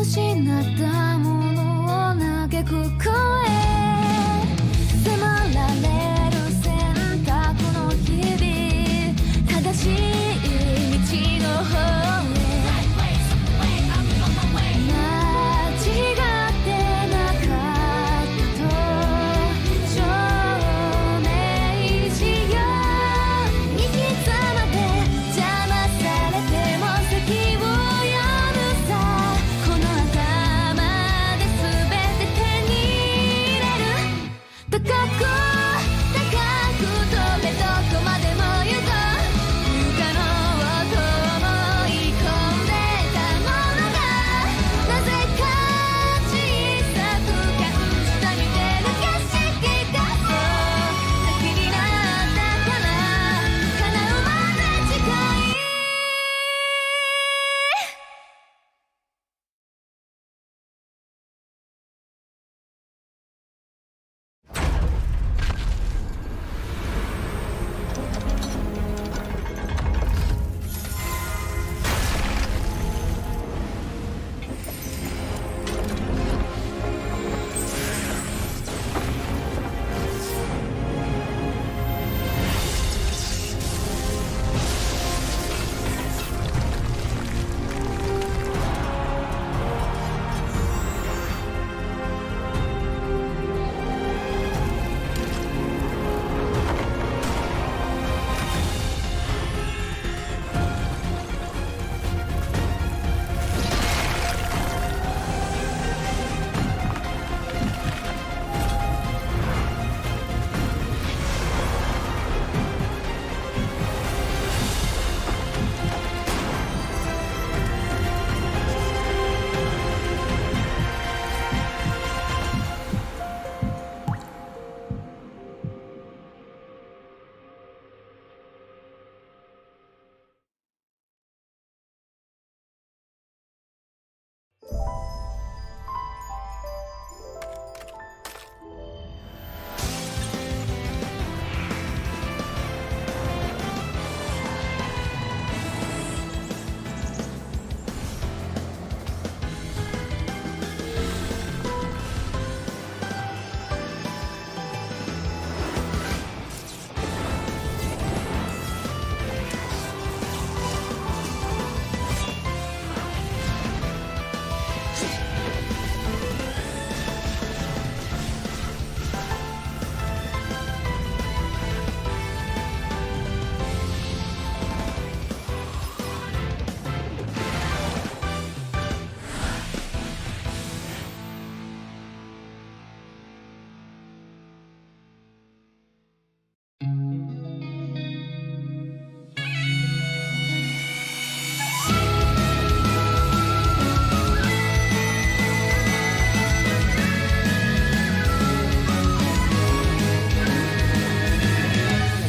ったものを嘆く声迫られる選択の日々正しい道の方へ間違ってなかったと証明しよう生き様で邪魔されても席を読むさこの頭で全て手に入れる高く高く飛べどこまでも行こう不可能をと思い込んでたものがなぜか小さく感じた見てる景色がそう先になったから叶うまで近い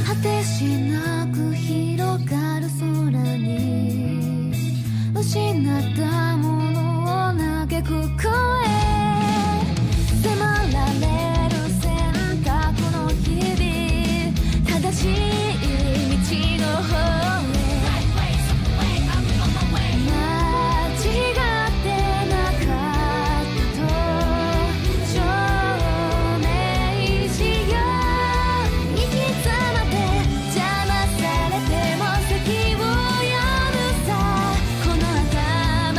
果てしなく広がる空に失ったものを嘆く声迫られる選択の日々正しい道の方へ間違ってなかったと証明しよう生き様で邪魔されても席を読むさこの頭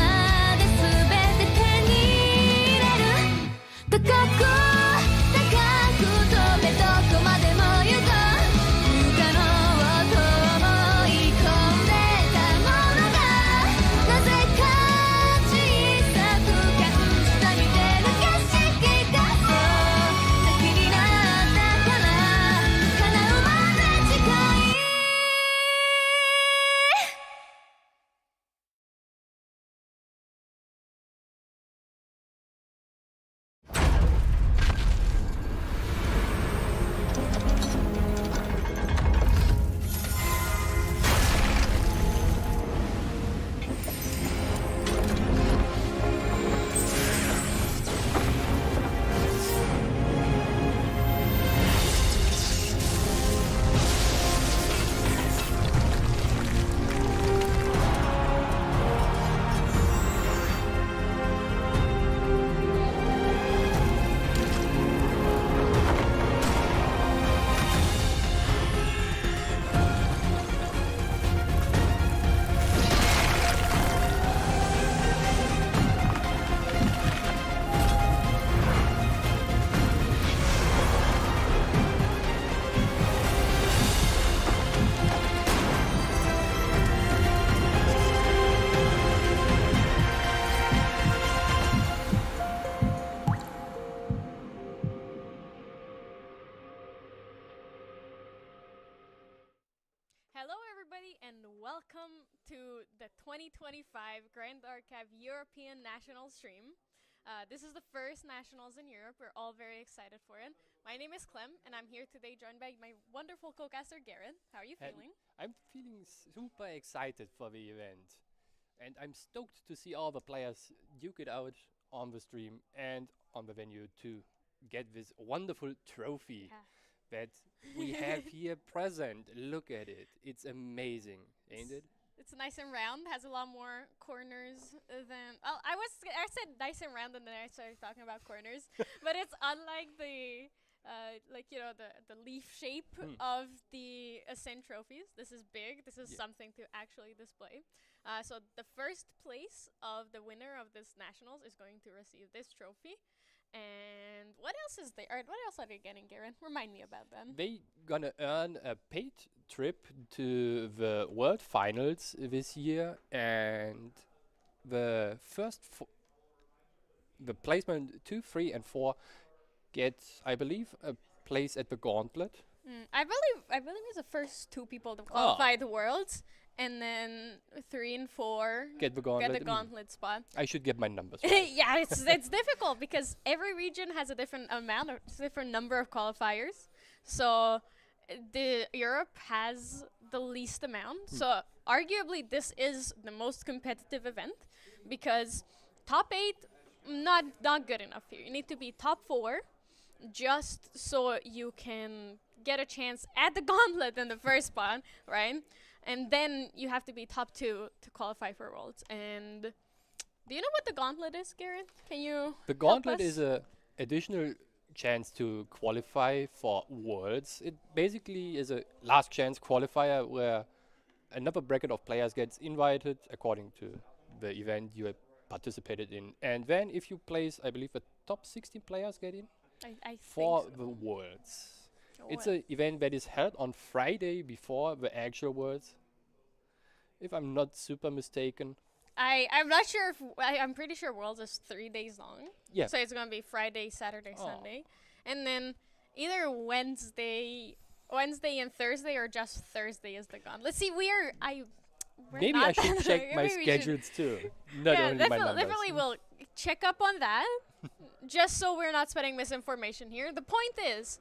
and welcome to the 2025 Grand Archive European National Stream. This is the first Nationals in Europe. We're all very excited for it. My name is Clem, and I'm here today joined by my wonderful co-caster Garrett. How are you And feeling? I'm feeling super excited for the event. And I'm stoked to see all the players duke it out on the stream and on the venue to get this wonderful trophy that we have here present. Look at it. It's amazing, ain't it? It's nice and round. Has a lot more corners than. Well, I said nice and round, and then I started talking about corners. But it's unlike the, the leaf shape of the Ascent trophies. This is big. This is Yeah. something to actually display. So the first place of the winner of this nationals is going to receive this trophy. And what else is there? What else are they getting, Garen? Remind me about them. They gonna earn a paid trip to the World Finals this year, and the the placement 2, 3, and 4 get, I believe, a place at the Gauntlet. I believe it's the first two people to qualify the worlds, and then 3 and 4 Get the get Gauntlet. the gauntlet spot. I should get my numbers right. Yeah, it's difficult because every region has a different amount or different number of qualifiers. So the Europe has the least amount. So arguably this is the most competitive event because top 8 not good enough here. You need to be top 4 just so you can get a chance at the gauntlet in the first spot, right? And then you have to be top 2 to qualify for Worlds. And do you know what the gauntlet is, Garrett? Can you The help Gauntlet us? is a additional chance to qualify for Worlds. It basically is a last chance qualifier where another bracket of players gets invited according to the event you have participated in. And then if you place, I believe the top 16 players get in I for think so. the Worlds. Oh, It's well. an event that is held on Friday before the actual Worlds, if I'm not super mistaken. I'm not sure if I'm pretty sure Worlds is 3 days long. Yeah. So it's gonna be Friday, Saturday, Oh. Sunday, and then either Wednesday and Thursday, or just Thursday is the gauntlet. See, we're Maybe not I should that- check my maybe we should- schedules too, not yeah, only my numbers. definitely will check up on that, just so we're not spreading misinformation here. The point is,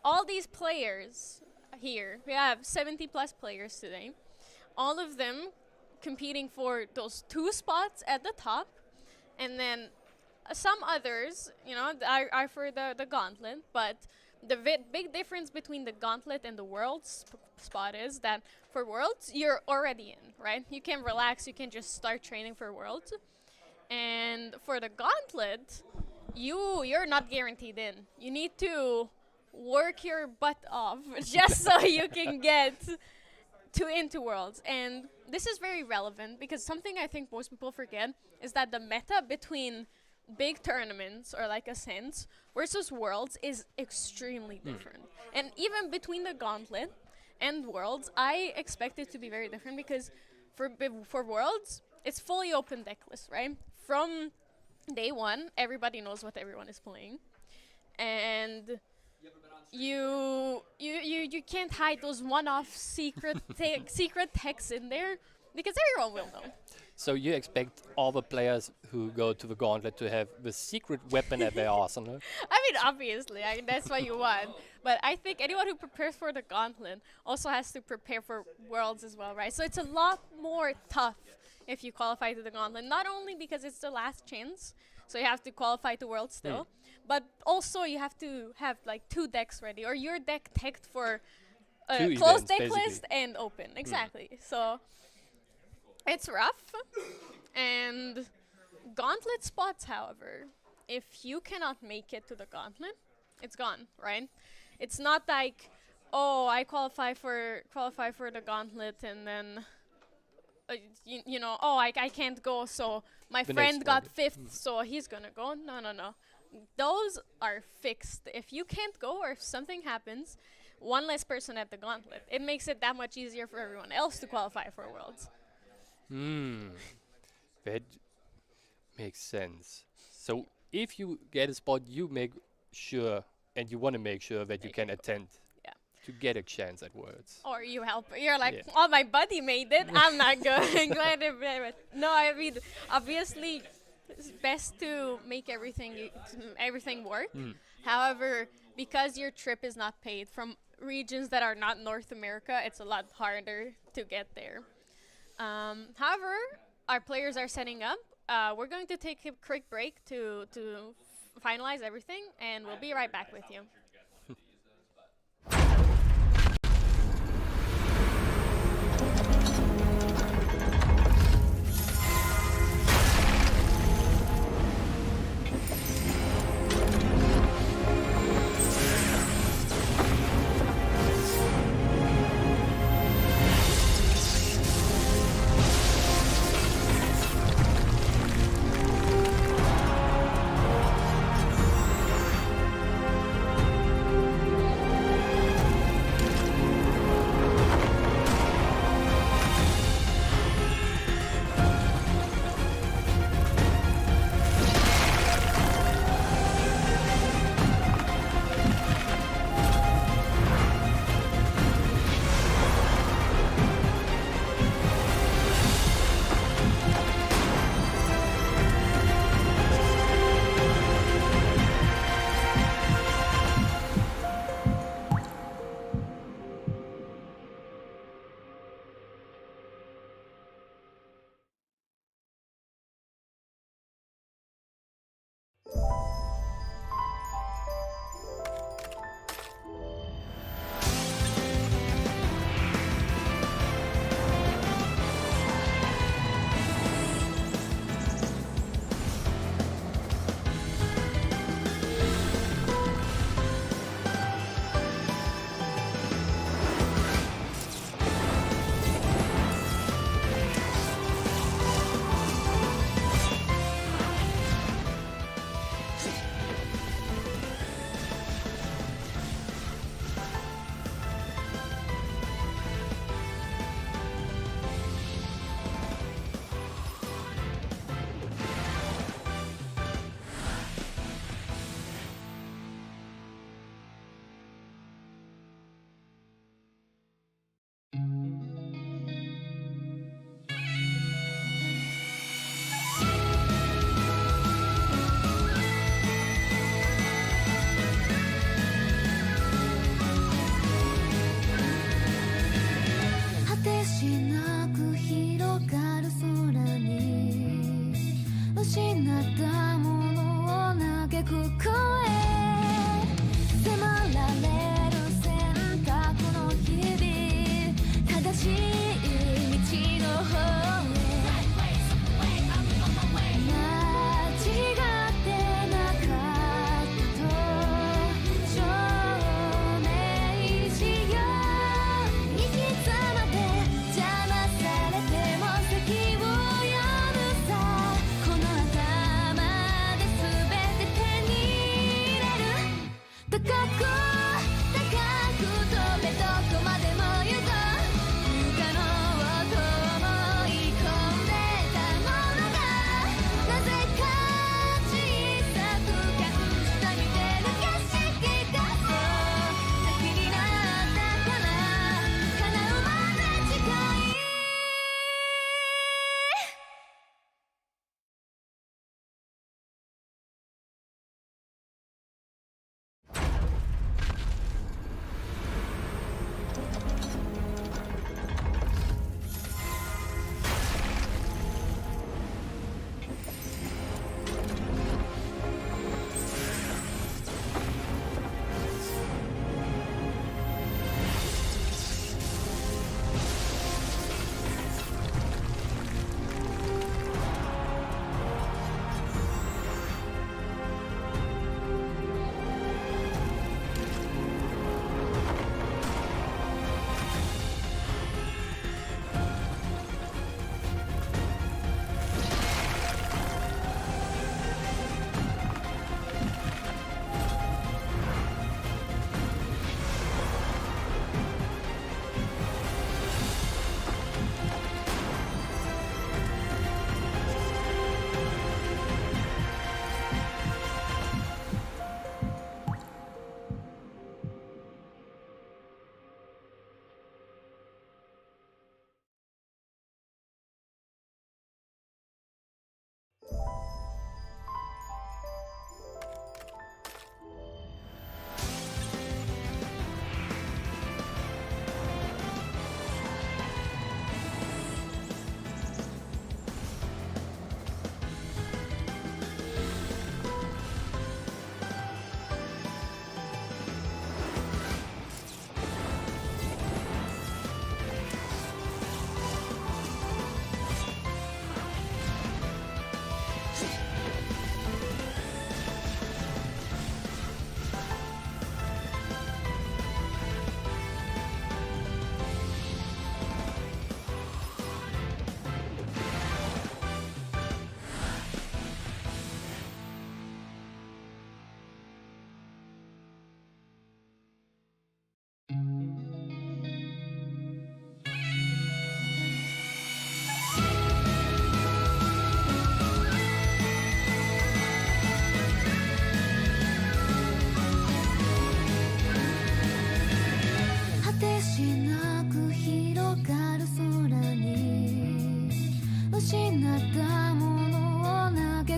all these players here, we have 70 plus players today, all of them competing for those 2 spots at the top, and then some others, are for the gauntlet, but the big difference between the gauntlet and the world's spot is that for worlds you're already in, right? You can relax, you can just start training for worlds, and for the gauntlet you're not guaranteed in. You need to work your butt off just so you can get into worlds. And this is very relevant because something I think most people forget is that the meta between big tournaments or like Ascents versus Worlds is extremely different. And even between the Gauntlet and Worlds, I expect it to be very different because for Worlds, it's fully open deck list, right? From day one, everybody knows what everyone is playing, and you can't hide those one-off secret texts in there because everyone will know. So you expect all the players who go to the Gauntlet to have the secret weapon at their arsenal? I mean, obviously, that's what you want. But I think anyone who prepares for the Gauntlet also has to prepare for Worlds as well, right? So it's a lot more tough if you qualify to the Gauntlet. Not only because it's the last chance, so you have to qualify to Worlds still, but also you have to have like 2 decks ready, or your deck teched for Two closed events, deck basically. list and open. Exactly. So it's rough. And Gauntlet spots, however, if you cannot make it to the Gauntlet, it's gone, right? It's not like, oh, I qualify for the Gauntlet, and then oh, I can't go, so my The friend next got one. 5th, so he's gonna go. No. Those are fixed. If you can't go, or if something happens, one less person at the Gauntlet. It makes it that much easier for everyone else to qualify for Worlds. That makes sense. So if you get a spot, you make sure, and you want to make sure that you can attend. Yeah. to get a chance at words. Or you help. You're like, Yeah. oh, my buddy made it. I'm not going. No, I mean, obviously, it's best to make everything work. However, because your trip is not paid from regions that are not North America, it's a lot harder to get there. However, our players are setting up. We're going to take a quick break to finalize everything, and we'll be right back with you.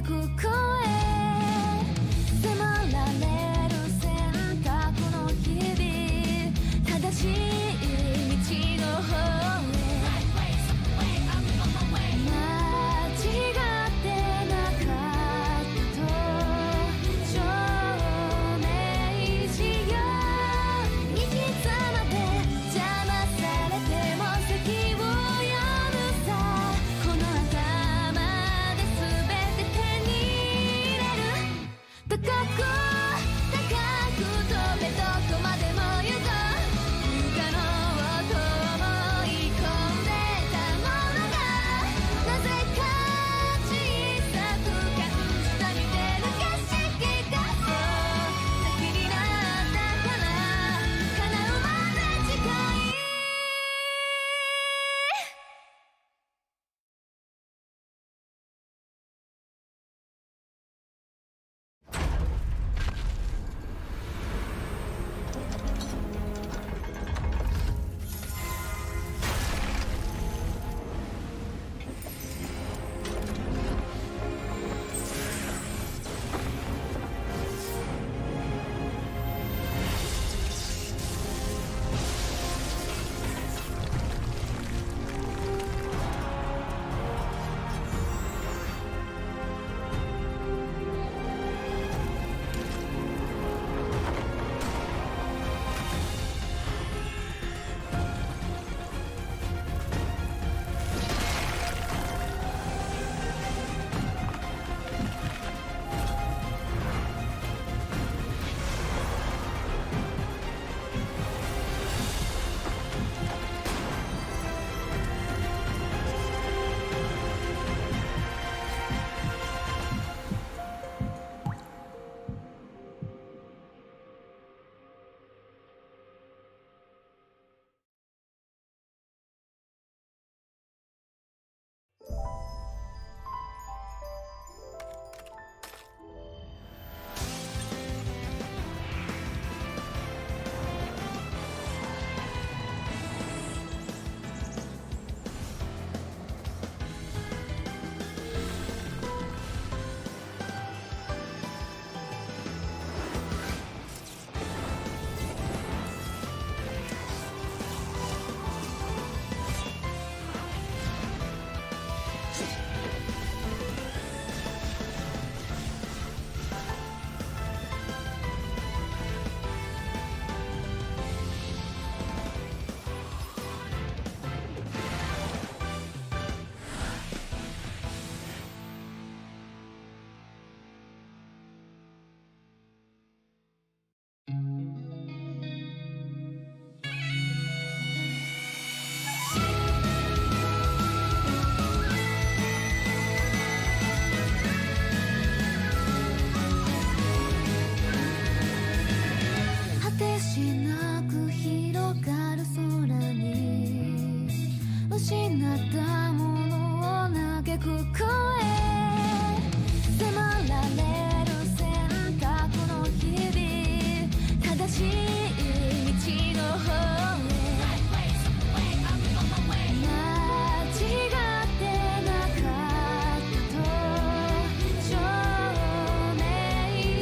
く声迫られる選択の日々正しい道の方へ間違ってなかったと証明しよう生き様で邪魔されても席を読むさこの頭で全て手に入れる高く高く飛べどこまでも行こう不可能と思い込んでたものがなぜか小さく感じた見てる景色がそう先になったから叶うまで近い果てしなく広がる空に失ったものを嘆く声迫られる選択の日々正しい道の方へ間違ってなかったと証明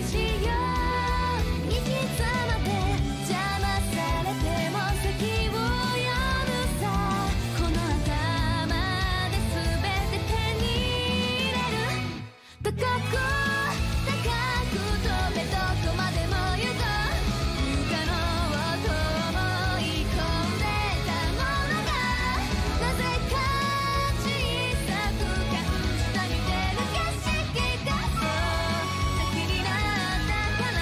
しよう生き様で邪魔されても席を読むさこの頭で全て手に入れる高く高く飛べどこまでも行こう不可能と思い込んでたものがなぜか小さく感じた見てる景色がそう先になったから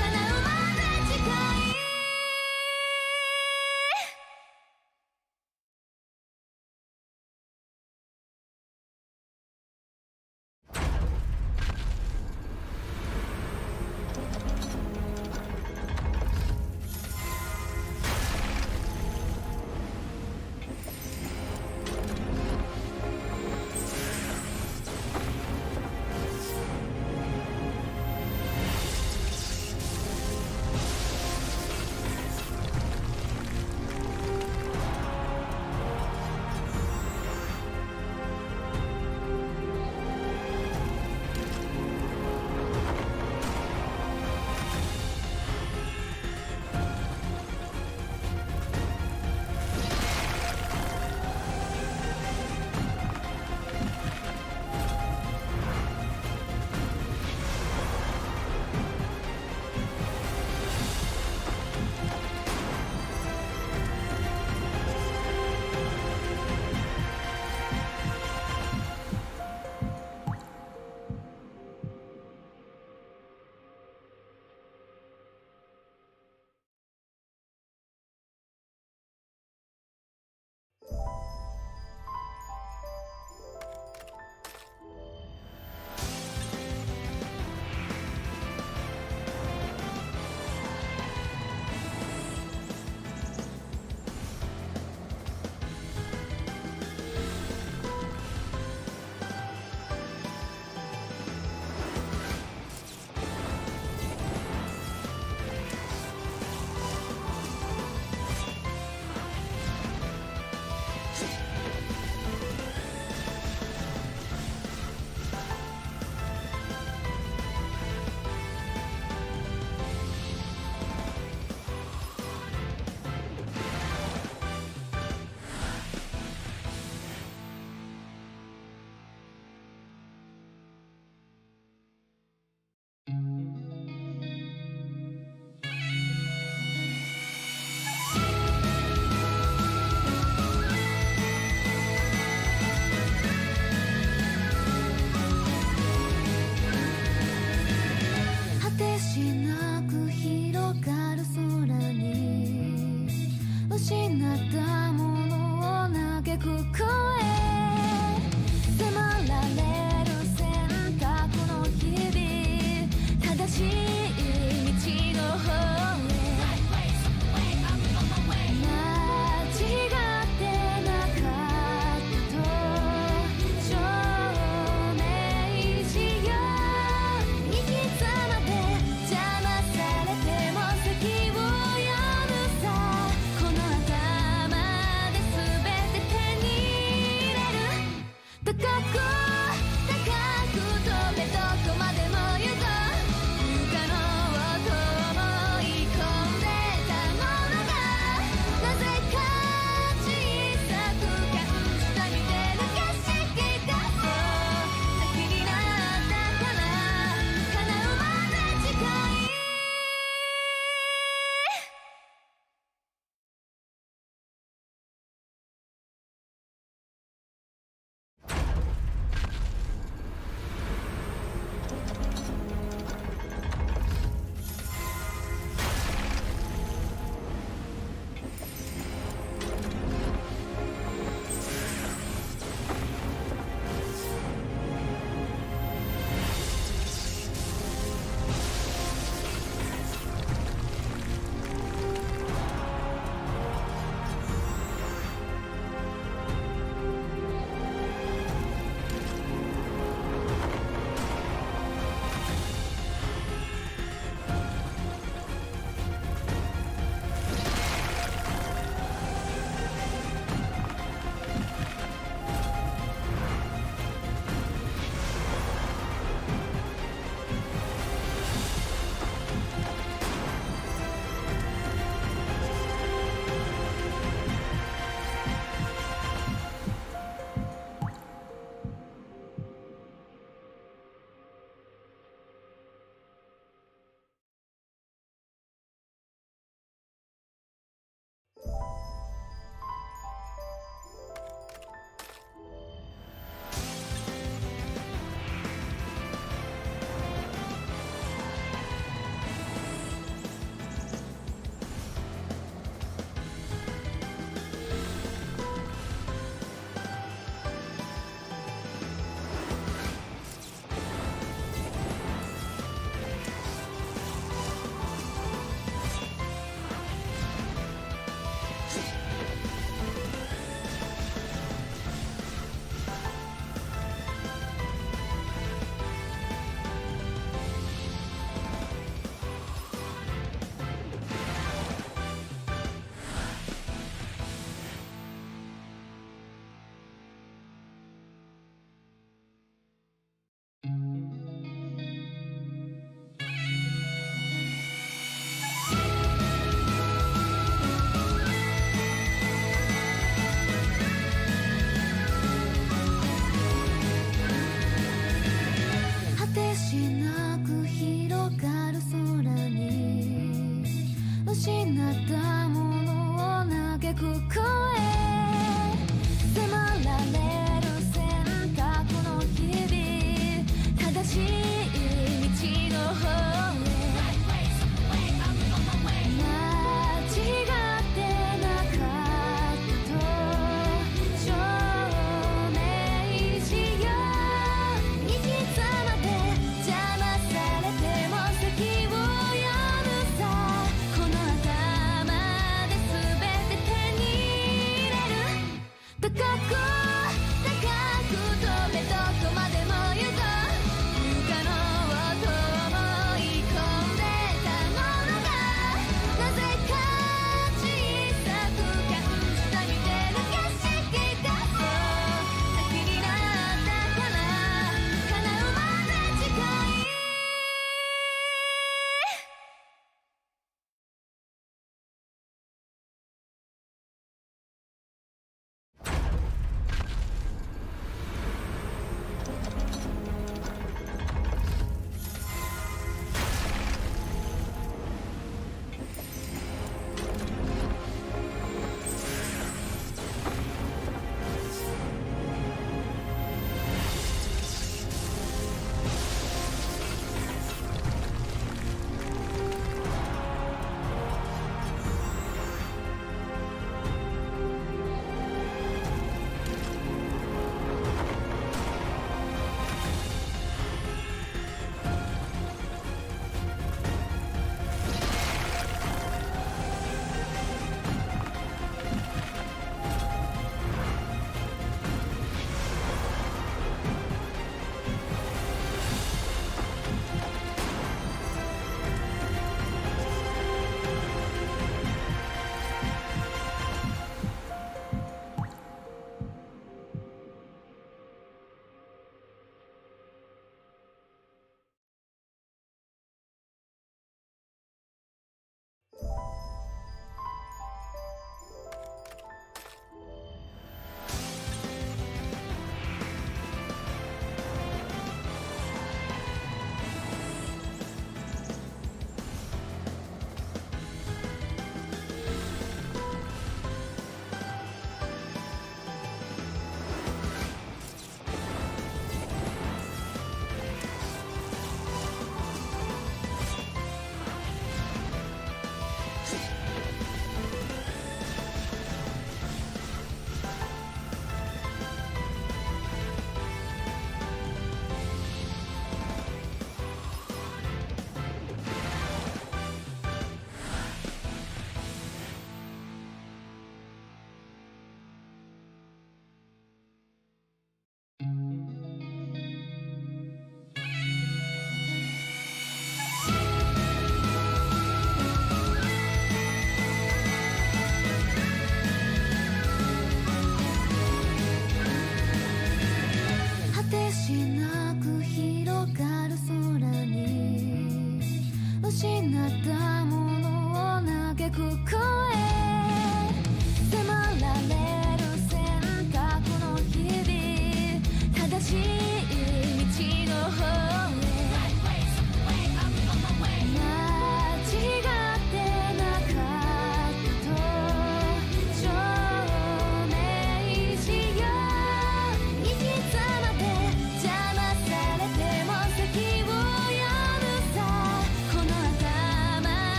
叶うまで近い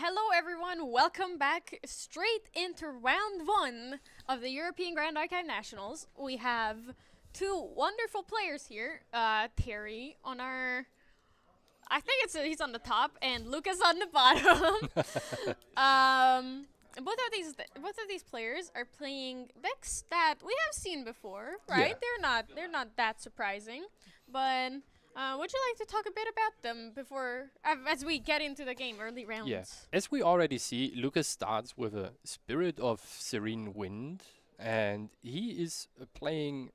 Hello, everyone. Welcome back straight into round one of the European Grand Archive Nationals. We have two wonderful players here. Terry on our, I think he's on the top, and Lucas on the bottom. Both of these players are playing decks that we have seen before, right? Yeah. They're not that surprising, but. Would you like to talk a bit about them before, as we get into the game, early rounds? Yeah. As we already see, Lucas starts with a Spirit of Serene Wind, and he is playing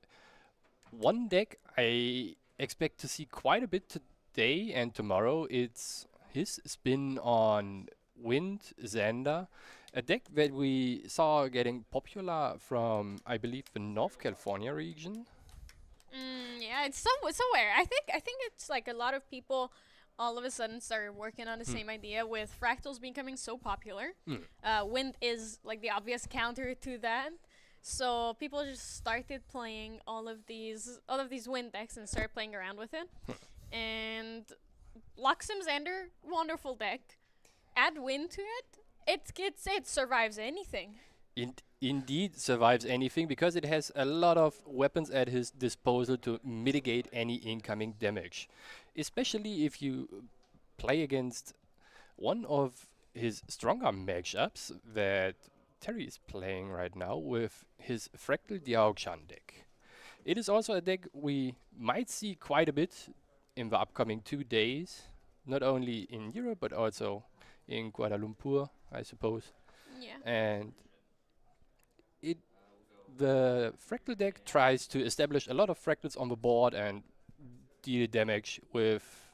one deck I expect to see quite a bit today and tomorrow. It's his spin on Wind Xander, a deck that we saw getting popular from, I believe, the North California region. Yeah, it's somewhere. I think it's like a lot of people all of a sudden started working on the same idea with fractals becoming so popular. Wind is like the obvious counter to that. So people just started playing all of these wind decks and started playing around with it. And Luxem Xander, wonderful deck. Add wind to it, it survives anything. Indeed survives anything because it has a lot of weapons at his disposal to mitigate any incoming damage. Especially if you play against one of his stronger matchups that Terry is playing right now with his Fractal Diaochan deck. It is also a deck we might see quite a bit in the upcoming 2 days, not only in Europe but also in Kuala Lumpur, I suppose. Yeah. And the Fractal deck tries to establish a lot of fractals on the board and deal damage with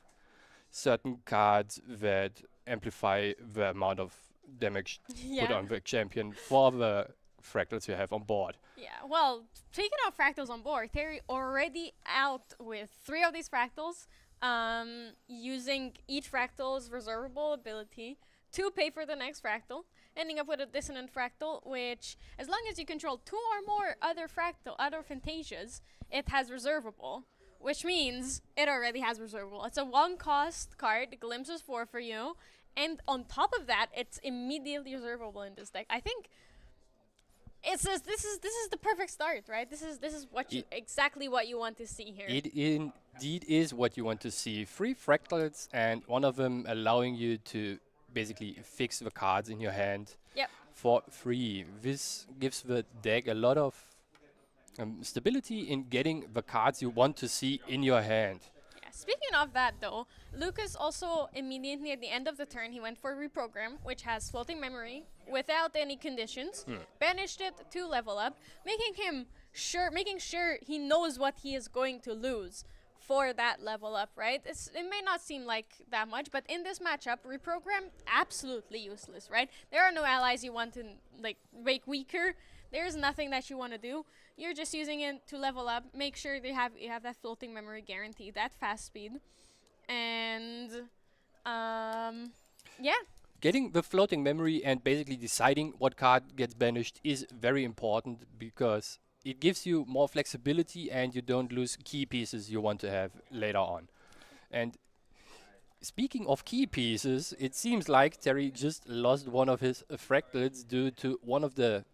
certain cards that amplify the amount of damage put on the champion for the fractals you have on board. Yeah, well, speaking of fractals on board, Terry already out with 3 of these fractals, using each fractal's reservable ability to pay for the next fractal, ending up with a dissonant fractal, which, as long as you control 2 or more other Phantasias, it has reservable, which means it already has reservable. It's a 1-cost card, Glimpses 4 for you, and on top of that, it's immediately reservable in this deck. I think this is the perfect start, right? This is what exactly what you want to see here. It indeed is what you want to see. 3 fractals and one of them allowing you to basically fix the cards in your hand for free. This gives the deck a lot of stability in getting the cards you want to see in your hand. Yeah. Speaking of that, though, Lucas also immediately at the end of the turn, he went for Reprogram, which has floating memory without any conditions, banished it to level up, making sure he knows what he is going to lose for that level up, right? It may not seem like that much, but in this matchup, Reprogram, absolutely useless, right? There are no allies you want to like make weaker. There's nothing that you want to do. You're just using it to level up, make sure you have that floating memory guarantee, that fast speed, and yeah. Getting the floating memory and basically deciding what card gets banished is very important because it gives you more flexibility and you don't lose key pieces you want to have later on. And speaking of key pieces, it seems like Terry just lost one of his fractals due to one of the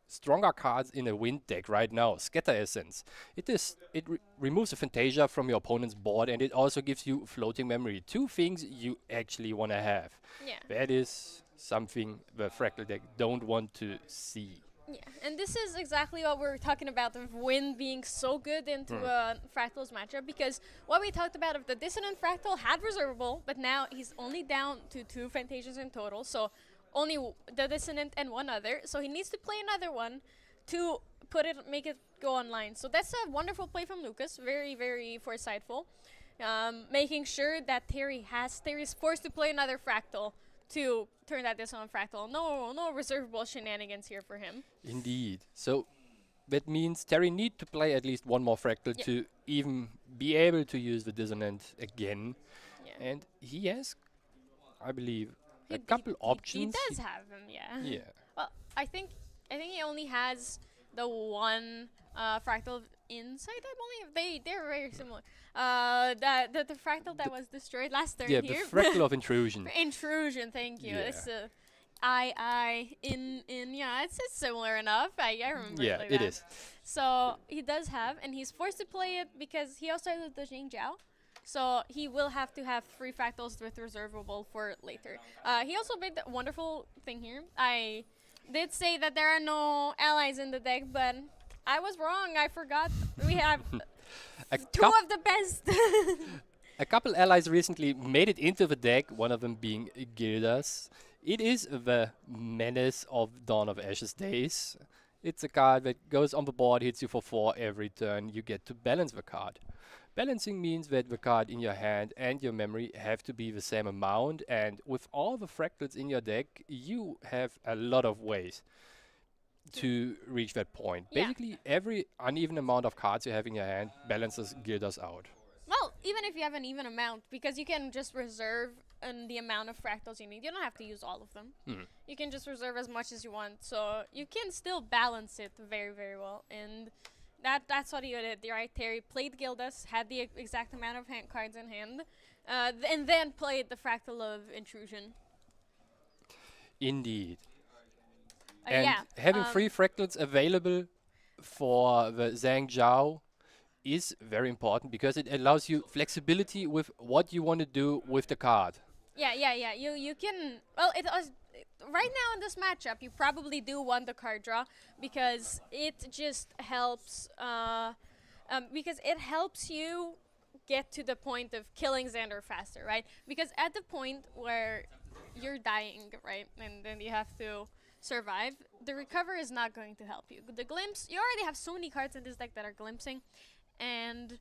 stronger cards in a wind deck right now, Scatter Essence. It removes a Fantasia from your opponent's board and it also gives you floating memory. 2 things you actually want to have. Yeah. That is something the Fractal deck don't want to see. Yeah, and this is exactly what we're talking about, of Wind being so good into a Fractals matchup, because what we talked about of the Dissonant Fractal had reservable, but now he's only down to 2 Fantasias in total, so only the Dissonant and 1 other, so he needs to play another one to make it go online. So that's a wonderful play from Lucas, very, very foresightful, making sure that Terry's forced to play another Fractal to turn that Dissonant Fractal. No reservable shenanigans here for him. Indeed. So that means Terry need to play at least 1 more Fractal to even be able to use the Dissonant again. Yeah. And he has, I believe, a couple options. He does have them, yeah. Yeah. Well, I think he only has the one fractal inside, I believe. They're very similar. The fractal that was destroyed last turn Yeah, here. the fractal of intrusion. Intrusion, thank you. Yeah. It's in yeah, it's similar enough. I remember Yeah, it like it that. is. So he does have, and he's forced to play it because he also has the Jing Jiao. So he will have to have 3 fractals with reservable for later. He also made the wonderful thing here. I did say that there are no allies in the deck, but I was wrong. I forgot we have A, 2 coup- of the best. a couple allies recently made it into the deck, one of them being Gildas. It is the Menace of Dawn of Ashes Days. It's a card that goes on the board, hits you for 4 every turn. You get to balance the card. Balancing means that the card in your hand and your memory have to be the same amount, and with all the fractals in your deck, you have a lot of ways to reach that point. Yeah. Basically, every uneven amount of cards you have in your hand balances Gildas out. Well, even if you have an even amount, because you can just reserve the amount of fractals you need. You don't have to use all of them. Hmm. You can just reserve as much as you want, so you can still balance it very, very well. And that's what he did, right? Terry played Gildas, had the exact amount of cards in hand, and then played the Fractal of Intrusion. Indeed. And Yeah. having 3 fractals available for the Zhang Zhao is very important because it allows you flexibility with what you want to do with the card. Yeah. You can. Well, it was right now in this matchup. You probably do want the card draw because it just helps. Because it helps you get to the point of killing Xander faster, right? Because at the point where you're dying, right, and then you have to survive, the recover is not going to help you. The glimpse, you already have so many cards in this deck that are glimpsing, and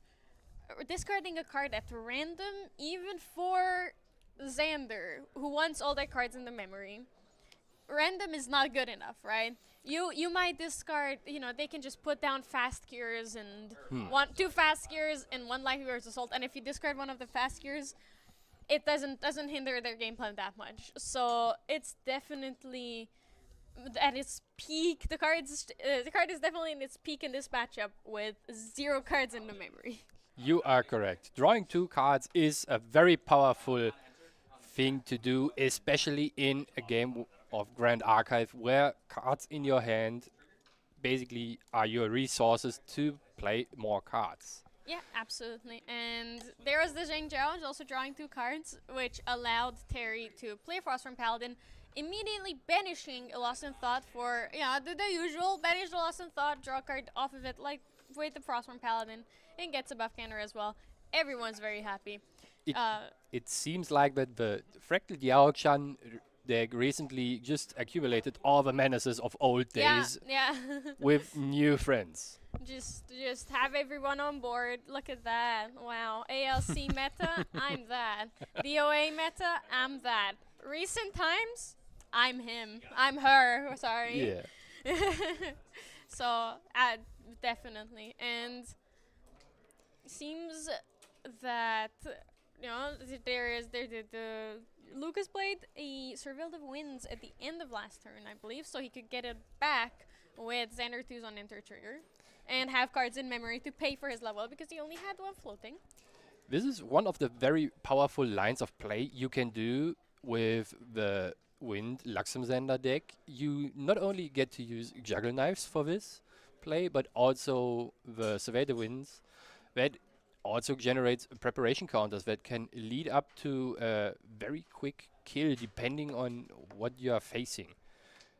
discarding a card at random, even for Xander, who wants all their cards in the memory, random is not good enough, right? You might discard, they can just put down fast cures and 2 fast cures and 1 life cures assault, and if you discard one of the fast cures, it doesn't hinder their game plan that much. So it's definitely at its peak. The card is definitely in its peak in this matchup with 0 cards in the memory. You are correct. Drawing 2 cards is a very powerful thing to do, especially in a game of Grand Archive where cards in your hand basically are your resources to play more cards. Yeah, absolutely. And there was the Zheng Zhao also drawing 2 cards, which allowed Terry to play Frostborn Paladin, immediately banishing a Lost in Thought for, the usual, banish the Lost in Thought, draw a card off of it, like with the Frostborn Paladin, and gets a buff counter as well. Everyone's very happy. It seems like that the Fractal Diaochan deck recently just accumulated all the menaces of old days Yeah. with new friends. Just have everyone on board. Look at that. Wow. ALC meta, I'm that. DOA meta, I'm that. Recent times, I'm him. I'm her. Sorry. Yeah. So, definitely. And seems that the Lucas played a Surveil of Winds at the end of last turn, I believe, so he could get it back with Xander 2's on Enter Trigger and have cards in memory to pay for his level because he only had 1 floating. This is one of the very powerful lines of play you can do with the Wind Luxemzander deck. You not only get to use Juggle Knives for this play, but also the Survey the Winds that also generates preparation counters that can lead up to a very quick kill depending on what you are facing.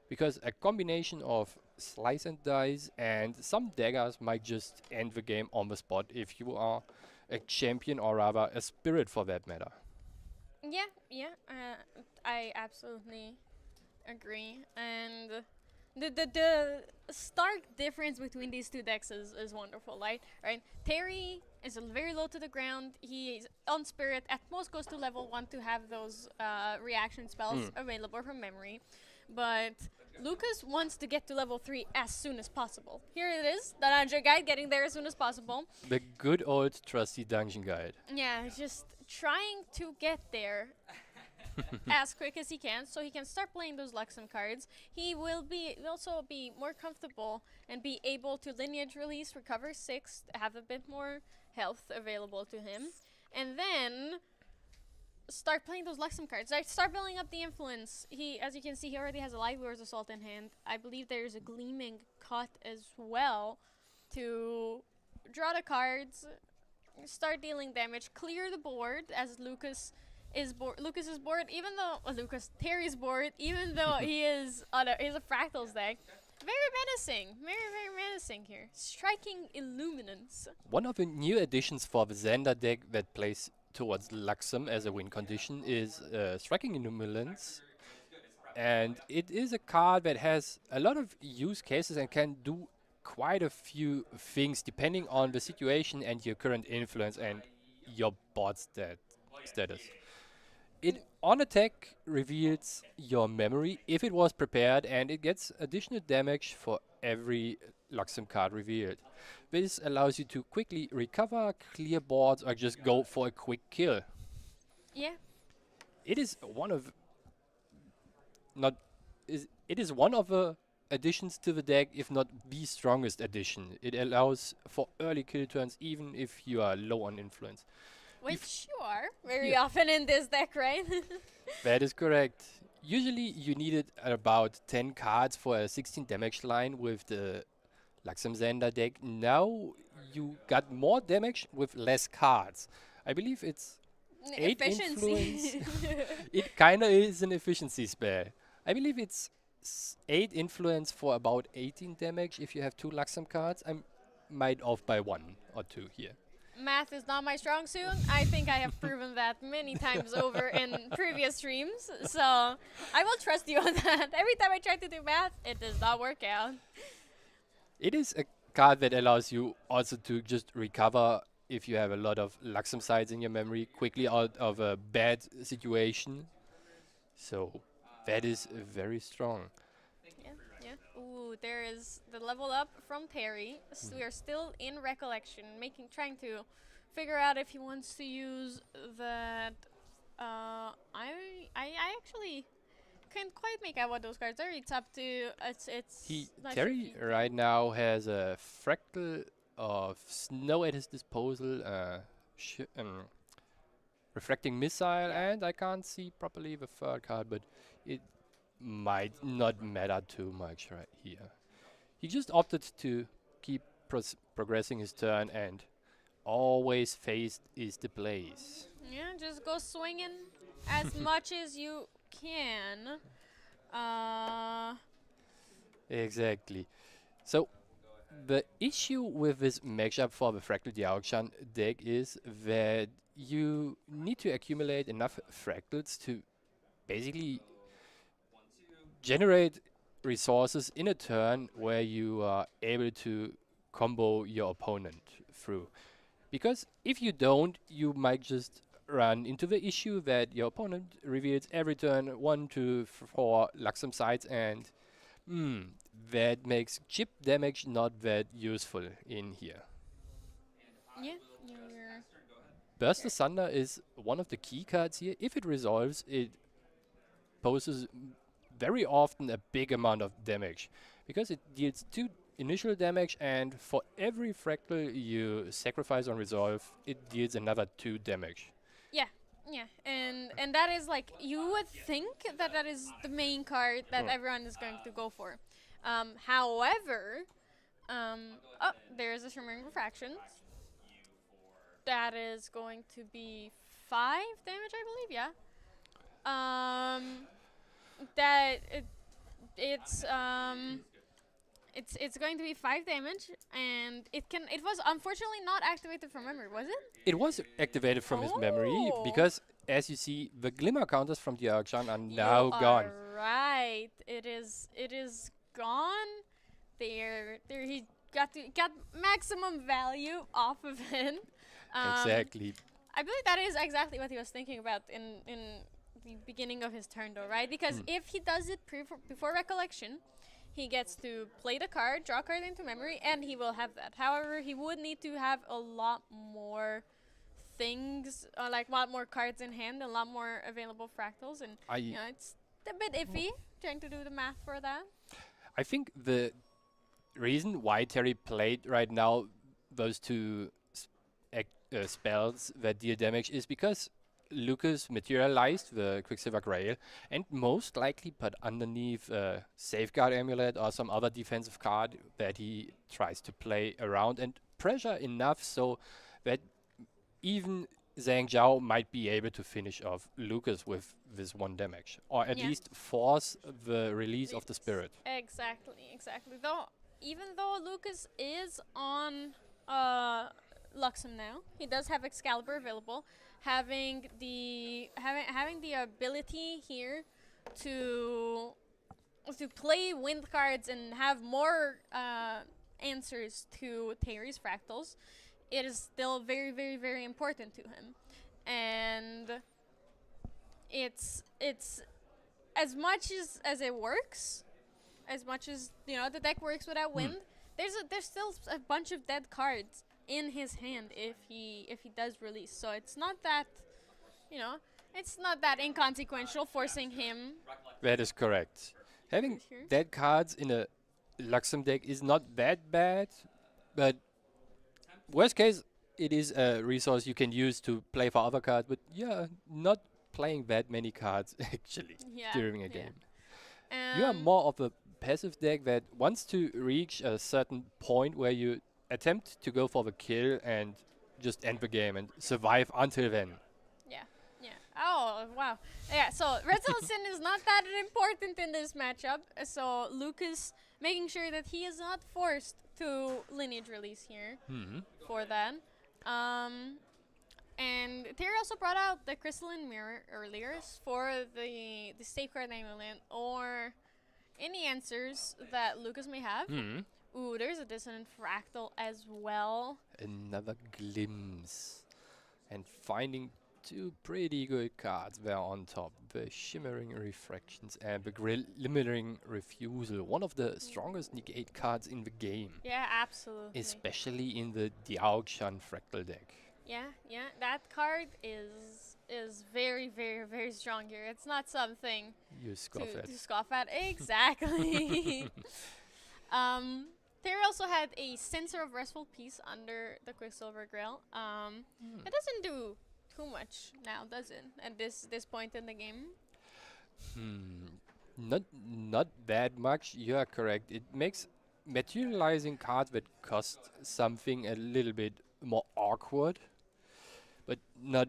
Because a combination of slice and dice and some daggers might just end the game on the spot if you are a champion or rather a spirit for that matter. Yeah, I absolutely agree. And the stark difference between these 2 decks is wonderful, right? Terry is very low to the ground. He is on spirit. At most goes to level 1 to have those reaction spells available from memory. But Lucas wants to get to level 3 as soon as possible. Here it is, the dungeon guide, getting there as soon as possible. The good old trusty dungeon guide. Yeah, just trying to get there as quick as he can, so he can start playing those Luxem cards. He will also be more comfortable and be able to lineage release, recover 6, have a bit more health available to him, and then start playing those Luxem cards. Start building up the influence. As you can see, he already has a Light Weaver's Assault in hand. I believe there's a Gleaming Cut as well to draw the cards, start dealing damage, clear the board as Lucas is board. Lucas's board, even though Terry's board, even though he's a Fractals deck, very menacing, very menacing here. Striking Illuminance. One of the new additions for the Xander deck that plays towards Luxem as a win condition is Striking Illuminance. And it is a card that has a lot of use cases and can do quite a few things depending on the situation and your current influence and your board status. It on attack reveals your memory if it was prepared, and it gets additional damage for every Luxem card revealed. This allows you to quickly recover, clear boards, or just go for a quick kill. Yeah. It is one of the additions to the deck, if not the strongest addition. It allows for early kill turns even if you are low on influence. Which you are very often in this deck, right? That is correct. Usually you needed about 10 cards for a 16 damage line with the Luxem Xander deck. Now you got more damage with less cards. I believe it's 8 influence. It kinda is an efficiency spell. I believe it's 8 influence for about 18 damage if you have 2 Luxem cards. I might off by 1 or 2 here. Math is not my strong suit. I think I have proven that many times over in previous streams. So I will trust you on that. Every time I try to do math, it does not work out. It is a card that allows you also to just recover if you have a lot of Luxem sides in your memory quickly out of a bad situation. So that is very strong. Yeah. Ooh, there is the level up from Terry. We are still in recollection, trying to figure out if he wants to use that. I actually can't quite make out what those cards are. It's up to Terry right now has a Fractal of Snow at his disposal, Reflecting Missile, and I can't see properly the third card, but it might not matter too much right here. He just opted to keep progressing his turn, and always faced is the place. Yeah, just go swinging as much as you can. Exactly. So the issue with this matchup for the Fractal Dialchan deck is that you need to accumulate enough fractals to basically generate resources in a turn where you are able to combo your opponent through. Because if you don't, you might just run into the issue that your opponent reveals every turn 1 to 4 Luxem sides, and that makes chip damage not that useful in here. Yeah. Burst Asunder is one of the key cards here. If it resolves, it poses very often a big amount of damage, because it deals 2 initial damage, and for every fractal you sacrifice on resolve, it deals another 2 damage. Yeah, and that is like, you would think that is the main card that everyone is going to go for. However, there's a Shimmering Refractions. That is going to be 5 damage, I believe. Yeah. It's going to be 5 damage, and it was unfortunately not activated from memory, was it? It was activated from his memory, because as you see, the glimmer counters from the Dialchan are now gone. Right. It is gone. He got maximum value off of it. Exactly. I believe that is exactly what he was thinking about in the beginning of his turn, though, right? Because if he does it before recollection, he gets to play the card, draw a card into memory, and he will have that. However, he would need to have a lot more things, like a lot more cards in hand, a lot more available fractals, and you know, it's a bit iffy trying to do the math for that. I think the reason why Terry played right now those two spells that deal damage is because Lucas materialized the Quicksilver Grail and most likely put underneath a Safeguard Amulet or some other defensive card that he tries to play around and pressure enough so that even Zhang Zhao might be able to finish off Lucas with this one damage, or at least force the release of the spirit. Exactly. Even though Lucas is on Luxem now, he does have Excalibur available, having the ability here to play wind cards and have more answers to Terry's fractals. It is still very, very, very important to him, and it's as much as it works, as much as the deck works without wind. There's still a bunch of dead cards in his hand if he does release. So it's not that it's not that inconsequential forcing him. That is correct. Having dead cards in a Luxem deck is not that bad, but worst case, it is a resource you can use to play for other cards, but not playing that many cards actually during a game. You are more of a passive deck that wants to reach a certain point where you attempt to go for the kill and just end the game and survive until then. Oh, wow. Yeah, so Resolution is not that important in this matchup, so Lucas making sure that he is not forced to lineage release here for that. And Terry also brought out the Crystalline Mirror earlier for the Safeguard Amulet or any answers that Lucas may have. Ooh, there's a Dissonant Fractal as well. Another glimpse. And finding two pretty good cards there on top. The Shimmering Refractions and the Glimmering Refusal. One of the strongest negate cards in the game. Yeah, absolutely. Especially in the Diao-Chan Fractal deck. Yeah, that card is very, very, very strong here. It's not something you scoff at. To scoff at. Exactly. Terry also had a Sensor of Restful Peace under the Quicksilver Grail. It doesn't do too much now, does it? At this point in the game? Not that much. You are correct. It makes materializing cards that cost something a little bit more awkward, but not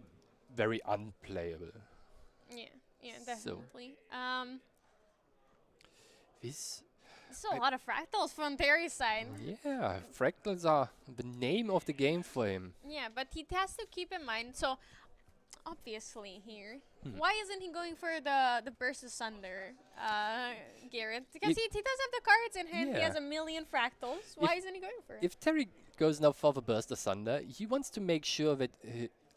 very unplayable. Yeah, definitely. This a lot of fractals from Terry's side. Yeah, fractals are the name of the game for him. Yeah, but he has to keep in mind, so obviously here, why isn't he going for the Burst Asunder, Garrett? Because he does have the cards in hand, he has a million fractals. Why isn't he going for it? If Terry goes now for the Burst Asunder, he wants to make sure that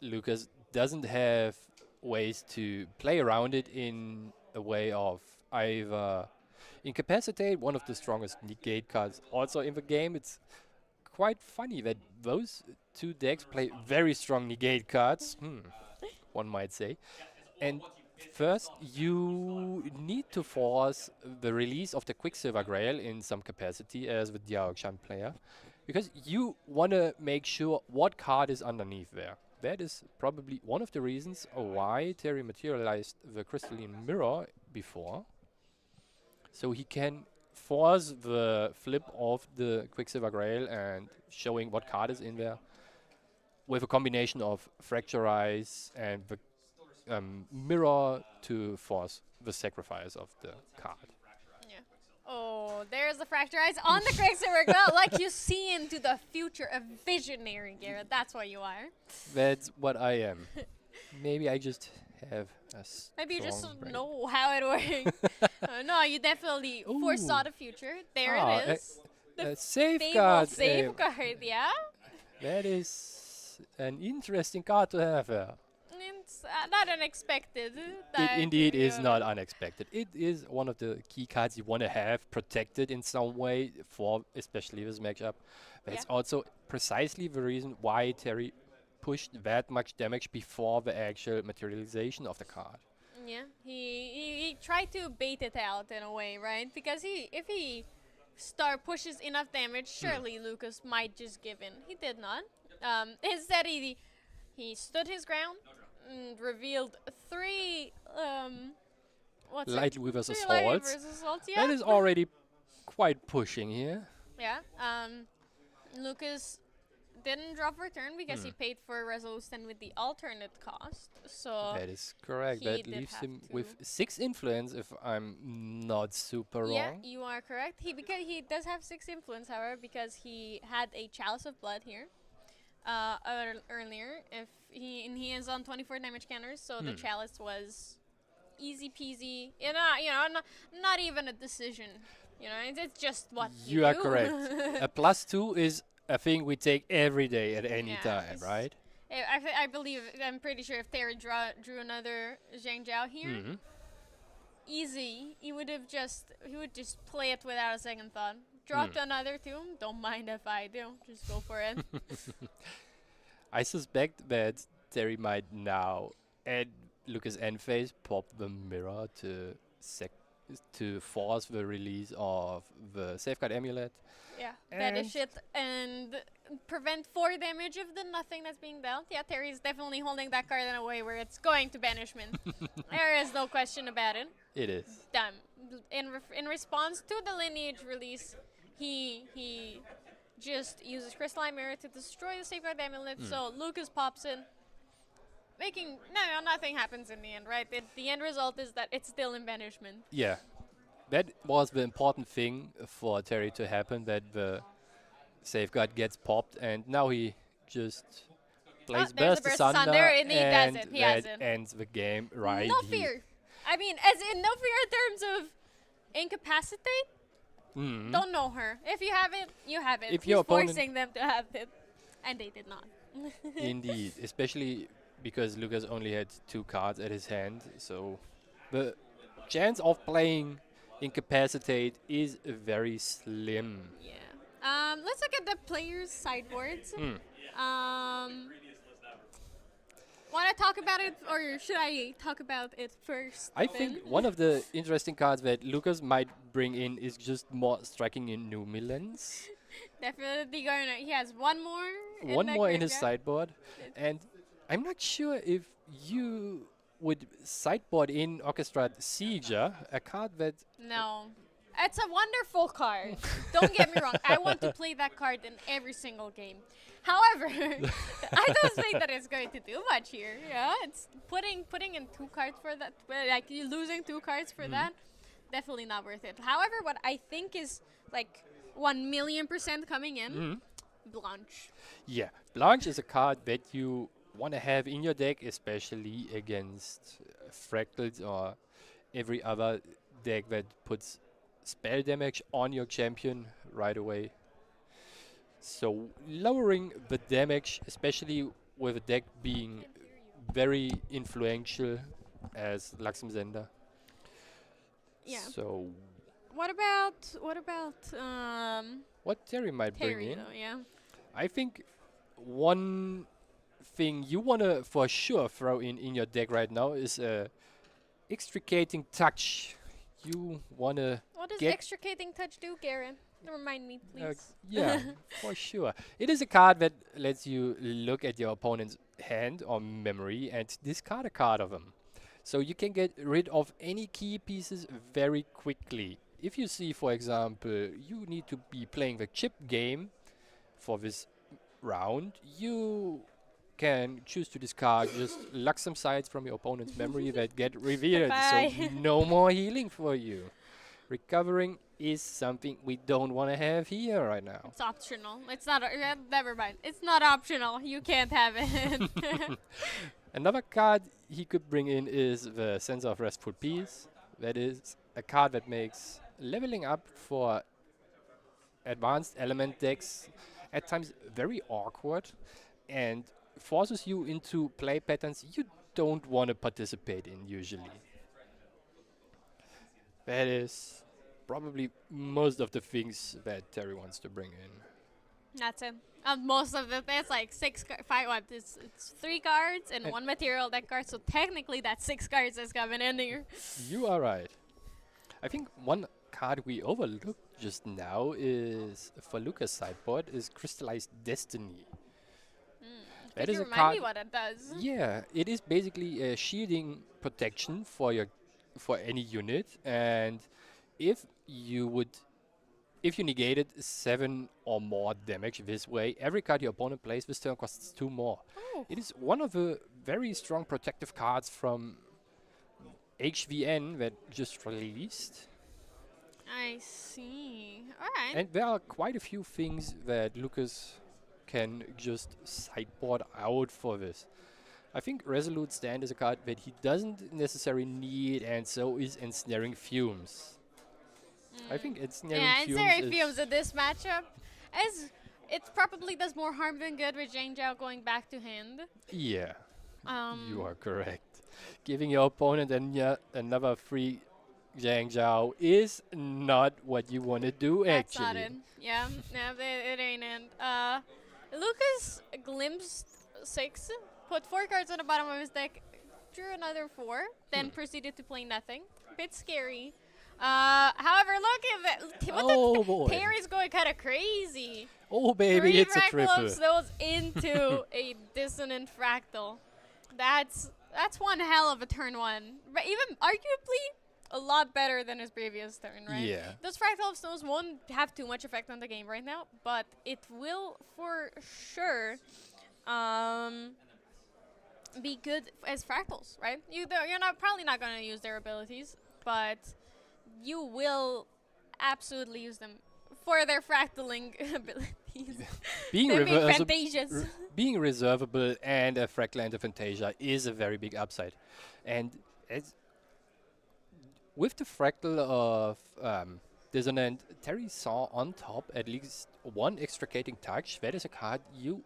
Lucas doesn't have ways to play around it in a way of either incapacitate one of the strongest negate cards also in the game. It's quite funny that those two decks play very strong negate cards, one might say. And first, you need to force the release of the Quicksilver Grail in some capacity as the Diao-Chan player, because you want to make sure what card is underneath there. That is probably one of the reasons why Terry materialized the Crystalline Mirror before, so he can force the flip of the Quicksilver Grail and showing what card is in there with a combination of Fracturize and the Mirror to force the sacrifice of the card. Yeah. Oh, there's the Fracturize on the Quicksilver Grail, like you see into the future, a visionary, Garrett. That's what you are. That's what I am. Maybe I just have a Maybe you just brain. know how it works. No, you definitely foresaw the future. There it is. The safeguard. Safeguard, yeah? That is an interesting card to have there. It's not unexpected. It indeed is not unexpected. It is one of the key cards you want to have protected in some way for especially this matchup. That's also precisely the reason why Terry pushed that much damage before the actual materialization of the card. Yeah, he tried to bait it out in a way, right? Because if he pushes enough damage, surely Lucas might just give in. He did not. Instead, he stood his ground and revealed three Light Weaver's three light Assaults. weavers assaults. Yeah, That is already quite pushing here. yeah. Lucas didn't drop return because he paid for Resolution with the alternate cost. So That is correct. he That did leaves have him to- with 6 influence, if I'm not super yeah, wrong. you are correct. Because he does have 6 influence, however, because he had a Chalice of Blood here earlier. If he is on 24 damage counters, so the Chalice was easy peasy. Not even a decision. It's just what You are do. correct. A +2 is a thing we take every day at any time, Yes. right? I'm pretty sure if Terry drew another Zhang Jiao here, easy, he would just play it without a second thought. Dropped another tomb, don't mind if I do, just go for it. I suspect that Terry might now, at Lucas' end phase, pop the mirror to force the release of the Safeguard Amulet. Yeah, banish And- it and prevent 4 damage of the nothing that's being dealt. Yeah, Terry's definitely holding that card in a way where it's going to banishment. There is no question about it. It is. Done. In response to the lineage release, he just uses Crystalline Mirror to destroy the Safeguard Amulet. So Lucas pops in, making nothing happens in the end, right? The end result is that it's still in banishment. Yeah. That was the important thing for Terry to happen, that the Safeguard gets popped, and now he just plays there's a Burst Burst Asunder, Asunder, and he does it. He has that it. ends the game right No here. fear. I mean, as in no fear in terms of incapacitate. Don't know her. If you have it, you have it. If He's your opponent- forcing them to have it, and they did not. Indeed, especially because Lucas only had 2 cards at his hand, so the chance of playing Incapacitate is very slim. Yeah. Let's look at the players' sideboards. Want to talk about it, or should I talk about it first? I then? think one of the interesting cards that Lucas might bring in is just more striking in Numilans. Definitely going to. He has one more. One the more in his graveyard. sideboard, and I'm not sure if you would sideboard in Orchestrate Sieger, a card that No. It's a wonderful card. Don't get me wrong. I want to play that card in every single game. However, I don't think that it's going to do much here. Yeah, it's putting in 2 cards for that. Like you losing 2 cards for that, definitely not worth it. However, what I think is like 1,000,000% coming in, Blanche. Yeah, Blanche is a card that you want to have in your deck, especially against Fractals or every other deck that puts spell damage on your champion right away. So lowering the damage, especially with a deck being very influential as Laxamzender. Yeah. So What about what Terry might bring Terry in, though? Yeah. I think one thing you want to for sure throw in your deck right now is a extricating touch. You want to What does get extricating touch do, Garen? Remind me, please. yeah, for sure. It is a card that lets you look at your opponent's hand or memory and discard a card of them. So you can get rid of any key pieces very quickly. If you see, for example, you need to be playing the chip game for this round, you can choose to discard just Luxem sides from your opponent's memory that get revealed. So Bye. no more healing for you. Recovering is something we don't want to have here right now. It's optional. It's not. Never mind. It's not optional. You can't have it. Another card he could bring in is the Sense of Restful Peace. That is a card that makes leveling up for advanced element decks at times very awkward and forces you into play patterns you don't want to participate in usually. That is probably most of the things that Terry wants to bring in. That's it. Most of it's like five. What? It's 3 cards and And- one material deck card. So technically, that's 6 cards that's coming in here. You are right. I think one card we overlooked just now is for Lucas sideboard is Crystallized Destiny. That Could is you a remind card. me what it does? Yeah, it is basically a shielding protection for any unit, and if you would if you negated 7 or more damage this way, every card your opponent plays this turn costs 2 more. Oh. It is one of the very strong protective cards from HVN that just released. I see. All right. And there are quite a few things that Lucas can just sideboard out for this. I think Resolute Stand is a card that he doesn't necessarily need, and so is Ensnaring Fumes. I think Ensnaring Yeah, Fumes Ensnaring is Fumes in this matchup, as it probably does more harm than good with Jane Zhao going back to hand. Yeah, Um, you are correct. Giving your opponent another free Zhang Zhao is not what you want to do, That's actually. not it. Yeah, no, it ain't it. Lucas glimpsed 6, put 4 cards on the bottom of his deck, drew another 4, then proceeded to play nothing. Bit scary. However, look at that. Oh, boy. Terry's going kind of crazy. Oh, baby, 3 it's a fractal triple. of those into a dissonant fractal. That's one hell of a turn 1. But even arguably a lot better than his previous turn, right? Yeah. Those fractal of stones won't have too much effect on the game right now, but it will for sure be good as fractals, right? You're probably not going to use their abilities, but you will absolutely use them for their fractaling abilities. Being They're being reversible, fantasias. being reservable and a Fractal Ender Fantasia is a very big upside. And as with the Fractal of Dissonant, Terry saw on top at least one Extricating Touch. That is a card you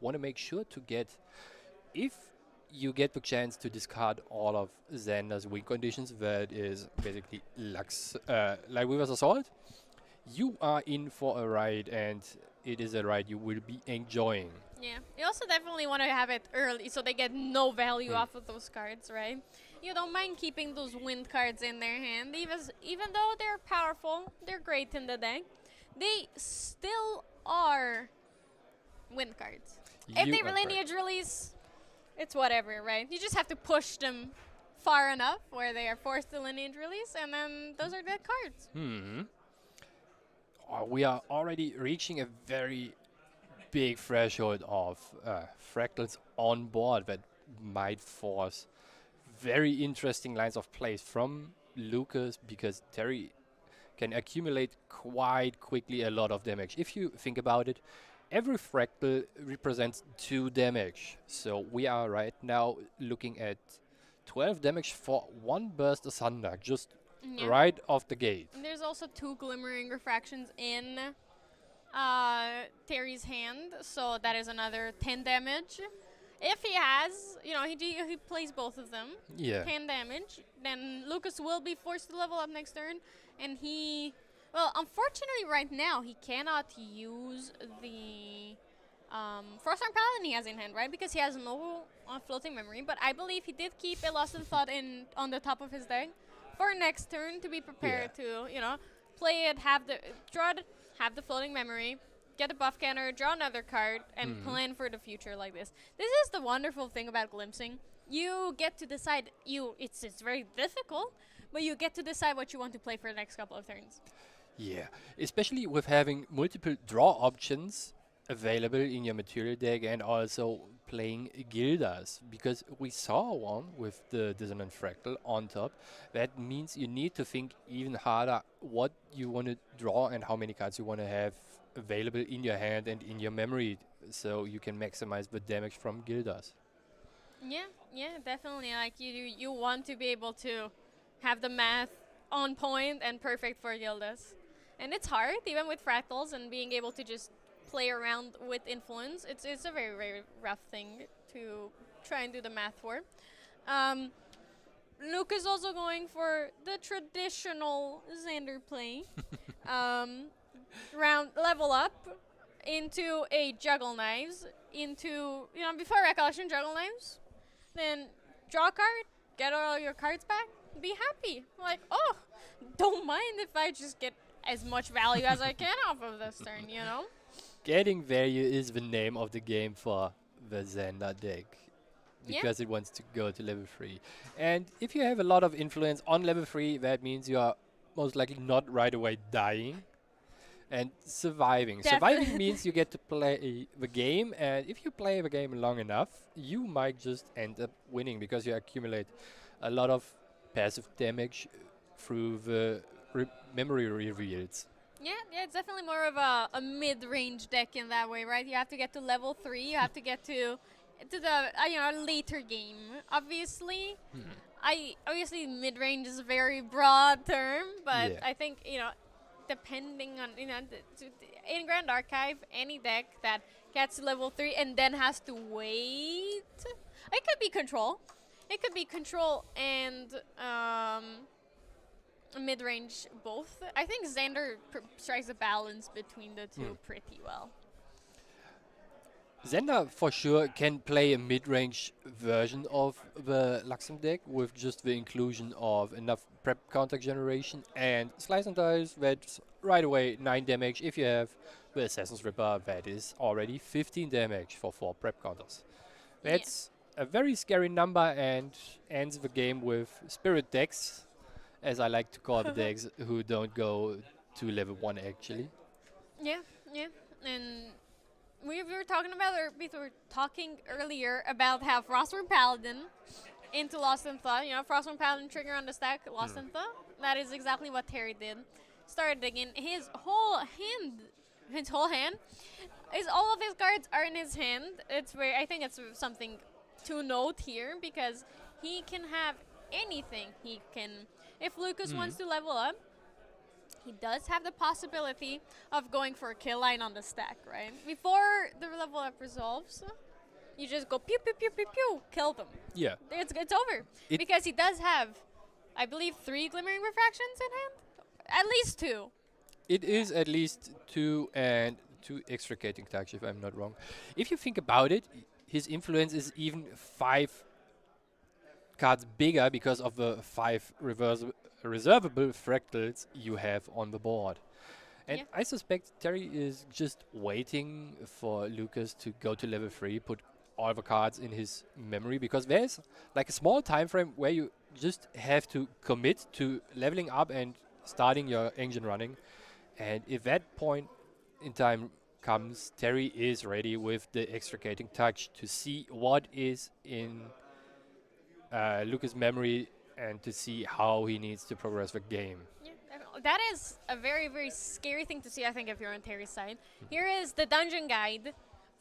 want to make sure to get if you get the chance to discard all of Xander's win conditions. That is basically Lux, like Weaver's Assault. You are in for a ride, and it is a ride you will be enjoying. Yeah, you also definitely want to have it early so they get no value off of those cards, right? You don't mind keeping those wind cards in their hand, even though they're powerful, they're great in the deck. They still are wind cards. If You they are lineage release, it's whatever, right? You just have to push them far enough where they are forced to lineage release, and then those are dead cards. We are already reaching a very big threshold of fractals on board that might force very interesting lines of plays from Lucas, because Terry can accumulate quite quickly a lot of damage. If you think about it, every fractal represents 2 damage. So we are right now looking at 12 damage for 1 burst asunder, just Yeah. right off the gate. And there's also 2 glimmering refractions in Terry's hand, so that is another 10 damage. If he has, he plays both of them, Yeah. 10 damage, then Lucas will be forced to level up next turn, and unfortunately right now he cannot use the Frostborn Paladin he has in hand, right? Because he has no floating memory, but I believe he did keep a Lost in Thought on the top of his deck for next turn to be prepared to, play it, have the floating memory, get a buff counter, draw another card, and plan for the future like this. This is the wonderful thing about glimpsing. You get to decide. It's very difficult, but you get to decide what you want to play for the next couple of turns. Yeah, especially with having multiple draw options available in your material deck, and also playing Gildas, because we saw one with the Dissonant Fractal on top. That means you need to think even harder what you want to draw and how many cards you want to have available in your hand and in your memory, so you can maximize the damage from Gildas. Yeah, definitely. Like you want to be able to have the math on point and perfect for Gildas. And it's hard, even with fractals and being able to just play around with influence. It's a very, very rough thing to try and do the math for. Luke is also going for the traditional Xander play. Round level up into a juggle knives, into, before recollection, juggle knives, then draw a card, get all your cards back, be happy. Like, oh, don't mind if I just get as much value as I can off of this turn. Getting value is the name of the game for the Xander deck. Yeah. Because it wants to go to level 3. And if you have a lot of influence on level 3, that means you are most likely not right away dying and surviving. Surviving means you get to play the game, and if you play the game long enough, you might just end up winning because you accumulate a lot of passive damage through the memory reveals. Yeah, it's definitely more of a mid-range deck in that way, right? You have to get to level 3, you have to get to the later game. Obviously, obviously mid-range is a very broad term, but Yeah. I think depending on in Grand Archive, any deck that gets to level 3 and then has to wait, it could be control. It could be control and mid-range both. I think Xander strikes a balance between the two pretty well. Xander for sure can play a mid-range version of the Luxem deck with just the inclusion of enough prep counter generation and Slice and Dice. That's right away 9 damage. If you have the Assassin's Ripper, that is already 15 damage for 4 prep counters. That's a very scary number and ends the game with Spirit decks, as I like to call the decks who don't go to level 1 actually. Yeah, and we were talking about, or we were talking earlier about how Frostworm Paladin into Lost in Thought. Frostworm Paladin trigger on the stack, Lost in Thought. That is exactly what Terry did. Started digging his whole hand. All of his cards are in his hand. It's where I think it's something to note here because he can have anything. He can, if Lucas wants to level up, he does have the possibility of going for a kill line on the stack, right? Before the level up resolves, you just go pew, pew, pew, pew, pew, kill them. Yeah. It's over. Because he does have, I believe, 3 Glimmering Refractions in hand? At least 2. It is at least 2 and 2 extricating touch, if I'm not wrong. If you think about it, his influence is even 5 cards bigger because of the 5 reservable fractals you have on the board. And I suspect Terry is just waiting for Lucas to go to level 3, put all the cards in his memory, because there's like a small time frame where you just have to commit to leveling up and starting your engine running. And if that point in time comes, Terry is ready with the extricating touch to see what is in Lucas' memory and to see how he needs to progress the game. Yeah, that is a very, very scary thing to see, I think, if you're on Terry's side. Here is the dungeon guide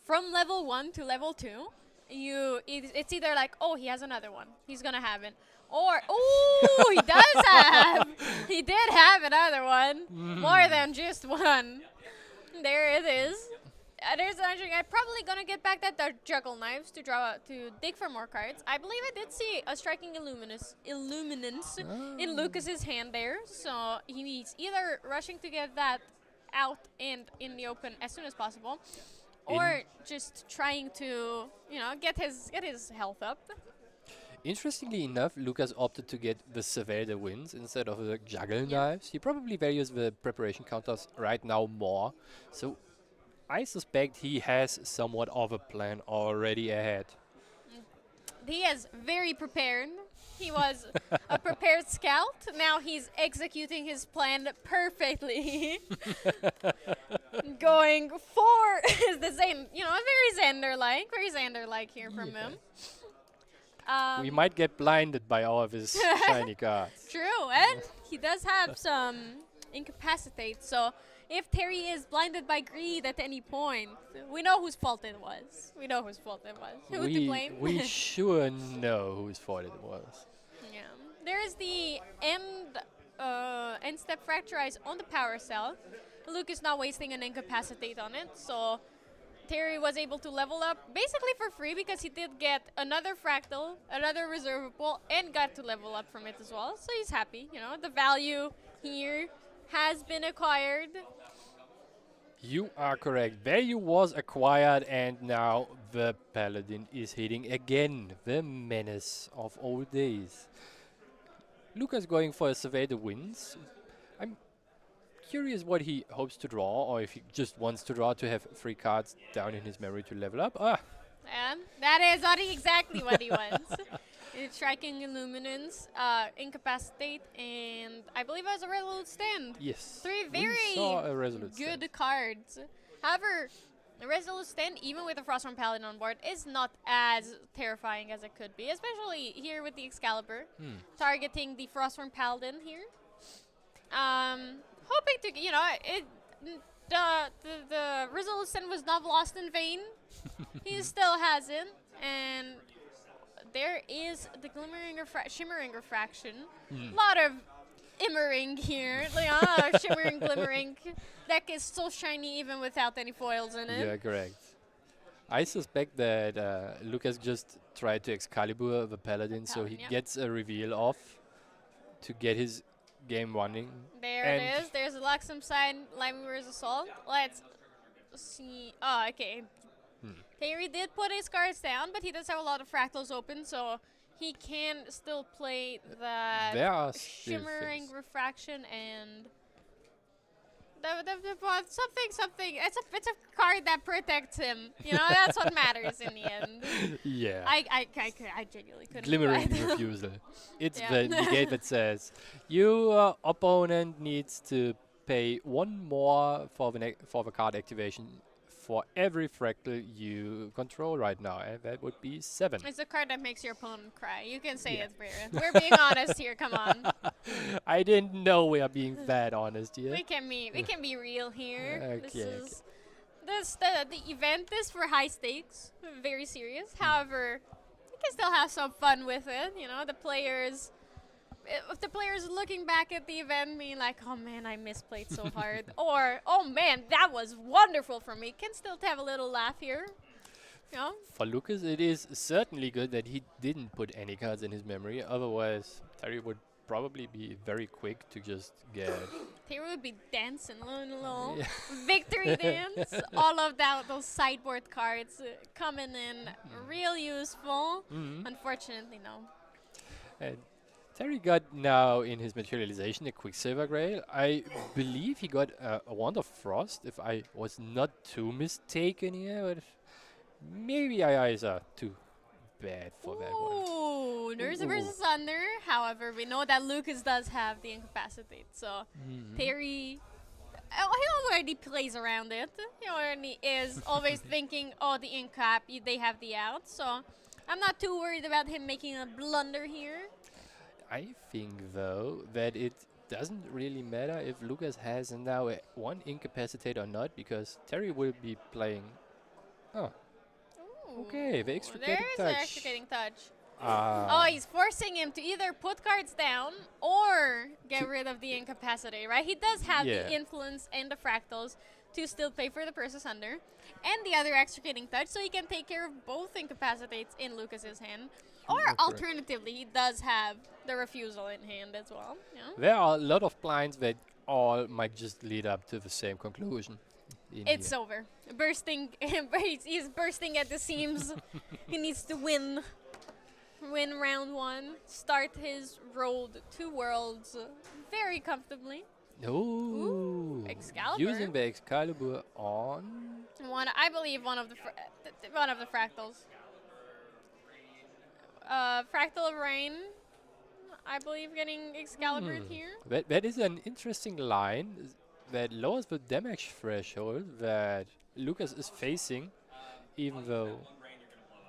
from level 1 to level 2. It's either like, oh, he has another one, he's gonna have it, or oh, he does have, he did have another one, more than just one. There it is. There's the dungeon guide. Probably gonna get back that juggle knives to dig for more cards. I believe I did see a striking illuminance in Lucas's hand there, so he's either rushing to get that out and in the open as soon as possible, or just trying to get his health up. Interestingly enough, Lucas opted to get the Surveyor the Winds instead of the juggle knives. He probably values the preparation counters right now more, so I suspect he has somewhat of a plan already ahead. He is very prepared. He was a prepared scout. Now he's executing his plan perfectly. Going for the same, very Xander-like here from him. We might get blinded by all of his shiny cards. True, and he does have some incapacitate, so if Terry is blinded by greed at any point, we know whose fault it was. Who to blame? We sure know whose fault it was. Yeah. There is the end step fracturize on the power cell. Luke is not wasting an incapacitate on it, so Terry was able to level up basically for free because he did get another fractal, another reservable, and got to level up from it as well. So he's happy. The value here has been acquired. You are correct. Value was acquired, and now the Paladin is hitting again. The menace of old days. Lucas going for a survey the wins. I'm curious what he hopes to draw, or if he just wants to draw to have 3 cards down in his memory to level up. And that is exactly what he wants. It's striking Illuminance, Incapacitate, and I believe it was a Resolute Stand. Yes. 3 we very saw a Resolute good Stand. cards. However, the Resolute Stand, even with the Frostborn Paladin on board, is not as terrifying as it could be, especially here with the Excalibur, targeting the Frostborn Paladin here. Hoping to, the Resolute Stand was not lost in vain. He still hasn't, and there is the shimmering refraction. A lot of immering here. Shimmering, glimmering. Deck is so shiny even without any foils in it. Yeah, correct. I suspect that Lucas just tried to Excalibur the Paladin, so he gets a reveal off to get his game running. There it is. There's a Luxem sign, Limeware's Assault. Let's see. Oh, okay. Terry did put his cards down, but he does have a lot of fractals open, so he can still play that There are still shimmering things. refraction and something. It's a card that protects him. That's what matters in the end. Yeah. I genuinely couldn't. Glimmering provide. refusal. It's Yeah. the negate that says your opponent needs to pay 1 more for the card activation for every fractal you control right now, and that would be 7. It's a card that makes your opponent cry. You can say Yeah. it, Brian. We're being honest here. Come on. I didn't know we are being that honest here. We can be real here. Okay, The event is for high stakes, very serious. However, you can still have some fun with it. The players. If the players looking back at the event being like, oh man, I misplayed so hard, or oh man, that was wonderful for me, can still have a little laugh here. For Lucas, it is certainly good that he didn't put any cards in his memory. Otherwise, Terry would probably be very quick to just get. Taylor would be dancing, a little victory dance. All of those sideboard cards coming in real useful. Unfortunately, no. And Terry got now in his materialization a Quicksilver Grail. I believe he got a Wand of Frost, if I was not too mistaken here. But maybe our eyes are too bad for that one. Ooh, Nurse versus Thunder. However, we know that Lucas does have the Incapacitate, so Terry. He already plays around it. He already is always thinking, oh, the Incap, they have the out. So I'm not too worried about him making a blunder here. I think, though, that it doesn't really matter if Lucas has now one Incapacitate or not, because Terry will be playing. Oh, okay, the Extricating Touch. There is an Extricating Touch. Ah. Oh, he's forcing him to either put cards down or get rid of the Incapacitate, right? He does have the Influence and the Fractals to still pay for the Versus Under, and the other Extricating Touch, so he can take care of both Incapacitates in Lucas's hand. Or alternatively, he does have the Refusal in hand as well. There are a lot of blinds that all might just lead up to the same conclusion. It's over. Bursting. He's bursting at the seams. He needs to win round 1. Start his road to Worlds very comfortably. Ooh. Excalibur. Using the Excalibur on I believe one of the fractals. Fractal of Rain, I believe, getting Excalibur here. That is an interesting line that lowers the damage threshold that Lucas is facing, even though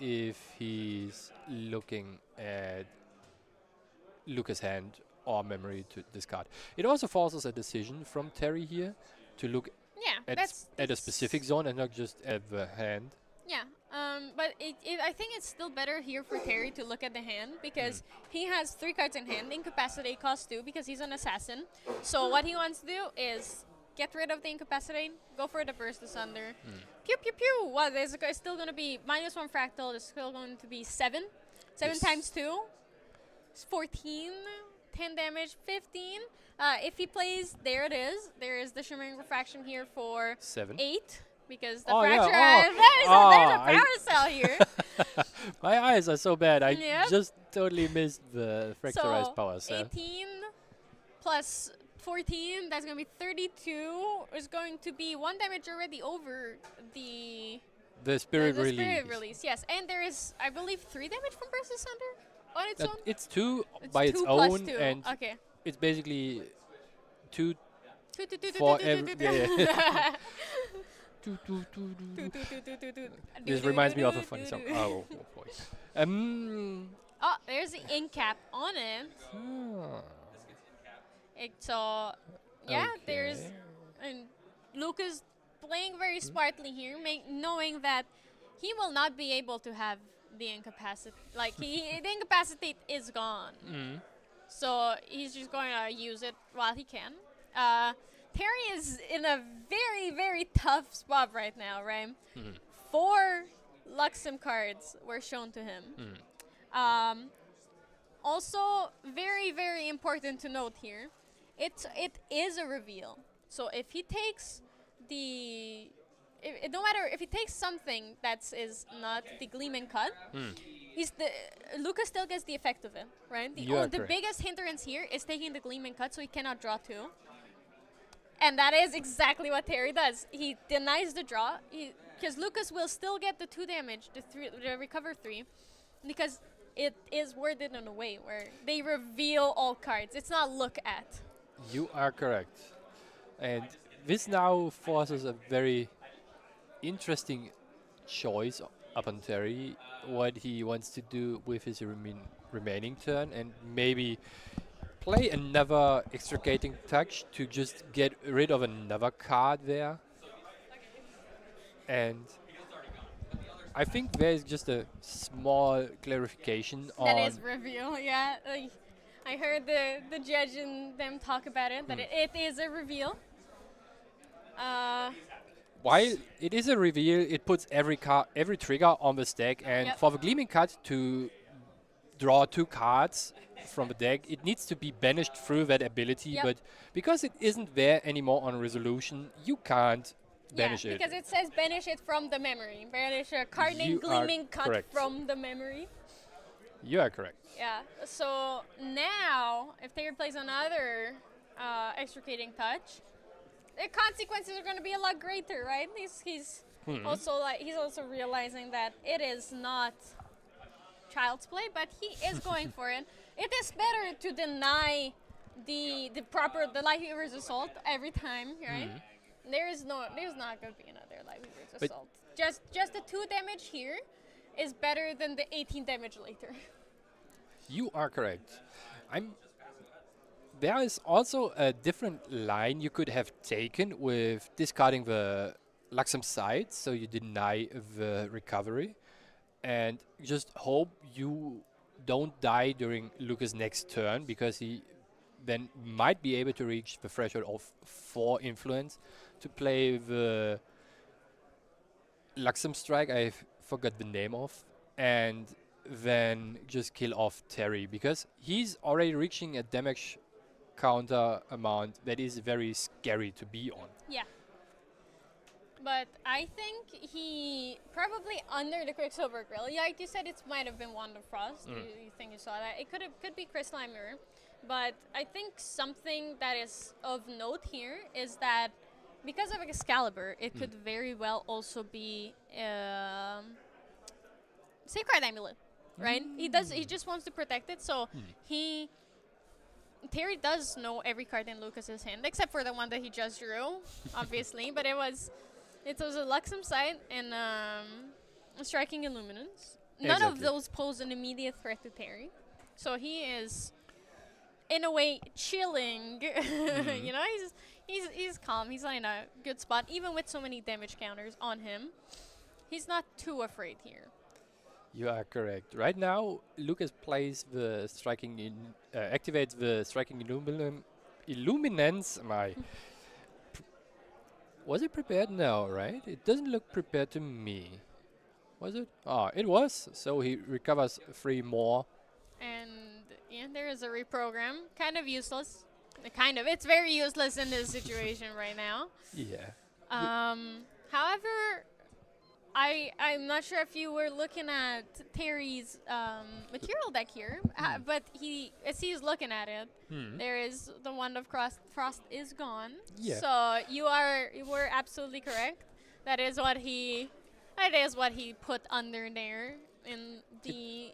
if he's looking at Lucas' hand or memory to discard. It also forces a decision from Terry here to look at a specific zone and not just at the hand. Yeah, but I think it's still better here for Terry to look at the hand, because he has 3 cards in hand. Incapacitate costs 2 because he's an assassin. So what he wants to do is get rid of the Incapacitate, go for the Burst Asunder. Pew, pew, pew! Well, there's still going to be -1 fractal. There's still going to be 7. 7 times 2 is 14. 10 damage, 15. If he plays, there it is. There is the Shimmering Refraction here for 7. 8. Because the Oh, yeah. fracture, Oh. there's a I- power cell here. My eyes are so bad. I Yep. just totally missed the fracturized So power cell. 18 plus 14, that's going to be 32. Is going to be 1 damage already over the The spirit the release. spirit release. Yes, and there is, I believe, 3 damage from Burst Asunder on its own. It's 2 It's by 2 its plus own, 2. and Okay. it's basically 2 Two, two, two, two, for two, two, every. two, two. Yeah. Two, two, two, two, two. This reminds me of a funny song. Oh, boy. Oh, there's the ink cap on it. ah, So, yeah, there's okay. and Lucas playing very smartly here, knowing that he will not be able to have the incapacitate. Like the incapacitate is gone, Mm. so he's just going to use it while he can. Terry is in a very, very tough spot right now, right? Mhm. 4 Luxem cards were shown to him. Mm. Also, very, very important to note here, it is a reveal. So if he takes no matter if he takes something that is not the Gleaming Cut, Mm. Lucas still gets the effect of it, right? You are The correct. biggest hindrance here is taking the Gleaming Cut, so he cannot draw 2. And that is exactly what Terry does. He denies the draw, because Lucas will still get the 2 damage, the recover 3, because it is worded in a way where they reveal all cards. It's not look at. You are correct. And this now forces a very interesting choice upon Terry, what he wants to do with his remaining turn, and maybe play another extricating touch to just get rid of another card there. And I think there is just a small clarification on That is reveal, yeah. Like, I heard the judge and them talk about it, that it is a reveal. while it is a reveal, it puts every trigger on the stack, and Yep. for the Gleaming Cut to draw 2 cards from the deck, it needs to be banished through that ability, Yep. but because it isn't there anymore on resolution, you can't banish Yeah, it. because it says banish it from the memory. Banish a card You named are Gleaming Cut correct. from the memory. You are correct. Yeah, so now, if Taylor plays another extricating touch, the consequences are going to be a lot greater, right? He's also realizing that it is not child's play, but he is going for it. It is better to deny the Lightweaver's Assault every time, right? There's not going to be another Lightweaver's But- Assault. Just the 2 damage here is better than the 18 damage later. You are correct. There is also a different line you could have taken with discarding the Luxem side, so you deny the recovery, and just hope you don't die during Lucas' next turn, because he then might be able to reach the threshold of 4 influence to play the Luxem strike I forgot the name of, and then just kill off Terry, because he's already reaching a damage counter amount that is very scary to be on. Yeah. But I think he probably under the Quicksilver Grill. Yeah, like you said, it might have been Wand of Frost. You think you saw that? It could be Crystalline Mirror. But I think something that is of note here is that because of Excalibur, it could very well also be Sacred Amulet, right? He just wants to protect it, so Terry does know every card in Lucas's hand, except for the one that he just drew, obviously. But it was a Luxem Sight and Striking Illuminance. None of Exactly. those pose an immediate threat to Terry, so he is, in a way, chilling. You know, he's calm. He's not in a good spot, even with so many damage counters on him. He's not too afraid here. You are correct. Right now, Lucas plays the activates the striking illuminance. Was it prepared? No, right? It doesn't look prepared to me. Was it? Ah, it was. So he recovers 3 more. And Yeah, there is a reprogram. Kind of useless. Kind of. It's very useless in this situation right now. Yeah. However, I'm not sure if you were looking at Terry's material deck here, but as he's looking at it, there is the Wand of Frost is gone. Yeah. So you were absolutely correct. That is what he put under there in the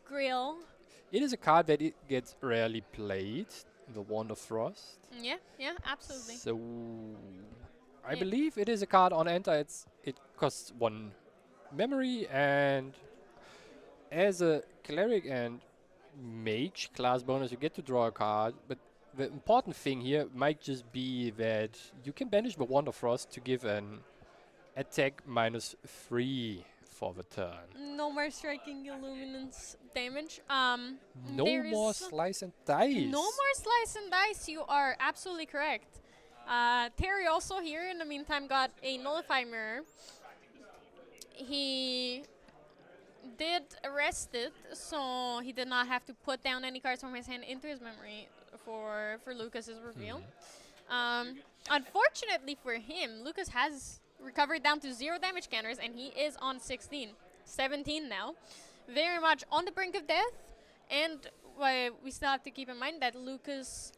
grill. It is a card that it gets rarely played, the Wand of Frost. Yeah, absolutely. So I Yeah. believe it is a card on enter. It costs 1 memory, and as a cleric and mage class bonus, you get to draw a card. But the important thing here might just be that you can banish the Wand of Frost to give an attack -3 for the turn. No more striking illuminance damage. No there more is slice and dice. no more slice and dice. You are absolutely correct. Terry also here in the meantime got a nullify mirror. He did arrest it, so he did not have to put down any cards from his hand into his memory for Lucas's reveal. Unfortunately for him, Lucas has recovered down to 0 damage counters, and he is on 17 now. Very much on the brink of death, and we still have to keep in mind that Lucas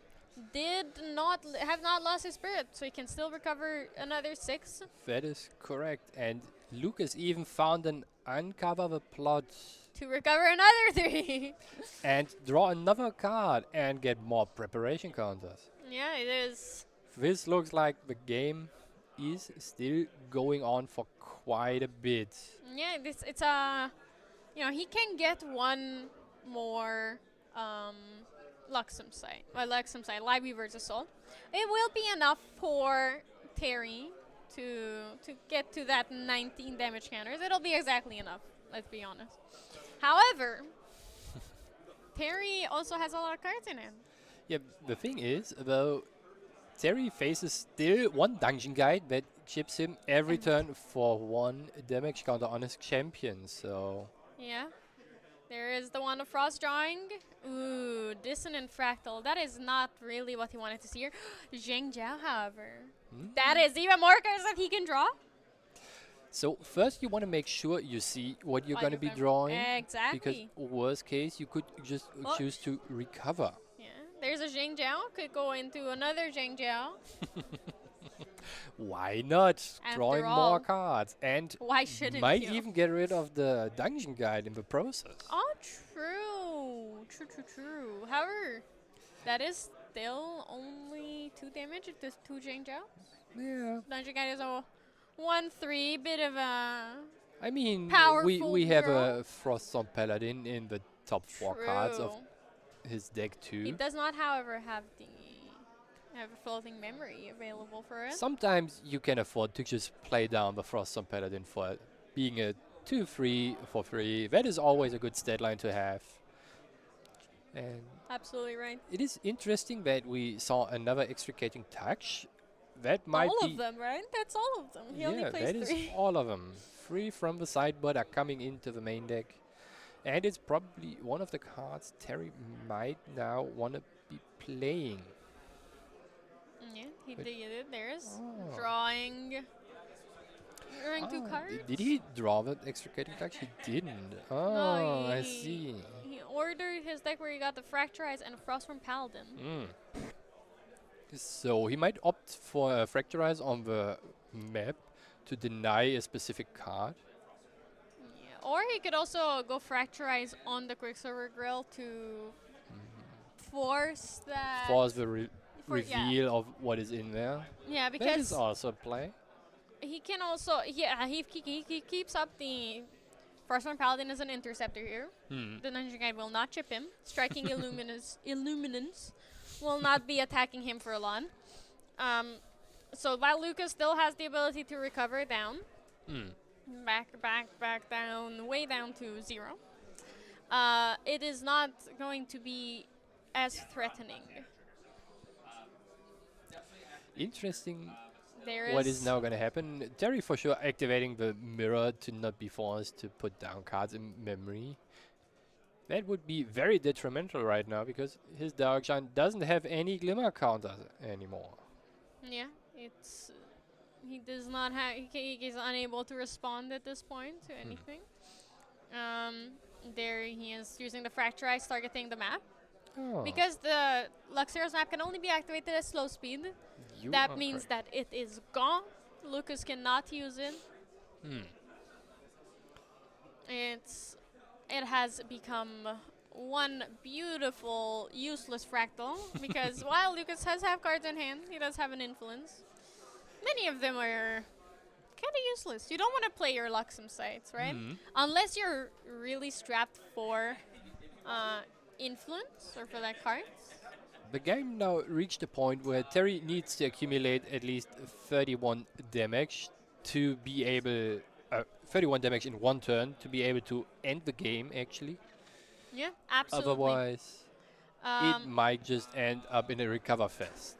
have not lost his spirit, so he can still recover another 6. That is correct. And Lucas even found an uncover the plot To recover another 3. and draw another card and get more preparation counters. Yeah, it is. This looks like the game is still going on for quite a bit. Yeah, it's a, he can get one more Luxem site, Library versus Soul. It will be enough for Terry to get to that 19 damage counters. It'll be exactly enough, let's be honest. However, Terry also has a lot of cards in hand. Yeah, the thing is, though, Terry faces still 1 dungeon guide that chips him every turn for 1 damage counter on his champion, so... Yeah. There is the Wand of Frost drawing. Ooh, Dissonant Fractal. That is not really what he wanted to see here. Zheng Jiao, however. That is even more cards that he can draw. So first you want to make sure you see what you're What going to you're be gonna- drawing. Exactly. Because worst case, you could just Oh. choose to recover. Yeah. There's a Zheng Jiao. Could go into another Zheng Jiao. Why not? After Drawing all, more cards. And Why shouldn't might you? even get rid of the dungeon guide in the process. Oh, true. True. However, that is still only 2 damage if there's 2 Zheng Jiao. Yeah. Dungeon Guide is a 1/3, bit of a... I mean, Powerful we have hero. a Froststorm Paladin in the top 4 cards of True. his deck He too. does not, however, have a floating memory available for it. Sometimes you can afford to just play down the Froststorm Paladin for being a 2/3 for free. That is always a good stat line to have. And Absolutely right. it is interesting that we saw another Extricating Touch. That might All be... of them, right? That's all of them. He only yeah, plays that is 3. all of them. 3 from the sideboard are coming into the main deck. And it's probably one of the cards Terry might now want to be playing. Yeah, he But- did it. There's Oh. drawing 2 Ah, cards. did he draw that Extricating Touch? He didn't. Oh, No, I he- see. He ordered his deck where he got the Fracturize and Frostform Paladin. So he might opt for a Fracturize on the map to deny a specific card. Yeah. Or he could also go Fracturize on the Quicksilver Grill to force that. Force the for- yeah. reveal of what is in there. Yeah, That is because also a play. he can also, he keeps up the Frostborn Paladin as an interceptor here. The Dungeon Guide will not chip him. Striking Illuminance will not be attacking him for long. So while Lucas still has the ability to recover down, back down, way down to 0, it is not going to be as threatening. Interesting. There What is now going to happen? Terry for sure activating the mirror to not be forced to put down cards in memory. That would be very detrimental right now because his Dark Giant doesn't have any Glimmer counters anymore. Yeah, it's he does not have. He's unable to respond at this point to anything. There he is using the Fracturize, targeting the map. Oh, Because the Luxero's map can only be activated at slow speed, you that are means correct. that it is gone. Lucas cannot use it. Hmm. It has become one beautiful useless fractal because while Lucas has half cards in hand, he does have an influence. Many of them are kind of useless. You don't want to play your Luxem sites, right? Mhm. Unless you're really strapped for influence or for that card. The game now reached a point where Terry needs to accumulate at least 31 damage to be able, 31 damage in one turn to be able to end the game actually. Yeah, absolutely. Otherwise, it Um, might just end up in a recover fest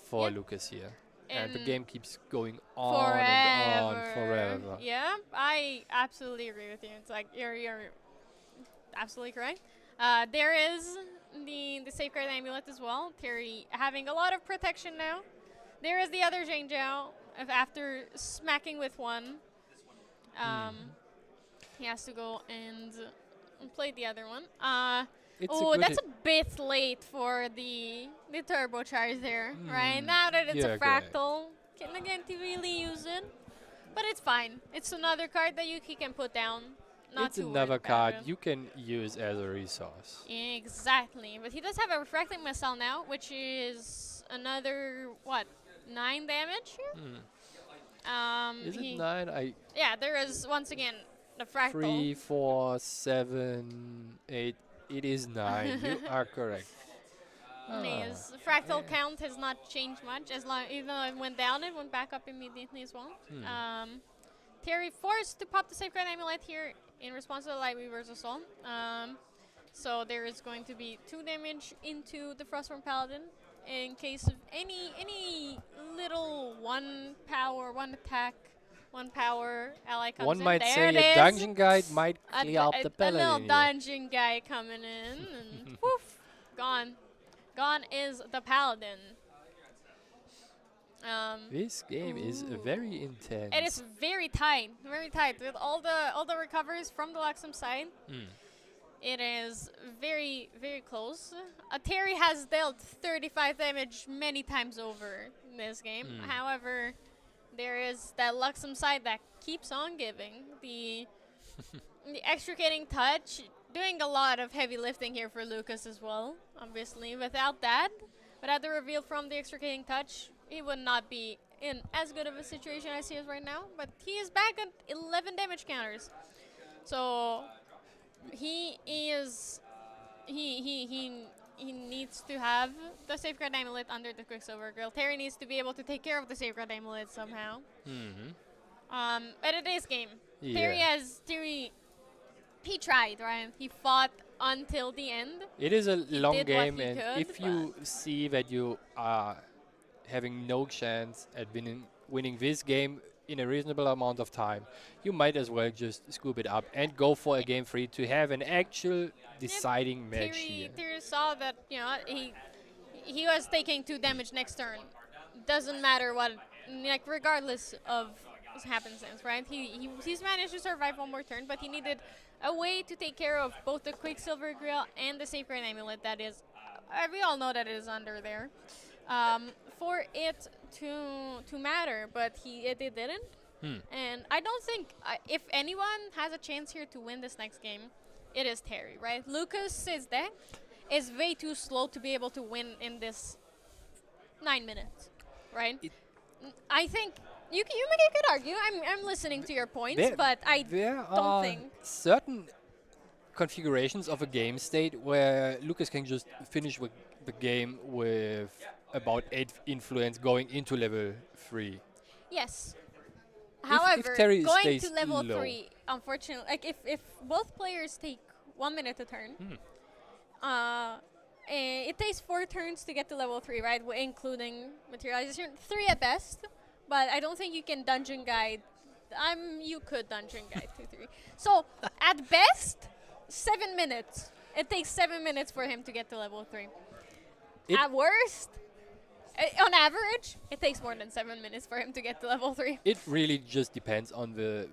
for Yeah. Lucas here. And the and game keeps going on and on forever. Yeah, I absolutely agree with you. It's like you're absolutely correct. There is the Safeguard Amulet as well. Terry having a lot of protection now. There is the other Jane Zhao. After smacking with one, he has to go and play the other one. It's a Oh, good that's a bit late for the turbocharge there, right? Now that it's yeah, a correct. fractal, can again to really use it, but it's fine. It's another card that he can put down. Not It's too another worried about card it. you can use as a resource. Exactly, but he does have a refracting missile now, which is another what 9 damage here. Is it 9? Yeah, there is once again the fractal. 3, 4, 7, 8. It is 9. You are correct. His fractal count has not changed much, as long even though it went down, it went back up immediately as well. Terry forced to pop the Safeguard Amulet here in response to the Lightweaver's Assault. So there is going to be 2 damage into the Frostborn Paladin in case of any little 1 power, 1 attack, 1 power ally comes One in. might There say it a is. dungeon guide might A clear up the a paladin. little here. dungeon guy coming in and poof, gone. Gone is the Paladin. This game is very intense. It is very tight with all the recovers from the Luxem side. It is very close. Terry has dealt 35 damage many times over in this game. However, there is that Luxem side that keeps on giving. The extricating touch, doing a lot of heavy lifting here for Lucas as well. Obviously, without the reveal from the extricating touch, he would not be in as good of a situation as he is right now. But he is back at 11 damage counters. So he needs to have the Safeguard Amulet under the Quicksilver Grill. Terry needs to be able to take care of the Safeguard Amulet somehow. But it is game. Yeah. Terry, he tried, right? He fought until the end. It is a long did what game, he and could, if you see that you are having no chance at winning this game in a reasonable amount of time, you might as well just scoop it up and go for a game 3 to have an actual deciding match here. Terry saw that he was taking 2 damage next turn. Doesn't matter what, like regardless of his happenstance, right? He's managed to survive 1 more turn, but he needed a way to take care of both the Quicksilver Grill and the Safeguard Amulet. That is, we all know that it is under there. For it to matter, but it didn't. And I don't think if anyone has a chance here to win this next game, it is Terry, right? Lucas's deck is way too slow to be able to win in this 9 minutes, right? I think you make a good argue. I'm listening to your points, but I there don't are think. certain configurations of a game state where Lucas can just finish with the game with about 8 influence going into level 3. Yes. If However, Terry going stays to level low. 3, unfortunately, like if both players take 1 minute a turn, it takes 4 turns to get to level 3, right? Including materialization, 3 at best. But I don't think you can dungeon guide. You could dungeon guide 2, 3. So at best, 7 minutes. It takes 7 minutes for him to get to level 3. It- At worst, on average, it takes more than 7 minutes for him to get to level 3. It really just depends on the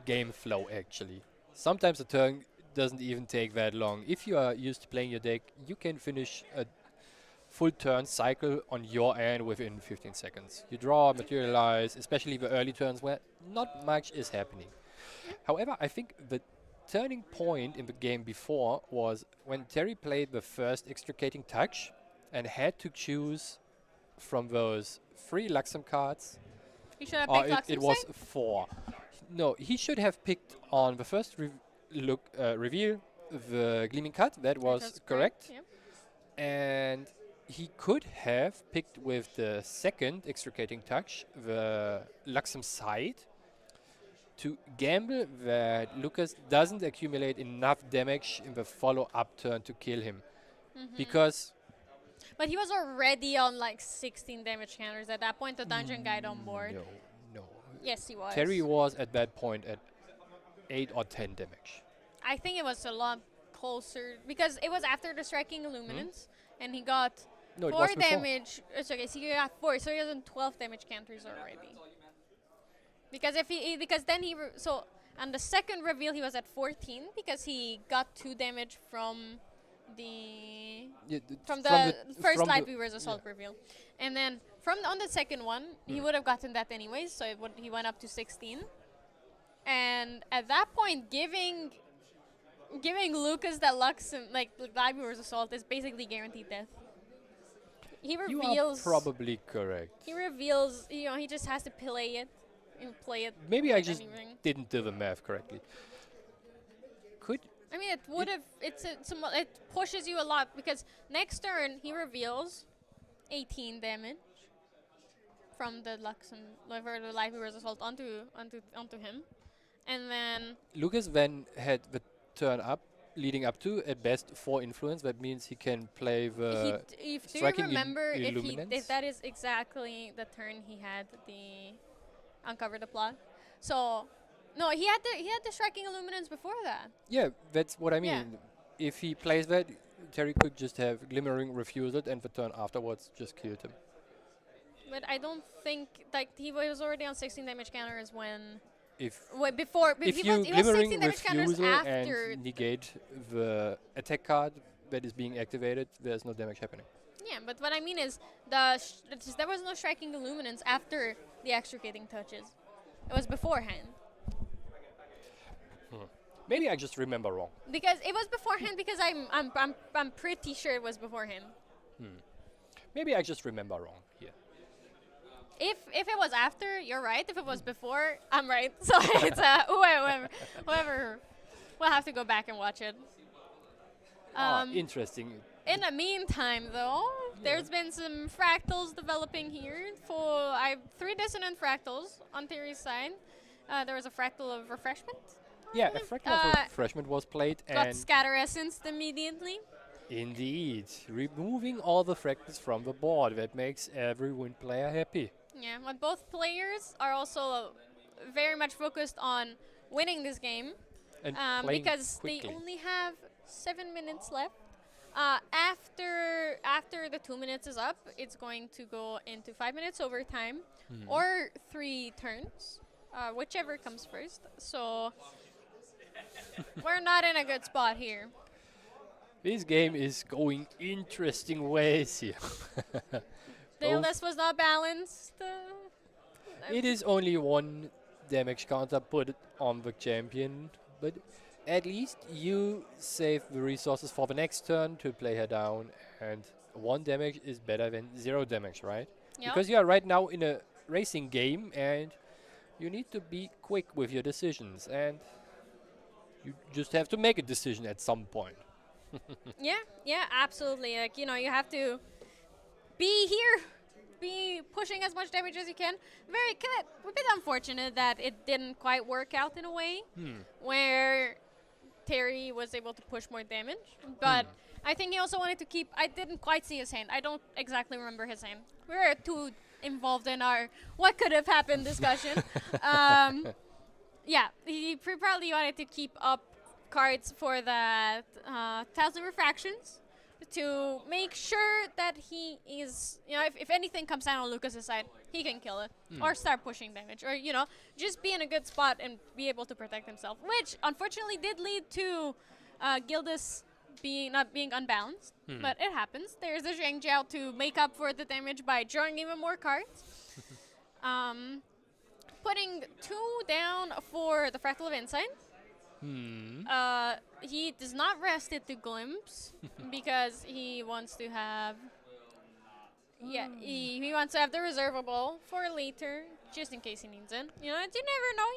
game flow, actually. Sometimes a turn doesn't even take that long. If you are used to playing your deck, you can finish a full turn cycle on your end within 15 seconds. You draw, materialize, especially the early turns where not much is happening. However, I think the turning point in the game before was when Terry played the first extricating touch and had to choose from those 3 Luxem cards. He should have Or picked it Luxem was Side? 4. No, he should have picked on the first reveal the Gleaming Cut. That was That's correct. Yep. And he could have picked with the second extricating touch the Luxem Side to gamble that Lucas doesn't accumulate enough damage in the follow-up turn to kill him. Because But he was already on like 16 damage counters at that point, the dungeon guide on board. no. Yes, he was. Terry was at that point at 8 or 10 damage. I think it was a lot closer because it was after the striking illuminance, and he got No, it 4 was before. damage. It's okay, so he got 4, so he was on 12 damage counters already. Because if because then so on the second reveal he was at 14 because he got 2 damage from the Yeah, from the first from live the- viewers assault reveal, and then on the second one he would have gotten that anyways, so he went up to 16, and at that point giving Lucas that Lux and like the live viewers assault is basically guaranteed death. He You reveals are probably correct. he reveals, he just has to play it and play it. Maybe I with just anything. didn't do the math correctly. Could I mean, it would have. It pushes you a lot because next turn he reveals 18 damage from the Lux and whatever the live viewers assault onto him, and then Lucas then had the turn up, leading up to at best 4 influence. That means he can play the do you striking remember if illuminance? that is exactly the turn he had the uncover the plot? So no, he had the striking illuminance before that. Yeah, that's what I mean. Yeah. If he plays that, Terry could just have Glimmering refuse it and the turn afterwards just killed him. But I don't think like he was already on 16 damage counters when. If Wait, before if he you was 16 Glimmering damage counters refusal after. and negate the attack card that is being activated, there's no damage happening. Yeah, but what I mean is there was no striking illuminance after the extricating touches. It was beforehand. Maybe I just remember wrong. Because it was beforehand because I'm pretty sure it was beforehand. Maybe I just remember wrong here. If it was after, you're right. If it was before, I'm right. So it's whoever. We'll have to go back and watch it. Interesting. In the meantime, though, there's been some fractals developing here. I have 3 dissonant fractals on Theory's side. There was a fractal of refreshment. Yeah, a fractal of refreshment was played, Got and scatter essence immediately. indeed, removing all the fractals from the board. That makes every win player happy. Yeah, but both players are also very much focused on winning this game And playing because quickly. they only have 7 minutes left. After the 2 minutes is up, it's going to go into 5 minutes overtime or 3 turns, whichever comes first. So we're not in a good spot here. This game is going interesting ways here. This was not balanced. It is only 1 damage counter put on the champion, but at least you save the resources for the next turn to play her down, and 1 damage is better than 0 damage, right? Yep. Because you are right now in a racing game, and you need to be quick with your decisions, and you just have to make a decision at some point. Yeah, absolutely. Like, you have to be here, be pushing as much damage as you can. A bit unfortunate that it didn't quite work out in a way where Terry was able to push more damage. But I think he also wanted to keep. I didn't quite see his hand. I don't exactly remember his hand. We were too involved in our what could have happened discussion. Yeah, he probably wanted to keep up cards for that 1,000 refractions to make sure that he is, if anything comes down on Lucas's side, he can kill it or start pushing damage, or just be in a good spot and be able to protect himself, which unfortunately did lead to Gildas not being unbalanced, but it happens. There's the Zhang Jiao to make up for the damage by drawing even more cards. Putting 2 down for the Fractal of Insight. He does not rest it to Glimpse because he wants to have he wants to have the reservable for later, just in case he needs it. You never know.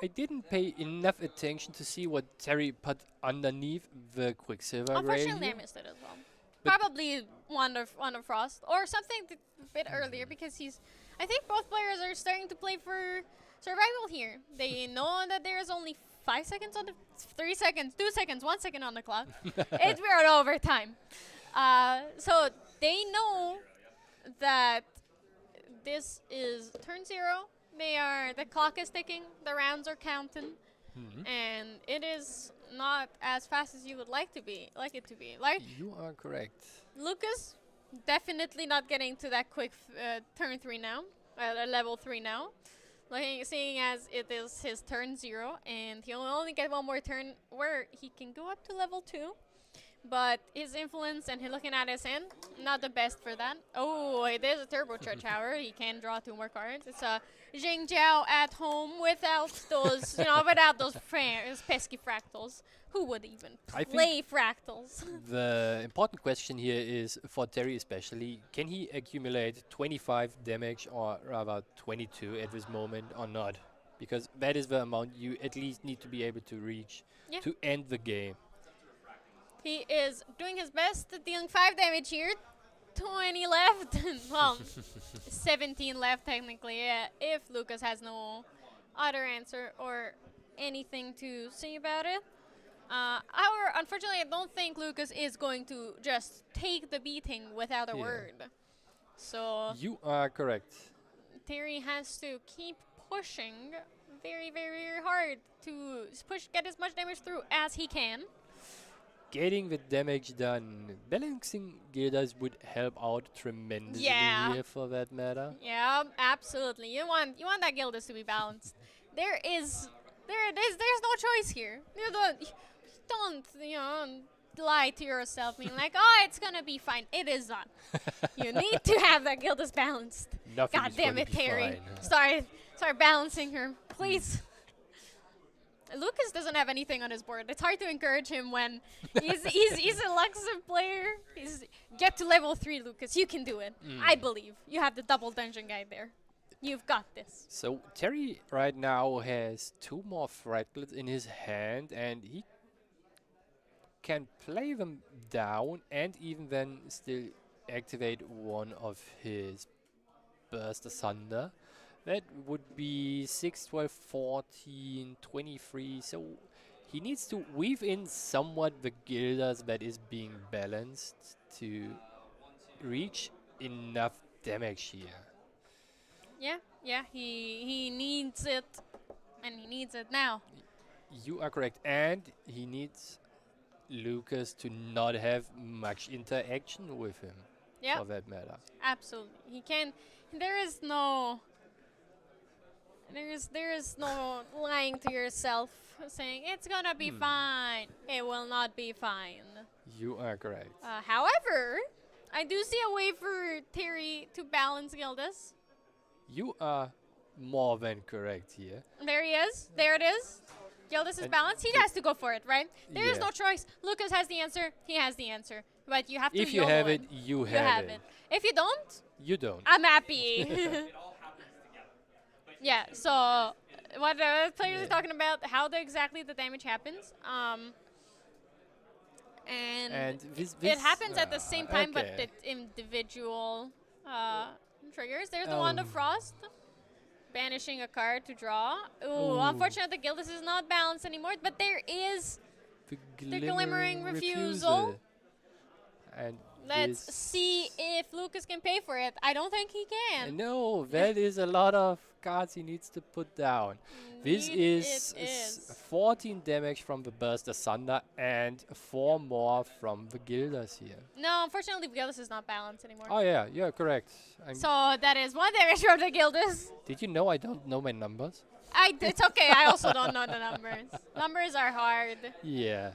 I didn't pay enough attention to see what Terry put underneath the Quicksilver rail. Unfortunately, I here. missed it as well. But Probably one of Frost or something a bit earlier, because I think both players are starting to play for survival here. They know that there is only 5 seconds on the 3 seconds, 2 seconds, 1 second on the clock. We're at overtime. So they know that this is turn 0. The clock is ticking, the rounds are counting, and it is not as fast as you would like it to be. Like, you are correct. Lucas definitely not getting to that quick turn 3 now, level 3 now. Seeing as it is his turn 0, and he will only get one more turn where he can go up to level 2. But his influence and looking at his hand, not the best for that. Oh, it is a turbocharge, however. He can draw 2 more cards. It's a Zhang Jiao at home without those, pesky fractals. Who would even play fractals? The important question here is, for Terry especially, can he accumulate 25 damage, or rather 22 at this moment, or not? Because that is the amount you at least need to be able to reach to end the game. He is doing his best at dealing 5 damage here. 20 left. Well, 17 left technically, if Lucas has no other answer or anything to say about it. However, unfortunately, I don't think Lucas is going to just take the beating without a word. So you are correct. Terry has to keep pushing very, very, very hard to get as much damage through as he can. Getting the damage done, balancing Gildas would help out tremendously here, for that matter. Yeah, absolutely. You want that Gildas to be balanced. There's no choice here. You don't lie to yourself, being like, oh, it's gonna be fine. It is not. You need to have that Gildas balanced. Nothing God is damn gonna it, be Terry. fine. Start balancing her, please. Lucas doesn't have anything on his board. It's hard to encourage him when he's a Luxem player. Get to level 3, Lucas. You can do it. I believe. You have the double dungeon guide there. You've got this. So Terry right now has 2 more fractals in his hand, and he can play them down and even then still activate one of his Burst Asunder. That would be 6, 12, 14, 23. So he needs to weave in somewhat the Gildas that is being balanced to reach enough damage here. Yeah, he needs it, and he needs it now. You are correct, and he needs Lucas to not have much interaction with him, for that matter. Absolutely. He can. There is no lying to yourself, saying it's gonna be fine. It will not be fine. You are correct. However, I do see a way for Terry to balance Gildas. You are more than correct here. There he is. There it is. Gildas is balanced. He has to go for it, right? There is no choice. Lucas has the answer. He has the answer. But you have to If you have it, you have it. If you don't, you don't. I'm happy. Yeah, so what the players are talking about, how exactly the damage happens. And it happens at the same time, but it's individual triggers. There's the Wand of Frost, banishing a card to draw. Ooh, unfortunately, the Gildas is not balanced anymore, but there is the Glimmering Refusal. And Let's this- see if Lucas can pay for it. I don't think he can. No, that is a lot of cards he needs to put down. This Indeed is, it is. 14 damage from the Burst Asunder and 4 more from the Gilders here. No, unfortunately, Gildus is not balanced anymore. Oh yeah, you're correct. So that is 1 damage from the Gildus. Did you know I don't know my numbers? It's okay. I also don't know the numbers. Numbers are hard. Yeah.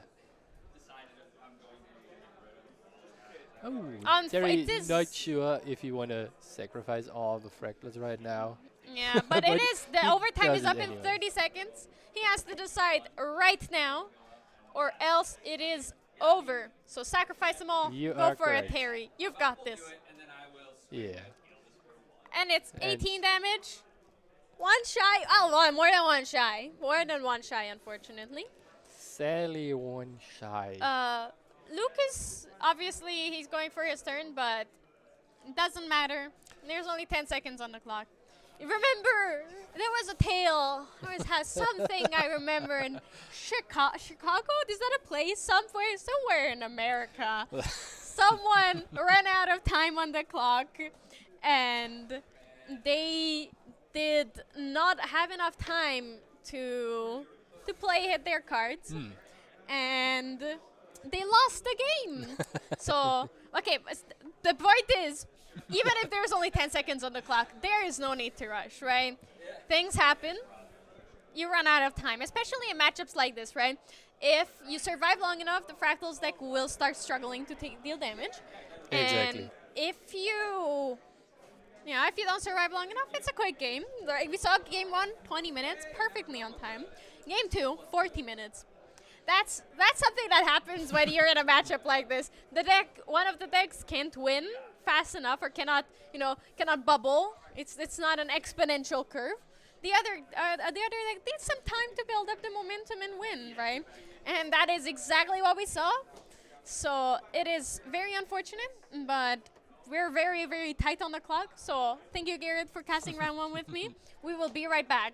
Oh, It Terry, is- not sure if you want to sacrifice all the fractals right now. Yeah, but it is. The he overtime does is it up in anyway. 30 seconds. He has to decide right now, or else it is over. So sacrifice them all. You Go are for correct. it, Terry. You've got this. Yeah. And it's And 18 damage. 1 shy. Oh, more than 1 shy. More than 1 shy, unfortunately. Sally 1 shy. Lucas, obviously, he's going for his turn, but it doesn't matter. There's only 10 seconds on the clock. Remember, there was a tale. There always has something I remember in Chicago. Is that a place somewhere in America? Someone ran out of time on the clock, and they did not have enough time to hit their cards, and they lost the game. So, okay, the point is, even if there's only 10 seconds on the clock, there is no need to rush, right? Things happen. You run out of time, especially in matchups like this, right? If you survive long enough, the Fractals deck will start struggling to deal damage. Exactly. And if you don't survive long enough, it's a quick game. Like we saw game 1, 20 minutes, perfectly on time. Game 2, 40 minutes. That's something that happens when you're in a matchup like this. One of the decks can't win fast enough, or cannot bubble. It's not an exponential curve. The other deck needs some time to build up the momentum and win, right? And that is exactly what we saw. So it is very unfortunate, but we're very, very tight on the clock. So thank you, Garrett, for casting round 1 with me. We will be right back.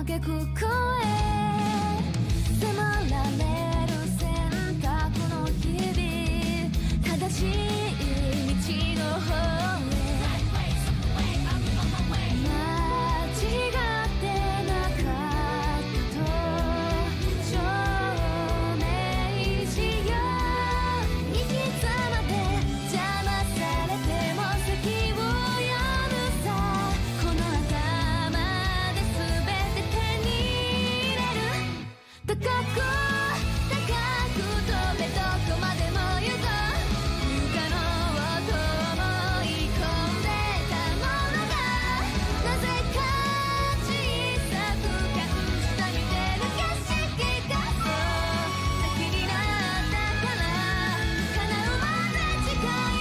嘆く声迫られる選択の日々正しい道の方へ間違ってなかったと証明しよう生き様で邪魔されても先を読むさこの頭で全て手に入れる高く高く飛べどこまでも行こう不可能と思い込んでたものがなぜか小さく感じた見てる景色がそう先になったから叶うまで近い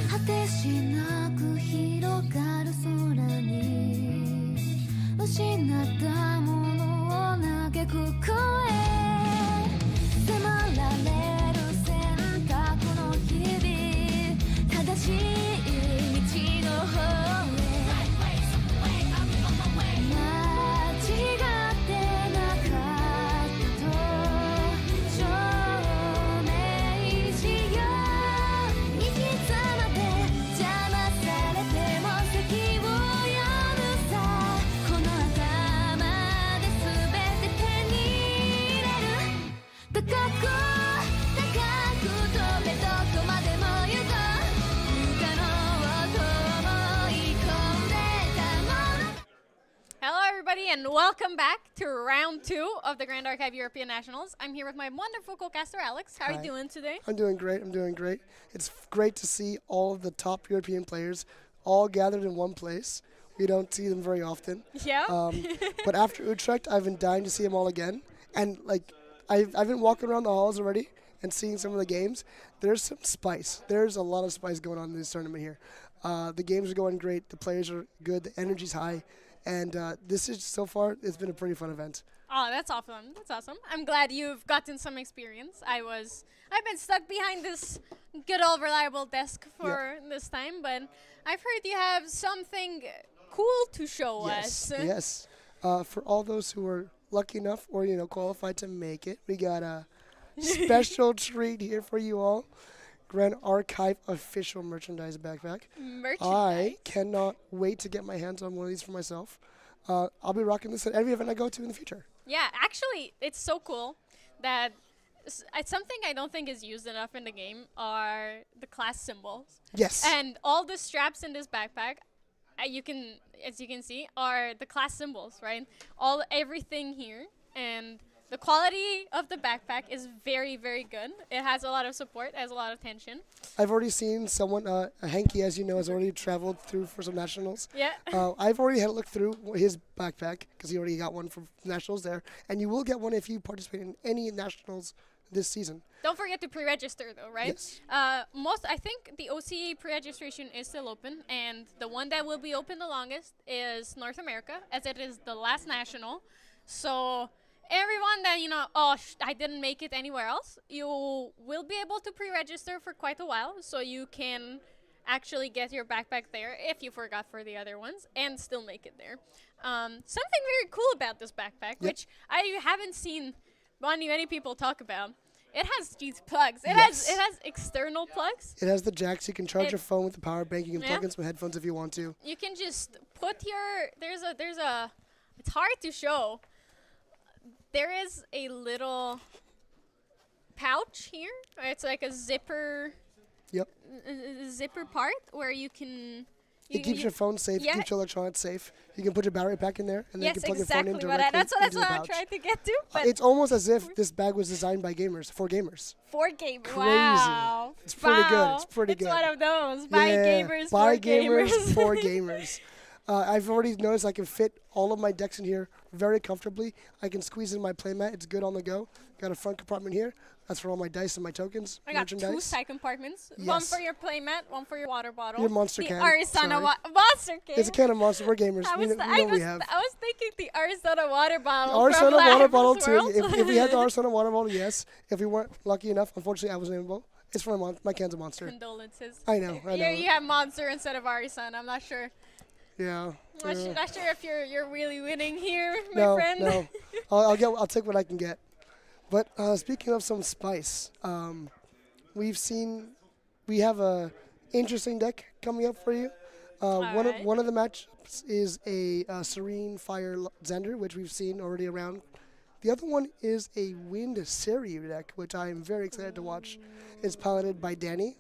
果てしなく広がる空に失ったものを嘆く声迫られる選択の日々正しい道の方へ間違ってなかったと証明しよう生き様で邪魔されても先を読むさこの頭で全て手に入れる高く高く飛べどこまでも行こう不可能と思い込んでたもの Hello, everybody, and welcome back to round 2 of the Grand Archive European Nationals. I'm here with my wonderful co-caster, Alex. How are you Hi. doing today? I'm doing great. I'm doing great. It's great to see all of the top European players all gathered in one place. We don't see them very often. Yeah? But after Utrecht, I've been dying to see them all again. And like, I've been walking around the halls already and seeing some of the games. There's some spice. There's a lot of spice going on in this tournament here. The games are going great. The players are good. The energy's high. And this is, so far, it's been a pretty fun event. Oh, that's awesome. That's awesome. I'm glad you've gotten some experience. I've been stuck behind this good old reliable desk for this time, but I've heard you have something cool to show us. Yes. For all those who are lucky enough or, qualified to make it, we got special treat here for you all. Grand Archive official merchandise backpack. Merchandise. I cannot wait to get my hands on one of these for myself. I'll be rocking this at every event I go to in the future. Yeah, actually, it's so cool that it's something I don't think is used enough in the game are the class symbols. Yes. And all the straps in this backpack, as you can see, are the class symbols, right? Everything here, and the quality of the backpack is very, very good. It has a lot of support, has a lot of tension. I've already seen someone, Hanky, as you know, has already traveled through for some nationals. Yeah. I've already had a look through his backpack because he already got one for nationals there, and you will get one if you participate in any nationals this season. Don't forget to pre-register though, right? Yes. I think the OCE pre-registration is still open, and the one that will be open the longest is North America, as it is the last national. So everyone that, I didn't make it anywhere else, you will be able to pre-register for quite a while, so you can actually get your backpack there if you forgot for the other ones and still make it there. Something very cool about this backpack, which I haven't seen many people talk about. It has these plugs. It has external plugs. It has the jacks. You can charge your phone with the power bank. You can plug in some headphones if you want to. You can just put there's a it's hard to show. There is a little pouch here. It's like a zipper. Yep. Zipper part where you can. It keeps your phone safe. It keeps your electronics safe. You can put your battery pack in there, and then you can plug your phone in directly that's into the what pouch. I'm trying to get to. But It's almost as if this bag was designed by gamers, for gamers. for gamers. Crazy. Wow. It's pretty good. It's pretty It's good. one of those. By gamers, by for gamers. for gamers. I've already noticed I can fit all of my decks in here very comfortably. I can squeeze in my playmat. It's good on the go. Got a front compartment here. That's for all my dice and my tokens. I got merchandise. 2 side compartments. Yes. One for your playmat, one for your water bottle. Your monster the can. Arizona Sorry. monster can. It's a can of Monster. We're gamers. I We was, know I, what was we have. I was thinking the Arizona water bottle. Arizona from water Last bottle too. World. If we had the Arizona water bottle, yes. If we weren't lucky enough, unfortunately, I wasn't able. It's for my can's a Monster. Condolences. I know. You have monster instead of Arizona. I'm not sure. Yeah. Not sure if you're really winning here, my No, friend. no. I'll take what I can get. But speaking of some spice, we have a interesting deck coming up for you. One of the matchups is a Serene Fire Zender, which we've seen already around. The other one is a Wind Serie deck, which I am very excited to watch. It's piloted by Danny.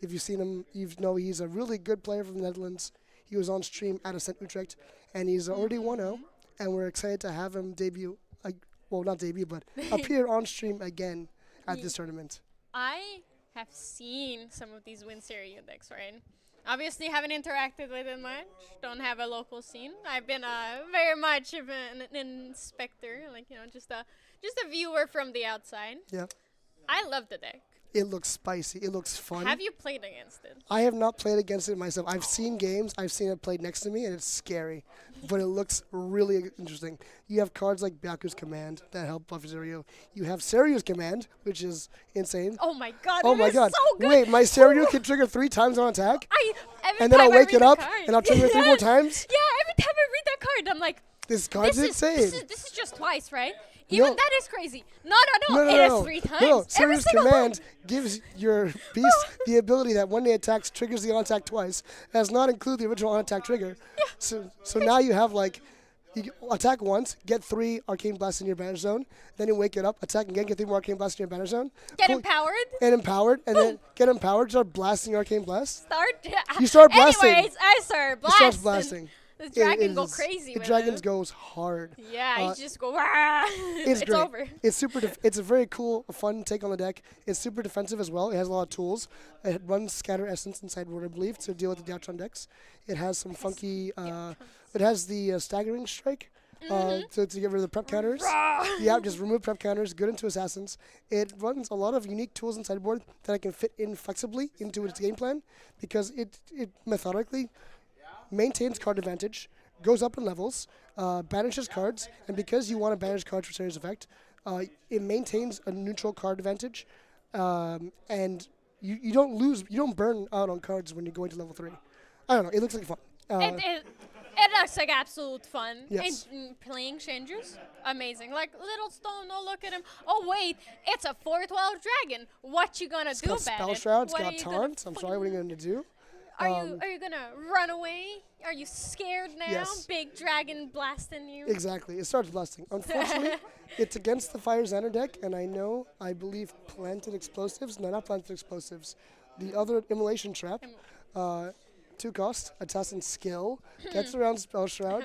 If you've seen him, you know he's a really good player from the Netherlands. He was on stream at Ascent Utrecht, and he's already 1-0, and we're excited to have him debut. Well, not debut, but appear on stream again at this tournament. I have seen some of these Wind Serie decks, right? Obviously, haven't interacted with it much. Don't have a local scene. I've been very much of an inspector, just a viewer from the outside. Yeah. I love the deck. It looks spicy. It looks fun. Have you played against it? I have not played against it myself. I've seen games. I've seen it played next to me, and it's scary. But it looks really interesting. You have cards like Byaku's Command that help buff Serio. You have Serio's Command, which is insane. Oh my god, Oh it my is god. so good. Wait, my Serio can trigger 3 times on attack? Every And then I'll time I wake read it up, the card. and I'll trigger 3 more times? Yeah, every time I read that card, I'm like, This card's insane. This is just twice, right? Even that is crazy. No. It is 3 times. No, Every Serio's single Command one. gives your beast the ability that when they attacks, triggers the on-attack twice. It does not include the original on-attack trigger. Yeah. So now you have you attack once, get 3 Arcane Blasts in your Banner Zone, then you wake it up, attack again, get 3 more Arcane Blasts in your Banner Zone. Get empowered. And empowered, and then get empowered, start blasting Arcane Blasts. You start blasting. Anyways, I start It blasting. starts blasting. The dragon It go is- crazy The with dragon it. goes hard. Yeah, you just go, "Wah." It's great. over. It's super. It's a very cool, fun take on the deck. It's super defensive as well. It has a lot of tools. It runs Scatter Essence and Sideboard, I believe, to deal with the Diatron decks. It has some funky. It has the Staggering Strike. To get rid of the prep counters. Yeah, just remove prep counters, good into assassins. It runs a lot of unique tools in Sideboard that I can fit in flexibly into its game plan because it methodically maintains card advantage, goes up in levels, banishes cards, and because you want to banish cards for serious effect, it maintains a neutral card advantage, and you don't burn out on cards when you go into level 3. I don't know, it looks like fun. It looks like absolute fun. Yes. And playing Shinju's, amazing. Like, little stone, oh, look at him. Oh, wait, it's a 412 dragon. What you gonna It's do got about spell it? shroud. It's What got are you gonna taunts. I'm sorry. What are you going to do? Are you gonna run away? Are you scared now? Yes. Big dragon blasting you. Exactly. It starts blasting. Unfortunately, it's against the Fire Xander deck, and I believe Planted Explosives. No, not Planted Explosives. The other Immolation Trap. 2 cost, Assassin Skill, gets around Spell Shroud,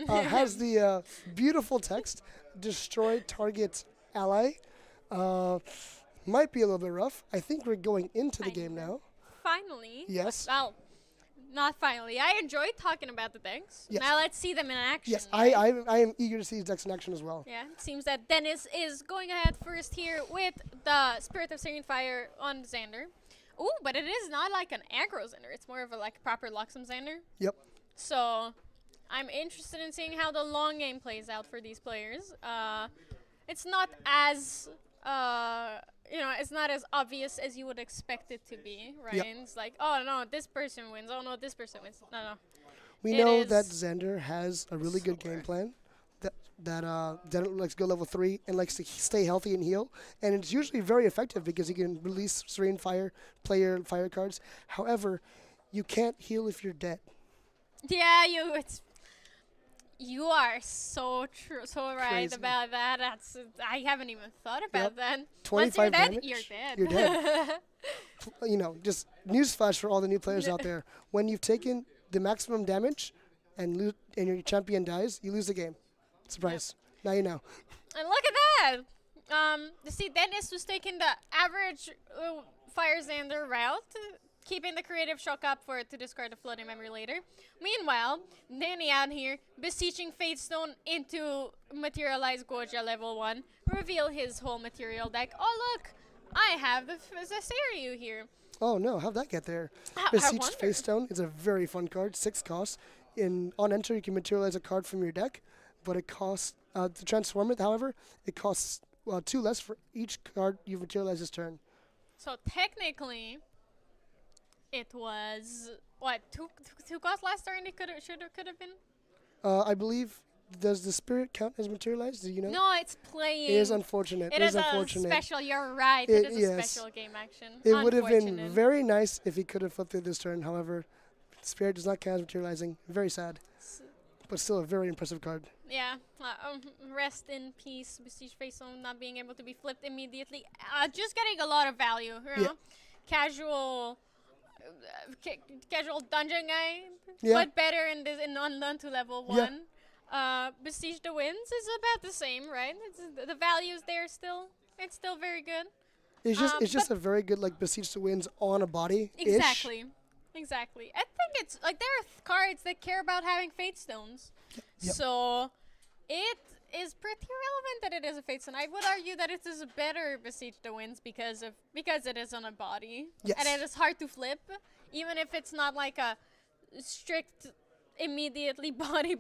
has the beautiful text, destroy target ally. Might be a little bit rough. I think we're going into the game now. Finally. Yes. Well, not finally. I enjoyed talking about the decks. Yes. Now let's see them in action. Yes, right? I am eager to see these decks in action as well. Yeah, it seems that Dennis is going ahead first here with the Spirit of Serene Fire on Xander. Ooh, but it is not like an aggro Xander. It's more of a like proper Luxem Xander. Yep. So I'm interested in seeing how the long game plays out for these players. It's not as it's not as obvious as you would expect it to be, right? Yep. It's like, oh no, this person wins. Oh no, this person wins. No. We It know is that Xander has a really good game plan. That likes to go level 3 and likes to stay healthy and heal, and it's usually very effective because he can release Serene Fire, player fire cards. However, you can't heal if you're dead. Yeah, you are so true, so right Crazy. about that. I haven't even thought about Yep. that. 25 Once you're dead, damage, you're dead. you're dead. Just newsflash for all the new players out there: when you've taken the maximum damage and your champion dies, you lose the game. Surprise! Now you know. And look at that. See, Dennis was taking the average Fire Xander route, keeping the creative shock up for it to discard the floating memory later. Meanwhile, Danny out here beseeching Fate Stone into materialize Goja level 1, reveal his whole material deck. Oh look, I have the Seiryu here. Oh no, how'd that get there? I Beseeched wonder. Face Stone is a very fun card. 6 costs. On enter, you can materialize a card from your deck, but it costs to transform it. However, it costs 2 less for each card you materialize this turn. So technically, it was what two cost last turn. It could have been. I believe. Does the spirit count as materialized? Do you know? No, it's playing. It is unfortunate. It It is is unfortunate. a special. You're right. It is a yes. special game action. It would have been Unfortunate. very nice if he could have flipped through this turn. However, spirit does not count as materializing. Very sad, but still a very impressive card. Yeah. Rest in peace, Besiege Face Stone not being able to be flipped immediately. Just getting a lot of value. You know? Casual. Casual dungeon guy, but better in Unlearn to level 1. Besiege the Winds is about the same, right? The value's there still. It's still very good. It's just a very good like Besiege the Winds on a body. Exactly. I think it's like there are cards that care about having Fate Stones. Yep. So it is pretty relevant that it is a Fate Stone. I would argue that it is a better Besiege the Winds because it is on a body. Yes. And it is hard to flip, even if it's not like a strict immediately body.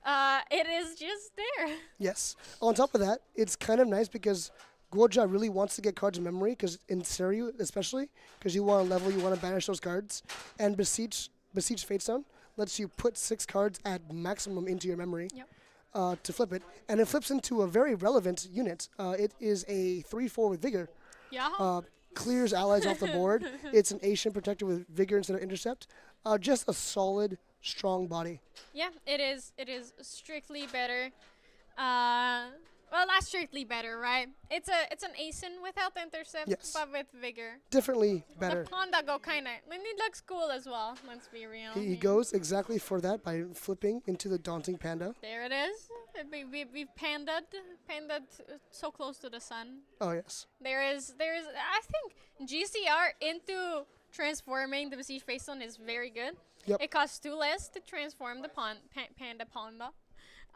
It is just there. Yes. On top of that, it's kind of nice because Goja really wants to get cards in memory, because in Seiryu especially, because you want to level, you want to banish those cards, and Besiege Fate Stone lets you put 6 cards at maximum into your memory. Yep. To flip it, and it flips into a very relevant unit. It is a 3/4 with Vigor. Yeah. Clears allies off the board. It's an Asian protector with Vigor instead of Intercept. Just a solid, strong body. Yeah, it is. It is strictly better. Well, not strictly better, right? It's an ASIN without intercept, Yes. but with vigor. Differently better. The Panda go kinda. And it looks cool as well. Let's be real. He goes exactly for that by flipping into the Daunting Panda. There it is. We've pandaed so close to the sun. Oh yes. There is. I think GCR into transforming the Besiege Face Stone is very good. Yep. It costs 2 less to transform the Panda.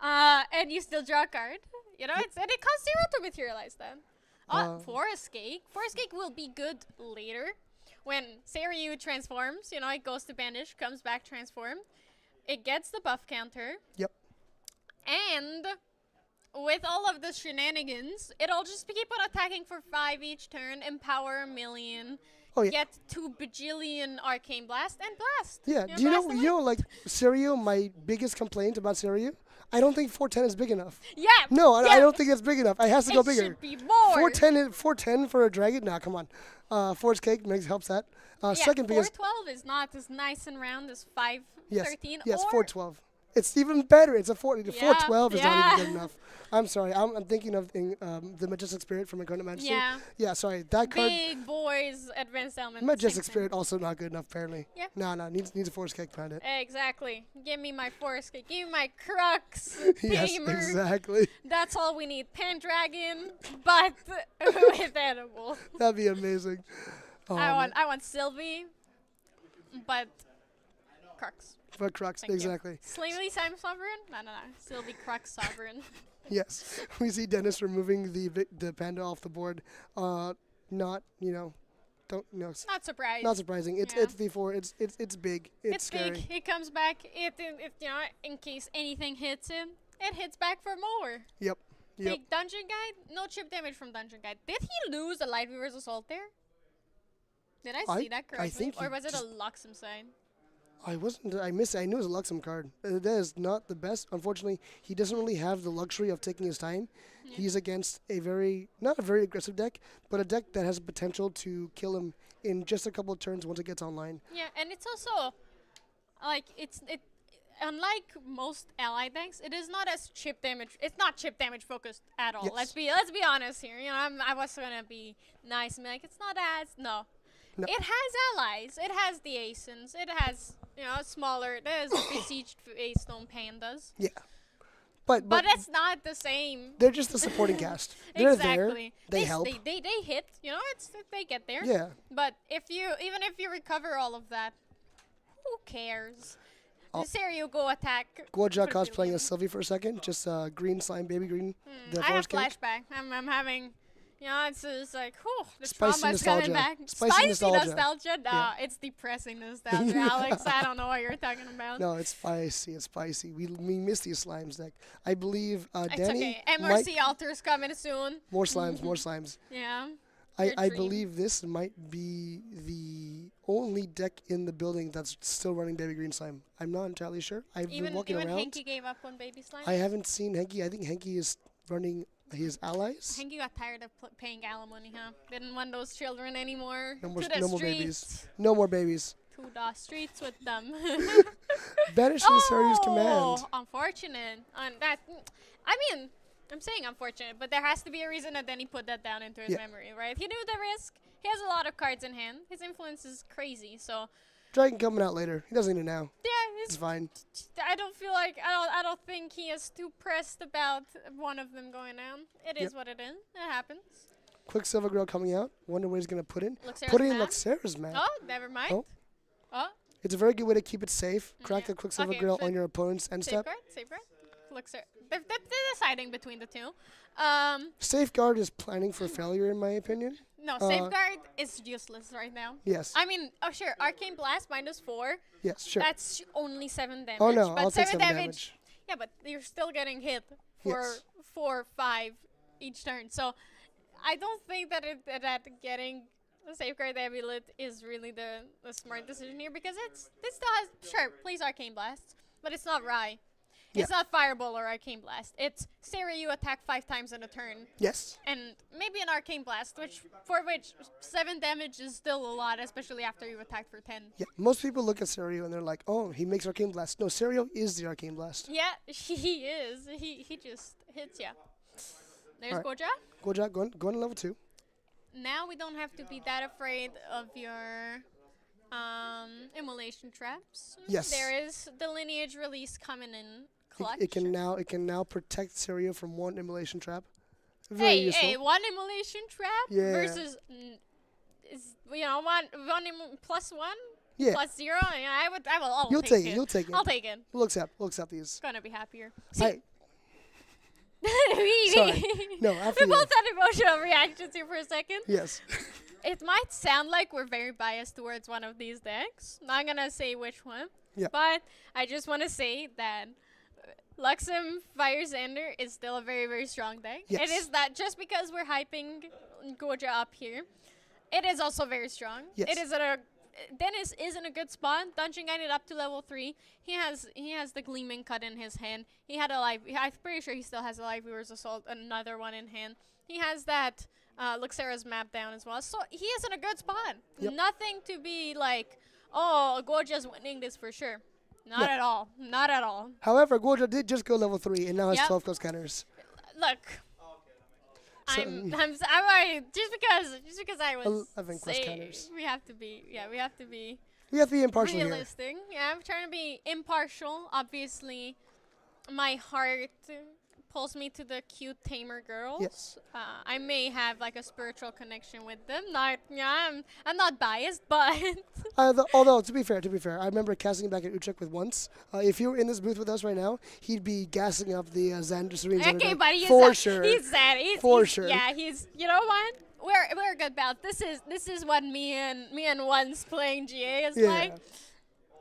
And you still draw a card. You know, and it costs 0 to materialize that. Forest Cake. Forest Cake will be good later. When Seiryu transforms, you know, it goes to banish, comes back transformed. It gets the buff counter. Yep. And with all of the shenanigans, it'll just keep on attacking for 5 each turn, empower 1,000,000, Oh, yeah. get 2 bajillion Arcane Blast and blast. Yeah. You Do you blast know? away. You know, like Serio. My biggest complaint about Serio, I don't think 410 is big enough. Yeah. No, I yeah. don't think it's big enough. It has to go It bigger. should be more. 410 for a dragon? Nah, come on. Force cake helps that. Yeah, Second biggest. 412 is not as nice and round as 513. Yes, or 412. It's even better. It's a 412 is not yeah. even good enough. I'm sorry. I'm thinking of the Majestic Spirit from Incarnate Majesty. Yeah. Yeah, sorry. That card. Big boys, advanced element. Majestic 6 Spirit also not good enough apparently. Yeah. No, needs a force kick behind it. Exactly. Give me my force kick. Give me my crux. Yes, Tamer. exactly. That's all we need. Pendragon, but with animal. That'd be amazing. Oh, I want Sylvie, but crux. for Crux, Thank exactly. You. Slavely Time Sovereign? No. Sylvie Crux Sovereign. Yes, we see Dennis removing the panda off the board. Not Not surprised. not surprising. It's Yeah. V4. It's big. It's scary. big. It comes back. It in case anything hits him, it hits back for more. Yep. Big Dungeon Guide. No chip damage from Dungeon Guide. Did he lose the Light Weaver's Assault there? Did I see that correctly? think Or he was it a just- Luxem sign? I wasn't. I missed it. I knew it was a Luxem card. That is not the best. Unfortunately, he doesn't really have the luxury of taking his time. Yeah. He's against not a very aggressive deck, but a deck that has the potential to kill him in just a couple of turns once it gets online. Yeah, and it's also like it. Unlike most ally decks, it is not as chip damage. It's not chip damage focused at all. Yes. Let's be honest here. I was gonna be nice and be like it's not as no. No. It has allies. It has the Asins. It has smaller. There's besieged A-Stone Pandas. Yeah, but But it's not the same. they're just the supporting cast. They're Exactly. there. They help. They hit. They get there. Yeah. But even if you recover all of that, who cares? Oh. The Serio go attack. Goja for cosplaying billion. as Sylvie for a second. Just green slime, baby green. The I have force cake. flashback. I'm having. It's like, whew, the Spicy trauma's coming nostalgia. back. Spicy nostalgia. No, Yeah. it's depressing nostalgia, Alex. I don't know what you're talking about. No, it's spicy. It's spicy. We miss these slimes deck. I believe It's Danny okay. might MRC Altar's coming soon. more slimes, more slimes. Yeah. I Your dream. believe this might be the only deck in the building that's still running baby green slime. I'm not entirely sure. I've been walking Even around. Henki gave up on Baby Slime. I haven't seen Henki. I think Henki is running his allies. Henki got tired of paying alimony, huh? Didn't want those children anymore. No more, to the no more streets. babies. No more babies. To the streets with them. Banishing Sario's command. Unfortunate. I'm saying unfortunate, but there has to be a reason that then he put that down into his Yeah. memory, right? He knew the risk. He has a lot of cards in hand. His influence is crazy, so Dragon coming out later. He doesn't need it now. yeah, It's fine. I don't feel like I don't think he is too pressed about one of them going down. It is Yep. what it is. It happens. Quicksilver Girl coming out. Wonder what he's gonna put in. Luxera's Put it in map. Luxera's map. Oh, never mind. Oh. Oh, It's a very good way to keep it safe. Crack Yeah. the Quicksilver Okay, Girl so on your opponent's end step. safeguard. Luxer. They're deciding between the two. Safeguard is planning for failure, in my opinion. No, safeguard is useless right now. Yes. I mean, oh sure, Arcane Blast -4. Yes, sure. That's only 7 damage. Oh no, but I'll take 7 7 damage. Yeah, but you're still getting hit for Yes. 4 or 5 each turn. So I don't think that that getting the safeguard amulet is really the smart decision here because this still has plays Arcane Blast, but it's not Rai. Yeah. It's not Fireball or Arcane Blast. It's Sarah, you attack 5 times in a turn. Yes. And maybe an Arcane Blast, for which 7 damage is still a lot, especially after you attacked for 10. Yeah. Most people look at Serio and they're like, "Oh, he makes Arcane Blast." No, Serio is the Arcane Blast. Yeah, he is. He just hits ya. There's Alright. Goja. Goja, going to level 2. Now we don't have to be that afraid of your immolation traps. Yes. There is the lineage release coming in clutch. It can now protect Serio from one immolation trap. Very Hey, useful. one immolation trap Yeah. versus plus 1 Yeah. plus 0. Yeah, I'll You'll take take it. it. You'll take it. I'll take it. Looks up these. Gonna be happier. Hi. we, Sorry. No, after we you. both had emotional reactions here for a second. Yes. It might sound like we're very biased towards one of these decks. Not gonna say which one. Yeah. But I just want to say that Luxem Fire Xander is still a very, very strong deck. Yes. It is that just because we're hyping Goja up here, It is also very strong. Yes. It is at a Dennis is in a good spot. Dungeon Guided up to level 3. He has the Gleaming Cut in his hand. He had a live. I'm pretty sure he still has a Live Viewer's Assault, another one in hand. He has that Luxera's map down as well. So he is in a good spot. Yep. Nothing to be like, oh, Goja's winning this for sure. Not Yeah. at all. Not at all. However, Gojo did just go level 3 and now has Yep. 12 close counters. Look. So- I'm already, just because I was 11 close saying counters. we have to be We have to be impartial here. realistic. Yeah, I'm trying to be impartial. Obviously, my heart pulls me to the cute tamer girls. Yes. I may have like a spiritual connection with them. I'm not biased, but Although to be fair, I remember casting back at Utrecht with once. If you were in this booth with us right now, he'd be gassing up the Xander Serene okay, but he's for a- sure. He's that. He's, For he's- sure. Yeah, he's. You know what? We're good pals. This is what me and once playing GA is Yeah. like.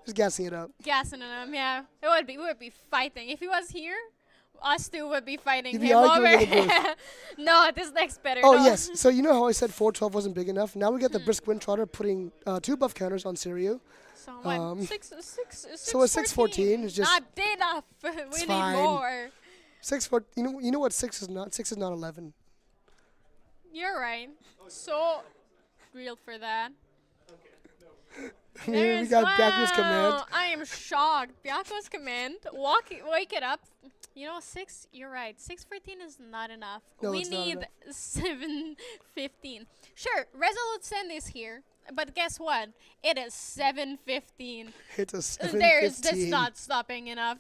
Just gassing it up. Gassing him, yeah. We would be fighting. If he was here, us two would be fighting You'd be him arguing over. in the booth. No, this next better. Oh no. yes. So you know how I said 412 wasn't big enough? Now we get the Brisk Wind Trotter putting 2 buff counters on Siryu. So what? Um, So a 614 is just- not enough. We need fine. more. 6 4. You know what 6 is not? 6 is not 11. You're right. So real for that. We There's- got Byaku's wow, command. I am shocked. Byaku's command. Wake it up. You know, 6. You're right. 614 is not enough. No, we it's not need enough. 715. Sure, Resolute Send is here, but guess what? It is 715. Hit a That's 715. not stopping enough.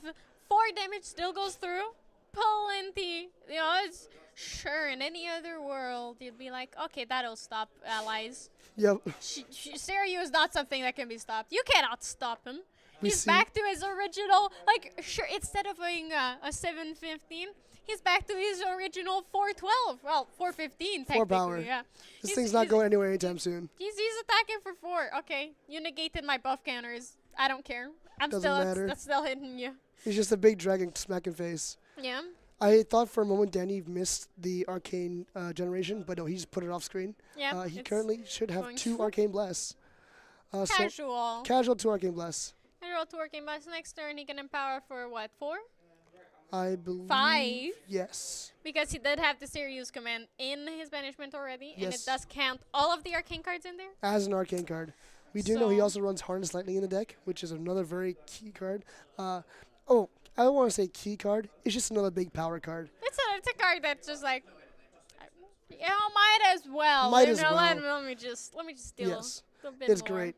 4 damage still goes through. Plenty. You know, it's sure in any other world you'd be like, okay, that'll stop allies. Yep. Seiryu is not something that can be stopped. You cannot stop him. We He's see- back to his original, like, sure, instead of being a 715, he's back to his original 412. Well, 415, technically, power. yeah. This He's- thing's not he's- going anywhere anytime soon. He's attacking for 4. Okay, you negated my buff counters. I don't care. Doesn't matter. That's still hitting you. He's just a big dragon smacking face. Yeah. I thought for a moment Danny missed the arcane generation, but no, he just put it off screen. Yeah. He it's currently should have going 2 through. arcane blasts. So casual. casual 2 arcane blasts. Casual to working bus next turn. He can empower for what? 4? I believe. 5? Yes. Because he did have the Sirius command in his banishment already, and it Yes. does count all of the arcane cards in there. As an arcane card. We do know he So- also runs Harness Lightning in the deck, which is another very key card. I don't want to say key card. It's just another big power card. It's a card that's just like, you know, might as well. Might you as know, well. Let me just steal Yes. a bit It's more. great.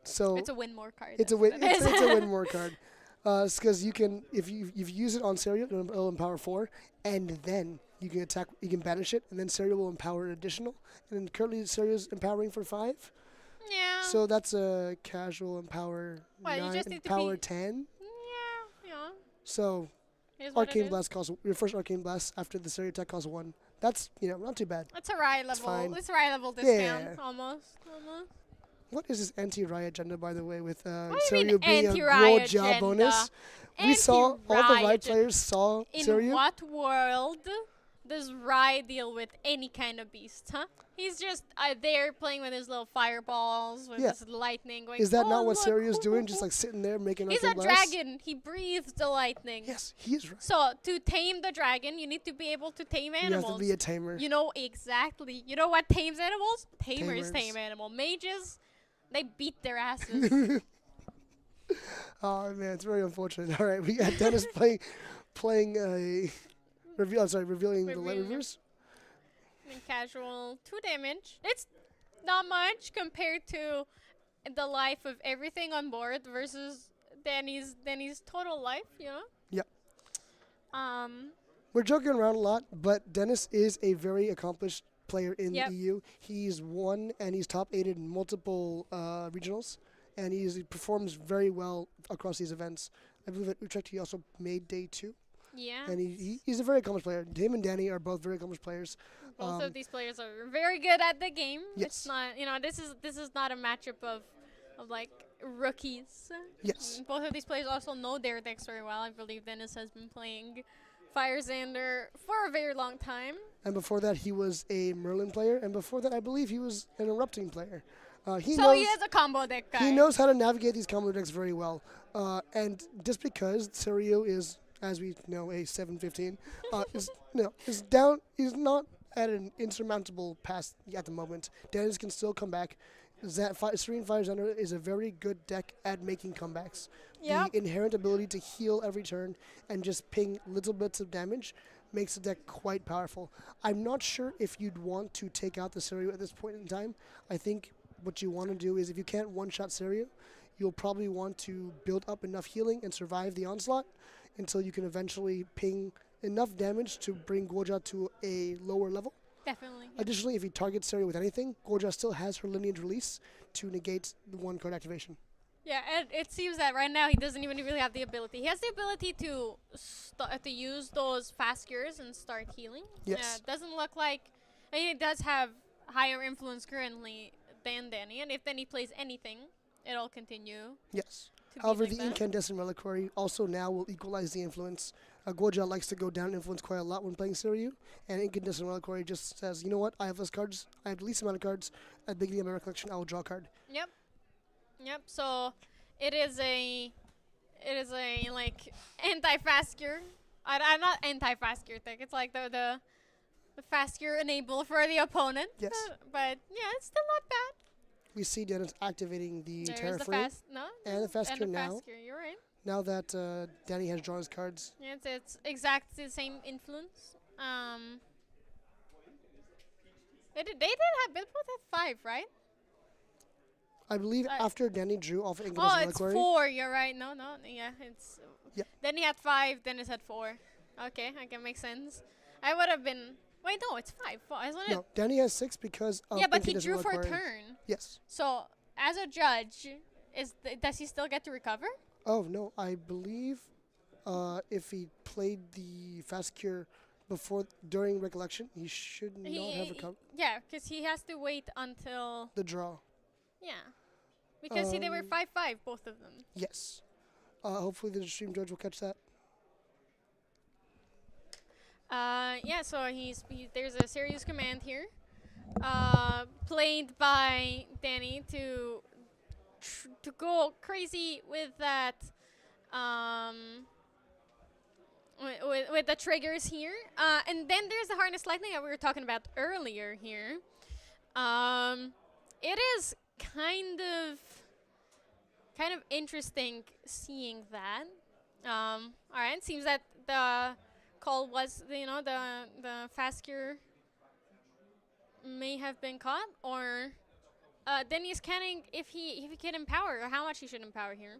So It's a win more card. it's a that's win. what it It's is. a win more card. It's because you can, if you use it on Serio, it'll empower 4, and then you can attack. You can banish it, and then Serio will empower an additional. And then currently Serio's empowering for 5. Yeah. So that's a casual empower Well, you 9, just need to empower be- 10. yeah. So Here's what it arcane is. blast costs your first arcane blast after the Serio attack costs 1. That's not too bad. It's a right level. fine. It's a right level Yeah. discount. Almost. What is this anti-riot agenda, by the way, with do you Serio mean being a anti-riot raw job agenda? bonus? We saw all the Anti-riot riot agenda. players saw In Serio. what world does Rai deal with any kind of beast, huh? He's just there playing with his little fireballs, with Yeah. his lightning going. Is that "Oh, not what look, Serio's hoo, doing? hoo, Just hoo." like sitting there making He's arcane a blasts? dragon. He breathes the lightning. Yes, he is right. So to tame the dragon, you need to be able to tame You animals. have to be a tamer. You know exactly. You know what tames animals? Tamers Tamers. tame animal. Mages, they beat their asses. Oh man, it's very unfortunate. All right, we got Dennis playing a reveal. I'm sorry, revealing the light Revealing. reverse. And casual 2 damage. It's not much compared to the life of everything on board versus Danny's total life. You know. Yep. Um. We're joking around a lot, but Dennis is a very accomplished player in Yep. the EU. He's won and he's top 8 in multiple regionals, and he performs very well across these events. I believe at Utrecht he also made day 2, Yeah. and he's a very accomplished player. Him and Danny are both very accomplished players. Both of these players are very good at the game. Yes. It's not, this is not a matchup of like rookies. Yes. Both of these players also know their decks very well. I believe Dennis has been playing Fire Xander for a very long time. and before that he was a Merlin player, and before that I believe he was an Erupting player. He So knows he is a combo deck guy. he knows how to navigate these combo decks very well. And just because Serio is, as we know, a 7/15, is down. He's not at an insurmountable pass at the moment. Dennis can still come back. Serene Fire Thunder is a very good deck at making comebacks. Yep. The inherent ability to heal every turn and just ping little bits of damage makes the deck quite powerful. I'm not sure if you'd want to take out the Serio at this point in time. I think what you want to do is, if you can't one-shot Serio, you'll probably want to build up enough healing and survive the onslaught until you can eventually ping enough damage to bring Goja to a lower level. Definitely. Additionally, if he targets Serio with anything, Goja still has her Lineage Release to negate the one card activation. Yeah, and it seems that right now he doesn't even really have the ability. He has the ability to use those fast cures and start healing. Yes. Doesn't look like... I mean, it does have higher influence currently than Danny, and if Danny plays anything, it'll continue. Yes. to be However, like the that. Incandescent Reliquary also now will equalize the influence. Goja likes to go down in influence quite a lot when playing Seiryu, and Incandescent Reliquary just says, you know what, I have less cards, I have the least amount of cards, at the beginning of my collection, I will draw a card. Yep. Yep. So it is a like anti-fast cure. I'm not anti-fast cure deck. It's like the fast cure enable for the opponent. Yes. But yeah, it's still not bad. We see Dennis activating the There's Terra the Frame, fast and the fast cure now. Fast cure. You're right. Now that Danny has drawn his cards. Yeah, it's exactly the same influence. They did have both had 5, right? I believe after Danny drew off Oh, Incandescent it's Reliquary. 4. You're right. No, yeah, it's. Yeah. Then he had 5. Dennis had 4. Okay, I can make sense. I would have been. Wait, no, it's 5, isn't it? No, Danny has 6 because of Yeah, but he Incandescent drew for a Reliquary. turn. Yes. So, as a judge, does he still get to recover? Oh, no, I believe if he played the fast cure during Recollection, he should not have recovered Yeah, because he has to wait until. the draw. Yeah. Because see, they were 5-5, both of them. Yes. Hopefully the stream judge will catch that. Yeah, so there's a serious command here, played by Danny to go crazy with that, with the triggers here, and then there's the harness lightning that we were talking about earlier here. It is kind of interesting seeing that. All right, seems that the call was the fast cure may have been caught, or then he's counting if he can empower, or how much he should empower here.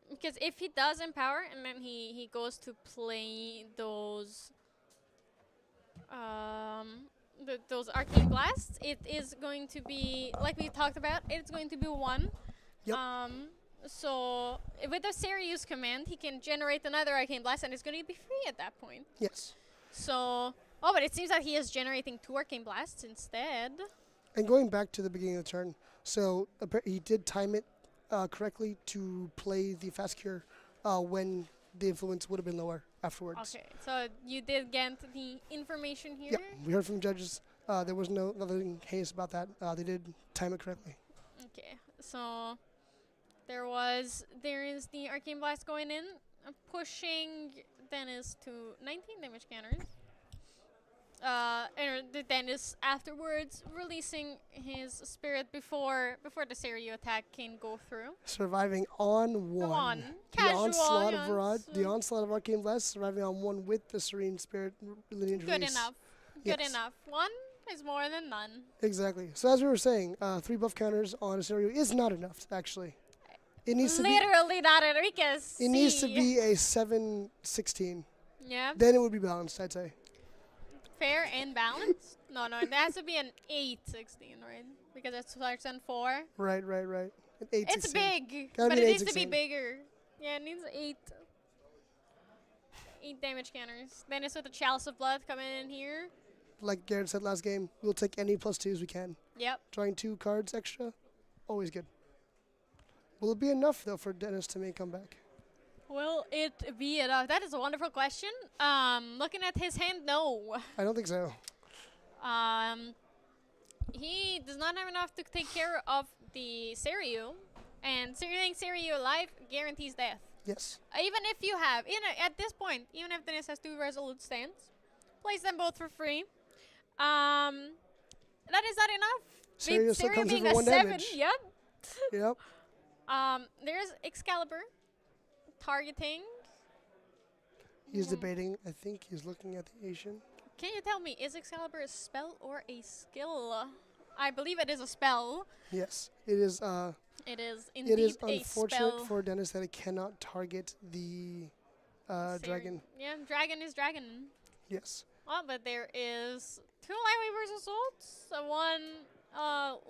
Because if he does empower and then he goes to play those those arcane blasts, it is going to be, like we talked about, it's going to be 1. Yep. So with the Serious command, he can generate another arcane blast, and it's going to be free at that point. Yes. So, but it seems that he is generating 2 arcane blasts instead. And going back to the beginning of the turn, so he did time it correctly to play the fast cure when the influence would have been lower afterwards. Okay, so you did get the information here. Yep, we heard from judges. There was nothing heinous about that. They did time it correctly. Okay, so there is the arcane blast going in, pushing Dennis to 19 damage counters. And the Dennis afterwards releasing his spirit before the Seiryu attack can go through. Surviving on 1. On. The Casual, onslaught yes. of the onslaught of Arcane Blast, surviving on 1 with the Serene Spirit Lineage Good Release. enough. Yes. Good enough. 1 is more than none. Exactly. So as we were saying, 3 buff counters on a Seiryu is not enough, actually. It needs to be. Literally not Enriquez. It needs to be a 7/16. Yeah. Then it would be balanced, I'd say. Fair and balanced? No, it has to be an 8/16, right? Because it starts on 4. Right. An 8/16. It's big, Gotta but be it an needs to be 8/16. bigger. Yeah, it needs 8. 8 damage counters. Then it's with the Chalice of Blood coming in here. Like Garrett said last game, we'll take any +2s we can. Yep. Drawing 2 cards extra, always good. Will it be enough, though, for Dennis to make a comeback? Will it be enough? That is a wonderful question. Looking at his hand, no. I don't think so. He does not have enough to take care of the Seiryu, and sealing Seiryu alive guarantees death. Yes. Even if you have, at this point, even if Dennis has 2 resolute stands, place them both for free. That is not enough. Seiryu still comes in being for a 1 7, damage. yep. Yep. There's Excalibur targeting. He's debating. I think he's looking at the Asian. Can you tell me, is Excalibur a spell or a skill? I believe it is a spell. Yes. It is. It is It indeed is a unfortunate spell. for Dennis that it cannot target the dragon. Yeah, dragon is dragon. Yes. Oh, but there is 2 Lightweaver's Assaults, 1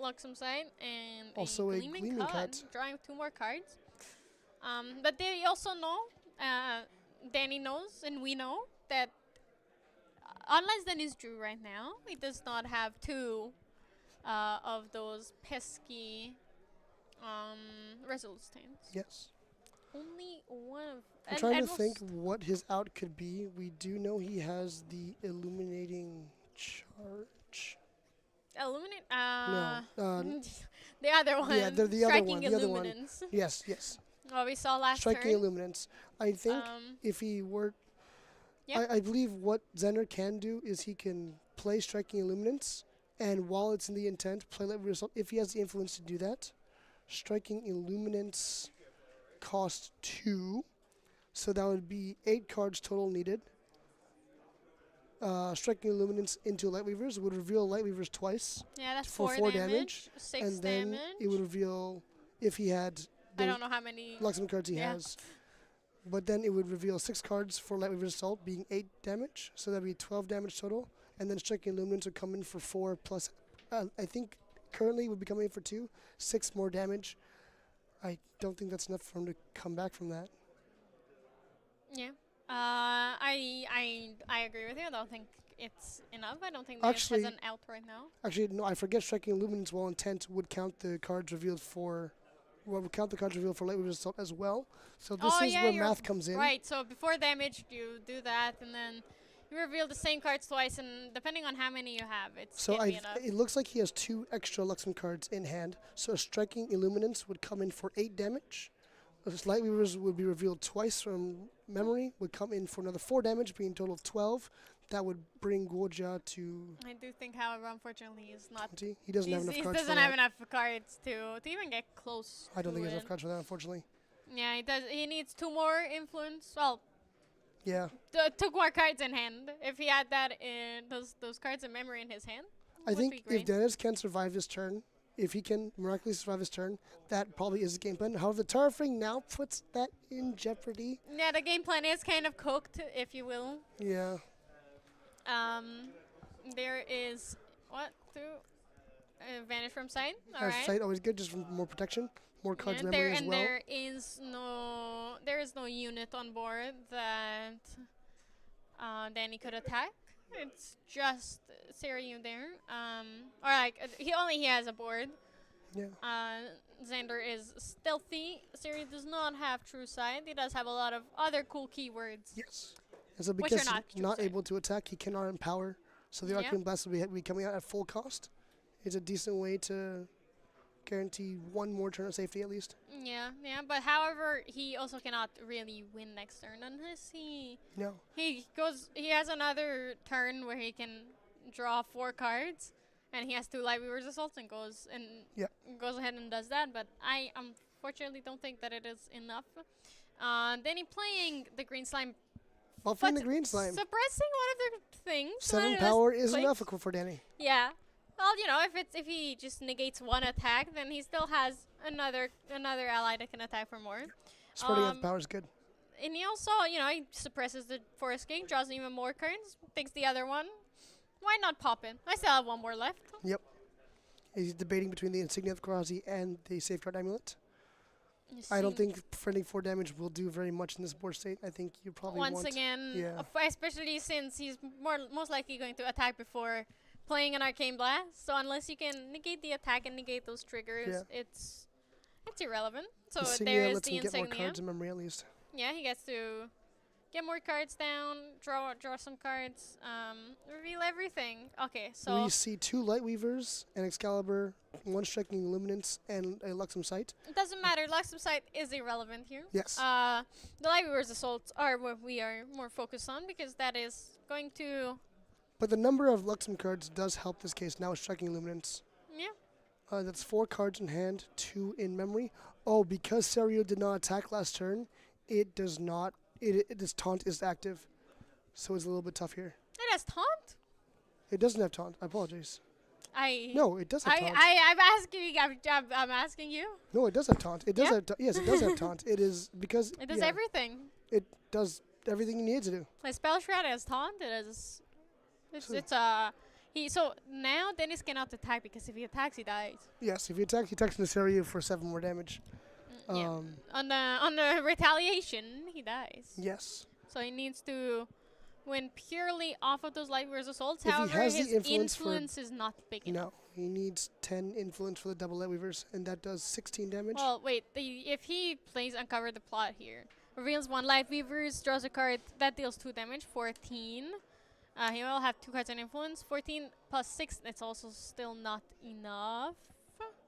Luxem Sight, and Also a Gleaming Gleaming Cut. Cut. Drawing 2 more cards. But they also know, Danny knows, and we know, that unless Dennis drew right now, he does not have 2 of those pesky Resolute Stands. Yes. Only 1 of... I'm trying to think what his out could be. We do know he has the Illuminating Charge. Illuminate? No. The other one. Yeah, they're the other Striking one. The other one. Illuminance. Yes, yes. What we saw last Striking turn. Illuminance. I think if he were... Yep. I believe what Xander can do is he can play Striking Illuminance, and while it's in the intent, play Light Result. If he has the influence to do that, Striking Illuminance cost 2, so that would be 8 cards total needed. Striking Illuminance into Lightweavers would reveal Lightweavers twice Yeah, that's for 4 damage, 6 and then damage. it would reveal if he had I the don't know how many. Luxem cards he Yeah. has. But then it would reveal 6 cards for Lightweaver's Assault, being 8 damage, so that'd be 12 damage total. And then Striking Illuminance would come in for 4 plus, I think currently would be coming in for 2, 6 more damage. I don't think that's enough for him to come back from that. Yeah. I agree with you. I don't think it's enough. I don't think Dennis Actually- has an out right now. Actually, no, I forget Striking Illuminance while intent would count the cards revealed for, would count the cards revealed for Lightweaver's Assault as well. So this is where you're math comes in. Right. So before damage, you do that, and then you reveal the same cards twice, and depending on how many you have, it's So can be enough. it looks like he has 2 extra Luxem cards in hand. So Striking Illuminance would come in for 8 damage. Lightweavers would be revealed twice from memory, would come in for another 4 damage, being a total of 12. That would bring Guoja to I do think, however, unfortunately, he's not. 20. He doesn't have enough He cards for doesn't have that. enough cards to even get close. I don't to think he has it. enough cards for that, unfortunately. Yeah, he does. He needs 2 more influence. Well, Yeah. 2 more cards in hand. If he had that in those cards in memory in his hand, I would think be if great. Dennis can survive his turn, if he can miraculously survive his turn, that probably is the game plan. However, the Terrafring now puts that in jeopardy. Yeah, the game plan is kind of cooked, if you will. Yeah. There is what to vanish from sight. All right. Sight always good, just for more protection, more cards Yeah, memory as well. there is no unit on board that Danny could attack. It's just Seiryu there. Or like he has a board. Yeah. Xander is stealthy. Seiryu does not have true sight. He does have a lot of other cool keywords. Yes. And so Which because are not he's not true able to attack, he cannot empower. So the Yeah. Arcane Blast will be coming out at full cost. It's a decent way to guarantee 1 more turn of safety at least. Yeah. But however, he also cannot really win next turn unless No. he has another turn where he can draw 4 cards, and he has 2 Lightweaver's Assaults and goes ahead and does that. But I unfortunately don't think that it is enough. Then he playing the green slime, Buffing the but green slime. suppressing one of their things. 7 one of his power is plates. enough for Danny. Yeah. Well, if he just negates 1 attack, then he still has another ally that can attack for more. Spreading out the power is good. And he also, he suppresses the Forest King, draws even more cards, takes the other one. Why not pop it? I still have 1 more left. Yep. He's debating between the Insignia of Karazi and the Safeguard Amulet. You I don't see, think defending 4 damage will do very much in this board state. I think you probably once want... again, yeah. Especially since he's most likely going to attack before playing an Arcane Blast. So unless you can negate the attack and negate those triggers, Yeah. it's irrelevant. So Insignia there is lets the him get more Insignia. cards in memory at least. Yeah, he gets to get more cards down, draw some cards, reveal everything. Okay, so We see 2 Lightweavers, an Excalibur, 1 Striking Illuminance, and a Luxem Sight. it doesn't matter. Luxem Sight is irrelevant here. Yes. The Lightweaver's Assault are what we are more focused on because that is going to, But the number of Luxem cards does help this case now with Striking Illuminance. yeah. That's 4 cards in hand, 2 in memory. Oh, because Serio did not attack last turn, it does not. This taunt is active, so it's a little bit tough here. It has taunt. It doesn't have taunt. I apologize. I No, it does have taunt. I'm asking you. No, it does have taunt. It does Yeah. have. Yes, it does have taunt. It is because It does yeah, everything. It does everything you need to do. Like Spell Shroud has taunt. It is. So- So now Dennis cannot attack because if he attacks, he dies. Yes, if he attacks into Serio for 7 more damage. Yeah. On the retaliation, he dies. Yes. So he needs to win purely off of those Lightweaver's Assaults. If he However, has the his influence for- influence is not big enough. No, he needs 10 influence for the double Lightweavers, and that does 16 damage. Well, wait. If he plays Uncover the Plot here, reveals 1 Lightweavers, draws a card, that deals 2 damage, 14. He will have 2 cards on influence. 14 plus 6, that's also still not enough.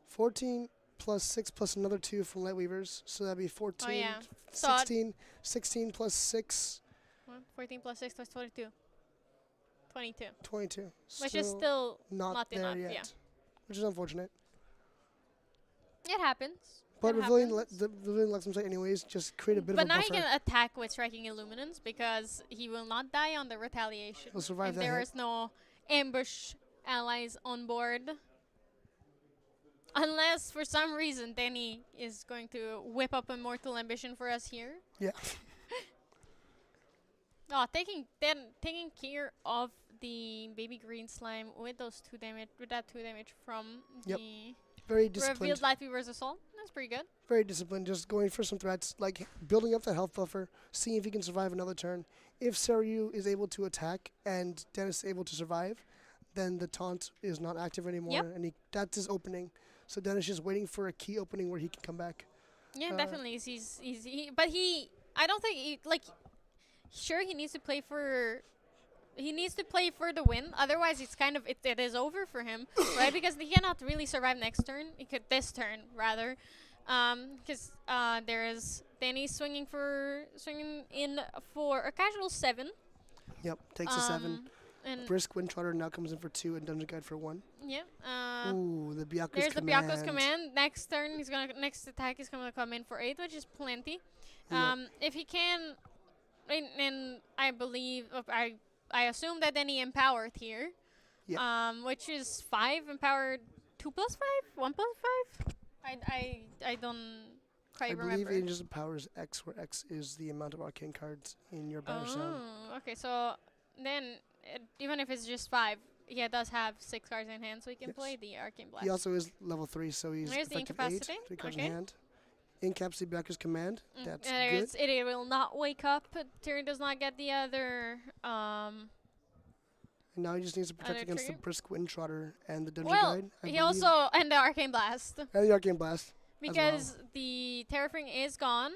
14 plus 6 plus another 2 from Lightweavers, so that'd be 14. Oh, yeah. So 16. 16 plus 6, 14 plus 6 plus 22. 22. 22. Which is still not not there enough, yet, yeah. which is unfortunate. It happens. But It revealing happens. revealing Luxem Sight anyways just create a bit But of a now buffer. he can attack with Striking Illuminance because he will not die on the retaliation. He'll survive and that there hit. is no ambush allies on board. Unless for some reason Danny is going to whip up Immortal Ambition for us here. Yeah. Oh, taking care of the baby green slime with those 2 damage, with that 2 damage from Yep. the Very disciplined. revealed Lightweaver's Assault. That's pretty good. Very disciplined, just going for some threats, like building up that health buffer, seeing if he can survive another turn. If Seryu is able to attack and Dennis is able to survive, then the taunt is not active anymore, Yep. and that's his opening. So Dennis is just waiting for a key opening where he can come back. Yeah, definitely. I don't think sure he needs to play for. He needs to play for the win. Otherwise, it's kind of it is over for him, right? Because he cannot really survive next turn. He could this turn rather, because there is Danny swinging in for a casual 7. Yep, takes a 7. And Brisk Windtrotter now comes in for 2 and Dungeon Guide for 1. yeah. Ooh, the Byaku's There's the command. Byaku's command. Next turn, next attack is gonna come in for 8, which is plenty. Yep. If he can, and I believe I assume that then he empowered here. Yeah. Which is 5 empowered, 2 plus 5, 1 plus 5. I don't quite I remember. believe it just powers X, where X is the amount of arcane cards in your banner sound. Oh, okay. So then, even if it's just 5, he does have 6 cards in hand, so he can Yes. play the Arcane Blast. He also is level 3, so he's There's the effective 8. incapacity. 3 cards Okay. in hand. Incapacity Byaku's command. That's And good. it will not wake up. Tyrion does not get the other. And now he just needs to protect Other against the trigger? Brisk Windtrotter and the Dungeon Well, Guide. I he believe. also and the Arcane Blast And the Arcane Blast. because the Terrafring is gone.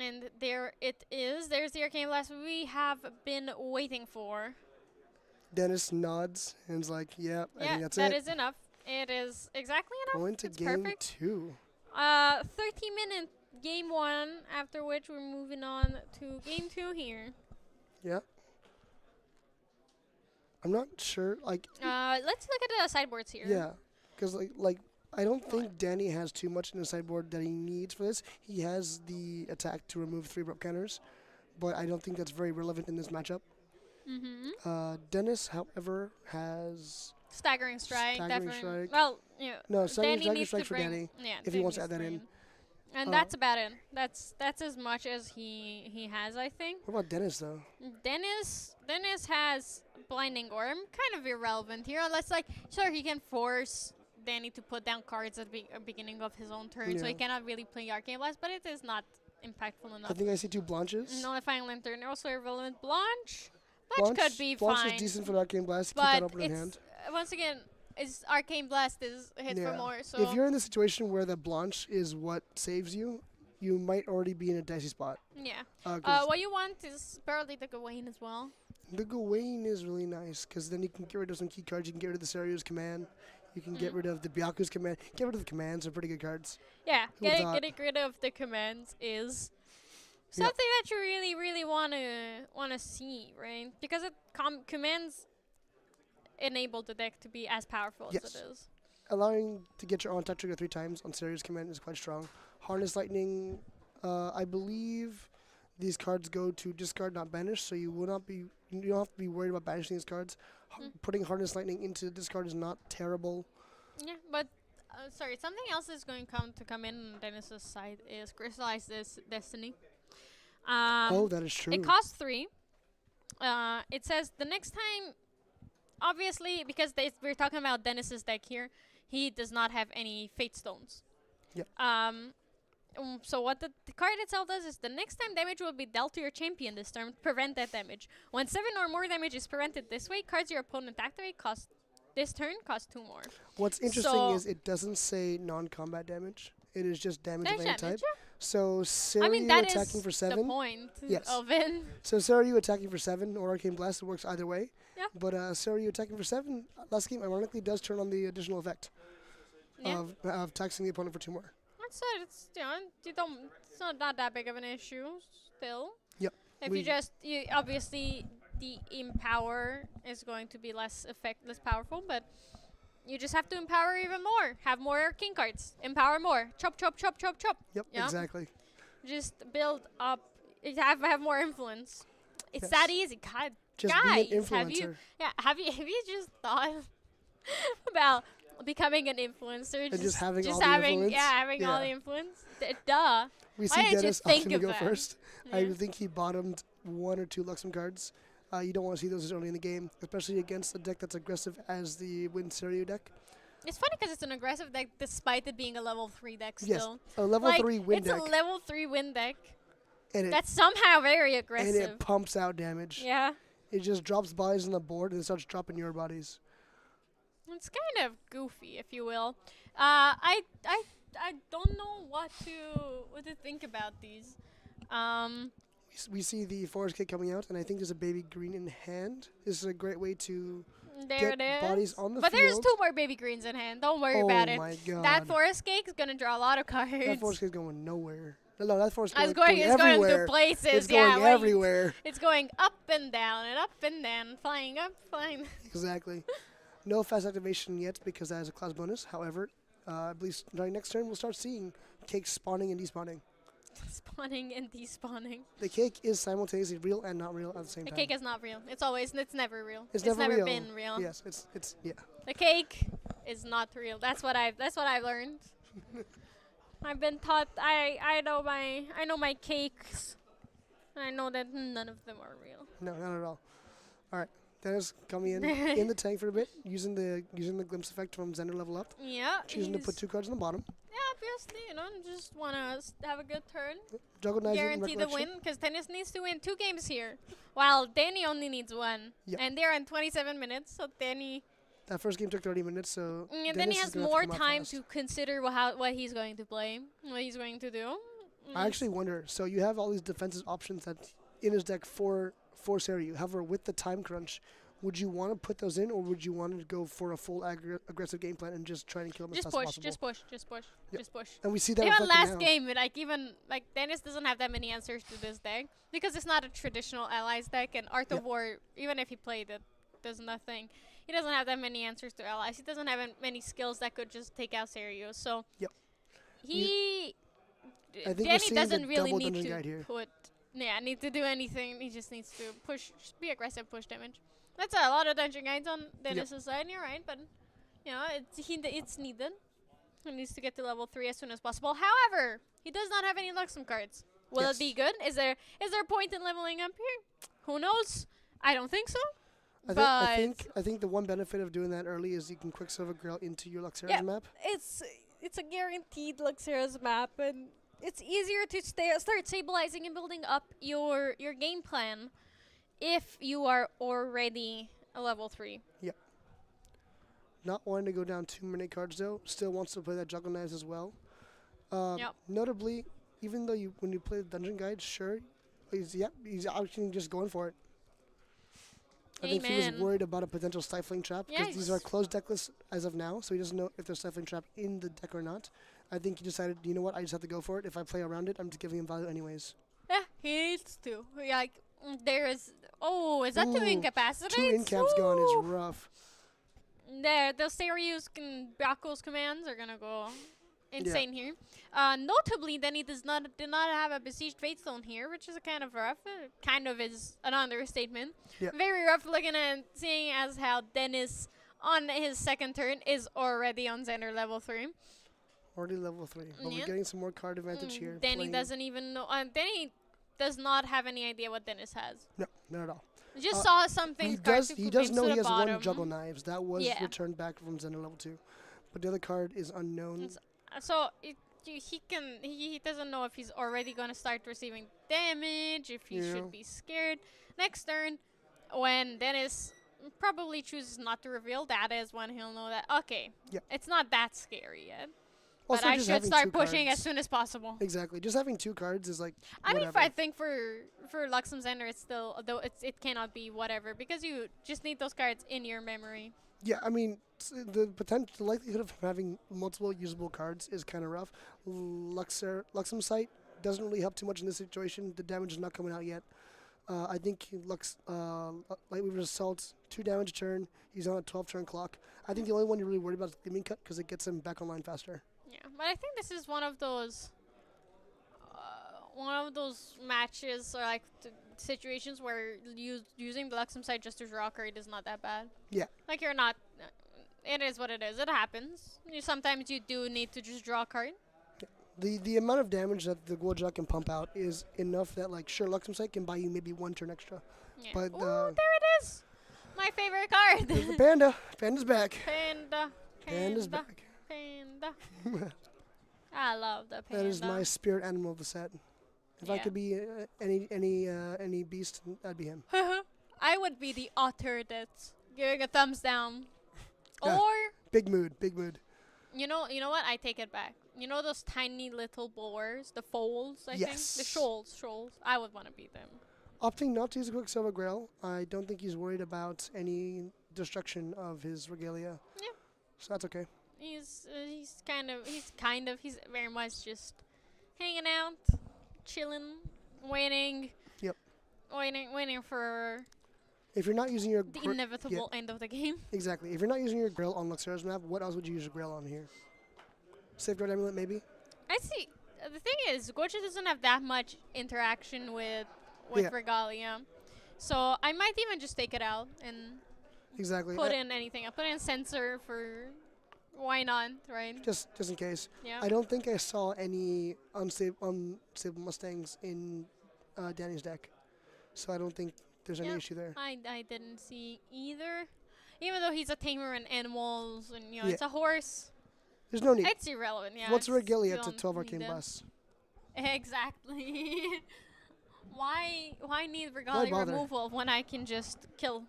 And there it is. There's the Arcane Blast we have been waiting for. Dennis nods and is like, yeah, I Yeah, think that's that it. is enough. It is exactly enough. Going to it's game perfect. 2. 30-minute game 1, after which we're moving on to game 2 here. Yeah. I'm not sure, like, Let's look at the sideboards here. yeah. Because, like, I don't think Danny has too much in the sideboard that he needs for this. He has the attack to remove 3 abrupt counters, but I don't think that's very relevant in this matchup. Mm-hmm. Dennis, however, has Staggering Strike, Staggering definitely. Strike. Well, yeah. No, Staggering Danny needs Strike to for bring, Danny, yeah, if he wants to add needs that in. bring And Uh, that's about it. That's as much as he has, I think. What about Dennis, though? Dennis has Blinding Orb, kind of irrelevant here, unless sure he can force Danny to put down cards at the beginning of his own turn, so he Yeah. cannot really play Arcane Blast, but it is not impactful enough. I think I see 2 Blanches. Nullifying Lantern, also irrelevant. Blanche Blanche could be Blanche fine. is decent for the Arcane Blast. Keep But that open in it's hand. once again, is Arcane Blast is hit for Yeah. more. So If you're in the situation where the Blanche is what saves you, you might already be in a dicey spot. yeah. 'Cause What you want is barely the Gawain as well. the Gawain is really nice because then you can get rid of some key cards. You can get rid of the Sario's command. You can get rid of the Byaku's command. Get rid of the commands. They're pretty good cards. Yeah, Who would've thought? getting rid of the commands is Yeah. something that you really wanna see, right? Because it commands enable the deck to be as powerful Yes. as it is. Allowing to get your on-touch trigger 3 times on Sario's command is quite strong. Harness Lightning, I believe these cards go to discard, not banish, so you don't have to be worried about banishing these cards. Putting Harness Lightning into the discard is not terrible. Yeah, but sorry, something else is going to come in on Dennis's side is Crystallized Destiny. Oh, that is true. It costs 3. It says the next time, obviously, because we're talking about Dennis's deck here, he does not have any Fate Stones. Yep. So what the card itself does is the next time damage will be dealt to your champion this turn, prevent that damage. When 7 or more damage is prevented this way, cards your opponent activate this turn cost 2 more. What's interesting So- is it doesn't say non-combat damage. It is just damage of There's any damage, type. So I mean, Saryu that attacking is for the 7. point Yes. of it. So Saryu attacking for 7 or Arcane Blast, it works either way. Yeah. But Saryu attacking for 7, last game ironically does turn on the additional effect Yeah. of taxing the opponent for 2 more. That's it. It's it's not that big of an issue still. Yep. If we- you obviously the empower is going to be less powerful, but you just have to empower even more. Have more king cards. Empower more. Chop, chop, chop, chop, chop. Yep, Yeah. exactly. Just build up. Have more influence. It's Yes. that easy. God, Just guys, be an have you? influencer. Yeah. Have you just thought about becoming an influencer? And just having all the having influence? having all Yeah. the influence. Duh. We Why see didn't you Dennis think opting to of go that? first. I Yeah. think he bottomed 1 or 2 Luxem cards. You don't want to see those as early in the game, especially against a deck that's aggressive as the Wind Saryu deck. It's funny because it's an aggressive deck despite it being a level 3 deck Yes, still. a level Like, 3 Wind it's deck. a level 3 win deck. And That's somehow very and aggressive. it pumps out damage. Yeah. It just drops bodies on the board and it starts dropping your bodies. It's kind of goofy, if you will. I don't know what to think about these. We see the Forest Kid coming out, and I think there's a baby green in hand. This is a great way to There get it is. bodies on the but there's field. 2 more baby greens in hand. Don't worry about Oh it. my god. That forest cake is gonna draw a lot of cards. That Forest Kid's going nowhere. No, that Forest It's Kid going everywhere. to places. It's yeah, going where you- everywhere. It's going up and down, flying up, flying. Exactly. No fast activation yet because that is a class bonus. However, I believe starting next turn we'll start seeing cakes spawning and despawning. Spawning and despawning. The cake is simultaneously real and not real at the same The time. cake is not real. It's never real. It's never real. been real. Yes, it's yeah. The cake is not real. That's what I've learned. I've been taught. I know my cakes. And I know that none of them are real. No, not at all. All right, Dennis coming in the tank for a bit, using the glimpse effect from Xander level up, Yeah. choosing to put 2 cards on the bottom. Yeah, obviously, just wanna have a good turn. Juggle Knives in Guarantee the recollection. win, because tennis needs to win 2 games here, while Danny only needs 1. Yep. And they're in 27 minutes, so Danny. That first game took 30 minutes, so And then Dennis he is has gonna have more come out time fast. to consider what he's going to play, what he's going to do. I actually wonder. So you have all these defensive options that in his deck for Saryu. However, with the time crunch, would you want to put those in, or would you want to go for a full aggressive game plan and just try and kill him as Just fast as push, possible? just push. Yep. Just push. And we see that Even reflected last now. game, Dennis doesn't have that many answers to this deck because it's not a traditional allies deck, and Art of Yep. War, even if he played it, does nothing. He doesn't have that many answers to allies. He doesn't have many skills that could just take out Serio. So Yep. he, I think we're Danny seeing doesn't the really double need dungeon to guide here. need to do anything. He just needs to push, just be aggressive, push damage. That's a lot of dungeon guides on Dennis's side. You're right, but it's needed. He needs to get to level 3 as soon as possible. However, he does not have any Luxem cards. Will Yes. it be good? Is there a point in leveling up here? Who knows? I don't think so. I think the one benefit of doing that early is you can Quicksilver Grail into your Luxera's Yeah. map. It's a guaranteed Luxera's map, and it's easier to start stabilizing and building up your game plan if you are already a level 3. Not wanting to go down too many cards though. Still wants to play that Juggle Knives as well. Yep. Notably, even though when you play the Dungeon Guide, sure, he's actually just going for it. I think he was Amen. worried about a potential stifling trap because these are Yes. closed deck lists as of now, so he doesn't know if there's stifling trap in the deck or not. I think he decided, you know what, I just have to go for it. If I play around it, I'm just giving him value anyways. Yeah, he needs to. Like, there is. Oh, is that two Ooh, incapacitates? 2 incaps gone is Ooh. rough. There, the Serious and Baku's commands are gonna go insane here. Notably, then he did not have a besieged Fate Stone here, which is a kind of rough. Kind of is an understatement. Yeah. Very rough looking at seeing as how Dennis on his second turn is already on Xander level 3. Already level 3. But Yeah. we're getting some more card advantage here. Danny playing- doesn't even know. Danny does not have any idea what Dennis has. No, not at all. Just saw something. He start does. to He move does him know to he the has bottom. one Juggle Knives that was Yeah. returned back from Xander level 2, but the other card is unknown. It's- So he doesn't know if he's already gonna start receiving damage, if he Yeah. should be scared. Next turn, when Dennis probably chooses not to reveal, that is when he'll know that okay, Yeah. it's not that scary yet. Also, but I just should having start two pushing cards. as soon as possible. Exactly. Just having 2 cards is like. I mean, whatever. I think for Luxem Xander, it's still it cannot be whatever because you just need those cards in your memory. Yeah, I mean, the likelihood of having multiple usable cards is kind of rough. Luxem Sight doesn't really help too much in this situation. The damage is not coming out yet. I think Lightweaver's Assault, 2 damage a turn. He's on a 12-turn clock. I think the only one you're really worried about is Gleaming Cut because it gets him back online faster. Yeah, but I think this is one of those matches or like situations where using the Luxem side just to draw a card is not that bad. Yeah. Like you're not. It is what it is. It happens. Sometimes you do need to just draw a card. The amount of damage that the Guojak can pump out is enough that, like, sure, Luxem Sight can buy you maybe 1 turn extra. Yeah. But, Ooh, there it is. My favorite card. There's the panda. Panda's back. Panda. Panda's Panda. back. Panda. I love the panda. That is my spirit animal of the set. If I Yeah. could be any beast, that'd be him. I would be the otter that's giving a thumbs down. Yeah. Or Big mood, big mood. you know what? I take it back. You know those tiny little boars, the foals, I think? Yes. The shoals. I would want to be them. Opting not to use a Quicksilver Grail, I don't think he's worried about any destruction of his regalia. Yeah. So that's okay. He's very much just hanging out, chilling, waiting. Yep. Waiting for If you're not using your the inevitable end of the game. exactly. If you're not using your Grail on Luxera's map, what else would you use your Grail on here? Safeguard Amulet, maybe? I see. The thing is, Gocha doesn't have that much interaction with Yeah. Regalia. So I might even just take it out and Exactly. put in anything. I'll put in Sensor for why not, right? Just in case. Yeah. I don't think I saw any unstable Mustangs in Danny's deck, so I don't think there's any Yep. issue there. I didn't see either. Even though he's a tamer in animals and Yeah. it's a horse, There's no need. it's irrelevant. Yeah. What's it's- Regalia you to don't 12 need Arcane it. Blast? Exactly. Why need Regalia bother? removal when I can just kill?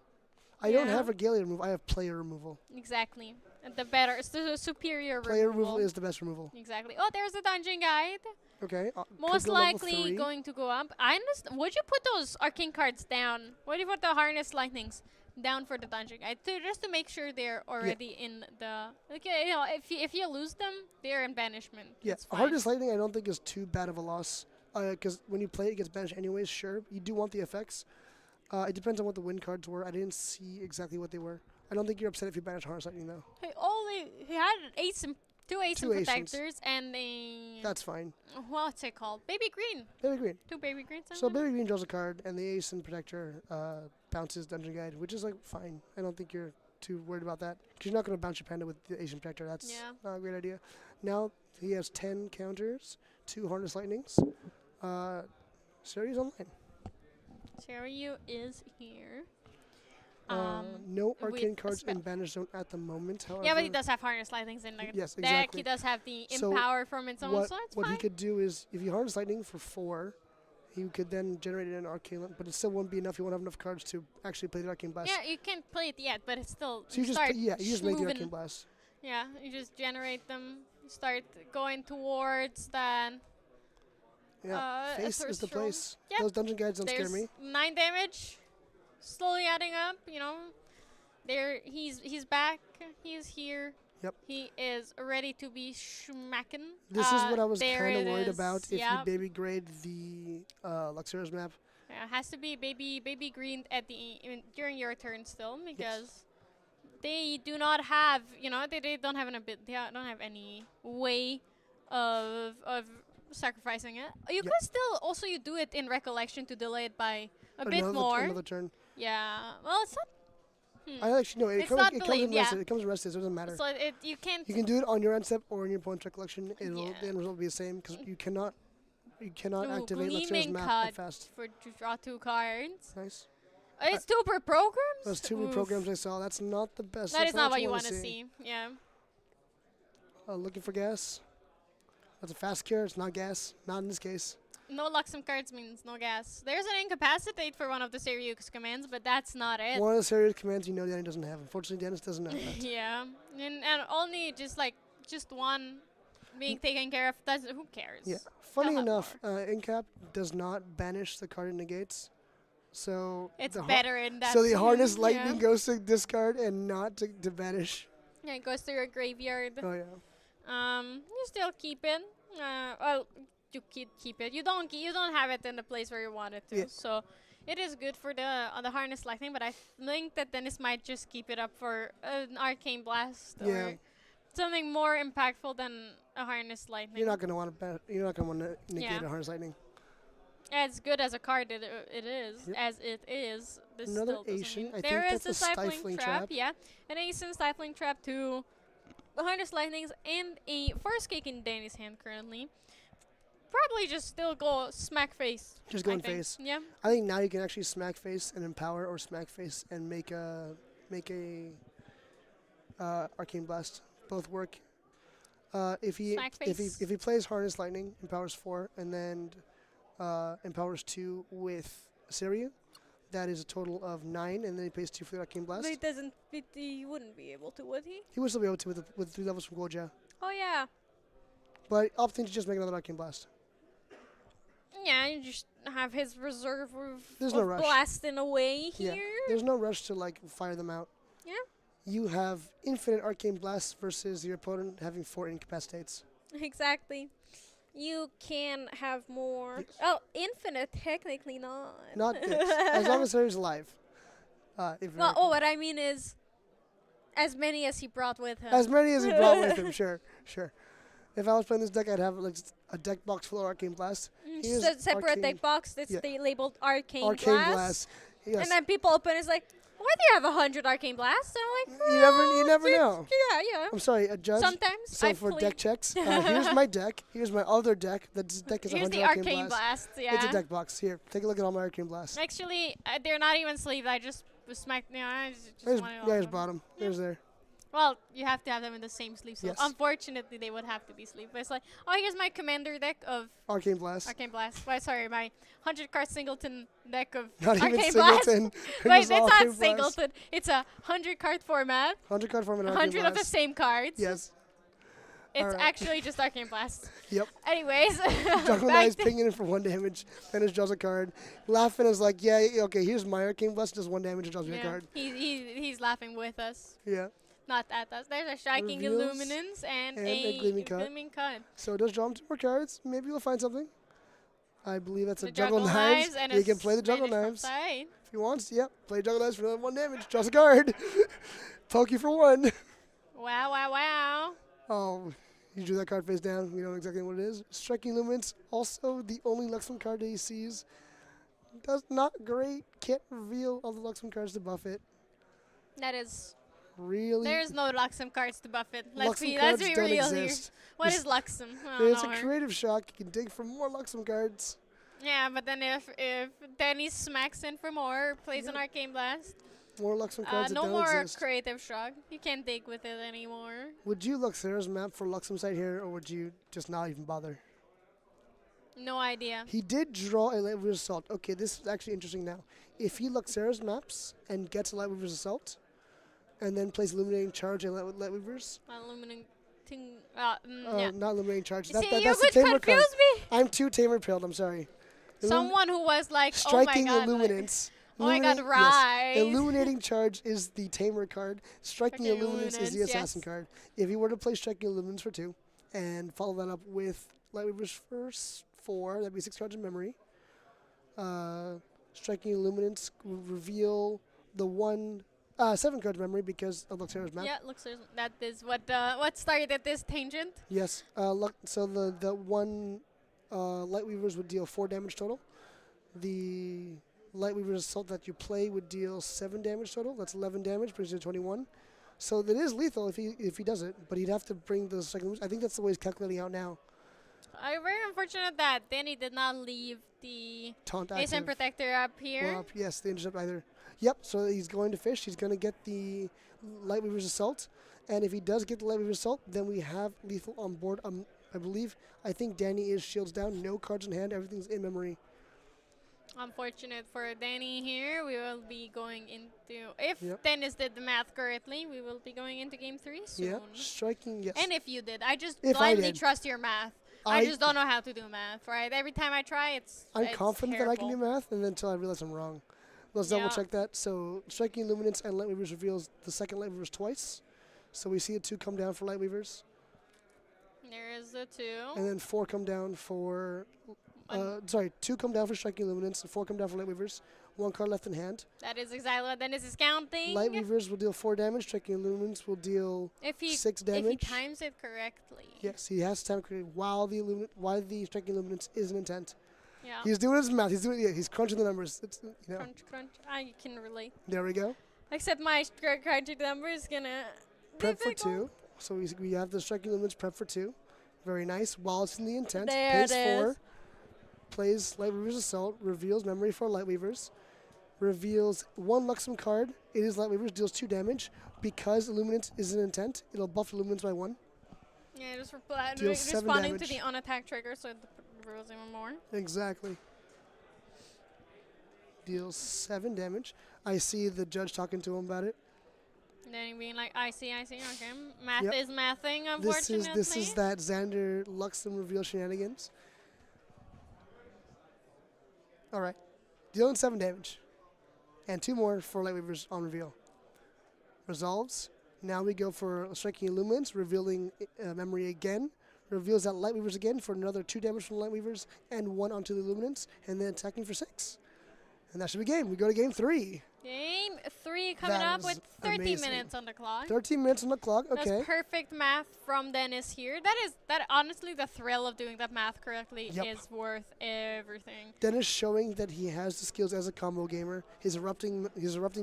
I don't Yeah. have Regalia removal. I have player removal. Exactly. And the better, it's the superior Player removal. removal is the best removal. Exactly. Oh, there's the dungeon guide. Okay. Most could go level likely 3. going to go up. I understand. Would you put those arcane cards down? Would you put the harness lightnings down for the dungeon guide just to make sure they're already in the? Okay, if you lose them, they're in banishment. Yeah, It's fine. Hardest Lightning I don't think is too bad of a loss. Because when you play it, it gets banished anyways, sure. You do want the effects. It depends on what the win cards were. I didn't see exactly what they were. I don't think you're upset if you banish Hardest Lightning, though. He had two ace Two Asins. protectors and a That's fine. what's it called? Baby green. Baby Green. 2 baby greens. I So think? Baby Green draws a card, and the Ace and Protector bounces Dungeon Guide, which is, like, fine. I don't think you're too worried about that. Because you're not going to bounce your Panda with the Ace and Protector. That's Yeah. not a great idea. Now he has 10 counters, 2 Harness Lightnings. Series online. Cheryu is here. No with arcane a cards in spell. Banish Zone at the moment, however. Yeah, but he does have harness lightnings in the Yes, deck. exactly. He does have the So empower from its own, what so it's what fine. he could do is, if you Harness Lightning for 4, He could then generate an Arcane, but it still won't be enough. He won't have enough cards to actually play the Arcane Blast. Yeah, you can't play it yet, but it's still. So you just start you just make the moving. Arcane Blast. Yeah, you just generate them. Start going towards that. Yeah, face Thirst is the Roll. place. Yep. Those dungeon guides don't scare There's me. 9 damage, slowly adding up. You know, he's back. He's here. Yep. He is ready to be smacking. This is what I was there kind of it worried is. about if you Yep. baby grade the Luxurious map. Yeah, it has to be baby green at during your turn still because they do not have they don't have they don't have any way of sacrificing it. You could still also you do it in recollection to delay it by a bit more. Another turn. Yeah. Well, it's not. I actually no. It It's comes. not It comes delayed, in yeah. rested. It comes rested. So it doesn't matter. So you can't. You can do it on your end step or in your opponent's recollection. It'll Yeah. the end result will be the same because you cannot do activate Luxurious Gleaming map Cut that fast. to draw 2 cards. Nice. It's 2 per programs. Those 2 Oof. programs I saw. That's not the best. That That's is not what you want want to see. Yeah. Looking for gas. That's a fast cure. It's not gas. Not in this case. No Luxem cards means no gas. There's an incapacitate for one of the Serious commands, but that's not it. One of the serious commands you know Danny doesn't have. Unfortunately, Dennis doesn't know that. Yeah, and only just one being taken care of. Who cares? Yeah. Funny Come on, enough, Incap does not banish the card it negates. So It's the better in that. So the Harness yeah. Lightning goes to discard and not to banish. Yeah, it goes to your graveyard. Oh yeah. You still keep it. Well, you keep it. You don't have it in the place where you want it to. Yeah. So it is good for the Harness Lightning, but I think that Dennis might just keep it up for an Arcane Blast Yeah. or something more impactful than a Harness Lightning. You're not gonna want to. You're not gonna want to negate Yeah. a Harness Lightning. As good as a card it is, Yep. as it is, this Another still doesn't Asian. mean- I there think is that's the a Stifling Stifling Trap, Trap. yeah. An Asian Stifling Trap, 2 Harness Lightnings, and a First Kick in Danny's hand currently. Probably just still go smack face. Just go I in think. face. Yeah. I think now you can actually smack face and empower, or smack face and make a Arcane Blast. Both work. If he Smack if he plays Harness Lightning, empowers 4, and then empowers 2 with Siryu, that is a total of 9, and then he pays 2 for the Arcane Blast. But it doesn't. He wouldn't be able to, would he? He would still be able to with 3 levels from Goja, Oh yeah. but opting to just make another Arcane Blast. Yeah, you just have his reserve There's of no rush. blasting away Yeah. here. There's no rush to fire them out. Yeah. You have infinite Arcane Blasts versus your opponent having 4 incapacitates. Exactly. You can have more. Yes. Oh, infinite, technically not. Not this. As long as Siryu's alive. Well, what I mean is, as many as he brought with him. As many as he brought with him, sure. If I was playing this deck, I'd have a deck box full of Arcane Blast. Here's Separate Arcane- deck box that's yeah. labeled Arcane, Arcane Blast. Blast. Yes. And then people open it's like, why do you have 100 Arcane Blasts? And I'm like, You never know. Yeah. I'm sorry, a judge. Sometimes So I for plead. deck checks, here's my deck. Here's my other deck. That deck is Here's 100 the Arcane Arcane Blasts. Blast. Yeah. It's a deck box. Here, take a look at all my Arcane Blasts. Actually, they're not even sleeved. I just smacked. I just There's, wanted all yeah, of here's them. bottom. Yeah. There's there. Well, you have to have them in the same sleeve. So Yes. unfortunately, they would have to be sleeved. But it's like, oh, here's my commander deck of Arcane Blast. Arcane Blast. Well, sorry, my 100 card singleton deck of Not even Arcane Blast. singleton. Wait, Just it's all not Arcane Blast. singleton. It's a 100 card format. 100 card form and Arcane 100 of the Blast. same cards. Yes. It's Alright. actually just Arcane Blast. Yep. Anyways, Juggle back Knives to- pinging it for 1 damage. Dennis draws a card. Laughing is like, yeah, okay, here's my Arcane Blast, does 1 damage and draws me a yeah, card. he's laughing with us. Yeah. Not at us. There's a Striking Reveals Illuminance and and a a Gleaming Cut. Gleaming Cut. So it does draw him 2 more cards. Maybe we'll find something. I believe that's The a Juggle Knives. and He a can play the Juggle Spanish from Knives. side. If he wants, yep. Play Juggle Knives for another 1 damage. Draws a card. Poke you for 1. Wow. Oh, you drew that card face down. We know exactly what it is. Striking Luminance, also the only Luxem card that he sees. Does not great. Can't reveal all the Luxem cards to buff it. That is. Really? There's no Luxem cards to buff it. Let's Luxem be cards real don't here. exist. What This- is Luxem? I There's don't a know. creative shock. You can dig for more Luxem cards. Yeah, but then if Danny smacks in for more, plays an Yep. Arcane Blast, More Luxem cards that no don't more exist. Creative Shock. You can't dig with it anymore. Would you Luxera's map for Luxem side here, or would you just not even bother? No idea. He did draw a Light Weaver's Assault. Okay, this is actually interesting now. If he Luxera's maps and gets a Light Weaver's Assault, and then plays Illuminating Charge and Light Weavers. Illuminating. Not Illuminating Charge. See, That's you the could Tamer card. confuse me. I'm too Tamer pilled, I'm sorry. Someone who was like, Striking oh my god. Illuminance. Oh my god, Yes. right. Illuminating Charge is the Tamer card. Striking Striking Illuminance is the Illuminance, Assassin yes. card. If you were to play Striking Illuminance for 2, and follow that up with Light Weaver's first 4, that'd be 6 cards in memory. Striking Illuminance will reveal the 7 cards in memory because of Luxera's map. Yeah, looks that is what started this tangent. Yes. So the 1 Light Weavers would deal 4 damage total. The Light Weaver's Assault that you play would deal 7 damage total. That's 11 damage, brings you to 21. So that is lethal if he does it, but he'd have to bring the second. I think that's the way he's calculating out now. Very unfortunate that Danny did not leave the Taunt Ace and active. Protector up here. Well, yes, the intercept either. Yep. So he's going to fish. He's going to get the Light Weaver's Assault, and if he does get the Light Weaver's Assault, then we have lethal on board. I think Danny is shields down, no cards in hand, everything's in memory. Unfortunate for Danny here. We will be going into, if Yep. Dennis did the math correctly, we will be going into game 3 soon. Yeah, striking, yes. And if you did, I just If I blindly did. trust your math. I just don't know how to do math, right? Every time I try, it's confident that I can do terrible. math, and then until I realize I'm wrong. Let's double check that. So striking Illuminance and Light Weavers reveals the second Light Weavers twice. So we see a 2 come down for Light Weavers, There is the 2. and then 4 come down for. 2 come down for striking Illuminance, and 4 come down for Light Weavers. 1 card left in hand. That is exactly what Dennis is counting. Light Weavers will deal 4 damage. Striking Illuminance will deal if he 6 if damage. he times it correctly. Yes, he has time to create while the striking Illuminance is an intent. Yeah. He's doing his math. He's crunching the numbers. It's, Crunch, crunch. I can relate. There we go. Except my crunching number is gonna Prep for difficult. 2. So we have the striking Illuminance prep for 2. Very nice. While it's in the intent, There pays it 4. is. Plays Light Weaver's Assault. Reveals memory for Light Weavers. Reveals 1 Luxem card. It is Light Weavers. Deals 2 damage. Because Illuminance is an intent, it'll buff Illuminance by 1. Yeah, just Deals 7 responding to damage. the unattack trigger, so it reveals even more. Exactly. Deals 7 damage. I see the judge talking to him about it. And then being like, I see, okay. Math Yep. is mathing, This unfortunately. is that Xander Luxem reveal shenanigans. All right. Dealing 7 damage. And 2 more for Light Weavers on reveal. Resolves. Now we go for striking Illuminance, revealing memory again. Reveals that Light Weavers again for another 2 damage from Light Weavers and 1 onto the Illuminance, and then attacking for 6. And that should be game. We go to game 3. Game 3 coming That up with is 30 amazing. minutes on the clock. 13 minutes on the clock. Okay. That's perfect math from Dennis here. That honestly, the thrill of doing that math correctly Yep. is worth everything. Dennis showing that he has the skills as a combo gamer. His erupting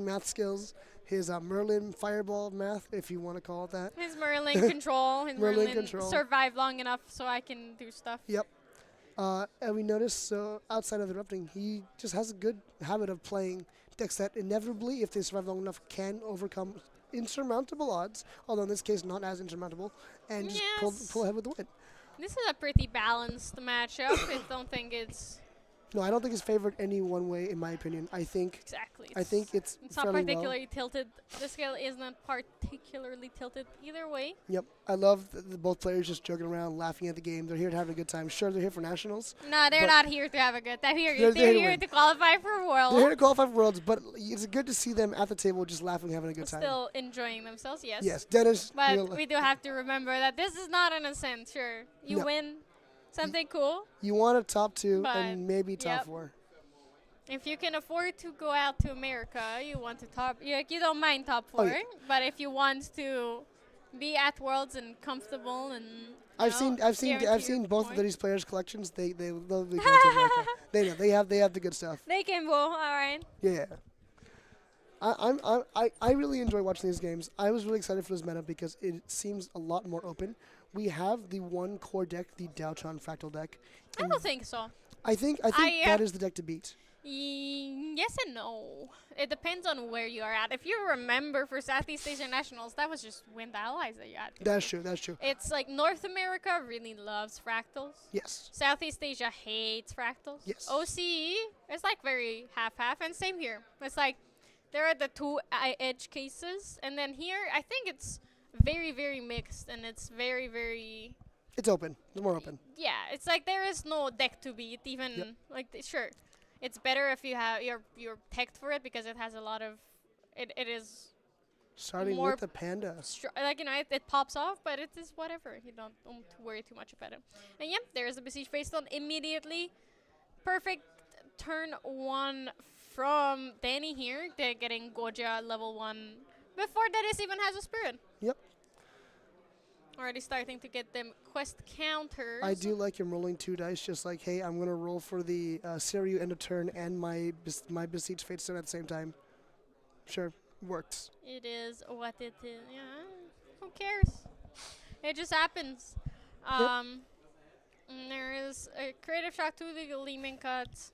math skills. His Merlin fireball math, if you want to call it that. His Merlin control, his Merlin Merlin control. survived long enough so I can do stuff. Yep. And we noticed, outside of the erupting, he just has a good habit of playing decks that inevitably, if they survive long enough, can overcome insurmountable odds, although in this case not as insurmountable, and just pull ahead with the win. This is a pretty balanced matchup. I don't think it's No, I don't think it's favored any one way, in my opinion. I think exactly. it's It's not fairly particularly tilted. The scale is not particularly tilted either way. Yep. I love the both players just joking around, laughing at the game. They're here to have a good time. Sure, they're here for nationals. No, they're But not here to have a good time. they're They're here to here win. to qualify for Worlds. They're here to qualify for Worlds, but it's good to see them at the table just laughing, having a good time. Still enjoying themselves, yes. Yes, Dennis. But we do have to remember that this is not an ascent. Sure, you No. win something cool. You want a top 2 But, and maybe top yep. 4. If you can afford to go out to America, you want to top. You don't mind top 4. yeah. But if you want to be at Worlds and comfortable and I've seen both of these players' collections. They'll be going to America. They know they have the good stuff. they can go. All right. Yeah. I really enjoy watching these games. I was really excited for this meta because it seems a lot more open. We have the one core deck, the Daotron Fractal deck. I don't think so. I think that is the deck to beat. Yes and no. It depends on where you are at. If you remember for Southeast Asian Nationals, that was just Wind Allies that you had. That's true. That's true. It's like North America really loves fractals. Yes. Southeast Asia hates fractals. Yes. OCE is like very half-half, and same here. It's like there are the two edge cases, and then here I think it's very, very mixed, and it's very, very... It's open. It's more open. Yeah, it's like there is no deck to beat, even Yep. like sure. It's better if you have you're teched for it because it has a lot of it is Starting more with the panda. like it pops off, but it is whatever. You don't worry too much about it. And yeah, there is the Besiege Faithstone immediately. Perfect turn 1 from Danny here. They're getting Goja level 1 before Dennis even has a spirit. Yep. Already starting to get them quest counters. I do like him rolling 2 dice, just like, hey, I'm going to roll for the Seiryu end of turn and my Besiege Fatestone at the same time. Sure, works. It is what it is. Yeah, who cares? It just happens. There is a Creative Shock to the Gleaming Cut.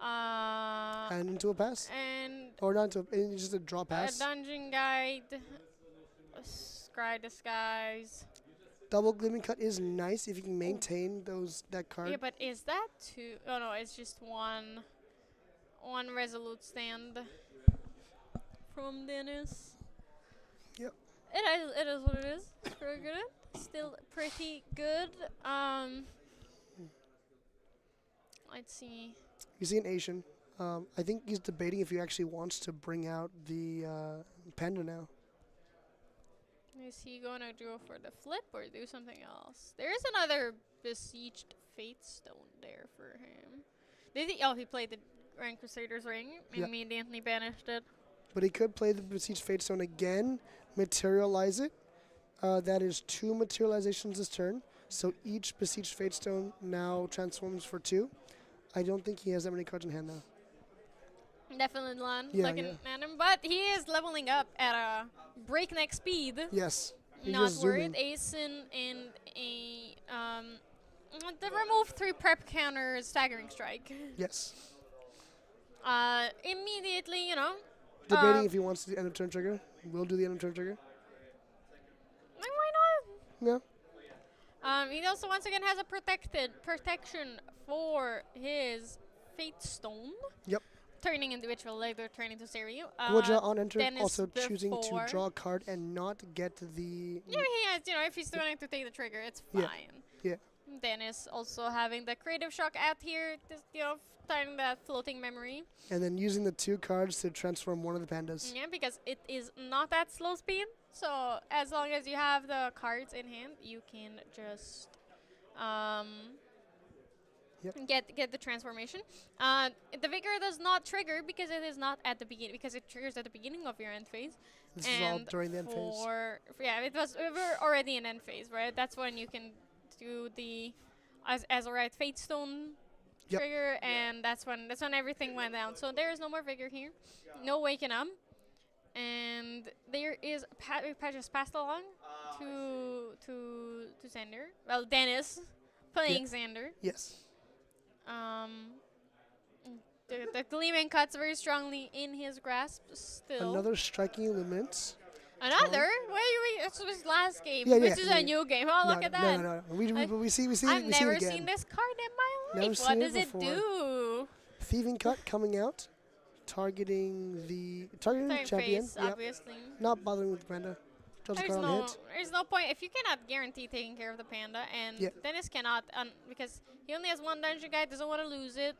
And into a pass? And Or not into just a draw pass? a Dungeon Guide. A Scry Disguise. Double Gleaming Cut is nice if you can maintain that card. Yeah, but is that two? Oh no, it's just one Resolute Stand from Dennis. Yep. It is what it is. It's very good. Still pretty good. Let's see. You see an Asian. I think he's debating if he actually wants to bring out the panda now. Is he gonna go for the flip or do something else? There is another Besieged Fatestone there for him. Did he? Oh, he played the Grand Crusader's Ring. Yep. Immediately banished it. But he could play the Besieged Fatestone again, materialize it. That is 2 materializations this turn. So each Besieged Fatestone now transforms for 2. I don't think he has that many cards in hand now. Definitely one. Yeah, Looking at him, but he is leveling up at a breakneck speed. Yes. He's Not just worried. zooming. Asin and a the remove 3 prep counters staggering strike. Yes. Immediately, you know. Debating if he wants the end of turn trigger. We'll do the end of turn trigger. Like, why not? Yeah. He also once again has a protection for his Fate Stone. Yep. Turning individual later, turning to Seiryu. Goja on enter, Dennis also choosing to before. draw a card and not get the... Yeah, he has, you know, if he's going to take the trigger, it's fine. Yeah. Dennis also having the Creative Shock out here, just, you know, starting that floating memory. And then using the 2 cards to transform one of the pandas. Yeah, because it is not at slow speed. So as long as you have the cards in hand, you can just get the transformation. The Vigor does not trigger because it is not at the beginning, because it triggers at the beginning of your end phase. This is all during the end phase. Yeah, we were already in end phase, right? That's when you can do the as a right Fatestone trigger, and that's when everything went down. So there is no more Vigor here, no waking up, and there is just passed along to Xander. Well, Dennis playing Xander. Yes. The Gleaming Cut's very strongly in his grasp still. Another striking illuminance. Another? This was last game. Yeah, this yeah, is yeah. a new game. Oh, look at that. No. We see I've it never again. seen this card in my Never life. seen What it does it before. do? Thieving Cut coming out, targeting the champion. Face, Yep. obviously. Not bothering with the panda. Draws a card on hit. There's no point if you cannot guarantee taking care of the panda, and Dennis cannot, because he only has 1 dungeon guy, doesn't want to lose it.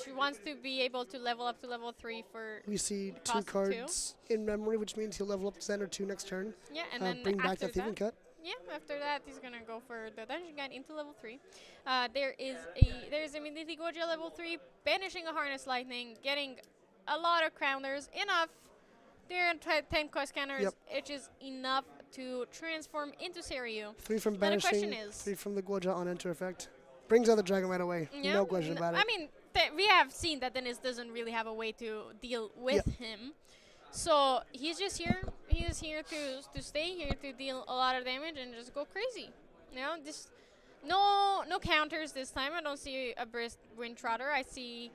She wants to be able to level up to level 3 for. We see 2 cost cards in memory, which means he'll level up to Xander 2 next turn. Yeah, and then bring back after the Thieving Cut. Yeah, after that he's gonna go for the dungeon guide into level 3. There is immediately Goja level 3, banishing a Harness Lightning, getting a lot of counters, enough. There are 10 quest counters, which is enough to transform into Seiryu. 3 from Now the question banishing, is, 3 from the Goja on enter effect. Brings out the dragon right away. yeah, No question about it. I mean, we have seen that Dennis doesn't really have a way to deal with him. So he's just here. He is here to stay here to deal a lot of damage and just go crazy. You know, just no counters this time. I don't see a Brisk Wind Trotter. I see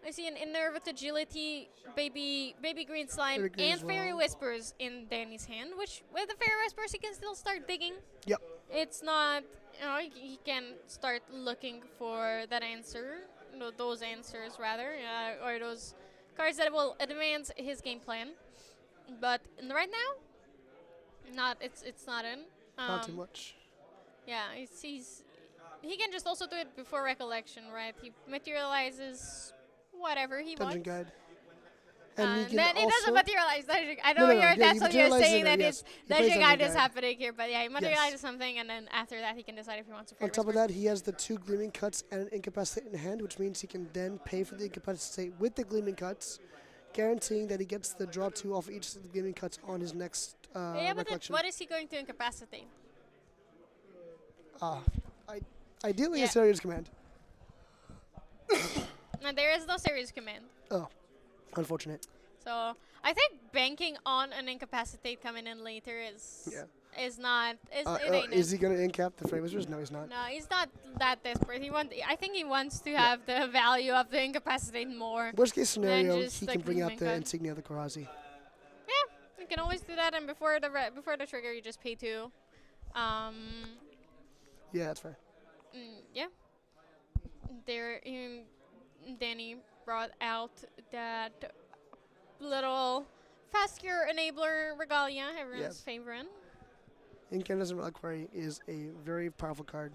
I see an Inner with Agility, Baby Green Slime, Baby green and as Fairy well. Whispers in Danny's hand, which with the Fairy Whispers he can still start digging. Yep. It's not, he can start looking for that answer, those answers rather, or those cards that will advance his game plan. But right now, it's not in. Not too much. Yeah, he can just also do it before Recollection, right? He materializes whatever he Dungeon wants. Guide. And he can then it doesn't also- materialize. I know No, no, you're, yeah, that's he what you're materializes saying, it, that yes. it's He plays Dungeon Guide Dungeon is Guide. happening here. But yeah, he materializes something, and then after that he can decide if he wants to On Fairy top of Whisper. that, he has the 2 Gleaming Cuts and an Incapacitate in hand, which means he can then pay for the Incapacitate with the Gleaming Cuts, guaranteeing that he gets the draw 2 off each of the Gleaming Cuts on his next Yeah, but then Recollection. what is he going to incapacitate? Ideally, Yeah. a Serious Command. And there is no serious command. Oh, unfortunate. So I think banking on an incapacitate coming in later is not it ain't Is it. he going to incap the Frame Whispers? No, he's not. No, he's not that desperate. I think he wants to have the value of the incapacitate more. Worst case scenario, just he the can bring out Gleaming the Cut. Insignia of the Karazi. Yeah, you can always do that, and before the trigger, you just pay 2. Yeah, that's fair. Yeah. There, Danny brought out that little fast cure enabler regalia, everyone's Yes. favorite. Incandescent Reliquary is a very powerful card.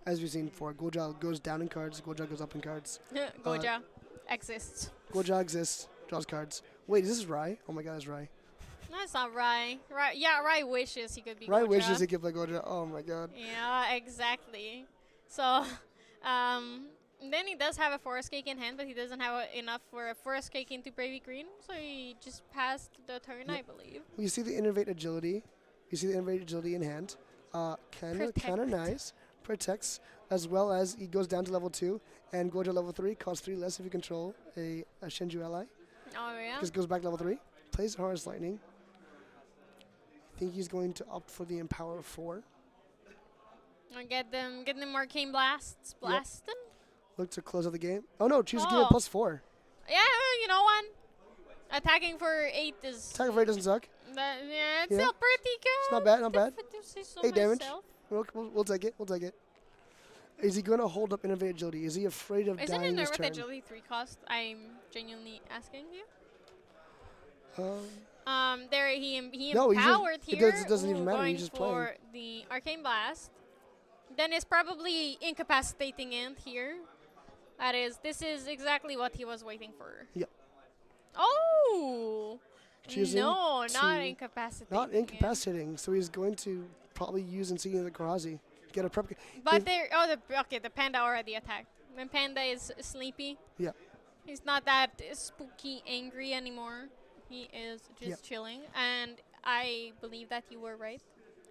As we've seen before, Goja goes down in cards, Goja goes up in cards. Goja exists. Goja exists, draws cards. Wait, is this Rai? Oh my god, it's Rai. No, it's not Rai. Rai wishes he could be Rai Goja. wishes he could play Goja. Oh my god. Yeah, exactly. So, then he does have a Forest Cake in hand, but he doesn't have enough for a Forest Cake into Bravey Green, so he just passed the turn, I believe. You see the Innervate Agility. You see the Innervate Agility in hand. Kind of Protect. nice. Protects, as well as he goes down to level 2, and Goja level 3 costs 3 less if you control a Shenju ally. Oh, yeah? Just goes back to level 3. Plays Horus Lightning. I think he's going to opt for the Empower 4. I'll get them Arcane Blasts blasting. Look to close out the game. Oh no, choose a game Oh. at +4. Yeah, you know what? Attacking for 8 is... Attack of Rate doesn't suck. it's Yeah. still pretty good. It's not bad, not bad. If I do say so 8 damage. myself. We'll take it. We'll take it. Is he going to hold up Innervate Agility? Is he afraid of Isn't dying it this with turn? agility 3 cost? I'm genuinely asking you. Um, There he No, he's just- empowered it here. doesn't even matter, Going he's just for the Arcane Blast. Then it's probably incapacitating it here. This is exactly what he was waiting for. Yep. Oh! Choosing No, not to- incapacitating. Not it. incapacitating, so he's going to probably use Insignia of the Karazi. Get a prep. But if- the panda already attacked. The panda is sleepy. Yeah. He's not that spooky angry anymore. He is just Yep. chilling. And I believe that you were right.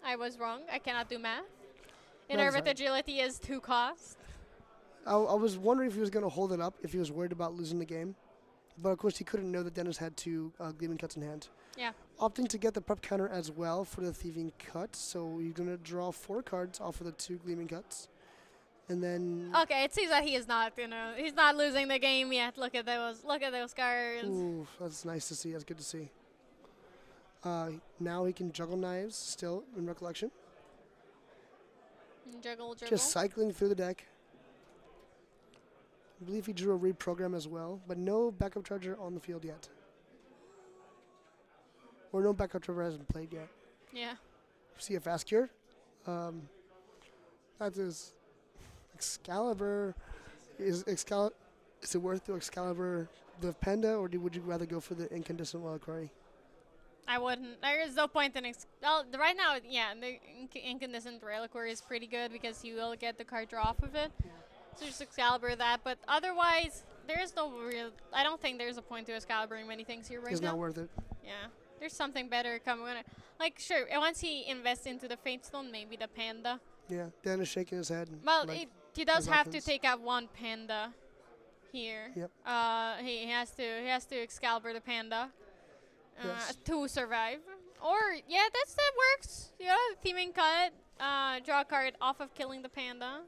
I was wrong. I cannot do math. Innervate fine. agility is 2 cost. I was wondering if he was going to hold it up, if he was worried about losing the game. But of course, he couldn't know that Dennis had 2 Gleaming Cuts in hand. Yeah. Opting to get the prep counter as well for the Thieving Cut, so you're going to draw 4 cards off of the 2 Gleaming Cuts. And then... Okay, it seems that he is not, he's not losing the game yet. Look at those cards. Ooh, that's nice to see. That's good to see. Now he can juggle knives still in Recollection. Juggle. Just cycling through the deck. I believe he drew a reprogram as well, but no backup charger on the field yet. Or no backup charger hasn't played yet. Yeah. See a fast cure. That is Excalibur. Is it worth to Excalibur the Panda, or would you rather go for the Incandescent Reliquary? I wouldn't. There is no point in right now. Yeah, the Incandescent Reliquary is pretty good because you will get the card draw off of it. So just Excalibur that, but otherwise there is no real. I don't think there's a point to Excaliburing many things here right It's now. not worth it. Yeah, there's something better coming. Like sure, once he invests into the Fate Stone, maybe the Panda. Yeah, Dan is shaking his head. Well, like, he does as have to options. take out 1 Panda here. Yep. He has to Excalibur the Panda. Yes. To survive. Or yeah, that works. You know, Thieving Cut, draw a card off of killing the panda.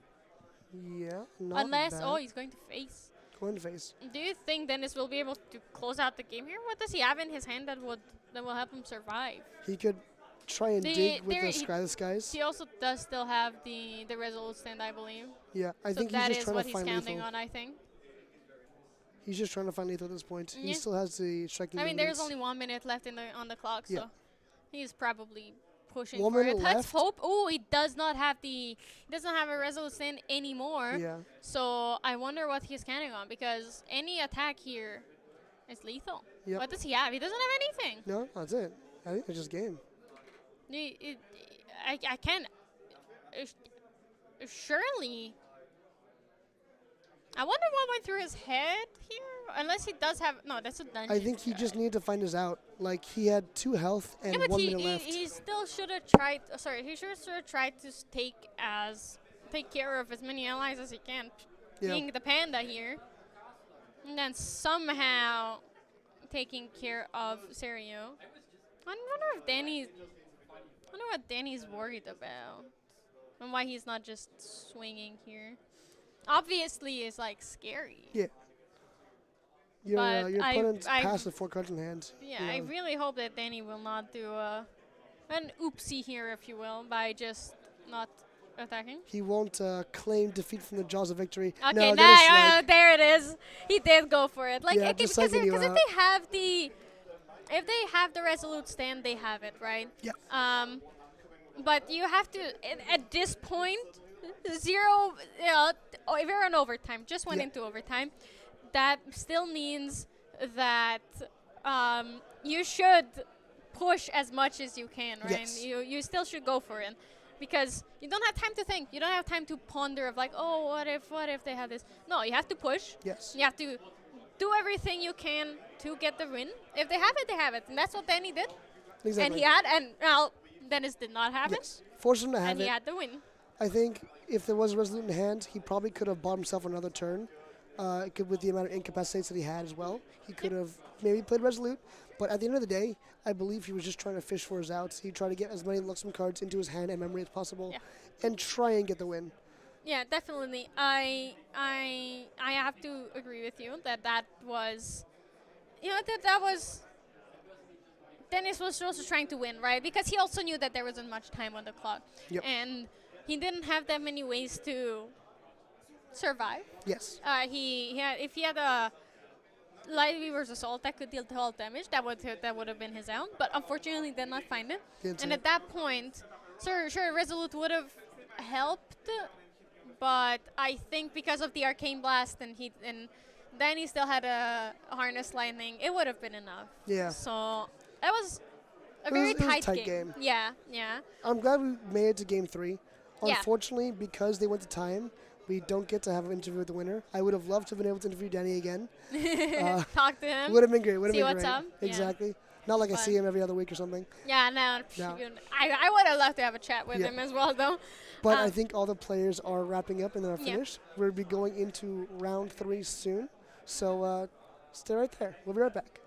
Yeah, not Unless bad. he's going to face. coin face. Do you think Dennis will be able to close out the game here? What does he have in his hand that will help him survive? He could try and The- dig with there the he- Skyless Skies. He also does still have the Resolute Stand, I believe. Yeah, I So think he's that just is trying what to he's find counting lethal. on, I think. He's just trying to find lethal at this point. He Yeah. still has the striking. I mean, there's movements. only 1 minute left on the clock, so Yeah. he's probably pushing 1 for it. minute Let's left. hope. Oh, he doesn't have a Resolute Stand anymore. Yeah. So I wonder what he's counting on, because any attack here is lethal. Yep. What does he have? He doesn't have anything. No, that's it. I think it's just game. I can't. Surely. I wonder what went through his head here. Unless he does have. No, that's a dungeon. I think he just needed to find his out. Like, he had 2 health and Yeah, but 1 minute left. he still should have tried. Sorry, he should have tried to take care of as many allies as he can. Yeah. Being the panda here, and then somehow taking care of Serio. I wonder what Danny's worried about, and why he's not just swinging here. Obviously, it's like scary. Yeah. Your But opponent's I- passed with 4 cards in hand. Yeah, You I know, really hope that Danny will not do an oopsie here, if you will, by just not attacking. he won't claim defeat from the jaws of victory. Okay, no, now that is there it is. He did go for it. Like, Yeah, okay, just because psyching you if out. if they have the Resolute Stand, they have it, right? Yeah. But you have to at this point, zero. If you're in overtime, just went Yeah. into overtime. That still means that you should push as much as you can, right? Yes. You still should go for it, because you don't have time to think. You don't have time to ponder of like, oh, what if they have this? No, you have to push. Yes. You have to do everything you can to get the win. If they have it, they have it, and that's what Danny did. Exactly. And Dennis did not have Yes. Force him to it, have and it. he had the win. I think if there was a Resolute in hand, he probably could have bought himself another turn. With the amount of incapacitates that he had as well. He could have maybe played Resolute. But at the end of the day, I believe he was just trying to fish for his outs. He tried to get as many Luxem cards into his hand and memory as possible, Yeah. and try and get the win. Yeah, definitely. I have to agree with you that was, that was. Dennis was also trying to win, right? Because he also knew that there wasn't much time on the clock, Yep. and he didn't have that many ways to survive. Yes. If he had a Light Weaver's Assault that could deal 12 damage, that would have been his out. But unfortunately, did not find it. Didn't And see at that point, sure, Resolute would have helped, but I think because of the Arcane Blast and then he still had a Harness Lightning, it would have been enough. Yeah. So that was a It very was a tight, tight game. Yeah. I'm glad we made it to game 3. Yeah. Unfortunately, because they went to time, we don't get to have an interview with the winner. I would have loved to have been able to interview Danny again. Talk to him. Would have been great. Would have See been what's great. up. Yeah. Exactly. Not like I Fun. see him every other week or something. Yeah, no. No. I would have loved to have a chat with Yeah. him as well, though. But I think all the players are wrapping up and they're Yeah. finished. We'll be going into round 3 soon. So stay right there. We'll be right back.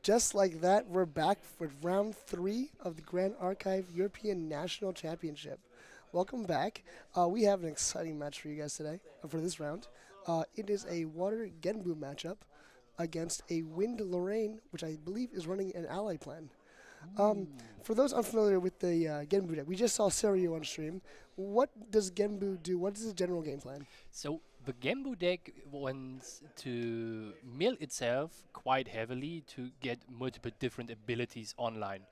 Just like that, we're back for round 3 of the Grand Archive European National Championship. Welcome back. We have an exciting match for you guys today, for this round. It is a Water Genbu matchup against a Wind Lorraine, which I believe is running an ally plan. For those unfamiliar with the Genbu deck, we just saw Serio on stream. What does Genbu do? What is the general game plan? So the Gembu deck wants to mill itself quite heavily to get multiple different abilities online.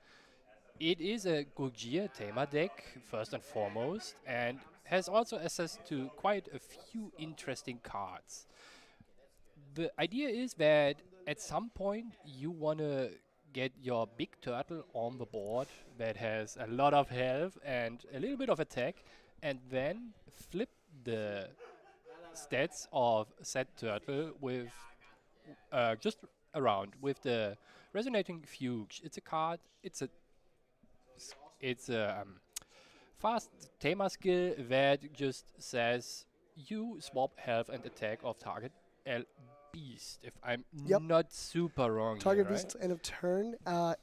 It is a Gojir Tema deck, first and foremost, and has also access to quite a few interesting cards. The idea is that at some point you want to get your big turtle on the board that has a lot of health and a little bit of attack, and then flip the stats of said turtle with just around with the resonating fugue. It's a card. It's a fast Tema skill that just says you swap health and attack of target beast. If I'm Yep. not super wrong, Target here, beast end of turn.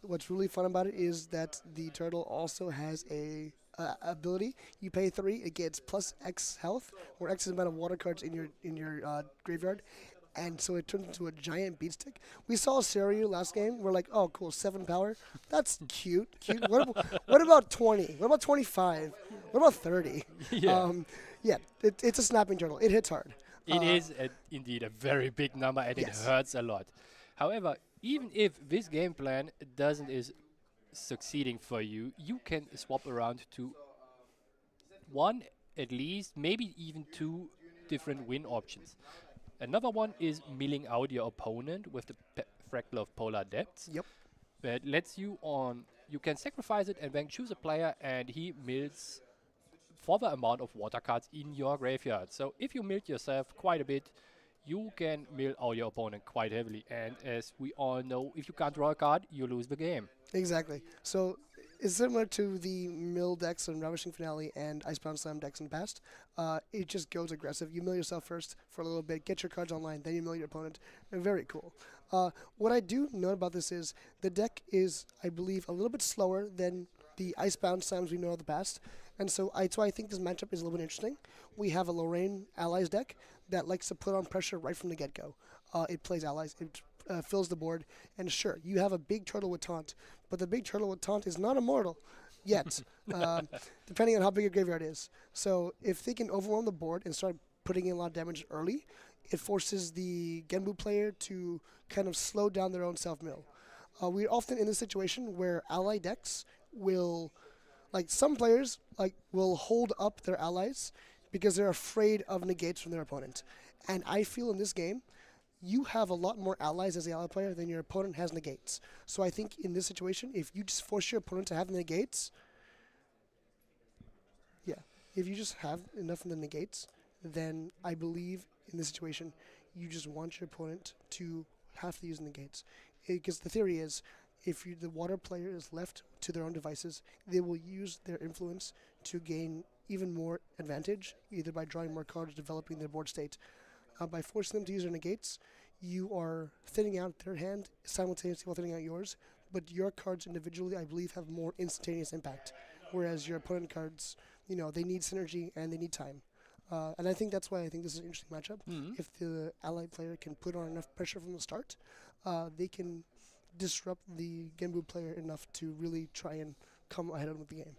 What's really fun about it is that the turtle also has a ability. You pay 3, it gets plus X health, where X is the amount of water cards in your graveyard, and so it turns into a giant beat stick. We saw Serio last game. We're like, oh, cool, 7 power. That's cute. What about 20? What about 25? What about 30? Yeah. It's a snapping turtle. It hits hard. It is indeed a very big number, and Yes. it hurts a lot. However, even if this game plan doesn't is succeeding for you, you can swap around to one at least, maybe even 2 different win options. Another one is milling out your opponent with the Fractal of Polar Depths. Yep. That lets you on. You can sacrifice it and then choose a player, and he mills for the amount of water cards in your graveyard. So if you milled yourself quite a bit, you can mill out your opponent quite heavily. And as we all know, if you can't draw a card, you lose the game. Exactly. So it's similar to the mill decks in Ravishing Finale and Icebound Slam decks in the past. It just goes aggressive. You mill yourself first for a little bit, get your cards online, then you mill your opponent. Very cool. What I do note about this is the deck is, I believe, a little bit slower than the Icebound Slams we know of the past. And so I think this matchup is a little bit interesting. We have a Lorraine Allies deck that likes to put on pressure right from the get-go. It plays allies. It fills the board. And sure, you have a big turtle with taunt, but the big turtle with taunt is not immortal yet, depending on how big your graveyard is. So if they can overwhelm the board and start putting in a lot of damage early, it forces the Genbu player to kind of slow down their own self-mill. We're often in this situation where ally decks will, like some players, will hold up their allies because they're afraid of negates from their opponent. And I feel in this game, you have a lot more allies as the ally player than your opponent has negates. So I think in this situation, if you just force your opponent to have negates, if you just have enough of the negates, then I believe in this situation, you just want your opponent to have to use negates. Because the theory is, if the water player is left to their own devices, they will use their influence to gain even more advantage, either by drawing more cards, developing their board state. By forcing them to use their negates, you are thinning out their hand simultaneously while thinning out yours, but your cards individually, I believe, have more instantaneous impact, whereas your opponent cards, they need synergy and they need time. And I think that's why I think this is an interesting matchup. If the allied player can put on enough pressure from the start, they can disrupt the Genbu player enough to really try and come ahead with the game.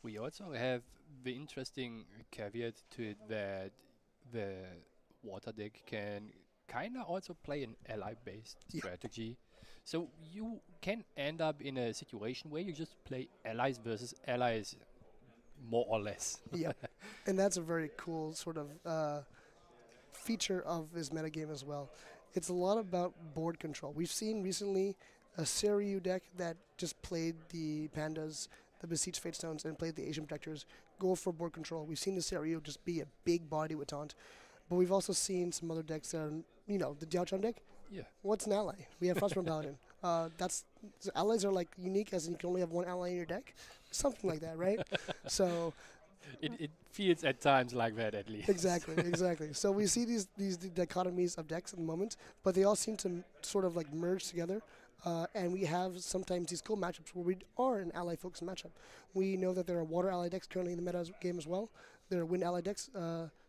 We also have the interesting caveat to it that the water deck can kind of also play an ally-based strategy. So you can end up in a situation where you just play allies versus allies, more or less. Yeah, and that's a very cool sort of feature of this metagame as well. It's a lot about board control. We've seen recently a Seiryu deck that just played the Pandas, the Beseech Fate Stones, and played the Asian Protectors go for board control. We've seen the Seiryu just be a big body with taunt. But we've also seen some other decks that are, the Diaochan deck. Yeah. What's an ally? We have Frostborn Paladin. Allies are like unique, as in you can only have one ally in your deck. Something like that, right? So It feels at times like that, at least. Exactly. So we see these dichotomies of decks at the moment, but they all seem to sort of like merge together And we have sometimes these cool matchups where we are an ally-focused matchup. We know that there are water ally decks currently in the meta game as well. There are wind ally decks.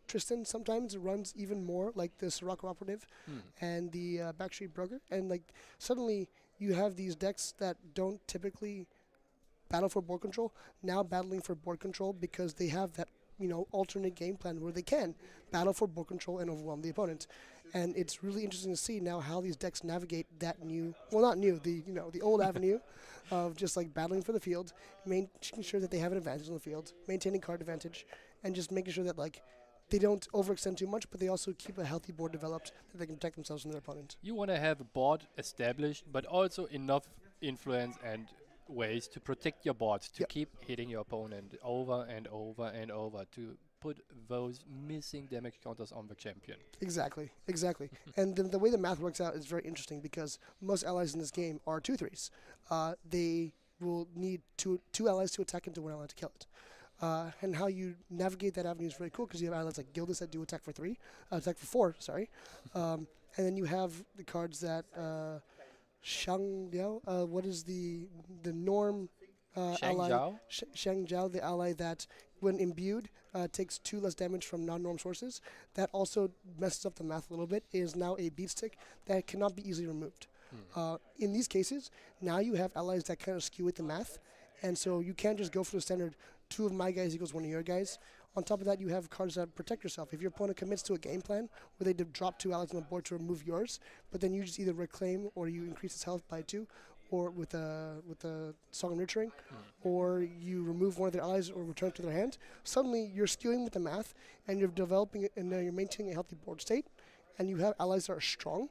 Tristan sometimes runs even more like the Sirocco Operative and the Backstreet Broker. And like suddenly you have these decks that don't typically battle for board control, now battling for board control because they have that alternate game plan where they can battle for board control and overwhelm the opponent. And it's really interesting to see now how these decks navigate that new, well not new, the old avenue of just like battling for the field, making sure that they have an advantage on the field, maintaining card advantage, and just making sure that like they don't overextend too much, but they also keep a healthy board developed that they can protect themselves from their opponent. You want to have a board established, but also enough influence and ways to protect your board, to keep hitting your opponent over and over and over, to put those missing damage counters on the champion. Exactly. And the way the math works out is very interesting because most allies in this game are 2/3s. They will need two allies to attack into one ally to kill it. And how you navigate that avenue is very cool because you have allies like Gildas that do attack for 4, sorry. And then you have the cards that Shang Liao, what is the norm ally? Shang Jiao, the ally that when imbued takes 2 less damage from non-norm sources. That also messes up the math a little bit. It is now a beat stick that cannot be easily removed. In these cases, now you have allies that kind of skew with the math, and so you can't just go for the standard 2 of my guys equals 1 of your guys. On top of that, you have cards that protect yourself. If your opponent commits to a game plan where they drop 2 allies on the board to remove yours, but then you just either reclaim or you increase its health by 2, or with a Song of Nurturing, or you remove one of their allies or return to their hand, suddenly you're skewing with the math and you're developing and you're maintaining a healthy board state, and you have allies that are strong.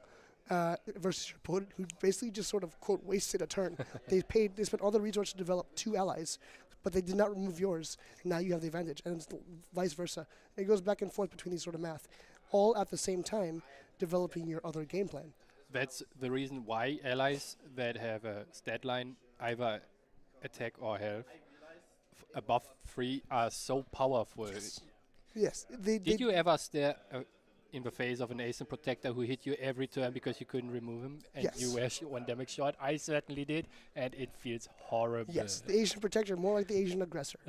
Versus your opponent who basically just sort of quote wasted a turn. They spent all the resources to develop 2 allies, but they did not remove yours. Now you have the advantage, and it's vice versa. It goes back and forth between these sort of math, all at the same time developing your other game plan. That's the reason why allies that have a stat line, either attack or health, above 3 are so powerful. Yes. Did you ever stare in the face of an Asian protector who hit you every turn because you couldn't remove him and you were 1 damage short? I certainly did, and it feels horrible. Yes, the Asian protector, more like the Asian aggressor.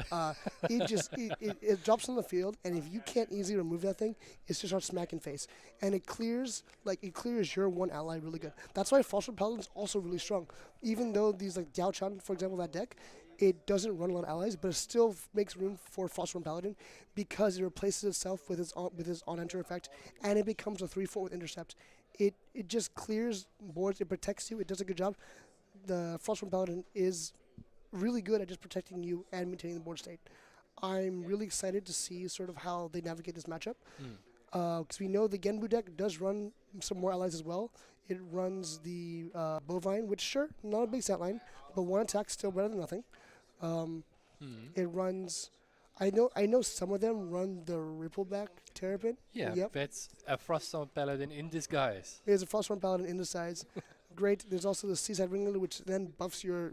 It drops on the field, and if you can't easily remove that thing, it's just starts smacking face, and it clears your one ally really good. That's why Phosphor Paladin's also really strong. Even though these like Diao Chan, for example, that deck, it doesn't run a lot of allies, but it still makes room for Phosphor Paladin because it replaces itself with his on-enter effect, and it becomes a 3/4 with intercept. It just clears boards. It protects you. It does a good job. The Phosphor Paladin is really good at just protecting you and maintaining the board state. I'm really excited to see sort of how they navigate this matchup because we know the Genbu deck does run some more allies as well. It runs the Bovine, which sure, not a big stat line, but 1 attack still better than nothing. It runs. I know some of them run the Rippleback Terrapin. Yeah, that's a Froststone Paladin in disguise. There's a Froststone Paladin in disguise. Great. There's also the Seaside Ringleader, which then buffs your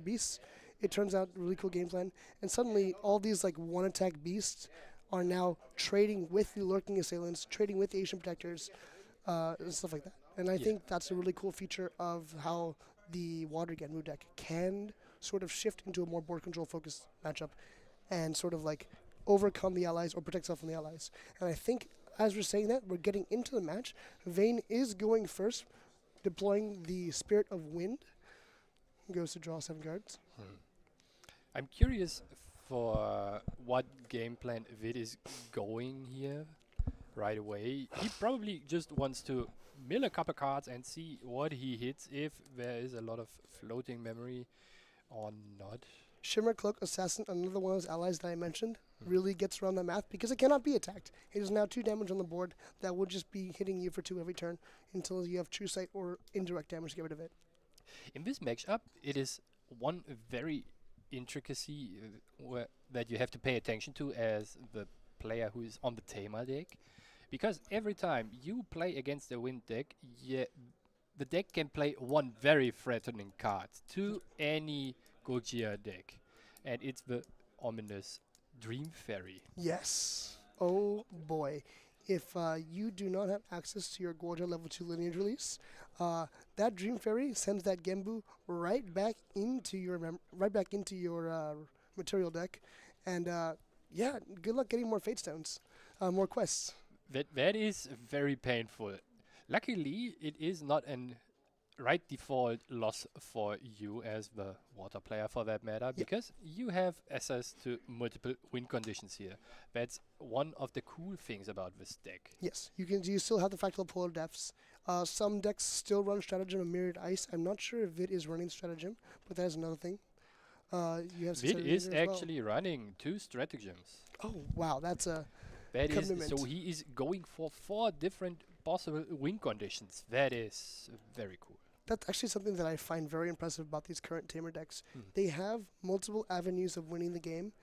beasts. It turns out a really cool game plan. And suddenly, all these like 1 attack beasts are now trading with the lurking assailants, trading with the Asian protectors, and stuff like that. And I think that's a really cool feature of how the Water Genmu deck can sort of shift into a more board control focused matchup and sort of like overcome the allies or protect itself from the allies. And I think as we're saying that, we're getting into the match. Vayne is going first, deploying the Spirit of Wind. Goes to draw 7 cards. I'm curious for what game plan Vid is going here right away. He probably just wants to mill a couple cards and see what he hits, if there is a lot of floating memory or not. Shimmer Cloak Assassin, another one of those allies that I mentioned, really gets around the math because it cannot be attacked. It is now 2 damage on the board that will just be hitting you for 2 every turn until you have True Sight or indirect damage to get rid of it. In this matchup, it is one very intricacy that you have to pay attention to as the player who is on the Tamer deck. Because every time you play against the Wind deck, the deck can play 1 very threatening card to any Gojira deck. And it's the ominous Dream Fairy. Yes. Oh boy. if you do not have access to your Gorgia level 2 lineage release, that Dream Fairy sends that Genbu right back into your material deck, and yeah, good luck getting more Fate Stones, more quests. That is very painful. Luckily, it is not an right default loss for you as the water player for that matter, because you have access to multiple win conditions here. That's one of the cool things about this deck. Yes, you still have the Fractal Polar Depths. Some decks still run Stratagem and Mirrored Ice. I'm not sure if Vid is running Stratagem, but that is another thing. You have Vid is as well. actually running 2 stratagems. Oh wow, that's a That is, commitment. so he is going for 4 different possible win conditions. That is very cool. That's actually something that I find very impressive about these current Tamer decks. Hmm. They have multiple avenues of winning the game.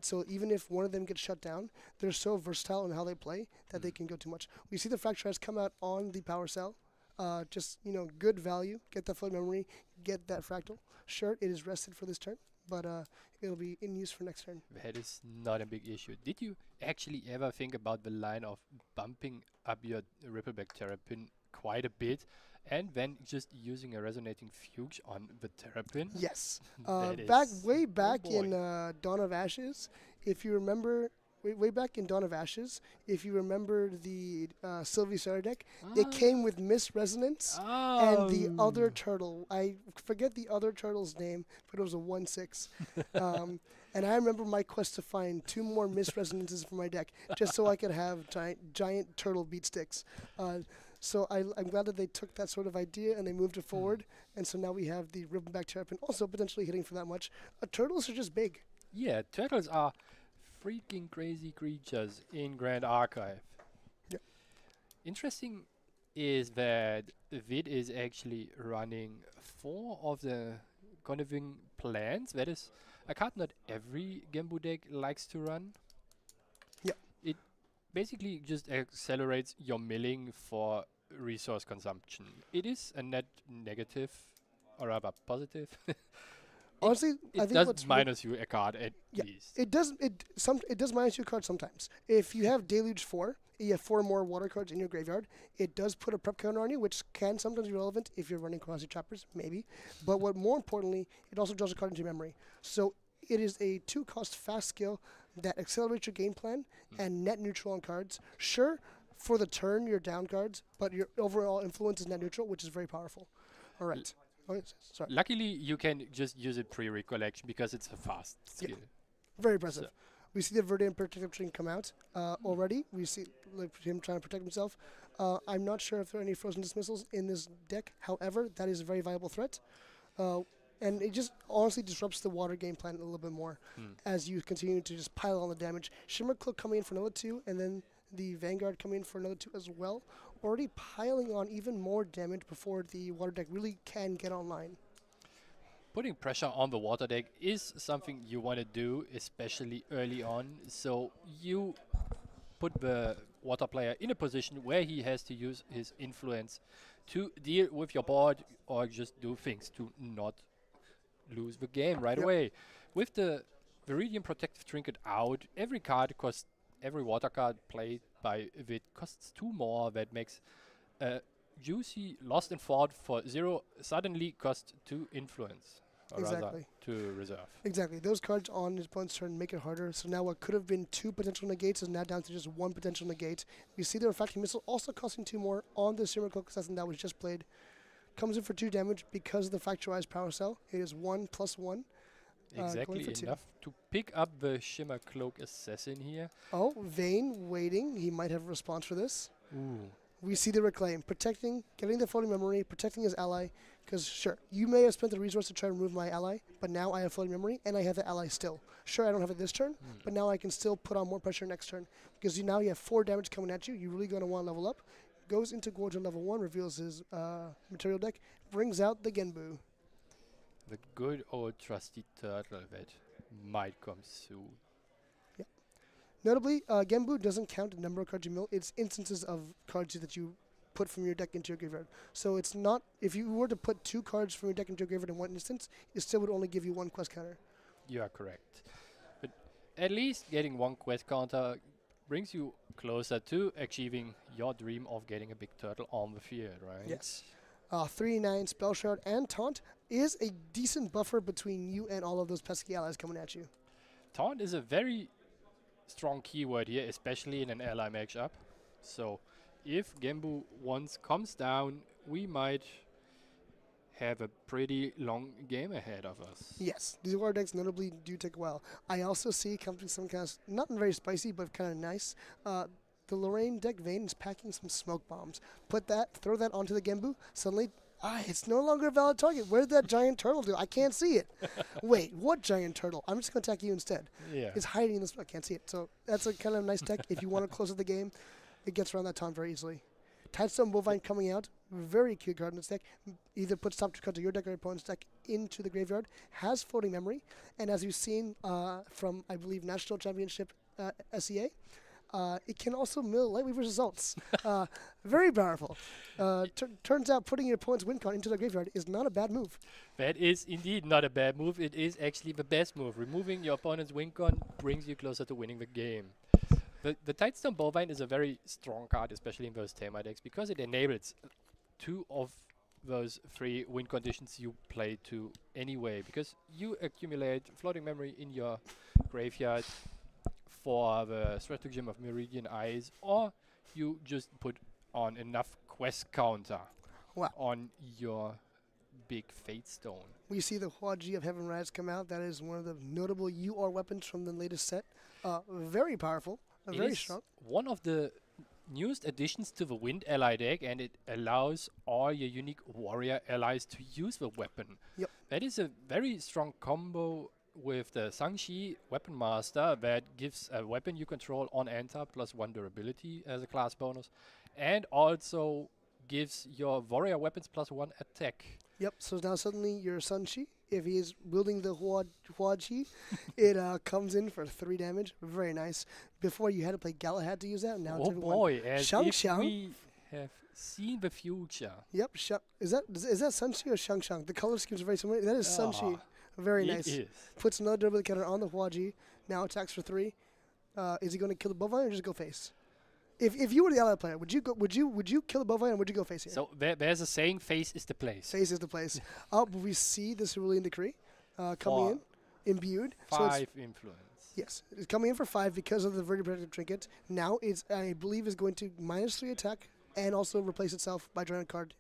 So even if one of them gets shut down, they're so versatile in how they play that they can go too much. We see the Fracture has come out on the Power Cell. Just, good value. Get that float memory. Get that Fractal. Sure, it is rested for this turn, but it'll be in use for next turn. That is not a big issue. Did you actually ever think about the line of bumping up your Rippleback Terrapin quite a bit and then just using a Resonating Fugue on the Terrapin? Yes. That Way is- back oh in Dawn of Ashes, if you remember, way back in Dawn of Ashes, if you remember the Sylvie Sarah deck, it came with Miss Resonance and the other turtle. I forget the other turtle's name, but it was a 1/6. And I remember my quest to find 2 more Miss Resonances for my deck, just so I could have giant turtle beat sticks. So I'm glad that they took that sort of idea and they moved it forward. And so now we have the Ribbonback Terrapin also potentially hitting for that much. Turtles are just big. Yeah, turtles are freaking crazy creatures in Grand Archive. Yep. Interesting is that Vid is actually running 4 of the Coniving plans. That is a card not every Genbu deck likes to run. Yep. It basically just accelerates your milling for resource consumption. It is a net negative, or rather positive. Honestly, I It think does what's minus you a card at Yeah, least. it does minus your card sometimes. If you have Deluge 4, you have 4 more water cards in your graveyard. It does put a prep counter on you, which can sometimes be relevant if you're running Quasi Choppers, maybe. But what more importantly, it also draws a card into memory. So it is a 2-cost fast skill that accelerates your game plan and net neutral on cards. Sure, for the turn you're down cards, but your overall influence is net neutral, which is very powerful. All right. Sorry. Luckily, you can just use it pre-recollection because it's a fast skill. Very impressive. So- We see the Verdant Protective String come out already. We see him trying to protect himself. I'm not sure if there are any Frozen Dismissals in this deck. However, that is a very viable threat. And it just honestly disrupts the water game plan a little bit more as you continue to just pile on the damage. Shimmer Cloak coming in for another 2, and then the Vanguard coming in for another 2 as well. Already piling on even more damage before the water deck really can get online. Putting pressure on the water deck is something you want to do, especially early on. So you put the water player in a position where he has to use his influence to deal with your board or just do things to not lose the game right Yep. away. With the Viridian Protective Trinket out, every water card played by Vid costs 2 more. That makes Juicy Lost and Fought for 0 suddenly cost 2 influence. Or rather, Exactly. 2 reserve. Exactly. Those cards on his opponent's turn make it harder. So now what could have been 2 potential negates is now down to just 1 potential negate. We see the Refracting Missile also costing 2 more on the Shimmer Cloak Assassin that was just played. Comes in for 2 damage because of the Factorized Power Cell. It is 1+1. Going Exactly for 2. enough to pick up the Shimmer Cloak Assassin here. Oh, Vayne waiting. He might have a response for this. Ooh. We see the Reclaim. Protecting, getting the floating memory, protecting his ally. Because, sure, you may have spent the resource to try to remove my ally, but now I have floating memory, and I have the ally still. Sure, I don't have it this turn, but now I can still put on more pressure next turn. Because now you have 4 damage coming at you. You're really going to want to level up. Goes into Gorgia level 1, reveals his material deck, brings out the Genbu. The good old trusty turtle that might come soon. Notably, Genbu doesn't count the number of cards you mill. It's instances of cards that you put from your deck into your graveyard. So it's not, if you were to put 2 cards from your deck into your graveyard in one instance, it still would only give you 1 quest counter. You are correct. But at least getting 1 quest counter brings you closer to achieving your dream of getting a big turtle on the field, right? Yes. 3/9 Spell Shroud and Taunt is a decent buffer between you and all of those pesky allies coming at you. Taunt is a very strong keyword here, especially in an ally matchup. So if Genbu once comes down, we might have a pretty long game ahead of us. Yes, these war decks notably do take a while. I also see coming some kind of, not very spicy, but kind of nice. The Lorraine deck Vayne is packing some smoke bombs. Throw that onto the Genbu. Suddenly, it's no longer a valid target. Where did that giant turtle do? I can't see it. Wait, what giant turtle? I'm just going to attack you instead. Yeah. It's hiding in this. I can't see it. So that's a kind of nice deck. If you want to close out the game, it gets around that taunt very easily. Tidestone Bovine coming out. Very cute card in this deck. Either puts top 2 cards of your deck or your opponent's deck into the graveyard. Has floating memory. And as you've seen from, I believe, National Championship SEA, it can also mill Lightweaver's results. Very powerful. Turns out putting your opponent's win con into the graveyard is not a bad move. That is indeed not a bad move. It is actually the best move. Removing your opponent's win con brings you closer to winning the game. The Tidestone Bovine is a very strong card, especially in those Tamer decks, because it enables 2 of those 3 win conditions you play to anyway, because you accumulate floating memory in your graveyard for the Stratagem of Meridian Eyes, or you just put on enough quest counter on your big Fate Stone. We see the Huaji of Heaven Rise come out. That is one of the notable UR weapons from the latest set. Very powerful, very strong. One of the newest additions to the Wind Ally deck, and it allows all your unique warrior allies to use the weapon. Yep. That is a very strong combo with the Sangshi Weapon Master that gives a weapon you control on enter +1 durability as a class bonus, and also gives your warrior weapons +1 attack. Yep, so now suddenly your Sunshi, if he is wielding the Huaji, it comes in for 3 damage. Very nice. Before you had to play Galahad to use that, now Oh it's boy, as Shang if Shang. we have seen the future. Yep, is that Sunshi or Shang Shang? The color schemes are very similar. That is Sunshi. Very nice. It is. Puts another durability counter on the Huaji. Now attacks for 3. Is he going to kill the Bovine or just go face? If you were the ally player, would you kill the Bovine or would you go face here? So there's a saying, face is the place. Face is the place. But we see this Cerulean Decree coming in, imbued. 5 influence. Yes, it's coming in for 5 because of the Verdant Protective Trinket. Now it's, I believe, is going to -3 attack and also replace itself by drawing a card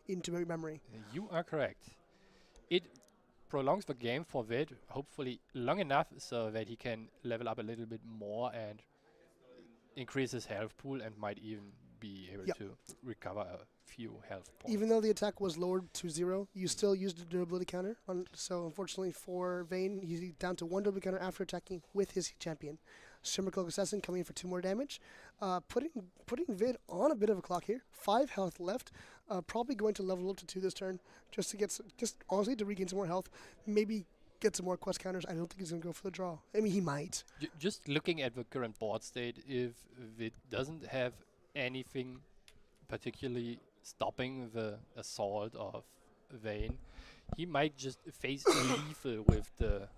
into memory. You are correct. It prolongs the game for Vid, hopefully long enough so that he can level up a little bit more and increase his health pool, and might even be able to recover a few health points. Even though the attack was lowered to 0, you still used the durability counter. So unfortunately for Vayne, he's down to 1 durability counter after attacking with his champion. Shimmercloak Assassin coming in for 2 more damage. Putting Vid on a bit of a clock here. 5 health left. Probably going to level up to 2 this turn just to get honestly to regain some more health. Maybe get some more quest counters. I don't think he's going to go for the draw. I mean, he might. Just looking at the current board state, if it doesn't have anything particularly stopping the assault of Vayne, he might just face lethal with the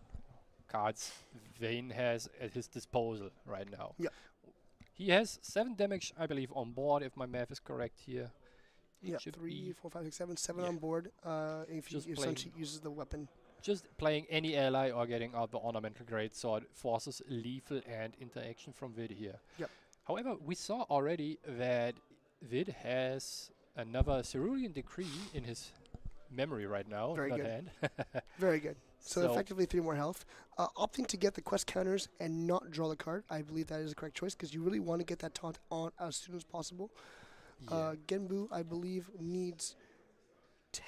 cards Vayne has at his disposal right now. Yep. He has 7 damage, I believe, on board, if my math is correct here. Yeah, 3, 4, 5, 6, 7, 7 on board. If Just your Sunshi uses the weapon. Just playing any ally or getting out the Ornamental Greatsword forces lethal and interaction from Vid here. Yep. However, we saw already that Vid has another Cerulean Decree in his memory right now. Very not good. hand. Very good. So effectively 3 more health. Opting to get the quest counters and not draw the card, I believe that is the correct choice because you really want to get that taunt on as soon as possible. Genbu, I believe, needs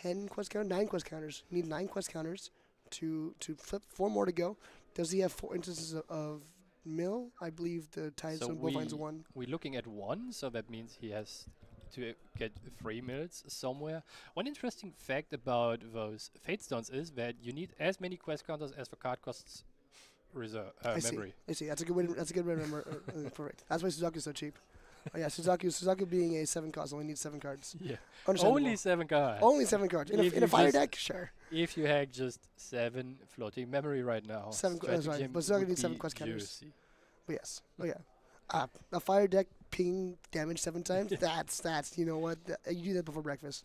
9 quest counters. Need 9 quest counters to flip. 4 more to go. Does he have 4 instances of mill? I believe the Tidestone Bovine's 1. We're looking at 1, so that means he has to get 3 mills somewhere. One interesting fact about those Fate Stones is that you need as many quest counters as the card costs memory. I see. That's a good way to remember. Perfect. That's why Suzaku is so cheap. Oh, yeah, Suzaku being a 7 cost only needs 7 cards. Yeah. Understandable. Only 7 cards. Only 7 cards. In a fire deck, sure. If you had just 7 floating memory right now. 7 that's right. But Suzaku needs 7 quest counters. Juicy. But yes. Oh yeah. A fire deck ping damage 7 times. That's you know what? You do that before breakfast.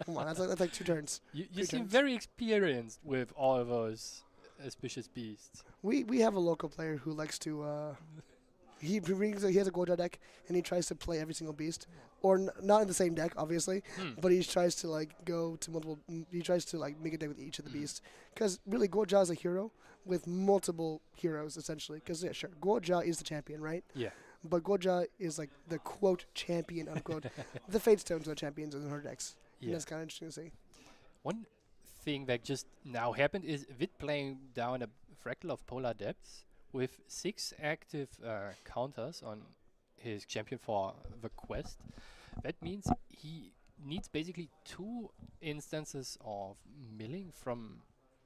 Come on, that's like 2 turns. You 3 seem turns. very experienced with all of those auspicious beasts. We have a local player who likes to he has a Goja deck and he tries to play every single beast, or not in the same deck obviously, but he tries to like go to multiple. He tries to like make a deck with each of the beasts, because really Goja is a hero with multiple heroes essentially. Because yeah, sure, Goja is the champion, right? Yeah. But Goja is like the quote champion unquote. The Fate Stones are the champions in her decks. And Yeah. that's kind of interesting to see. One thing that just now happened is Vid playing down a Fractal of Polar Depths with 6 active counters on his champion for the quest. That means he needs basically 2 instances of milling from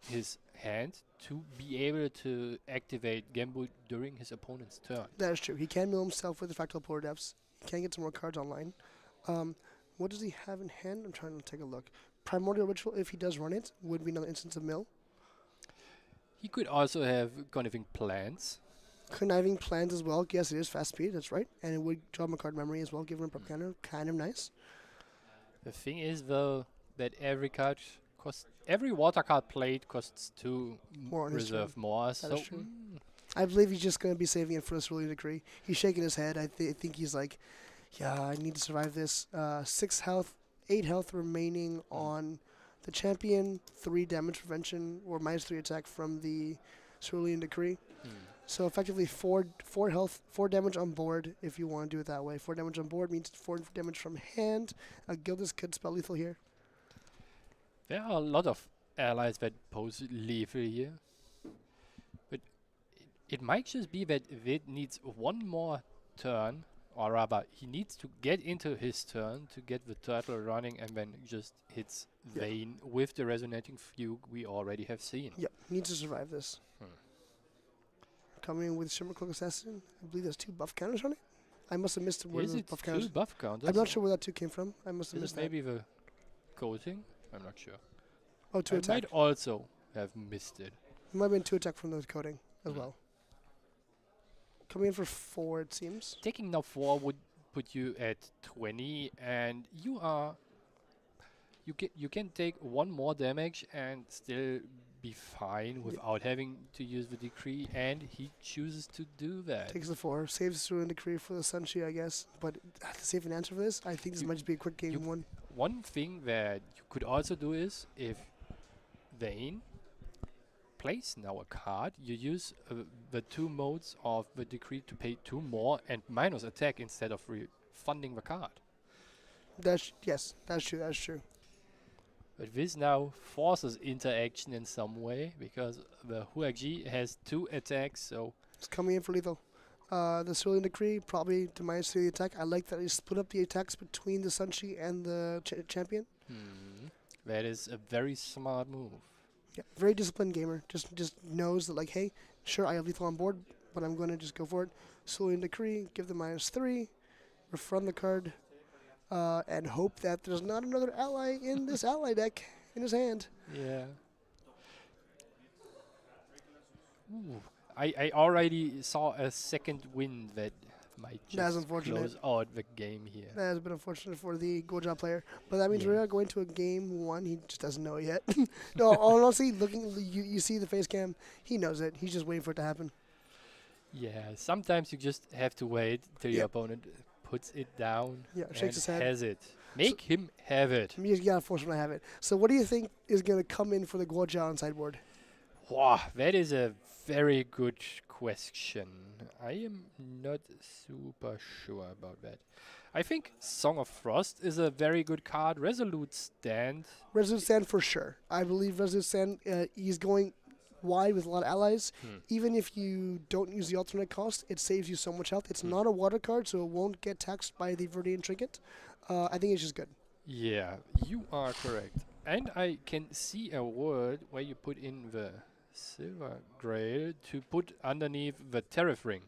his hand to be able to activate Gembu during his opponent's turn. That is true. He can mill himself with the Fractal Polar Depths. He can get some more cards online. What does he have in hand? I'm trying to take a look. Primordial Ritual, if he does run it, would be another instance of mill. He could also have Conniving Plans. Conniving Plans as well. Yes, it is fast speed. That's right. And it would draw him a card memory as well, give him a prop counter. Kind of nice. The thing is, though, that every water card played costs 2 More on his reserve turn. more. That So is true. I believe he's just going to be saving it for this Cerulean Decree. He's shaking his head. I think he's like, yeah, I need to survive this. 6 health, 8 health remaining on the champion, 3 damage prevention, or -3 attack from the Cerulean Decree. So effectively 4 health, 4 damage on board if you want to do it that way. 4 damage on board means 4 damage from hand. Gildas could spell lethal here. there are a lot of allies that pose lethal here. But it might just be that Vid needs 1 more turn, or rather, he needs to get into his turn to get the turtle running and then just hits Yeah. Vayne with the resonating fugue we already have seen. Yep, needs to survive this. Coming in with Shimmercloak Assassin. I believe there's 2 buff counters on it. I must have missed where Is those it buff 2 counters. buff counters? I'm not sure where that 2 came from. I must have Is missed it that. maybe the coating? I'm not sure. Oh, 2 I attack. might also have missed it. It might have been 2 attack from the coating as well. Coming in for 4, it seems. Taking now 4 would put you at 20, and you can take 1 more damage and still be fine without having to use the decree, and he chooses to do that. Takes the 4. Saves through a decree for the Sunshi, I guess. But to save an answer for this, I think this might just be a quick game 1. One thing that you could also do is, if Vayne plays now a card, you use the 2 modes of the decree to pay 2 more and minus attack instead of refunding the card. Yes, that's true. That's true. But this now forces interaction in some way, because the Huagji has 2 attacks, so It's coming in for lethal. The Cerulean Decree probably to -3 the attack. I like that he split up the attacks between the Sunshi and the champion. that is a very smart move. Yeah, very disciplined gamer. Just knows that like, hey, sure I have lethal on board, but I'm going to just go for it. Cerulean Decree, give the -3, refund the card, and hope that there's not another ally in this ally deck in his hand. Yeah. Ooh. I already saw a second win that might That's just unfortunate. close out the game here. That has been unfortunate for the Goja player, but that means Yeah. we're not going to a game 1. He just doesn't know it yet. No, honestly, you see the face cam. He knows it. He's just waiting for it to happen. Yeah, sometimes you just have to wait till Yeah. your opponent puts it down Yeah, and shakes his head. has it. Make him have it. You gotta force him to have it. So, what do you think is gonna come in for the Goja on sideboard? Wow, that is a very good question. I am not super sure about that. I think Song of Frost is a very good card. Resolute Stand. Resolute Stand for sure. I believe Resolute Stand. He's going wide with a lot of allies. Even if you don't use the alternate cost, it saves you so much health. It's not a water card, so it won't get taxed by the Verdian Trinket. I think it's just good. Yeah, you are correct. And I can see a word where you put in the Silver Grail to put underneath the Tariff Ring.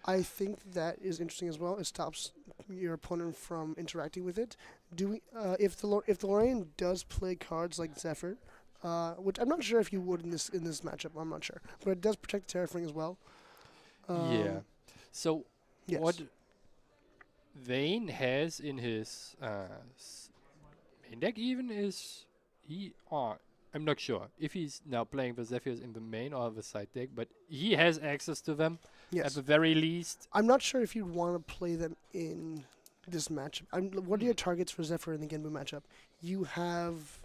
I think that is interesting as well. It stops your opponent from interacting with it. If the Lorraine does play cards like Zephyr, which I'm not sure if you would in this matchup, I'm not sure, but it does protect the Tariff Ring as well. Yeah. So Yes. what Vayne has in his main deck even is he I'm not sure if he's now playing the Zephyrs in the main or the side deck, but he has access to them at Yes. the very least. I'm not sure if you'd want to play them in this matchup. What are your targets for Zephyr in the Genbu matchup? You have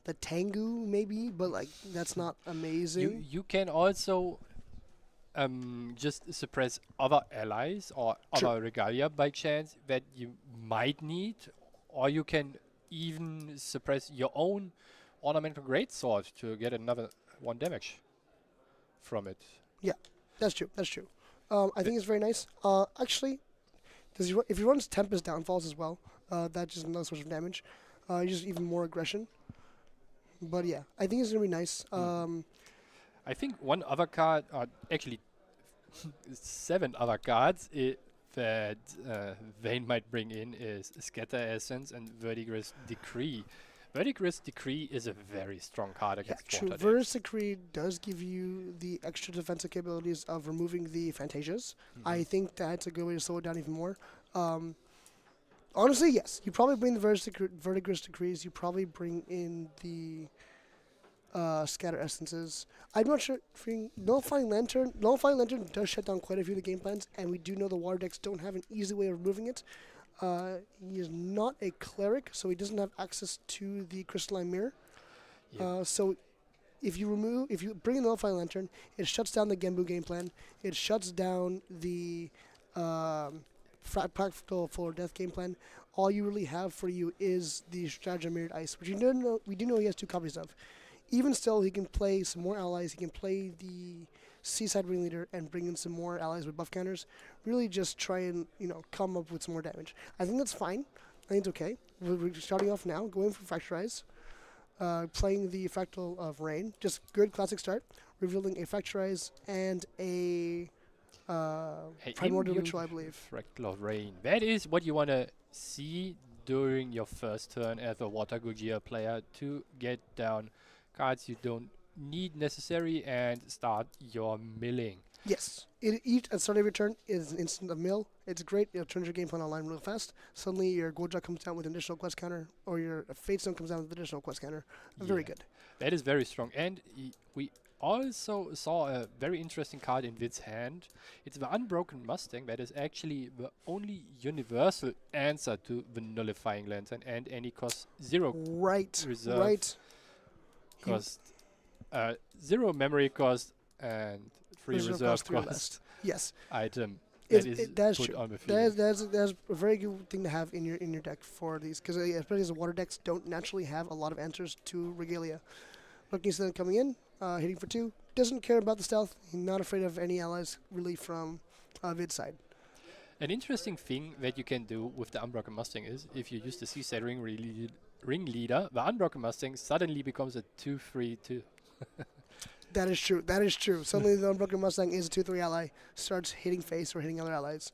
the Tengu maybe, but like that's not amazing. You can also just suppress other allies or True. other regalia by chance that you might need, or you can even suppress your own ornamental greatsword to get another 1 damage from it. That's true. That's true. I think it's very nice. Actually, if he runs Tempest Downfalls as well, that's just another source of damage. Just even more aggression. But yeah, I think it's gonna be nice. I think one other card, actually 7 other cards that Vayne might bring in is Scatter Essence and Verdigris Decree. Verdigris Decree is a very strong card Yeah, against true. water Verus Decree does give you the extra defensive capabilities of removing the Fantasias. I think that's a good way to slow it down even more. Honestly, yes. You probably bring the Verdigris Decrees. You probably bring in the Scatter Essences. I'm not sure. Nullifying Lantern does shut down quite a few of the game plans, and we do know the water decks don't have an easy way of removing it. He is not a cleric, so he doesn't have access to the crystalline mirror. Yeah. So if you bring in the Nullifying Lantern, it shuts down the Genbu game plan. It shuts down the Fractal Full Death game plan. All you really have for you is the Stratagem Mirrored Ice, which we do know he has 2 copies of. Even still, he can play some more allies. He can play the Seaside Ringleader and bring in some more allies with buff counters. Really just try and, come up with some more damage. I think that's fine. I think it's okay. We're starting off now, going for Fracturize. Playing the Fractal of Rain. Just good classic start. Revealing a Fracturize and a Primordial Immune Ritual, I believe. Fractal of Rain. That is what you want to see during your first turn as a Water Gojira player to get down cards you don't need necessary and start your milling. Yes. Each at start of your turn is an instant of mill. It's great. It turns your game plan online real fast. Suddenly your Goja comes down with an additional quest counter, or your Fate Stone comes down with an additional quest counter. Very Yeah. good. That is very strong. And we also saw a very interesting card in Vid's hand. It's the Unbroken Mustang. That is actually the only universal answer to the Nullifying Lantern and any cost 0 Right. reserve Right. cost, 0 memory cost, and 3 reserve three or cost less. Yes. item It's- that is that's put true. on the field. That's a very good thing to have in your deck for these, because especially as the water decks don't naturally have a lot of answers to Regalia. Looking at them coming in, hitting for 2, doesn't care about the stealth. He's not afraid of any allies really from Vid's side. An interesting thing that you can do with the Unbroken Mustang is if you use the Seaside Ringleader, the Unbroken Mustang suddenly becomes a 2/3/2. That is true. That is true. Suddenly the Unbroken Mustang is a 2/3 ally, starts hitting face or hitting other allies.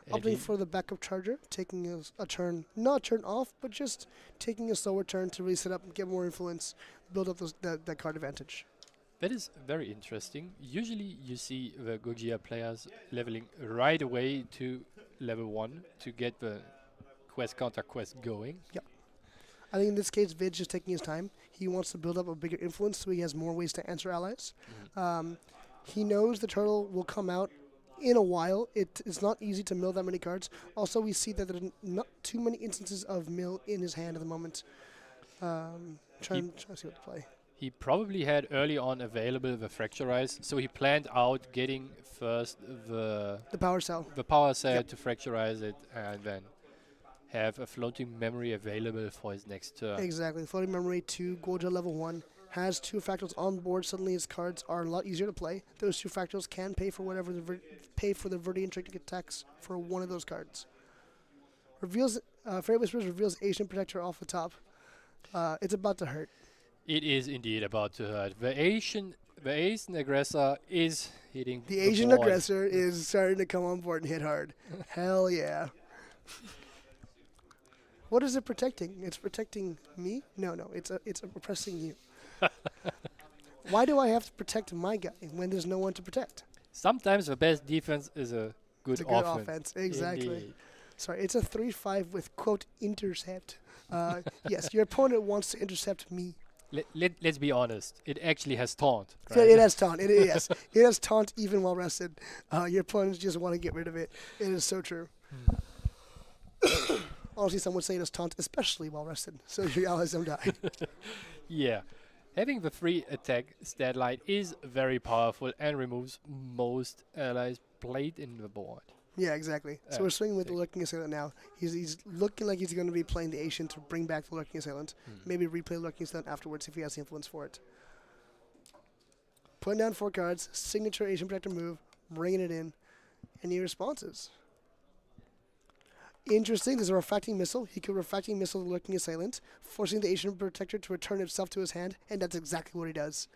And Opting he- for the backup charger, taking a turn, not turn off, but just taking a slower turn to reset up and get more influence, build up that card advantage. That is very interesting. Usually you see the Gojira players leveling right away to level 1 to get the quest counter quest going. I think in this case, Vid's just taking his time. He wants to build up a bigger influence so he has more ways to answer allies. He knows the turtle will come out in a while. It's not easy to mill that many cards. Also, we see that there are not too many instances of mill in his hand at the moment. Trying to see what to play. He probably had early on available the Fracturize, so he planned out getting first the The power cell. power cell Yep. to Fracturize it and then have a floating memory available for his next turn. Exactly. Floating memory to Goja level 1. Has 2 fractals on board. Suddenly his cards are a lot easier to play. Those 2 fractals can pay for whatever pay for the Verdian Trick attacks for one of those cards. Reveals Fairy Whispers reveals Asian Protector off the top. It's about to hurt. It is indeed about to hurt. The Asian aggressor is hitting The Asian board. aggressor is starting to come on board and hit hard. Hell yeah. What is it protecting? It's protecting me? No, it's oppressing you. Why do I have to protect my guy when there's no one to protect? Sometimes the best defense is a good It's a good offense. offense. Exactly. Indeed. Sorry, it's a 3/5 with quote intercept. Yes, your opponent wants to intercept me. Let's be honest. It actually has taunt. So Right? it has taunt. Yes, it has taunt even while rested. Your opponents just want to get rid of it. It is so true. Honestly, some would say it has taunt, especially while rested. So your allies don't die. Yeah. Having the free attack stat line is very powerful and removes most allies played in the board. Yeah, exactly. So we're swinging with the Lurking Assailant now. He's looking like he's going to be playing the Asian to bring back the Lurking Assailant. Maybe replay Lurking Assailant afterwards if he has the influence for it. Putting down 4 cards, signature Asian Protector move, bringing it in. Any responses? Interesting. There's a Refracting Missile. He could Refracting Missile the Lurking Assailant, forcing the Asian Protector to return itself to his hand, and that's exactly what he does.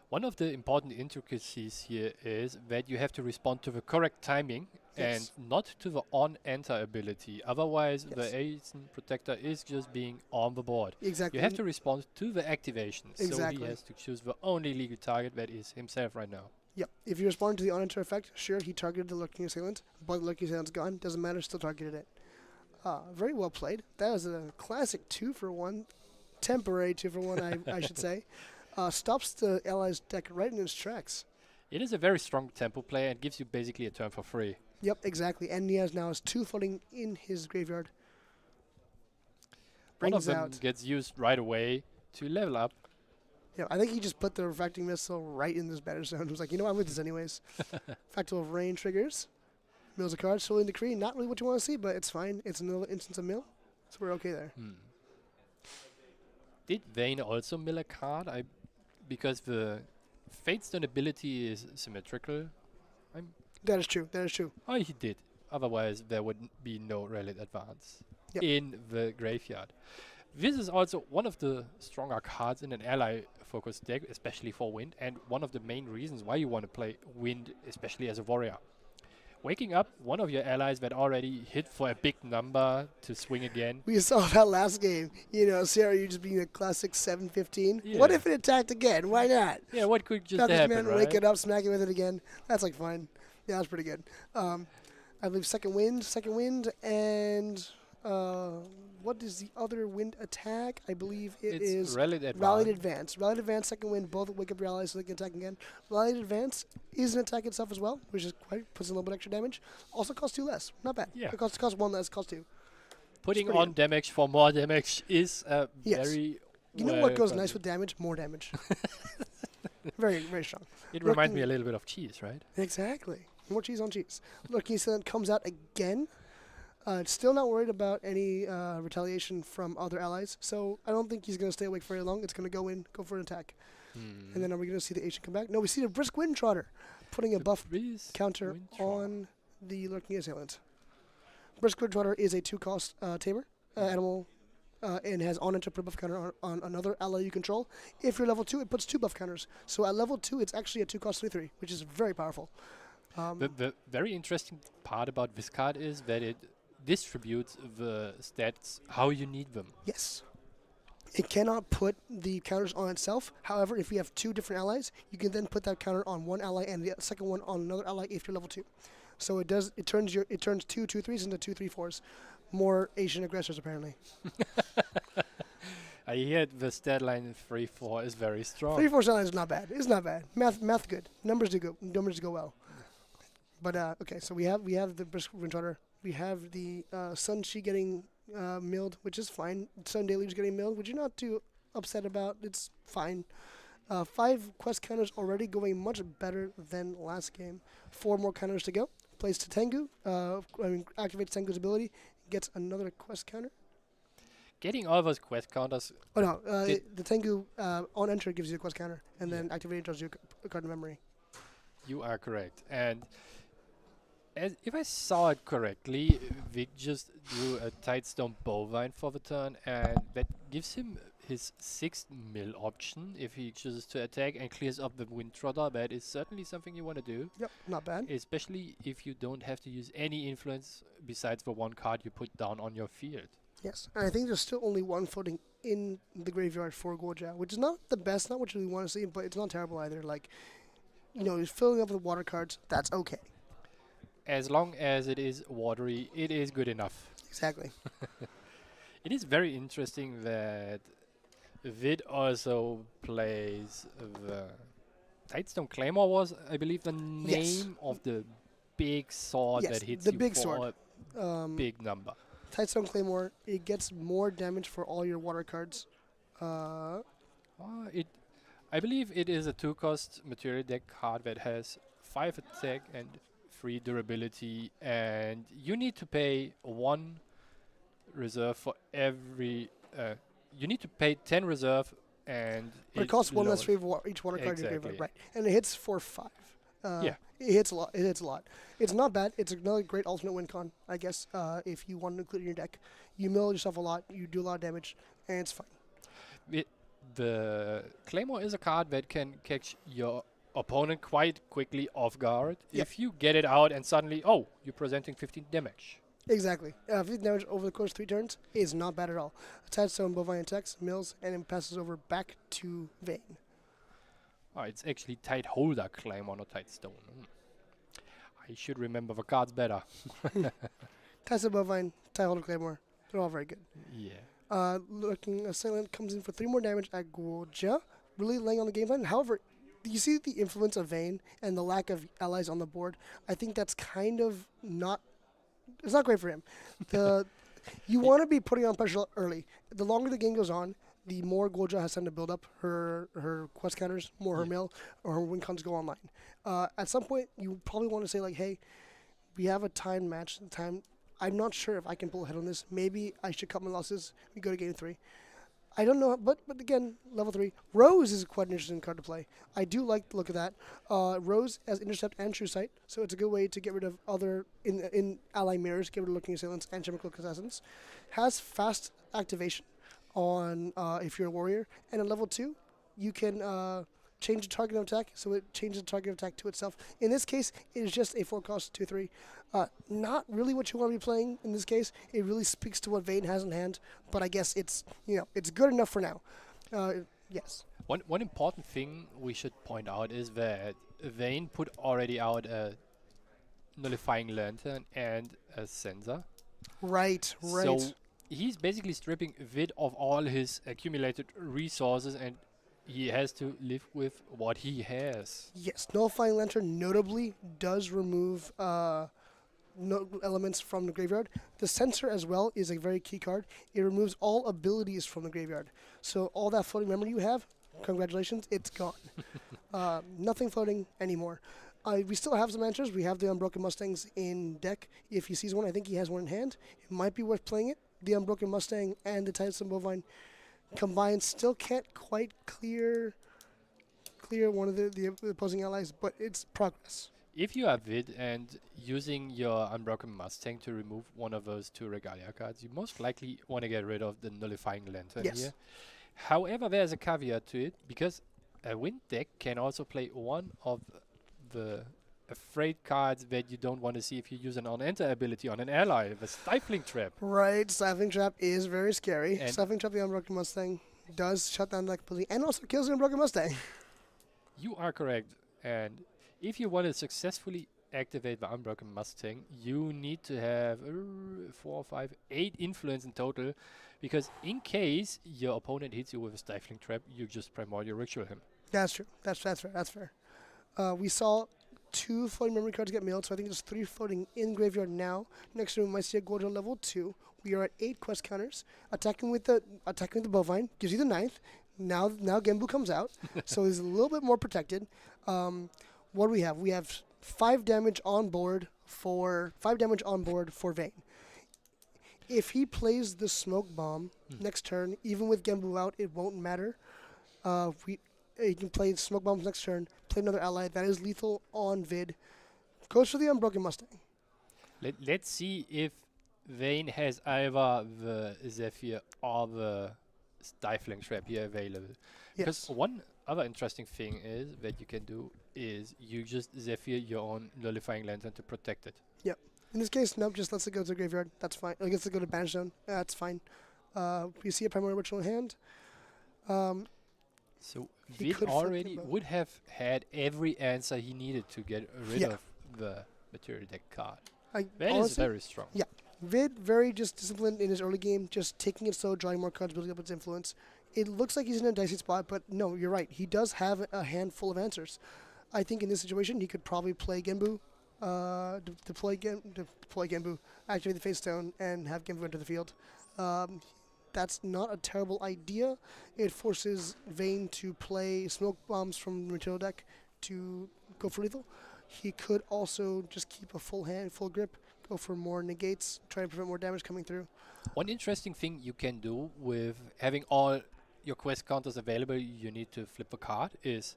One of the important intricacies here is that you have to respond to the correct timing Yes. and not to the on-enter ability. Otherwise, Yes. the Asian Protector is just being on the board. Exactly. You have to respond to the activation. So Exactly. he has to choose the only legal target that is himself right now. Yep. If you respond to the on-enter effect, sure, he targeted the Lurking Assailant, but the Lurking Assailant's gone. Doesn't matter, still targeted it. Very well played. That was a classic 2-for-1. Temporary 2-for-1, I should say. Stops the allies' deck right in its tracks. It is a very strong tempo play and gives you basically a turn for free. Yep, exactly. And he has now his 2 floating in his graveyard. One of Brings them out. gets used right away to level up. Yeah, I think he just put the Refracting Missile right in this batter zone. He was like, you know, I'm with this anyways. Fractal of Rain triggers. Mills a card. Swirling Decree. Not really what you want to see, but it's fine. It's another instance of mill. So we're okay there. Did Vayne also mill a card? Because the Fatestone ability is symmetrical. That is true. That is true. Oh, he did. Otherwise, there would be no Relic Advance Yep. in the graveyard. This is also one of the stronger cards in an ally-focused deck, especially for Wind, and one of the main reasons why you want to play Wind, especially as a warrior. Waking up one of your allies that already hit for a big number to swing again. We saw that last game. You know, Sarah, you just being a classic 7-15. What Yeah. if it attacked again? Why not? Yeah, what could just Got this happen, man, right? wake it up, smack it with it again. That's like fine. Yeah, that's pretty good. I believe second wind, and what is the other wind attack? I believe it It's is Relic Advance. Rallied Advance. Rallied Advance, second wind, both wake up your allies so they can attack again. Rallied Advance is an attack itself as well, which is quite, puts in a little bit extra damage. Also costs 2 less. Not bad. Yeah. It costs 1 less, costs 2. Putting pretty on good. damage for more damage is a Yes. very You know what goes well nice with damage? More damage. Very, very strong. It reminds me Looking- a little bit of cheese, right? Exactly. More cheese on cheese. Lurking Assailant comes out again. Still not worried about any retaliation from other allies, so I don't think he's going to stay awake for very long. It's going to go in, go for an attack. And then are we going to see the Asian come back? No, we see the Brisk Wind Trotter putting a buff Breeze counter Wind Trotter. on the Lurking Assailant. Brisk Wind Trotter is a 2-cost tamer animal and has on-enter put a buff counter on another ally you control. If you're level 2, it puts 2 buff counters. So at level 2, it's actually a 2-cost 3/3, which is very powerful. The very interesting part about this card is that it distributes the stats how you need them. Yes. It cannot put the counters on itself. However, if you have 2 different allies, you can then put that counter on one ally and the second one on another ally if you're level 2. So it does. It turns 2 2/3s into 2 3/4s. More Asian aggressors apparently. I hear the stat line 3/4 is very strong. 3/4 allies is not bad. It's not bad. Math good. Numbers do go. Numbers go well. But okay, so we have the Brisk Wind Trotter. We have the Sun Chi getting milled, which is fine. Sun Deluge getting milled, which you're not too upset about. It's fine. 5 quest counters already going much better than last game. 4 more counters to go. Plays to Tengu. Activates Tengu's ability. Gets another quest counter. Getting all those quest counters, Oh no, Did- the Tengu on enter gives you a quest counter, and then activating draws you a card in memory. you are correct. And if I saw it correctly, Vic just drew a Tightstone Bovine for the turn, and that gives him his 6th mill option if he chooses to attack and clears up the Wind Trotter. That is certainly something you want to do, Yep, not bad. especially if you don't have to use any influence besides the one card you put down on your field. Yes, and I think there's still only 1 floating in the graveyard for Goja, which is not the best, not what you really want to see, but it's not terrible either. Like, you know, filling up with water cards, that's okay. as long as it is watery, it is good enough. Exactly. It is very interesting that Vid also plays the Tidestone Claymore was, I believe, the Yes. name of the big sword Yes, that hits the you big for sword. a big number. Tidestone Claymore, it gets more damage for all your water cards. Uh, I believe it is a 2-cost material deck card that has 5 attack and 3 durability, and you need to pay 1 reserve for every. You need to pay 10 reserve, and but it costs 1 less lowers. free for each water card in your graveyard. Exactly. Right. And it hits for 5. Yeah. It hits a lot. It hits a lot. It's not bad. It's another great alternate win con, I guess, if you want to include it in your deck. You mill yourself a lot, you do a lot of damage, and it's fine. The Claymore is a card that can catch your opponent quite quickly off guard. Yep. If you get it out and suddenly, oh, you're presenting 15 damage. Exactly. 15 damage over the course of 3 turns is not bad at all. Tidestone Bovine attacks, mills, and then passes over back to Vayne. Oh, it's actually Tideholder Claymore, not Tidestone. I should remember the cards better. Tidestone Bovine, Tideholder Claymore, they're all very good. Yeah. Looking, Assailant comes in for 3 more damage at Goja, really laying on the game plan. However, you see the influence of Vayne and the lack of allies on the board. I think that's kind of not. It's not great for him. You want to be putting on pressure early. The longer the game goes on, the more Goja has time to build up her quest counters, more her Yeah. mill, or her win cons go online. At some point, you probably want to say like, hey, we have a time match. I'm not sure if I can pull ahead on this. Maybe I should cut my losses. We go to game 3. I don't know, but again, level 3. Rose is quite an interesting card to play. I do like the look of that. Rose has Intercept and True Sight, so it's a good way to get rid of other, in ally mirrors, get rid of Looking Assailants and Chemical Assassins. Has fast activation on if you're a warrior. And at level 2, you can change the target of attack, so it changes the target of attack to itself. In this case, it is just a 4-cost 2/3. Not really what you want to be playing in this case. It really speaks to what Vayne has in hand, but I guess it's it's good enough for now. Yes. One important thing we should point out is that Vayne put already out a Nullifying Lantern and a Sensor. Right. So he's basically stripping Vid of all his accumulated resources, and he has to live with what he has. Yes, Nullifying Lantern notably does remove elements from the graveyard. The Sensor as well is a very key card. It removes all abilities from the graveyard. So all that floating memory you have, congratulations, it's gone. Nothing floating anymore. We still have some answers. We have the Unbroken Mustangs in deck. If he sees one, I think he has one in hand. It might be worth playing it. The Unbroken Mustang and the Tidestone Bovine combined still can't quite clear one of the opposing allies, but it's progress. If you have Vid and using your Unbroken Mustang to remove one of those 2 Regalia cards, you most likely want to get rid of the Nullifying Lantern Yes. here. However, there's a caveat to it, because a Wind deck can also play one of the afraid cards that you don't want to see if you use an on-enter ability on an ally, the Stifling Trap. Right, Stifling Trap is very scary. And Stifling Trap, the Unbroken Mustang, does shut down that completely, and also kills the Unbroken Mustang. You are correct, and if you want to successfully activate the Unbroken Mustang, you need to have 4, 5, 8 influence in total, because in case your opponent hits you with a Stifling Trap, you just Primordial Ritual him. That's true. That's fair. We saw 2 floating memory cards get milled, so I think there's 3 floating in graveyard now. Next to we might see a Gordo level 2. We are at 8 quest counters. Attacking with the Bovine gives you the 9th. Now Genbu comes out, so he's a little bit more protected. What do we have? We have 5 damage on board for Vayne. If he plays the Smoke Bomb next turn, even with Genbu out, it won't matter. He can play Smoke Bombs next turn, play another ally that is lethal on Vid. Goes for the Unbroken Mustang. Let's see if Vayne has either the Zephyr or the Stifling Trap here available. Because Yes. one other interesting thing is that you can do is you just Zephyr your own Nullifying Lantern to protect it. In this case, nope, just lets it go to the graveyard. That's fine. It gets to go to Banish Zone. That's fine. We see a Primary Ritual in hand. So He Vid could flip already him would have had every answer he needed to get rid Yeah. of the material deck card. I That is honestly, very strong. yeah. Vid very just disciplined in his early game, just taking it slow, drawing more cards, building up its influence. It looks like he's in a dicey spot, but no, you're right. He does have a handful of answers. I think in this situation he could probably play Genbu, deploy Genbu, activate the Face Stone, and have Genbu enter the field. That's not a terrible idea. It forces Vayne to play Smoke Bombs from the material deck to go for lethal. He could also just keep a full hand, full grip, go for more negates, try to prevent more damage coming through. One interesting thing you can do with having all your quest counters available, you need to flip a card, is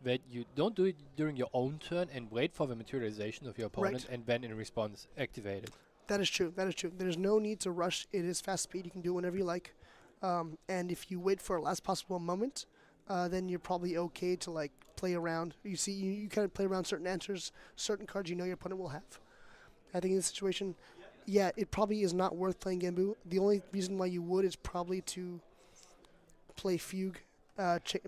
that you don't do it during your own turn and wait for the materialization of your opponent and then in response activate it. That is true. That is true. There's no need to rush. It is fast speed. You can do it whenever you like. And if you wait for a last possible moment, then you're probably okay to like play around. You see, you kind of play around certain answers, certain cards you know your opponent will have. I think in this situation, yeah, it probably is not worth playing Genbu. The only reason why you would is probably to play Fugue,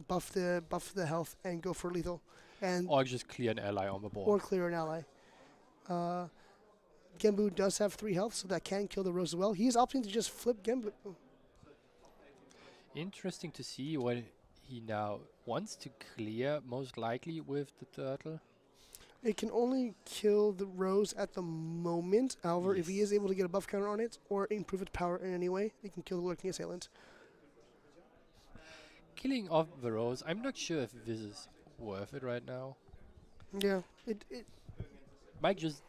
buff the health, and go for lethal, and Or just clear an ally on the board. or clear an ally. Genbu does have 3 health, so that can kill the Rose as well. He's opting to just flip Genbu. Interesting to see what he now wants to clear, most likely with the turtle. It can only kill the Rose at the moment. However, if he Yes. is able to get a buff counter on it or improve its power in any way, it can kill the lurking assailant. Killing off the rose, I'm not sure if this is worth it right now. Yeah, it Might just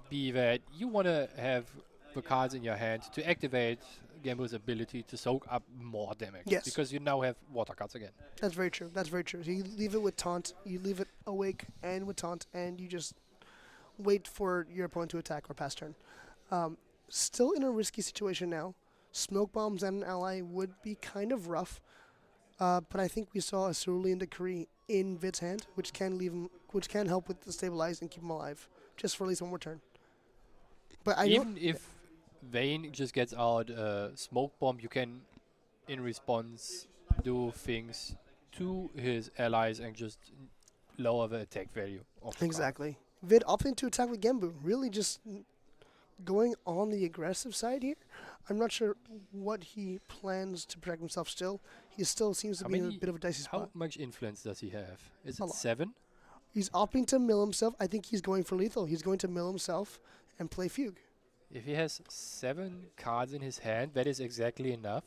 be that you want to have the cards in your hand to activate Genbu's ability to soak up more damage. Yes. Because you now have water cards again. that's very true. That's very true. So you leave it with taunt, you leave it awake and with taunt, and you just wait for your opponent to attack or pass turn. Still in a risky situation now. Smoke bombs and an ally would be kind of rough, but I think we saw a Cerulean Decree in Vid's hand, which can leave him, which can help with the stabilize and keep him alive, just for at least one more turn. But I don't. Even if Vayne just gets out a smoke bomb, you can, in response, do things to his allies and just lower the attack value of the card. Exactly. Vid opting to attack with Genbu, really just going on the aggressive side here. I'm not sure what he plans to protect himself still. He still seems to How be in a many- bit of a dicey How spot. much influence does he have? Is A it lot. 7? He's opting to mill himself. I think he's going for lethal. He's going to mill himself and play Fugue. If he has 7 cards in his hand, that is exactly enough.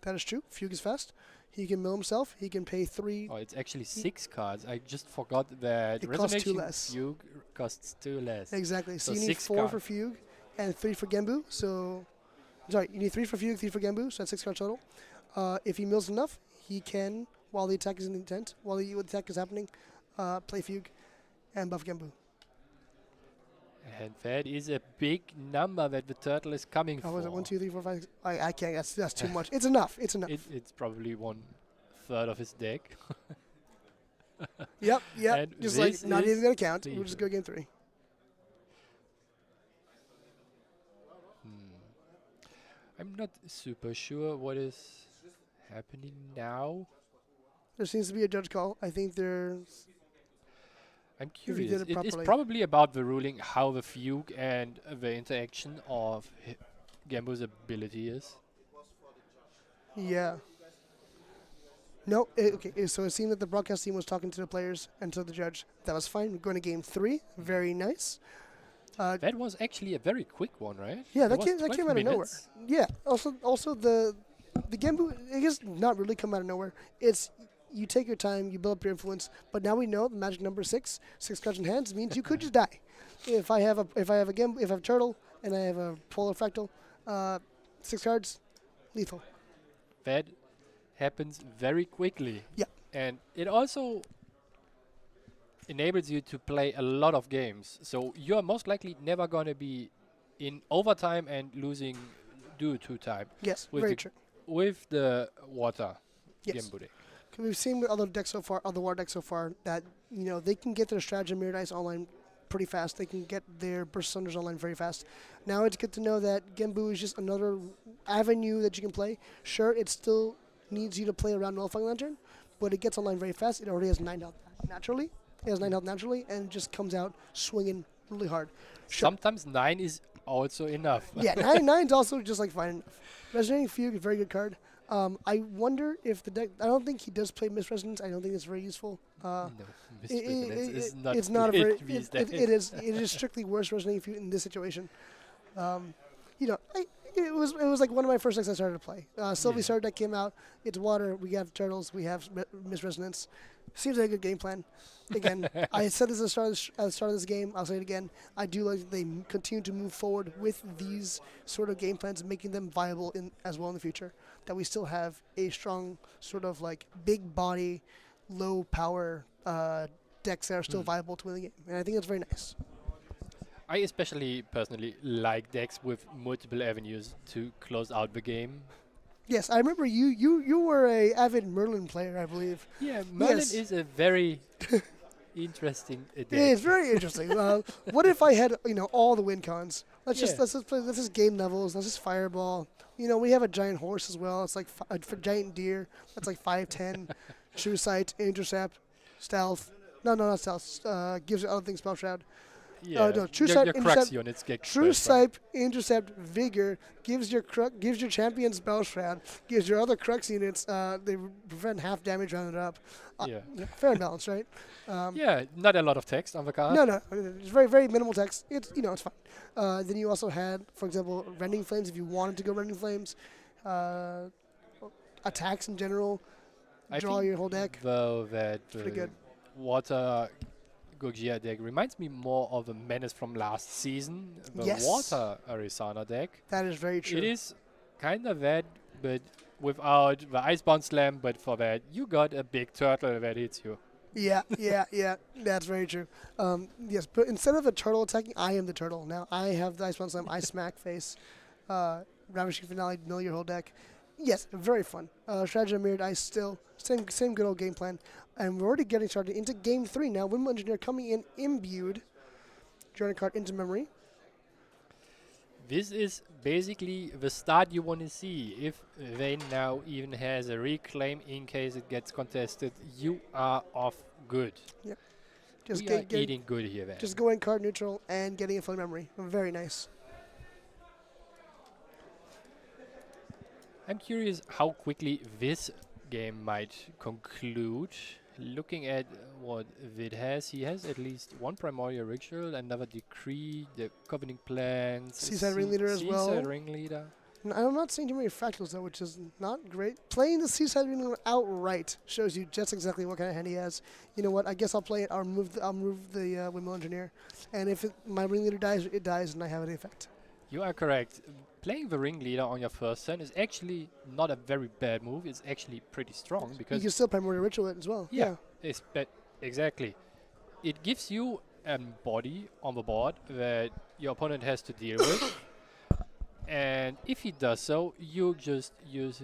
That is true. Fugue is fast. He can mill himself. He can pay 3. Oh, it's actually 6 cards. I just forgot that It costs 2 Resurrection less. Fugue costs 2 less. Exactly. So So you need 6 4 for cards. Fugue and 3 for Genbu. So, sorry, you need 3 for Fugue, 3 for Genbu. So that's 6 cards total. If he mills enough, he can, while the attack is in intent, while the attack is happening, play Fugue and buff Genbu. And that is a big number that the turtle is coming How for. was it? 1, 2, 3, 4, 5. I can't. That's too much. It's enough. It's enough. It's probably 1/3 of his deck. Yep. And Just like this not is even gonna count. We'll lethal. just go game 3. I'm not super sure what is happening now. There seems to be a judge call. I think there's. I'm he did curious. it It's properly. probably about the ruling how the fugue and the interaction of Genbu's ability is. Yeah. No. Okay. So it seemed that the broadcast team was talking to the players and to the judge. That was fine. We're going to game 3. Very nice. That was actually a very quick one, right? Yeah, It that was came 12 out of nowhere. minutes. Yeah. Also the Genbu, I guess not really come out of nowhere. It's you take your time, you build up your influence. But now we know the magic number 6 cards in hands means you could just die. If I have a Genbu, if I have a turtle and I have a polar fractal, 6 cards, lethal. That happens very quickly. Yeah. And it also enables you to play a lot of games. So you're most likely never going to be in overtime and losing due to time Yes, With very the true. with the water Yes. Genbu deck. 'Cause we've seen with other decks so far, other war decks so far, that they can get their strategy mirror dice online pretty fast. They can get their burst thunders online very fast. Now it's good to know that Genbu is just another avenue that you can play. Sure, it still needs you to play around Nullifying Lantern, but it gets online very fast. It already has 9 health naturally. It has 9 health naturally, and just comes out swinging really hard. Sure. Sometimes 9 is also enough. Yeah, 9's also just like fine enough. Resonating Fugue, very good card. I wonder if the deck. I don't think he does play Miss Resonance. I don't think it's very useful. No, Miss It- it- Resonance it- is not it's not a good very. these It days. it is strictly worse Resonating Fugue in this situation. You know, it was like one of my first decks I started to play. Sylvie Yeah. Starter deck came out. It's water. We have turtles. We have Miss Resonance. Seems like a good game plan. Again, I said this at the start of this game. I'll say it again. I do like that they continue to move forward with these sort of game plans, making them viable in as well in the future. That we still have a strong sort of like big body, low power decks that are still viable to win the game, and I think that's very nice. I especially personally like decks with multiple avenues to close out the game. Yes, I remember you were a avid Merlin player, I believe. Yeah, Merlin Yes. is a very interesting deck. Yeah, it's very interesting. What if I had all the win cons? Let's Yeah. let's just game levels. Let's just fireball. We have a giant horse as well. It's like a giant deer. That's like 5'10". True sight, intercept, stealth. No, not stealth. Gives you other things spell shroud. Yeah, no, True your, Sight, your Intercept, Crux units get True crushed by- sight, intercept, vigor gives your champion spell shroud. Gives your other Crux units they prevent half damage rounded up. Yeah. Fair and balanced, right? Yeah, not a lot of text on the card. No, it's very, very minimal text. It's it's fine. Then you also had, for example, Rending Flames. If you wanted to go Rending Flames, attacks in general, I draw think your whole deck. Though that Pretty good. water Gogia deck reminds me more of the Menace from last season. The Yes. water Arizona deck. That is very true. It is kind of that, but without the Icebound Slam. But for that, you got a big turtle that hits you. Yeah. That's very true. Yes, but instead of a turtle attacking, I am the turtle. Now I have the Icebound Slam. I smack face. Ravishing Finale, mill your whole deck. Yes, very fun. Strategy of Mirrored Ice still. Same good old game plan. And we're already getting started into Game 3 now. Windmill Engineer coming in imbued. Drawing a card into memory. This is basically the start you want to see. If Vayne now even has a reclaim in case it gets contested, you are off good. Yep. Just We are eating good here, Vayne. Just going card neutral and getting a floating memory. Very nice. I'm curious how quickly this game might conclude. Looking at what Vid has, he has at least one Primordial Ritual, another Decree, the Governing Plans, Seaside Ringleader as well. Seaside Ringleader. I'm not seeing too many fractals though, which is not great. Playing the Seaside Ringleader outright shows you just exactly what kind of hand he has. You know what? I guess I'll play it. I'll remove the Windmill Engineer, and if my Ringleader dies, it dies, and I have an effect. You are correct. Playing the Ringleader on your first turn is actually not a very bad move. It's actually pretty strong You because can still Primordial Ritual it as well. yeah, exactly. It gives you a body on the board that your opponent has to deal with, and if he does so, you just use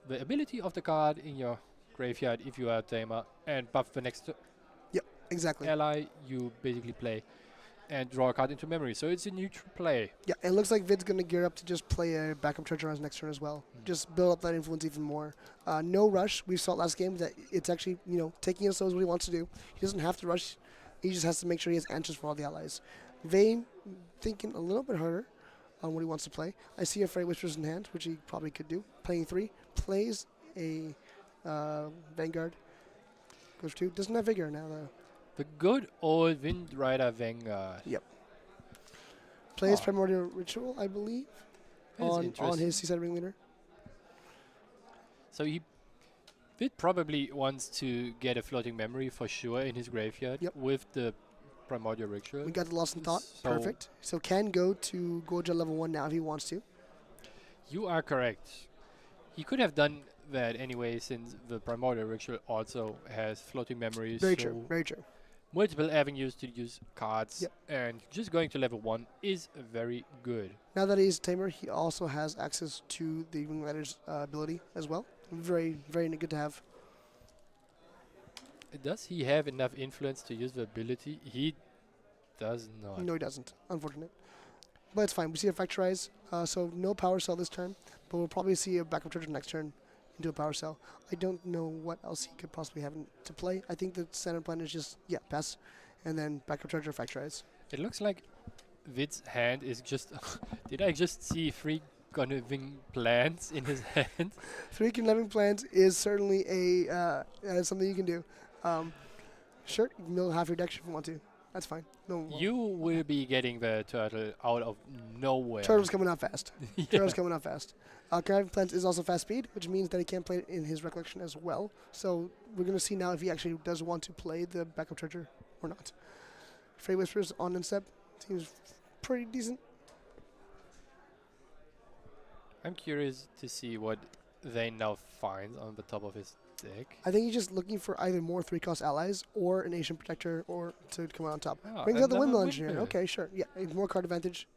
the ability of the card in your graveyard if you are a tamer and buff the next Exactly. ally you basically play and draw a card into memory. So it's a neutral play. Yeah, it looks like Vid's going to gear up to just play a backup treasure on his next turn as well. Just build up that influence even more. No rush. We saw last game that it's actually, taking it slow is what he wants to do. He doesn't have to rush. He just has to make sure he has answers for all the allies. Vayne thinking a little bit harder on what he wants to play. I see a Fray Whispers in hand, which he probably could do. Playing 3. Plays a Vanguard. Goes 2. Doesn't have Vigor now, though. The good old Wind Rider Vanguard. Plays Oh. Primordial Ritual, I believe, That is on interesting. his Seaside Ringleader. So Vid probably wants to get a floating memory for sure in his graveyard Yep. with the Primordial Ritual. We got the Lost in Thought. So- Perfect. So can go to Gorgia level 1 now if he wants to. You are correct. He could have done that anyway since the Primordial Ritual also has floating memories. Very so true. Very true. multiple avenues to use cards, Yep. and just going to level 1 is very good. Now that he's Tamer, he also has access to the Ringrider's ability as well. Very, very good to have. Does he have enough influence to use the ability? He does not. No, he doesn't. Unfortunate. But it's fine. We see a Factorize, so no Power Cell this turn, but we'll probably see a backup treasure next turn into a Power Cell. I don't know what else he could possibly have to play. I think the standard plan is just, pass, and then backup treasure Factorize. It looks like Vid's hand is just. Did I just see 3 Gunnerving plants in his hand? 3 living plants is certainly something you can do. Sure, you can mill half your deck if you want to. That's fine. No, You will be getting the turtle out of nowhere. Turtle's coming out fast. Yeah. Turtle's coming out fast. Conniving Plants is also fast speed, which means that he can play it in his recollection as well. So we're going to see now if he actually does want to play the backup treasure or not. Fey Whispers on instep seems pretty decent. I'm curious to see what Vayne now finds on the top of his deck. I think he's just looking for either more 3-cost allies or an Asian Protector or to come out on top. Ah, Brings out the another Windmill Engineer. windmill. Okay, sure. Yeah, more card advantage.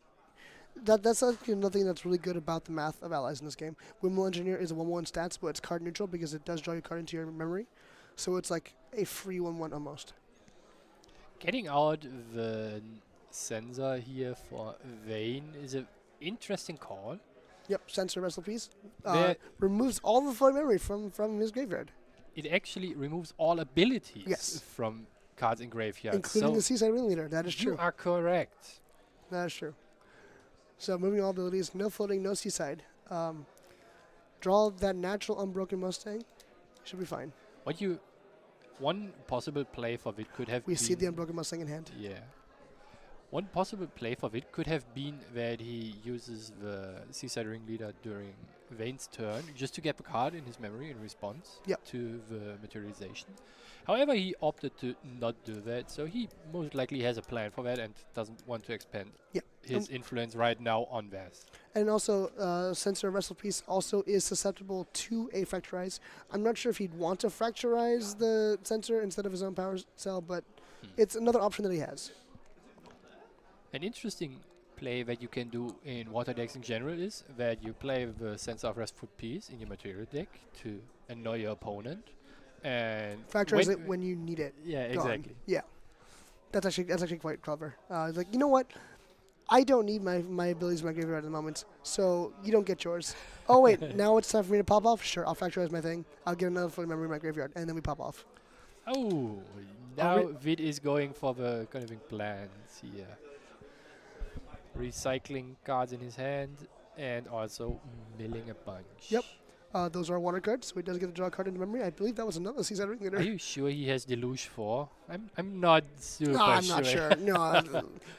That's another thing that's really good about the math of allies in this game. Windmill Engineer is a 1/1 stats, but it's card neutral because it does draw your card into your memory. So it's like a free 1/1 almost. Getting out the sensor here for Vayne is an interesting call. Yep, Sensor Wrestle Piece. There- Removes all the floating memory from his graveyard, It actually removes all abilities Yes. from cards in graveyard. including so the Seaside Ringleader. That is you true. are correct. That is true. So moving all abilities, no floating, no Seaside. Draw that natural Unbroken Mustang. Should be fine. One possible play for Vid could have We been see the Unbroken Mustang in hand. Yeah. One possible play for Vid could have been that he uses the Seaside Ringleader during Vayne's turn just to get the card in his memory in response Yep. to the materialization. However, he opted to not do that, so he most likely has a plan for that and doesn't want to expand Yeah. his influence right now on Vaz. And also, Sensor Wrestle Piece also is susceptible to a Fracturize. I'm not sure if he'd want to Fracturize the Sensor instead of his own power cell, but it's another option that he has. An interesting play that you can do in water decks in general is that you play the Sensor of Restful Piece in your material deck to annoy your opponent. And Fracturize it when you need it. Yeah, Gone. exactly. Yeah. That's actually quite clever. Like, you know what? I don't need my abilities in my graveyard at the moment, so you don't get yours. Oh, wait, now it's time for me to pop off? Sure, I'll Fracturize my thing. I'll get another floating memory in my graveyard, and then we pop off. Oh, now Vid is going for the Gunnerving plans here. Recycling cards in his hand and also milling a bunch. Yep. Those are water cards, so he does get to draw a card into memory. I believe that was another Seaside Ringleader. Are you sure he has Deluge 4? I'm not super No, I'm sure. not sure. No,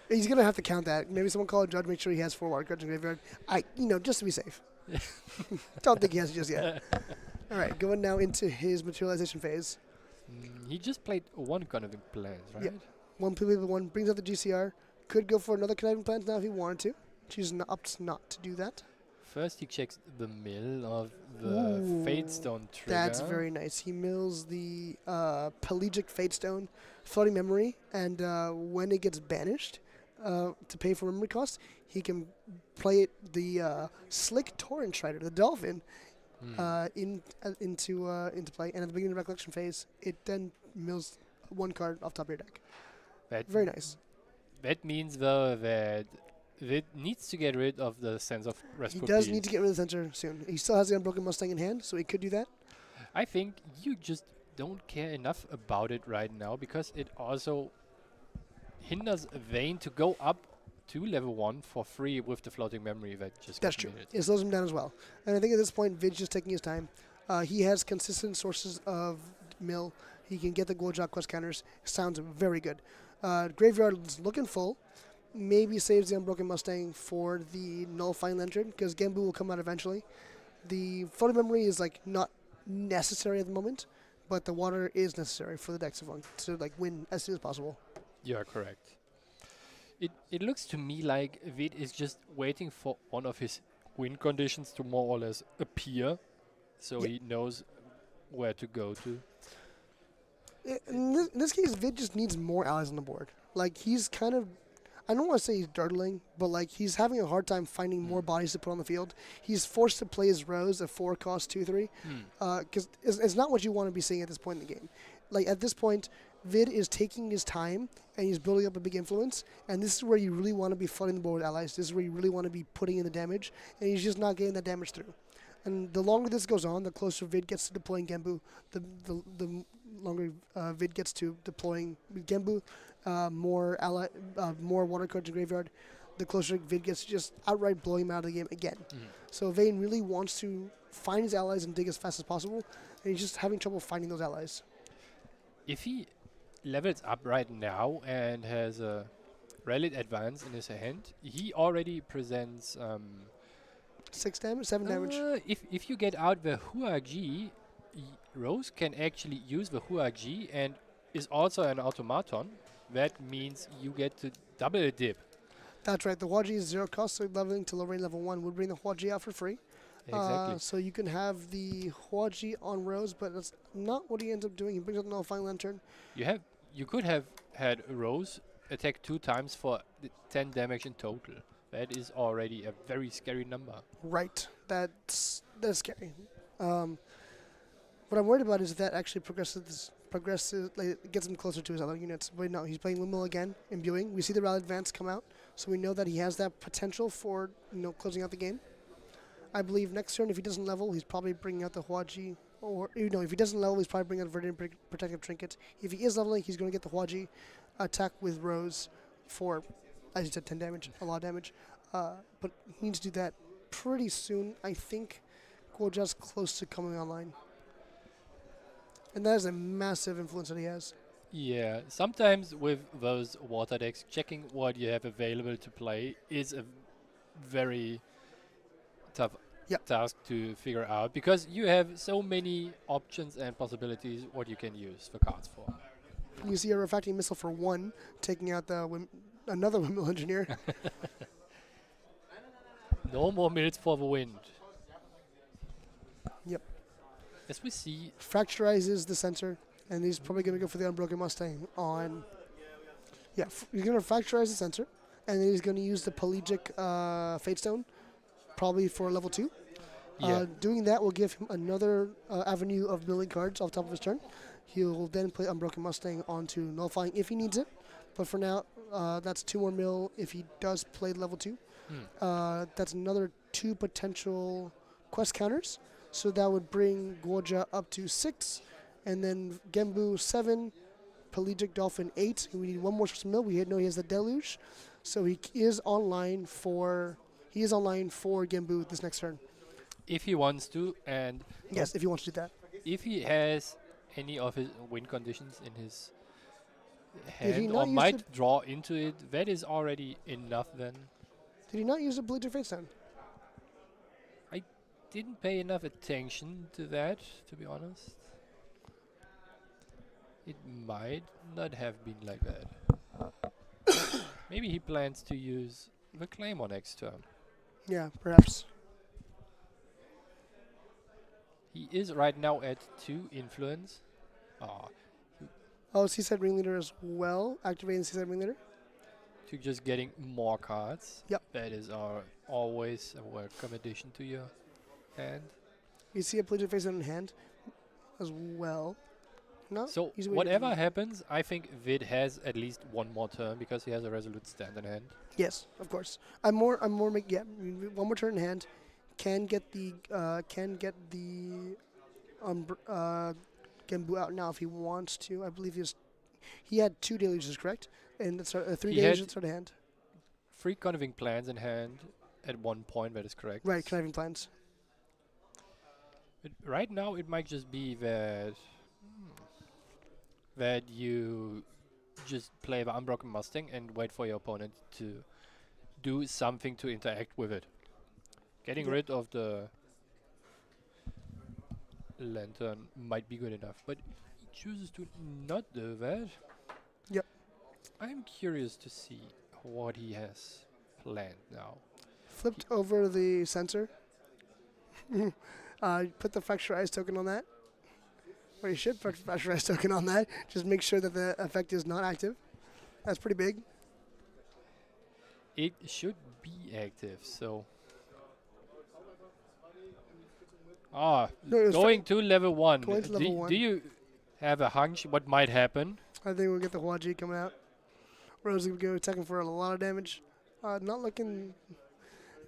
he's gonna have to count that. Maybe someone call a judge, make sure he has 4 water cards in graveyard. Just to be safe. Don't think he has it just yet. All right, going now into his materialization phase. He just played 1 Gunnerving plans, right? Yeah. One brings out the GCR. Could go for another Conniving Plans now if he wanted to. Opts not to do that. First he checks the mill of the Ooh, Fadestone trigger. That's very nice. He mills the Pelagic Fadestone floating memory, and when it gets banished to pay for memory cost, he can play it the Slick Torrent Strider, the Dolphin, into play. And at the beginning of the recollection phase, it then mills 1 card off top of your deck. Very nice. That means though that it needs to get rid of the sense of He restful does peace. need to get rid of the Sensor soon. He still has the Unbroken Mustang in hand, so he could do that. I think you just don't care enough about it right now because it also hinders Vayne to go up to level 1 for free with the floating memory that just That's got true. minted. It slows him down as well. And I think at this point, Vid's just taking his time. He has consistent sources of mill. He can get the Goldjaw quest counters. Sounds very good. Graveyard is looking full. Maybe saves the Unbroken Mustang for the Nullifying Lantern because Genbu will come out eventually. The floating memory is not necessary at the moment, but the water is necessary for the deck to win as soon as possible. You are correct. It looks to me like Vid is just waiting for one of his win conditions to more or less appear, so he knows where to go to. In this case, Vid just needs more allies on the board. He's kind of, I don't want to say he's dirtling, but he's having a hard time finding more bodies to put on the field. He's forced to play his Rose, a 4-cost 2/3, because it's not what you want to be seeing at this point in the game. At this point, Vid is taking his time and he's building up a big influence, and this is where you really want to be flooding the board with allies. This is where you really want to be putting in the damage, and he's just not getting that damage through. And the longer this goes on, the closer Vid gets to deploying Genbu, the longer Vid gets to deploying Genbu, more water cards in graveyard, the closer Vid gets to just outright blowing him out of the game again. So Vayne really wants to find his allies and dig as fast as possible, and he's just having trouble finding those allies. If he levels up right now and has a Relic Advance in his hand, he already presents 6 damage, 7 damage. If you get out the Huagi, Rose can actually use the Huagi and is also an automaton. That means you get to double dip. That's right. The Huaji is 0 cost, so leveling to Lorraine level 1 would bring the Huaji out for free. Exactly. So you can have the Huaji on Rose, but that's not what he ends up doing. He brings up the Nullifying Lantern. You could have had Rose attack 2 times for 10 damage in total. That is already a very scary number. Right. That's scary. What I'm worried about is if that actually progresses, like, gets him closer to his other units. But no, he's playing Windmill again, imbuing. We see the Rally Advance come out, so we know that he has that potential for closing out the game. I believe next turn, if he doesn't level, he's probably bringing out the Huaji. Or, if he doesn't level, he's probably bringing out Verdant Protective Trinket. If he is leveling, he's going to get the Huaji attack with Rose for, as you said, 10 damage, a lot of damage. But he needs to do that pretty soon. I think Guoja's close to coming online. And that is a massive influence that he has. Yeah, sometimes with those water decks, checking what you have available to play is a very tough task to figure out, because you have so many options and possibilities what you can use the cards for. You see a Refracting Missile for 1, taking out another Windmill Engineer. No more minutes for the wind. Yep. As we see, Fracturizes the sensor, and he's probably going to go for the Unbroken Mustang on... Yeah, he's going to fracturize the sensor, and then he's going to use the Pelagic Fate Stone, probably for level 2. Doing that will give him another avenue of milling cards off top of his turn. He'll then play Unbroken Mustang onto Nullifying if he needs it. But for now, that's 2 more mill if he does play level 2. That's another 2 potential quest counters. So that would bring Guoja up to 6. And then Genbu 7, Pelagic Dolphin 8. We need 1 more source of mill. We know he has the Deluge. So he is online for Genbu this next turn. if he wants to, and Yes, if he wants to do that. if he has any of his win conditions in his Did he hand not or use might draw into it, that is already enough then. Did he not use a Pelagic Fate Stone? Didn't pay enough attention to that, to be honest. It might not have been like that. Maybe he plans to use the Claymore next turn. Yeah, perhaps. He is right now at 2 influence. Oh, Seaside Ringleader as well. Activating Seaside Ringleader. To just getting more cards. Yep. That is always a welcome addition to your hand. You see a Pelagic Fate Stone in hand as well. No? So he's waiting whatever for- happens, I think Vid has at least 1 more turn because he has a Resolute Stand in hand. Yes, of course. I'm more yeah, 1 more turn in hand. Can get the Genbu out now if he wants to. I believe he had 2 deluges, correct? And that's 3 He deluges had at start of hand. 3 Conniving Plans in hand at 1 point, that is correct. Right, conniving plans. But right now it might just be that that you just play the Unbroken Mustang and wait for your opponent to do something to interact with it. Getting Yep. rid of the lantern might be good enough, but he chooses to not do that. Yep. I'm curious to see what he has planned now. Flipped over the sensor. Put the Fracturized token on that. Or you should put Fracturized token on that. Just make sure that the effect is not active. That's pretty big. It should be active, so... No, it was going to level 1. Going to level 1. Do you have a hunch what might happen? I think we'll get the Huaji coming out. Rose will go attacking for a lot of damage. Not looking...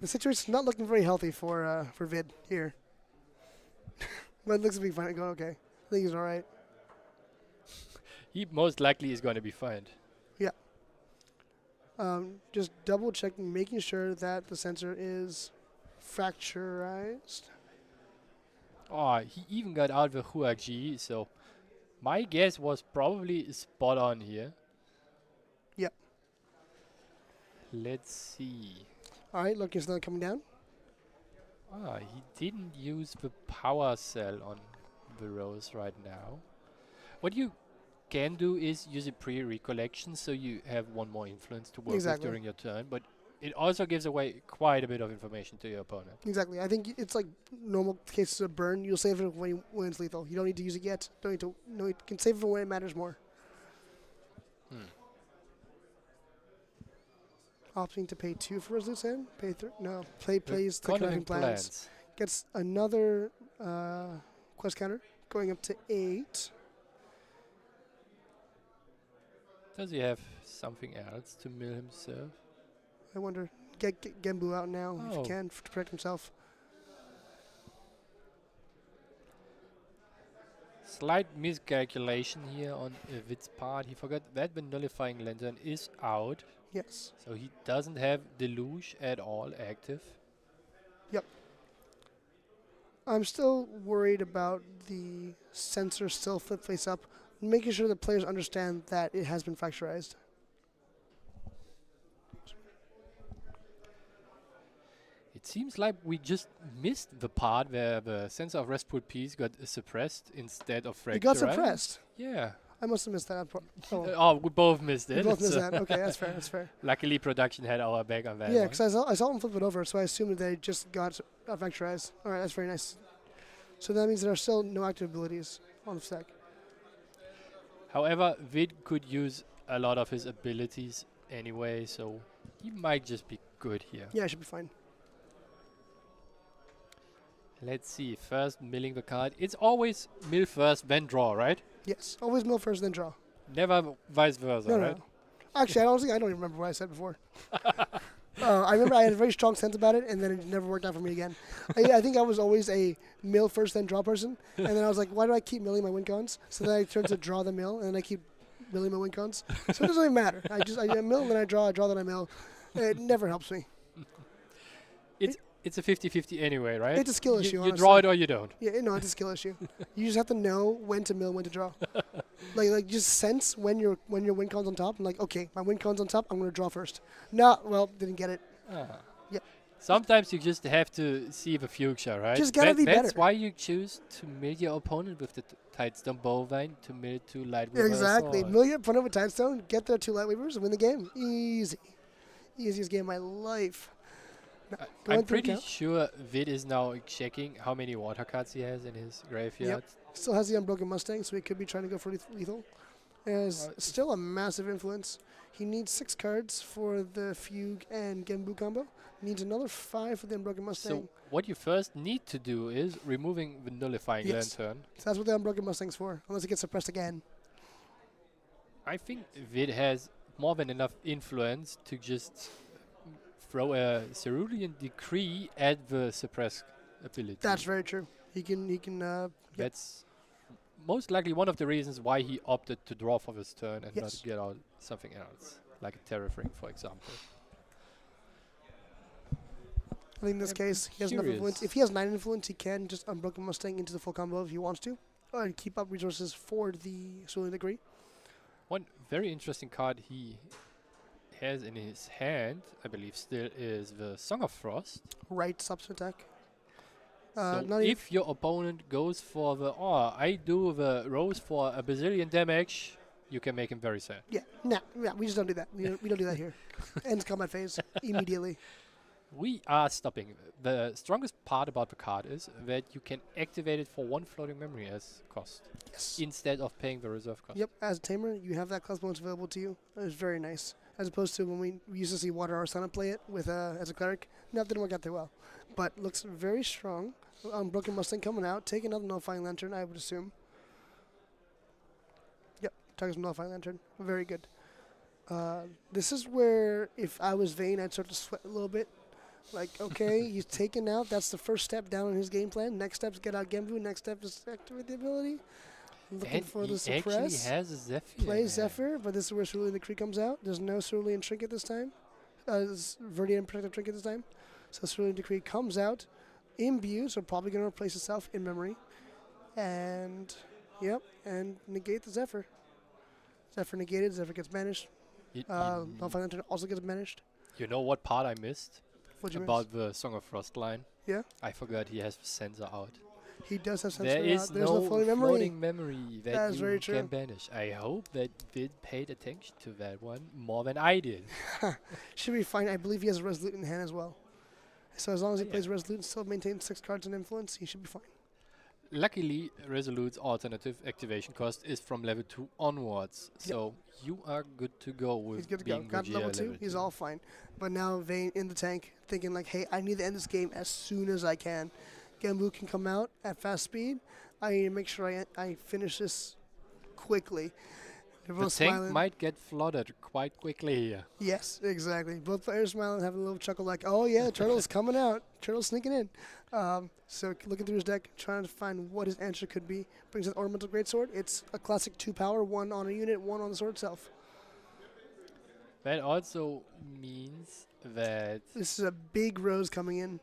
The situation's not looking very healthy for Vid here. But it looks to be fine. Going okay. I think he's alright. He most likely is going to be fined. Just double checking, making sure that the sensor is fracturized. Oh, he even got out with Huaji, so my guess was probably spot on here. Yep. Let's see. All right, look, it's not coming down. He didn't use the power cell on the rose right now. What you can do is use a pre-recollection, so you have one more influence to work with during your turn, but it also gives away quite a bit of information to your opponent. Exactly. I think it's like normal cases of burn. You'll save it when it's lethal. You don't need to use it yet. Don't need to. No, you can save it for when it matters more. Opting to pay 2 for Resolute Sand. Pay no. Plays the connecting plans. Gets another quest counter going up to 8. Does he have something else to mill himself? I wonder. Get Genbu out now if you can to protect himself. Slight miscalculation here on Vid's part. He forgot that the nullifying lantern is out. Yes. So he doesn't have Deluge at all active. Yep. I'm still worried about the sensor still flip face up, making sure the players understand that it has been fracturized. It seems like we just missed the part where the sensor of Restpool piece got suppressed instead of fractured. It got suppressed? Yeah. I must have missed that part. Oh, we both missed it. We both missed that. Okay, that's fair. That's fair. Luckily, production had our back on that. Yeah, because I saw them flip it over, so I assumed that they just got fracturized. All right, that's very nice. So that means there are still no active abilities on the stack. However, Vid could use a lot of his abilities anyway, so he might just be good here. Yeah, I should be fine. Let's see. First, milling the card. It's always mill first, then draw, right? Yes, always mill first, then draw. Never vice versa, No, right? no. Actually, I don't even remember what I said before. I remember I had a very strong sense about it, and then it never worked out for me again. I think I was always a mill first, then draw person, and then I was like, why do I keep milling my win cons? So then I turned to draw the mill, and then I keep milling my win cons. So it doesn't even matter. I mill, then I draw, then I mill. It never helps me. It's a 50-50 anyway, right? It's a skill issue, You draw it or you don't. Yeah, no, it's a skill issue. You just have to know when to mill, when to draw. like just sense when your win con's on top. And like, okay, my win con's on top. I'm gonna draw first. No, well, didn't get it. Yep. Sometimes you just have to see the future, right? Just gotta be better. That's why you choose to mill your opponent with the Tidestone Bowvine, to mill 2 Light Weavers. Exactly. Mill your opponent with Tidestone, get their 2 Light Weavers, and win the game. Easy. Easiest game of my life. I'm pretty sure Vid is now checking how many water cards he has in his graveyard. Yep. Still has the Unbroken Mustang, so he could be trying to go for lethal. Has still a massive influence. He needs 6 cards for the Fugue and Genbu combo. Needs another 5 for the Unbroken Mustang. So what you first need to do is removing the Nullifying Lantern. So that's what the Unbroken Mustang's for, unless it gets suppressed again. I think Vid has more than enough influence to just throw a Cerulean Decree at the suppress ability. That's very true. He can. That's most likely one of the reasons why he opted to draw for this turn and not get out something else, like a Terrafring, for example. I think in this case, he has enough influence. If he has 9 influence, he can just Unbroken Mustang into the full combo if he wants to, and keep up resources for the Cerulean Decree. One very interesting card he has in his hand, I believe still, is the Song of Frost. Right, subs attack. So if your opponent goes for the, I do the Rose for a bazillion damage, you can make him very sad. Yeah, we just don't do that. We don't do that here. Ends combat phase immediately. We are stopping. The strongest part about the card is that you can activate it for 1 floating memory as cost. Yes. Instead of paying the reserve cost. Yep, as a tamer, you have that cost bonus available to you. That is very nice. As opposed to when we used to see Water Arsana play it with as a cleric. No, it didn't work out that well. But looks very strong. Unbroken Mustang coming out. Take another Nullifying Lantern, I would assume. Yep, targets Nullifying Lantern. Very good. This is where, if I was Vayne, I'd start to sweat a little bit. Like, okay, he's taken out. That's the first step down in his game plan. Next step is get out Genbu. Next step is activate the ability. Looking And for he the actually suppress. has a Zephyr. Plays man. Zephyr, but this is where Cerulean Decree comes out. There's no Cerulean Trinket this time. Viridian Protective Trinket this time. So Cerulean Decree comes out. Imbue, so probably going to replace itself in memory. And, yep, and negate the Zephyr. Zephyr negated, Zephyr gets banished. Non-final turn also gets banished. You know what part I missed What'd you about the Song of Frostline? Yeah? I forgot he has sensor out. He does have There sensor is out. There's no no floating memory. floating memory that That is you very can true. banish. I hope that Vid paid attention to that one more than I did. Should be fine. I believe he has Resolute in hand as well. So as long as he Oh, plays Resolute and still maintains 6 cards in influence, he should be fine. Luckily, Resolute's alternative activation cost is from level 2 onwards, so you are good to go with He's good to go. being Got Gojira level 2. He's 2. all fine. But now Vayne in the tank, thinking like, hey, I need to end this game as soon as I can. Gambu can come out at fast speed. I need to make sure I finish this quickly. They're The both tank smiling. might get flooded quite quickly here. Yes, exactly. Both players smiling, having a little chuckle like, oh yeah, Turtle's coming out. Turtle's sneaking in. So looking through his deck, trying to find what his answer could be. Brings an Ornamental Greatsword. It's a classic 2 power, 1 on a unit, 1 on the sword itself. That also means that... This is a big rose coming in.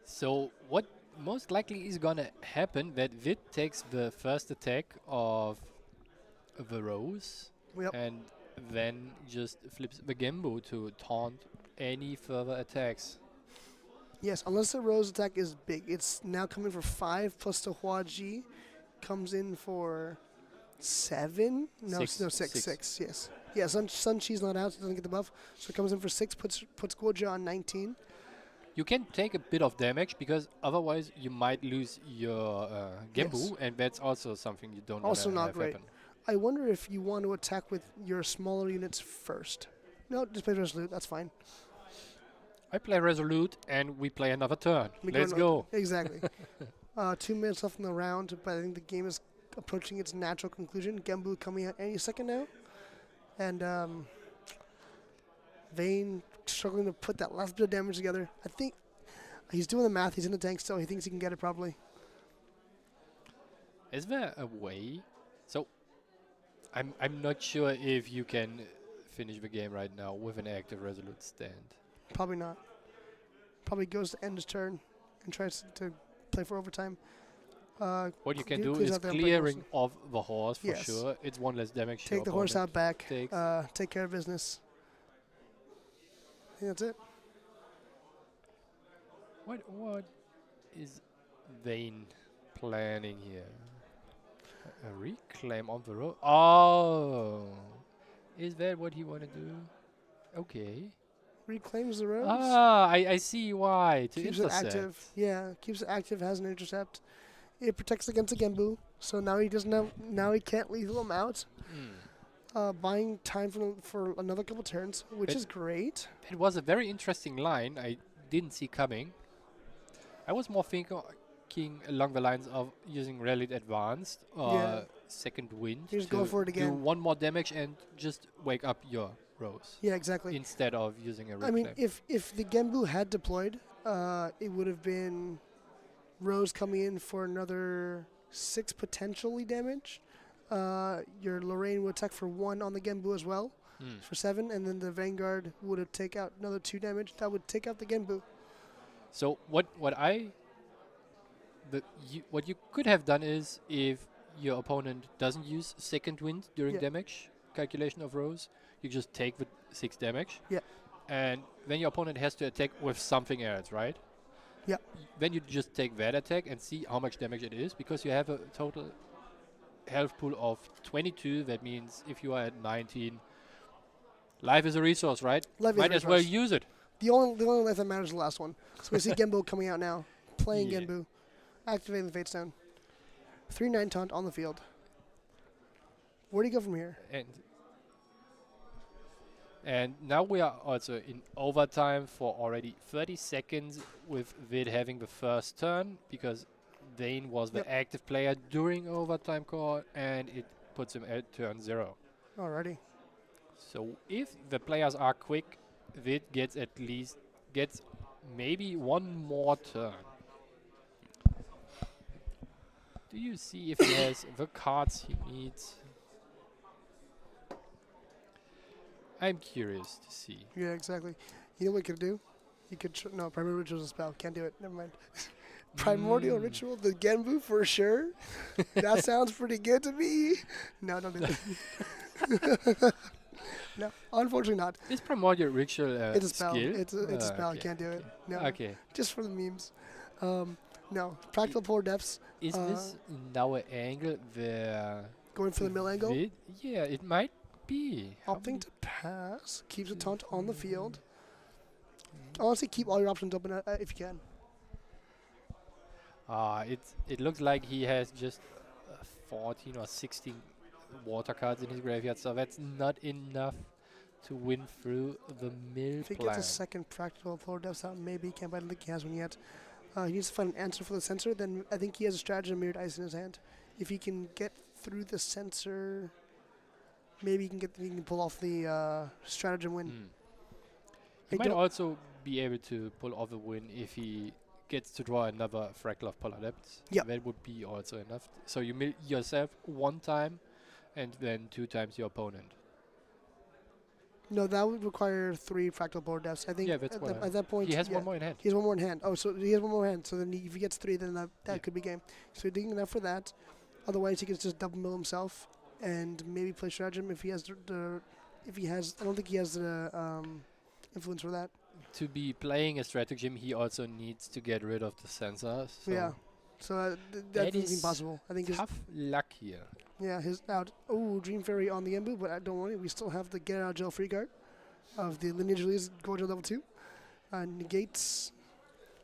So what most likely is gonna happen that Vid takes the first attack of the Rose Yep. and then just flips the Gembu to taunt any further attacks. Yes, unless the rose attack is big. It's now coming for 5 plus the Hua Ji. Comes in for 7? No, Six. no, 6. Six. 6, yes. Yeah, Sun Chi's not out, so doesn't get the buff. So it comes in for 6, puts Guoja on 19. You can take a bit of damage because otherwise you might lose your Gembu, Yes. and that's also something you don't Also wanna not have great. happen. I wonder if you want to attack with your smaller units first. No, just play Resolute, that's fine. I play Resolute and we play another turn. Let's go. Exactly. 2 minutes left in the round, but I think the game is approaching its natural conclusion. Gembu coming out any second now. And Vayne struggling to put that last bit of damage together. I think he's doing the math. He's in the tank still. He thinks he can get it probably. Is there a way? So, I'm not sure if you can finish the game right now with an active Resolute stand. Probably not. Probably goes to end his turn and tries to play for overtime. What you can Clears do is out the Unbreakable clearing of the horse for Yes. sure. It's 1 less damage. Take your the horse opponent out back. takes. Take care of business. I think that's it. What is Vayne planning here? A reclaim on the road? Oh, is that what he want to do? Okay. Reclaims the rose. Ah, I see why. To Keeps it intercept. active. Yeah, keeps it active, has an intercept. It protects against a Genbu, so now he doesn't have. Now he can't lethal him out. Buying time for another couple turns, which But- is great. It was a very interesting line I didn't see coming. I was more thinking along the lines of using Relic Advanced or Yeah. Second Wind Just to go for it do again. 1 more damage and just wake up your Rose Yeah, exactly. instead of using a I reclaim. mean, if the Genbu had deployed, it would have been Rose coming in for another 6 potentially damage. Your Lorraine would attack for 1 on the Genbu as well, for 7, and then the Vanguard would have take out another 2 damage. That would take out the Genbu. So what you could have done is if your opponent doesn't use Second Wind during Yeah. damage calculation of Rose, you just take the 6 damage. Yeah. And then your opponent has to attack with something else, right? Yeah. Then you just take that attack and see how much damage it is, because you have a total health pool of 22. That means if you are at 19, life is a resource, right? Life is a Might as well resource. use it. The only life that matters is the last one. So we see Genbu coming out now, playing Yeah. Genbu, activating the Fate Stone. 3/9 taunt on the field. Where do you go from here? And now we are also in overtime for already 30 seconds with Vid having the first turn, because Vayne was the Yep. active player during overtime call, and it puts him at turn 0. Alrighty. So if the players are quick, Vid gets maybe 1 more turn. Do you see if he has the cards he needs? I'm curious to see. Yeah, exactly. You know what he could do? He could no, primordial ritual is a spell. Can't do it. Never mind. Primordial ritual, the Genbu for sure. That sounds pretty good to me. No, don't do that. No, unfortunately not. Is Primordial Ritual It's a spell. skill? It's a spell. Okay, Can't do it. No, Okay. just for the memes. No, practical polar depths. Is this now an angle where... Going for the mill angle. Yeah, it might be. How Opting many- to pass keeps a taunt on the field. Honestly, keep all your options open if you can. it looks like he has just 14 or 16 water cards in his graveyard, so that's not enough to win through the mill If he plan. gets a second practical polar depths out, maybe he can, but I don't think he has one yet. He needs to find an answer for the sensor. Then I think he has a strategy of mirrored ice in his hand. If he can get through the sensor, maybe he can pull off the stratagem win. He I might don't- also be able to pull off a win if he gets to draw another Fractal of Polar Depths. Yep. That would be also enough. So you mill yourself one time and then 2 times your opponent. No, that would require 3 fractal polar depths. I think Yeah, that's what at that point He has yeah, one more in hand. He has one more in hand. Oh, so he has one more in hand. So then if he gets 3, then that Yeah. could be game. So you're digging enough for that. Otherwise, he can just double mill himself and maybe play stratagem if he has if he has. I don't think he has the influence for that. To be playing a stratagem, he also needs to get rid of the sensors. So Yeah. So That that is is impossible. I think his tough luck here. his out. Oh, Dream Fairy on the Embu, but don't worry, we still have the Get Out of Jail free card of the Lineage Release Gorgeous level 2. Negates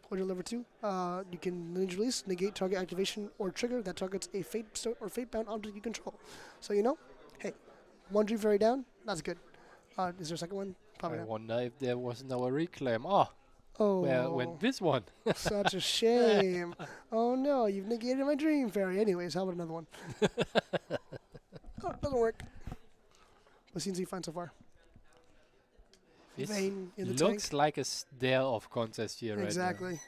Gorgeous level 2. You can Lineage Release, negate target activation or trigger that targets a fate bestowed or fate bound object you control. So hey, 1 Dream Fairy down, that's good. Is there a second one? Probably I not. wonder if there was now a reclaim. Oh, Oh, where went this one? such a shame. Oh no, you've negated my Dream Fairy. Anyways, how about another one? Oh, doesn't work. What seems to be fine so far? This Vayne in the looks tank. like a stare of contest here Exactly.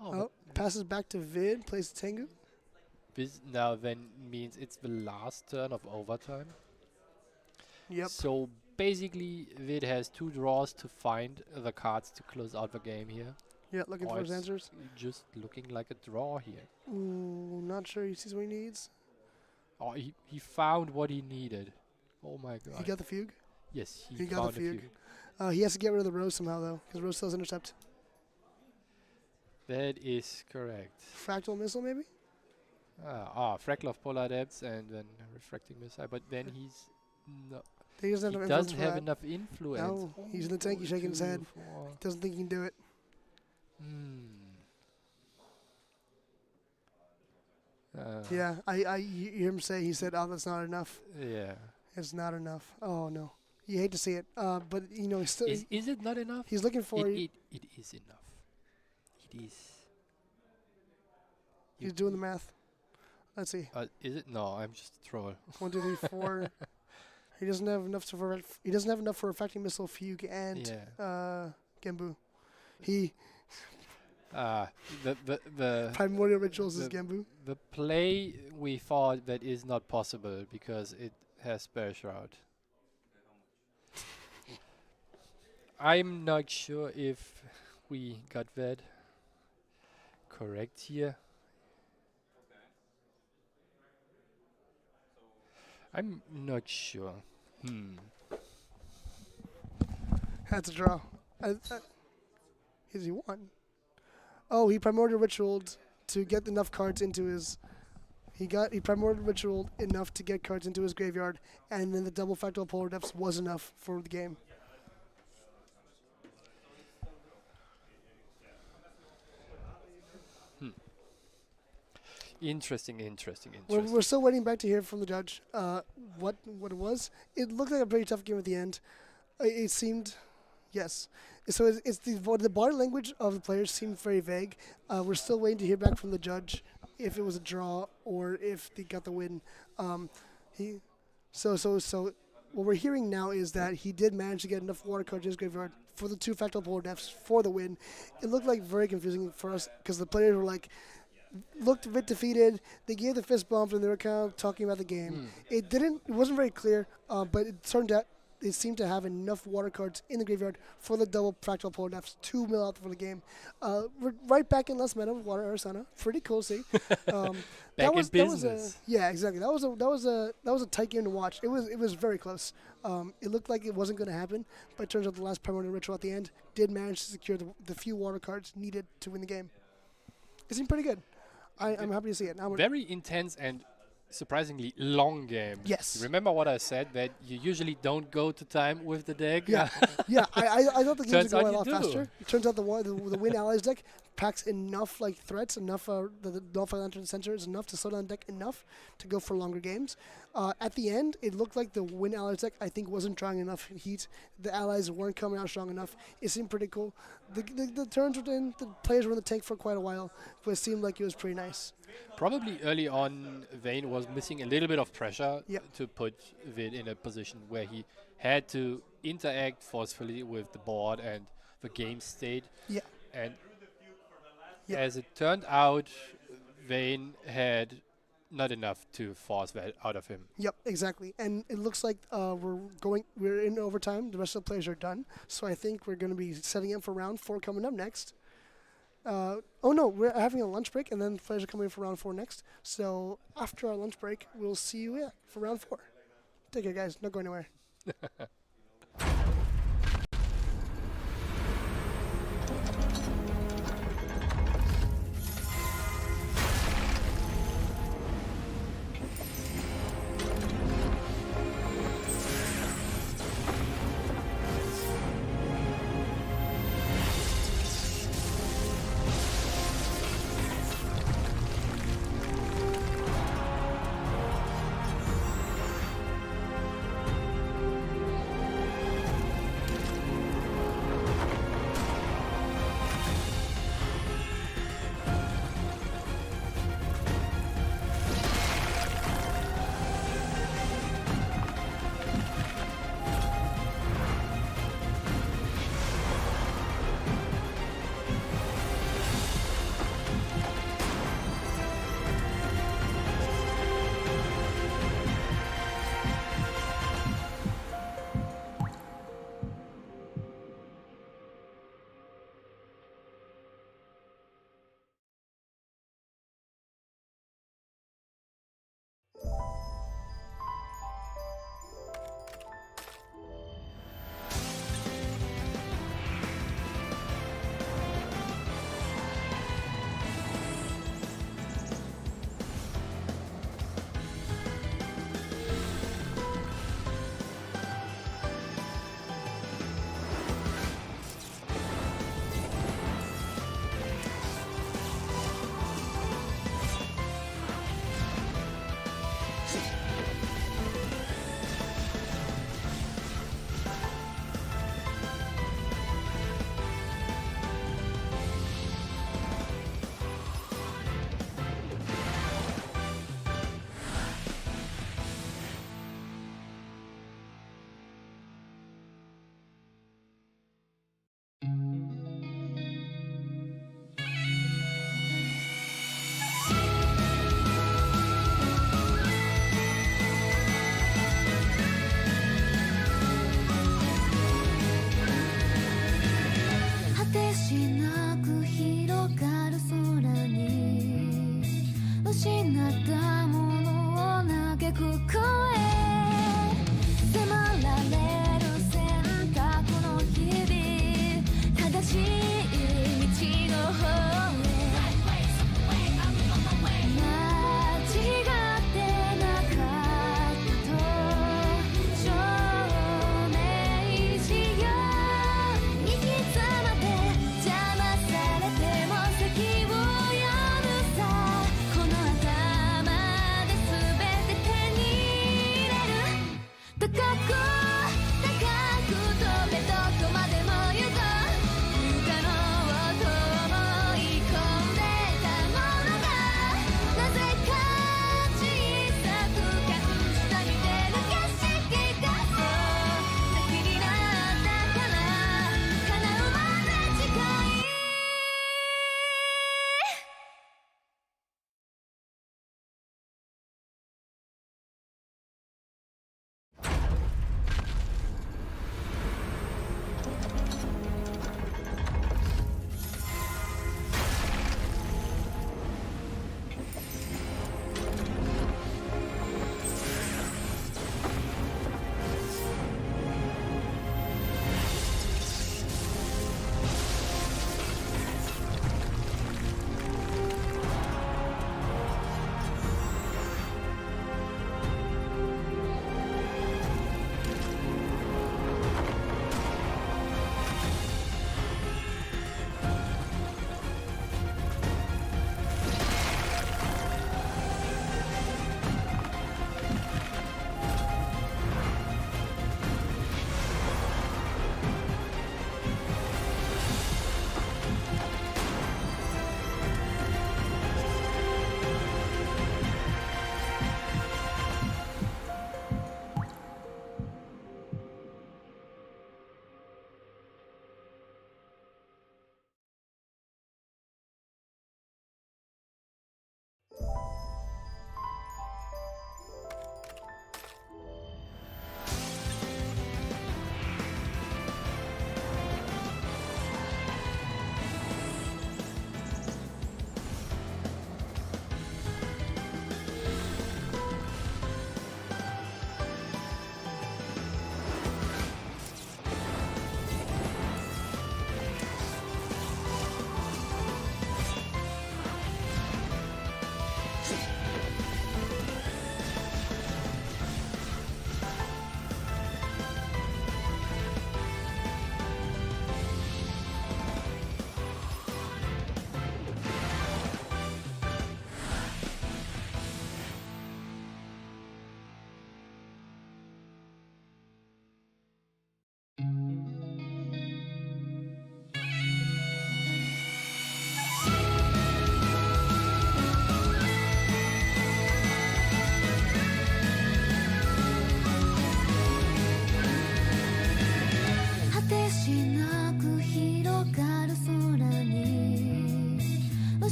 right now. Oh, passes back to Vid, plays Tengu. This now then means it's the last turn of overtime. Yep. So basically, Vid has 2 draws to find the cards to close out the game here. Yeah, looking Oh, for his it's answers. Just looking like a draw here. Ooh, not sure he sees what he needs. Oh, he found what he needed. Oh my god. He got the fugue. Yes, he he got the found a fugue. fugue. He has to get rid of the Rose somehow, though, because Rose still has intercept. That is correct. Fractal Missile, maybe? Fractal of Polar Depths and then Refracting Missile, but then he's no, He doesn't he have enough doesn't influence for have that. enough influence. No, he's in the tank, he's shaking his head. 2, 4. Doesn't think he can do it. Yeah, you hear him say, he said, oh, that's not enough. Yeah. It's not enough. Oh, no. You hate to see it. But, he's still, Is it not enough? he's looking for, It is enough. It is. he's doing the math. Let's see. Is it? No, I'm just a troll. 1, 2, 3, 4. He doesn't have enough he doesn't have enough for Refracting Missile, Fugue, and Genbu. He The Primordial Rituals is the- Genbu. the play we thought that is not possible because it has Spell Shroud. I'm not sure if we got that correct here. I'm not sure. That's a draw. Is he won? Oh, he Primordial Ritualed to get enough cards into his. He Primordial Ritualed enough to get cards into his graveyard, and then the double Fractal Polar Depths was enough for the game. Interesting. We're still waiting back to hear from the judge what it was. It looked like a pretty tough game at the end. It seemed, yes. So it's the body language of the players seemed very vague. We're still waiting to hear back from the judge if it was a draw or if they got the win. So what we're hearing now is that he did manage to get enough water cards in his graveyard for the 2 Fractal Polar Depths for the win. It looked like very confusing for us because the players were like, looked a bit defeated. They gave the fist bump and they were kind of talking about the game. It wasn't very clear, but it turned out they seemed to have enough water cards in the graveyard for the double fractal polymorphs to mill out for the game. We're right back in last meta with Water Arsana. Pretty cool to see. Back in business. Yeah, exactly. That was a tight game to watch. It was very close. It looked like it wasn't going to happen, but it turns out the last primordial ritual at the end did manage to secure the few water cards needed to win the game. It seemed pretty good. I'm happy to see it. Now Very intense and surprisingly long game. Yes. Remember what I said, that you usually don't go to time with the deck? Yeah, yeah. I thought the games Turns would go out a lot you do. faster. It turns out the Win Allies deck packs enough like threats, enough the Dolphin Lantern Center is enough to slow down the deck enough to go for longer games. At the end, it looked like the Win Allies deck I think wasn't drawing enough heat. The allies weren't coming out strong enough. It seemed pretty cool. The turns were in. The players were in the tank for quite a while, but it seemed like it was pretty nice. Probably early on, Vayne was missing a little bit of pressure Yep. to put Vid in a position where he had to interact forcefully with the board and the game state. Yeah. And Yeah. as it turned out, Vayne had not enough to force that out of him. Yep, exactly. And it looks like we're in overtime. The rest of the players are done. So I think we're going to be setting up for round 4 coming up next. Oh no, we're having a lunch break, and then the players are coming in for round 4 next. So after our lunch break, we'll see you for round 4. Take care, guys. Don't go anywhere.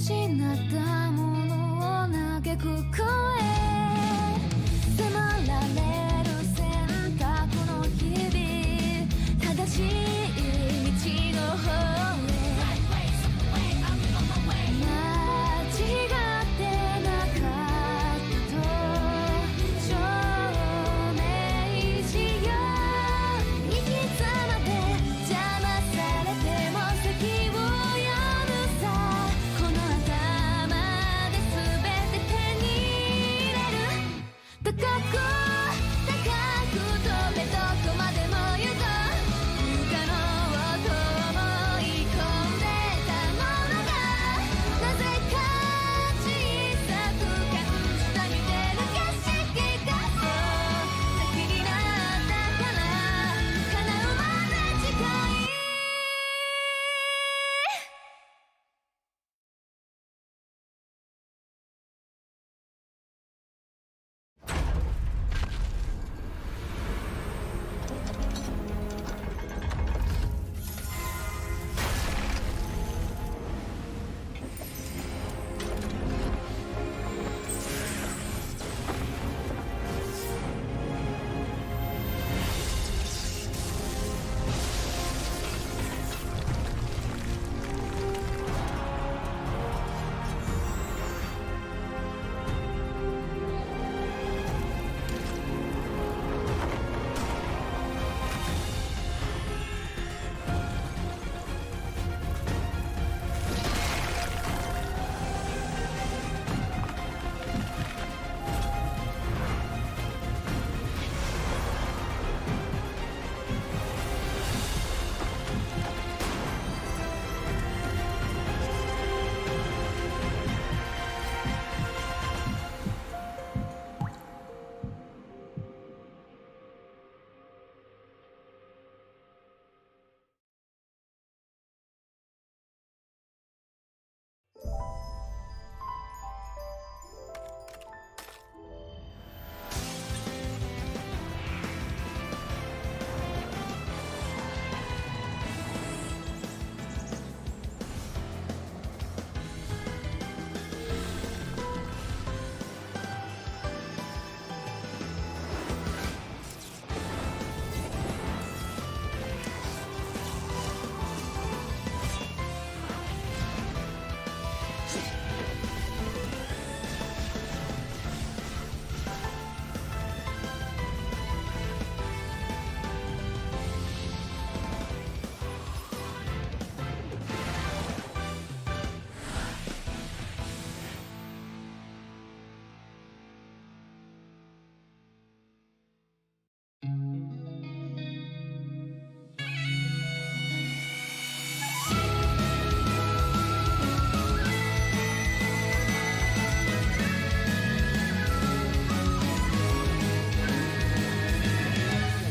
失ったものを嘆く声迫られる選択の日々正しい道の方へ間違ってなかったと証明しよう生き様で邪魔されても先を読むさこの頭で全て手に入れる高く高く飛べどこまでも行こう不可能と思い込んでたものがなぜか小さく感じた見てる景色がそう先になったから叶うまで近い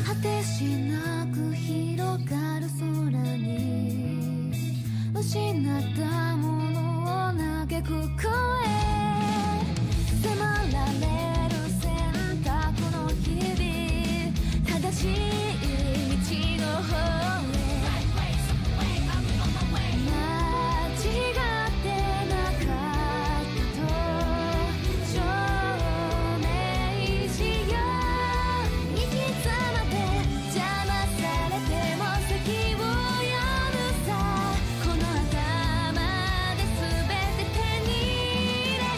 果てしなく広がる空に失ったものを嘆く声迫られる選択の日々正しい道の方へ間違ってなかったと証明しよう生き様で邪魔されても先を読むさこの頭で全て手に入れる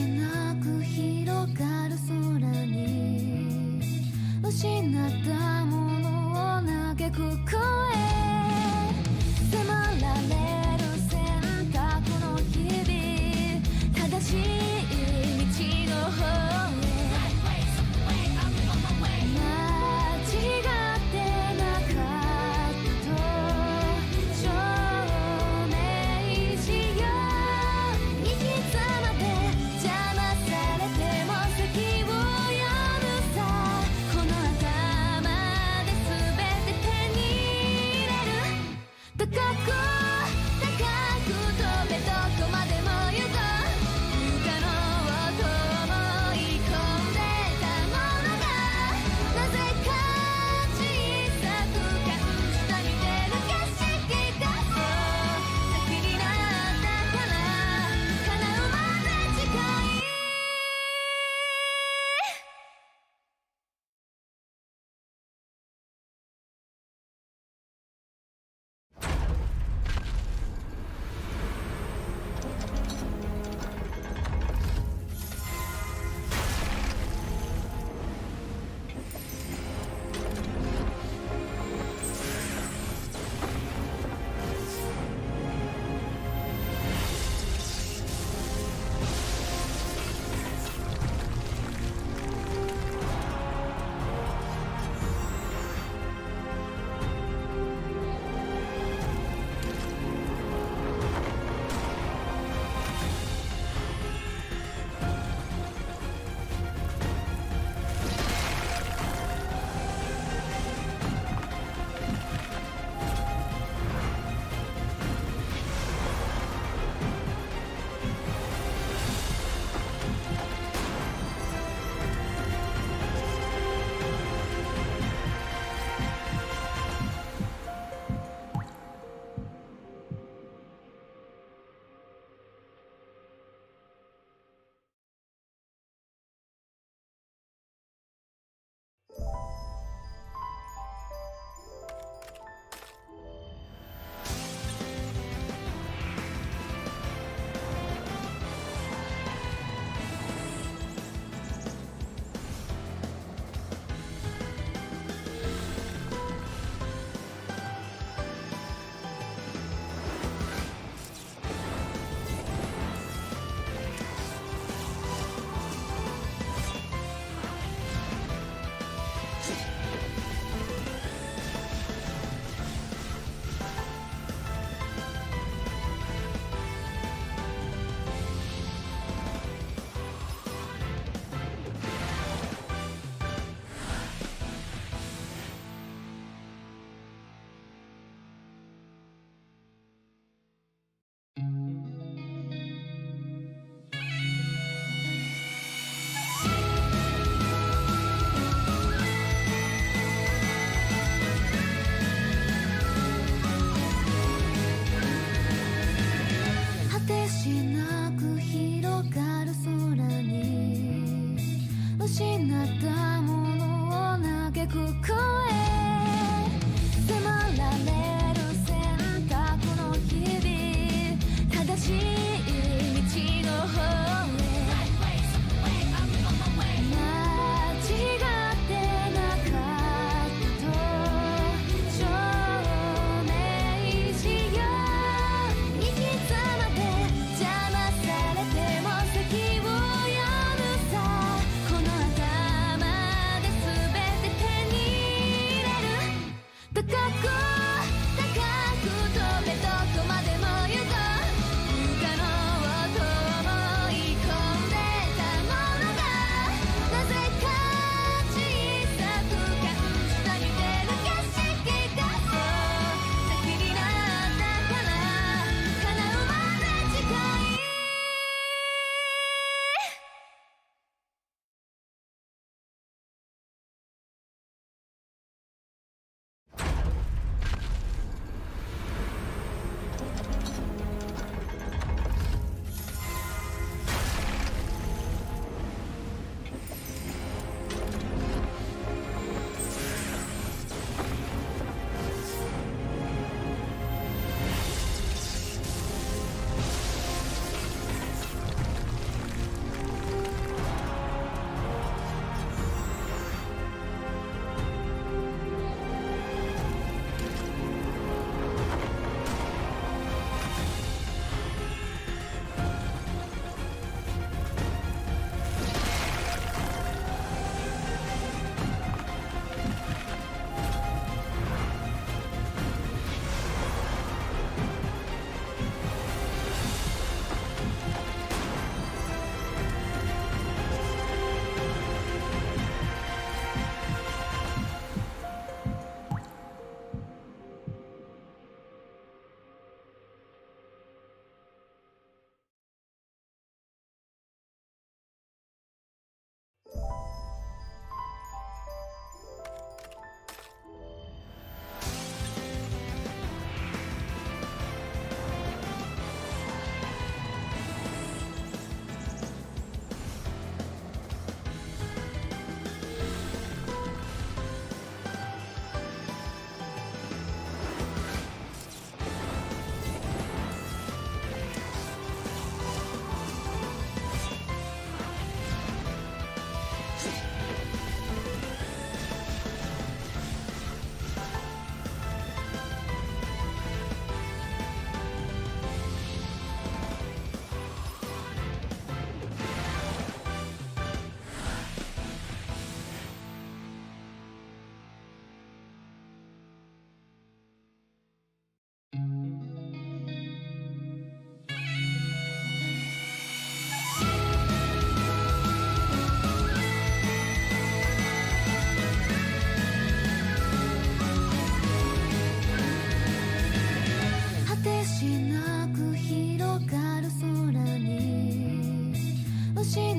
なく広がる空に失ったものを嘆く声迫られる選択の日々正しい道の方へ間違ってなかったと証明しよう生き様で邪魔されても席を読むさこの頭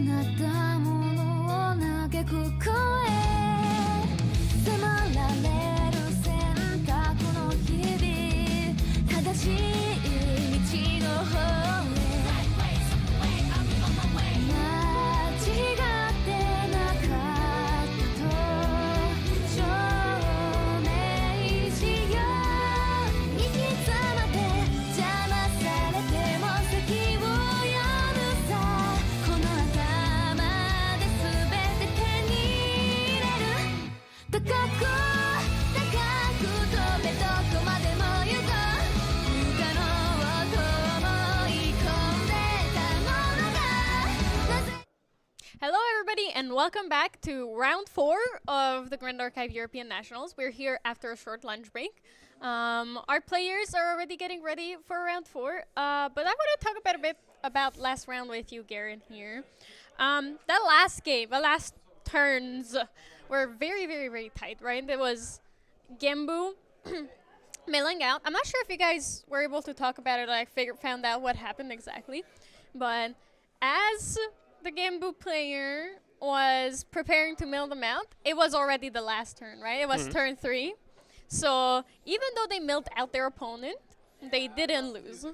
なったものを嘆く声迫られる選択の日々正しい道の方へ間違ってなかったと証明しよう生き様で邪魔されても席を読むさこの頭で全て手に入れる高く高く飛べどこまでも行こう不可能と思い込んでたものがなぜ Hello, everybody, and welcome back to round 4 of the Grand Archive European Nationals. We're here after a short lunch break. Our players are already getting ready for round 4, but I want to talk about a bit about last round with you, Garen, here. That last game, the last turns were very, very, very tight, right? There was Gembu milling out. I'm not sure if you guys were able to talk about it, or found out what happened exactly, but as the Gembu player was preparing to mill them out, it was already the last turn, right? It was turn 3. So even though they milled out their opponent, they didn't lose.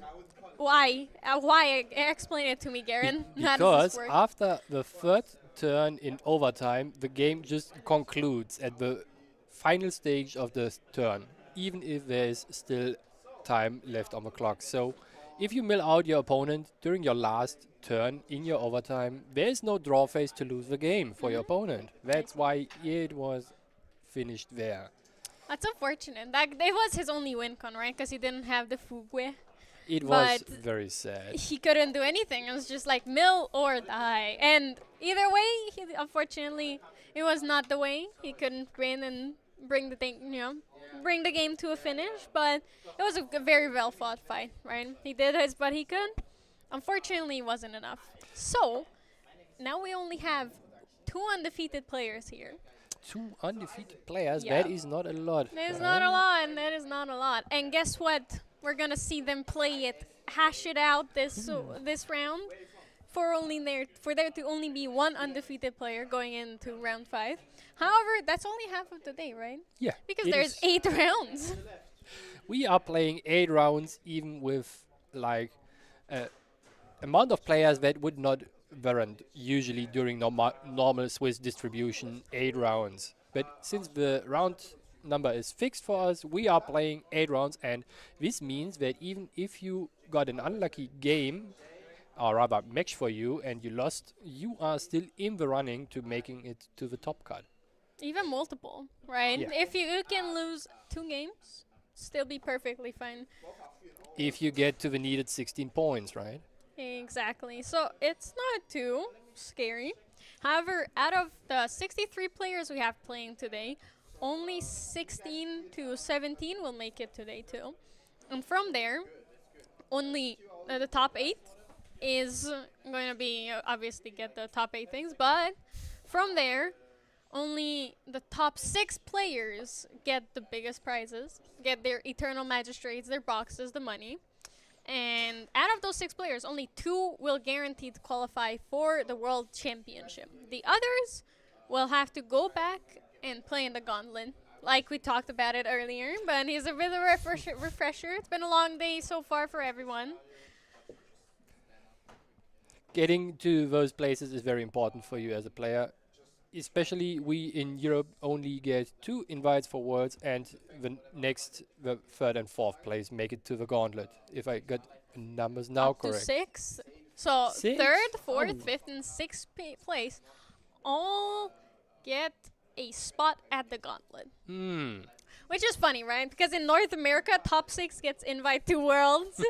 Why? Why? Explain it to me, Garen. How does this Because work? after the third turn in overtime, the game just concludes at the final stage of the turn, even if there is still time left on the clock. So if you mill out your opponent during your last turn in your overtime, there is no draw phase to lose the game for your opponent. That's why it was finished there. That's unfortunate. That it was his only win con, right? Because he didn't have the Fugwe. It was But very sad. He couldn't do anything. It was just like mill or die. And either way, unfortunately, it was not the way. He couldn't win and bring the thing, bring the game to a finish. But it was a very well fought fight, right? He did his but he could. Unfortunately, it wasn't enough. So now we only have 2 undefeated players here. 2 undefeated players, Yeah. that is not a lot. That is right? not a lot, and that is not a lot. And guess what? We're gonna see them play it, hash it out this round, for there to only be 1 undefeated player going into round 5. However, that's only half of the day, right? Yeah. Because it there's is. 8 rounds. We are playing 8 rounds, even with like amount of players that would not warrant usually during normal Swiss distribution 8 rounds. But since the round number is fixed for us, we are playing 8 rounds, and this means that even if you got an unlucky game, or rather match for you, and you lost, you are still in the running to making it to the top cut. Even multiple, right? Yeah. If you can lose 2 games, still be perfectly fine. If you get to the needed 16 points, right? Exactly. So it's not too scary. However, out of the 63 players we have playing today, only 16 to 17 will make it today too. And from there, only the top 8 is going to be obviously get the top 8 things, but from there, only the top 6 players get the biggest prizes, get their Eternal Magistrates, their boxes, the money. And out of those 6 players, only 2 will guarantee to qualify for the World Championship. The others will have to go back and play in the gauntlet, like we talked about it earlier. But he's a bit of a refresher. It's been a long day so far for everyone. Getting to those places is very important for you as a player. Especially we in Europe only get 2 invites for Worlds, and the 3rd and 4th place make it to the gauntlet. If I got numbers now Up to correct. 6. So 6? 3rd, 4th, Oh. 5th, and 6th place all get a spot at the gauntlet. Which is funny, right? Because in North America, top 6 gets invite to Worlds.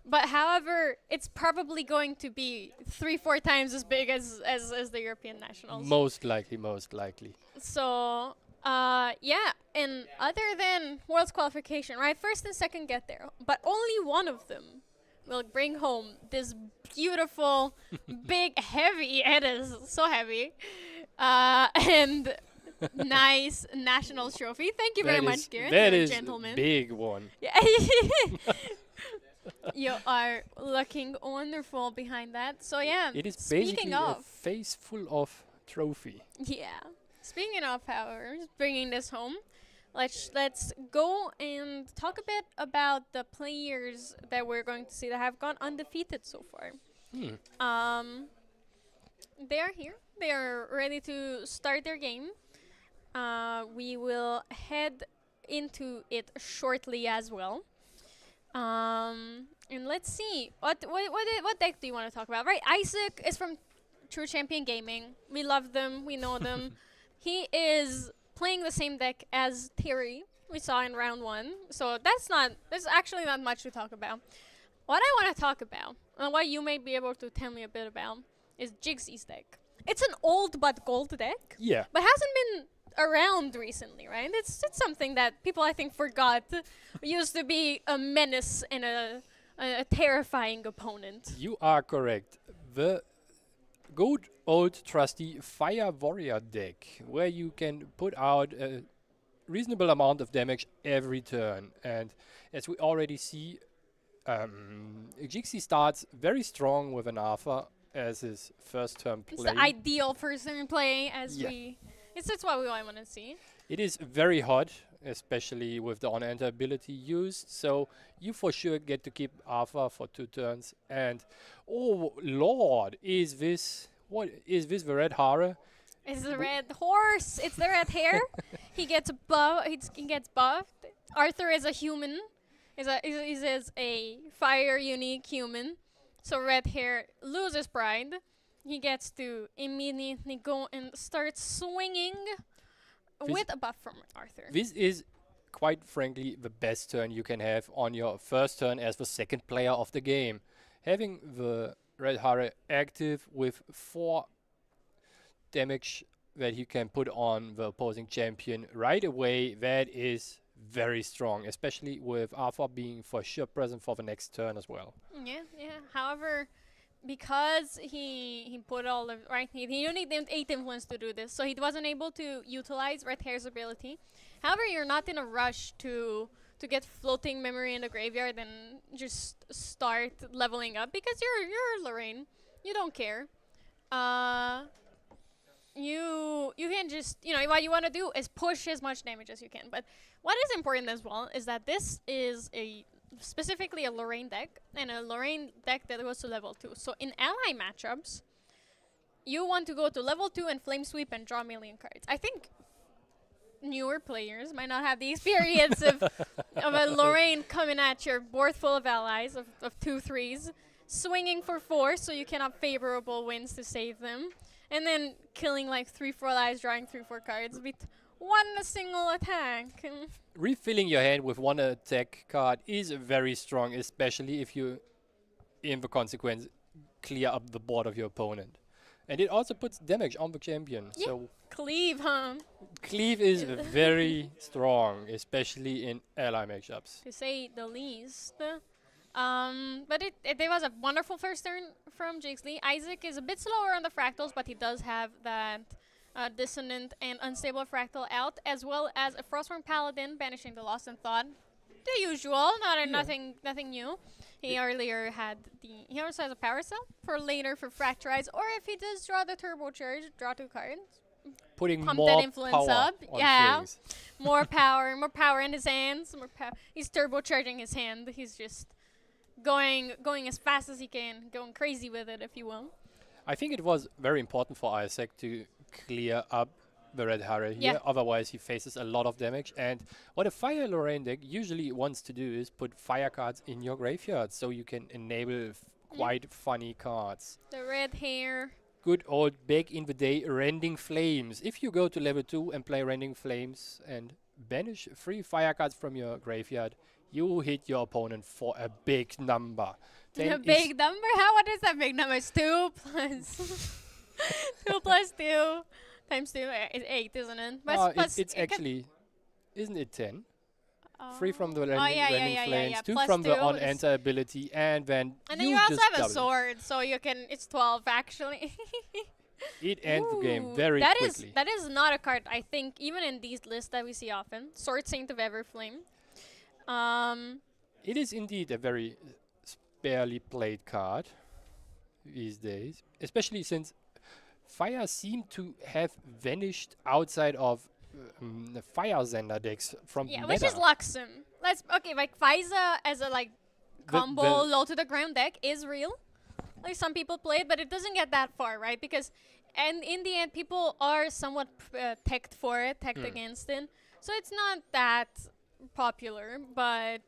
But however, it's probably going to be 3-4 times as big as the European Nationals. Most likely. So, yeah. And other than Worlds qualification, right? 1st and 2nd get there. But only one of them will bring home this beautiful, big, heavy, it is so heavy, and nice national trophy. Thank you very much, Garen. That You're a is gentleman. big one. Yeah. You are looking wonderful behind that. So yeah, It is speaking basically a of, face full of trophy. yeah, speaking of powers, bringing this home, let's go and talk a bit about the players that we're going to see that have gone undefeated so far. They are here. They are ready to start their game. We will head into it shortly as well. And let's see what deck do you want to talk about? Right, Isaac is from True Champion Gaming. We love them. We know them. He is playing the same deck as Terry we saw in round 1. So there's actually not much to talk about. What I want to talk about, and what you may be able to tell me a bit about, is Jigsy's deck. It's an old but gold deck. Yeah. But hasn't been around recently, right? It's something that people, I think, forgot used to be a menace and a terrifying opponent. You are correct. The good old trusty Fire Warrior deck, where you can put out a reasonable amount of damage every turn. And as we already see, Jixi starts very strong with an Arthur as his first turn play. It's the ideal first turn play Yeah. That's what we want to see. It is very hot, especially with the on-enter ability used, so you for sure get to keep Arthur for 2 turns. And oh lord, is this the red Hara? It's the red horse. It's the red hair. He gets buffed. Arthur is a human. Is a fire unique human. So red hair loses pride. He gets to immediately go and start swinging with a buff from Arthur. This is quite frankly the best turn you can have on your first turn as the second player of the game. Having the red Hara active with 4 damage that you can put on the opposing champion right away, that is very strong, especially with Arthur being for sure present for the next turn as well. Yeah. However, because he put all the right, he only did 8 influence to do this, so he wasn't able to utilize Red Hair's ability. However, you're not in a rush to get floating memory in the graveyard and just start leveling up because you're Lorraine. You don't care. You can just, what you want to do is push as much damage as you can. But what is important as well is that this is specifically a Lorraine deck, and a Lorraine deck that goes to level 2. So in ally matchups, you want to go to level 2 and flame sweep and draw a million cards. I think newer players might not have the experience of a Lorraine coming at your board full of allies of 2/3s, swinging for 4 so you can have favorable wins to save them, and then killing like 3-4 allies, drawing 3-4 cards with one single attack. Refilling your hand with 1 attack card is very strong, especially if you, in the consequence, clear up the board of your opponent. And it also puts damage on the champion. Yeah. So Cleave, huh? cleave is very strong, especially in ally matchups. To say the least. But it was a wonderful first turn from Jigsley. Isaac is a bit slower on the fractals, but he does have that dissonant and unstable fractal out, as well as a Frostborn Paladin banishing the Lost in Thought. The usual, nothing new. He earlier had he also has a power cell for later for Fracturize, or if he does draw the turbocharge, draw 2 cards. Putting Pump more that influence power up. on Yeah. things. more power in his hands. He's turbocharging his hand. He's just going as fast as he can, going crazy with it, if you will. I think it was very important for Isaac to clear up the red Hara here, Yeah. otherwise he faces a lot of damage. And what a Fire Lorraine deck usually wants to do is put fire cards in your graveyard, so you can enable quite funny cards. The red hair. Good old back in the day Rending Flames. If you go to level 2 and play Rending Flames and banish 3 fire cards from your graveyard, you hit your opponent for a big number. A big number? What is that big number? It's 2 plus 2 plus 2 times 2 is 8, isn't it? It's actually, isn't it 10? 3 from the Rending yeah. Flames, 2 Plus from the 2 on-enter ability, and then and then you also just have a double it. sword, so you can. It's 12 actually. It ends the game Ooh, very that quickly. that is not a card I think even in these lists that we see often. Sword Saint of Everflame. It is indeed a very barely played card these days, especially since Fire seem to have vanished outside of the Fire Zender decks from Yeah, meta. which is Luxem. Like Pfizer as a like combo low to the ground deck is real. Like some people play it, but it doesn't get that far, right? Because, and in the end, people are somewhat teched for it, teched against it. So it's not that popular, but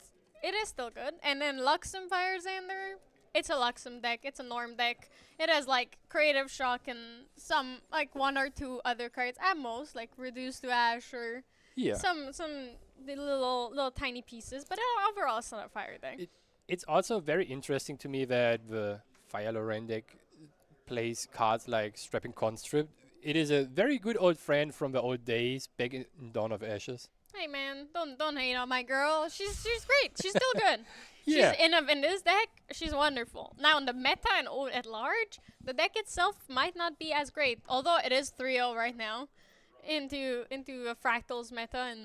it is still good. And then Luxem Fire Xander, it's a Luxem deck. It's a norm deck. It has like Creative Shock and some like one or two other cards at most, like Reduce to Ash or Yeah. some the little tiny pieces. But overall, it's not a fire deck. It's also very interesting to me that the Fire Lorraine deck plays cards like Strapping Conscript. It is a very good old friend from the old days back in Dawn of Ashes. Hey man, don't hate on my girl. She's great. She's still good. Yeah. She's in this deck. She's wonderful. Now in the meta and at large, the deck itself might not be as great, although it is 3-0 right now into a Fractals meta, and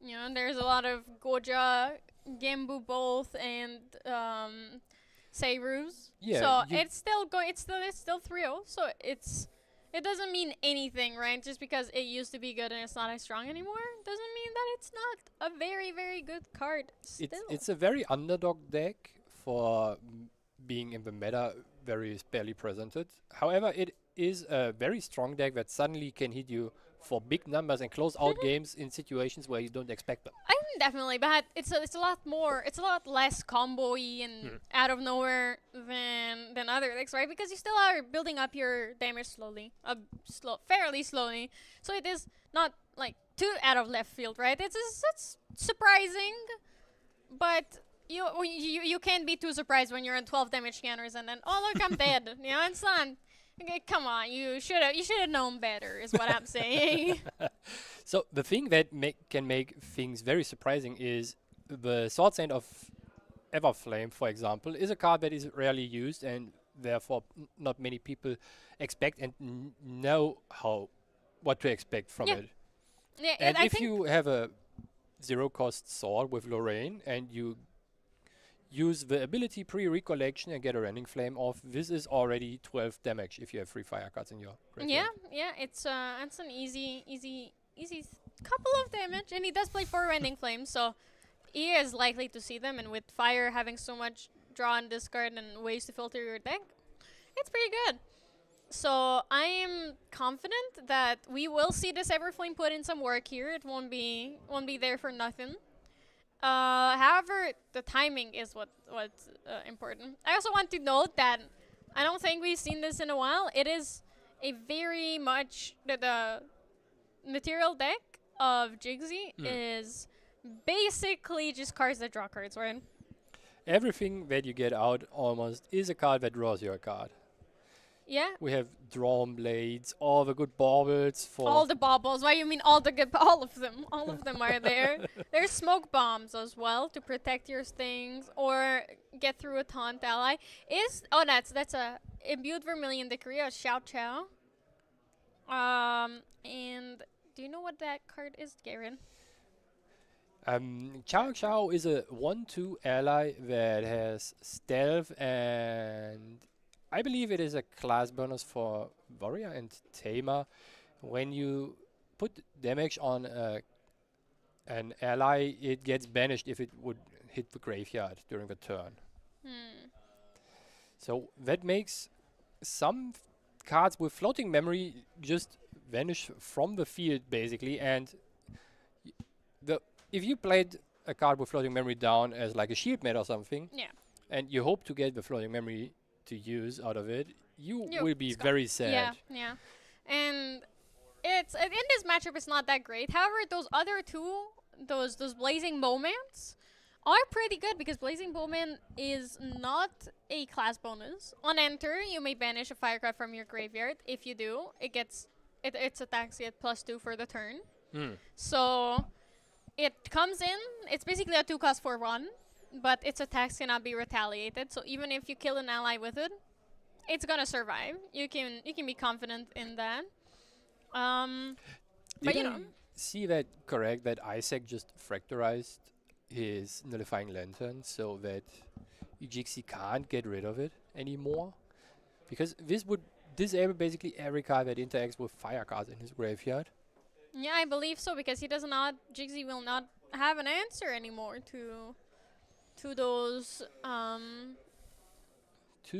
you know there's a lot of Goja, Gembu both, and Seirus. Yeah, So you- it's still going. It's still 3-0. So it doesn't mean anything, right? Just because it used to be good and it's not as strong anymore, doesn't mean that it's not a very, very good card still. It's a very underdog deck for being in the meta, very barely presented. However, it is a very strong deck that suddenly can hit you for big numbers and close out games in situations where you don't expect them. I think definitely, but it's a lot less combo-y and out of nowhere than other decks, right? Because you still are building up your damage slowly, fairly slowly. So it is not like too out of left field, right? It's surprising, but you can't be too surprised when you're in 12 damage scanners and then look, I'm dead. You know, it's not. Okay, come on, you should have known better, is what I'm saying. So the thing that can make things very surprising is the Sword Saint of Everflame, for example, is a card that is rarely used and therefore not many people expect and know what to expect from it. Yeah, And I if think you have a zero-cost sword with Lorraine and you use the ability pre-recollection and get a Rending Flame off, this is already 12 damage if you have 3 fire cards in your graveyard. yeah, it's an easy couple of damage, and he does play 4 Rending Flames, so he is likely to see them. And with fire having so much draw and discard and ways to filter your deck, it's pretty good. So I am confident that we will see this Everflame put in some work here. It won't be there for nothing. However, the timing is what's important. I also want to note that I don't think we've seen this in a while. It is a very much the material deck of Jigsy is basically just cards that draw cards, right? Everything that you get out almost is a card that draws you a card. Yeah. We have Drawn Blades, all the good baubles for... All the baubles. Why you mean all the good? All of them. All of them are there. There's smoke bombs as well to protect your things or get through a taunt ally. That's a imbued Vermilion Decree, a Xiao Chao. And do you know what that card is, Garen? Chao Chao is a 1/2 ally that has stealth, and I believe it is a class bonus for Warrior and Tamer. When you put damage on an ally, it gets banished if it would hit the graveyard during the turn. So that makes some cards with floating memory just vanish from the field, basically. And if you played a card with floating memory down as like a shield mat or something, and you hope to get the floating memory to use out of it, you will be very sad. Yeah. And it's in this matchup, it's not that great. However, those other two, those blazing moments, are pretty good because blazing bowman is not a class bonus. On enter, you may banish a firecraft from your graveyard. If you do, its attacks get +2 for the turn. So it comes in. It's basically a 2-cost for 1. But its attacks cannot be retaliated, so even if you kill an ally with it, it's gonna survive. You can be confident in that. But you know, see that correct? That Isaac just fractorized his nullifying lantern so that Jixi can't get rid of it anymore, because this would disable basically every card that interacts with fire cards in his graveyard. Yeah, I believe so, because he does not. Jixi will not have an answer anymore to those to a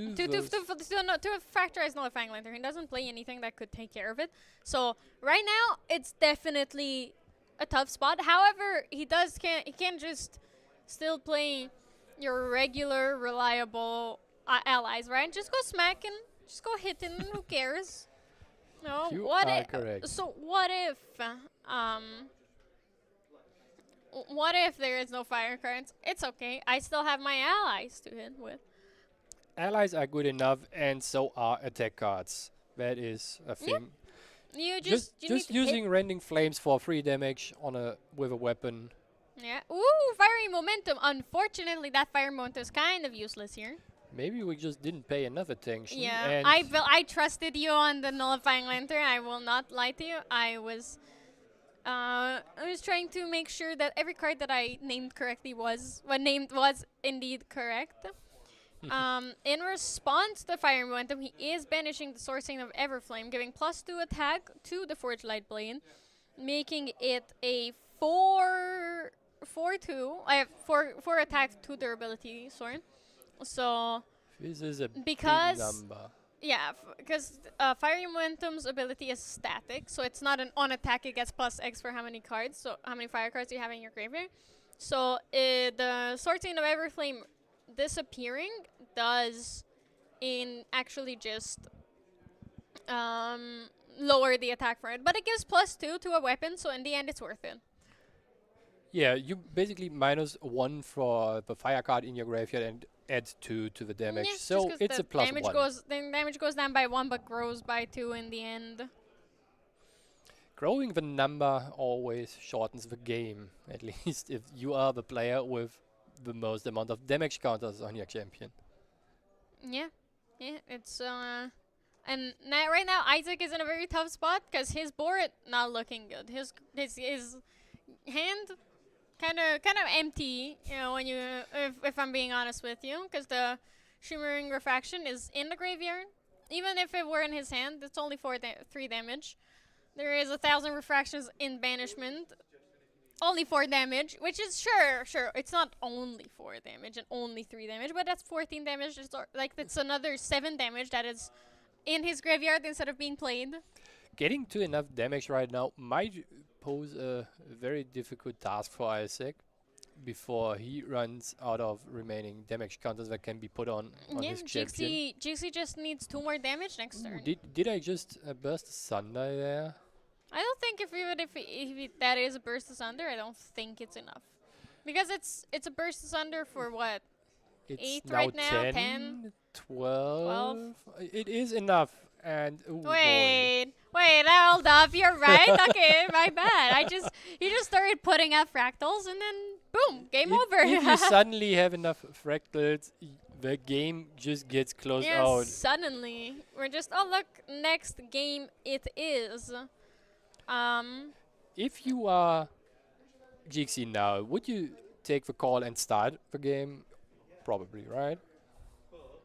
Fracturized Nullifying Lantern. He doesn't play anything that could take care of it. So right now, it's definitely a tough spot. However, he can't just still play your regular, reliable allies, right? Just go smacking, just go hitting, who cares? No, You what are if? correct. So what if there is no fire cards? It's okay. I still have my allies to hit with. Allies are good enough, and so are attack cards. That is a thing. You Just need to hit. using Rending Flames for 3 damage with a weapon. Yeah. Ooh, fiery momentum. Unfortunately, that fire momentum is kind of useless here. Maybe we just didn't pay enough attention. Yeah. and I trusted you on the Nullifying Lantern. I will not lie to you. I was trying to make sure that every card that I named correctly was indeed correct. In response to the fire momentum, he is banishing the Sourcing of Everflame, giving +2 attack to the Forged Light Blade, making it a 4/2. I have 4 attack, 2 durability sword. So this is a big because number. yeah, because Fire Momentum's ability is static, so it's not an on attack. It gets +X for how many cards, so how many fire cards you have in your graveyard. So the Sourcing of Everflame disappearing does actually just lower the attack for it, but it gives +2 to a weapon, so in the end it's worth it. Yeah, you basically -1 for the fire card in your graveyard and add 2 to the damage. Yeah, just so 'cause it's the a +1. damage goes down by 1 but grows by 2 in the end. Growing the number always shortens the game, at least if you are the player with the most amount of damage counters on your champion. Yeah, it's and right now Isaac is in a very tough spot because his board not looking good. His hand kind of empty, you know, when if I'm being honest with you, because the Shimmering Refraction is in the graveyard. Even if it were in his hand, it's only 3 damage. There is 1,000 refractions in banishment. Only 4 damage, which is sure, it's not only 4 damage and only 3 damage, but that's 14 damage. It's like that's another 7 damage that is in his graveyard instead of being played. Getting to enough damage right now might pose a very difficult task for Isaac before he runs out of remaining damage counters that can be put on his champion. Jixi just needs 2 more damage next turn. Did I just burst Asunder there? I don't think if that is a burst asunder, I don't think it's enough, because it's a burst asunder for what? It's 8 now right now, 10, 10, 12. It is enough. And ooh, wait, hold up. You're right. Okay, my bad. You just started putting out fractals and then boom, game over. If you suddenly have enough fractals, the game just gets closed out. Suddenly. We're just, oh look, next game it is. If you are Jixi now, would you take the call and start the game? Probably, right?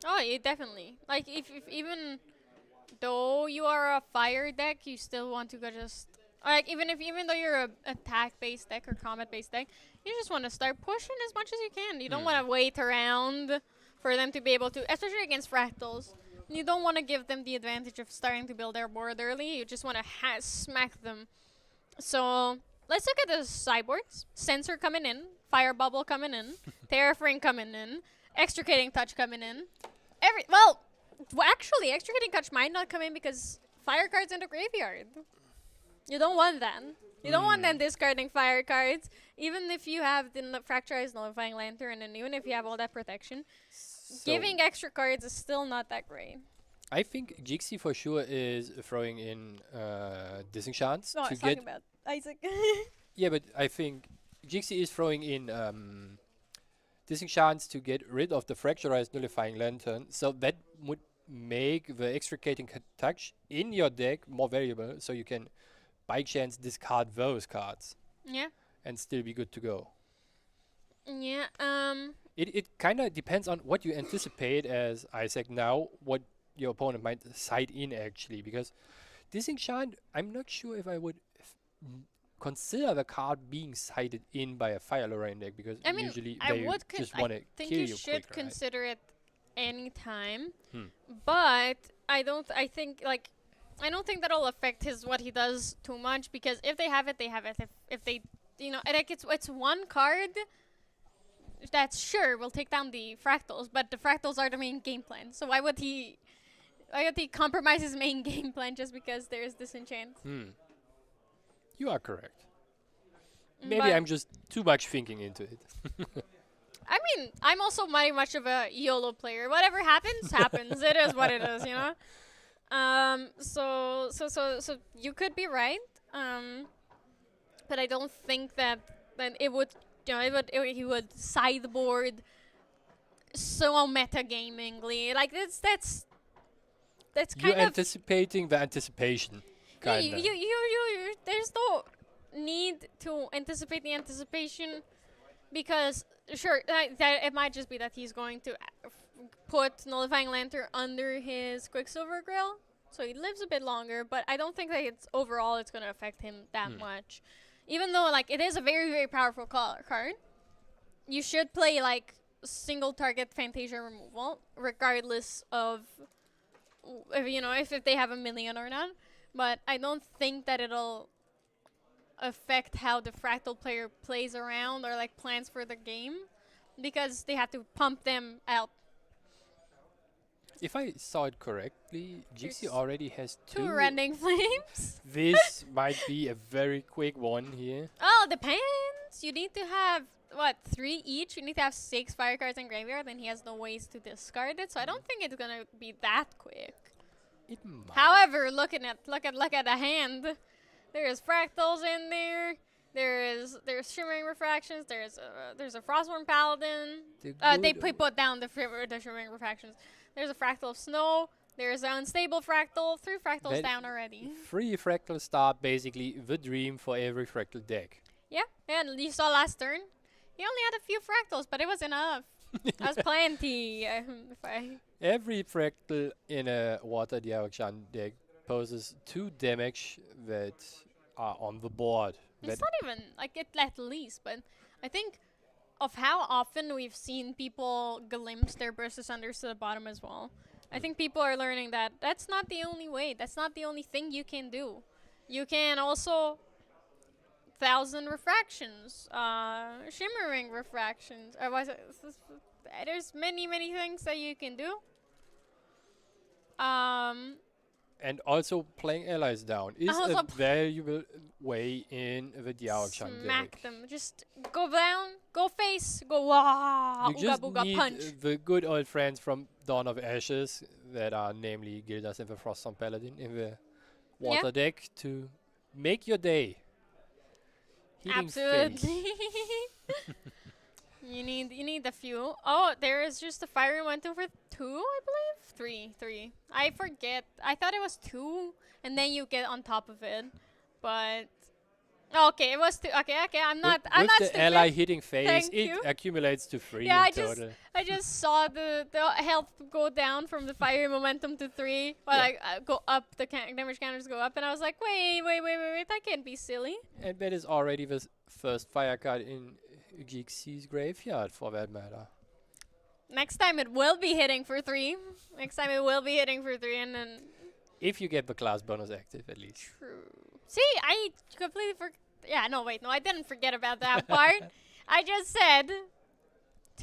Oh, yeah, definitely. Like, if even though you are a fire deck, you still want to go just... Like, even though you're a attack-based deck or combat-based deck, you just want to start pushing as much as you can. You don't want to wait around for them to be able to... Especially against fractals. You don't want to give them the advantage of starting to build their board early. You just want to smack them. So, let's look at the sideboards. Sensor coming in. Fire Bubble coming in. Terrafring coming in. Extricating Touch coming in. Well, actually, Extricating Touch might not come in because fire cards in the graveyard. You don't want that. You don't want them discarding fire cards. Even if you have the Fracturized Nullifying Lantern and even if you have all that protection. Giving extra cards is still not that great. I think Jixi for sure is throwing in Disenchants No, I to was get... talking about Isaac. Yeah, but I think Jixi is throwing in Disenchants to get rid of the Fracturized Nullifying Lantern. So that would make the Extricating Touch in your deck more valuable. So you can, by chance, discard those cards. Yeah. And still be good to go. Yeah. It kind of depends on what you anticipate as Isaac now, what your opponent might side in actually, because Disenchant, I'm not sure if I would consider the card being sided in by a Fire Lorraine deck, because I mean, usually I they would. just I want to think kill you you should quick, right? consider it any time, Hmm. but I don't. I think like I don't think that'll affect his what he does too much, because if they have it, they have it. If they, like it's one card that sure will take down the fractals, but the fractals are the main game plan. So why would he? Why would he compromise his main game plan just because there is disenchant? You are correct. Mm, Maybe but I'm just too much thinking into it. I mean, I'm also very much of a YOLO player. Whatever happens, happens. It is what it is, you know. So you could be right. But I don't think that it would, he would sideboard so metagamingly. Like that's You're kind of anticipating the anticipation, yeah, kind of. there's no need to anticipate the anticipation, because sure that it might just be that he's going to put Nullifying Lantern under his Quicksilver Grill, so he lives a bit longer. But I don't think that overall it's going to affect him that much, even though like it is a very very powerful card. You should play like single target Fantasia removal regardless of if they have a million or not. But I don't think that it'll affect how the Fractal player plays around or like plans for the game, because they have to pump them out. If I saw it correctly, Jixie There's already has Two two. Rending Flames. This might be a very quick one here. Oh, depends. You need to have, what, 3 each? You need to have 6 fire cards in graveyard, and he has no ways to discard it, so I don't think it's going to be that quick. It might. However, look at the hand. There's fractals in there. There's shimmering refractions. There's a Frostborn Paladin. They put down the shimmering refractions. There's a fractal of snow. There's an unstable fractal. 3 fractals That down already. 3 fractal start, basically the dream for every fractal deck. Yeah, and you saw last turn. He only had a few fractals, but it was enough. That was plenty. Every fractal in a Water Diaochan deck poses 2 damage that are on the board. It's not even like it at least, but I think of how often we've seen people glimpse their Burst Sunders to the bottom as well. I think people are learning that that's not the only way. That's not the only thing you can do. You can also 1,000 refractions, shimmering refractions. Or was it? There's many things that you can do. And also playing allies down is a valuable way in the Diaochan deck. Smack them. Just go down, go face, go wah. You Ooga just booga need punch. the good old friends from Dawn of Ashes, that are namely Gildas and the Frostborn Paladin in the water deck, to make your day. Hitting Absolutely. face. You need a few. Oh, there is just a fire momentum for 2, I believe. 3. I forget. I thought it was 2, and then you get on top of it. But okay, it was 2. Okay. I'm not with the stupid. ally hitting face, Thank it you. accumulates to 3 Yeah, in total. I just saw the health go down from the fire momentum to 3. Well, I go up, the damage counters go up, and I was like, wait, that can't be silly. And that is already the first fire card in Jixie's graveyard, for that matter. Next time it will be hitting for 3. And then If you get the class bonus active, at least. true. See, I completely I didn't forget about that part. I just said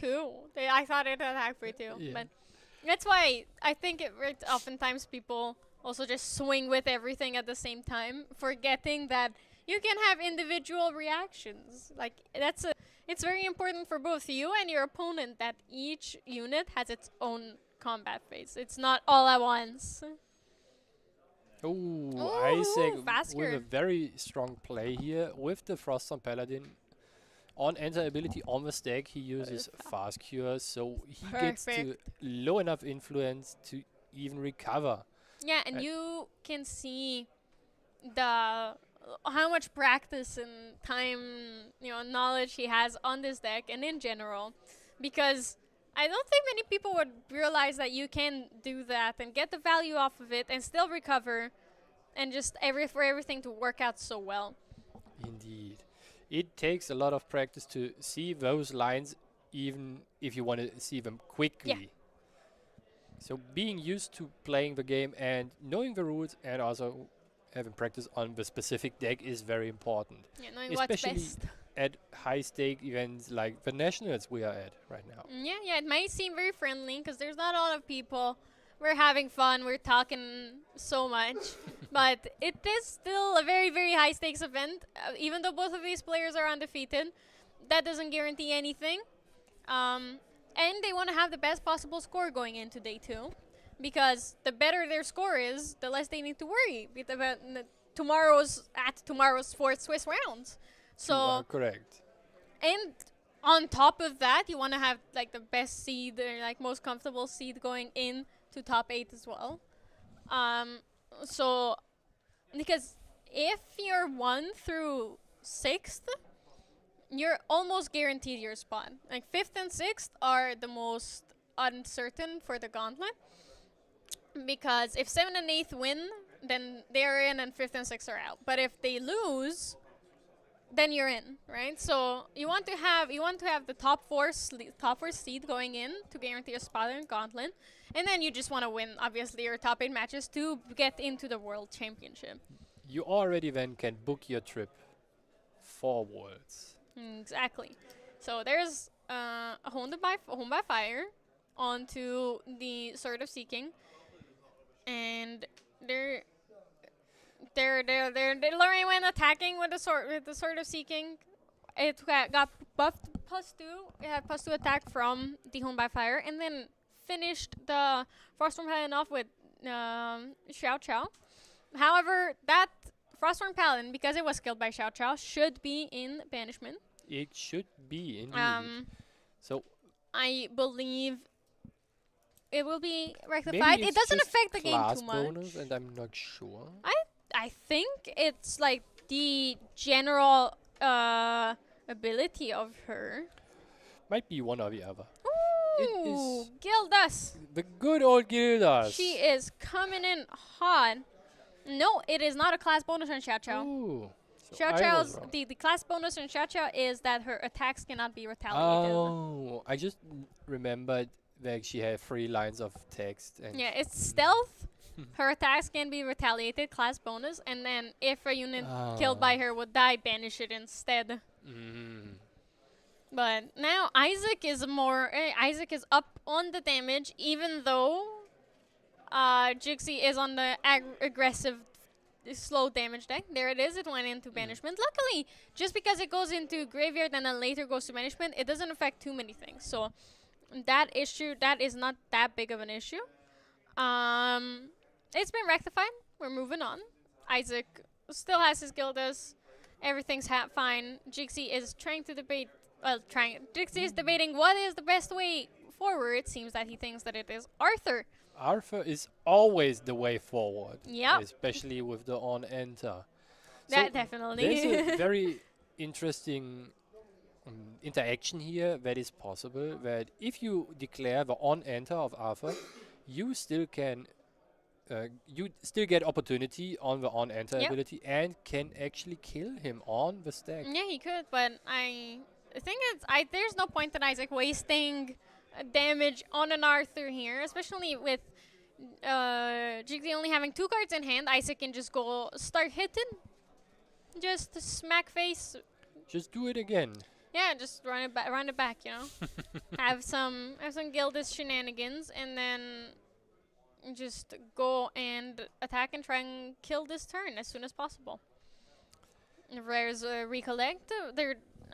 2. I thought it had hack for 2. Yeah. But that's why I think oftentimes people also just swing with everything at the same time, forgetting that you can have individual reactions. Like it's very important for both you and your opponent that each unit has its own combat phase. It's not all at once. Ooh, Ooh, Isaac with a Vasker. very strong play here with the Frostborn Paladin. On enter ability on the stack, he uses Fast Cure, so he gets to low enough influence to even recover. Yeah, and you can see how much practice and time, knowledge he has on this deck and in general, because I don't think many people would realize that you can do that and get the value off of it and still recover, and just for everything to work out so well. Indeed. It takes a lot of practice to see those lines, even if you want to see them quickly. So being used to playing the game and knowing the rules and also having practice on the specific deck is very important. Yeah, knowing what's Especially best. at high stake events like the nationals we are at right now. Yeah, it might seem very friendly because there's not a lot of people. We're having fun. We're talking so much. But it is still a very, very high stakes event. Even though both of these players are undefeated, that doesn't guarantee anything. And they want to have the best possible score going into day 2. Because the better their score is, the less they need to worry about tomorrow's 4th Swiss rounds. You are So, correct. and on top of that, you want to have like the best seed or like most comfortable seed going in to top 8 as well. So because if you're 1 through 6th, you're almost guaranteed your spot. Like 5th and 6th are the most uncertain for the gauntlet, because if 7th and 8th win, then they're in and 5th and 6th are out. But if they lose, then you're in, right? So you want to have the top four seed going in to guarantee a spot in gauntlet, and then you just want to win obviously your top 8 matches to get into the world championship. You already then can book your trip forwards. Exactly. So there's a home by fire onto the Sword of Seeking, and they're learning when attacking with the Sword of Seeking. It got buffed +2. It had +2 attack from the Home by Fire, and then finished the Froststorm Paladin off with Xiao Chao. However, that Froststorm Paladin, because it was killed by Xiao Chao, should be in banishment. It should be indeed. So I believe it will be maybe rectified. It it's doesn't just affect the game class too much. bonus, and I'm not sure. I think it's like the general ability of her. Might be one or the other. Ooh, is- Gildas. The good old Gildas. She is coming in hot. No, it is not a class bonus on Xiao Chao. Ooh. So Xiao I was Chao's wrong. the class bonus on Xiao Chao is that her attacks cannot be retaliated. Oh, I just remembered that she had 3 lines of text. And Yeah, it's stealth. Her attacks can be retaliated, class bonus, and then if a unit killed by her would die, banish it instead. Mm. But now Isaac is Isaac is up on the damage, even though Jixie is on the aggressive slow damage deck. There it is. It went into banishment. Luckily, just because it goes into graveyard and then later goes to banishment, it doesn't affect too many things. So that is not that big of an issue. It's been rectified. We're moving on. Isaac still has his Gildas. Everything's fine. Jixie is trying to debate. Jixie is debating what is the best way forward. It seems that he thinks that it is Arthur. Arthur is always the way forward. Yep. Especially with the on-enter. That definitely. There's a very interesting interaction here that is possible, that if you declare the on-enter of Arthur, you still can get opportunity on the on-enter Yep. ability and can actually kill him on the stack. Yeah, he could, but I think there's no point in Isaac wasting damage on an Arthur here, especially with Jiggly only having 2 cards in hand. Isaac can just go start hitting, just smack face. Just do it again. Yeah, just run it back, you know. have some Gildas shenanigans, and then just go and attack and try and kill this turn as soon as possible. There's a recollect.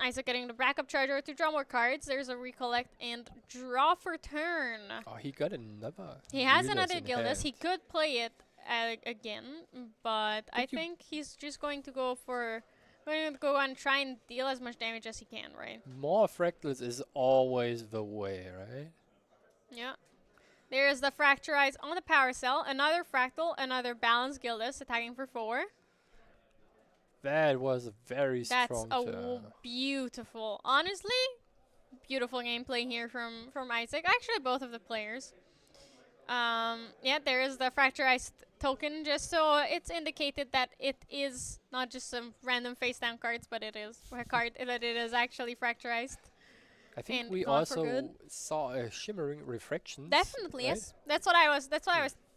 Isaac getting the backup charger to draw more cards. There's a recollect and draw for turn. Oh, he got another. He has Gildas another in Gildas. hand. He could play it again, but I think he's just going to go and try and deal as much damage as he can, right? More fractals is always the way, right? Yeah. There's the Fracturize on the power cell. Another Fractal, another Balanced Gildas attacking for 4. That was a very That's strong a turn. beautiful. Honestly, Beautiful gameplay here from Isaac. Actually, both of the players. Yeah, there is the fracturized token, just so it's indicated that it is not just some random face down cards, but it is a card that it is actually fracturized. I think And we gone for also good. saw a shimmering reflections. Definitely, right? yes. That's what I was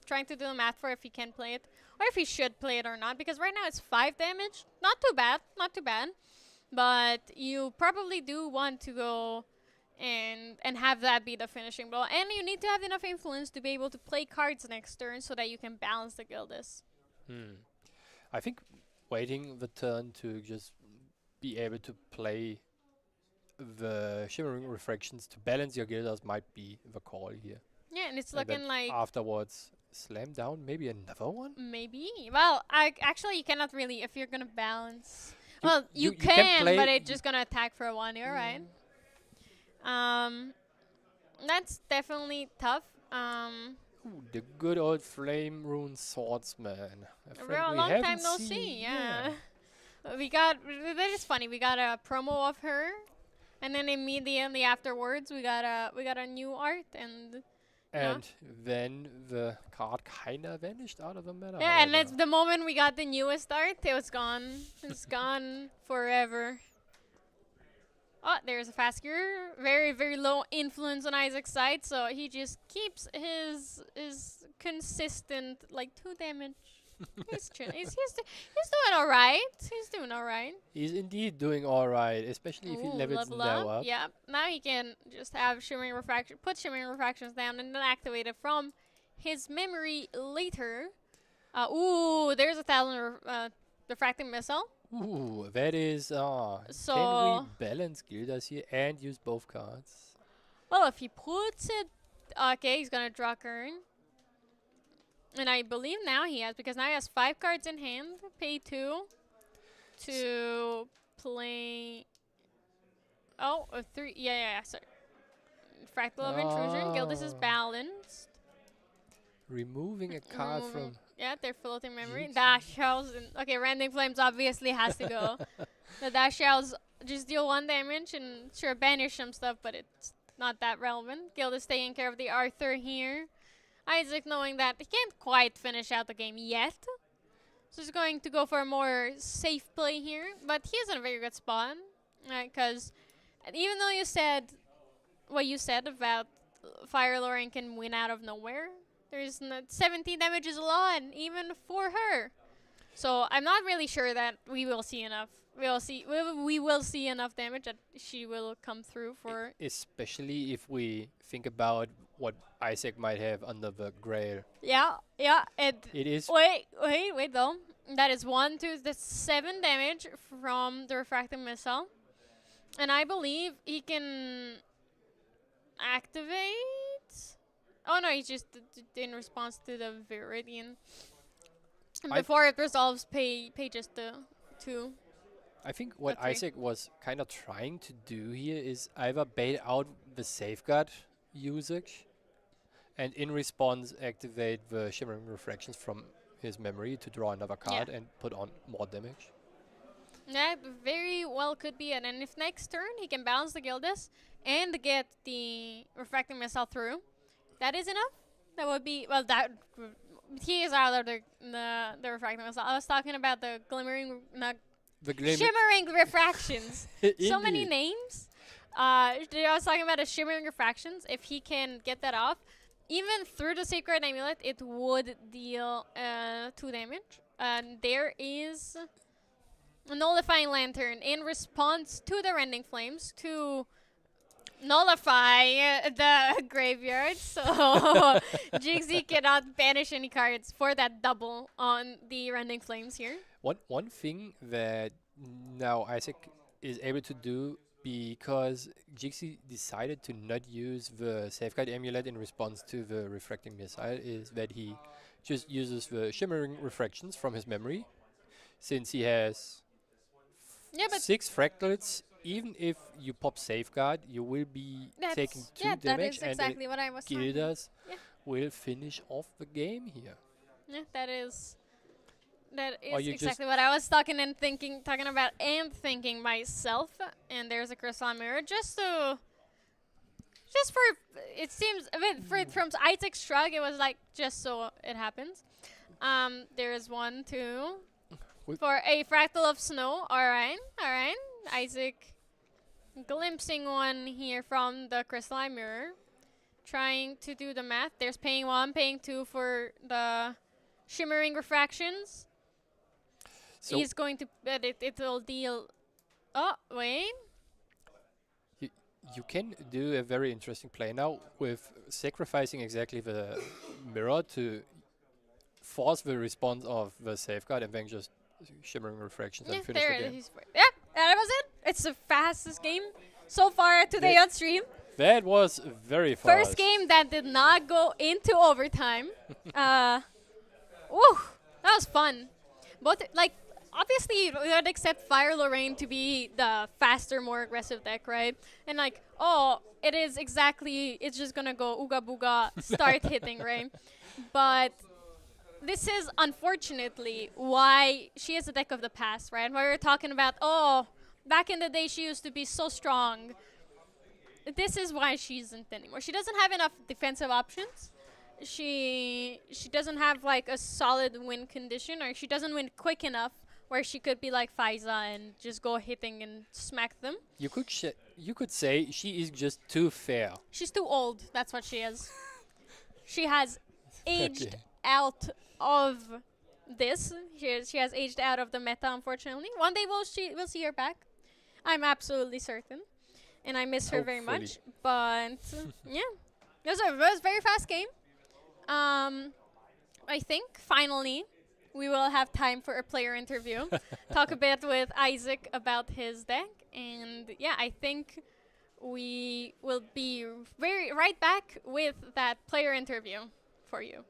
trying to do the math for, if he can play it or if he should play it or not. Because right now it's 5 damage. Not too bad. Not too bad. But you probably do want to go and have that be the finishing blow. And you need to have enough influence to be able to play cards next turn so that you can balance the Gildas. I think waiting the turn to just be able to play the shimmering refractions to balance your Gildas might be the call here. Yeah, and it's And then looking like afterwards slam down maybe another one. maybe. Well, actually you cannot really if you're gonna balance. You- Well, you you can can, play- but it's just gonna attack for a 1. You're right. That's definitely tough. Ooh, the good old flame rune swordsman. A A friend real we long time haven't no seen. see. Yeah. We got that is funny. We got a promo of her, and then immediately afterwards we got a new art and Yeah. And then the card kinda vanished out of the meta. yeah, and however. it's the moment we got the newest art, it was gone. It's gone forever. Oh, there's a Fasker. Very, very low influence on Isaac's side, so he just keeps his consistent like 2 damage. He's doing all right. He's doing all right. He's indeed doing alright, especially if he Ooh, levels level now up. Yeah, now he can just have shimmering refraction, put shimmering refractions down, and then activate it from his memory later. Ooh, there's a 1,000 refracting missile. Ooh, that is can So- we balance Gildas here and use both cards? Well, if he puts it, okay, he's gonna draw Kern. And I believe now he has, because now he has 5 cards in hand, pay 2 to play. Oh, a 3. Yeah, sorry. Fractal of Intrusion. Gildas is Ah. balanced. Removing a card Removing- from Yeah, they're floating memory. Jeez. Dash shells. Okay, Rending Flames obviously has to go. The dash shells just deal 1 damage and sure banish some stuff, but it's not that relevant. Gildas taking care of the Arthur here. Isaac knowing that he can't quite finish out the game yet. So he's going to go for a more safe play here. But he is in a very good spot. Because even though you said what you said about Fire Lauren can win out of nowhere, there's 17 damage is a lot, even for her. So I'm not really sure that we will see enough. We will see enough damage that she will come through for. especially if we think about what Isaac might have under the Grail. Yeah. And It is wait though. That is 1, 2, that's 7 damage from the refracting missile, and I believe he can activate. Oh no, he's just in response to the Viridian. And I- before it resolves, pay just the 2. I think what That's right. Isaac was kind of trying to do here is either bait out the safeguard usage and in response activate the shimmering refractions from his memory to draw another card and put on more damage. That very well could be it. And if next turn he can balance the Gildas and get the refracting missile through, that is enough. That would be he is out of the refracting missile. I was talking about the glimmering, The glimmer shimmering refractions. So many Indeed. names. I was talking about the shimmering refractions. If he can get that off, even through the sacred amulet, it would deal 2 damage. And there is a nullifying lantern in response to the rending flames to nullify the graveyard. So Jigsy cannot banish any cards for that double on the rending flames here. One thing that now Isaac is able to do, because Jixie decided to not use the safeguard amulet in response to the refracting missile, is that he just uses the shimmering refractions from his memory. Since he has Yeah, but 6 fractals, even if you pop safeguard, you will be taking 2 that damage, is exactly what I was talking about. Gildas Yeah. will finish off the game here. Yeah, that is Or you just- exactly what I was talking about and thinking myself. And there's a crystal mirror just to just for it seems a bit from Isaac's shrug, it was like just so it happens. There's 1, 2 Wait. for a fractal of snow. All right. Isaac glimpsing one here from the crystalline mirror, trying to do the math. There's paying 1, paying 2 for the shimmering refractions. So He's going to, but it will deal. Oh wait. you can do a very interesting play now with sacrificing exactly the mirror to force the response of the safeguard and then just shimmering refractions and finish there the it game. is. Yeah, that was it. It's the fastest game so far today on stream. That was very fast. First game that did not go into overtime. Woo, that was fun. Both like obviously we would accept Fire Lorraine to be the faster, more aggressive deck, right? And like, oh, it is exactly. It's just gonna go ooga booga, start hitting, right? But this is unfortunately why she is a deck of the past, right? Where we're talking about, oh, back in the day she used to be so strong. This is why she isn't anymore. She doesn't have enough defensive options. She doesn't have like a solid win condition, or she doesn't win quick enough where she could be like Faiza and just go hitting and smack them. You could say she is just too fair. She's too old. That's what she is. She has aged Okay. out of this. She has aged out of the meta, unfortunately. One day we'll see her back. I'm absolutely certain. And I miss her very Hopefully. much. But yeah, it was a very fast game. I think finally we will have time for a player interview. Talk a bit with Isaac about his deck. And yeah, I think we will be right back with that player interview for you.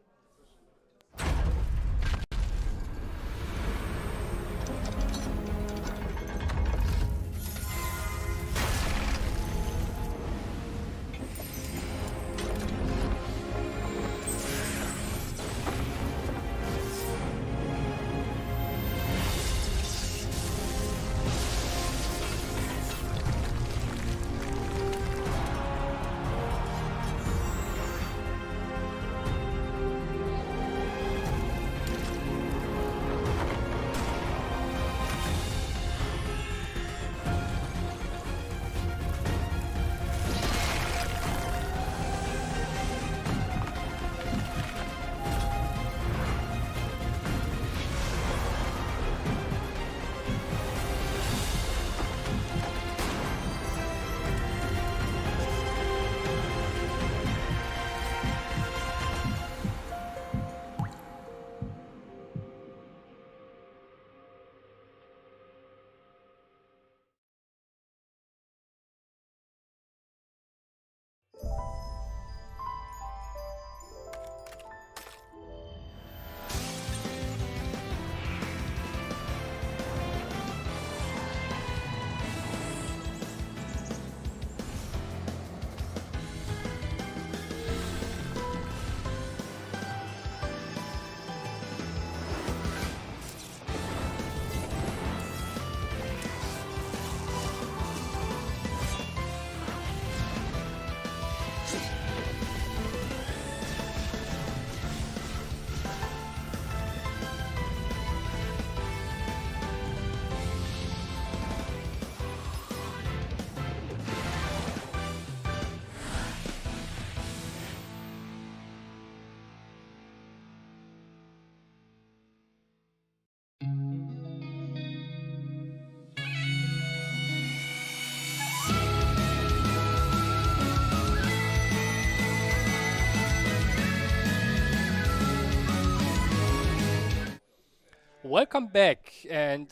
Welcome back, and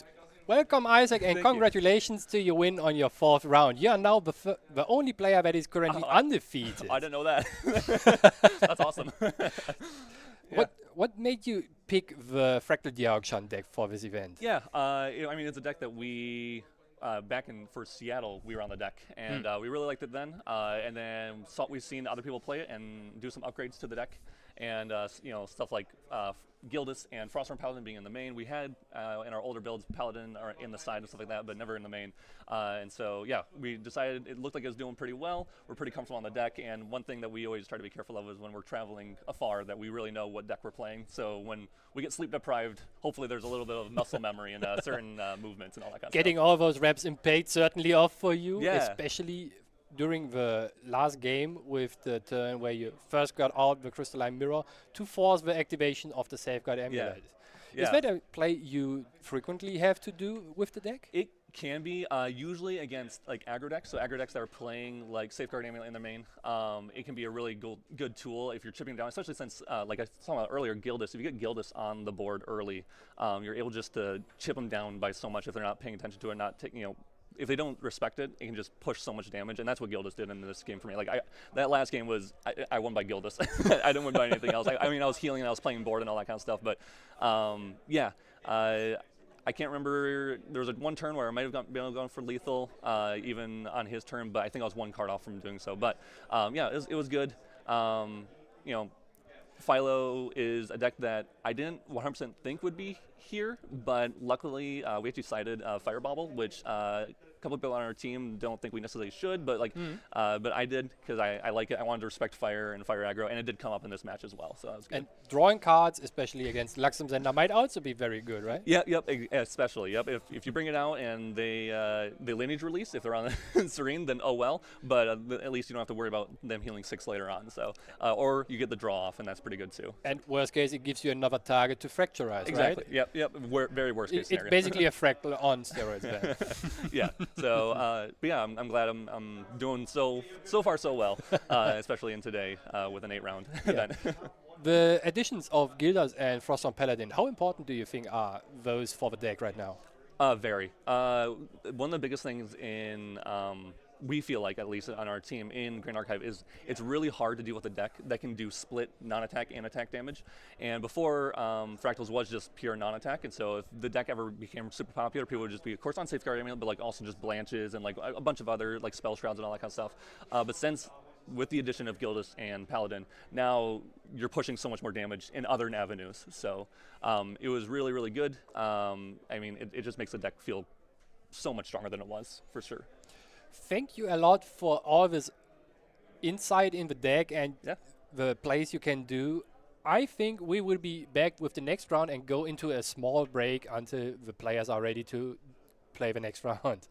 welcome Isaac, and Thank you. congratulations to your win on your 4th round. You are now the only player that is currently undefeated. I didn't know that. That's awesome. What made you pick the Fractal Dialog deck for this event? Yeah, I mean, it's a deck that we, back for Seattle, we were on the deck, and we really liked it then. And then we've seen other people play it and do some upgrades to the deck, and stuff like Gildas and Frostborn Paladin being in the main. We had in our older builds Paladin are in the side and stuff like that, but never in the main. And so yeah, we decided it looked like it was doing pretty well. We're pretty comfortable on the deck, and one thing that we always try to be careful of is when we're traveling afar that we really know what deck we're playing. So when we get sleep deprived, hopefully there's a little bit of muscle memory and certain movements and all that kind of Getting stuff. all those reps in paid certainly off for you, Yeah. especially during the last game with the turn where you first got out the Crystalline Mirror to force the activation of the Safeguard Amulet. Yeah. Is that a play you frequently have to do with the deck? It can be usually against like aggro decks. So aggro decks that are playing like Safeguard Amulet in their main. It can be a really good tool if you're chipping down, especially since like I was talking about earlier, Gildas. If you get Gildas on the board early, you're able just to chip them down by so much if they're not paying attention to it, not taking if they don't respect it, it can just push so much damage, and that's what Gildas did in this game for me. Like that last game was I won by Gildas. I didn't win by anything else. I mean, I was healing and I was playing board and all that kind of stuff. But yeah, I can't remember. There was one turn where I might have been able to go for lethal, even on his turn, but I think I was one card off from doing so. But yeah, it was good. Philo is a deck that I didn't 100% think would be here, but luckily we actually cited Fire Bobble, which a couple of people on our team don't think we necessarily should, but like, but I did because I like it. I wanted to respect fire and fire aggro, and it did come up in this match as well, so that was good. And drawing cards, especially against Luxemzender, might also be very good, right? Yep, especially. Yep, if you bring it out and they lineage release, if they're on the Serene, then oh well. But at least you don't have to worry about them healing 6 later on. So, or you get the draw off, and that's pretty good too. And worst case, it gives you another target to fracturize, Exactly. right? Yep. Very worst case It's scenario. basically a fractal on steroids then. Yeah. So, but yeah, I'm glad I'm doing so far so well, especially in today with an 8-round event. The additions of Gildas and Frostborn Paladin, how important do you think are those for the deck right now? Very. One of the biggest things in we feel like, at least on our team in Grand Archive, is it's really hard to deal with a deck that can do split non-attack and attack damage. And before, Fractals was just pure non-attack, and so if the deck ever became super popular, people would just be, of course, on Safeguard Amulet, but like also just Blanches and like a bunch of other like Spell Shrouds and all that kind of stuff. But since with the addition of Gildas and Paladin, now you're pushing so much more damage in other avenues. So it was really, really good. I mean, it just makes the deck feel so much stronger than it was, for sure. Thank you a lot for all this insight in the deck and the plays you can do. I think we will be back with the next round and go into a small break until the players are ready to play the next round.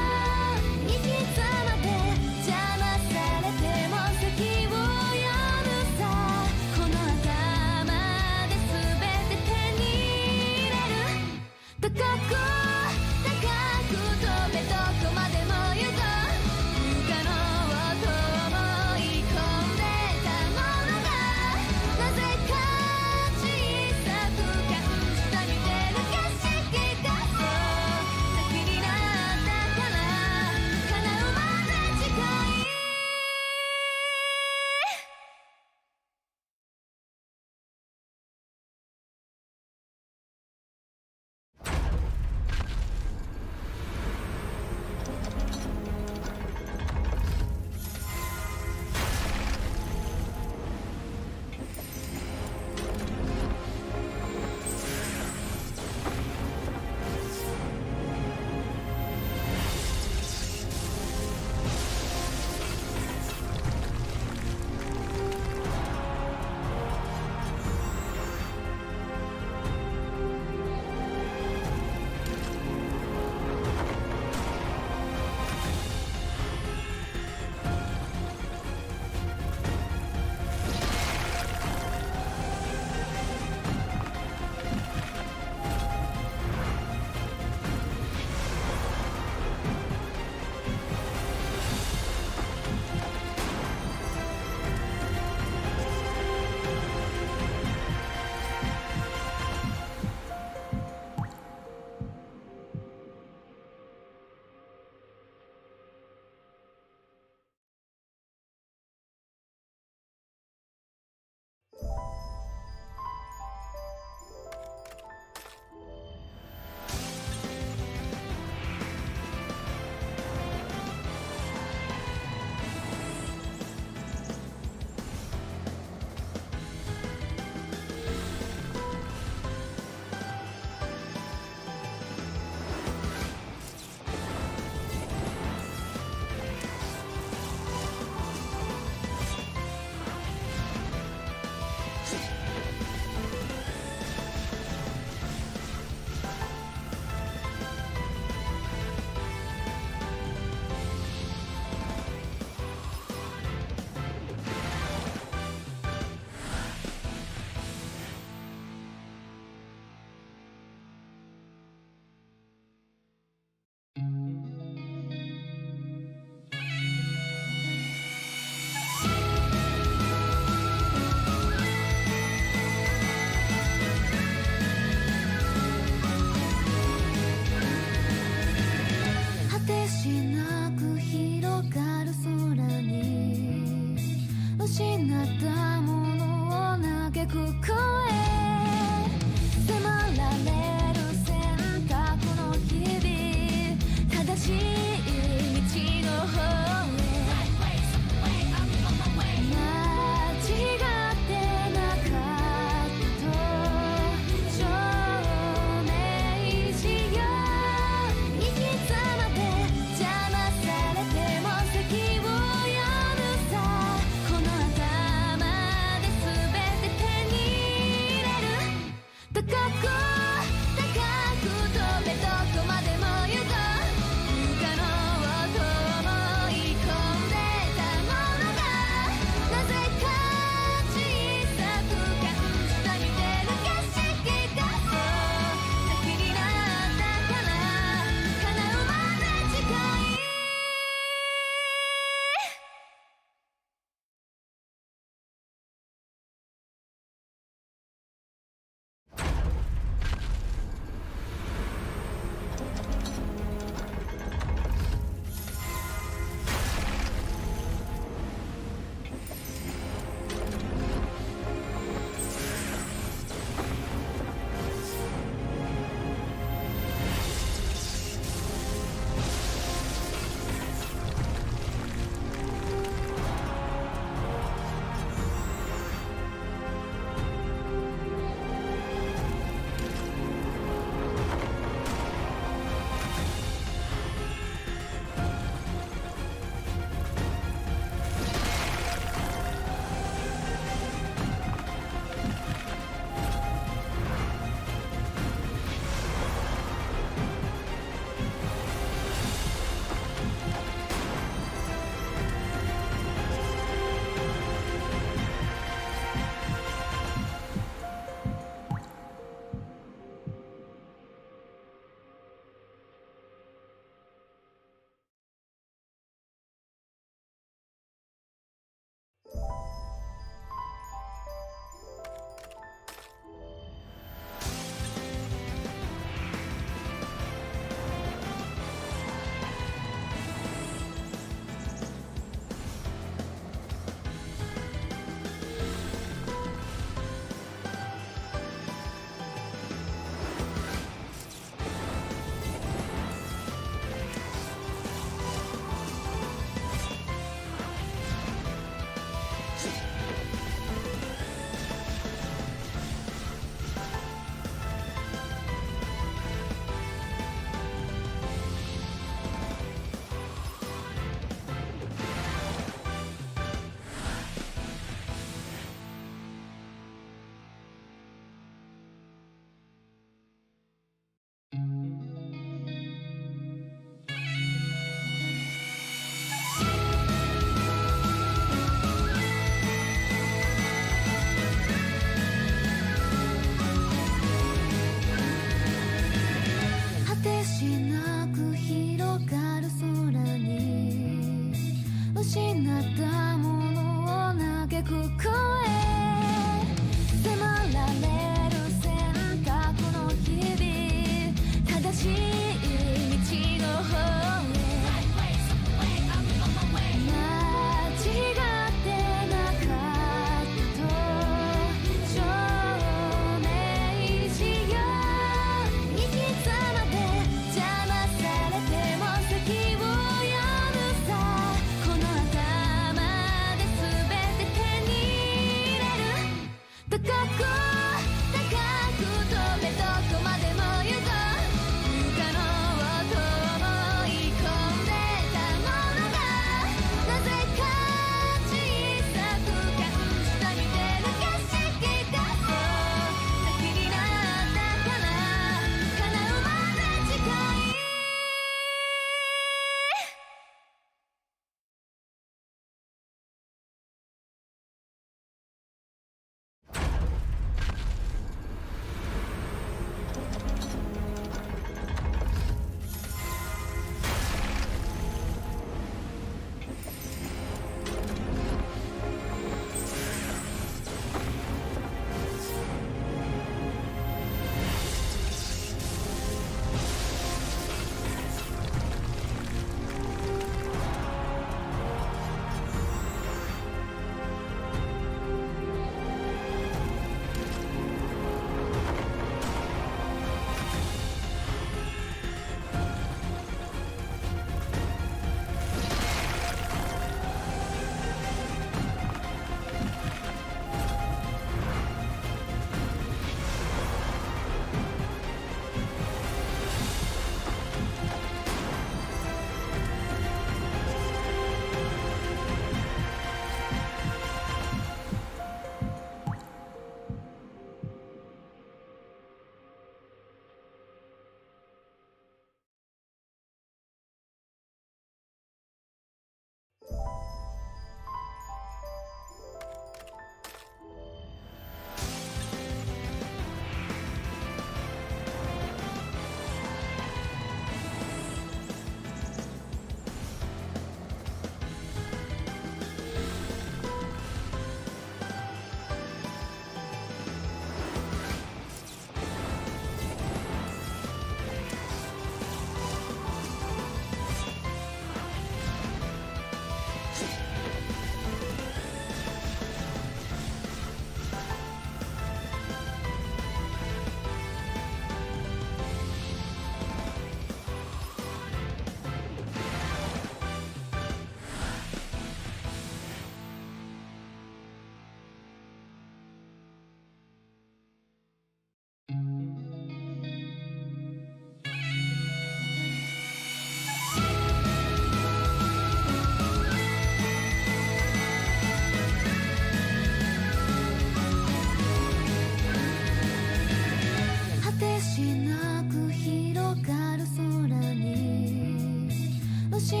失っ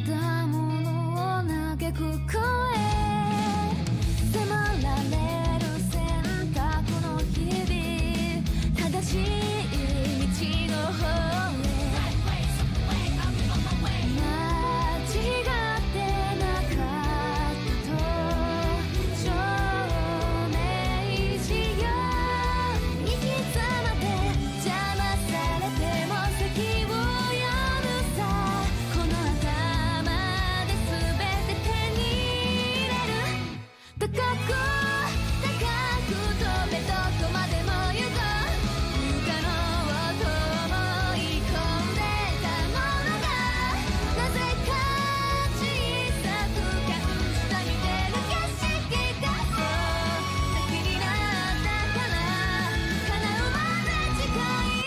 たものを嘆く声迫られる選択の日々正しい道の方へ間違ってなかったと証明しよう生き様で邪魔されても席を読むさこの頭で全て手に入れる高く高く飛べどこまでも行こう不可能と思い込んでたものがなぜか小さく感じた見てる景色がそう先になったから叶うまで近い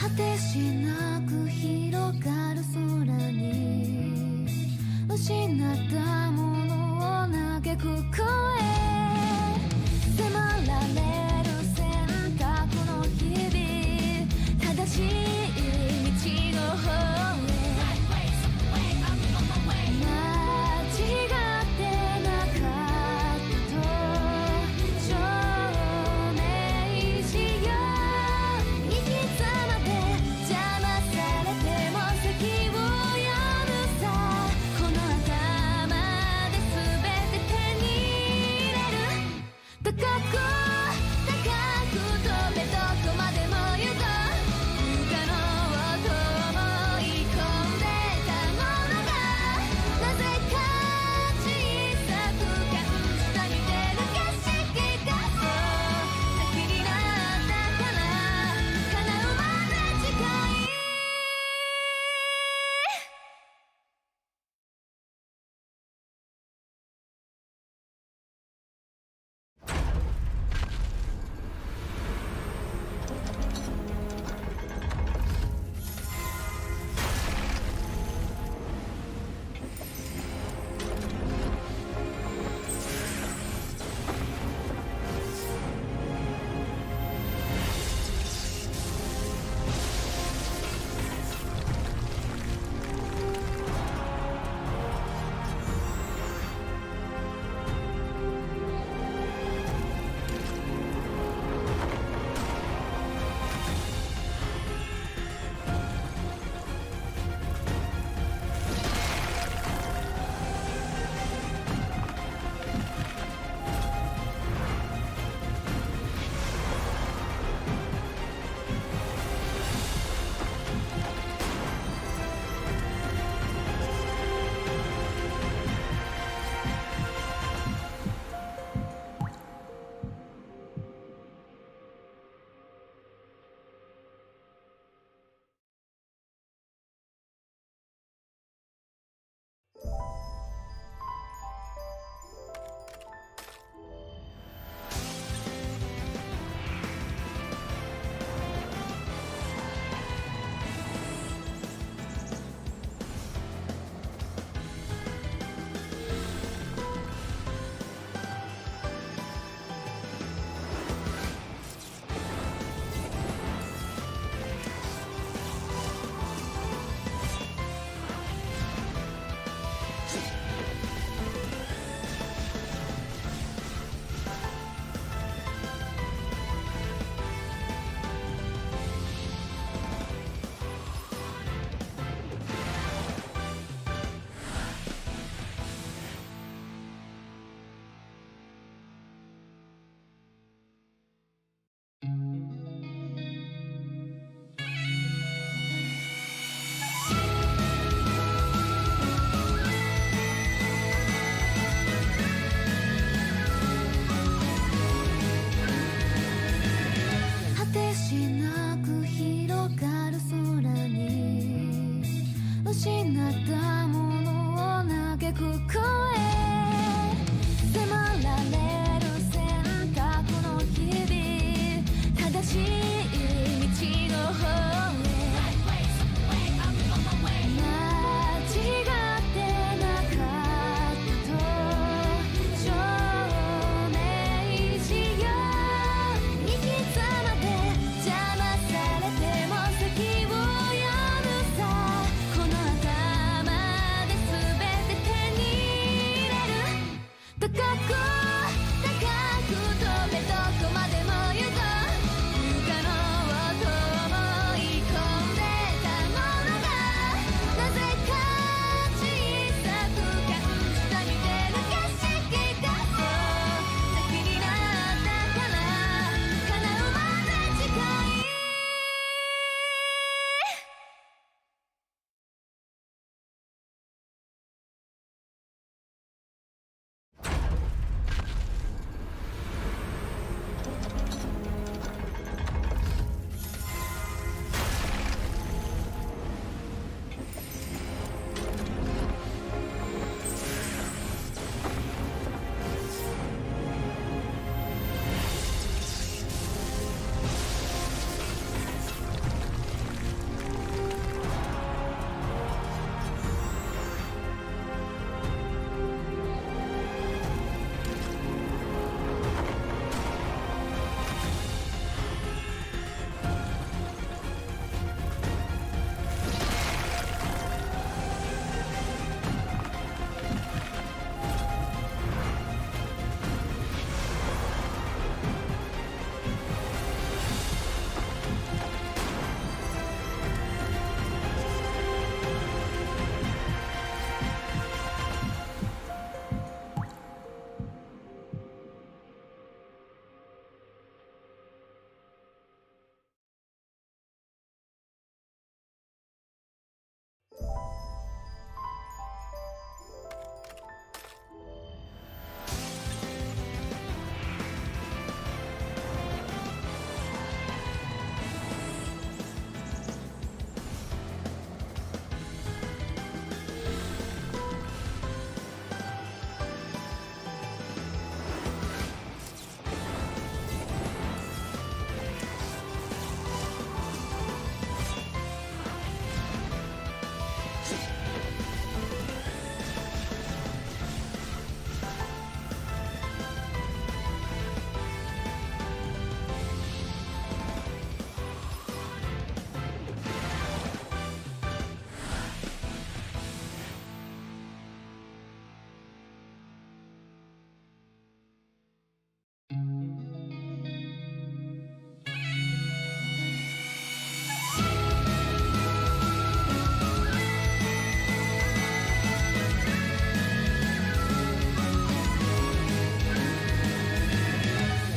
果てしなく広がる空に失ったものを嘆く声迫られる選択の日々正しい道の方へ間違ってなかったと証明しよう生き様で邪魔されても席を読むさこの頭で全て手に高く高く飛べどこまでも行こう不可能と思い込んでたものがなぜか小さく感じた似てる景色がそう先になったから叶うまで近い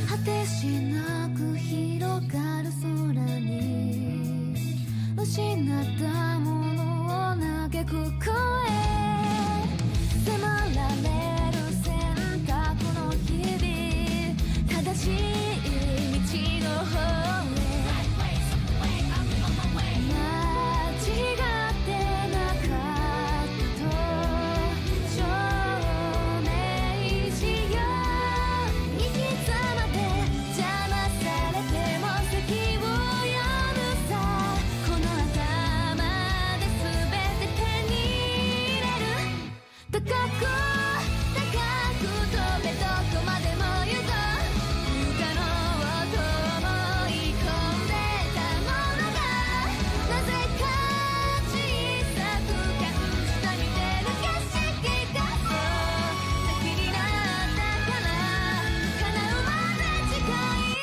果てしなく広がる空に失ったものを嘆く声迫られる選択の日々正しい道の方へ間違ってなかったと証明しよう生き様で邪魔されても席を読むさこの頭で全て手に入れる高く高く飛べどこまでも行こう不可能と思い込んでたものがなぜか小さく感じた似てる景色がそう先になったから叶うまで近い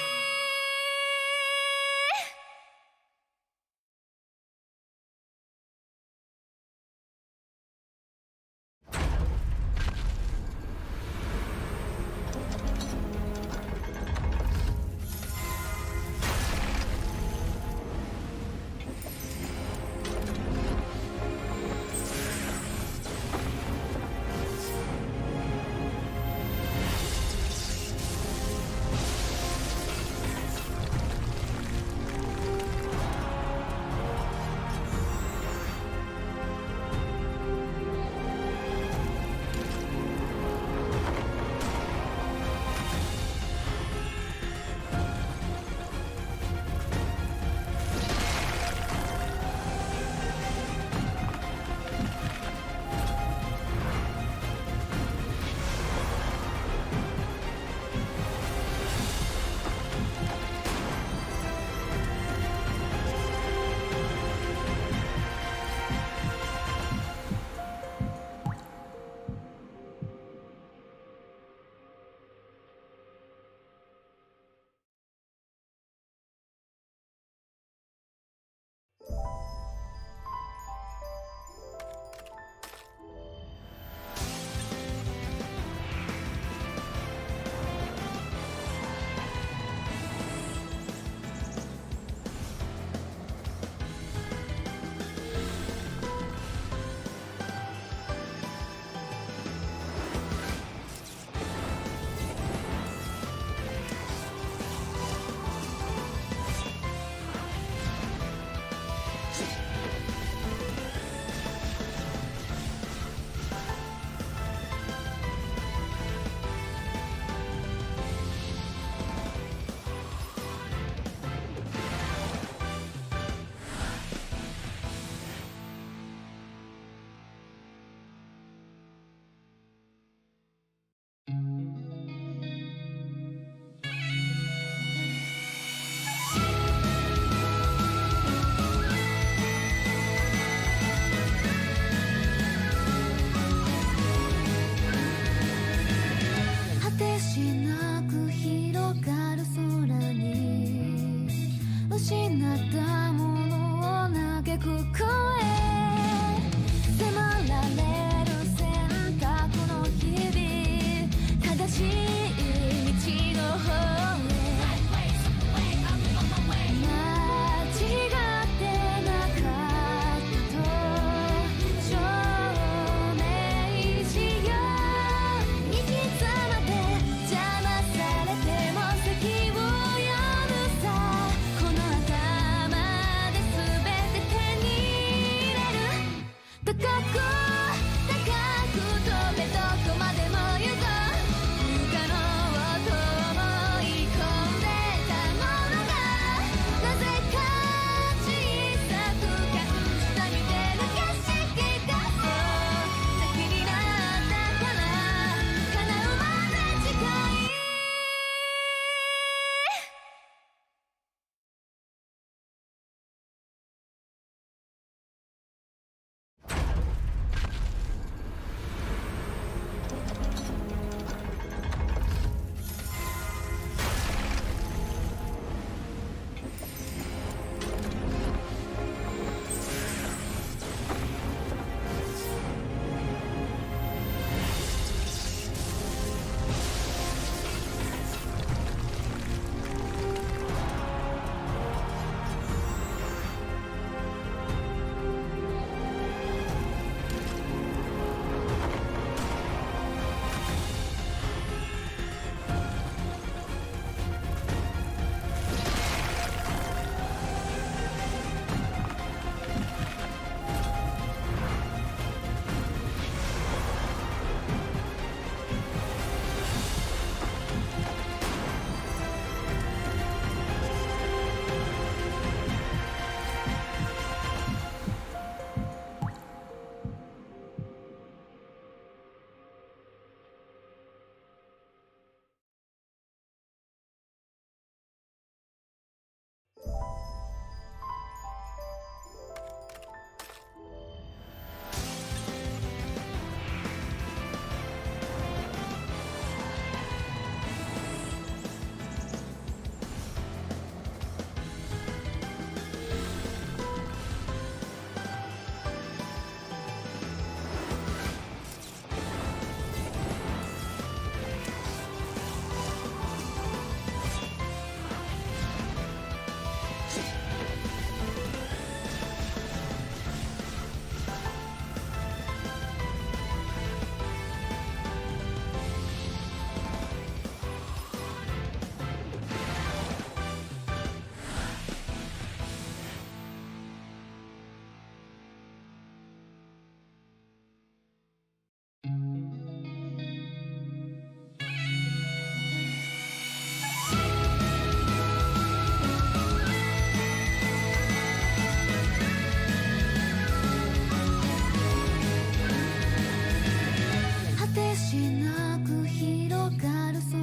なく広がる空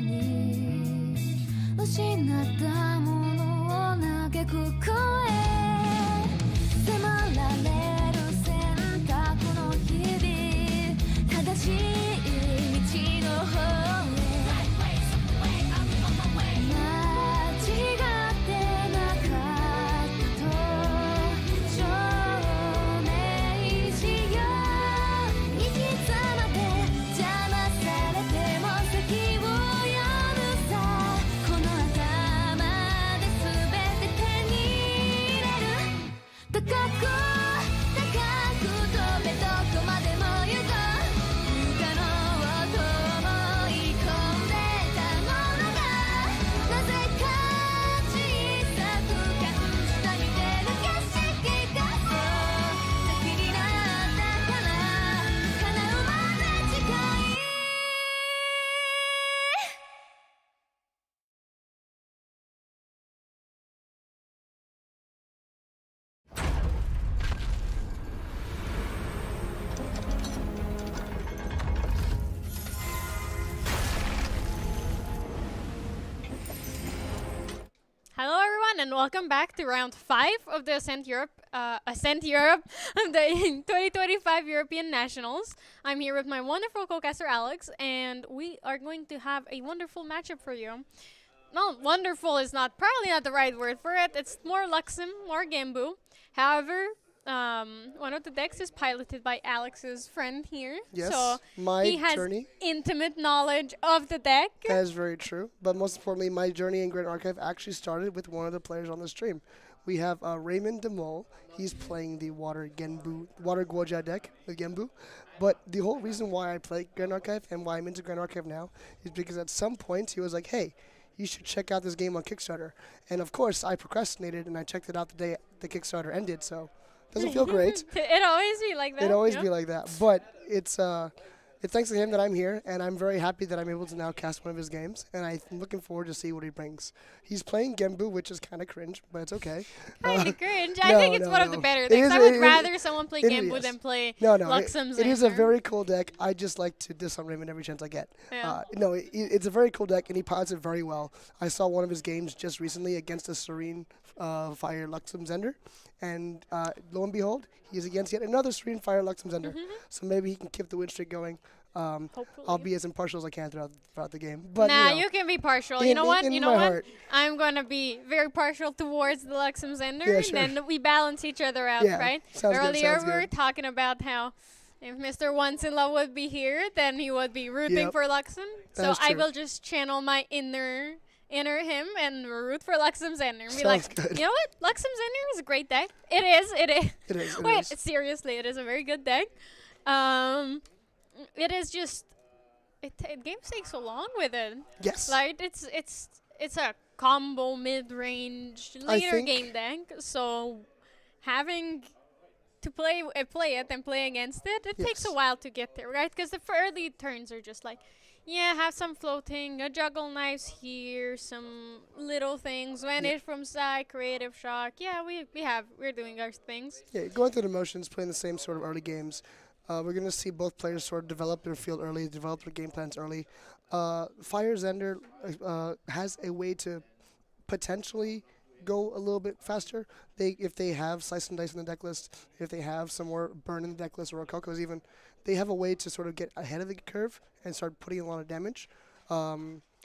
に失ったものを嘆く声迫られる選択の日々正しい道の方へ間違ってなかったと証明しよう生き様で邪魔されても先を読むさこの頭で全て手に入れる高く高く飛べどこまでも行こう不可能と思い込んでたものがなぜか小さく感じた見てる景色がそう先になったから叶うまで近いHello, everyone, and welcome back to round 5 of the Ascent Europe of the 2025 European Nationals. I'm here with my wonderful co-caster Alex, and we are going to have a wonderful matchup for you. No, wonderful is probably not the right word for it. It's more Luxem, more Gembu. However, one of the decks is piloted by Alex's friend here. Yes, so my he has journey. intimate knowledge of the deck. That is very true. But most importantly, my journey in Grand Archive actually started with one of the players on the stream. We have Raymond DeMol. He's playing the Water Guoja deck with Genbu. But the whole reason why I play Grand Archive and why I'm into Grand Archive now is because at some point he was like, hey, you should check out this game on Kickstarter. And of course, I procrastinated and I checked it out the day the Kickstarter ended. So it doesn't feel great. It always be like that. It always yeah? be like that. But it's thanks to him that I'm here, and I'm very happy that I'm able to now cast one of his games, and I'm looking forward to see what he brings. He's playing Genbu, which is kind of cringe, but it's okay. Kind of cringe. I think it's one of the better decks. I would rather someone play Genbu than play Luxem's. It is a very cool deck. I just like to diss on Raymond every chance I get. Yeah. It's a very cool deck, and he pilots it very well. I saw one of his games just recently against a Serene Fire Luxem Zender, and lo and behold, he's against yet another Serene Fire Luxem Zender. So maybe he can keep the win streak going. I'll be as impartial as I can throughout the game. But you can be partial. You know what? I'm gonna be very partial towards the Luxem Zender, Yeah, sure. and then we balance each other out, Yeah, right? sounds good, Earlier sounds we were good. talking about how if Mr. Once in Love would be here, then he would be rooting Yep. for Luxem. So That's I true. will just channel my inner him and root for Luxem Zender and be Sounds like, good. you know what? Luxem Zender is a great deck. It is. It is. Wait, seriously, it is a very good deck. It is just games take so long with it. Yes. Like it's a combo mid-range later game deck, so having to play it and play against it, it takes a Yes. while to get there, right? Because the early turns are just like, yeah, have some floating, a juggle knives here, some little things, vanish from side, creative shock. Yeah, we're doing our things. Yeah, going through the motions, playing the same sort of early games. We're going to see both players sort of develop their field early, develop their game plans early. Fire Zender has a way to potentially go a little bit faster. If they have Slice and Dice in the deck list, if they have some more Burn in the deck list, or Rococo's even, they have a way to sort of get ahead of the curve and start putting a lot of damage.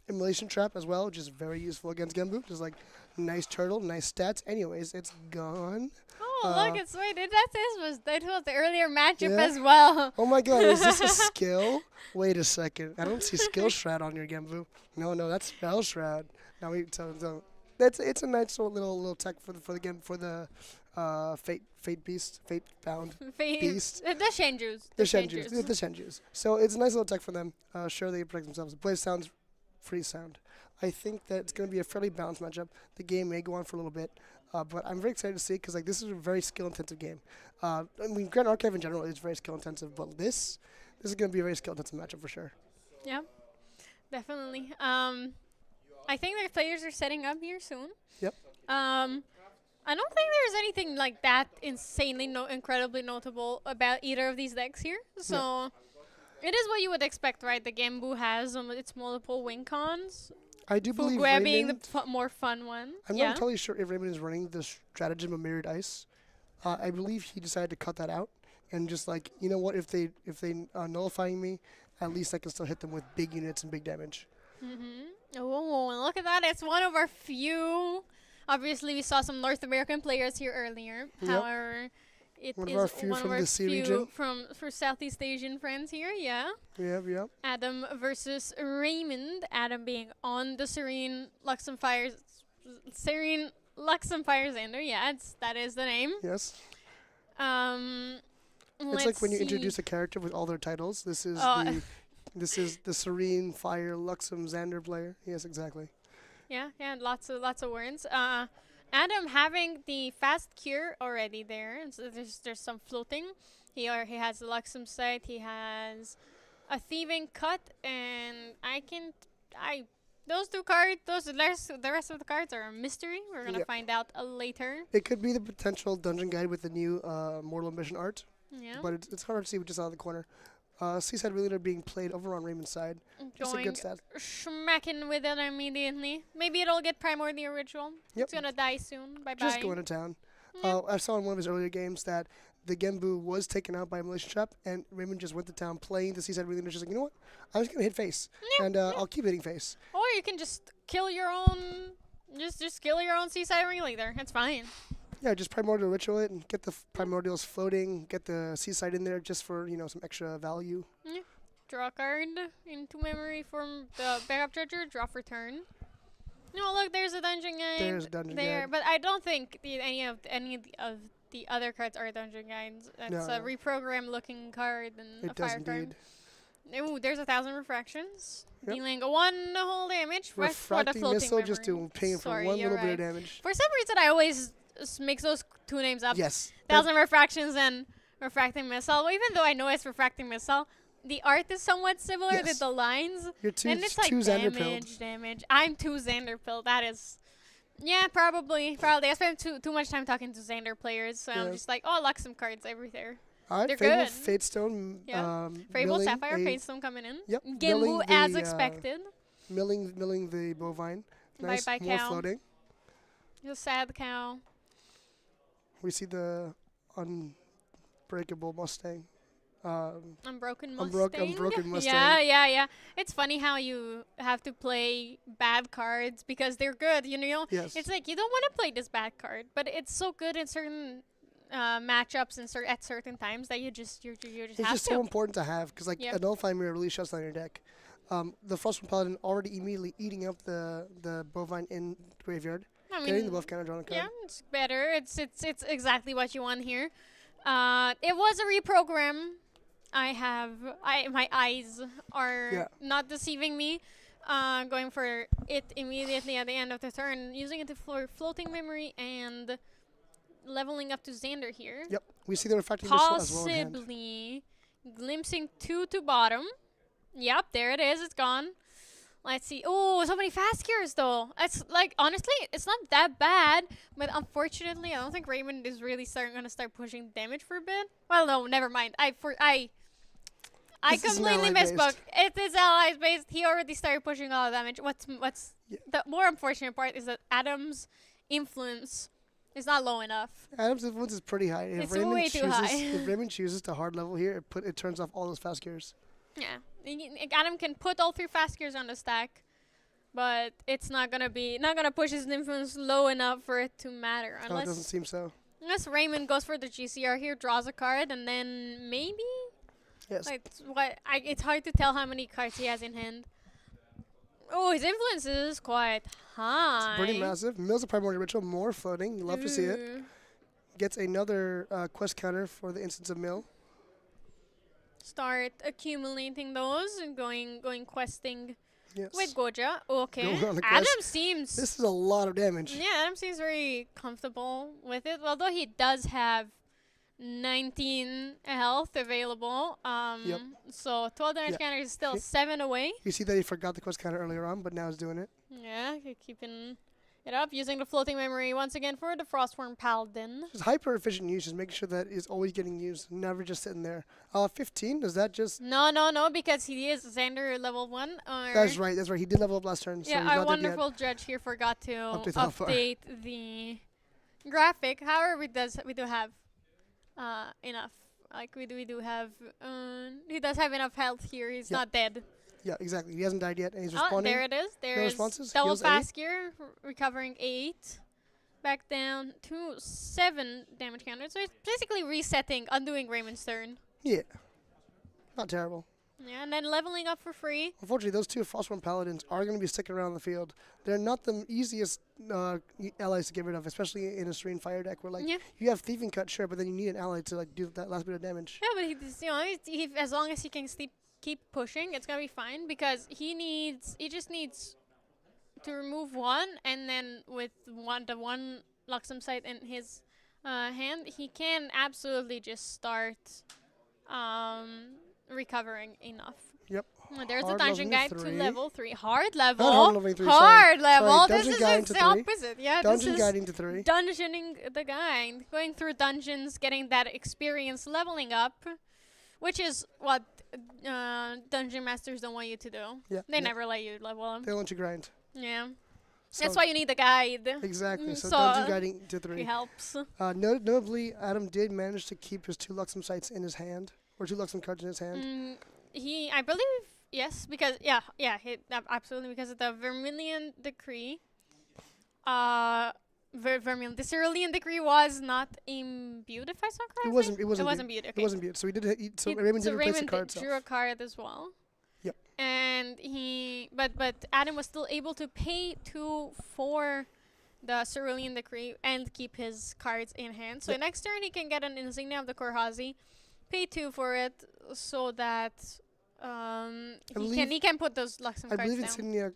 Immolation Trap as well, which is very useful against Genbu. Just like nice turtle, nice stats. Anyways, it's gone. Oh, look, it's wait, that was the earlier matchup Yeah. as well. Oh my god, is this a skill? Wait a second. I don't see Skill Shroud on your Genbu. No, that's Spell Shroud. Now it's a nice little tech for the Fate Beast, Fate Bound Beast. The Shenjus. The Shenjus. So it's a nice little tech for them. Sure, they protect themselves. The play sounds free sound. I think that it's going to be a fairly balanced matchup. The game may go on for a little bit, but I'm very excited to see it because this is a very skill-intensive game. I mean, Grand Archive in general is very skill-intensive, but this is going to be a very skill-intensive matchup for sure. Yeah, definitely. I think their players are setting up here soon. Yep. I don't think there's anything like that insanely incredibly notable about either of these decks here. So It is what you would expect, right? The Gembu has its multiple win cons. I do believe Fugue being the Raymond. more fun one. I'm yeah. not entirely sure if Raymond is running the stratagem of mirrored ice. I believe he decided to cut that out and just like, you know what, if they nullifying me, at least I can still hit them with big units and big damage. Oh, look at that. It's one of our few. Obviously, we saw some North American players here earlier. Yep. However, it One of is our few one from of our the sea few region. for Southeast Asian friends here. Yeah. Yep. Adam versus Raymond. Adam being on the Serene Luxemfire Xander. Yeah, that is the name. Yes. It's Let's like when you see. introduce a character with all their titles. This is this is the Serene Fire Luxem Xander player. Yes, exactly. Yeah, lots of words. Adam having the fast cure already there. So there's some floating. He has the Luxem sight. He has a thieving cut, and those two cards. The rest of the cards are a mystery. We're gonna Yep. find out later. It could be the potential dungeon guide with the new Mortal Ambition art, Yeah. but it's hard to see just out of the corner. Seaside Wheeler being played over on Raymond's side. Just a Going good stat. smacking with it immediately. Maybe it'll get Primordial Ritual. Yep. It's gonna die soon. Bye bye. Just going to town. I saw in one of his earlier games that the Genbu was taken out by a Malicious Trap, and Raymond just went to town playing the Seaside Wheeler, just like, you know what? I'm just going to hit face, and I'll keep hitting face. Or you can just kill your own. Just kill your own Seaside Ringling there. It's fine. Yeah, just Primordial Ritual it and get the Primordials floating, get the Seaside in there just for, some extra value. Draw a card into memory from the backup treasure. Draw for turn. No, look, there's a dungeon guide. There's a dungeon there, guide. but I don't think any of the other cards are dungeon guides. It's a No. reprogram looking card and a It does fire indeed. card. Ooh, there's 1,000 refractions. Yep. Dealing 1 whole damage. For the Refracting floating Missile just memory. to ping for Sorry, one you're little bit of right. damage. For some reason, I always mix those two names up. Yes. 1,000 refractions and refracting missile. Even though I know it's refracting missile, the art is somewhat similar Yes. to the lines. You're two, And it's like two Xander pilled. damage. I'm too Xander pilled. That is, yeah, probably. I spent too much time talking to Xander players, so I'm Yeah. just like, Luxem cards everything. All right, They're Fable, good. Fatestone. Yeah. Fable, milling Sapphire, a- Fatestone coming in. Yep. Gembu milling as the, expected. Milling the bovine. Nice. Bye More cow. floating. The sad cow. We see the unbreakable Mustang. Unbroken Mustang. Unbroken Mustang. Yeah. It's funny how you have to play bad cards because they're good. You know, Yes. it's like you don't want to play this bad card, but it's so good in certain matchups and at certain times that you just It's have just to. so important to have because Yep. a Nullifying Mirror really shuts down your deck. The Frostborn Paladin already immediately eating up the bovine in graveyard. I Getting mean, the buff counter, drawing a card. yeah, it's better. It's exactly what you want here. It was a reprogram. My eyes are Yeah. not deceiving me. Going for it immediately at the end of the turn, using it for floating memory and leveling up to Xander here. Yep. We see the refracting missile as well in hand. Possibly glimpsing 2 to bottom. Yep, there it is. It's gone. Let's see. Oh, so many fast cures though. It's like honestly, it's not that bad, but unfortunately, I don't think Raymond is really gonna start pushing damage for a bit. Well, no, never mind. I This is an completely ally misspoke. It is allies based. He already started pushing all the damage. What's Yeah. the more unfortunate part is that Adam's influence is not low enough. Adam's influence is pretty high. It's way too high. If Raymond chooses to hard level here, it turns off all those fast cures. Yeah, Adam can put all 3 fast cures on the stack, but it's not gonna push his influence low enough for it to matter Oh, it doesn't seem so. unless Raymond goes for the GCR here, draws a card, and then maybe Yes. it's hard to tell how many cards he has in hand. Oh, his influence is quite high. It's pretty massive. Mills a Primordial Ritual, more floating. You love to see it. Ooh. Gets another quest counter for the instance of Mill. Start accumulating those and going questing Yes. with Goja. Okay, Going on the Adam quest. seems. This is a lot of damage. Yeah, Adam seems very comfortable with it. Although he does have 19 health available. Yep. So 12 damage Yeah. counter is still Okay. 7 away. You see that he forgot the quest counter earlier on, but now he's doing it. Yeah, keeping it up, using the floating memory once again for the Frostworm Paladin. Just hyper efficient use, just making sure that is always getting used, never just sitting there. 15, is that just... No, because he is Xander level 1. That's right, He did level up last turn, so Yeah, he's our not dead yet. wonderful judge here forgot to Update that far. update the graphic. However, we do have enough. Like we do have, he does have enough health here. He's Yep. not dead. Yeah, exactly. He hasn't died yet, and he's Oh, responding. there it is. There No is responses? double Heals 8. fast gear, recovering 8. Back down to 7 damage counter. So it's basically resetting, undoing Raymond's turn. Yeah. Not terrible. Yeah, and then leveling up for free. Unfortunately, those two Frostworm Paladins are going to be sticking around the field. They're not the easiest allies to get rid of, especially in a Serene Fire deck where, like, Yeah. you have Thieving Cut, sure, but then you need an ally to, like, do that last bit of damage. Yeah, but as long as he can keep pushing, it's gonna be fine because he just needs to remove one, and then with the one Luxem site in his hand, he can absolutely just start recovering enough. Yep. There's a Hard dungeon leveling guide to 3. level 3. Hard level. Not hard leveling 3, Hard sorry. level. Sorry, This dungeon is guide just to the 3. opposite. Yeah, Dungeon this is guiding to 3. dungeoning the guide, going through dungeons, getting that experience, leveling up, which is what dungeon masters don't want you to do. Yeah. They never let you level up. They want you grind. Yeah, So that's why you need the guide. Exactly. So, So, dungeon guiding to 3. It helps. Notably, Adam did manage to keep his 2 Luxem sites in his hand, or 2 Luxem cards in his hand. I believe, yes, because absolutely, because of the Vermilion Decree. Vermilion. The Cerulean Decree was not imbued, if I saw correctly. It wasn't. It wasn't Butte. imbued. Okay. It wasn't Butte. So he did. So He- Raymond so did replace the Raymond card drew itself. a card as well. Yep. And but Adam was still able to pay 2 for the Cerulean Decree and keep his cards in hand. So Yep. next turn he can get an Insignia of the Korhazi, pay 2 for it, so that he can put those Luxem I cards believe down. Insignia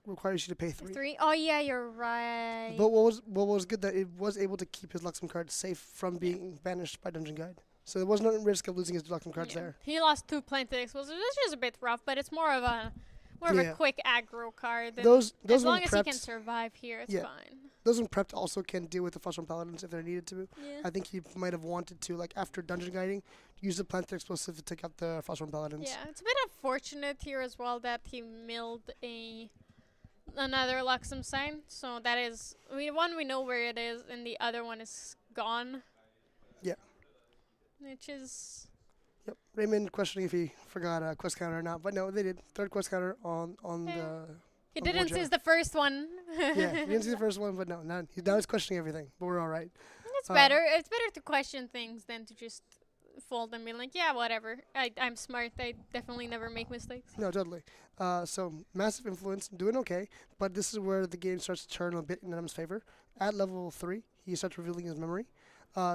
requires you to pay 3. 3. Oh yeah, you're right. But what was good that it was able to keep his Luxem cards safe from being banished by Dungeon Guide. So there was no risk of losing his Luxem cards there. He lost 2 Planet Explosives, which is a bit rough, but it's more of a quick aggro card. And Those as when long as he can prepped, survive here, it's Yeah. fine. those when prepped also can deal with the Frostworm Paladins if they're needed to. Yeah. I think he might have wanted to, like after Dungeon Guiding, use the Planetary Explosive to take out the Frostworm Paladins. Yeah, it's a bit unfortunate here as well that he milled another Luxem sign. So that is one we know where it is, and the other one is gone. Yeah. Which is Yep. Raymond questioning if he forgot a quest counter or not, but no, they did. 3rd quest counter on Yeah. the. he on the didn't board, since yeah. the first one. Yeah, he didn't see the first one, but no, now he's questioning everything. But we're all right. It's better. It's better to question things than to just fold and be like, yeah, whatever. I'm smart. I definitely never make mistakes. No, totally. So massive influence, doing okay, but this is where the game starts to turn a bit in Adam's favor. At level 3, he starts revealing his memory.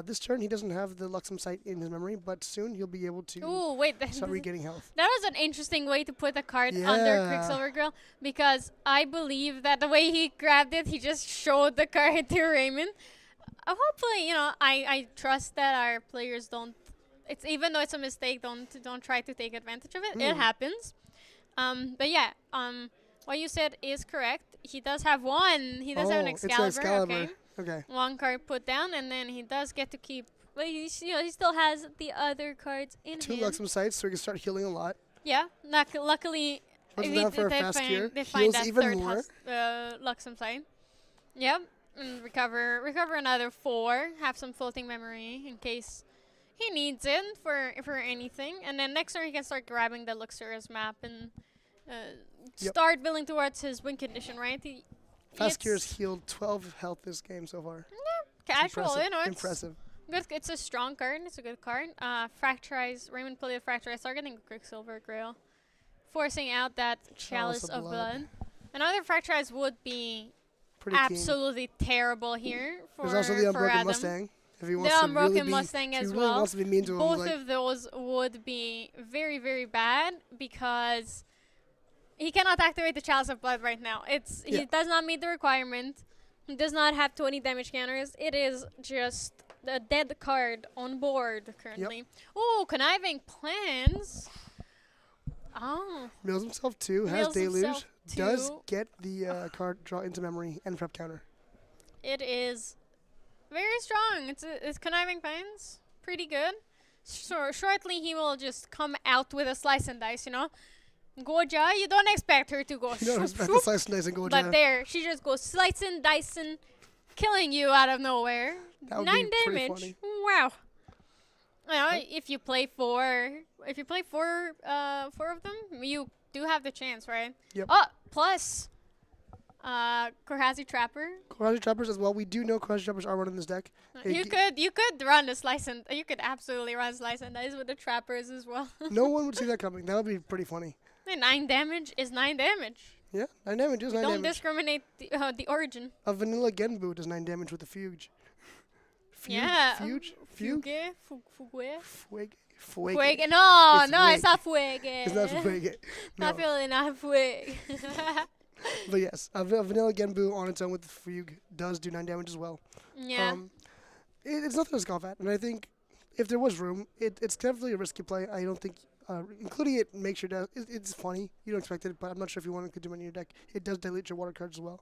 This turn, he doesn't have the Luxem site in his memory, but soon he'll be able to Ooh, wait. start regaining health. That was an interesting way to put a card under Yeah. Quicksilver Grill, because I believe that the way he grabbed it, he just showed the card to Raymond. Hopefully, I trust that our players don't. It's even though it's a mistake, don't try to take advantage of it. It happens. But yeah, what you said is correct. He does have one. He does have an It's an Excalibur. Excalibur. Okay. Okay. One card put down, and then he does get to keep. But he still has the other cards in 2 hand. Luxem sites, so he can start healing a lot. Yeah. Luckily, Puts if down for a they fast find, cure. they find Heals that even third more. Luxem side. Yep. And recover another 4. Have some floating memory in case he needs it for anything. And then next turn he can start grabbing the Luxurious map and start building towards his win condition, right? Fast Cure's healed 12 health this game so far. Casual, Impressive. it's Impressive. good. It's a strong card. It's a good card. Fracturize. Raymond played a Fracturize, targeting Quicksilver Grail, forcing out that Chalice of Blood. Another Fracturize would be Pretty keen. absolutely terrible here for There's also the for Unbroken Adam. Mustang. If he The wants to Unbroken really be, Mustang if as he really well. wants to be mean to him, Both like, of those would be very, very bad because he cannot activate the Chalice of Blood right now. He does not meet the requirement. He does not have 20 damage counters. It is just a dead card on board currently. Ooh, Conniving Plans. Oh. mills himself 2, has Mills Deluge, himself does 2. get the card draw into memory and prep counter. It is very strong. It's conniving plans. Pretty good. Shortly he will just come out with a slice and dice, you know. Goja, you don't expect her to go You don't shoop, expect the shoop, slice and dice and Goja. but there, she just goes slicing, dicing, killing you out of nowhere. That would 9 be pretty damage. funny. Wow. You know, if you play four of them, you do have the chance, right? Yep. Oh, plus, Korhazi Trapper. Koraji Trappers as well. We do know Koraji Trappers are running this deck. You could run a slice and you could absolutely run slice and dice with the trappers as well. No one would see that coming. That would be pretty funny. 9 damage is 9 damage. Yeah, 9 damage is 9 Don't damage. discriminate the origin. A vanilla Genbu does 9 damage with the Fuge. Yeah. Fuge? Fugue. Fuege? Fuege. No, It's no, it's Fuege. not Fuege. It's not Fuege. No. Definitely not Fuege. But yes, a vanilla Genbu on its own with the Fugue does do 9 damage as well. Yeah. It's nothing to scoff at. And I think if there was room, it's definitely a risky play. I don't think including it makes your deck, it's funny. You don't expect it, but I'm not sure if you want to include them in your deck. It does dilute your water cards as well.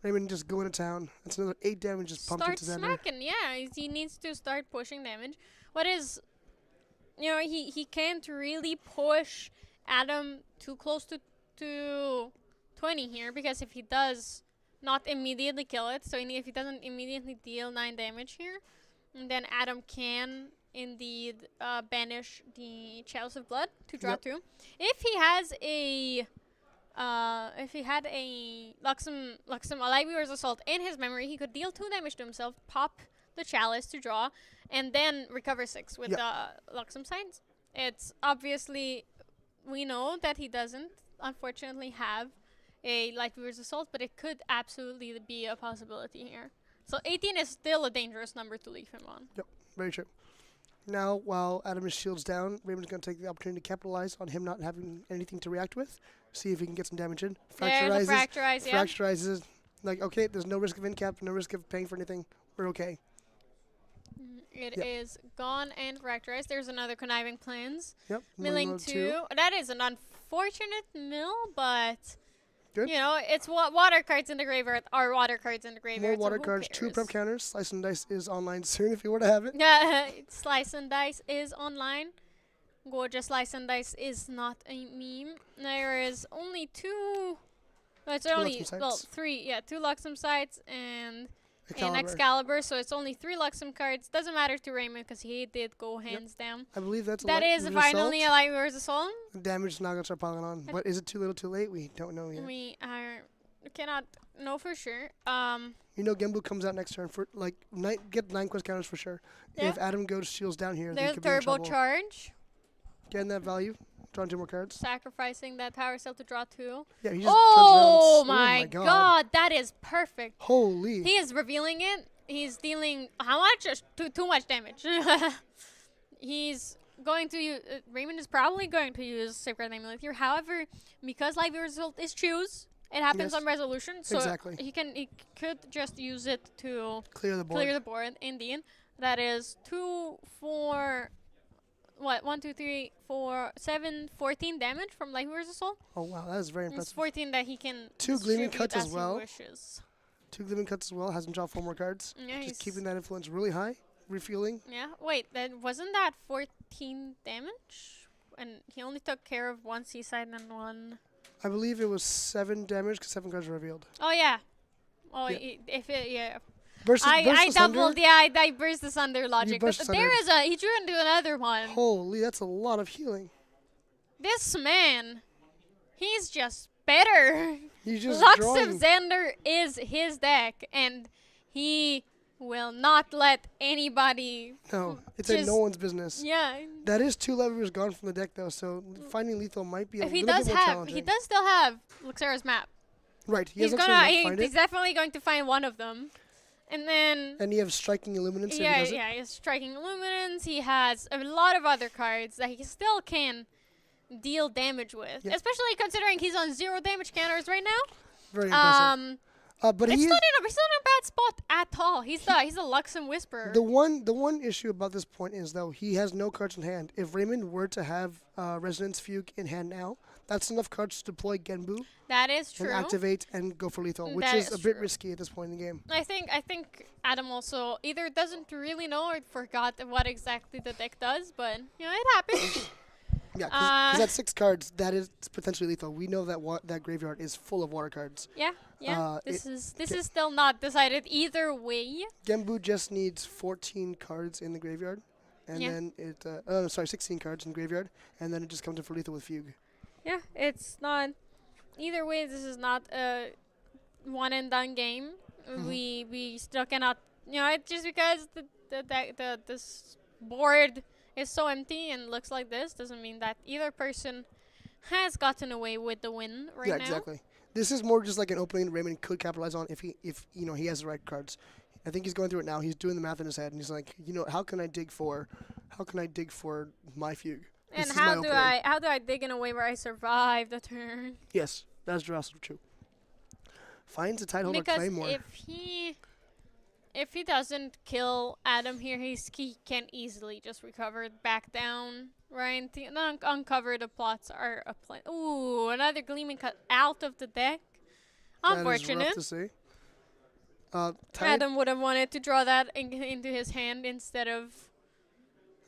Raymond just go into town. That's another 8 damage just pumped Start into Xander. smacking, yeah. He needs to start pushing damage. What is, he can't really push Adam too close to 20 here, because if he does not immediately kill it, so if he doesn't immediately deal 9 damage here, then Adam can indeed banish the Chalice of Blood to draw 2. If he has a Luxem Alivior's Assault in his memory, he could deal 2 damage to himself, pop the Chalice to draw, and then recover 6 with the Luxem signs. It's obviously, we know that he doesn't, unfortunately, have a Lightweaver's Assault, but it could absolutely be a possibility here. So 18 is still a dangerous number to leave him on. Yep, very true. Now, while Adam is shields down, Raymond's going to take the opportunity to capitalize on him not having anything to react with. See if he can get some damage in. There's a fracturize, yeah. Fracturizes. Like, okay, there's no risk of incap, no risk of paying for anything. We're okay. It is gone and fracturized. There's another conniving plans. Yep. Milling 2. That is an unfortunate mill, but Good. It's water cards in the graveyard are water cards in the graveyard. More water so who cards, 2 cares? prep counters. Slice and Dice is online soon if you were to have it. Yeah, Slice and Dice is online. Gorgeous Slice and Dice is not a meme. There is only 2. No, it's only Luxem sites. 3. Yeah, 2 Luxem sites and Excalibur. an Excalibur. So it's only 3 Luxem cards. Doesn't matter to Raymond because he did go hands down. I believe that's That is finally a Lightweaver's Assault. Damage is now going to start piling on. But is it too little too late? We don't know yet. We cannot know for sure. Genbu comes out next turn for get 9 quest counters for sure. Yeah. If Adam goes shields down here, There's he could be in Turbo trouble. Charge. Getting that value, drawing 2 more cards. Sacrificing that power cell to draw 2. Yeah, he just Oh turns around. my god, that is perfect. Holy. He is revealing it. He's dealing how much? Too much damage. He's going to use. Raymond is probably going to use Safeguard Amulet here. However, because live result is choose, it happens Yes. on resolution. So Exactly. he could just use it to Clear the board. clear the board. Indeed, that is 2, 4. What? 1, 2, 3, 4, 7, 14 damage from Lightweaver's Assault. Oh wow, that is very It's impressive. 14 that he can 2 Gleaming distribute Cuts as he well. wishes. 2 Gleaming Cuts as well. Has him draw 4 more cards. Yeah, he's Just keeping that influence really high. Refueling. Yeah. Wait, wasn't that 14 damage? And he only took care of 1 seaside and 1. I believe it was 7 damage because 7 cards were revealed. Oh yeah. Oh, Yeah. I Burst doubled. Yeah, I burst this under logic. But burst there is he drew into another one. Holy, that's a lot of healing. This man, he's just better. He's just Lux drawing. of Xander is his deck, and he will not let anybody. No, it's in no just- one's business. Yeah. That is 2 levers gone from the deck though, so finding lethal might be a If he little does bit more have, challenging. he does still have Luxera's map. Right, he He's has Luxembourg to gonna. find He's it. definitely going to find one of them, and then. And you have Striking Illuminance. Yeah, does it. yeah, he's striking Illuminance. He has a lot of other cards that he still can deal damage with, Yeah. especially considering he's on 0 damage counters right now. Very impressive. But He's he not is, in a bad spot at all. He's a Luxem Whisperer. the one issue about this point is though he has no cards in hand. If Raymond were to have Resonance Fugue in hand now, that's enough cards to deploy Genbu That is and true. activate and go for lethal, which That is is a bit true. risky at this point in the game. I think Adam also either doesn't really know or forgot what exactly the deck does, but it happens. Yeah, because that's 6 cards. That is potentially lethal. We know that that graveyard is full of water cards. Yeah. It- This is still not decided either way. Genbu just needs 14 cards in the graveyard, and Yeah. then it. 16 cards in the graveyard, and then it just comes in for lethal with Fugue. Yeah, it's not. Either way, this is not a one and done game. We still cannot. Just because this board is so empty and looks like this doesn't mean that either person has gotten away with the win right Yeah, now. exactly. This is more just like an opening Raymond could capitalize on if he has the right cards. I think he's going through it now. He's doing the math in his head, and he's like, how can I dig for my Fugue? And This is my opening. how do I dig in a way where I survive the turn? Yes, that's also true. Finds a title holder Because Claymore. if he doesn't kill Adam here, he can easily just recover it back down, right? Uncover the plots are a plan. Ooh, another Gleaming Cut out of the deck. That is Unfortunate. rough to see. Adam would have wanted to draw that into his hand instead of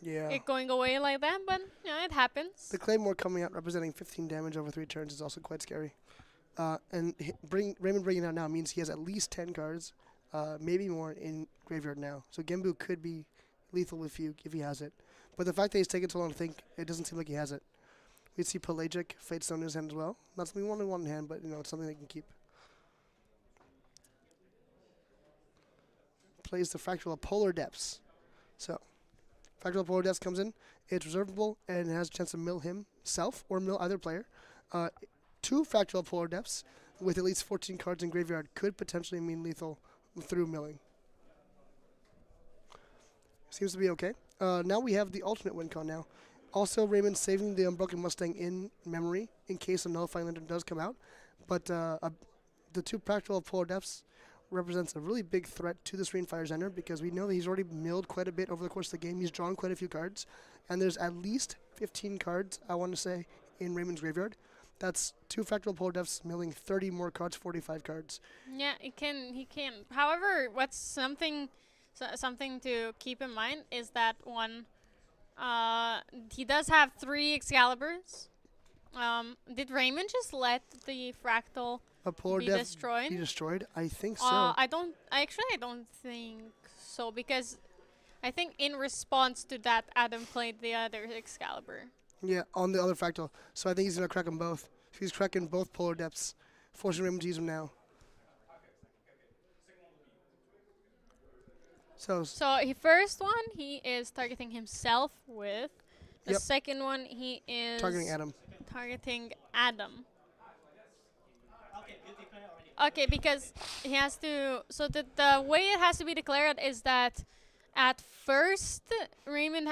Yeah. it going away like that, but it happens. The Claymore coming out representing 15 damage over 3 turns is also quite scary. And Raymond bringing it out now means he has at least 10 cards, maybe more in graveyard now. So Genbu could be lethal with Fugue if he has it. But the fact that he's taken so long to think, it doesn't seem like he has it. We'd see Pelagic, Fatestone in his hand as well. Not something we only want in hand, but it's something they can keep. Plays the Fractal of Polar Depths. So, Fractal of Polar Depths comes in. It's reservable and has a chance to mill himself or mill either player. 2 Fractal of Polar Depths with at least 14 cards in graveyard could potentially mean lethal through milling. Seems to be okay. Now we have the alternate win con now. Also, Raymond saving the Unbroken Mustang in memory in case a Nullifying Lantern does come out. But the 2 Fractal of Polar Depths represents a really big threat to the Serene Fire Zender because we know that he's already milled quite a bit over the course of the game. He's drawn quite a few cards, and there's at least 15 cards, I want to say, in Raymond's graveyard. That's 2 Fractal Polar Depths milling 30 more cards, 45 cards. Yeah, he can. However, what's something to keep in mind is that he does have 3 Excaliburs. Did Raymond just let the Fractal A Polar be Depth destroyed? be destroyed? I think so. I don't think so because I think in response to that, Adam played the other Excalibur. Yeah, on the other Fractal. So I think he's going to crack them both. He's cracking both Polar Depths, forcing Raymond to use them now. So he first one he is targeting himself with. The Yep. second one he is targeting Adam. targeting Adam. Okay, because he has to. So the way it has to be declared is that at first Raymond.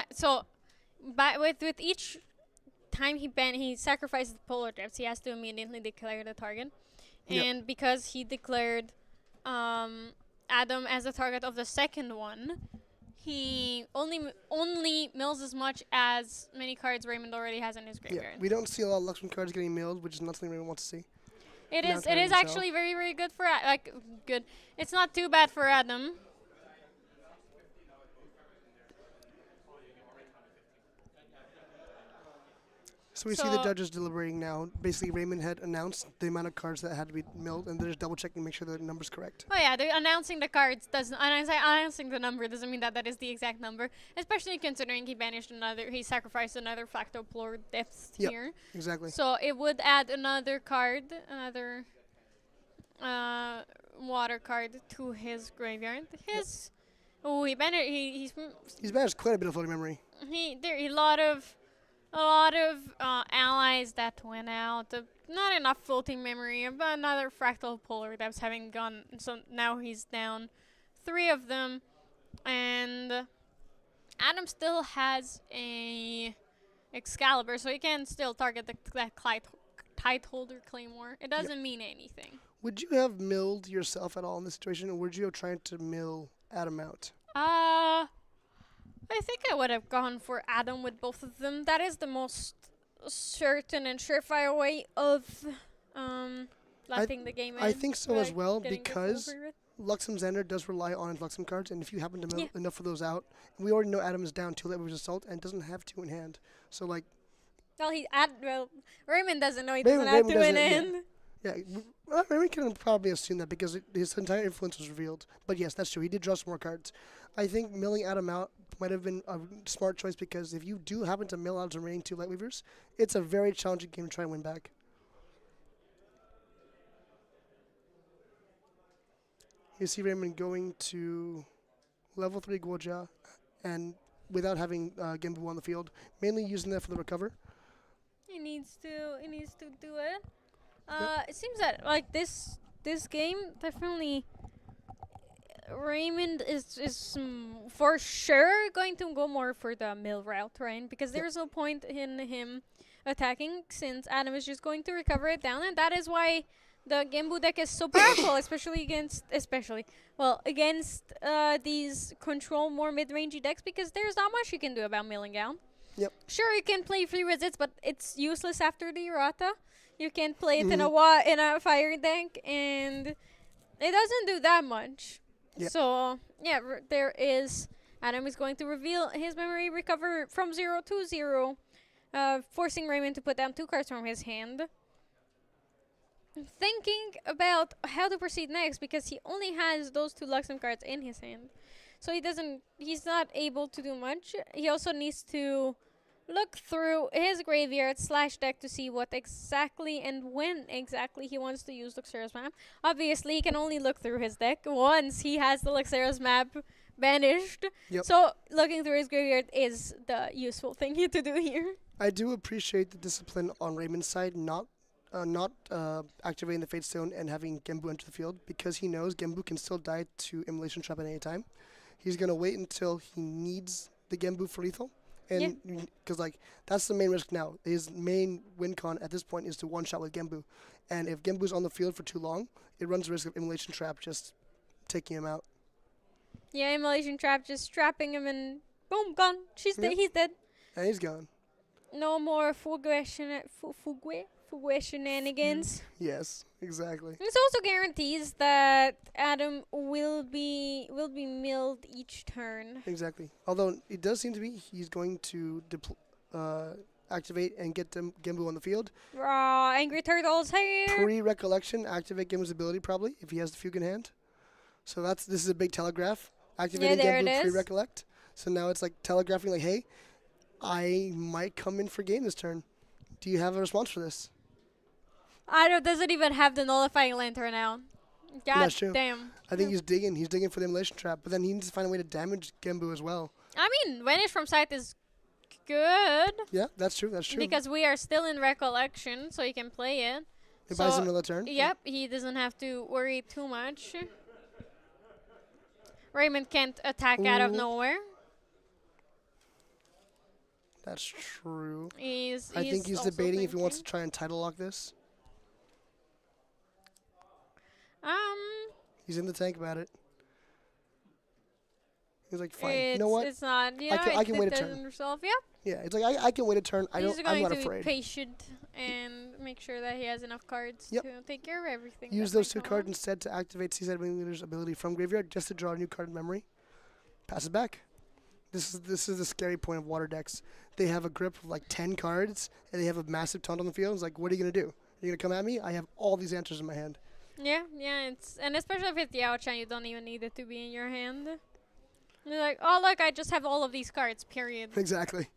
With each time he sacrifices the Polar Depths, he has to immediately declare the target. Yep. And because he declared Adam as the target of the second one, he only mills as many cards Raymond already has in his Yeah, graveyard. we don't see a lot of Luxman cards getting milled, which is not something Raymond wants to see. It Now is targeting himself. actually very, very good for good. It's not too bad for Adam. So we see the judges deliberating now. Basically, Raymond had announced the amount of cards that had to be milled, and they're just double checking to make sure the number's correct. Oh yeah, they're announcing the cards announcing the number doesn't mean that is the exact number, especially considering he sacrificed another Fractal Polar Depths Yep. here. Exactly. So it would add another card, another water card to his graveyard. He's managed quite a bit of floating memory. a lot of allies that went out. Not enough floating memory, but another Fractal Polar Depths having gone. So now he's down 3 of them, and Adam still has a Excalibur, so he can still target that Tide Holder Claymore. It doesn't mean anything. Would you have milled yourself at all in this situation, or would you have tried to mill Adam out? I think I would have gone for Adam with both of them. That is the most certain and surefire way of letting the game end. I think so as like well, getting this because over with. Luxem Xander does rely on his Luxem cards, and if you happen to mill enough of those out, and we already know Adam is down 2 Lightweaver's Assault and doesn't have 2 in hand. So, like, Well, Raymond doesn't know he Raymond- doesn't have Raymond to in doesn't, end. yeah, Raymond can probably assume that because his entire influence was revealed. But yes, that's true. He did draw some more cards. I think milling Adam out might have been a smart choice because if you do happen to mill out his remaining 2 Lightweavers, it's a very challenging game to try and win back. You see Raymond going to level 3 Guoja and without having Genbu on the field, mainly using that for the recover. He needs to do it. It seems that like this game definitely Raymond is for sure going to go more for the mill route, right? Because there's no point in him attacking since Adam is just going to recover it down, and that is why the Genbu deck is so powerful, against these control more mid-rangey decks, because there's not much you can do about milling down. Yep. Sure, you can play free resits, but it's useless after the errata. You can play it in a fire deck, and it doesn't do that much. Yep. So yeah, there is Adam is going to reveal his memory recover from 0 to 0, forcing Raymond to put down 2 cards from his hand. Thinking about how to proceed next because he only has those 2 Luxem cards in his hand. So he's not able to do much. He also needs to look through his graveyard / deck to see what exactly and when exactly he wants to use Luxera's map. Obviously, he can only look through his deck once he has the Luxera's map banished. Yep. So looking through his graveyard is the useful thing to do here. I do appreciate the discipline on Raymond's side, not activating the Fate Stone and having Genbu enter the field, because he knows Genbu can still die to Immolation Trap at any time. He's going to wait until he needs the Genbu for lethal. And because that's the main risk now. His main win con at this point is to one-shot with Genbu. And if Genbu's on the field for too long, it runs the risk of Immolation Trap just taking him out. Yeah, Immolation Trap just trapping him and boom, gone. He's dead. And he's gone. No more Fugue shenanigans. Yes, exactly. This also guarantees that Adam will be milled each turn. Exactly. Although it does seem to be he's going to activate and get Genbu on the field. Raw, Angry Turtle's here. Pre-recollection, activate Genbu's ability probably if he has the Fugue in hand. So this is a big telegraph. Activating Genbu pre-recollect. So now it's like telegraphing like, hey, I might come in for game this turn. Do you have a response for this? Doesn't even have the nullifying lantern out. God That's true. damn. I think he's digging. He's digging for the Immolation Trap, but then he needs to find a way to damage Genbu as well. I mean, Vanish from Sight is good. Yeah, that's true. That's true. Because we are still in recollection, so he can play it. It buys him another turn. Yep, he doesn't have to worry too much. Raymond can't attack out of nowhere. That's true. I think he's debating if he wants to try and title lock this. He's in the tank about it. He's like, fine. You know what? It's not. I can wait a turn. Resolve, yeah. Yeah, it's like I can wait a turn. I'm not afraid. He's going to be patient and make sure that he has enough cards to take care of everything. Use those 2 cards instead to activate Seaside Leader's ability from graveyard just to draw a new card in memory. Pass it back. This is the scary point of water decks. They have a grip of like 10 cards and they have a massive taunt on the field. It's like, what are you gonna do? Are you gonna come at me? I have all these answers in my hand. Yeah, and especially if it's Yao-chan, you don't even need it to be in your hand. You're like, oh look, I just have all of these cards. Period. Exactly.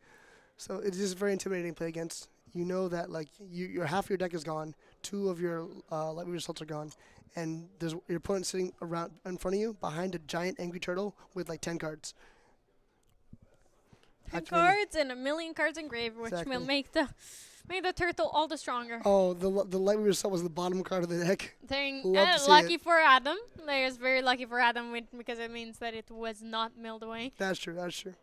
So it's just very intimidating to play against. You know that like your half of your deck is gone, 2 of your Lightweaver Assaults are gone, and there's your opponent sitting around in front of you behind a giant angry turtle with like 10 cards. 10 cards and a million cards engraved, which will make the turtle all the stronger. Oh, the Lightweaver Assault was the bottom card of the deck. Lucky for Adam. There's very lucky for Adam because it means that it was not milled away. That's true. That's true.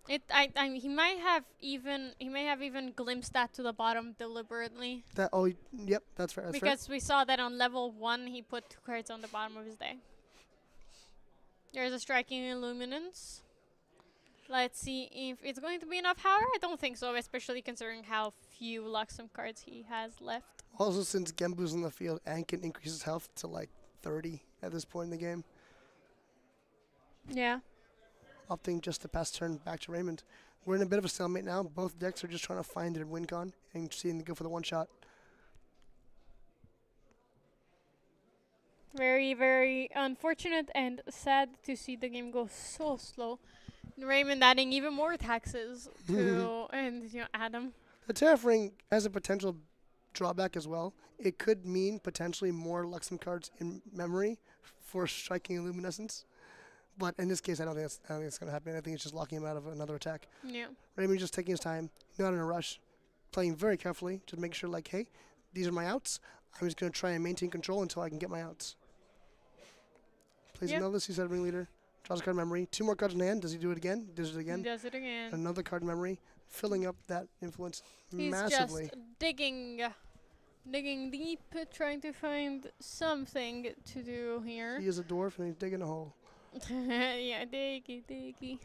He might have even glimpsed that to the bottom deliberately. Yep, that's fair. Because we saw that on level 1, he put 2 cards on the bottom of his deck. There's a striking illuminance. Let's see if it's going to be enough power. I don't think so, especially considering how few Luxem cards he has left. Also, since Genbu's in the field and can increase his health to like 30 at this point in the game. Yeah. Opting just to pass turn back to Raymond. We're in a bit of a stalemate now. Both decks are just trying to find their win con and seeing to go for the one shot. Very, very unfortunate and sad to see the game go so slow. Raymond adding even more taxes to Adam. The Terraforming has a potential drawback as well. It could mean potentially more Luxem cards in memory for striking Illuminescence. But in this case, I don't think it's going to happen. I think it's just locking him out of another attack. Yeah. Raymond just taking his time, not in a rush, playing very carefully to make sure, like, hey, these are my outs. I'm just going to try and maintain control until I can get my outs. Plays another C-side ringleader. Draws a card memory. 2 more cards in hand. Does he do it again? Does it again? He does it again. Another card memory. Filling up that influence He's massively. Just digging deep, trying to find something to do here. He is a dwarf and he's digging a hole. Yeah, diggy.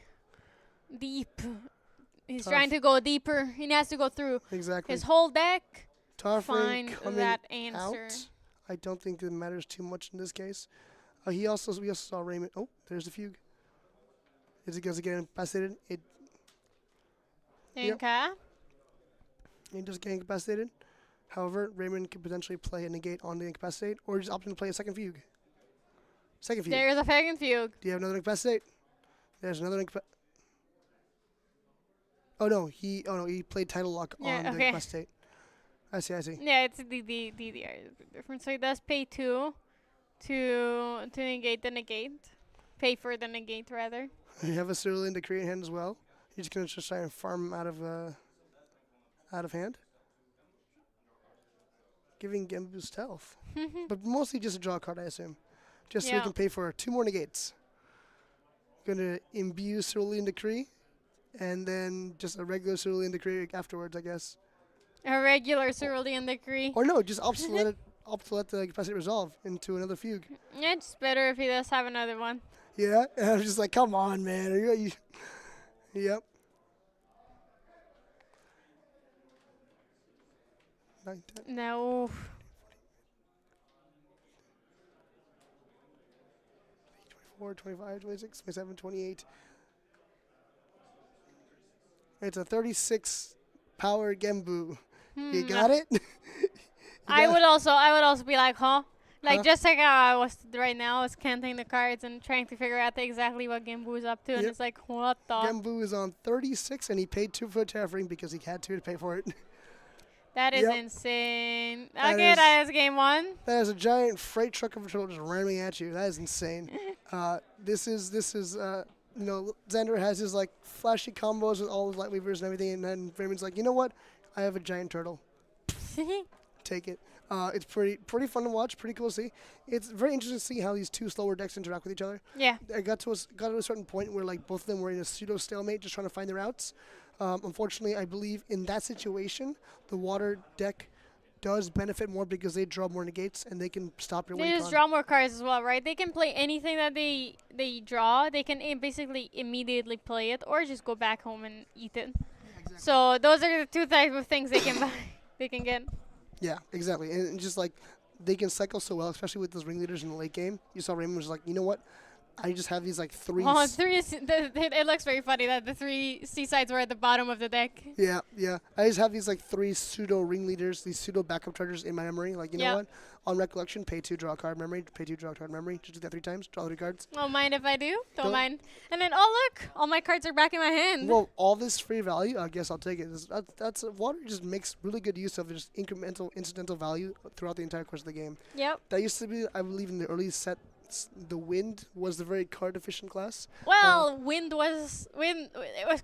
Deep. He's trying to go deeper. He has to go through Exactly. his whole deck. Tarfring Find coming that answer. out. I don't think it matters too much in this case. We also saw Raymond. Oh, there's the fugue. Is it going to get incapacitated? Okay. He does get incapacitated. However, Raymond could potentially play a negate on the incapacitate, or just opting to play a second fugue. Second fugue. There's a second fugue. Do you have another incapacitate? There's another incapacitate. Oh no, he played title lock on the incapacitate. I see. Yeah, it's the difference. So he does pay 2 to negate the negate. Pay for the negate rather. You have a Cerulean Decree in hand as well. You're just gonna try and farm out of hand. Giving Genbu's health. But mostly just a draw card, I assume. Just so he can pay for 2 more negates. Gonna imbue Cerulean Decree, and then just a regular Cerulean Decree afterwards, I guess. A regular Cerulean Decree. Or no, just opt to let the capacity resolve into another fugue. Yeah, it's better if he does have another one. Yeah, and I'm just like, come on, man. Yep. 9, 10. No. 24, 25, 26, 27, 28. It's a 36 power Genbu. You got it? I would also be like, huh? Like just like how I was right now, I was counting the cards and trying to figure out exactly what Genbu is up to, and it's like, what the? Genbu is on 36, and he paid 2 for Terraforming because he had to pay for it. That is insane. Okay, that is game 1. That is a giant freight truck of a turtle just ramming at you. That is insane. This is Xander has his like flashy combos with all his light weavers and everything, and then Raymond's like, you know what? I have a giant turtle. Take it. It's pretty fun to watch, pretty cool to see. It's very interesting to see how these 2 slower decks interact with each other. Yeah. I got to a certain point where like both of them were in a pseudo stalemate, just trying to find their outs. Unfortunately, I believe in that situation, the water deck does benefit more because they draw more negates and they can stop your win con. They just draw more cards as well, right? They can play anything that they draw. They can basically immediately play it or just go back home and eat it. Yeah, exactly. So those are the 2 types of things they can buy. They can get. Yeah, exactly. And just like they can cycle so well, especially with those ringleaders in the late game. You saw Raymond was like, you know what? I just have these like 3. Oh, it looks very funny that the 3 C-sides were at the bottom of the deck. Yeah. I just have these like 3 pseudo ringleaders, these pseudo backup chargers in my memory. Like, you know what? On recollection, pay 2, draw a card memory, pay 2, draw a card memory. Just do that 3 times, draw 3 cards. Don't mind if I do. Don't mind. And then, oh look, all my cards are back in my hand. Well, all this free value, I guess I'll take it. That's water just makes really good use of just incremental, incidental value throughout the entire course of the game. Yep. That used to be, I believe, in the early set. The wind was the very card efficient class. Well, wind it was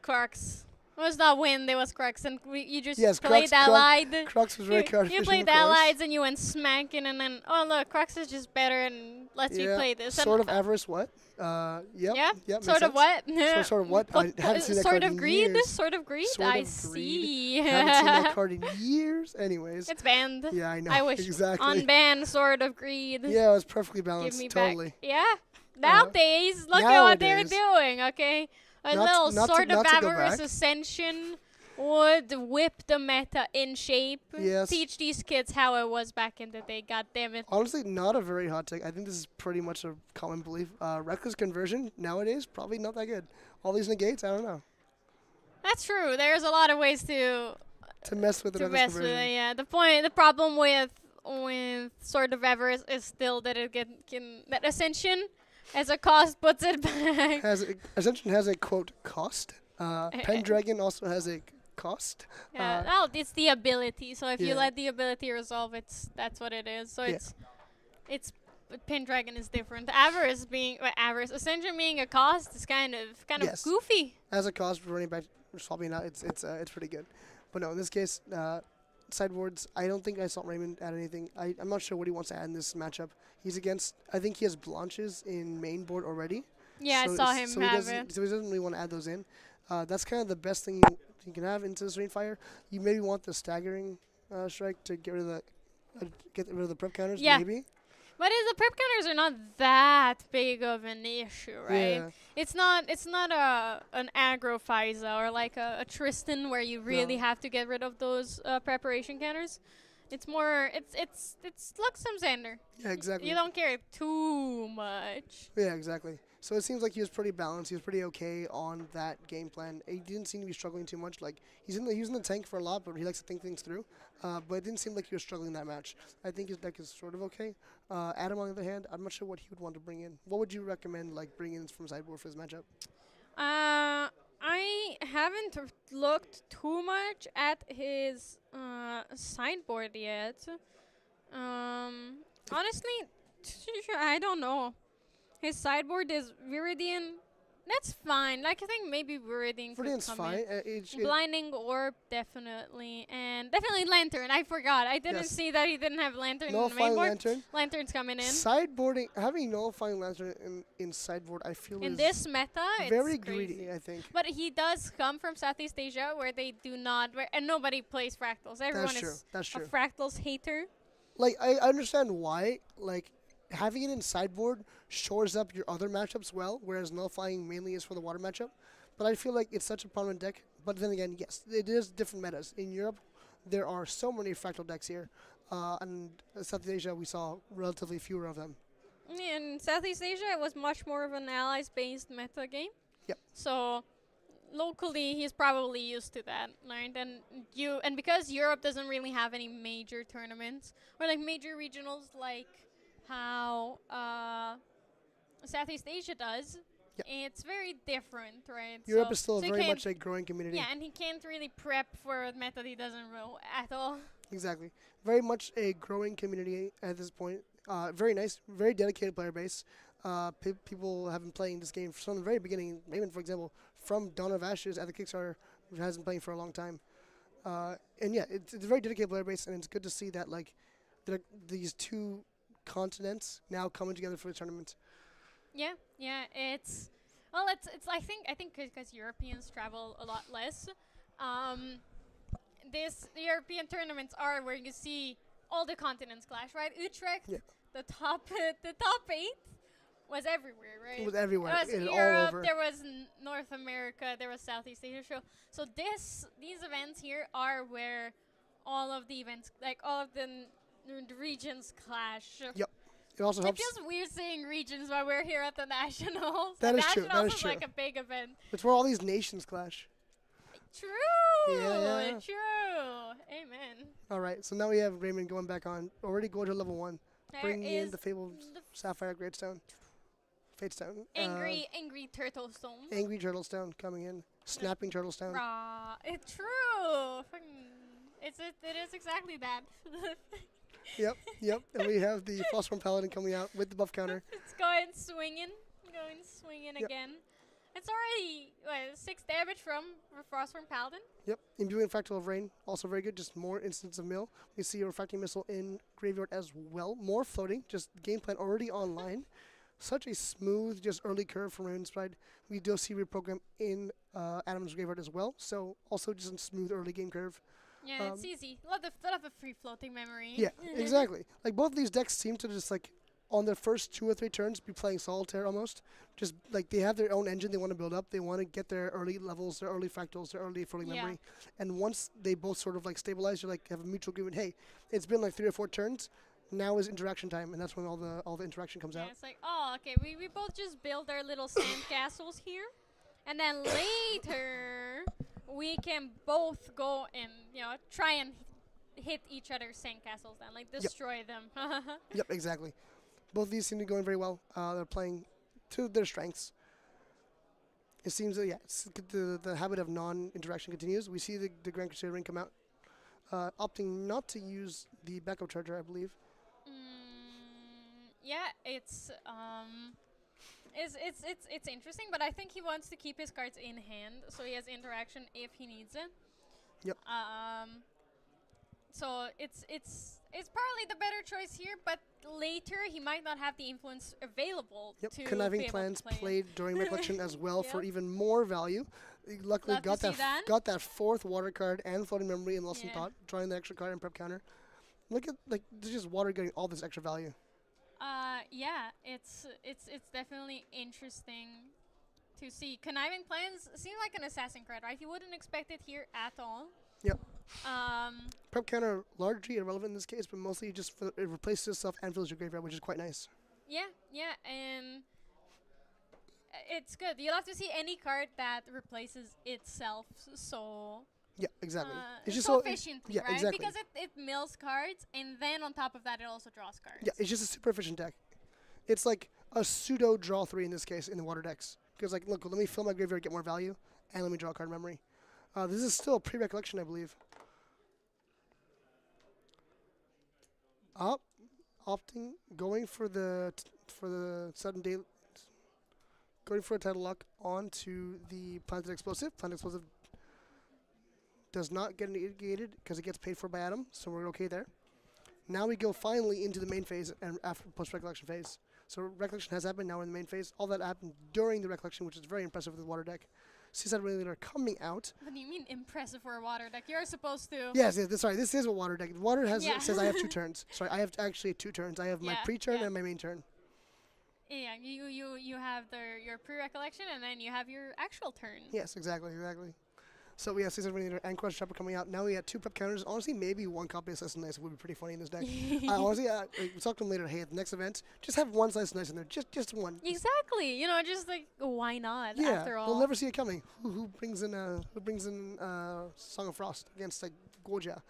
Quarks. was not wind, it was Crux, and you just Yes, played Crux- Allied. Crux was very You artificial. played of course. Allies and you went smacking, and then, oh look, Crux is just better and lets me Yeah, play this. Sort and, of avarice. What? Yep. Yeah, Yep. sort makes of what? sense. Sort of what? I haven't seen that Sort card of in greed? years. Sort of greed? Sort I of greed. see. Haven't seen that card in years. Anyways. It's banned. Yeah, I know. I wish. Exactly. Unban Sword of Greed. Yeah, it was perfectly Give balanced. me Totally. back. Yeah. Nowadays, look at what they're Nowadays. doing, okay? A Not- little not to- Sword of not to go Avarice back. Ascension would whip the meta in shape. Yes. Teach these kids how it was back in the day, god damn it. Honestly, not a very hot take. I think this is pretty much a common belief. Reckless conversion nowadays probably not that good. All these negates, I don't know. That's true. There's a lot of ways to Mess with the reckless mess with conversion. it, yeah. The problem with Sword of Avarice is still that it that Ascension as a cost puts it back. Ascension has a quote cost. Pendragon also has a cost. Yeah, well, it's the ability. So if you yeah. let the ability resolve, that's what it is. So Yeah. it's Pendragon is different. Avarice Ascension being a cost is kind of Yes. goofy. As a cost for running back, swapping out, it's pretty good. But no, in this case, sideboards. I don't think I saw Raymond add anything. I'm not sure what he wants to add in this matchup. He's against. I think he has Blanches in main board already. Yeah, so I saw it's- him so he have doesn't, it. So he doesn't really want to add those in. That's kind of the best thing you can have into Serene Fire. You maybe want the staggering strike to get rid of the prep counters. Yeah. Maybe. But the prep counters are not that big of an issue, right? Yeah. It's not an aggro Fiza or like a Tristan where you really No. have to get rid of those preparation counters. It's more it's Luxem Xander. Yeah, exactly. You don't care too much. Yeah, exactly. So it seems like he was pretty balanced. He was pretty okay on that game plan. He didn't seem to be struggling too much. Like he was in the tank for a lot, but he likes to think things through. But it didn't seem like he was struggling that match. I think his deck is sort of okay. Adam, on the other hand, I'm not sure what he would want to bring in. What would you recommend, like bringing in from sideboard for his matchup? I haven't looked too much at his sideboard yet. Honestly, I don't know. His sideboard is Viridian. That's fine. Like I think maybe Viridian could Viridian's come fine. in. Blinding Orb definitely, and definitely Lantern. I forgot. I didn't Yes. see that he didn't have Lantern in the Nullifying main board. Lantern. Lantern's coming in. Sideboarding, having Nullifying Lantern in sideboard, I feel In is this meta, very it's crazy. greedy, I think. But he does come from Southeast Asia, where they do not, and nobody plays fractals. Everyone That's true. is That's a true. fractals hater. Like, I understand why. Like, having it in sideboard shores up your other matchups well, whereas Nullifying mainly is for the water matchup. But I feel like it's such a prominent deck. But then again, yes, it is different metas. In Europe, there are so many fractal decks here. And Southeast Asia, we saw relatively fewer of them. In Southeast Asia, it was much more of an allies-based meta game. Yep. So locally, he's probably used to that, right? And because Europe doesn't really have any major tournaments or like major regionals like how Southeast Asia does, Yep. it's very different, right? Europe So- is still so he very can't- much a growing community. Yeah, and he can't really prep for a meta he doesn't know at all. Exactly. Very much a growing community at this point. Very nice, very dedicated player base. People have been playing this game from the very beginning. Raymond, for example, from Dawn of Ashes at the Kickstarter, has been playing for a long time. And yeah, it's a very dedicated player base, and it's good to see that like these two continents now coming together for the tournament. Yeah, it's I think because Europeans travel a lot less. The European tournaments are where you see all the continents clash, right? Utrecht, Yeah. the top 8 was everywhere, right? It was everywhere. There was It was all Europe, over. there was North America, there was Southeast Asia. So these events here are where all of the events, like all of the regions clash. Yep. It also It helps. feels weird saying regions while we're here at the Nationals. That the is true, that Nationals is true. like a big event. It's where all these nations clash. True. Yeah. True. Amen. All right. So now we have Raymond going back on. Already going to level 1. There Bringing in is the Fabled Sapphire Greatstone. Fatestone. angry turtle stone. Angry Turtlestone coming in. Snapping Turtlestone. Rah. It's true. It is exactly that. Yep. And we have the Phosphorus Paladin coming out with the buff counter. It's going swinging Yep. again. It's already 6 damage from Frostworm Paladin. Yep. Imbuing Fractal of Rain, also very good. Just more instants of mill. We see a Refracting Missile in Graveyard as well. More floating. Just game plan already online. Such a smooth, just early curve from Raven's side. We do see reprogram in Adam's Graveyard as well. So also just a smooth early game curve. Yeah, it's easy. Lot of free floating memory. Yeah, exactly. Like both of these decks seem to just like on their first 2 or 3 turns be playing solitaire almost. Just like they have their own engine they want to build up. They want to get their early levels, their early fractals, their early floating memory. And once they both sort of like stabilize, you like have a mutual agreement. Hey, it's been like 3 or 4 turns. Now is interaction time, and that's when all the interaction comes out. It's like, oh, okay, we both just build our little sand castles here, and then later we can both go and try and hit each other's sandcastles, then like destroy them. Yep, exactly. Both of these seem to be going very well. They're playing to their strengths. It seems that the habit of non-interaction continues. We see the Grand Crusader ring come out, opting not to use the backup charger, I believe. Yeah, it's interesting, but I think he wants to keep his cards in hand, so he has interaction if he needs it. Yep. So it's probably the better choice here, but later he might not have the influence available Yep. to Conniving be able Plans to play played during Recollection as well for Yep. even more value. He luckily Love to got see that that. got that 4th water card and floating memory and lost some Yeah. thought, drawing the extra card and prep counter. Look at there's just water getting all this extra value. Yeah, it's definitely interesting to see. Conniving Plans seems like an assassin card, right? You wouldn't expect it here at all. Yep. Um, Prep counter largely irrelevant in this case, but mostly just it replaces itself and fills your graveyard, which is quite nice. yeah, and it's good. You'll have to see any card that replaces itself, so Yeah, exactly. It's just so so efficiently, yeah, right? exactly. Because it mills cards, and then on top of that, it also draws cards. Yeah, it's just a super efficient deck. It's like a pseudo draw 3 in this case in the water decks. Because like, look, let me fill my graveyard, get more value, and let me draw a card memory. This is still a pre-recollection, I believe. Opting, going for the sudden day, going for a title lock onto the Planted Explosive. Planted Explosive does not get negated because it gets paid for by Adam, so we're okay there. Now we go finally into the main phase and after post-recollection phase. So recollection has happened, now we're in the main phase. All that happened during the recollection, which is very impressive with the water deck. Seaside Raider coming out. What do you mean impressive for a water deck? You're supposed to. Yes, sorry, this is a water deck. Water has says I have 2 turns. Sorry, I have actually 2 turns. I have my pre-turn and my main turn. Yeah, you have your pre-recollection, and then you have your actual turn. Yes, exactly. So we have Seaside Raider and Crush Chopper coming out. Now we have 2 prep counters. Honestly, maybe 1 copy of Slice and Nice would be pretty funny in this deck. Honestly, we'll talk to him later. Hey, at the next event, just have 1 Slice and Nice in there. Just 1. Exactly. Just like why not? Yeah, After all, we'll never see it coming. Who brings in Song of Frost against like Goja?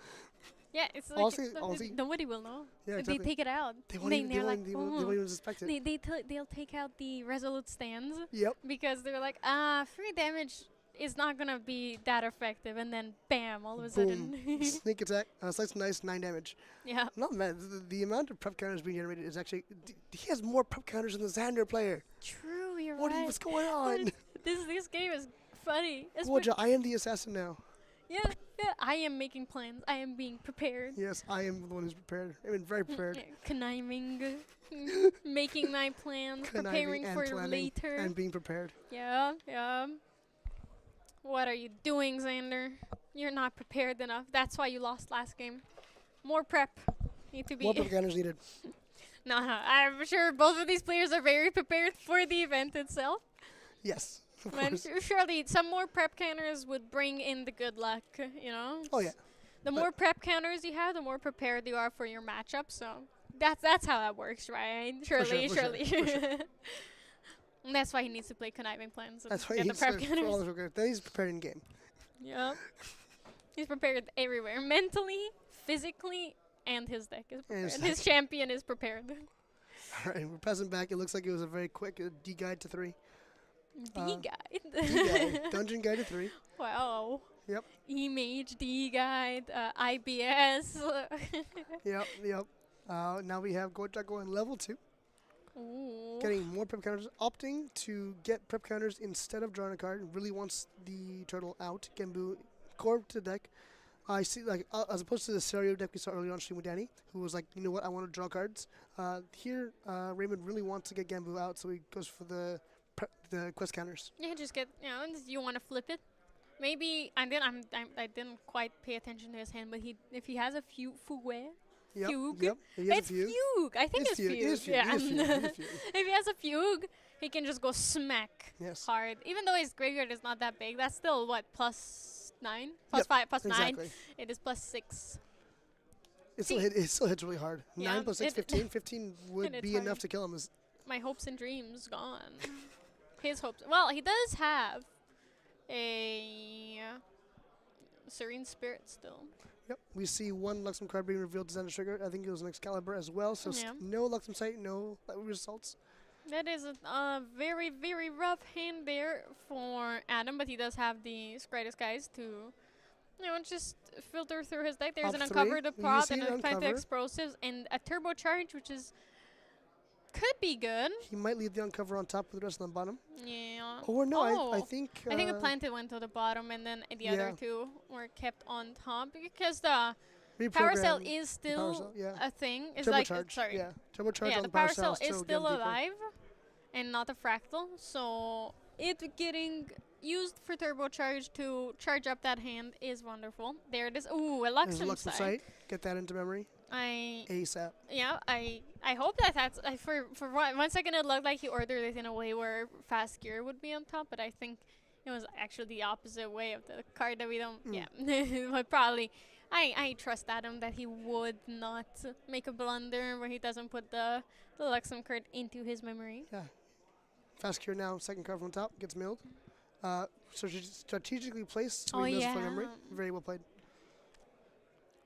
Yeah, it's like Honestly, nobody will know. Yeah, exactly. They take it out. They won't even suspect it. They'll take out the Resolute Stands. Yep. Because they're like, free damage is not gonna be that effective, and then bam, all of a Boom. sudden. Sneak attack. Slice and Nice, 9 damage. Yeah. Not bad. The amount of prep counters being generated is actually. He has more prep counters than the Xander player. True, you're right. What's going on? This game is funny. Goja, I am the assassin now. Yeah, I am making plans. I am being prepared. Yes, I am the one who's prepared. I mean, very prepared. Conniving, making my plans, preparing and for planning later. and being prepared. Yeah. What are you doing, Xander? You're not prepared enough. That's why you lost last game. More prep. Need to be. More prep counters needed. No, I'm sure both of these players are very prepared for the event itself. Yes, of But course. surely some more prep counters would bring in the good luck, Oh yeah. The more prep counters you have, the more prepared you are for your matchup. So that's how that works, right? Surely. For sure. And that's why he needs to play Conniving Plans. That's why get he's the prep for all counters. the prep. Then he's prepared in game. Yep. He's prepared everywhere. Mentally, physically, and his deck is And his prepared. His champion is prepared. All right, we're passing back. It looks like it was a very quick D guide to 3. D guide. D guide. Dungeon guide to 3. Wow. Yep. Image, D guide, IBS. Yep. Now we have Goja going level 2. Ooh. Getting more prep counters, opting to get prep counters instead of drawing a card. Really wants the turtle out. Genbu core to the deck. I see, like, as opposed to the Serio deck we saw earlier on stream with Danny, who was like, you know what, I want to draw cards. Here, Raymond really wants to get Genbu out, so he goes for the quest counters. Yeah, just get, you want to flip it. Maybe I didn't quite pay attention to his hand, but if he has a fugue. Yep. He has It's a fugue. fugue. I think it's fugue. It is fugue. Yeah. It is fugue. It is fugue. If he has a fugue, he can just go smack Yes. hard. Even though his graveyard is not that big, that's still what, +9, Yep, +5, +9. Exactly. It is +6. It still hits really hard. Yeah, 9 plus 6, 15. 15 would it's be hard. enough to kill him. My hopes and dreams gone. His hopes. Well, he does have a Serene Spirit still. Yep. We see one Luxem card being revealed to trigger. I think it was an Excalibur as well. So Yeah. no Luxem Sight, no results. That is a very, very rough hand there for Adam, but he does have the Scry Disguise to, just filter through his deck. There's Up an three. Uncover the You Prop see and it a Plant Uncover. Explosives and a Turbocharge, which could be good. He might leave the Uncover on top with the rest of the bottom. Yeah. Or no, I Oh. think... I think the Planted went to the bottom, and then the yeah. other two were kept on top because the Power Cell reprogram- is still Power Cell, yeah. a thing. It's like Turbocharge. sorry. Yeah. Turbocharge Yeah, on the Power Power Cell is getting still deeper. alive and not a fractal, so it getting used for Turbocharge to charge up that hand is wonderful. There it is. Ooh, a There's a Luxem Luxem Sight. Sight. Get that into memory. I ASAP. hope that's for one second it looked like he ordered it in a way where Fast Gear would be on top, but I think it was actually the opposite way of the card that we don't. Yeah, but probably. I trust Adam that he would not make a blunder where he doesn't put the Luxem card into his memory. Yeah. Fast Cure now, second card from the top, gets milled. Strategically placed, so he knows for memory. Very well played.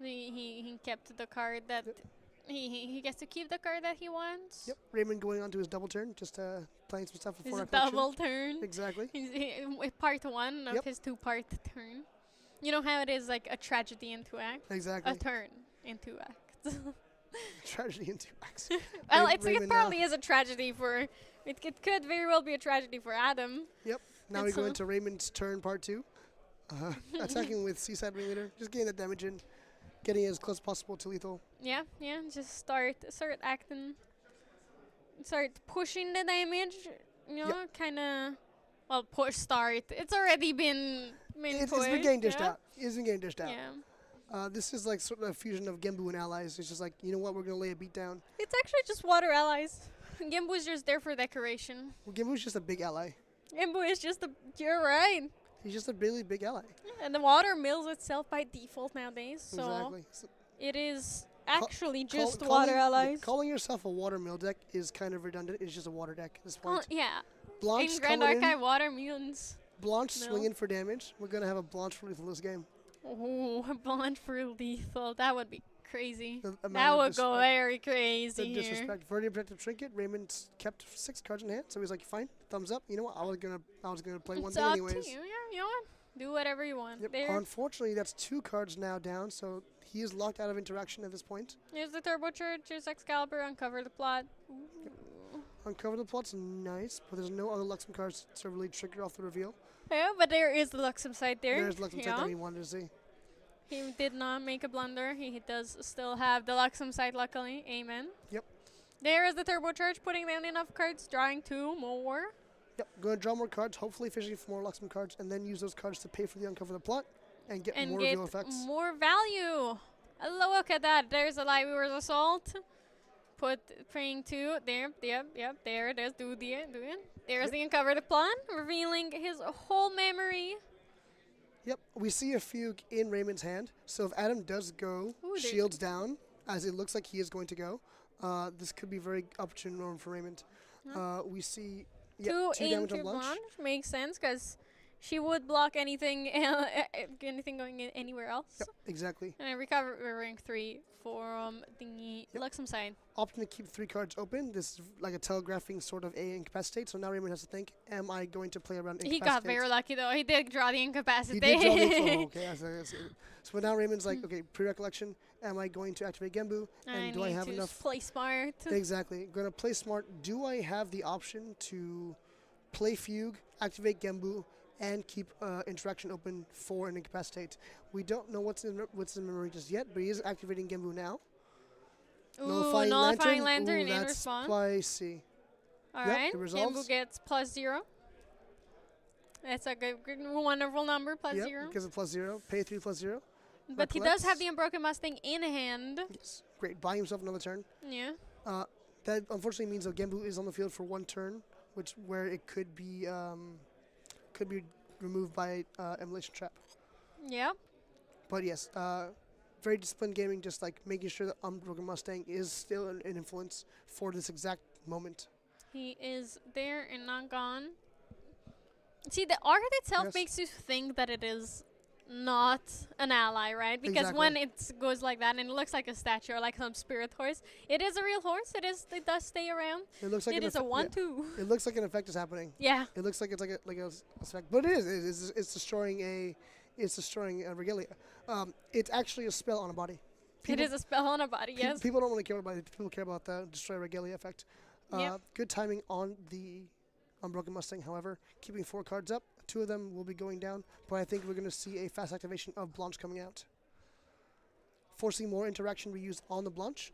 He kept the card that he gets to keep the card that he wants. Yep. Raymond going on to his double turn, just playing some stuff His before double turn. Exactly. Part one of Yep. his 2-part turn. You know how it is like a tragedy in 2 acts? Exactly. A turn in 2 acts. Tragedy in 2 acts. Well, it Raymond probably is a tragedy for... It could very well be a tragedy for Adam. Yep. Now we It's go into Raymond's turn, part 2. Attacking with Seaside Ringleader, just getting that damage in, getting as close as possible to lethal. Yeah. Just start acting... Start pushing the damage, kind of... Well, start. It's already been It's pushed. been getting dished out. It's been getting dished out. Yeah. This is like sort of a fusion of Genbu and allies. It's just like, you know what, we're going to lay a beat down. It's actually just water allies. Gimbu is just there for decoration. Well, Genbu's just a big ally. Gimbu is just you're right. He's just a really big ally. And the water mills itself by default nowadays. So Exactly. So it is actually just calling- water yeah, allies. calling yourself a water mill deck is kind of redundant. It's just a water deck at this Oh, point. yeah. Blanche In Grand coming in. Archive, water mutants. Blanche No. swinging for damage. We're going to have a Blanche for lethal this game. Oh, Blanche for lethal. That would be crazy. The amount That of would go disrespect- very The crazy here. disrespect. Verdi Protective Trinket. Raymond's kept 6 cards in hand, so he's like, fine, thumbs up. You know what? I was gonna play one It's thing up anyways. to you. Yeah, you know what? Do whatever you want. Yep. There. Unfortunately, that's 2 cards now down, so he is locked out of interaction at this point. Here's the Turbocharge. Here's Excalibur. Uncover the plot. Ooh. Uncover the plot's nice, but there's no other Luxem cards to really trigger off the reveal. Yeah, but there is the Luxem side there. There's Luxem yeah. that he wanted to see. He did not make a blunder. He does still have the Luxem side, luckily. Amen. Yep. There is the Turbocharge, putting down enough cards, drawing 2 more. Yep, going to draw more cards, hopefully fishing for more Luxem cards, and then use those cards to pay for the Uncover the Plot and get And more get reveal effects. more value. Look at that. There's a Lightweaver's Assault. Praying 2. There. Yep. There it is. Do it. There's the Uncover the Plot, revealing his whole memory. Yep, we see a fugue in Raymond's hand, so if Adam does go Ooh, shields down, as it looks like he is going to go, this could be very opportune moment for Raymond. We see 2 2 damage into on Blanche. Blanche makes sense because she would block anything anything going in anywhere else. Yep, exactly. And I recovering 3 from the Luxem side. Opting to keep 3 cards open. This is like a telegraphing sort of a incapacitate. So now Raymond has to think: am I going to play around incapacitate? He got very lucky though. He did draw the He incapacitate. did draw the okay. So now Raymond's like, okay, pre-recollection. Am I going to activate Genbu? And do I have enough? Play smart. Exactly. Going to play smart. Do I have the option to play Fugue, activate Genbu, and keep interaction open for an incapacitate? We don't know what's in memory just yet, but he is activating Genbu now. Ooh, nullifying lantern in that's response. Spicy. Alright, it resolves. Genbu gets +0. That's a good, wonderful number, +0. Yep, because of +0. Pay 3 +0. But he does have the Unbroken Mustang in hand. Yes, great. Buy himself another turn. Yeah. That unfortunately means that Genbu is on the field for 1 turn, where it could be removed by Emulation Trap. Yeah. But yes, very disciplined gaming, just like making sure that Unbroken Mustang is still an influence for this exact moment. He is there and not gone. See, the art itself makes you think that it is not an ally, right? Because when it goes like that and it looks like a statue or like some spirit horse, it is a real horse. It does stay around. It looks like it is a 1/2. Yeah. It looks like an effect is happening. Yeah. It looks like it's like a effect, but it is. It's destroying a regalia. It's actually a spell on a body. It is a spell on a body. Yes. People don't really care about it. People care about the destroy regalia effect. Yep. Good timing on the Unbroken Mustang. However, keeping 4 cards up. 2 of them will be going down, but I think we're going to see a fast activation of Blanche coming out, forcing more interaction reused on the Blanche.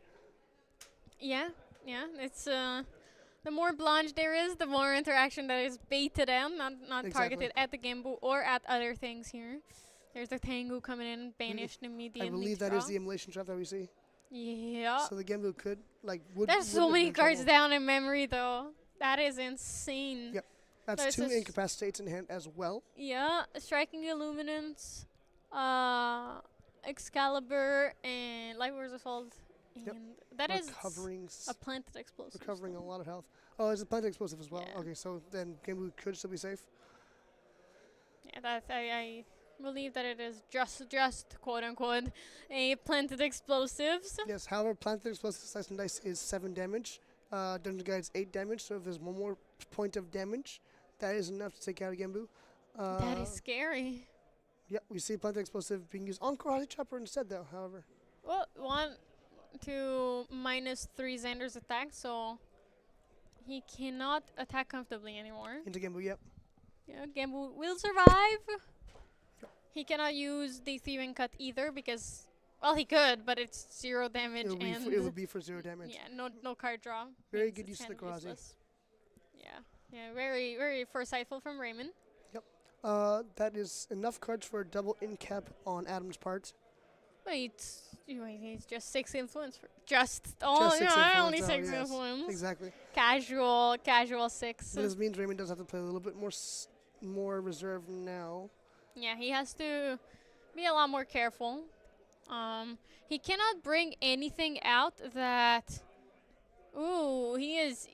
Yeah. It's the more Blanche there is, the more interaction that is baited out, not targeted at the Genbu or at other things here. There's the Tengu coming in, banished immediately. I believe that is the Immolation Trap that we see. Yeah. So the Genbu could There's so many cards down in memory though. That is insane. Yep. That's 2 incapacitates in hand as well. Yeah, Striking Illuminance, Excalibur, and Lightweaver's Assault. Yep. And that is a planted explosive. Recovering a lot of health. Oh, it's a planted explosive as well. Yeah. Okay, so then Genbu could still be safe. Yeah, I believe that it is just quote unquote a planted explosives. Yes, however, planted explosive slice and dice is 7 damage. Dungeon Guide's 8 damage, so if there's 1 more point of damage, that is enough to take out a Genbu. That is scary. Yeah, we see planted explosive being used on Karate Chopper instead, though, however. Well, 1 to -3 Xander's attack, so he cannot attack comfortably anymore. Into Genbu, yep. Yeah, Genbu will survive. He cannot use the Thieving Cut either because, well, he could, but it's 0 damage it would be for 0 damage. Yeah, no card draw. Very good use of the Karazi. Yeah, very, very foresightful from Raymond. Yep. That is enough cards for a double in-cap on Adam's part. Wait, he's just 6 influence. Only 6 influence. Exactly. Casual 6. This means Raymond does have to play a little bit more reserved now. Yeah, he has to be a lot more careful. He cannot bring anything out that. Ooh, he is.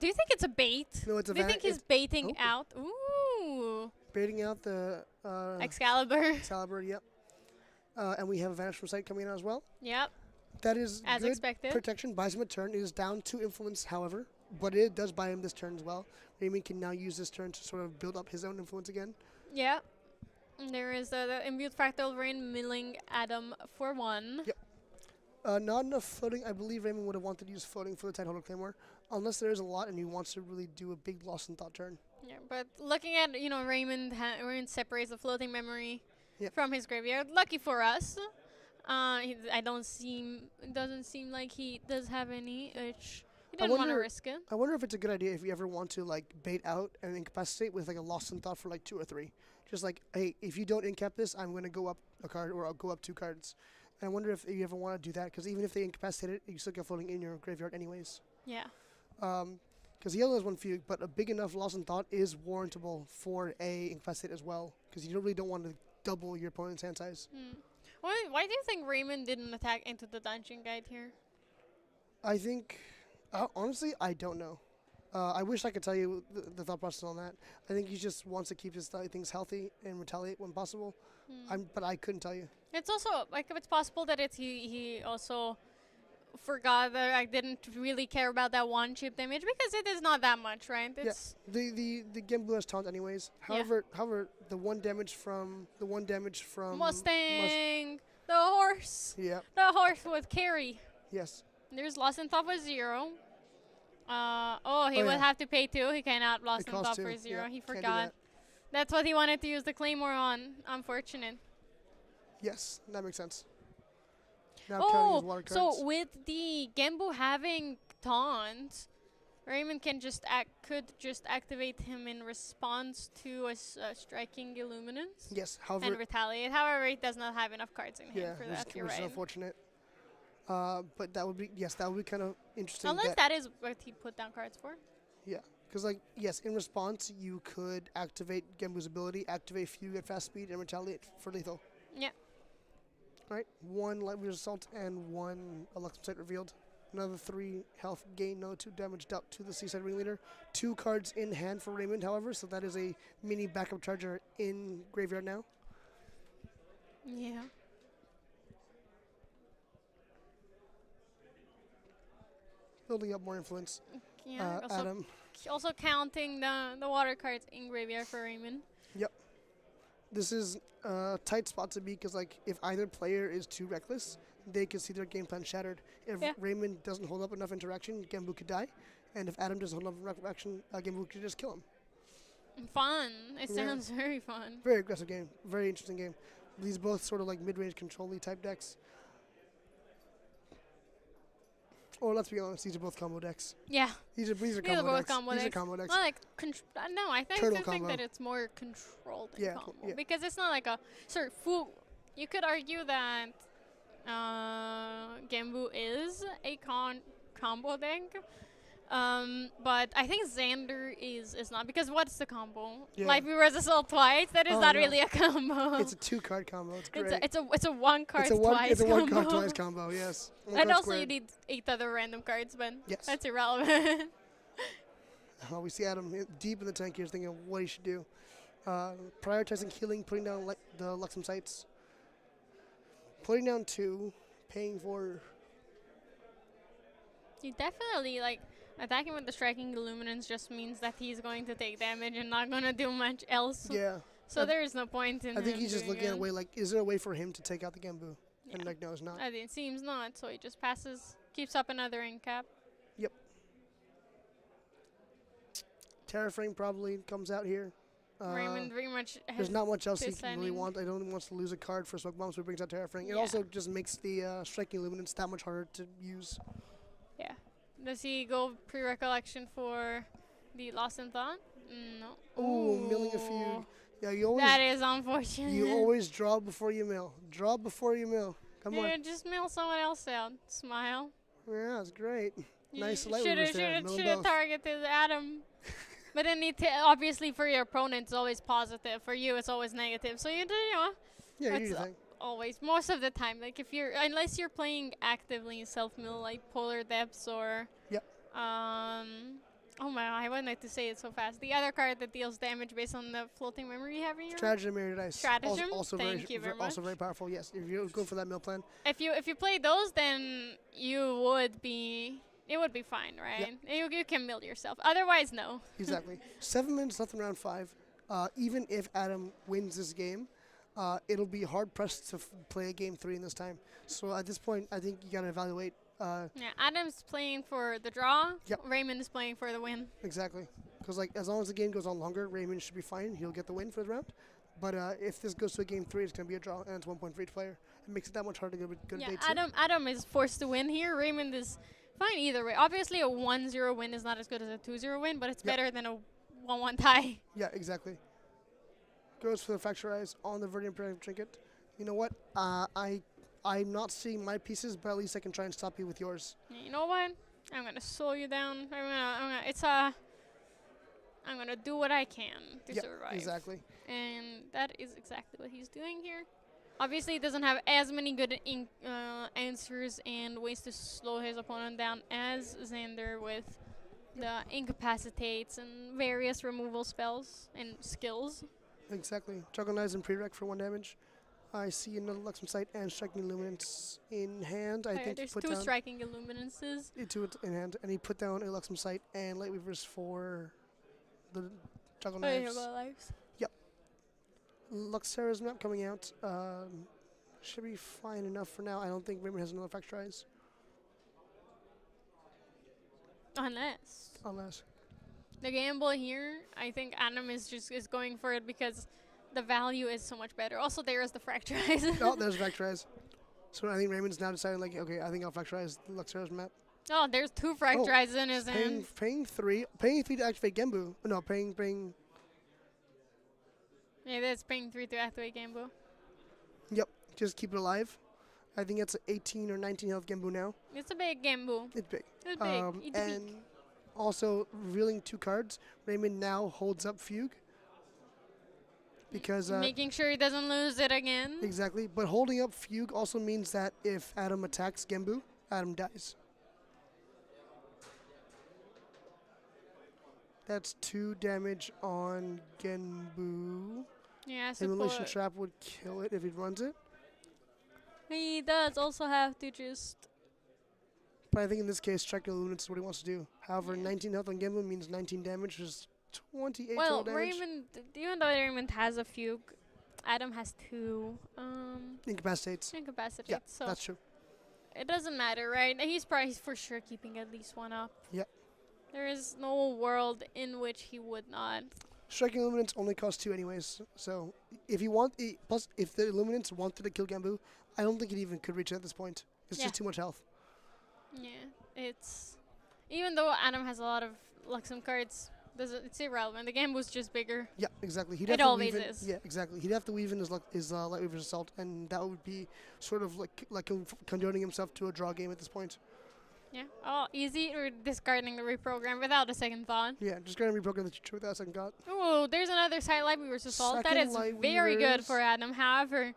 Do you think it's a bait? No, it's a Do you think he's baiting out? Ooh. Baiting out the Excalibur. Excalibur, yep. And we have a Vanish from Sight coming in as well. Yep. That is as good expected. Protection. Buys him a turn. It is down 2 influence, however, but it does buy him this turn as well. Raymond can now use this turn to sort of build up his own influence again. Yeah. And there is the Imbued Fractal Rain milling Adam for 1. Yep. Not enough floating. I believe Raymond would have wanted to use floating for the Tideholder Claymore, unless there is a lot and he wants to really do a big Lost in Thought turn. Yeah, but looking at, Raymond separates the floating memory from his graveyard. Lucky for us. It doesn't seem like he does have any, which he didn't want to risk it. I wonder if it's a good idea if you ever want to bait out and incapacitate with a Lost in Thought for 2 or 3. Just hey, if you don't incap this, I'm going to go up a card or I'll go up 2 cards. And I wonder if you ever want to do that, because even if they incapacitate it, you still get floating in your graveyard anyways. Yeah. Because he only has 1 Fugue, but a big enough Lost in Thought is warrantable for a incapacitate as well, because you really don't want to double your opponent's hand size. Why do you think Raymond didn't attack into the Dungeon Guide here? I think, honestly, I don't know. I wish I could tell you the thought process on that. I think he just wants to keep his things healthy and retaliate when possible. But I couldn't tell you. It's also like it's possible that he also forgot that I didn't really care about that one chip damage because it is not that much, right? It's The Genbu has taunt anyways. However, the one damage from Mustang, the horse. Yeah. The horse with carry. Yes. There's Lost in Thought for 0. He Oh, would yeah. have to pay 2. He cannot Lost in costs Thought for 2. 0. Yeah, He can't do forgot. that. That's what he wanted to use the Claymore on. Unfortunate. Yes, that makes sense. Now counting his water cards. So with the Genbu having taunt, Raymond can could just activate him in response to a striking Illuminance yes, and however, retaliate. However, he does not have enough cards in hand for that. You're which is right. unfortunate. But that would be kind of interesting. Unless that is what he put down cards for. Yeah, because in response you could activate Genbu's ability, activate Fugue at fast speed, and retaliate for lethal. Yeah. Right, 1 Light Wizard Assault and 1 Electrum Sight revealed. Another 3 health gain, another 2 damage dealt to the Seaside Ringleader. 2 cards in hand for Raymond, however, so that is a mini backup charger in graveyard now. Yeah. Building up more influence. Yeah. Adam. Also counting the water cards in graveyard for Raymond. Yep. This is a tight spot to be because, if either player is too reckless, they can see their game plan shattered. If Raymond doesn't hold up enough interaction, Genbu could die. And if Adam doesn't hold up enough interaction, Genbu could just kill him. Fun. It sounds very fun. Very aggressive game. Very interesting game. These both sort of mid-range control-y type decks. Or let's be honest, these are both combo decks. Yeah. These are These combo are both decks. combo These are decks. combo decks. Well, no, I Turtle think combo. that it's more controlled than Yeah, combo yeah. because it's not like a full. You could argue that Genbu is a combo deck, but I think Xander is not because what's the combo? Yeah. Life Reverse Assault twice. That is not no. really a combo. It's a 2-card combo. It's great. It's a one card It's a twice combo. 1 card twice combo, yes. One And card also you squared. need 8 other random cards, but Yes. that's irrelevant. Oh, we see Adam deep in the tank here thinking of what he should do. Prioritizing healing, putting down the Luxem sites. Putting down 2, paying for... You definitely attacking with the striking Illuminance just means that he's going to take damage and not going to do much else. Yeah. So there is no point in I think him he's just doing looking at a it. way is there a way for him to take out the Genbu? And Yeah. no, it's not. It seems not, so he just passes, keeps up another incap. Yep. Terraframe probably comes out here. Raymond very much has There's not much else he this can really inning. want. I don't think he wants to lose a card for Smoke Bomb, so he brings out Terraframe. It Yeah. also just makes the Striking Illuminance that much harder to use. Yeah. Does he go pre-recollection for the Lost in Thought? No. Ooh, milling a few. Yeah, you always That is unfortunate. you always draw before you mill. Draw before you mill. Come Yeah, on. just mill someone else out. Smile. Yeah, that's great. Nice You light shoulda- reverse there. shoulda- Mill them shoulda both. targeted Adam. But then obviously for your opponent it's always positive. For you it's always negative. So you do, Yeah, you do that's your thing. always most of the time. Unless you're playing actively self mill like Polar Depths or Yep. Oh my! I wanted to say it so fast. The other card that deals damage based on the floating memory you have in your Stratagem Mirrored Ice. Stratagem? Also Thank you very also much. very powerful. Yes, if you go for that mill plan. If you play those, then you would be. It would be fine, right? You can mill yourself. Otherwise, no. Exactly. 7 minutes left in round 5. Even if Adam wins this game, it'll be hard pressed to play a game 3 in this time. So at this point, I think you gotta evaluate. Yeah, Adam's playing for the draw. Yep. Raymond is playing for the win. Exactly. Because as long as the game goes on longer, Raymond should be fine. He'll get the win for the round. But if this goes to a game 3, it's gonna be a draw, and it's 1 point for each player. It makes it that much harder to go to Yeah, day 2. Adam is forced to win here. Raymond is fine either way. Obviously, a 1-0 win is not as good as a 2-0 win, but it's Yep. better than a 1-1 tie. Yeah, exactly. Goes for the Fracture Eyes on the Verdian Protective Trinket. You know what? I'm not seeing my pieces, but at least I can try and stop you with yours. You know what? I'm gonna slow you down. I'm gonna do what I can to Yep, survive. exactly. And that is exactly what he's doing here. Obviously, he doesn't have as many good answers and ways to slow his opponent down as Xander with the incapacitates and various removal spells and skills. Exactly. Juggernauts and prereq for 1 damage. I see another Luxem Sight and Striking Illuminance in hand. I think he There's put 2 down striking illuminances. 2 in hand, and he put down a Luxem Sight and Lightweavers for the Juggle Oh, yeah, Knives. well, lives. Luxera's map coming out. Should be fine enough for now. I don't think Raymond has another Factorize. Unless the gamble here, I think Adam is going for it because the value is so much better. Also, there is the Fracturize. Oh, there's Factorize. So I think Raymond's now decided, like, okay, I think I'll Factorize Luxera's map. Oh, there's 2 Fracturize in his hand. Paying 3 to activate Genbu. No, paying. Yeah, that's paying 3 to activate Gambu. Yep, just keep it alive. I think it's 18 or 19 health Genbu now. It's a big Gambu. It's big. It's big. It's And big. also, revealing 2 cards, Raymond now holds up Fugue. Because Making sure he doesn't lose it again. exactly, but holding up Fugue also means that if Adam attacks Genbu, Adam dies. That's 2 damage on Genbu. Yeah, Immolation support. Trap would kill it if he runs it. He does also have to just... But I think in this case, Striking Illuminance is what he wants to do. However, Yeah. 19 health on Genbu means 19 damage, which is 28 Well, total damage. Raymond, even though Raymond has a fugue, Adam has 2 Incapacitates. incapacitates. Yeah, So that's true. it doesn't matter, right? He's probably for sure keeping at least 1 up. Yep. There is no world in which he would not. Striking Illuminance only costs 2 anyways. So if you plus if the Illuminance wanted to kill Genbu, I don't think it even could reach it at this point. It's Yeah. just too much health. Yeah, it's... Even though Adam has a lot of Luxem cards, it's irrelevant. The game was just bigger. Yeah, exactly. He'd It have to always weave in, is. Yeah, exactly. He'd have to weave in his Lightweaver's Assault, and that would be sort of like condoning himself to a draw game at this point. Yeah. Oh, easy or discarding the reprogram without a second thought. Yeah, just going to reprogram the teacher without a second thought. Oh, there's another side Lightweaver's Assault. That Second is very good Lightweavers. for Adam. However,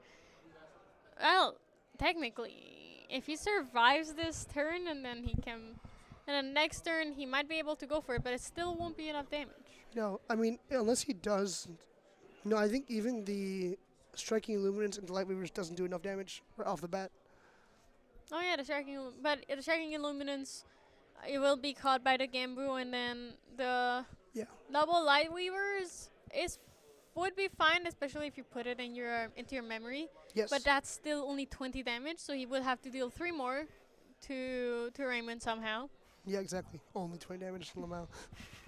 well, technically, if he survives this turn and then he can... And then next turn, he might be able to go for it, but it still won't be enough damage. No, I mean, unless he does... No, I think even the Striking Illuminance and the Lightweavers doesn't do enough damage right off the bat. Oh yeah, the striking illuminance, it will be caught by the Gambu, and then the Yeah. double Lightweavers would be fine, especially if you put it in into your memory. Yes. But that's still only 20 damage, so he would have to deal 3 more to Raymond somehow. Yeah, exactly. Only 20 damage to Lamau.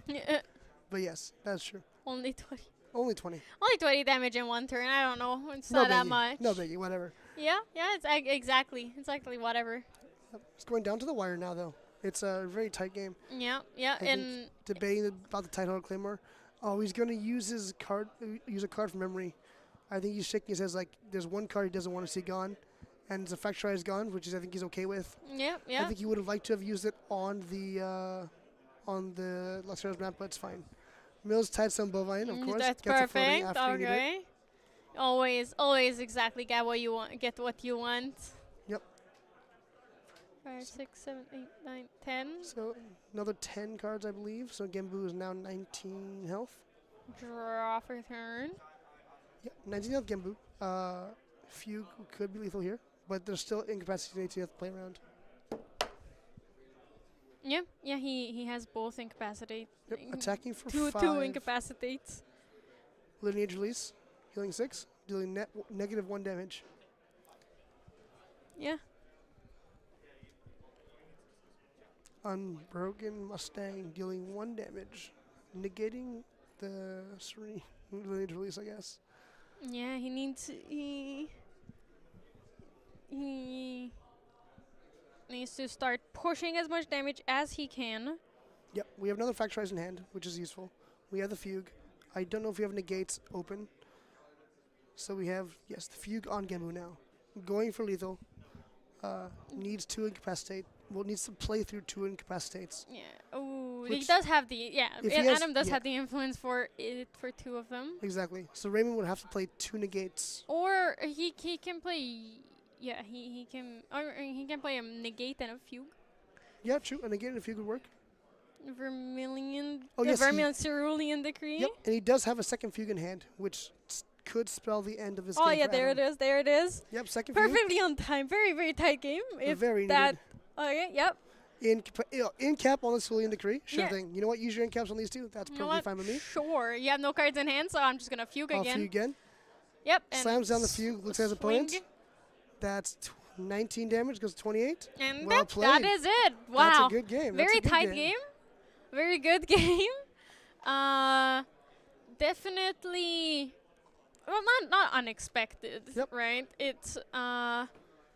Yeah, But yes, that's true. only 20. Only 20. Only 20 damage in 1 turn. I don't know. It's No not that biggie. much. No biggie, whatever. Yeah, it's exactly whatever. Yep. It's going down to the wire now, though. It's a very tight game. Yeah, I think and Debating about the title of Claymore. Oh, he's going to use his card. Use a card from memory. I think he's shaking his head like there's one card he doesn't want to see gone, and it's a Factorize gone, which is I think he's okay with. yeah. I think he would have liked to have used it on the Luxera's map, but it's fine. Mills Tidestone Bovine, of course. That's gets a floating perfect. after you get it. Okay. Always exactly get what you want. Get what you want. Yep. 5, 6, 7, 8, 9, 10. So another 10 cards, I believe. So Genbu is now 19 health. Draw for turn. Yeah, 19 health Genbu. Fugue could be lethal here, but there's still incapacitated to play around. Yeah. He has both incapacitate. Yep. Attacking for Two 5. incapacitates. Lineage Release. Healing 6. Dealing negative 1 damage. Yeah. Unbroken Mustang. Dealing 1 damage. Negating the Serene Lineage Release, I guess. Yeah. He needs he needs to start pushing as much damage as he can. Yep. We have another Factorize in hand, which is useful. We have the Fugue. I don't know if we have negates open. So we have, yes, the Fugue on Genbu now. Going for lethal. Needs 2 incapacitate. Well, needs to play through 2 incapacitates. Yeah. Oh, he Which does have the if he has- Adam does yeah. have the influence for 2 of them. Exactly. So Raymond would have to play 2 negates. Or he can play. Yeah, he can. Or he can play a negate and a fugue. Yeah, true. A negate and a Fugue would work. Vermilion. Oh, the yes, he- Vermilion Cerulean Decree. Yep, and he does have a second fugue in hand, which could spell the end of his Oh game. yeah, for there Adam. it is. There it is. Yep, second fugue. Perfectly on time. Very very tight game. If Very that. needed. Okay. Yep. In cap on the Cerulean Decree. Sure Yeah. thing. You know what? Use your in caps on these two. That's You know perfectly what? fine with me. Sure. You have no cards in hand, so I'm just gonna fugue I'll again. fugue again. Yep. And Slams down the fugue. Looks at his opponent. swing. That's 19 damage. Goes to 28. And Well that played. is it. Wow. That's a good game. That's Very a good tight game. Very good game. Definitely. Well, not unexpected. Yep. Right. It's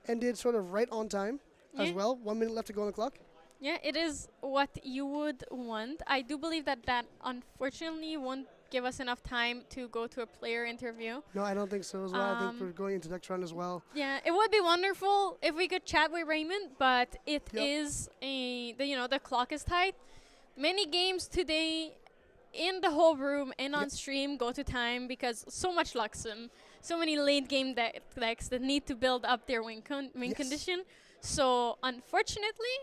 Ended sort of right on time as Yeah. well. 1 minute left to go on the clock. Yeah, it is what you would want. I do believe that unfortunately won't give us enough time to go to a player interview. No, I don't think so as well. I think we're going into next round as well. Yeah, it would be wonderful if we could chat with Raymond, but it Yep. is the clock is tight. Many games today in the whole room and on Yep. stream go to time because so much Luxem, so many late game decks that need to build up their win Yes. condition. So unfortunately,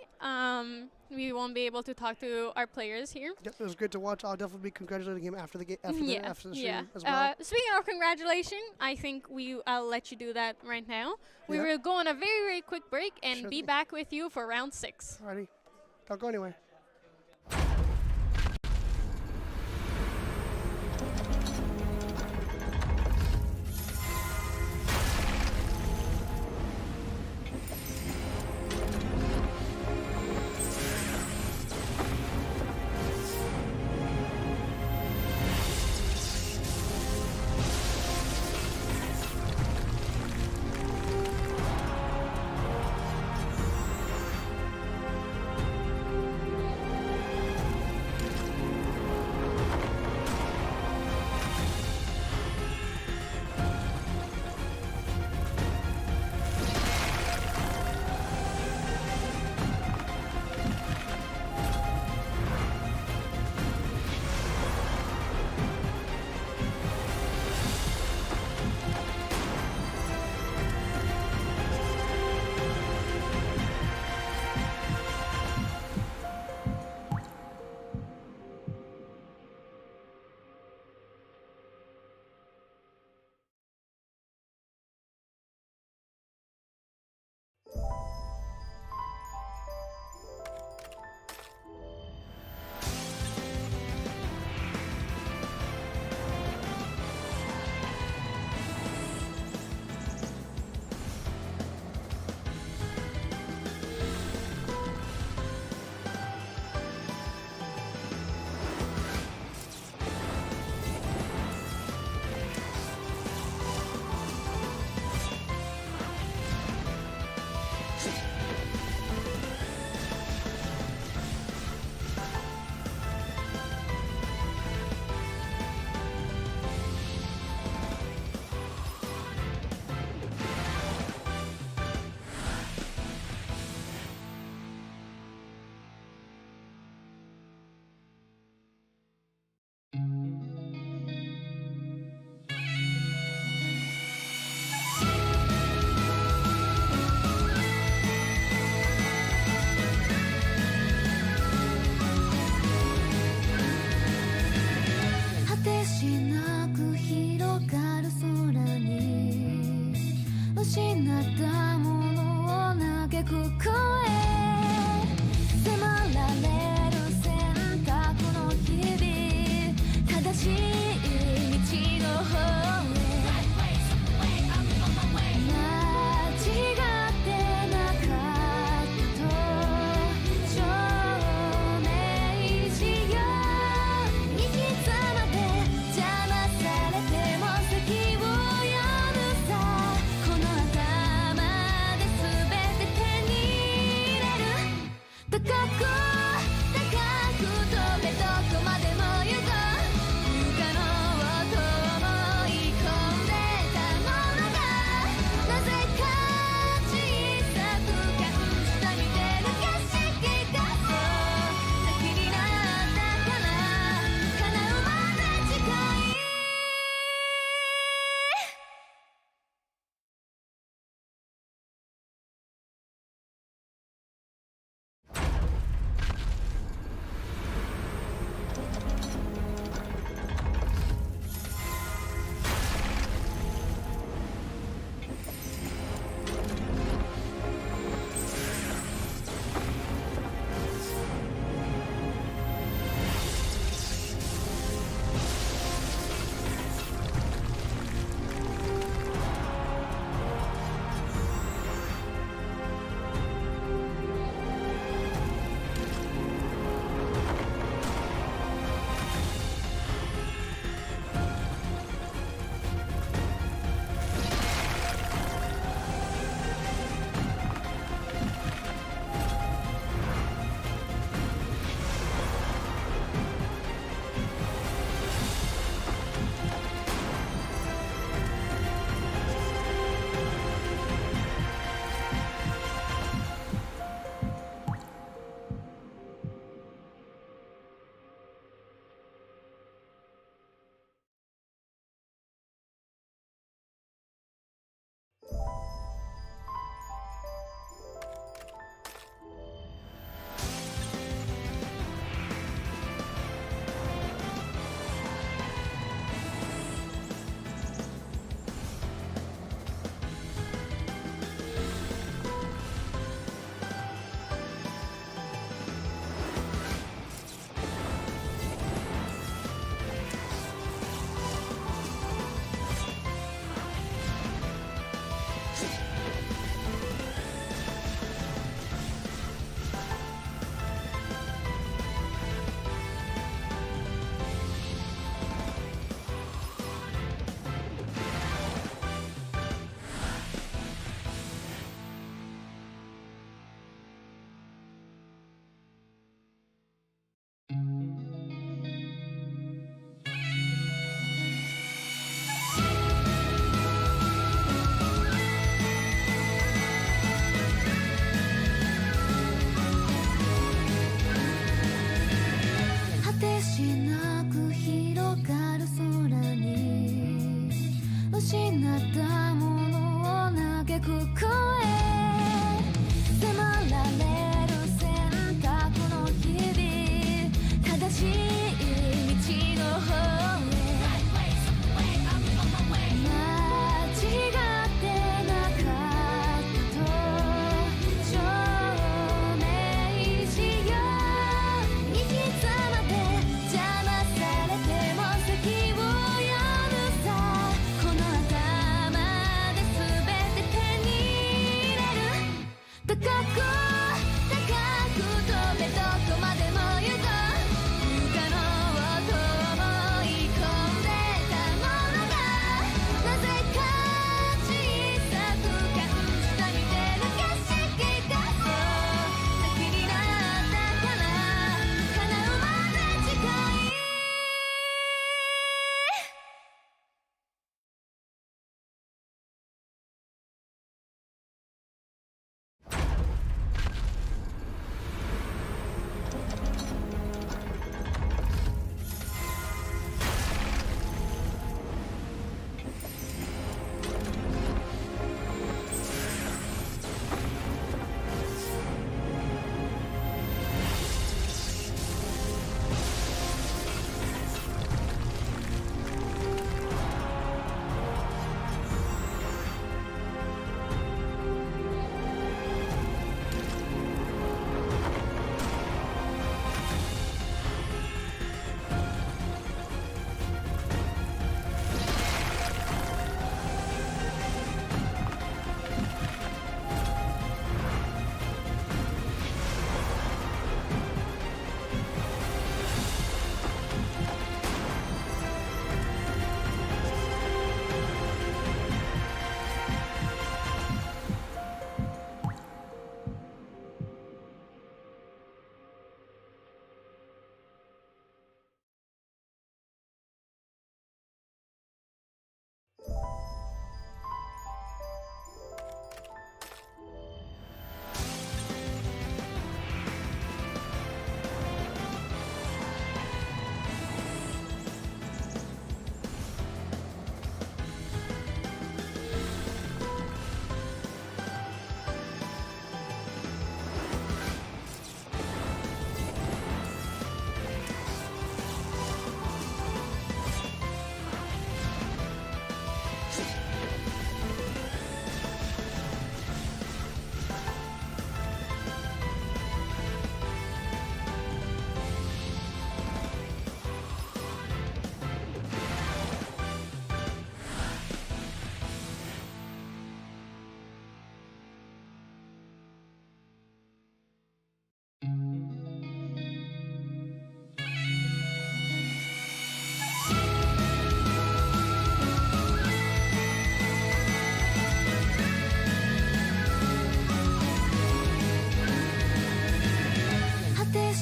we won't be able to talk to our players here. Yep, it was great to watch. I'll definitely be congratulating him after the Yeah, after the stream yeah. as well. Speaking of congratulation, I think I'll let you do that right now. We Yeah. will go on a very, very quick break and Sure be thing. back with you for round 6. Alrighty, don't go anywhere.果てしなく広がる空に失ったものを嘆く声迫られる選択の日々正しい道の方へ間違ってなかったと証明しよう生き様で邪魔されても席を読むさこの頭で全て手に入れる高く高く飛べどこまでも行こう不可能と思い込んでたものがなぜか小さく感じた見てる景色がそう先になったから叶うまで近い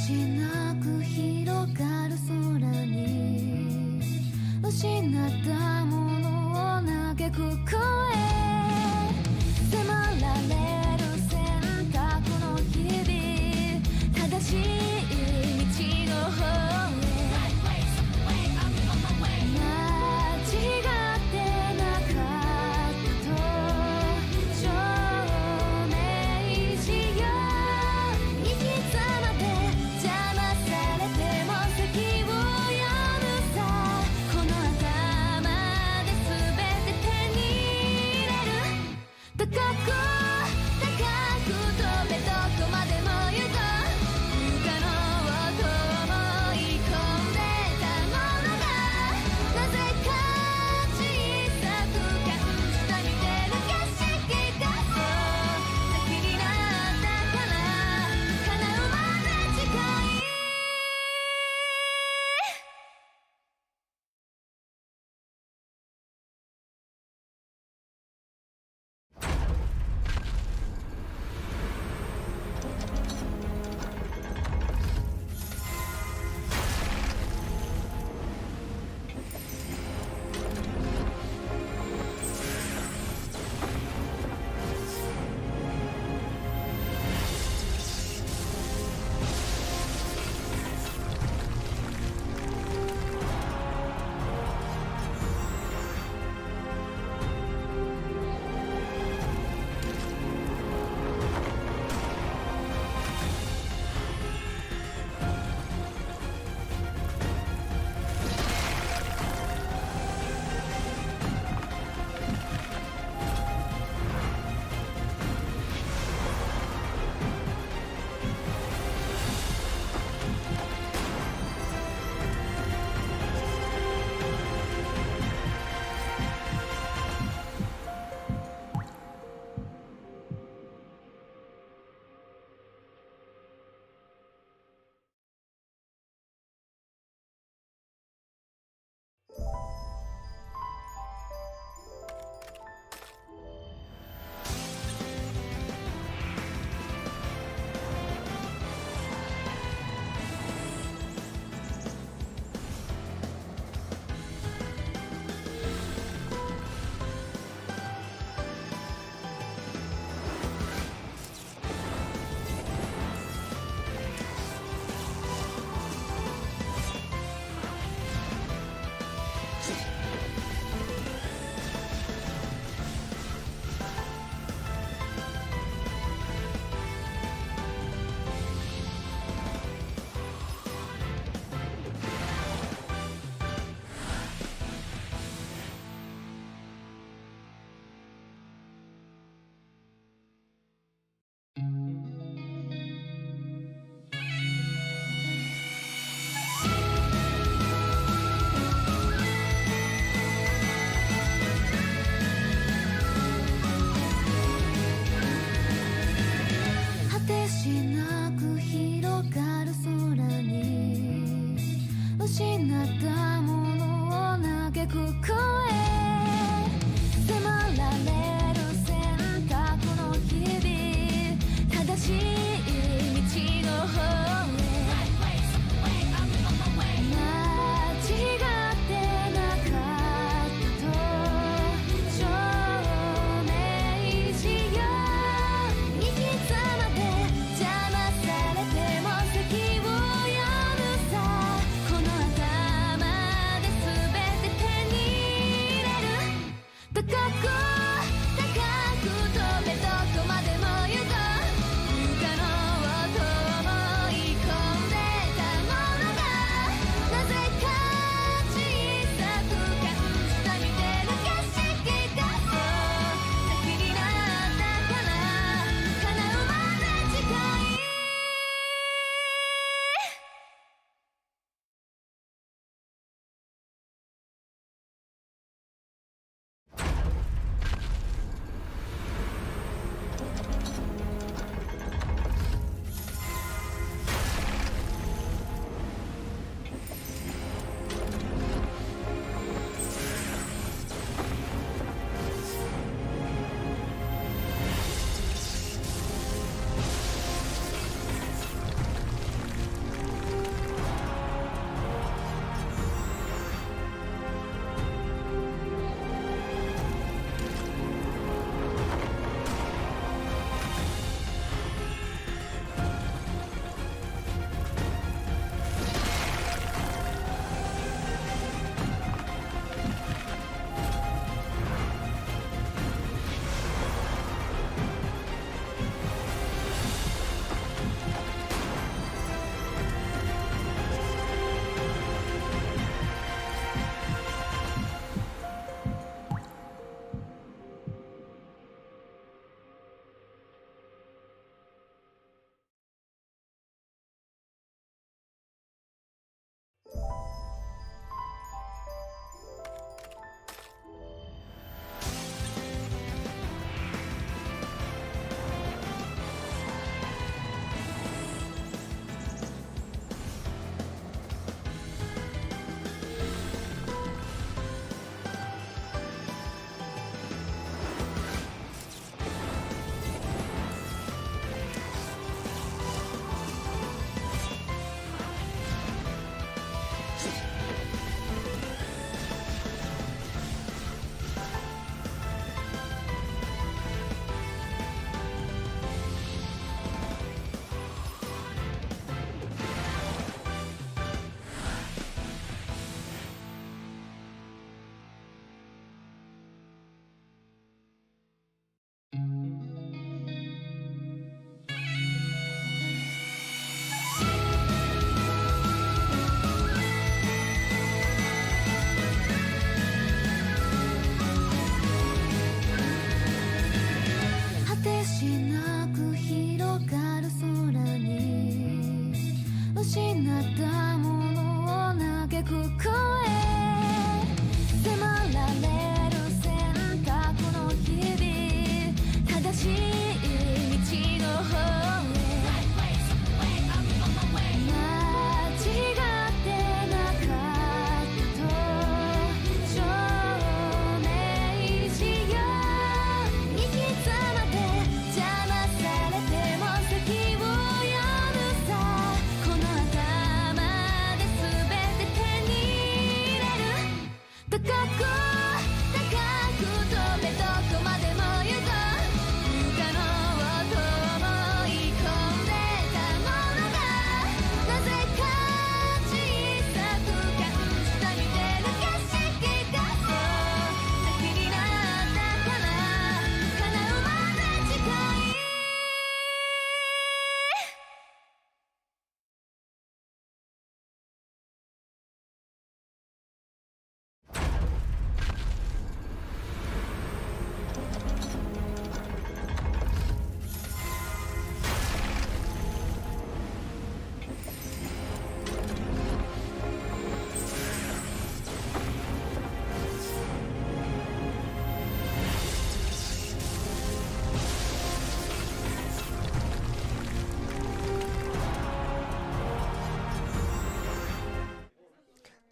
しなく広がる空に失ったものを嘆く声迫られる選択の日々正しい道の方へ間違ってなかったと証明しよう生き様で邪魔失ったものを嘆く声迫られる選択の日々正しい道の方へ間違ってなかったと証明しよう生き様で邪魔されても席を読むさこの頭で全て手に入れる高く高く飛べどこまでも行こう不可能と思い込んでたものがなぜか小さく感じた見てる景色がそう先になったから叶うまで近い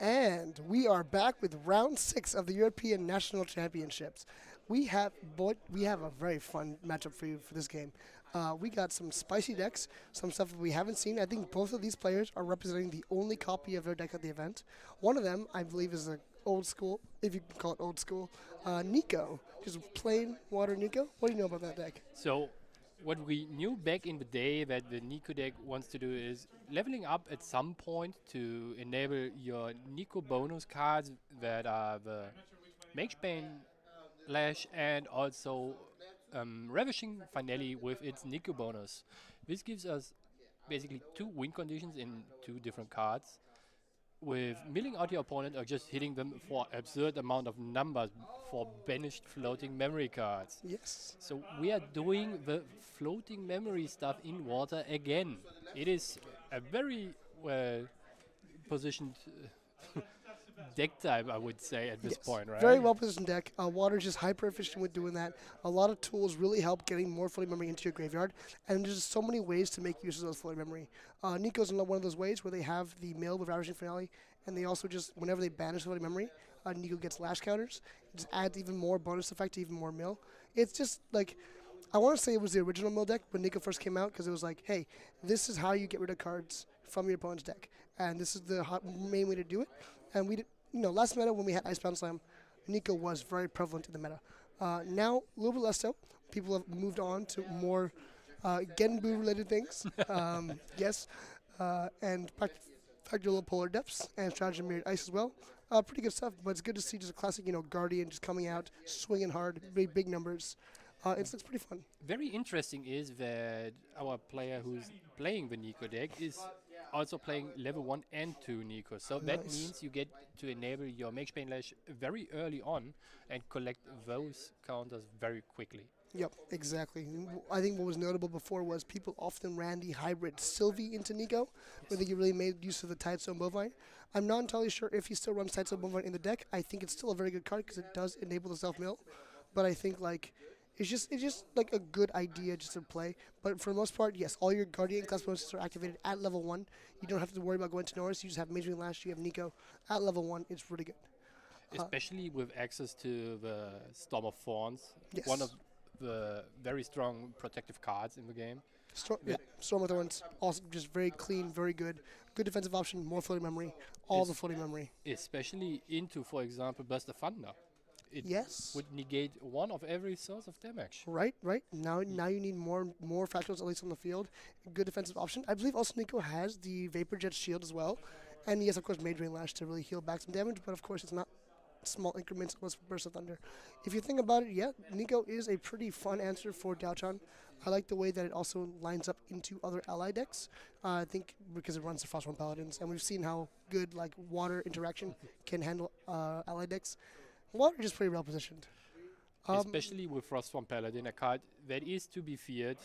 And we are back with round 6 of the European National Championships. We have a very fun matchup for you for this game. We got some spicy decks, some stuff that we haven't seen. I think both of these players are representing the only copy of their deck at the event. One of them, I believe, is an old school, if you can call it old school, Nico. Just plain water Nico. What do you know about that deck? So, what we knew back in the day that the Nico deck wants to do is leveling up at some point to enable your Nico bonus cards that are the Magebane Lash and also Ravishing Finale with its Nico bonus. This gives us basically 2 win conditions in 2 different cards, with milling out your opponent or just hitting them for absurd amount of numbers for banished floating memory cards. Yes. So we are doing the floating memory stuff in water again. It is a very well positioned deck type, I would say, at this point, right? Very well positioned deck. Water is just hyper efficient with doing that. A lot of tools really help getting more floating memory into your graveyard, and there's so many ways to make use of those floating memory. Nico's one of those ways where they have the mill with Ravishing Finale, and they also just, whenever they banish floating memory, Nico gets lash counters. It just adds even more bonus effect to even more mill. It's just like, I want to say it was the original mill deck when Nico first came out, because it was like, hey, this is how you get rid of cards from your opponent's deck, and this is the main way to do it. And we did, last meta when we had Icebound Slam, Nico was very prevalent in the meta. Now, a little bit less so. People have moved on to more Genbu related things. Yes. And Fractal Polar Depths and Strategy Mirrored Ice as well. Pretty good stuff, but it's good to see just a classic, Guardian just coming out, swinging hard, big numbers. It's pretty fun. Very interesting is that our player who's playing the Nico deck is also playing level 1 and 2 Nico. So that means you get to enable your Magebane Lash very early on and collect those counters very quickly. Yep, exactly. I think what was notable before was people often ran the hybrid Sylvie into Nico, where they really made use of the Tidestone Bovine. I'm not entirely sure if he still runs Tidestone Bovine in the deck. I think it's still a very good card because it does enable the self-mill. But I think it's just like a good idea just to play. But for the most part, yes, all your Guardian class bonuses are activated at level 1. You don't have to worry about going to Norris. You just have Mageling Lash, you have Nico at level 1. It's really good. Especially with access to the Storm of Thorns, Yes. one of the very strong protective cards in the game. Storm of Thorns, also just very clean, very good. Good defensive option, more floating memory, all the floating memory. Especially into, for example, Burst of Thunder. It Yes. would negate one of every source of damage. Right. Now you need more fractals at least on the field. Good defensive option. I believe also Nico has the Vapor Jet shield as well. And yes, of course, Mage Rain Lash to really heal back some damage, but of course it's not small increments unless Burst of Thunder. If you think about it, yeah, Nico is a pretty fun answer for Daochan. I like the way that it also lines up into other ally decks. I think because it runs the Frostborn Paladins, and we've seen how good water interaction can handle ally decks. Water is just pretty well positioned. Especially with Frostborn Paladin, a card that is to be feared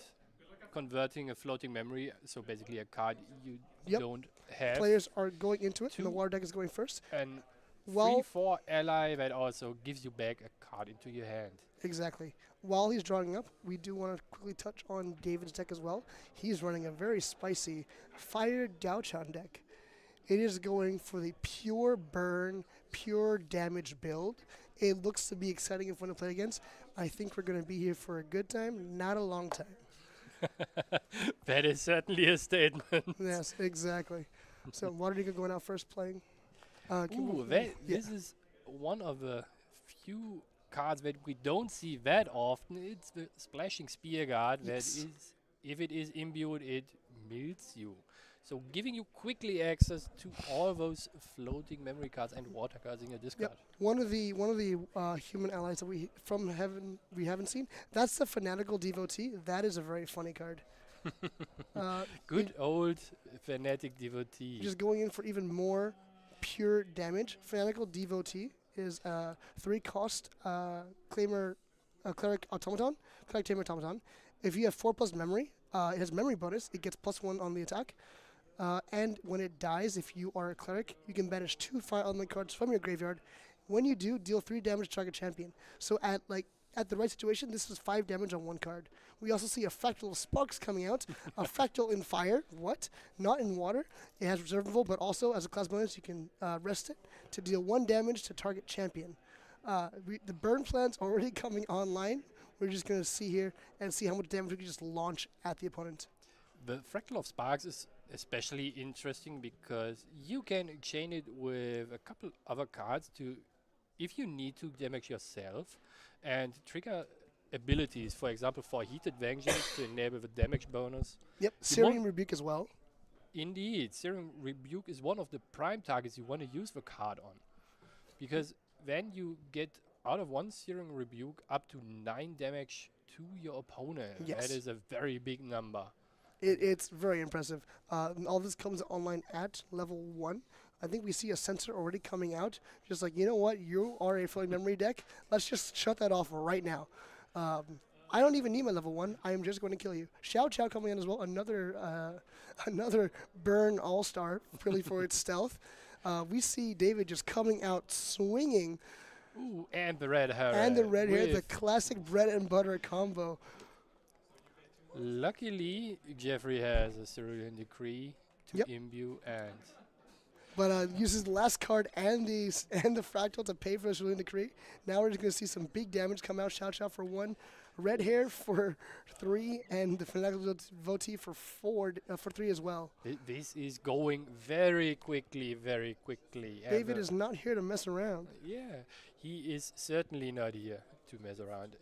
converting a floating memory, so basically a card you Yep. don't have, Players are going into it, and the Two. water deck is going first. and While 3/4 ally that also gives you back a card into your hand. Exactly. While he's drawing up, we do want to quickly touch on David's deck as well. He's running a very spicy Fire Dowchan deck. It is going for the pure burn, pure damage build. It looks to be exciting and fun to play against. I think we're going to be here for a good time, not a long time. That is certainly a statement. Yes, exactly. So Water Eagle going out first playing. Ooh, yeah. this is one of the few cards that we don't see that often. It's the Splashing Spear Guard that Yes. is, if it is imbued, it melts you. So giving you quickly access to all those floating memory cards and water cards in your discard. One of the human allies that we from heaven we haven't seen. That's the Fanatical Devotee. That is a very funny card. Good old Fanatic Devotee. Just going in for even more pure damage. Fanatical Devotee is 3-cost Cleric Automaton. Cleric Tamer Automaton. If you have 4+ memory, it has memory bonus. It gets +1 on the attack. And when it dies, if you are a cleric, you can banish 2 fire element cards from your graveyard. When you do, deal 3 damage to target champion. So at the right situation, this is 5 damage on 1 card. We also see a Fractal of Sparks coming out. A Fractal in fire. What? Not in water. It has reservable, but also as a class bonus, you can rest it to deal 1 damage to target champion. The burn plan's already coming online. We're just going to see here and see how much damage we can just launch at the opponent. The Fractal of Sparks is especially interesting because you can chain it with a couple other cards to, if you need to damage yourself, and trigger abilities. For example, for Heated Vengeance to enable the damage bonus. Yep, Syrian Rebuke as well. Indeed, Serum Rebuke is one of the prime targets you want to use the card on, because then you get out of one Serum Rebuke up to 9 damage to your opponent. Yes. That is a very big number. It's very impressive. All this comes online at level 1. I think we see a sensor already coming out. Just like, you know what? You are a floating memory deck. Let's just shut that off right now. I don't even need my level 1. I am just going to kill you. Xiao Qiao coming in as well. Another burn all-star, really for its stealth. We see David just coming out swinging. Ooh, and the red hair. And the red hair, the classic bread and butter combo. Luckily, Jeffrey has a Cerulean Decree to Yep. imbue, and But uses the last card and the Fractal to pay for the Cerulean Decree. Now we're just going to see some big damage come out. Xiao Qiao for 1, red hair for 3, and the Fanatical Devotee for 3 as well. this is going very quickly, very quickly. And David is not here to mess around. yeah, he is certainly not here to mess around.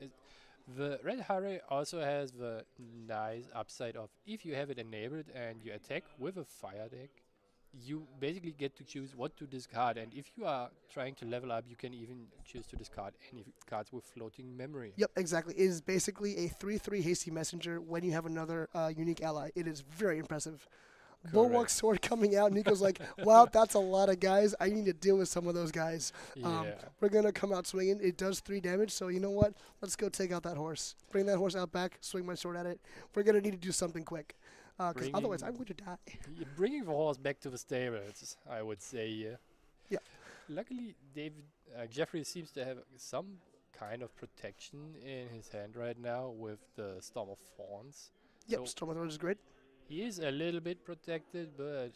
The Red Harry also has the nice upside of, if you have it enabled and you attack with a fire deck, you basically get to choose what to discard, and if you are trying to level up, you can even choose to discard any cards with floating memory. Yep, exactly. It is basically a 3/3 hasty messenger when you have another unique ally. It is very impressive. Bulwark Sword coming out, Nico's like, wow, that's a lot of guys. I need to deal with some of those guys. Yeah. We're going to come out swinging. It does 3 damage, so you know what? Let's go take out that horse. Bring that horse out back, swing my sword at it. We're going to need to do something quick, because otherwise I'm going to die. You're bringing the horse back to the stables, I would say. Yeah. Luckily, Jeffrey seems to have some kind of protection in his hand right now with the Storm of Thorns. Yep, So Storm of Thorns is great. he is a little bit protected, but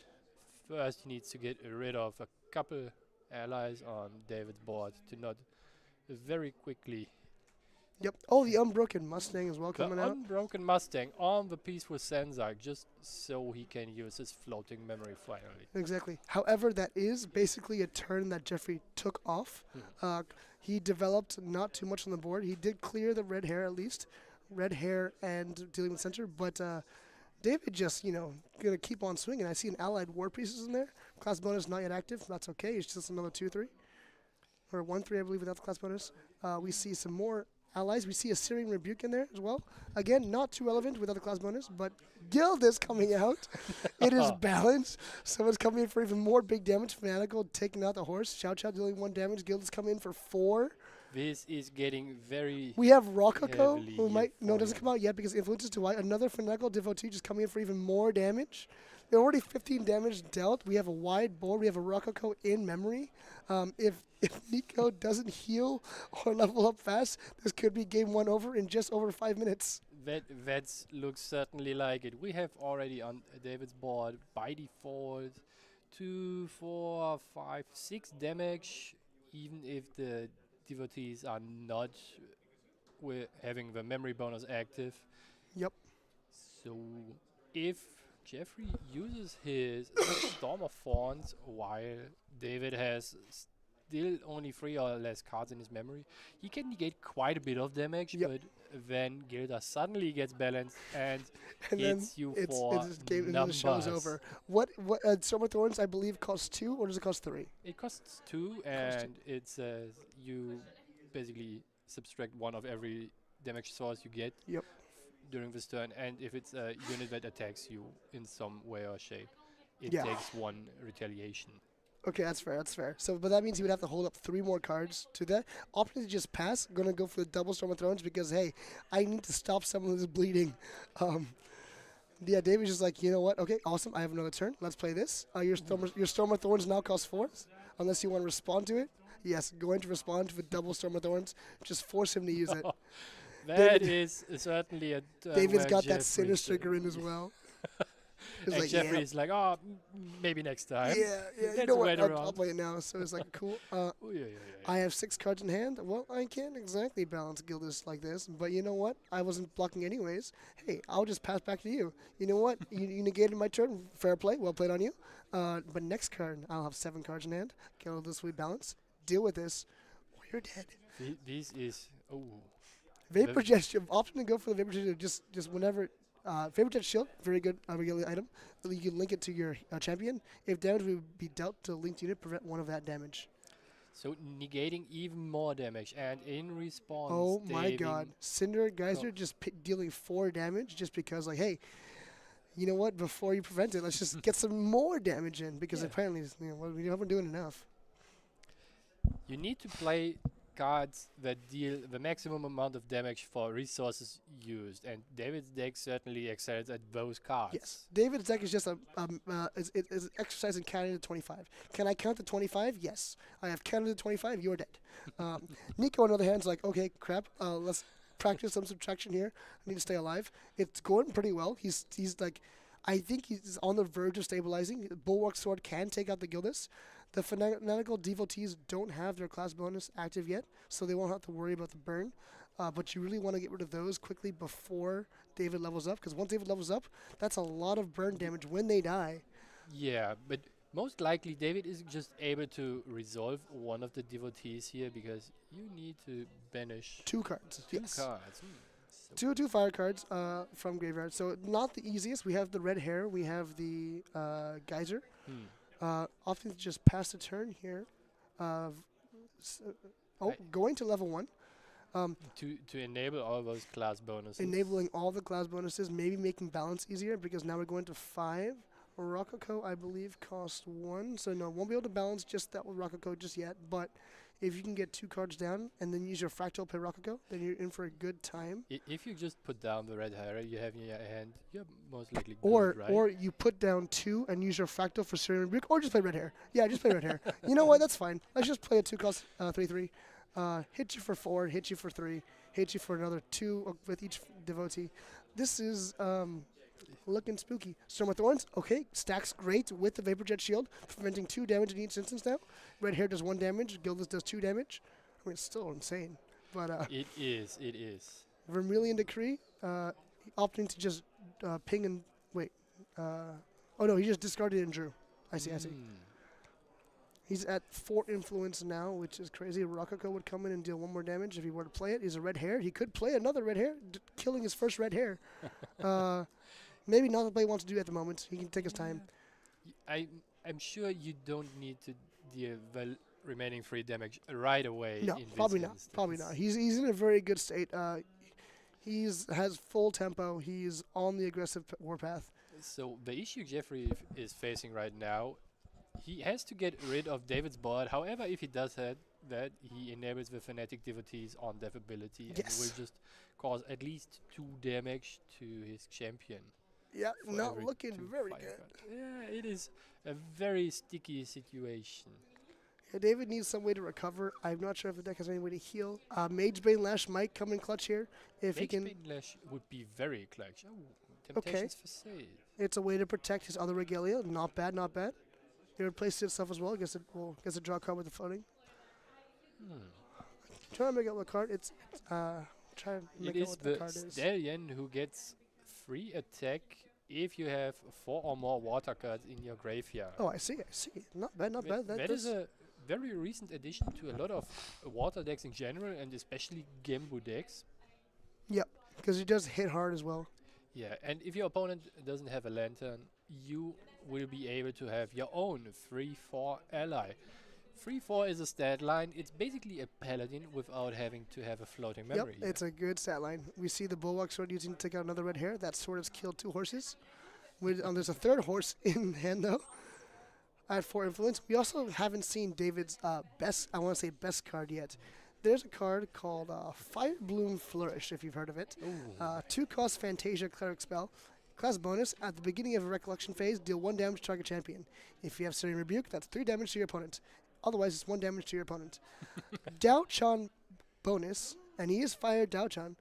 first he needs to get rid of a couple allies on David's board to not very quickly. Yep. Oh, the Unbroken Mustang as well The coming out. Unbroken Mustang on the Peaceful Sensor, just so he can use his floating memory finally. Exactly. However, that is basically a turn that Jeffrey took off. He developed not too much on the board. He did clear the red hair at least. Red hair and dealing with center, but David just, going to keep on swinging. I see an Allied War Pieces in there. Class bonus not yet active. That's okay. It's just another 2/3. Or 1/3, I believe, without the class bonus. We see some more allies. We see a Syrian Rebuke in there as well. Again, not too relevant without the class bonus, but Guild is coming out. It is balanced. Someone's coming in for even more big damage. Fanatical taking out the horse. Xiao Qiao dealing 1 damage. Guild is coming in for 4. This is getting very We have Rococo, heavily who here might for doesn't him. come out yet because influences to white. Another fanatical devotee just coming in for even more damage. They're already 15 damage dealt. We have a wide board. We have a Rococo in memory. If Nico doesn't heal or level up fast, this could be game one over in just over 5 minutes. That looks certainly like it. We have already on David's board by default 2, 4, 5, 6 damage, even if the devotees are not having the memory bonus active. Yep. So if Jeffrey uses his Storm of Thorns while David has still only 3 or less cards in his memory, he can negate quite a bit of damage, Yep. but then Gilda suddenly gets balanced and And then hits you it's for game and then the show's numbers. over. What Storm of Thorns I believe costs 2 or does it cost 3? It costs 2 and it says you basically subtract 1 of every damage source you get Yep. during this turn, and if it's a unit that attacks you in some way or shape, it Yeah. takes 1 retaliation. Okay, that's fair. That's fair. So, but that means he would have to hold up 3 more cards to that. Opting to just pass. Gonna go for the double Storm of Thrones because hey, I need to stop some of this bleeding. Yeah, David's just like, you know what? Okay, awesome. I have another turn. Let's play this. Your Storm of Thorns now costs 4, unless you want to respond to it. Yes, going to respond with double Storm of Thorns. Just force him to use it. That is certainly a turn David's where got that Jeffrey's, sinister grin as well. He's and like, Jeffrey yeah. is like, oh, maybe next time. Yeah, you Let's know what? wait I'll around. play it now. So it's like, cool. Oh, yeah. I have 6 cards in hand. Well, I can't exactly balance Gildas like this, but you know what? I wasn't blocking anyways. Hey, I'll just pass back to you. You know what? you negated my turn. Fair play. Well played on you. But next turn, I'll have 7 cards in hand. Gildas will balance. Deal with this, or you're dead. This is Vapor Jet Shield. Option to go for the Vapor Jet Shield just whenever. Vapor Jet Shield, very good regular item. You can link it to your champion. If damage would be dealt to a linked unit, prevent 1 of that damage. so negating even more damage, and in response, Oh my David- god. Cinder Geyser just dealing 4 damage just because, like, hey, you know what? Before you prevent it, let's just get some more damage in because Yeah. apparently, well, we haven't doing enough. You need to play cards that deal the maximum amount of damage for resources used, and David's deck certainly excels at those cards. Yes. David's deck is just is exercise in counting to 25. Can I count to 25? Yes. I have counted to 25. You're dead. Nico, on the other hand, is like, okay, crap. Let's practice some subtraction here. I need to stay alive. It's going pretty well. He's like, I think he's on the verge of stabilizing. Bulwark Sword can take out the Gildas. The fanatical devotees don't have their class bonus active yet, so they won't have to worry about the burn. But you really want to get rid of those quickly before David levels up, because once David levels up, that's a lot of burn damage when they die. Yeah, but most likely David is just able to resolve 1 of the devotees here because you need to banish 2 cards. 2 Yes. cards. So 2 fire cards from graveyard. So not the easiest. We have the red hair. We have the geyser. Often just pass the turn here. Going to level 1. to enable all those class bonuses. Enabling all the class bonuses, maybe making balance easier because now we're going to 5. Rococo, I believe, costs 1. So no, won't be able to balance just that with Rococo just yet. But if you can get 2 cards down and then use your fractal play Rococo, then you're in for a good time. If you just put down the red hair you have in your hand, you're most likely Or good, right? or you put down 2 and use your fractal for Syrian Rebuke, or just play red hair. Yeah, just play red hair. You know what? That's fine. Let's just play a 2 cost 3/3. Hit you for 4, hit you for 3, hit you for another 2 with each devotee. This is looking spooky. Storm of Thorns, okay, stacks great with the Vapor Jet Shield, preventing 2 damage in each instance now. Red hair does 1 damage, Gildas does 2 damage. I mean, it's still insane. But It is. Vermilion Decree, opting to just ping and wait. Oh no, he just discarded and drew. I see. He's at 4 influence now, which is crazy. Rococo would come in and deal 1 more damage if he were to play it. He's a red hair. He could play another red hair, killing his first red hair. Maybe not the play he wants to do at the moment. He can take his time. I'm sure you don't need to deal the remaining 3 damage right away. No, in this probably not. instance. Probably not. He's in a very good state. Has full tempo. He's on the aggressive warpath. So the issue Jeffrey is facing right now, he has to get rid of David's board. However, if he does that, that he enables the Fanatic Devotees on death ability and Yes. will just cause at least 2 damage to his champion. Yeah, for not every looking 2 very fire good. card. Yeah, it is a very sticky situation. Yeah, David needs some way to recover. I'm not sure if the deck has any way to heal. Mage Bane Lash might come in clutch here if he Mage can. Bane Lash would be very clutch. Oh, Temptations for sale. It's a way to protect his other regalia. Not bad, not bad. He replaced itself as well. Gets a draw card with the floating. Trying to make out what card it's. Trying to make It out is what the the card is. Stallion who gets free attack if you have 4 or more water cards in your graveyard. Oh, I see. Not bad, not bad. That is a very recent addition to a lot of water decks in general, and especially Gembu decks. Yep, because he does hit hard as well. Yeah, and if your opponent doesn't have a lantern, you will be able to have your own 3/4 ally. 3/4 is a stat line. It's basically a paladin without having to have a floating memory. Yep, it's a good stat line. We see the Bulwark Sword using to take out another red hair. That sword has killed 2 horses. There's a 3rd horse in hand though. At 4 influence. We also haven't seen David's best card yet. There's a card called Fire Bloom Flourish, if you've heard of it. 2-cost Fantasia Cleric spell. Class bonus, at the beginning of a recollection phase, deal 1 damage to target champion. If you have Serene Rebuke, that's 3 damage to your opponent. Otherwise, it's 1 damage to your opponent. Dao-chan bonus, and he is Fire Dao-chan.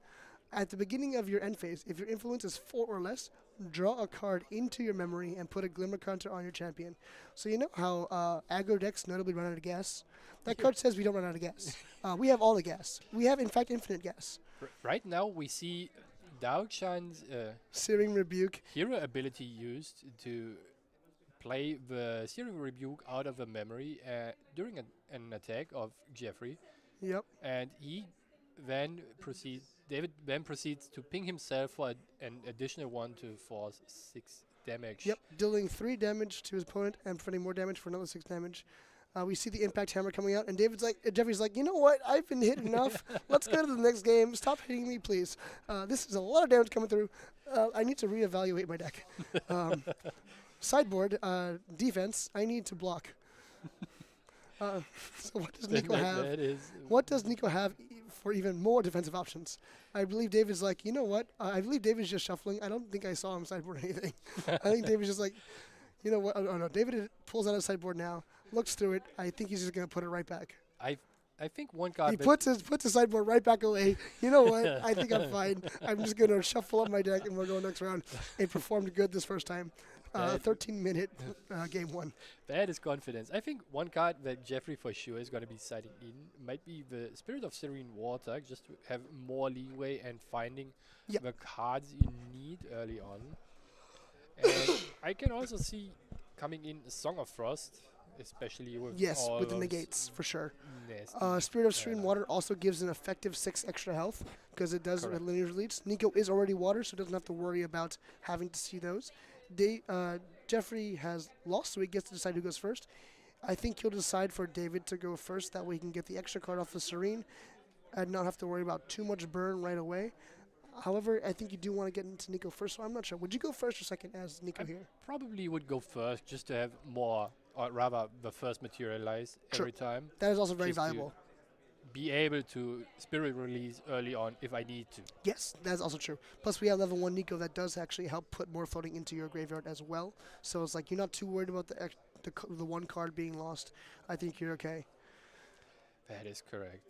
At the beginning of your end phase, if your influence is 4 or less, draw a card into your memory and put a Glimmer counter on your champion. So you know how aggro decks notably run out of gas? That card says we don't run out of gas. We have all the gas. We have, in fact, infinite gas. Right now, we see Dao-chan's Searing Rebuke. hero ability used to play the Searing Rebuke out of a memory during an attack of Jeffrey, Yep. and David then proceeds to ping himself for an additional 1 to force 6 damage. Yep. Dealing 3 damage to his opponent and preventing more damage for another 6 damage. We see the Impact Hammer coming out, and Jeffrey's like, you know what? I've been hit enough. Let's go to the next game. Stop hitting me, please. This is a lot of damage coming through. I need to reevaluate my deck. Sideboard, defense, I need to block. So what does Nico have? What does Nico have for even more defensive options? I believe David's like, you know what? I believe David's just shuffling. I don't think I saw him sideboard anything. I think David's just like, you know what? Oh no, David pulls out his sideboard now, looks through it. I think he's just gonna put it right back. I think one card He puts his sideboard right back away. You know what? I think I'm fine. I'm just gonna shuffle up my deck and we'll go next round. It performed good this first time. 13-minute game 1. that is confidence. I think one card that Jeffrey for sure is going to be siding in might be the Spirit of Serene Water, just to have more leeway and finding Yep. the cards you need early on. And I can also see coming in a Song of Frost, especially with Yes, all with the those negates for sure. nasty Spirit of Serene Water also gives an effective 6 extra health because it does Correct. linear release. Nico is already water, so doesn't have to worry about having to see those. Jeffrey has lost, so he gets to decide who goes first. I think he'll decide for David to go first. That way he can get the extra card off the Serene and not have to worry about too much burn right away. However, I think you do want to get into Nico first, so I'm not sure. Would you go first or second as Nico here? probably would go first just to have more, or rather the first materialize Sure. every time. That is also very Just to valuable. Be able to spirit release early on if I need to. Yes, that's also true. Plus, we have level 1 Nico that does actually help put more floating into your graveyard as well. So it's like you're not too worried about the 1 card being lost. I think you're okay. That is correct.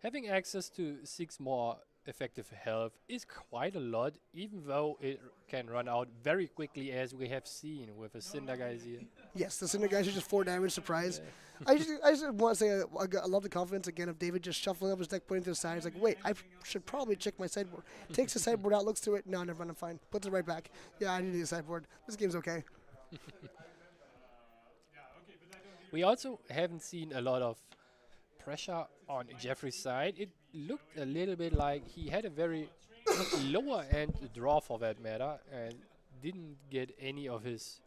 Having access to 6 more effective health is quite a lot, even though it can run out very quickly, as we have seen with a Cinder Geyser. Yes, the Cinder guys are just 4 damage surprise. I just want to say I love the confidence again of David just shuffling up his deck, putting it to the side. He's like, wait, I should probably check my sideboard. Takes the sideboard out, looks through it. No, never mind, I'm fine. Puts it right back. Yeah, I need the sideboard. This game's okay. We also haven't seen a lot of pressure on Jeffrey's side. It looked a little bit like he had a very lower end draw for that matter and didn't get any of his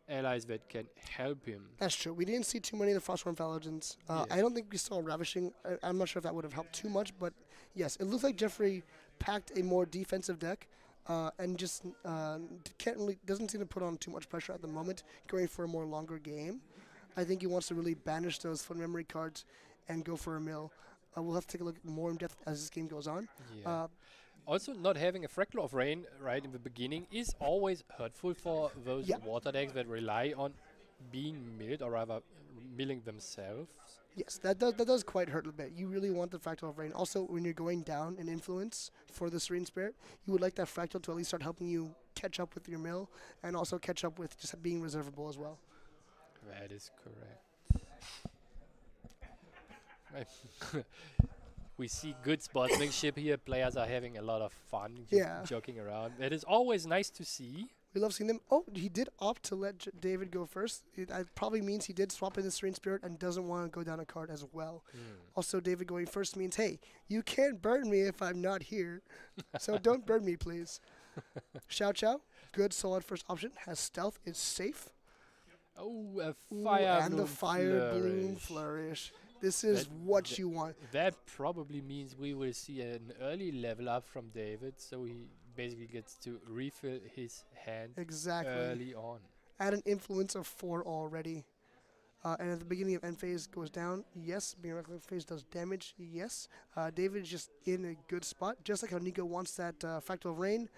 allies that can help him. That's true. We didn't see too many of the Frostworm Paladins. Yeah. I don't think we saw Ravishing. I'm not sure if that would have helped too much, but yes, it looks like Jeffrey packed a more defensive deck and just doesn't seem to put on too much pressure at the moment, going for a more longer game. I think he wants to really banish those fun memory cards and go for a mill. We'll have to take a look more in depth as this game goes on. Yeah. Also, not having a Fractal of Rain right in the beginning is always hurtful for those Yeah. water decks that rely on being milled, or rather milling themselves. Yes, that does quite hurt a bit. You really want the Fractal of Rain. Also, when you're going down in influence for the Serene Spirit, you would like that Fractal to at least start helping you catch up with your mill and also catch up with just being reservable as well. That is correct. We see good sportsmanship here. Players are having a lot of fun just Yeah. joking around. It is always nice to see. We love seeing them. Oh, he did opt to let David go first. That probably means he did swap in the Serene Spirit and doesn't want to go down a card as well. Also, David going first means, hey, you can't burn me if I'm not here. So don't burn me, please. Xiao Xiao, good, solid first option. Has stealth, is safe. Oh, a Ooh, fire and the fire bloom flourish. This is what you want. That probably means we will see an early level up from David, so he basically gets to refill his hand Exactly. early on. At an influence of 4 already. And at the beginning of end phase goes down. Yes. Beginning of phase does damage. Yes. David is just in a good spot. Just like how Nico wants that Fractal Rain.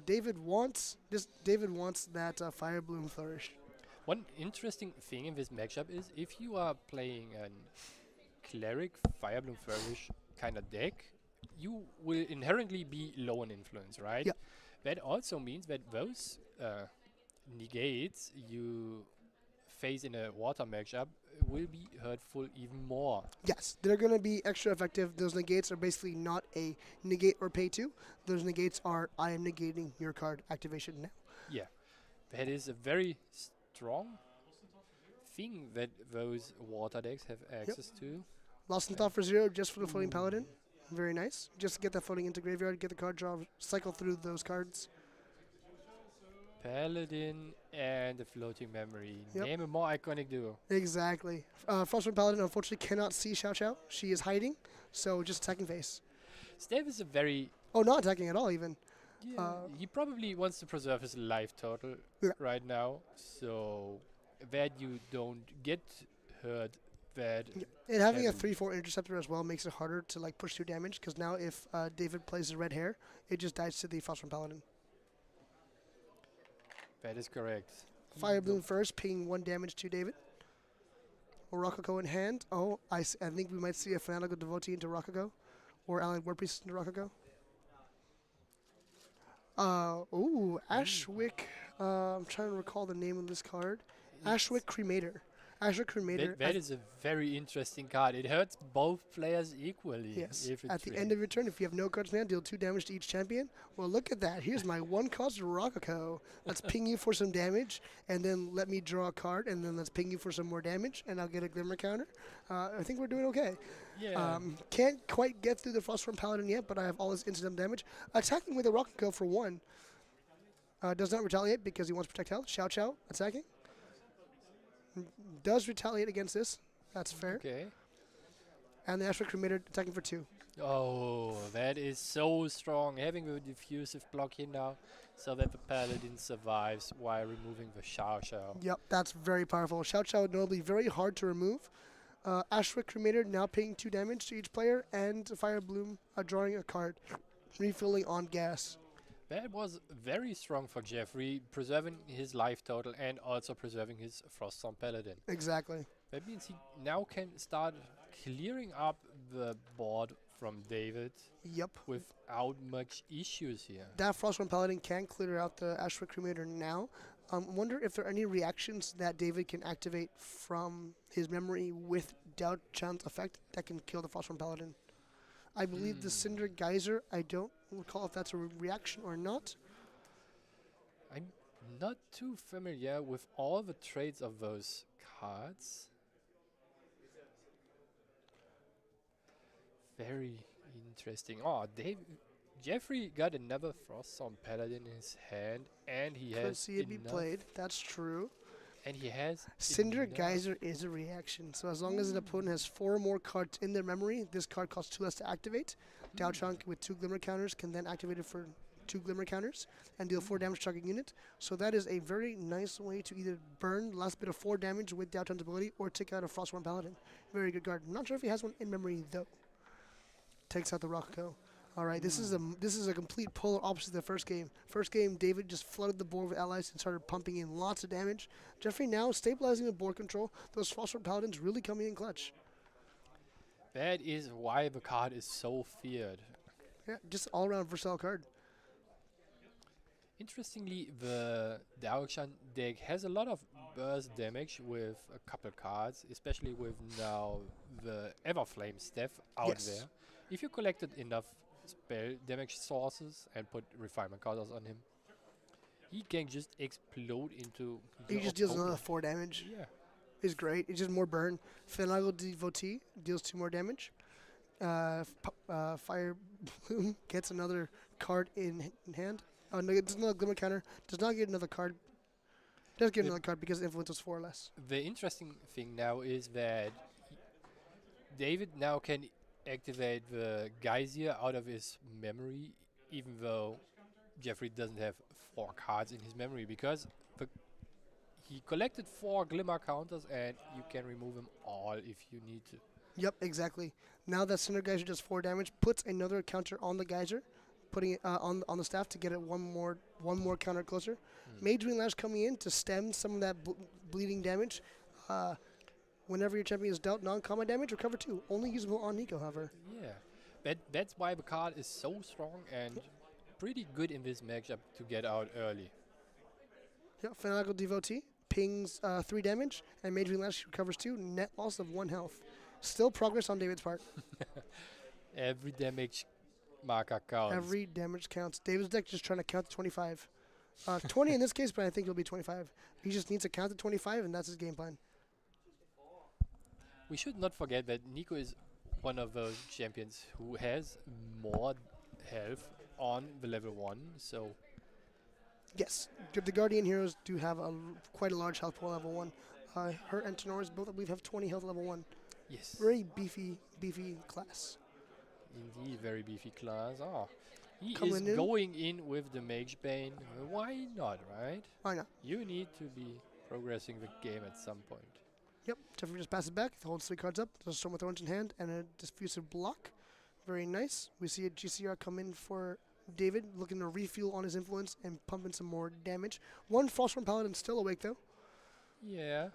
David wants that Fire Bloom Flourish. One interesting thing in this matchup is if you are playing a cleric Firebloom Flourish kind of deck, you will inherently be low on influence, right? Yep. That also means that those negates you face in a water matchup will be hurtful even more. Yes, they're going to be extra effective. Those negates are basically not a negate or pay to. Those negates are I am negating your card activation now. Yeah, that is a very strong thing that those water decks have access to. Lost in Thought for 0 just for the Floating Paladin. Very nice. Just to get that floating into graveyard, get the card draw, cycle through those cards. Paladin and the Floating Memory. Yep. Name a more iconic duo. Exactly. Frostborn Paladin unfortunately cannot see Xiao Xiao. She is hiding, so just attacking face. Steph is a very... Oh, not attacking at all even. Yeah, he probably wants to preserve his life total Yeah. right now, so that you don't get hurt that... And having a heavily. 3/4 interceptor as well makes it harder to like push through damage, because now if David plays the red hair, it just dies to the Frostborn Paladin. That is correct. Fire Bloom first, pinging 1 damage to David. Rococo in hand. Oh, I think we might see a Fanatical Devotee into Rococo, or Allied War Priest into Rococo. Ooh, Ashwick. I'm trying to recall the name of this card. Ashwick Cremator. Ashwick Cremator. That is a very interesting card. It hurts both players equally. Yes. If At the end of your turn, if you have no cards in hand, deal 2 damage to each champion. Well, look at that. Here's my 1-cost Rococo. Let's ping you for some damage, and then let me draw a card, and then let's ping you for some more damage, and I'll get a Glimmer counter. I think we're doing okay. Yeah. Can't quite get through the Frostborn Paladin yet, but I have all this incidental damage. Attacking with a Rococo for 1. Does not retaliate because he wants to protect health. Xiao Xiao attacking. Does retaliate against this. That's fair. Okay. And the Ashwick Cremator attacking for 2. Oh, that is so strong. Having a diffusive block here now, so that the Paladin survives while removing the Xiao Xiao. Yep, that's very powerful. Xiao Xiao notably very hard to remove. Ashwick Cremator now paying 2 damage to each player, and Fire Bloom drawing a card, refilling on gas. That was very strong for Jeffrey, preserving his life total and also preserving his Frostborn Paladin. Exactly. That means he now can start clearing up the board from David Yep. without much issues here. That Frostborn Paladin can clear out the Ashwick Cremator now. Wonder if there are any reactions that David can activate from his memory with Doubt Chance effect that can kill the Frostborn Paladin. I believe the Cinder Geyser, I don't recall if that's a reaction or not. I'm not too familiar with all the traits of those cards. Very interesting. Oh, Jeffrey got another Frostborn Paladin in his hand, and he Could has see it be enough- played. That's true. And he has Cinder enough- Geyser is a reaction. So as long as an opponent has 4 more cards in their memory, this card costs 2 less to activate. Dao Chunk with 2 Glimmer counters can then activate it for 2 Glimmer counters and deal 4 damage to target unit. So that is a very nice way to either burn the last bit of 4 damage with Downtown's ability or take out a Frostborn Paladin. Very good card. Not sure if he has one in memory though. Takes out the Rococo. All right, this is a complete polar opposite of the first game. First game, David just flooded the board with allies and started pumping in lots of damage. Jeffrey now stabilizing the board control. Those Frostborn Paladins really coming in clutch. That is why the card is so feared. Yeah, just all-around versatile card. Interestingly, the Daoxan deck has a lot of burst damage with a couple cards, especially with now the Everflame staff out Yes. there. If you collected enough spell damage sources and put refinement counters on him, he can just explode into. He your just deals another opponent. 4 damage. Yeah. It's great. It's just more burn. Finagle Devotee deals 2 more damage. Fire Bloom gets another card in hand. Oh, no, it does not Glimmer counter. Does not get another card. Does get another card because influence was 4 or less. The interesting thing now is that David now can activate the Geyser out of his memory, even though Jeffrey doesn't have 4 cards in his memory, because he collected 4 Glimmer counters and you can remove them all if you need to. Yep, exactly. Now that Cinder Geyser does 4 damage, puts another counter on the Geyser, putting it on the staff to get it one more counter closer. Mage Wing Lash coming in to stem some of that bleeding damage. Whenever your champion is dealt non-combat damage, recover 2. Only usable on Nico, however. Yeah, that's why the card is so strong and pretty good in this matchup to get out early. Yep, Fanatical Devotee pings 3 damage, and Mage Wing Lash recovers 2. Net loss of 1 health. Still progress on David's part. Every damage marker counts. Every damage counts. David's deck just trying to count to 25. 20 in this case, but I think it'll be 25. He just needs to count to 25, and that's his game plan. We should not forget that Nico is one of those champions who has more health on the level 1, so Yes, the Guardian heroes do have quite a large health pool level 1. Her and Tenoris both, I believe, have 20 health level 1. yes, Very beefy class. indeed, very beefy class. He Coming is in. going in with the Mage Bane. Why not, right? Why not? You need to be progressing the game at some point. Yep, Jeffrey just passes back, holds 3 cards up, does a Storm with Orange in hand, and a Diffusive Block. Very nice. We see a GCR come in for David, looking to refuel on his influence and pump in some more damage. 1 Frostborn Paladin still awake, though. Yeah,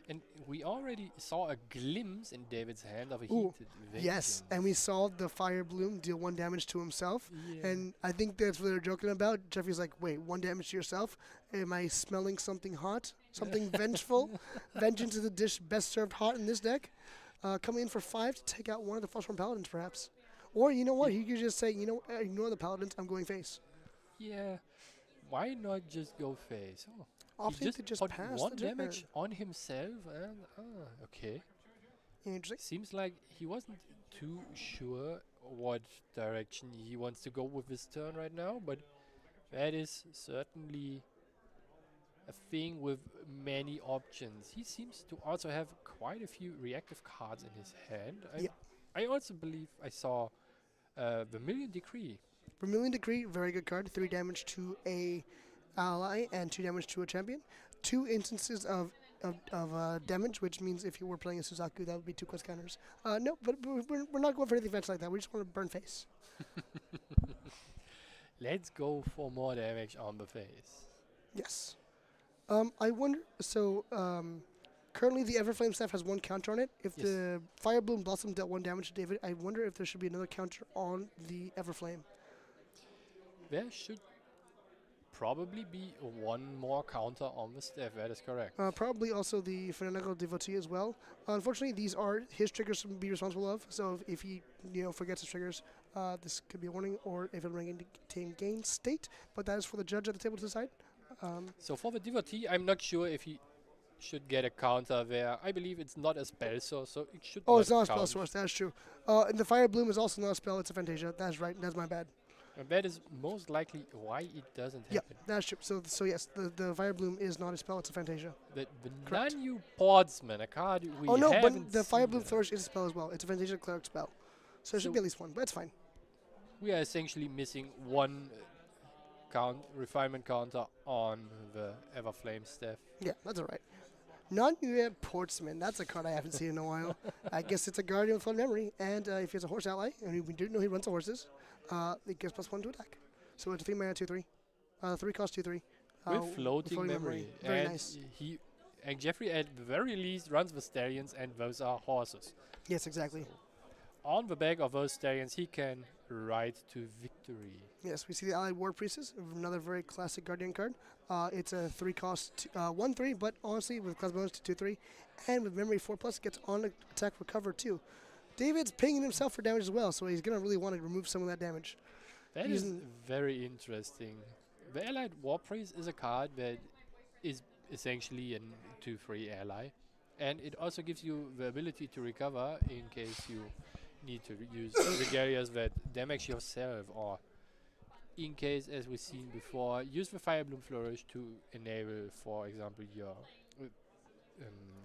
and we already saw a glimpse in David's hand of a Ooh, heated Yes, and we saw the Fire Bloom deal 1 damage to himself. Yeah. And I think that's what they're joking about. Jeffrey's like, wait, 1 damage to yourself? Am I smelling something hot? Something vengeful? Vengeance is the dish best served hot in this deck. Coming in for 5 to take out one of the Frostborn Paladins, perhaps. Or, you know what? He could just say, you know, ignore the Paladins, I'm going face. Yeah, why not just go face? Oh, Opting to just put pass 1 the turn. damage on himself, and okay. Interesting. Seems like he wasn't too sure what direction he wants to go with this turn right now, but that is certainly a thing with many options. He seems to also have quite a few reactive cards in his hand. Yeah. I also believe I saw Vermilion Decree. Vermilion Decree, very good card. 3 damage to a ally and 2 damage to a champion. 2 instances of damage, which means if you were playing a Suzaku, that would be 2 quest counters. No, but we're not going for anything fancy like that. We just want to burn face. Let's go for more damage on the face. Yes. I wonder, so currently the Everflame staff has 1 counter on it. If Yes. the Fire Bloom Blossom dealt 1 damage to David, I wonder if there should be another counter on the Everflame. There should probably be 1 more counter on the staff. That is correct. Probably also the Fanatical Devotee as well. Unfortunately, these are his triggers to be responsible of. So if he, forgets his triggers, this could be a warning, or if it'll maintain gain state. But that is for the judge at the table to decide. So for the devotee, I'm not sure if he should get a counter there. I believe it's not a spell source, so it should Oh, it's not a count. spell source. That's true. And the Fire Bloom is also not a spell. It's a Fantasia. That's right. That's my bad. And that is most likely why it doesn't Yeah, happen. that's true. So yes, the Fire Bloom is not a spell. It's a Fantasia. The Correct. Nanu Portsman, a card we Oh no, haven't but the Fire seen Bloom yet. Flourish is a spell as well. It's a Fantasia Cleric spell. So there should So- be at least 1, but it's fine. We are essentially missing 1 refinement counter on the Everflame staff. Yeah, that's all right. Non-UA Portsman. That's a card I haven't seen in a while. I guess it's a Guardian with Flood Memory, and if he has a horse ally, and we do know he runs the horses, it gets +1 to attack. So it's a 3 mana 2/3. 3 cost 2/3. With floating memory. Very and nice. And Jeffrey at the very least runs the stallions, and those are horses. Yes, exactly. On the back of those stallions, he can ride to victory. Yes, we see the Allied War Priestess, another very classic Guardian card. It's a 3 cost 1/3, but honestly with class bonus to 2/3, and with memory 4+, gets on attack recover too. David's pinging himself for damage as well, so he's gonna really want to remove some of that damage. That is very interesting. The Allied War Priest is a card that is essentially a 2/3 ally, and it also gives you the ability to recover in case you need to use regalias that damage yourself, or in case, as we've seen before, use the Firebloom Flourish to enable, for example, your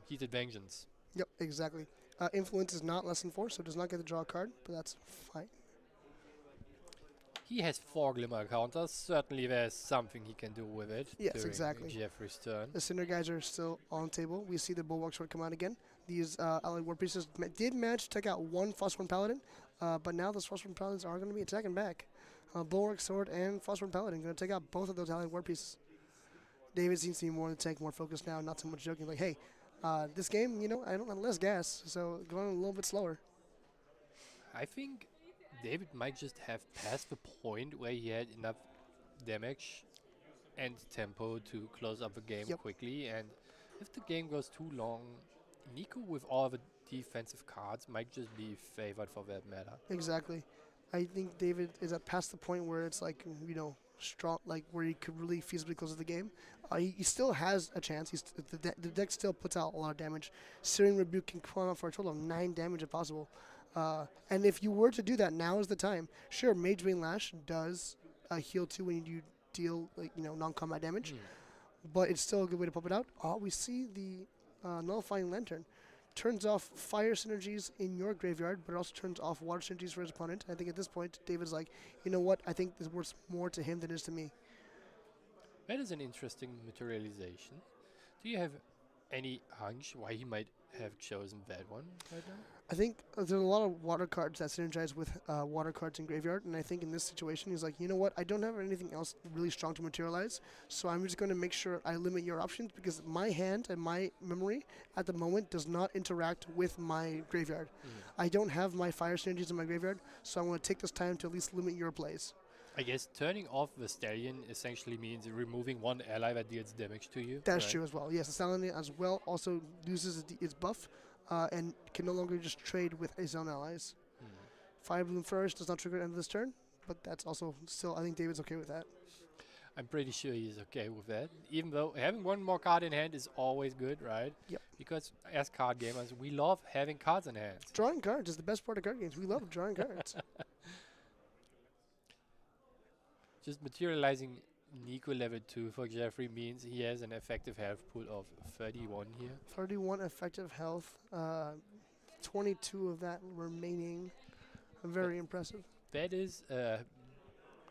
Heated Vengeance. Yep, exactly. Influence is not less than 4, so does not get to draw a card, but that's fine. He has 4 Glimmer counters. Certainly there's something he can do with it. Yes, during exactly. Jeffrey's turn. The Cinder guys are still on the table. We see the Bulwark Sword come out again. These Allied War Priestess did manage to take out one Phosphorus Paladin, but now those Phosphorus Paladins are going to be attacking back. Bulwark Sword and Phosphorus Paladin going to take out both of those Allied War Pieces. David seems to be more in the tank, more focused now, not so much joking. Like, hey, this game, I don't have less gas, so going a little bit slower. I think David might just have passed the point where he had enough damage and tempo to close up the game quickly, and if the game goes too long, Nico with all the defensive cards might just be favored for that matter. Exactly. I think David is at past the point where it's like, strong, like where he could really feasibly close the game. He still has a chance. The deck still puts out a lot of damage. Searing Rebuke can come out for a total of 9 damage if possible. And if you were to do that, now is the time. Sure, Mage Vein Lash does heal 2 when you deal non-combat damage, but it's still a good way to pop it out. We see the Nullifying Lantern. Turns off fire synergies in your graveyard, but it also turns off water synergies for his opponent. I think at this point, David's like, you know what? I think this works more to him than it is to me. That is an interesting materialization. Do you have any hunch why he might have chosen that one right now? I think there's a lot of water cards that synergize with water cards in graveyard, and I think in this situation he's like, you know what, I don't have anything else really strong to materialize, so I'm just going to make sure I limit your options because my hand and my memory at the moment does not interact with my graveyard. I don't have my fire synergies in my graveyard, so I'm going to take this time to at least limit your plays. I guess turning off the Stallion essentially means removing one ally that deals damage to you. That's true as well. Yes, the Stallion as well also loses its buff and can no longer just trade with his own allies. Fire Bloom Flourish does not trigger at the end of this turn, but that's also still, I think David's okay with that. I'm pretty sure he's okay with that, even though having one more card in hand is always good, right? Yep. Because as card gamers, we love having cards in hand. Drawing cards is the best part of card games. We love drawing cards. Just materializing Nico level 2 for Jeffrey means he has an effective health pool of 31 here. 31 effective health, 22 of that remaining. Very impressive. That is a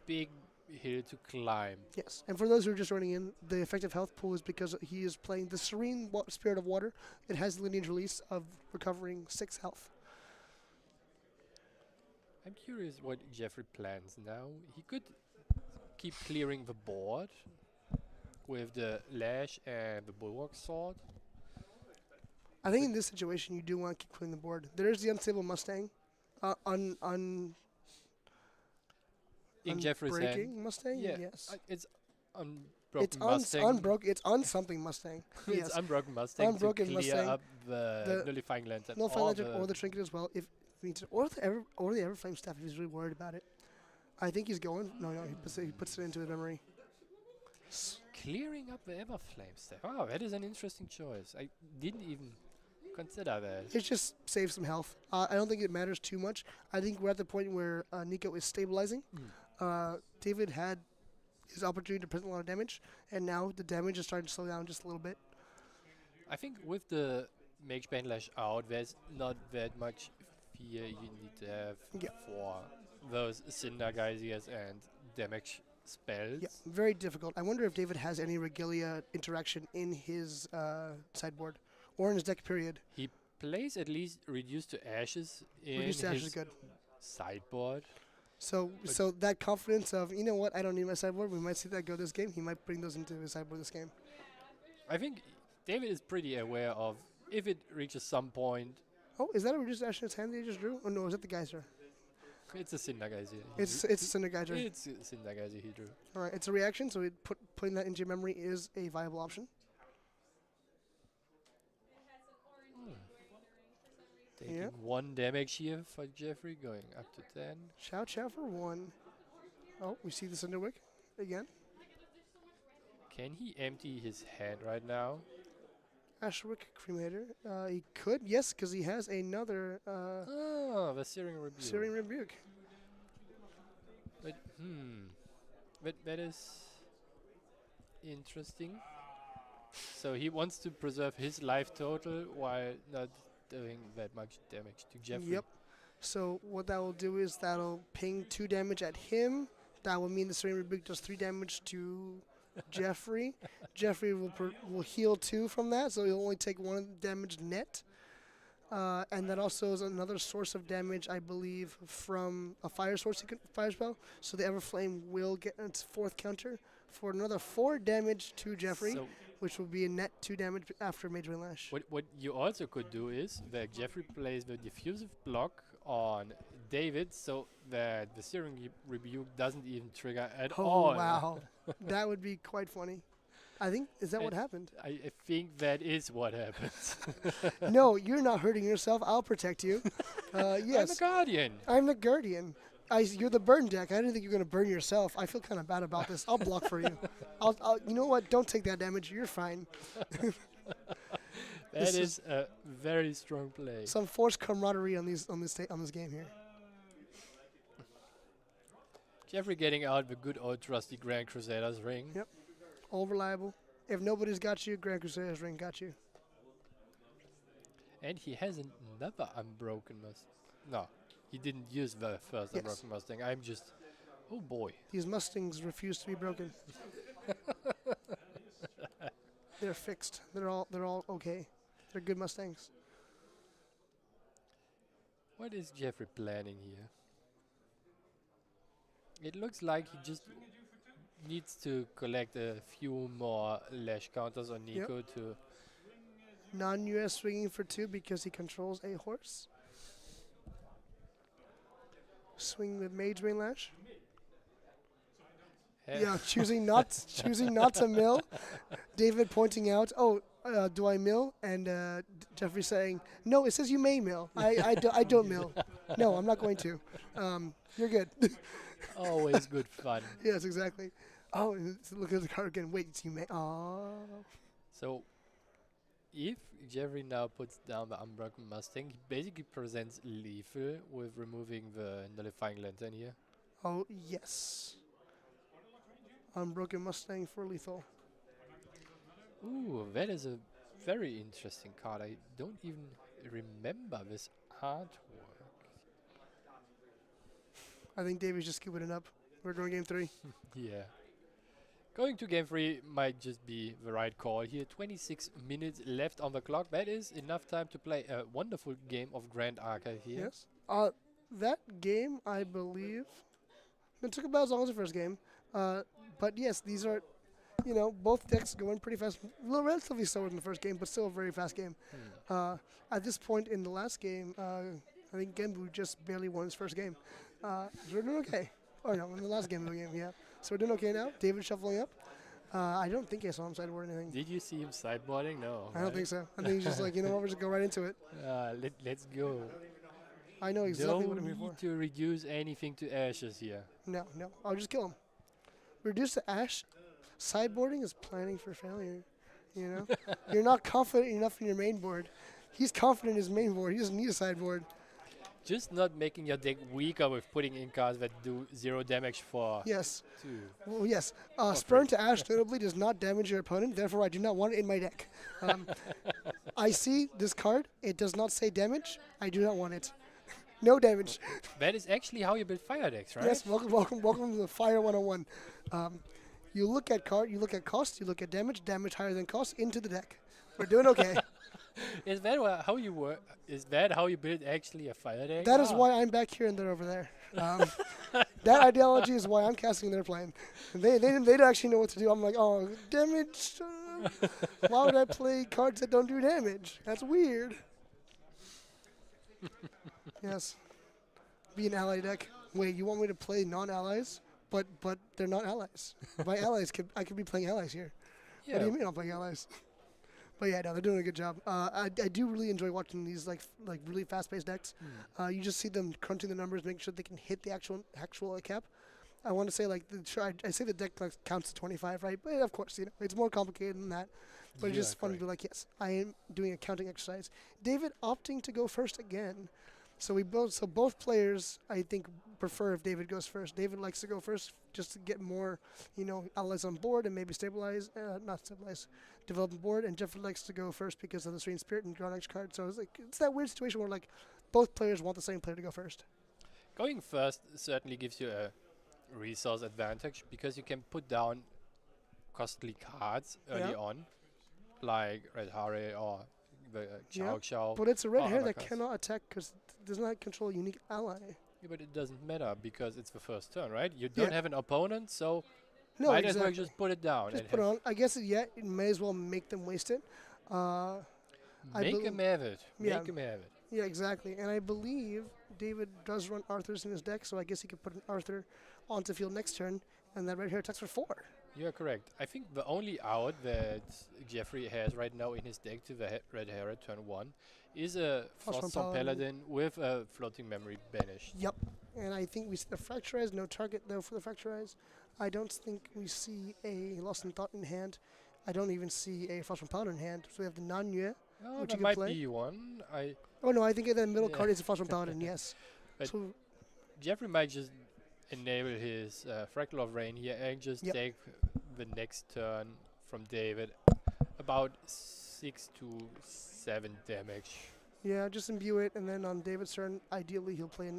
big hill to climb. Yes, and for those who are just running in, the effective health pool is because he is playing the Serene Spirit of Water. It has the lineage release of recovering 6 health. I'm curious what Jeffrey plans now. He could keep clearing the board with the Lash and the Bulwark Sword. I think in this situation you do want to keep clearing the board. There's the Unstable Mustang. In Jeffrey's hand. Unbreaking Mustang? Yeah, Yes. it's Unbroken It's Mustang. It's on something Mustang. It's Yes. Unbroken Mustang Unbroken to clear Mustang, up the Nullifying Lantern. Nullifying Lantern or the Trinket as well. If we need to, or the Everflame staff if he's really worried about it. I think he's going. No, he puts it into the memory. Clearing up the Everflame staff. Wow, that is an interesting choice. I didn't even consider that. It just saves some health. I don't think it matters too much. I think we're at the point where Nico is stabilizing. David had his opportunity to present a lot of damage, and now the damage is starting to slow down just a little bit. I think with the Mage Vein Lash out, there's not that much fear you need to have for those Cinder Geysers and damage spells. Yeah, very difficult. I wonder if David has any Regalia interaction in his sideboard or in his deck. Period. He plays at least Reduced to Ashes in Reduced Ash is his good. sideboard. So that confidence of, you know what, I don't need my sideboard. We might see that go this game. He might bring those into his sideboard this game. I think David is pretty aware of if it reaches some point. Oh, is that a Reduced Ash in his hand that he just drew? Oh no, is that the Geyser? It's a Cinder Geyser. It's a Cinder Geyser. It's a Cinder Geyser he drew. All right, it's a reaction, so putting that into your memory is a viable option. Taking Yeah. 1 damage here for Jeffrey, going up to 10. Chow for 1. Oh, we see the Cinderwick again. Can he empty his hand right now? Ashwick Cremator. He could, yes, because he has another Oh, the Searing Rebuke. Searing Rebuke. But that is interesting. So he wants to preserve his life total while not doing that much damage to Jeffrey. Yep. So what that will do is that'll ping 2 damage at him. That will mean the Searing Rebuke does 3 damage to Jeffrey. Jeffrey will heal 2 from that, so he'll only take 1 damage net. And that also is another source of damage, I believe, from a fire source, fire spell. So the Everflame will get its 4th counter for another 4 damage to Jeffrey, So which will be a net 2 damage after Mage Wind Lash. what you also could do is that Jeffrey plays the diffusive block on David so that the Searing Rebuke doesn't even trigger at Oh, all. wow. That would be quite funny. I think, is that what happened? I think that is what happens. No, you're not hurting yourself. I'll protect you. I'm Yes, the Guardian. I'm the Guardian. You're the burn deck. I didn't think you were going to burn yourself. I feel kind of bad about this. I'll block for you. You know what? Don't take that damage. You're fine. That This is a very strong play. Some forced camaraderie on this game here. Jeffrey getting out the good old trusty Grand Crusader's ring. Yep. All reliable. If nobody's got you, Grand Crusader's ring got you. And he has another Unbroken Mustang. No, he didn't use the first Yes. Unbroken Mustang. I'm just... Oh boy. These Mustangs refuse to be broken. They're fixed. They're all okay. They're good Mustangs. What is Jeffrey planning here? It looks like he just needs to collect a few more lash counters on Nico to... Non-US swinging for 2 because he controls a horse. Swing with Mage Wind Lash. Yeah, choosing not to mill. David pointing out, do I mill? And Jeffrey saying, no, it says you may mill. I don't mill. No, I'm not going to. You're good. Always good fun. Yes, exactly. Oh, and look at the card again. Wait, it's you may. Oh. So, if Jeffrey now puts down the Unbroken Mustang, he basically presents lethal with removing the Nullifying Lantern here. Oh, yes. Unbroken Mustang for lethal. Ooh, that is a very interesting card. I don't even remember this artwork. I think David's just scooping it up. We're going game 3. Yeah. Going to game 3 might just be the right call here. 26 minutes left on the clock. That is enough time to play a wonderful game of Grand Archive here. Yes. That game, I believe, it took about as long as the first game. But yes, these are, both decks going pretty fast. A little relatively slower than the first game, but still a very fast game. At this point in the last game, I think Genbu just barely won his first game. So we're doing okay. Oh no, in the last game of the game, yeah. So we're doing okay now. David shuffling up. I don't think I saw him sideboard anything. Did you see him sideboarding? No. I don't think so. I think he's just like, you know what, we're just go right into it. Let's go. I know exactly Don't what I'm here need for. to reduce anything to ashes here. No, I'll just kill him. Reduce the ash. Sideboarding is planning for failure. You're not confident enough in your main board. He's confident in his main board. He doesn't need a sideboard. Just not making your deck weaker with putting in cards that do 0 damage for Yes. 2. Well, yes. Spurn to Ash notably does not damage your opponent. Therefore, I do not want it in my deck. I see this card. It does not say damage. I do not want it. No damage. That is actually how you build fire decks, right? Yes, welcome to the Fire 101. You look at cost, you look at damage higher than cost into the deck. We're doing okay. Is that how you work? Is that how you build actually a fire deck? That is why I'm back here and they're over there. That ideology is why I'm casting and they're playing. And they don't actually know what to do. I'm like, oh, damage. Why would I play cards that don't do damage? That's weird. Yes. Be an ally deck. Wait, you want me to play non-allies? But they're not allies. My allies I could be playing allies here. Yeah. What do you mean I'm playing allies? But yeah, no, they're doing a good job. I do really enjoy watching these like really fast-paced decks. You just see them crunching the numbers, making sure they can hit the actual cap. I want to say like I say the deck like counts to 25, right? But of course, it's more complicated than that. But it's just fun to be like, yes, I am doing a counting exercise. David opting to go first again. So both players, I think, prefer if David goes first. David likes to go first just to get more, allies on board and maybe develop the board. And Jeffrey likes to go first because of the Serene Spirit and draw next card. So it's that weird situation where like both players want the same player to go first. Going first certainly gives you a resource advantage because you can put down costly cards early on, like Red Hare or the Chao Chao. But it's a red or hair other that cards. cannot attack because it does not control a unique ally. Yeah, but it doesn't matter because it's the first turn, right? You don't have an opponent, so No, might exactly. as well just put it down. Just and put it on. I guess it may as well make them waste it. make him have it. Yeah. Make him have it. Yeah, exactly. And I believe David does run Arthurs in his deck, so I guess he could put an Arthur onto field next turn, and that red hair attacks for 4. You're correct. I think the only out that Jeffrey has right now in his deck to the Red Hair at turn 1 is a Frostborn Paladin with a floating memory banished. Yep. And I think we see the Fracturize, no target though for the Fracturize. I don't think we see a Lost in Thought in hand. I don't even see a Frostborn Paladin in hand. So we have the Nanye. Oh, Which that you could might play. be one. Oh no, I think the middle Yeah. card is a Frostborn Paladin, yes. But So Jeffrey might just enable his Fractal of Rain here and just take the next turn from David about 6 to 7 damage. yeah, just imbue it, and then on David's turn, ideally he'll play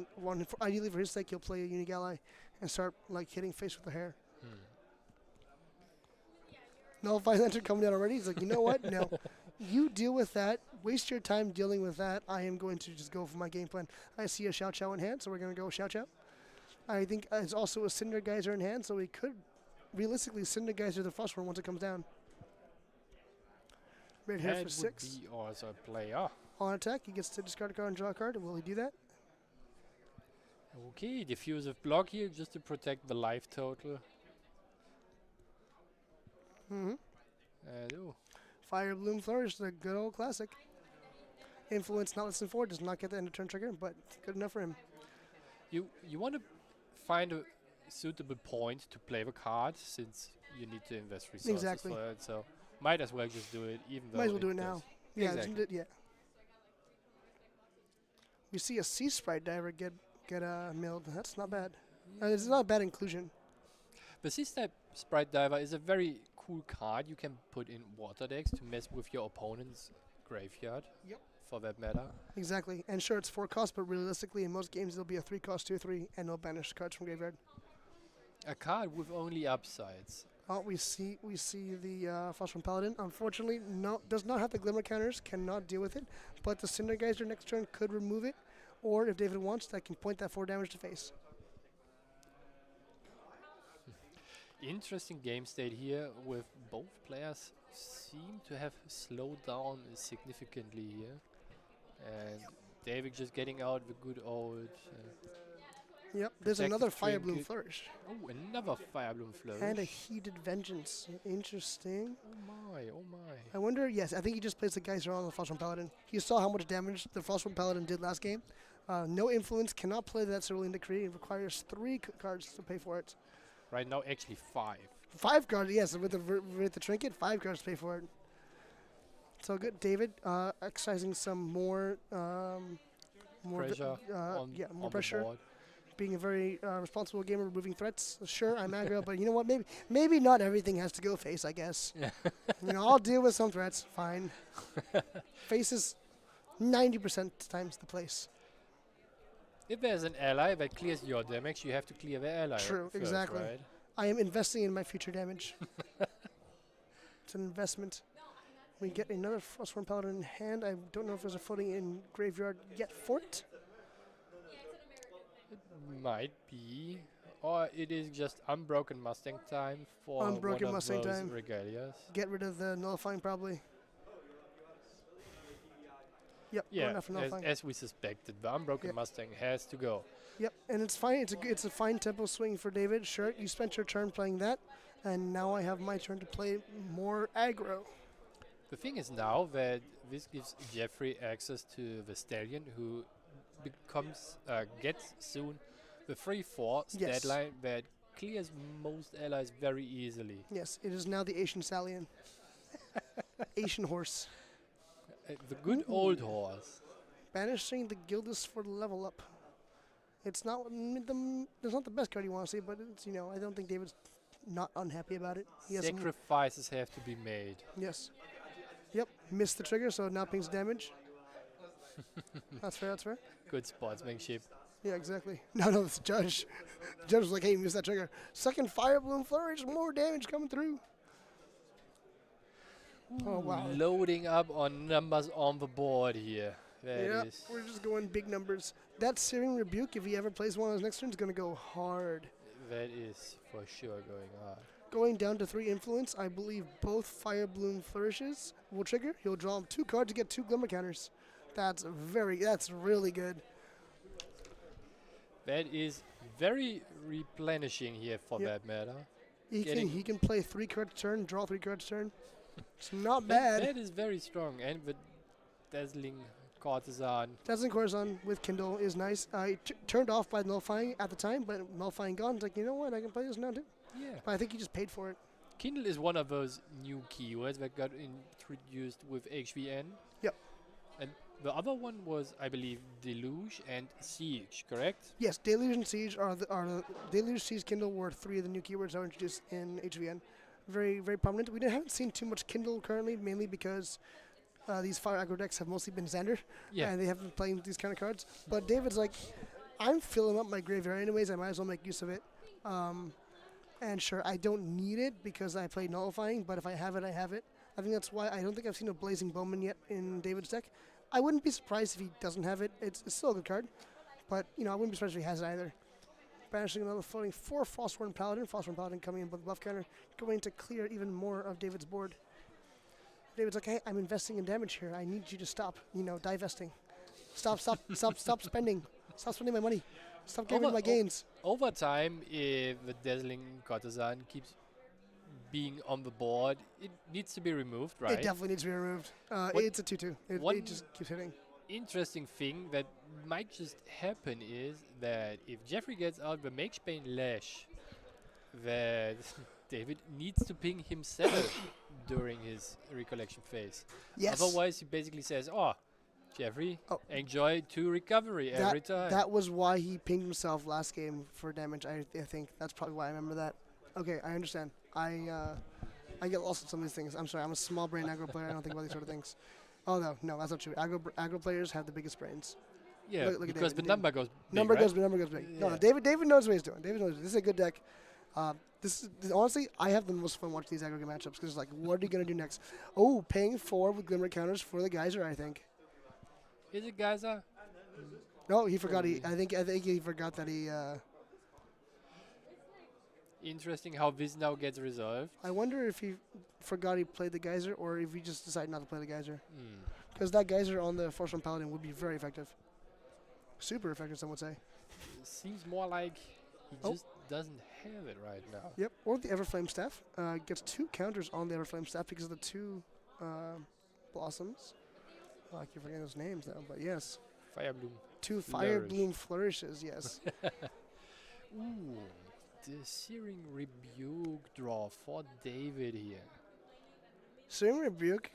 ideally for his sake, he'll play a unique ally and start like hitting face with the hair. Nullify Lantern coming out already. He's like, you know what? No, you deal with that. Waste your time dealing with that. I am going to just go for my game plan. I see a Xiao Xiao in hand, so we're going to go Xiao Xiao. I think there's also a Cinder Geyser in hand, so we could realistically Cinder Geyser the Frostborn once it comes down. Red hair That for would 6. be also a player. On attack, he gets to discard a card and draw a card. Will he do that? Okay, diffusive block here just to protect the life total. Mm-hmm. Ooh. Fire Bloom Flourish, the good old classic. Influence not less than 4 does not get the end of turn trigger, but good enough for him. You want to find a suitable point to play the card since you need to invest resources Exactly. for it. So might as well just do it, even though Might as well do it now. Yeah, Exactly. isn't it? Yeah. We see a Sea Sprite Diver get milled. That's not bad. It's not a bad inclusion. The Sea-Type Sprite Diver is a very cool card you can put in water decks to mess with your opponent's graveyard. Yep. For that matter. Exactly. And sure, it's 4 cost, but realistically, in most games, it'll be a 3 cost, 2/3, and no banished cards from graveyard. A card with only upsides. Oh, we see the Frostborn Paladin. Unfortunately, does not have the Glimmer counters, cannot deal with it. But the Cinder Geyser next turn could remove it, or if David wants, that can point that 4 damage to face. Interesting game state here with both players seem to have slowed down significantly here. And David just getting out the good old... Yep, there's Protective another Fire Bloom Trinket. Flourish. oh, another Fire Bloom Flourish. And a Heated Vengeance. Interesting. Oh my, oh my. I wonder, yes, I think he just plays the Geyser on the Frostborn Paladin. You saw how much damage the Frostborn Paladin did last game. No influence, cannot play that Cerulean Decree. It requires 3 cards to pay for it. Right now, actually 5. 5 cards, yes, with the Trinket, 5 cards to pay for it. So good, David, exercising some more Pressure more on pressure. the board. Being a very responsible gamer, removing threats. Sure, I'm aggro, but you know what? Maybe not everything has to go face. I guess. I'll deal with some threats. Fine. Face is 90% times the place. If there's an ally that clears your damage, you have to clear the ally. True, first, exactly. Right? I am investing in my future damage. It's an investment. We get another Frostborn Paladin in hand. I don't know if there's a floating in graveyard yet for it. Might be. Or it is just Unbroken Mustang time for Unbroken one of Mustang those time. regalias. Get rid of the nullifying probably. Yep, going Yeah, after nullifying. as we suspected, the Unbroken Yep. Mustang has to go. Yep, and it's fine. It's a fine tempo swing for David. Sure, you spent your turn playing that, and now I have my turn to play more aggro. The thing is now that this gives Jeffrey access to the Stallion, who gets soon the 3/4 Yes. deadline that clears most allies very easily. Yes, it is now the Asian Stallion. Asian horse. The good old horse. Banishing the Gildas for the level up. It's not it's not the best card you want to see, but it's, you know, I don't think David's not unhappy about it. He has some, Sacrifices have to be made. yes. Yep, missed the trigger, so it now pings damage. That's fair, that's fair. Good sportsmanship. Yeah, exactly. No, it's the judge. The judge was like, hey, you missed that trigger. Second Fire Bloom Flourish, more damage coming through. Oh, wow. Loading up on numbers on the board here. That Yep, is we're just going big numbers. That Searing Rebuke, if he ever plays one on his next turn, is going to go hard. for sure going on. Going down to 3 influence, I believe both Fire Bloom Flourishes will trigger. He'll draw 2 cards to get 2 Glimmer counters. That's really good. That is very replenishing here for Yep. that matter. He can play 3 cards turn, draw 3 cards turn. It's not That bad. is very strong, and the dazzling courtesan. Dazzling Corazon with Kindle is nice. Turned off by Nullifying at the time, but Nullifying gone. It's like, you know what, I can play this now too. Yeah. But I think he just paid for it. Kindle is one of those new keywords that got introduced with HVN. Yep. And the other one was, I believe, Deluge and Siege, correct? Yes, Deluge and Siege are the Deluge, Siege, Kindle were 3 of the new keywords that were introduced in HVN. Very, very prominent. We haven't seen too much Kindle currently, mainly because these Fire Aggro decks have mostly been Xander, Yeah. and they haven't been playing these kind of cards. But David's like, I'm filling up my graveyard anyways, I might as well make use of it. And sure, I don't need it because I play Nullifying, but if I have it, I have it. I think that's why I don't think I've seen a Blazing Bowman yet in David's deck. I wouldn't be surprised if he doesn't have it. It's still a good card, but you know, I wouldn't be surprised if he has it either. Banishing another floating 4 Frostborn Paladin. Frostborn Paladin coming in with buff counter, going to clear even more of David's board. David's like, hey, I'm investing in damage here. I need you to stop, divesting. Stop spending. Stop spending my money. Stop giving me my gains. Over time, if the dazzling courtesan keeps being on the board, it needs to be removed, right? It definitely needs to be removed. What- It's a 2/2. one- It just keeps hitting. Interesting thing that might just happen is that if Jeffrey gets out the Magebane Lash, that David needs to ping himself during his recollection phase. Yes. Otherwise, he basically says, "Oh, Jeffrey, Oh. enjoy 2 recovery every time." That was why he pinged himself last game for damage. I think that's probably why I remember that. Okay, I understand. I get lost in some of these things. I'm sorry. I'm a small brain aggro player. I don't think about these sort of things. Oh no, that's not true. Aggro players have the biggest brains. yeah, look at because David. the number goes big, Number right? goes big. No, Yeah. David knows what he's doing. This is a good deck. Honestly, I have the most fun watching these aggregate matchups because it's like, what are you gonna do next? Oh, paying 4 with Glimmer counters for the Geyser. I think. Is it Gaza? No, he forgot. I think he forgot that he. Interesting how this now gets resolved. I wonder if he forgot he played the Geyser or if he just decided not to play the Geyser. Hmm. Because that Geyser on the Force Paladin would be very effective. Super effective, some would say. Seems more like he Oh. just doesn't have it right now. Yep, or the Everflame Staff. Gets 2 counters on the Everflame Staff because of the 2 blossoms. I keep forgetting those names now, but yes. Fire Bloom. 2 Fire Flourish. Bloom Flourishes, yes. Ooh, the Searing Rebuke draw for David here. Searing Rebuke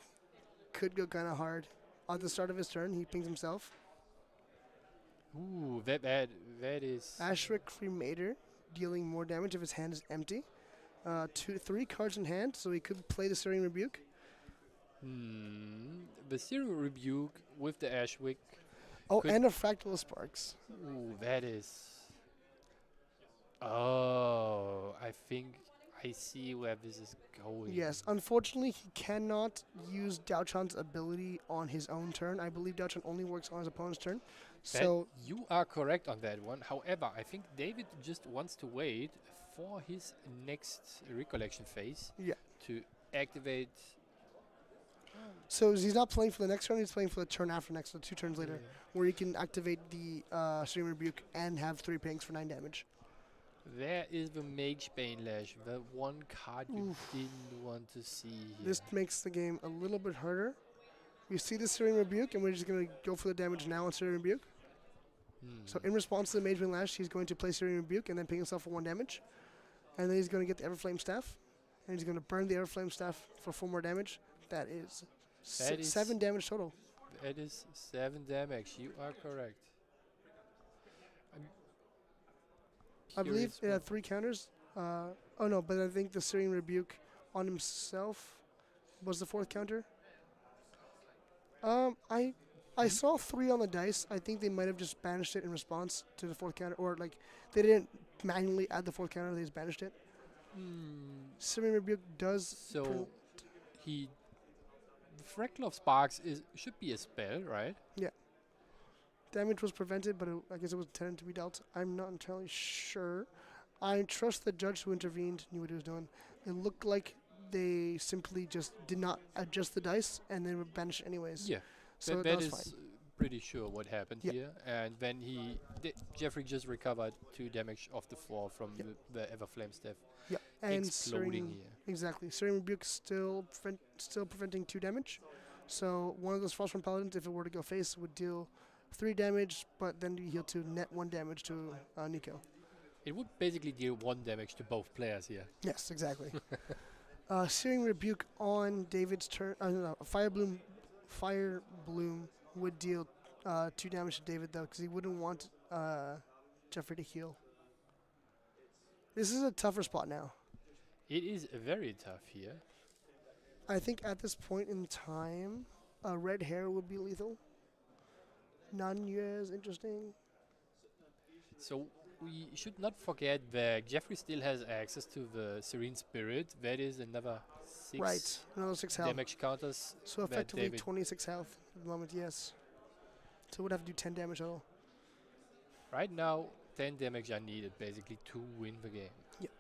could go kind of hard. At the start of his turn, he pings himself. Ooh, that is. Ashric Cremator, dealing more damage if his hand is empty. 3 cards in hand, so he could play the Searing Rebuke. The Searing Rebuke with the Ashwick Oh, Could- and a Fractal Sparks. Ooh, that is. Oh, I think I see where this is going. Yes, unfortunately, he cannot use Daochan's ability on his own turn. I believe Daochan only works on his opponent's turn. So, You are correct on that one. However, I think David just wants to wait for his next recollection phase yeah. to activate. So he's not playing for the next turn, he's playing for the turn after next, so 2 turns later, Yeah. where he can activate the Stream Rebuke and have 3 pings for 9 damage. There is the Mage Bane Lash, the one card you didn't want to see here. This makes the game a little bit harder. We see the Searing Rebuke, and we're just going to go for the damage now on Searing Rebuke. So in response to the Mage Bane Lash, he's going to play Searing Rebuke and then ping himself for 1 damage. And then he's going to get the Everflame Staff, and he's going to burn the Everflame Staff for 4 more damage. That is, That is 7 damage total. That is 7 damage. You are correct. I believe Curious it had 3 counters. Oh no, but I think the Searing Rebuke on himself was the 4th counter. I saw 3 on the dice. I think they might have just banished it in response to the 4th counter, or like they didn't manually add the 4th counter. They just banished it. Searing Rebuke does. So he, the Fractal of Sparks should be a spell, right? Damage was prevented, but I guess it was intended to be dealt. I'm not entirely sure. I trust the judge who intervened knew what he was doing. It looked like they simply just did not adjust the dice and they were banished anyways. Yeah. So that that is was fine. pretty sure what happened Yeah. here. And then Jeffrey just recovered 2 damage off the floor from the Everflame Staff Yeah, and exploding Searing, here. exactly. Searing Rebuke still preventing 2 damage. So one of those Frostborn Paladins, if it were to go face, would deal 3 damage, but then you heal to net 1 damage to Nico. It would basically deal 1 damage to both players here. Yes, exactly. Searing Rebuke on David's turn. No, Fire Bloom would deal 2 damage to David though, because he wouldn't want Jeffrey to heal. This is a tougher spot now. It is very tough here. I think at this point in time, red hair would be lethal. Nanya is interesting. So we should not forget that Jeffrey still has access to the Serene Spirit. That is another 6 Right, another 6 health. damage counters. So that effectively David 26 health at the moment, yes. So would have to do 10 damage total. Right now, 10 damage are needed basically to win the game. Yep.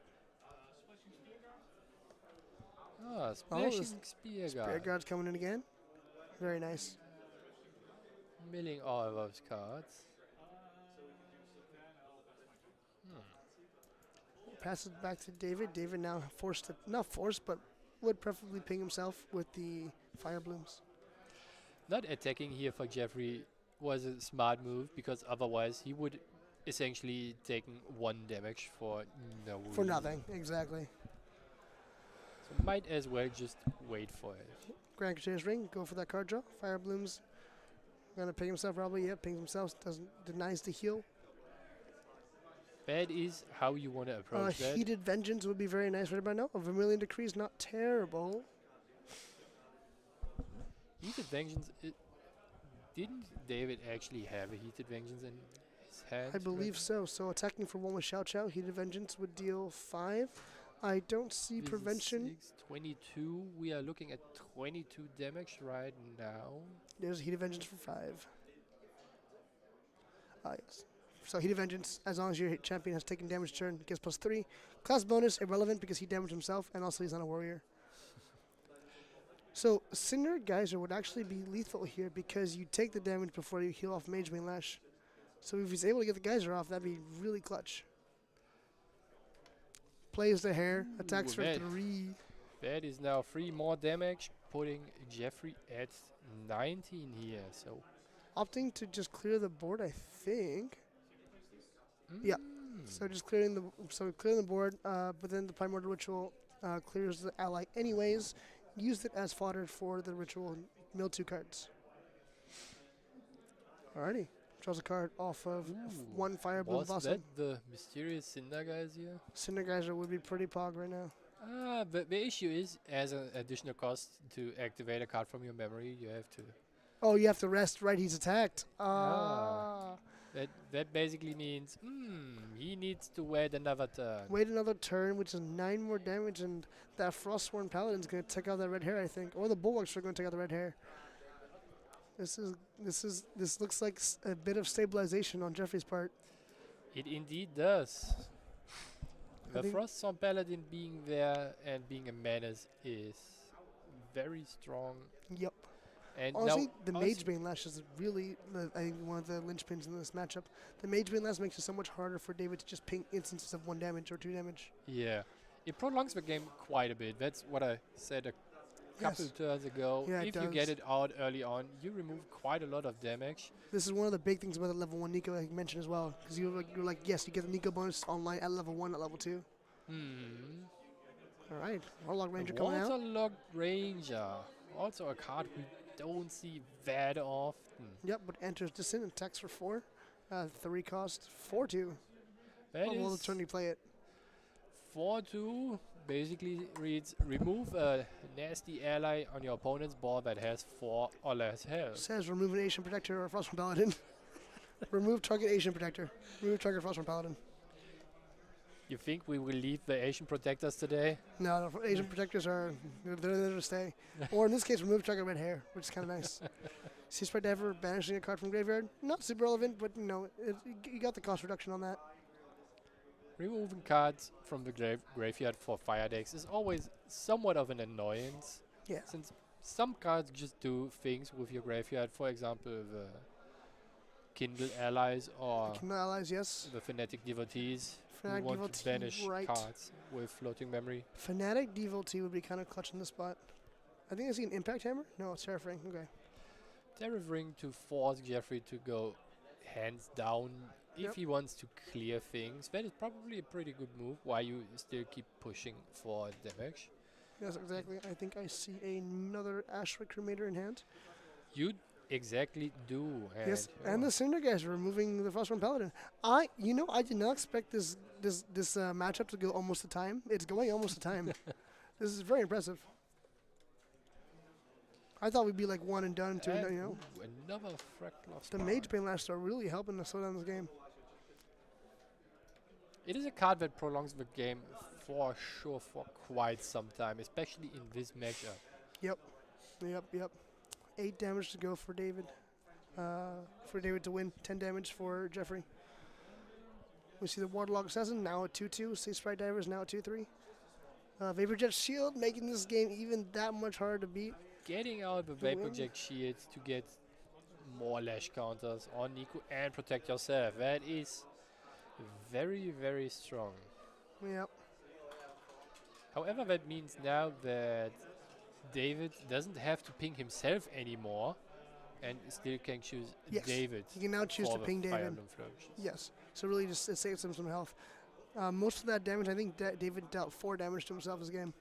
Ah, Splashing this Spear Spirit Guard. Guard's coming in again. Very nice. Milling all of those cards. Passes back to David. David now forced to, not forced, but would preferably ping himself with the Fire Blooms. Not attacking here for Jeffrey was a smart move because otherwise he would essentially taken 1 damage for no For reason. nothing, exactly. So might as well just wait for it. Grand Crusader's Ring, go for that card draw. Fire Blooms, gonna ping himself probably. Yeah, pings himself, denies the heal. That is how you want to approach that. Heated Vengeance would be very nice right about now. A Vermilion Decree is not terrible. Heated Vengeance. Didn't David actually have a Heated Vengeance in his hand? I believe so. So attacking for 1 with Xiao Xiao, Heated Vengeance would deal 5. I don't see This is prevention. 6, 22. We are looking at 22 damage right now. There's Heated Vengeance for 5. Yes. So Heated Vengeance, as long as your champion has taken damage turn, gets +3. Class bonus, irrelevant because he damaged himself, and also he's not a warrior. So Cinder Geyser would actually be lethal here because you take the damage before you heal off Mage Bane Lash. So if he's able to get the Geyser off, that'd be really clutch. Plays the hair, attacks for that- 3. That is now 3 more damage, putting Jeffrey at 19 here. So Opting to just clear the board, I think. Yeah. So just clearing the board, but then the Primordial Ritual clears the ally anyways. Used it as fodder for the ritual and mill 2 cards. Alrighty. Draws a card off of 1 Fire Bloom was Blossom. that the mysterious Cinder guys here? Cinder Geyser would be pretty pog right now. The issue is, as an additional cost to activate a card from your memory, you have to. Oh, you have to rest, right? He's attacked. That basically means he needs to wait another turn. Wait another turn, which is 9 more damage, and that Frostborn Paladin's going to take out that red hair, I think. Or the Bulwarks are going to take out the red hair. This looks like a bit of stabilization on Jeffrey's part. It indeed does. I The think- Froststorm Paladin being there and being a menace is very strong. Yep. And Honestly, now the also- Magebane Lash is really, I think, one of the linchpins in this matchup. The Magebane Lash makes it so much harder for David to just ping instances of 1 damage or 2 damage. Yeah, it prolongs the game quite a bit. That's what I said a couple Yes. turns ago. Yeah, it If you get does. it out early on, you remove quite a lot of damage. This is one of the big things about the level 1 Nico I mentioned as well. Because you're like, yes, you get the Nico bonus online at level 1, at level 2. All right, Warlock Ranger The coming out. Waterlogged Ranger, also a card we don't see that often. Yep, but enters Distant and attacks for 4. 3 cost, 4/2. That Well, is the turn you play it. 4/2. Basically reads remove a nasty ally on your opponent's board that has 4 or less health. Says remove an Asian Protector or Frostborn Paladin. Remove target Asian Protector. Remove target Frostborn Paladin. You think we will leave the Asian protectors today? No, the Asian Protectors are they're there to stay. Or in this case, remove target red hair, which is kind of nice. Sea Sprite Diver banishing a card from graveyard. Not super relevant, but you got the cost reduction on that. Removing cards from the graveyard for fire decks is always somewhat of an annoyance, Yeah. since some cards just do things with your graveyard. For example, the Kindle Allies or Kindle Allies, yes. the Fanatic Devotees Fnatic who want Devotee, to banish right. cards with floating memory. Fnatic Devotee would be kind of clutch in this spot. I think I see an Impact Hammer. No, it's Terrafring. Okay. Tariff Ring to force Jeffrey to go hands down if Yep. he wants to clear things. That is probably a pretty good move, while you still keep pushing for damage. Yes, exactly. I think I see another Ashra Cremator in hand. You exactly do. And Yes, and the Cinder guys are removing the Frostborn Paladin. I did not expect this matchup to go almost to time. It's going almost to time. This is very impressive. I thought we'd be like 1 and done. and Ooh, another Fractal the Magebane Lash are really helping to slow down this game. It is a card that prolongs the game for sure for quite some time, especially in this matchup. Yep. 8 damage to go for David. For David to win. 10 damage for Jeffrey. We see the Waterlog Assassin now at 2/2. Sea Sprite Diver is now at 2/3. Vapor Jet Shield making this game even that much harder to beat. Getting out the win. Vapor Jack shields to get more lash counters on Nico and protect yourself. That is very, very strong. Yep. However, that means now that David doesn't have to ping himself anymore and still can choose Yes. David. You can now choose for to the ping Fire David. Emblem flourishes. Yes. So really just it saves him some health. Most of that damage, I think David dealt 4 damage to himself this game.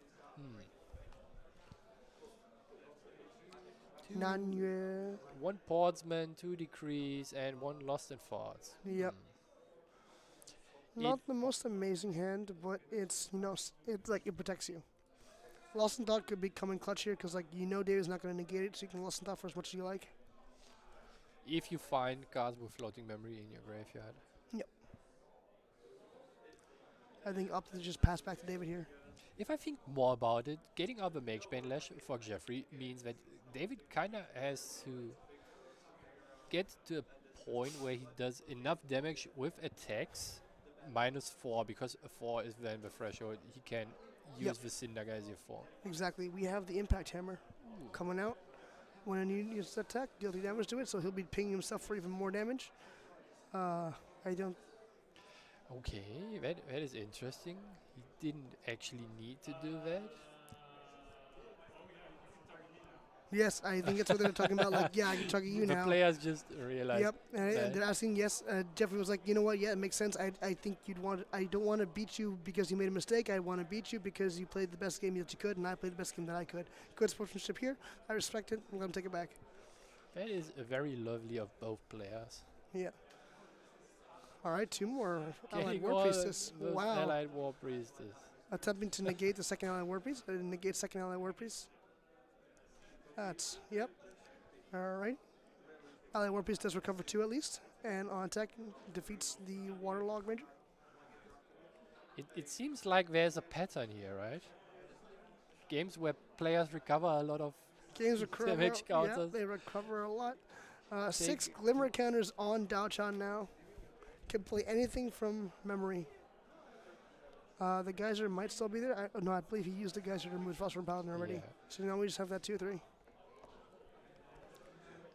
Two- Nanya. 1 Portsman, 2 Decrease, and 1 Lost in Thoughts. Yep. Not the most amazing hand, but it's it's like it protects you. Lost in Thought could be coming clutch here because David's not going to negate it, so you can Lost in Thought for as much as you like. If you find cards with floating memory in your graveyard. I think up to just pass back to David here. If I think more about it, getting out the Magebane Lash for Jeffrey means that David kind of has to get to a point where he does enough damage with attacks, -4, because a 4 is then the threshold. He can use Yep. the Cinder as your 4. Exactly. We have the Impact Hammer coming out. When you use the attack, deal 2 damage to it, so he'll be pinging himself for even more damage. I don't. Okay, that is interesting. He didn't actually need to do that. Yes, I think that's what they're talking about. Like, yeah, I can target you The now. players just realized. Yep, and that. they're asking. Yes, Jeffrey was like, you know what? Yeah, it makes sense. I think you'd want. I don't want to beat you because you made a mistake. I want to beat you because you played the best game that you could, and I played the best game that I could. Good sportsmanship here. I respect it. I'm gonna take it back. That is very lovely of both players. Yeah. All right, 2 more. Allied Getting War all Priestess. those Wow. Allied War Priestess. Attempting to negate the second Allied War Priest. Negate second Allied War Priest. That's, yep. All right. Ally War Piece does recover 2 at least, and on attack defeats the Waterlog Ranger. It seems like there's a pattern here, right? Games where players recover a lot of Games recover. damage Yeah, counters. they recover a lot. 6 Glimmer counters on Daochan now. Can play anything from memory. The Geyser might still be there. No, I believe he used the Geyser to remove Phosphor Paladin already. Yeah. So now we just have that 2/3.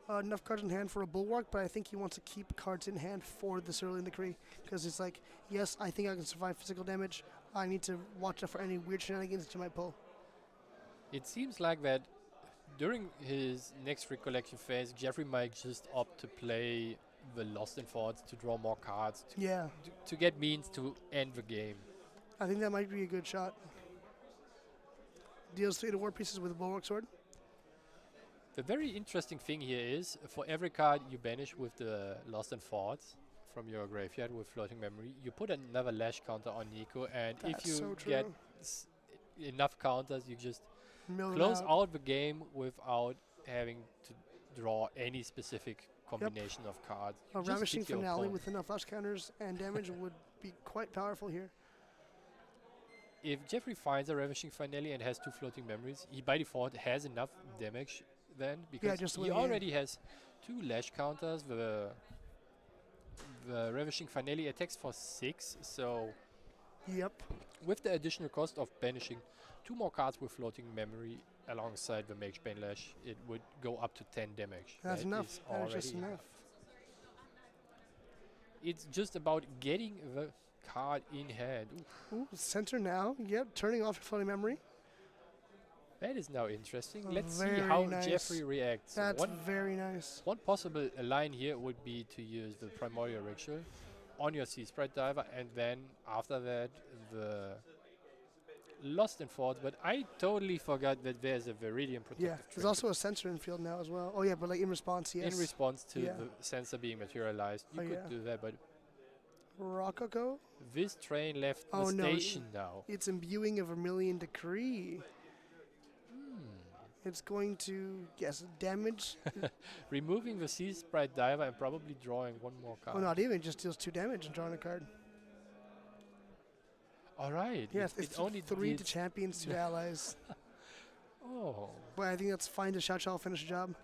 Enough cards in hand for a Bulwark, but I think he wants to keep cards in hand for the Cerulean Decree. Because it's like, yes, I think I can survive physical damage. I need to watch out for any weird shenanigans that you might pull. It seems like that during his next recollection phase, Jeffrey might just opt to play the Lost in Thoughts to draw more cards, Yeah, to get means to end the game. I think that might be a good shot. Deals 3 to War Pieces with a Bulwark Sword. The very interesting thing here is, for every card you banish with the Lost in Thoughts from your graveyard with Floating Memory, you put another Lash counter on Nico, and That's if you so true. get enough counters, you just Mill it close out. out the game without having to draw any specific combination of cards. A You just Ravishing hit your Finale opponent. with enough flash counters and damage would be quite powerful here. If Jeffrey finds a Ravishing Finale and has 2 Floating Memories, he by default has enough damage then, because just he win the game. already has 2 Lash counters. The Ravishing Finale attacks for 6, so Yep. with the additional cost of banishing 2 more cards with Floating Memory alongside the Magebane Lash, it would go up to 10 damage. That's That enough. is That is just already enough. It's just about getting the card in hand. Oof. Ooh, center now. Yep, turning off your floating memory. That is now interesting. Let's see Very how nice. Jeffrey reacts. That's One very nice. One possible line here would be to use the Primordial Ritual on your Sea Sprite Diver, and then after that the Lost in Thoughts. But I totally forgot that there's a Viridian Protective Yeah, there's Trinket also a sensor in field now as well. Oh yeah, but like in response, yes. in response to Yeah. the sensor being materialized. You Oh, could yeah. do that, but Rococo. this train left Oh, the no, station now. It's imbuing a Vermilion Decree. Hmm. It's going to, yes, damage. Removing the Sea Sprite Diver and probably drawing one more card. Oh, not even, just deals 2 damage and drawing a card. All right. Yes, it it's only 3 to did- champions, 2 allies. Oh. But I think that's fine to Shao finish the job.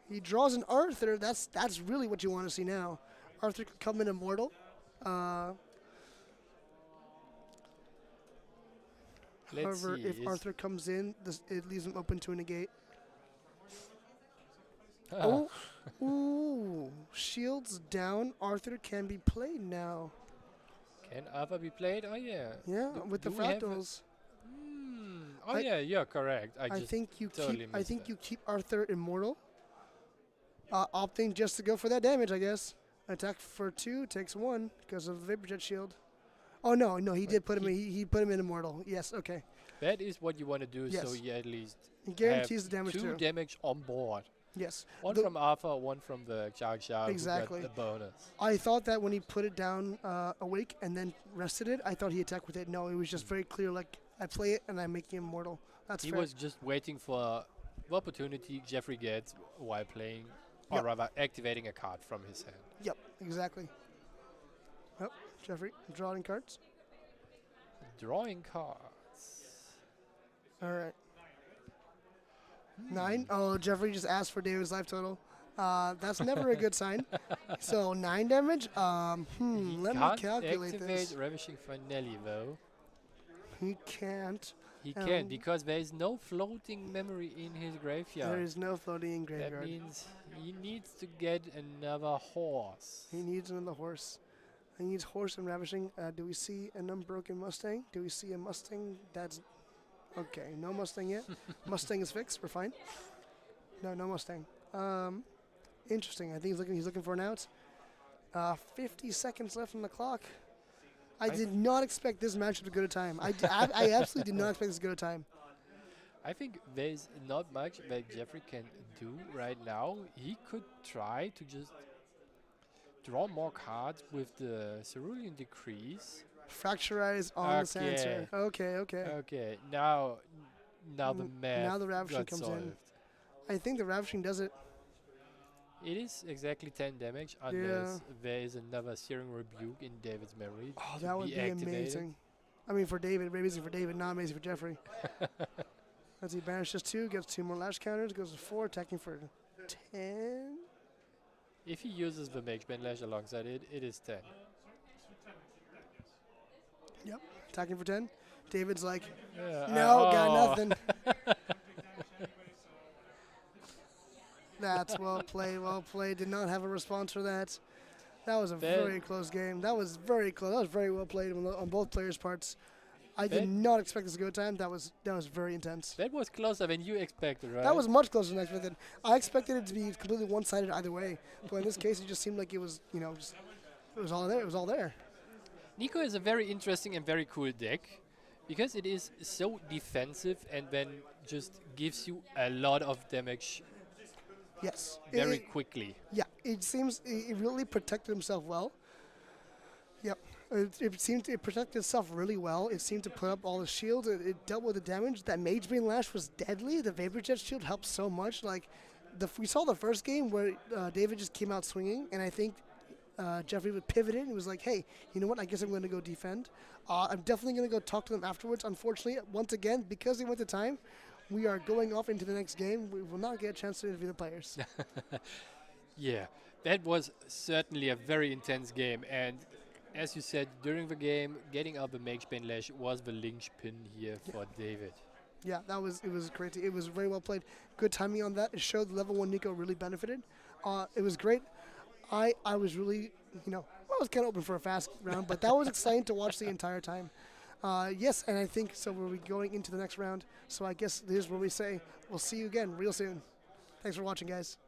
He draws an Arthur. That's really what you want to see now. Arthur could come in immortal. Let's However, see. if is- Arthur comes in, it leaves him open to a negate. Ah, Oh, ooh, shields down. Arthur can be played now. Can Arthur be played? Oh yeah. Yeah, with the do we have a- fractals. Oh I- yeah, you're correct. I I just think you totally keep. I missed think that. you keep Arthur immortal. Opting just to go for that damage, I guess. Attack for 2 takes 1 because of the Vapor Jet shield. Oh no, he But did put him. He put him in immortal. Yes, okay. that is what you want to do, so Yes. you at least He guarantees the have damage 2 too. damage on board. Yes. One The- from Arthur, one from the Jar Jar Exactly. who got the bonus. I thought that when he put it down awake and then rested it, I thought he attacked with it. No, it was just very clear. Like I play it and I make him immortal. That's He fair. was just waiting for the opportunity Jeffrey gets while playing, or Yep. rather activating a card from his hand. Yep, exactly. Yep, Jeffrey drawing cards. Drawing cards. All right. 9. Oh, Jeffrey just asked for David's life total. That's never a good sign. So 9 damage. He Let me can't calculate activate this. Ravishing Finale though. He can't. He can Um, because there is no floating memory in his graveyard. There is no floating in That graveyard. means he needs to get another horse. He needs another horse. He needs horse and ravishing. Do we see an unbroken Mustang? Do we see a Mustang? That's okay. No Mustang yet. Mustang is fixed. We're fine. No Mustang. Interesting. I think he's looking for an out. 50 seconds left on the clock. I did not expect this matchup to go to time. I absolutely did not expect this to go to time. I think there's not much that Jeffrey can do right now. He could try to just draw more cards with the Cerulean Decrees. Fracturize on the sensor. Okay. Okay, now the math now the Ravishing got comes in. solved. I think the Ravishing does it. It is exactly 10 damage unless there is another Searing Rebuke in David's memory. Oh, to that would be activated. amazing. I mean, for David, amazing for David, not amazing for Jeffrey. As he banishes 2, gets 2 more lash counters, goes to 4, attacking for 10. If he uses the Mage Band Lash alongside it, it is 10. Yep, attacking for 10. David's like, Yeah, no, got nothing. That's well played, well played. Did not have a response for that. That was a very close game. That was very close. That was very well played on both players' parts. I did not expect this to go time. That was very intense. That was closer than you expected, right? That was much closer than I expected. I expected it to be completely one-sided either way, but in this case, it just seemed like it was, it was all there. It was all there. Nico is a very interesting and very cool deck because it is so defensive and then just gives you a lot of damage. Yes. Very quickly. Yeah, it seems it really protected himself well. Yep. It seemed to protect itself really well. It seemed to put up all the shields. It dealt with the damage. That Mage Bane Lash was deadly. The Vapor Jet shield helped so much. Like, we saw the first game where David just came out swinging, and I think Jeffrey would pivot it and was like, hey, you know what? I guess I'm going to go defend. I'm definitely going to go talk to them afterwards. Unfortunately, once again, because they went to time, we are going off into the next game. We will not get a chance to interview the players. Yeah, that was certainly a very intense game. And as you said, during the game, getting out the Mage Bane Lash was the linchpin here for David. Yeah, it was crazy. It was very well played. Good timing on that. It showed level 1 Nico really benefited. It was great. I was really, I was kind of open for a fast round, but that was exciting to watch the entire time. Yes, and I think so we'll be going into the next round. So I guess here's where we say we'll see you again real soon. Thanks for watching, guys.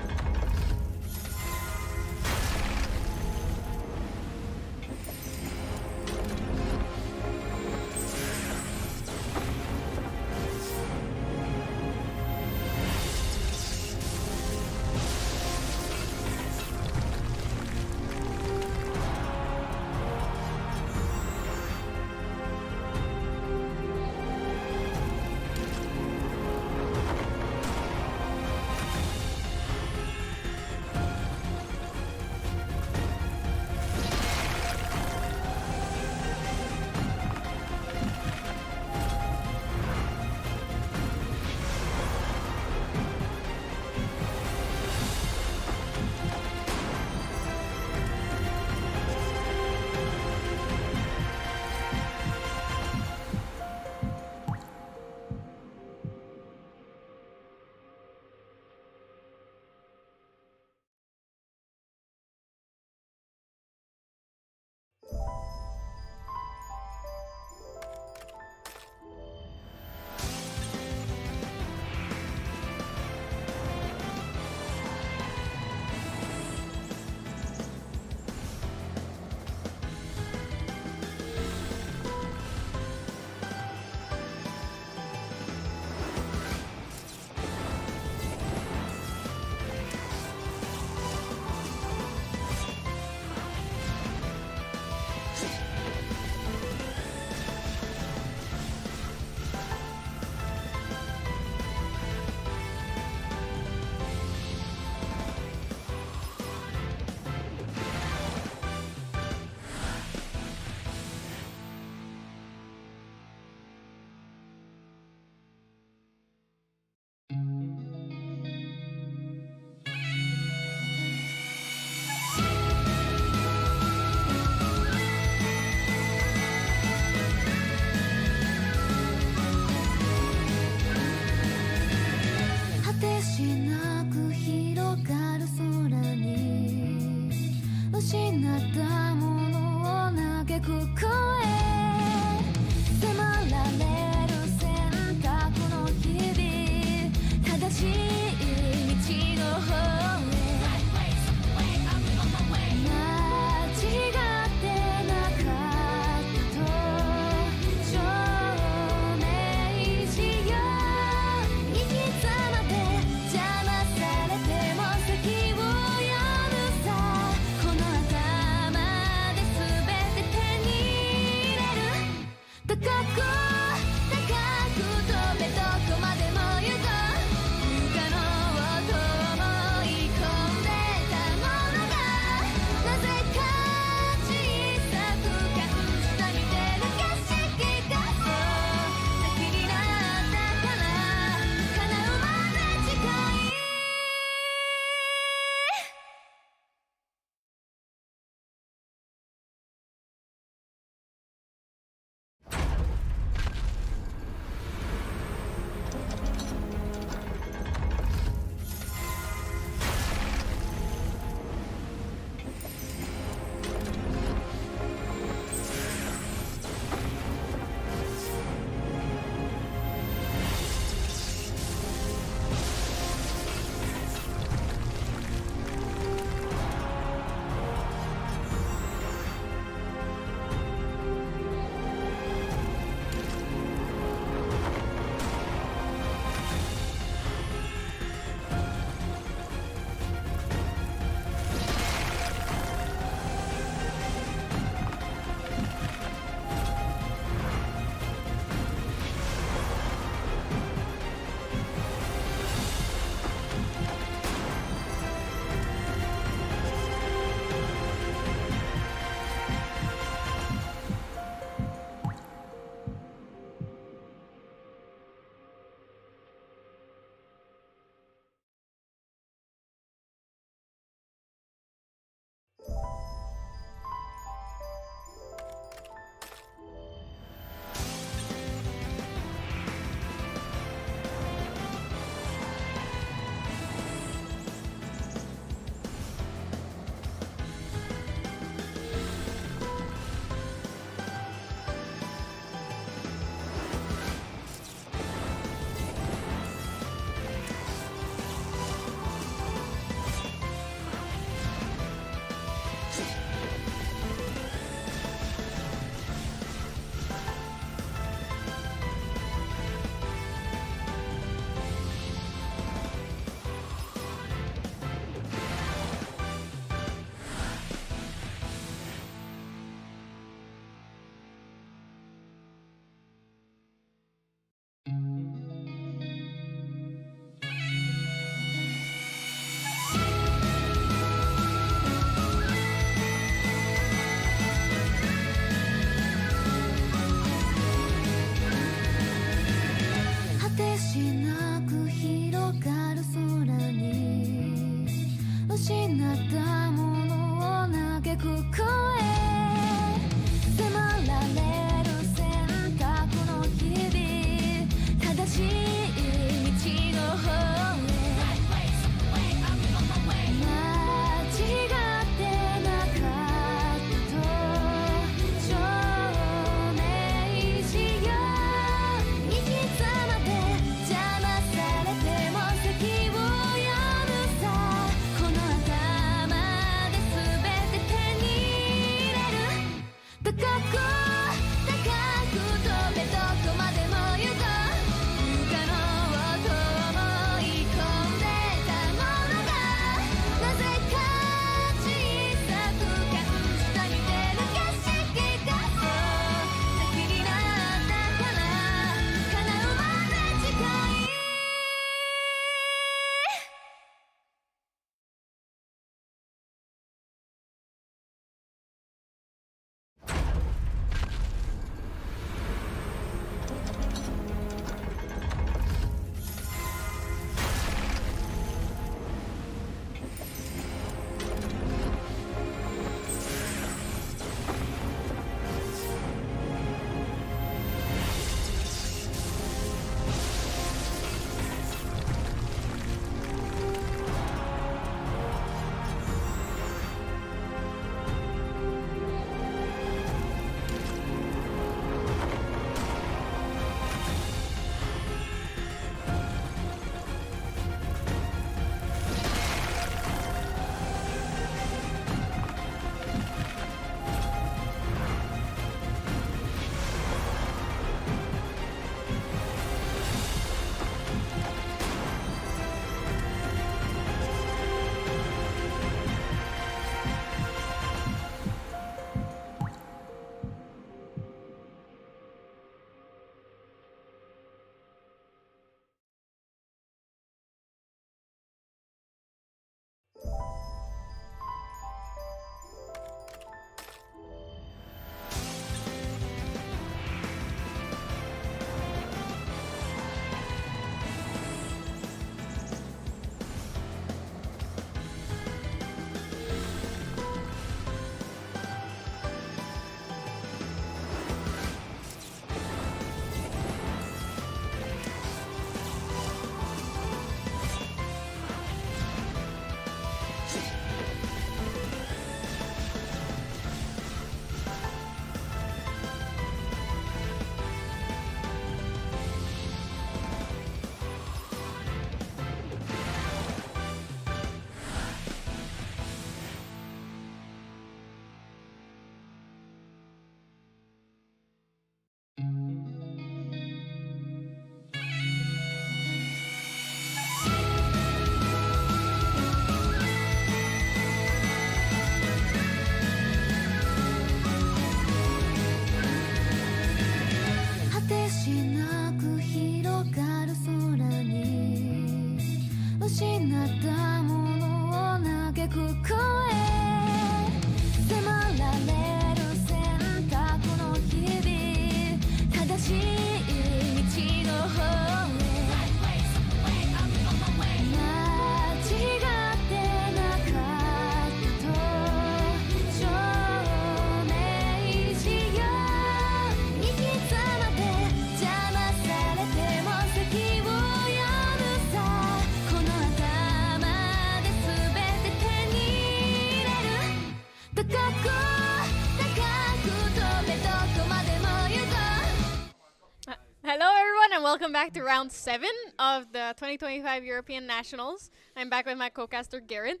welcome back to round 7 of the 2025 European Nationals. I'm back with my co-caster Garrett.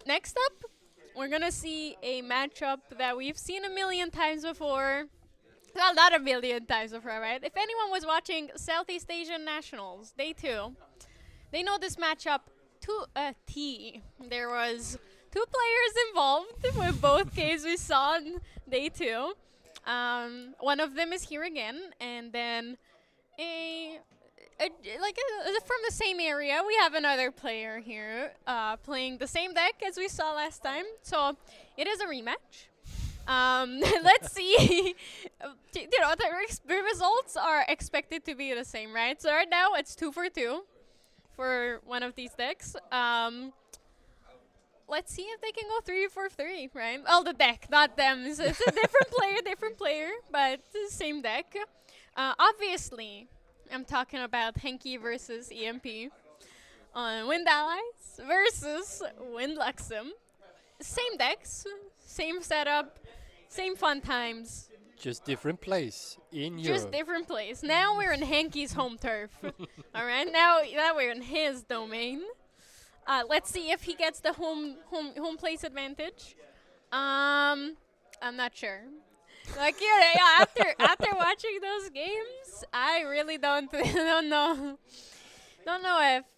Next up, we're gonna see a matchup that we've seen a million times before. Well, not a million times before, right? If anyone was watching Southeast Asian Nationals, Day 2, they know this matchup to a T. There was 2 players involved with both games we saw on Day 2. One of them is here again, and then from the same area, we have another player here playing the same deck as we saw last time. So it is a rematch. Let's see. The results are expected to be the same, right? So right now it's 2 for 2 for one of these decks. Let's see if they can go 3 for 3, right? Oh, the deck, not them. It's a different player, but it's the same deck. Obviously, I'm talking about Henki versus EMP on Wind Allies versus Wind Luxem. Same decks, same setup, same fun times. Just different place in Europe. Just different place. Now we're in Henki's home turf. All right, now we're in his domain. Let's see if he gets the home place advantage. I'm not sure. Like after watching those games, I really don't know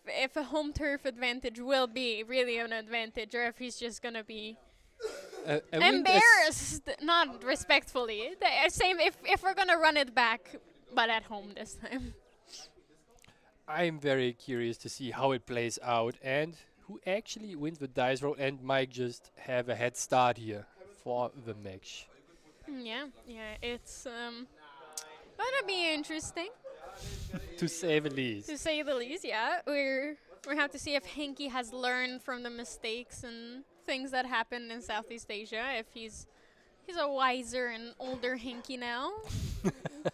if a home turf advantage will be really an advantage, or if he's just gonna be embarrassed, not respectfully. Same if we're gonna run it back, but at home this time. I'm very curious to see how it plays out and who actually wins the dice roll, and might just have a head start here for the match. Yeah, it's gonna be interesting. To say the least. To say the least, yeah. We have to see if Henki has learned from the mistakes and things that happened in Southeast Asia. If he's a wiser and older Henki now,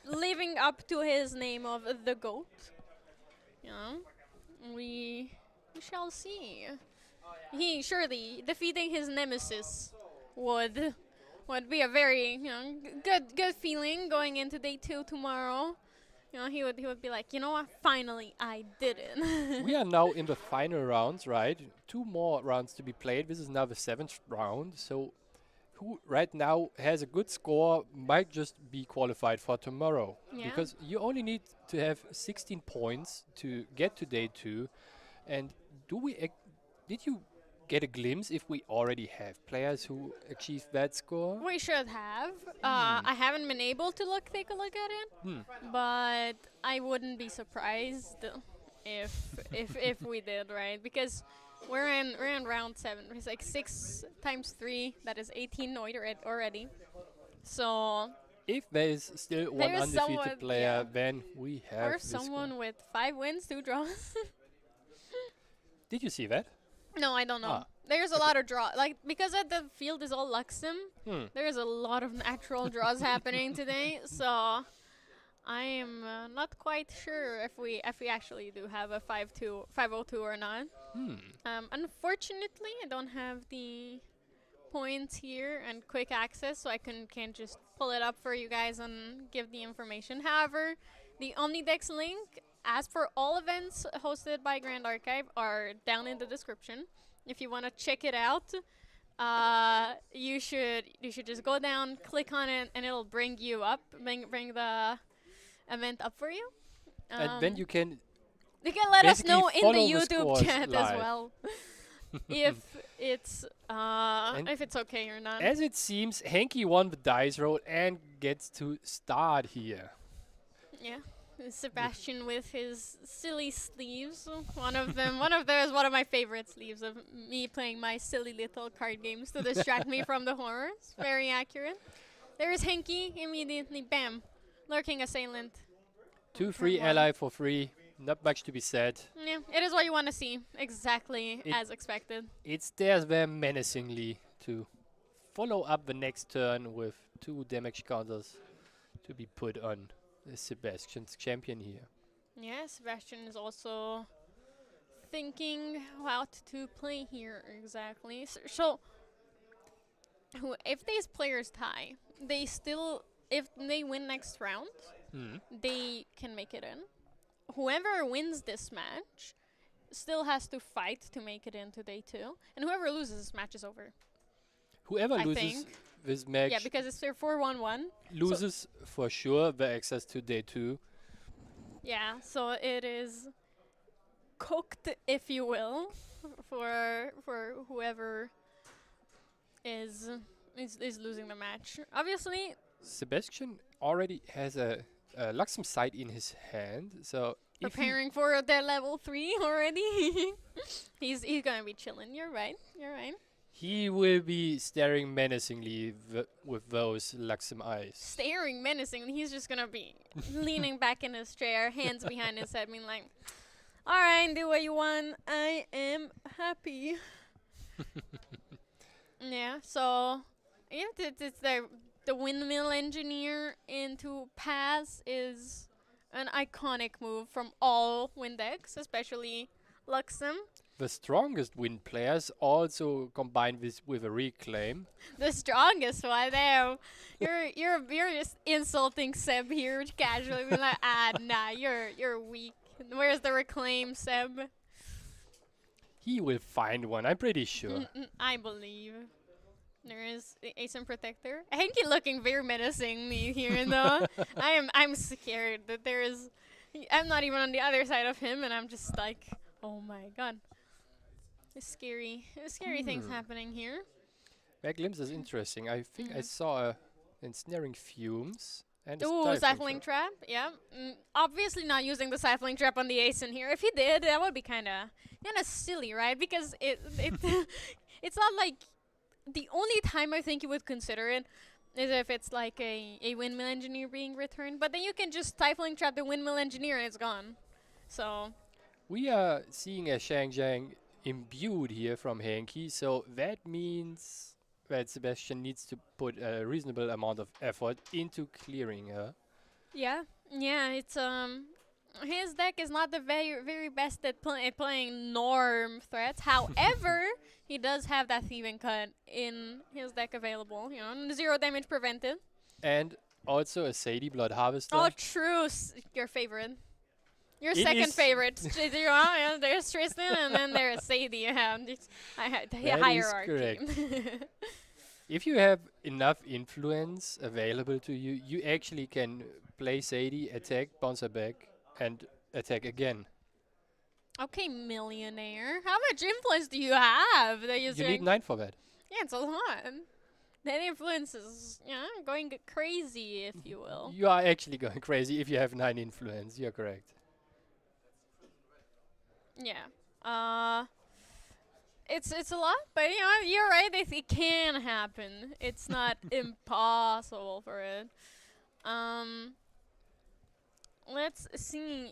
living up to his name of the GOAT. You know, we shall see. He surely defeating his nemesis would be a very good feeling going into Day 2 tomorrow. He would be like, you know what? Finally, I did it. We are now in the final rounds, right? 2 more rounds to be played. This is now the 7th round. So, who right now has a good score might just be qualified for tomorrow. Yeah. Because you only need to have 16 points to get to Day 2. And did you get a glimpse if we already have players who achieved that score? We should have. I haven't been able to take a look at it, but I wouldn't be surprised if we did, right? Because we're in round 7. It's like 6 times 3. That is 18 already. So if there is still one undefeated player, then we have. Or someone with 5 wins, 2 draws. Did you see that? No, I don't know. There's a lot of draw. Because the field is all Luxem, there's a lot of natural draws happening today. So I am not quite sure if we actually do have a 502 or not. Unfortunately, I don't have the points here and quick access, so I can't just pull it up for you guys and give the information. However, the Omnidex link, as for all events hosted by Grand Archive, are down in the description. If you want to check it out, you should just go down, click on it, and it'll bring you up, bring the event up for you. And then you can let us know in the follow the YouTube chat scores as live. well if it's okay or not. As it seems, Henki won the dice roll and gets to start here. Yeah. Sebastian with his silly sleeves. One of them is one of my favorite sleeves of me playing my silly little card games to distract me from the horrors. Very accurate. There's Henki immediately, bam, lurking assailant. 2 free ally for free. Not much to be said. Yeah, it is what you want to see. Exactly as expected. It stares there menacingly to follow up the next turn with 2 damage counters to be put on Sebastian's champion here. Yeah, Sebastian is also thinking what to play here exactly. So if these players tie, if they win next round, they can make it in. whoever wins this match still has to fight to make it into day 2, and whoever loses this match is over. Whoever I loses think. this match Yeah, because it's their 4-1-1. loses for sure the access to day 2. Yeah, so it is cooked, if you will, for whoever is losing the match. Obviously, Sebastian already has a Luxem side in his hand, so if he preparing for their level 3 already. he's gonna be chilling. You're right. he will be staring menacingly with those Luxem eyes. Staring menacingly. He's just gonna be leaning back in his chair, hands behind his head, being like, "All right, do what you want. I am happy." Yeah. So, yeah, it's the windmill engineer into pass is an iconic move from all wind decks, especially Luxem. The strongest wind players also combine this with a reclaim. The strongest one there. You're just insulting Seb here casually. Being like, nah, you're weak. Where's the reclaim, Seb? He will find one, I'm pretty sure. I believe. There is Asim Protector. Hanky looking very menacing here though. I'm scared that there is. I'm not even on the other side of him, and I'm just like, oh my god. Scary things happening here. That glimpse is interesting. I think I saw ensnaring fumes and a Ooh, stifling Stifling Trap. Yeah. Obviously not using the Stifling Trap on the ace in here. If he did, that would be kind of silly, right? Because it it's not like the only time I think you would consider it is if it's like a Windmill Engineer being returned. But then you can just Stifling Trap the Windmill Engineer and it's gone. So We are seeing a Shang Zhang imbued here from Hanky, so that means that Sebastian needs to put a reasonable amount of effort into clearing her. yeah, it's his deck is not the very best at playing norm threats. However, he does have that thieving cut in his deck available. 0 damage prevented. And also a Sadie Blood Harvester. Oh, true. Your favorite. Your It second is- favorite. Yeah, there's Tristan and then there's Sadie. Yeah, the That is hierarchy. If you have enough influence available to you, you actually can play Sadie, attack, bounce her back, and attack again. Okay, millionaire. How much influence do you have that you're You saying? need 9 for that. Yeah, it's a lot. That influence is going crazy, if you will. You are actually going crazy if you have 9 influence. You're correct. Yeah. It's a lot, but you're right. It can happen. It's not impossible for it. Let's see.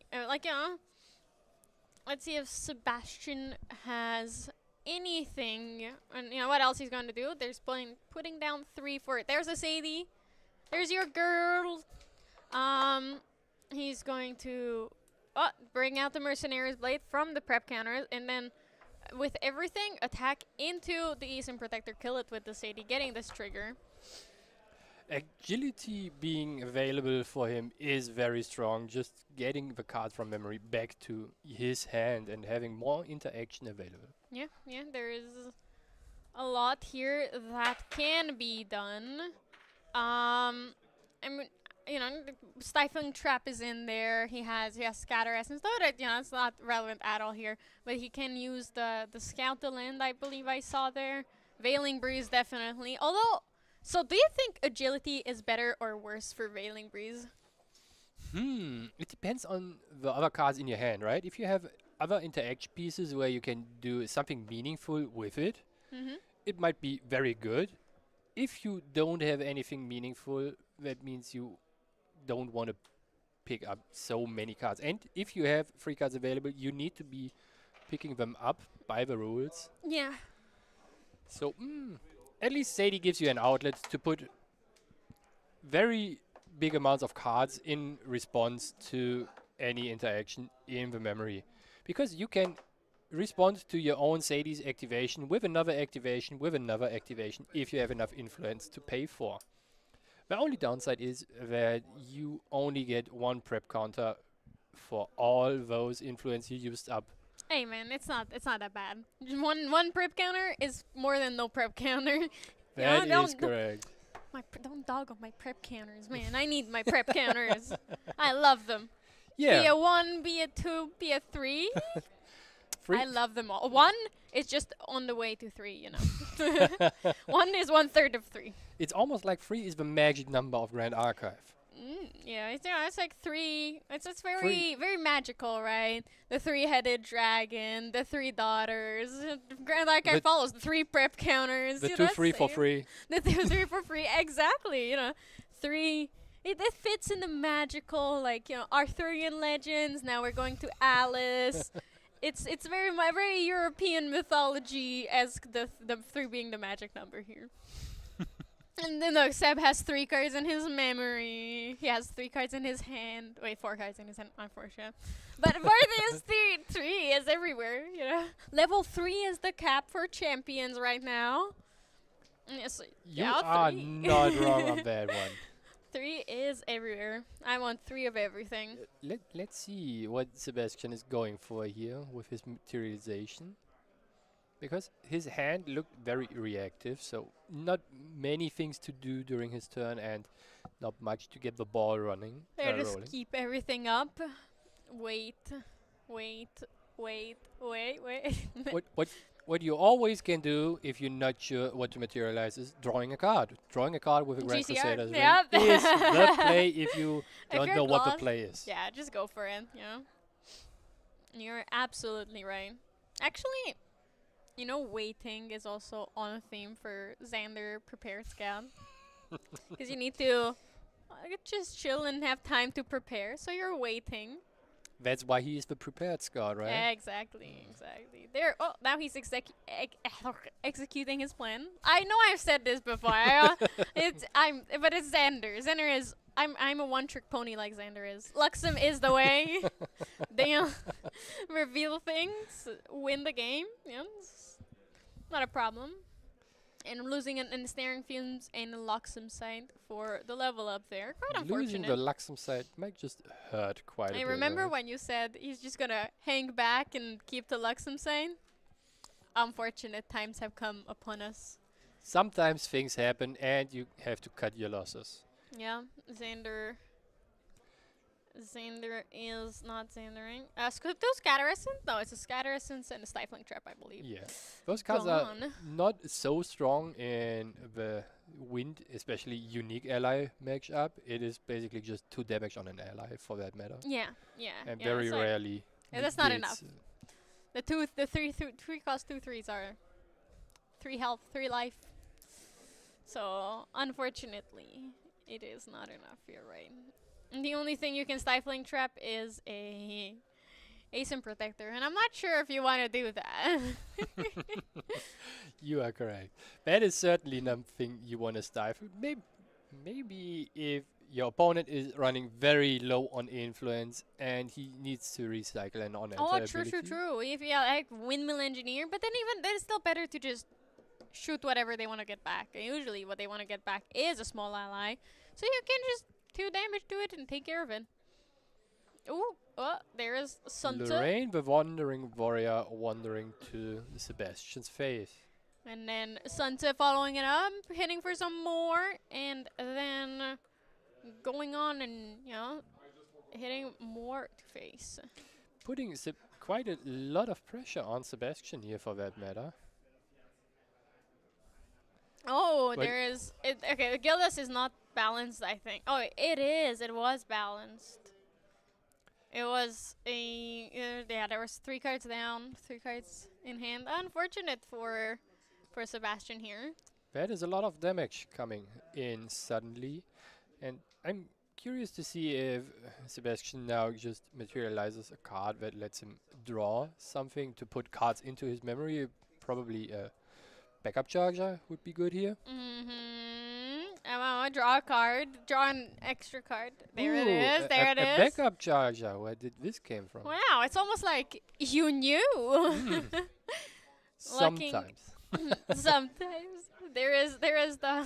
Let's see if Sebastian has anything, and what else he's going to do. There's putting down 3 for it. There's a Sadie. There's your girl. He's going to bring out the Mercenary's Blade from the prep counter, and then with everything, attack into the Eastern Protector, kill it with the Sadie, getting this trigger. Agility being available for him is very strong. Just getting the card from memory back to his hand and having more interaction available. Yeah, there is a lot here that can be done. I mean, the Stifling Trap is in there. He has Scatter Essence, though it's not relevant at all here. But he can use the Scout the Land, I believe I saw there. Veiling Breeze, definitely. Although, so do you think Agility is better or worse for Veiling Breeze? It depends on the other cards in your hand, right? If you have other interaction pieces where you can do something meaningful with it, it might be very good. If you don't have anything meaningful, that means you don't want to pick up so many cards. And if you have 3 cards available, you need to be picking them up by the rules. Yeah. So, at least Sadie gives you an outlet to put very big amounts of cards in response to any interaction in the memory. Because you can respond to your own Sadie's activation with another activation, if you have enough influence to pay for. The only downside is that you only get 1 prep counter for all those influence he used up. Hey man, it's not that bad. One prep counter is more than no prep counter. That don't- is correct. Don't dog on my prep counters, man. I need my prep counters. I love them. Be Yeah, a 1, be a 2, be a 3. free. I love them all. 1 is just on the way to 3, you know. 1 is 1/3 of 3. It's almost like 3 is the magic number of Grand Archive. Yeah, it's like 3. It's very magical, right? The 3-headed dragon, the 3 daughters. Grand Archive follows the 3 prep counters. The you 2 know, free for same. free. The 3 for free, exactly. You know, 3. It fits in the magical, like, you know, Arthurian legends. Now we're going to Alice. It's very European mythology as the 3 being the magic number here. And then look, Seb has 3 cards in his memory. He has 3 cards in his hand. Wait, 4 cards in his hand, unfortunately. But Martha is 3 is everywhere, you know. Level 3 is the cap for champions right now. Yes, You yeah, are 3. not wrong on that one. 3 is everywhere. I want 3 of everything. Let's see what Sebastian is going for here with his materialization. Because his hand looked very reactive, so not many things to do during his turn and not much to get the ball running. There, just rolling. keep everything up. Wait. What you always can do if you're not sure what to materialize is drawing a card. Drawing a card with a Grand GCR, Crusader's Ring yep. is the play if you If don't you're know what the lost, play is. Yeah, just go for it, you know. You're absolutely right. Actually, you know, waiting is also on theme for Xander Prepared Scout. Because you need to just chill and have time to prepare, so you're waiting. That's why he is the prepared scout, right? Yeah, exactly. There. Oh, now he's executing his plan. I know I've said this before. But it's Xander. Xander is. I'm a one-trick pony like Xander is. Luxem is the way. They reveal things, win the game. Yeah, it's not a problem. And losing an ensnaring fumes and a Luxem side for the level up there. Quite Losing unfortunate. the Luxem side might just hurt quite a I bit. remember right? when you said he's just gonna hang back and keep the Luxem sign. Unfortunate times have come upon us. Sometimes things happen and you have to cut your losses. Yeah, Xander is not Xandering. Two Scatter Essence? No, it's a Scatter Essence and a Stifling Trap, I believe. Yeah. Those cards are Gone. not so strong in the Wind, especially unique ally matchup. It is basically just 2 damage on an ally for that matter. Yeah. And yeah, very it's like rarely. Yeah, that's not beats, enough. The 3 cost 2 3s are 3 health, 3 life. So, unfortunately, it is not enough. You're right. And the only thing you can Stifling Trap is a Asim Protector, and I'm not sure if you want to do that. You are correct. That is certainly nothing you want to stifle. Maybe if your opponent is running very low on influence and he needs to recycle an on-enter Oh, ability. true. If you like Windmill Engineer, but then it's still better to just shoot whatever they want to get back. And usually what they want to get back is a small ally. So you can just 2 damage to it and take care of it. Ooh, oh, there is Sunta. Lorraine, the Wandering Warrior, wandering to Sebastian's face. And then Sunta following it up, hitting for some more, and then going on and, you know, hitting more to face. Putting quite a lot of pressure on Sebastian here for that matter. Oh, But there is. Okay, the Gildas is not balanced, I think. Oh, it is. It was balanced. It was yeah, there was 3 cards down, 3 cards in hand. Unfortunate for Sebastian here. That is a lot of damage coming in suddenly. And I'm curious to see if Sebastian now just materializes a card that lets him draw something to put cards into his memory. Probably a backup charger would be good here. I draw a card, draw an extra card. There it Ooh, is, there it a is. backup charger. Where did this came from? Wow, it's almost like you knew. Sometimes. Sometimes there is the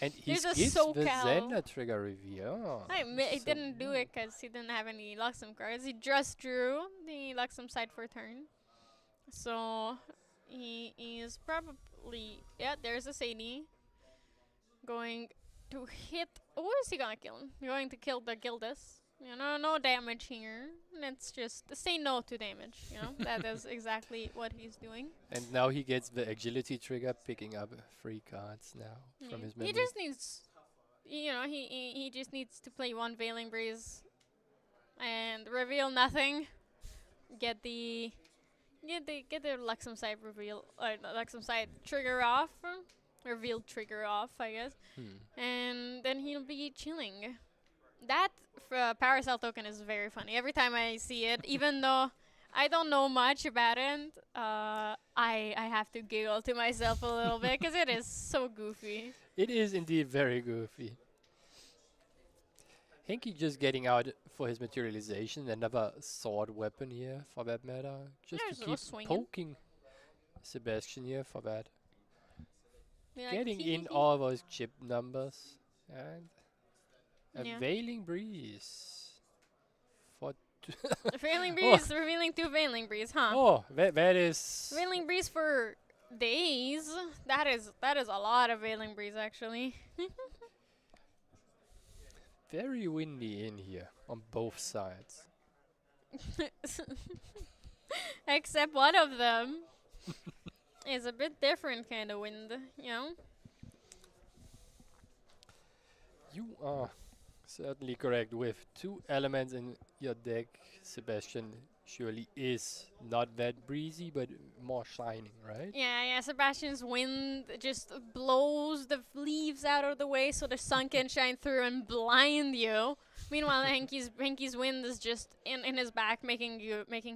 And he There's a skips the SoCal. Zenda trigger reveal. Oh, He so didn't do it because he didn't have any Luxem cards. He just drew the Luxem side for turn. So he is probably, yeah, there's a Sadie going to hit. What is he gonna kill? Going to kill the Gildas. You know, no damage here. Let's just say no to damage. You know, that is exactly what he's doing. And now he gets the agility trigger, picking up 3 cards now from his memory. He just needs, you know, he just needs to play one Veiling Breeze and reveal nothing. Get the Luxem side reveal, Luxem side trigger off, reveal trigger off, I guess, and then he'll be chilling. That Paracel token is very funny. Every time I see it, even though I don't know much about it, I have to giggle to myself a little bit because it is so goofy. It is indeed very goofy. Henki just getting out for his materialization, another sword weapon here for that matter. Just There's to a keep swinging. poking Sebastian here for that. Be Getting in "Hee all those chip numbers. And a Yeah. Veiling Breeze. For hee." Veiling Breeze, revealing 2 Veiling Breeze, huh? oh, that is Veiling Breeze for days. That is a lot of Veiling Breeze actually. very windy in here on both sides. Except one of them is a bit different kind of wind, you know? You are certainly correct. With 2 elements in your deck, Sebastian surely is not that breezy, but more shining, right? Yeah, Sebastian's wind just blows the leaves out of the way so the sun can shine through and blind you. Meanwhile, Henki's wind is just in his back, making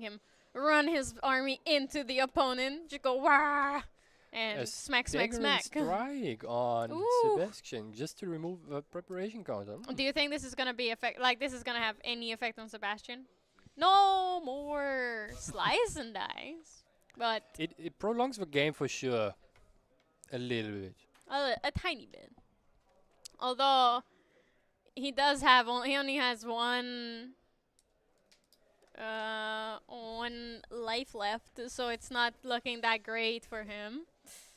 him run his army into the opponent. Just go wah and A smack. staggering strike on Ooh. Sebastian just to remove the preparation counter. Do you think this is gonna be this is gonna have any effect on Sebastian? No more slice and dice, but It prolongs the game for sure. A little bit. a tiny bit. Although he does have he only has one life left, so it's not looking that great for him.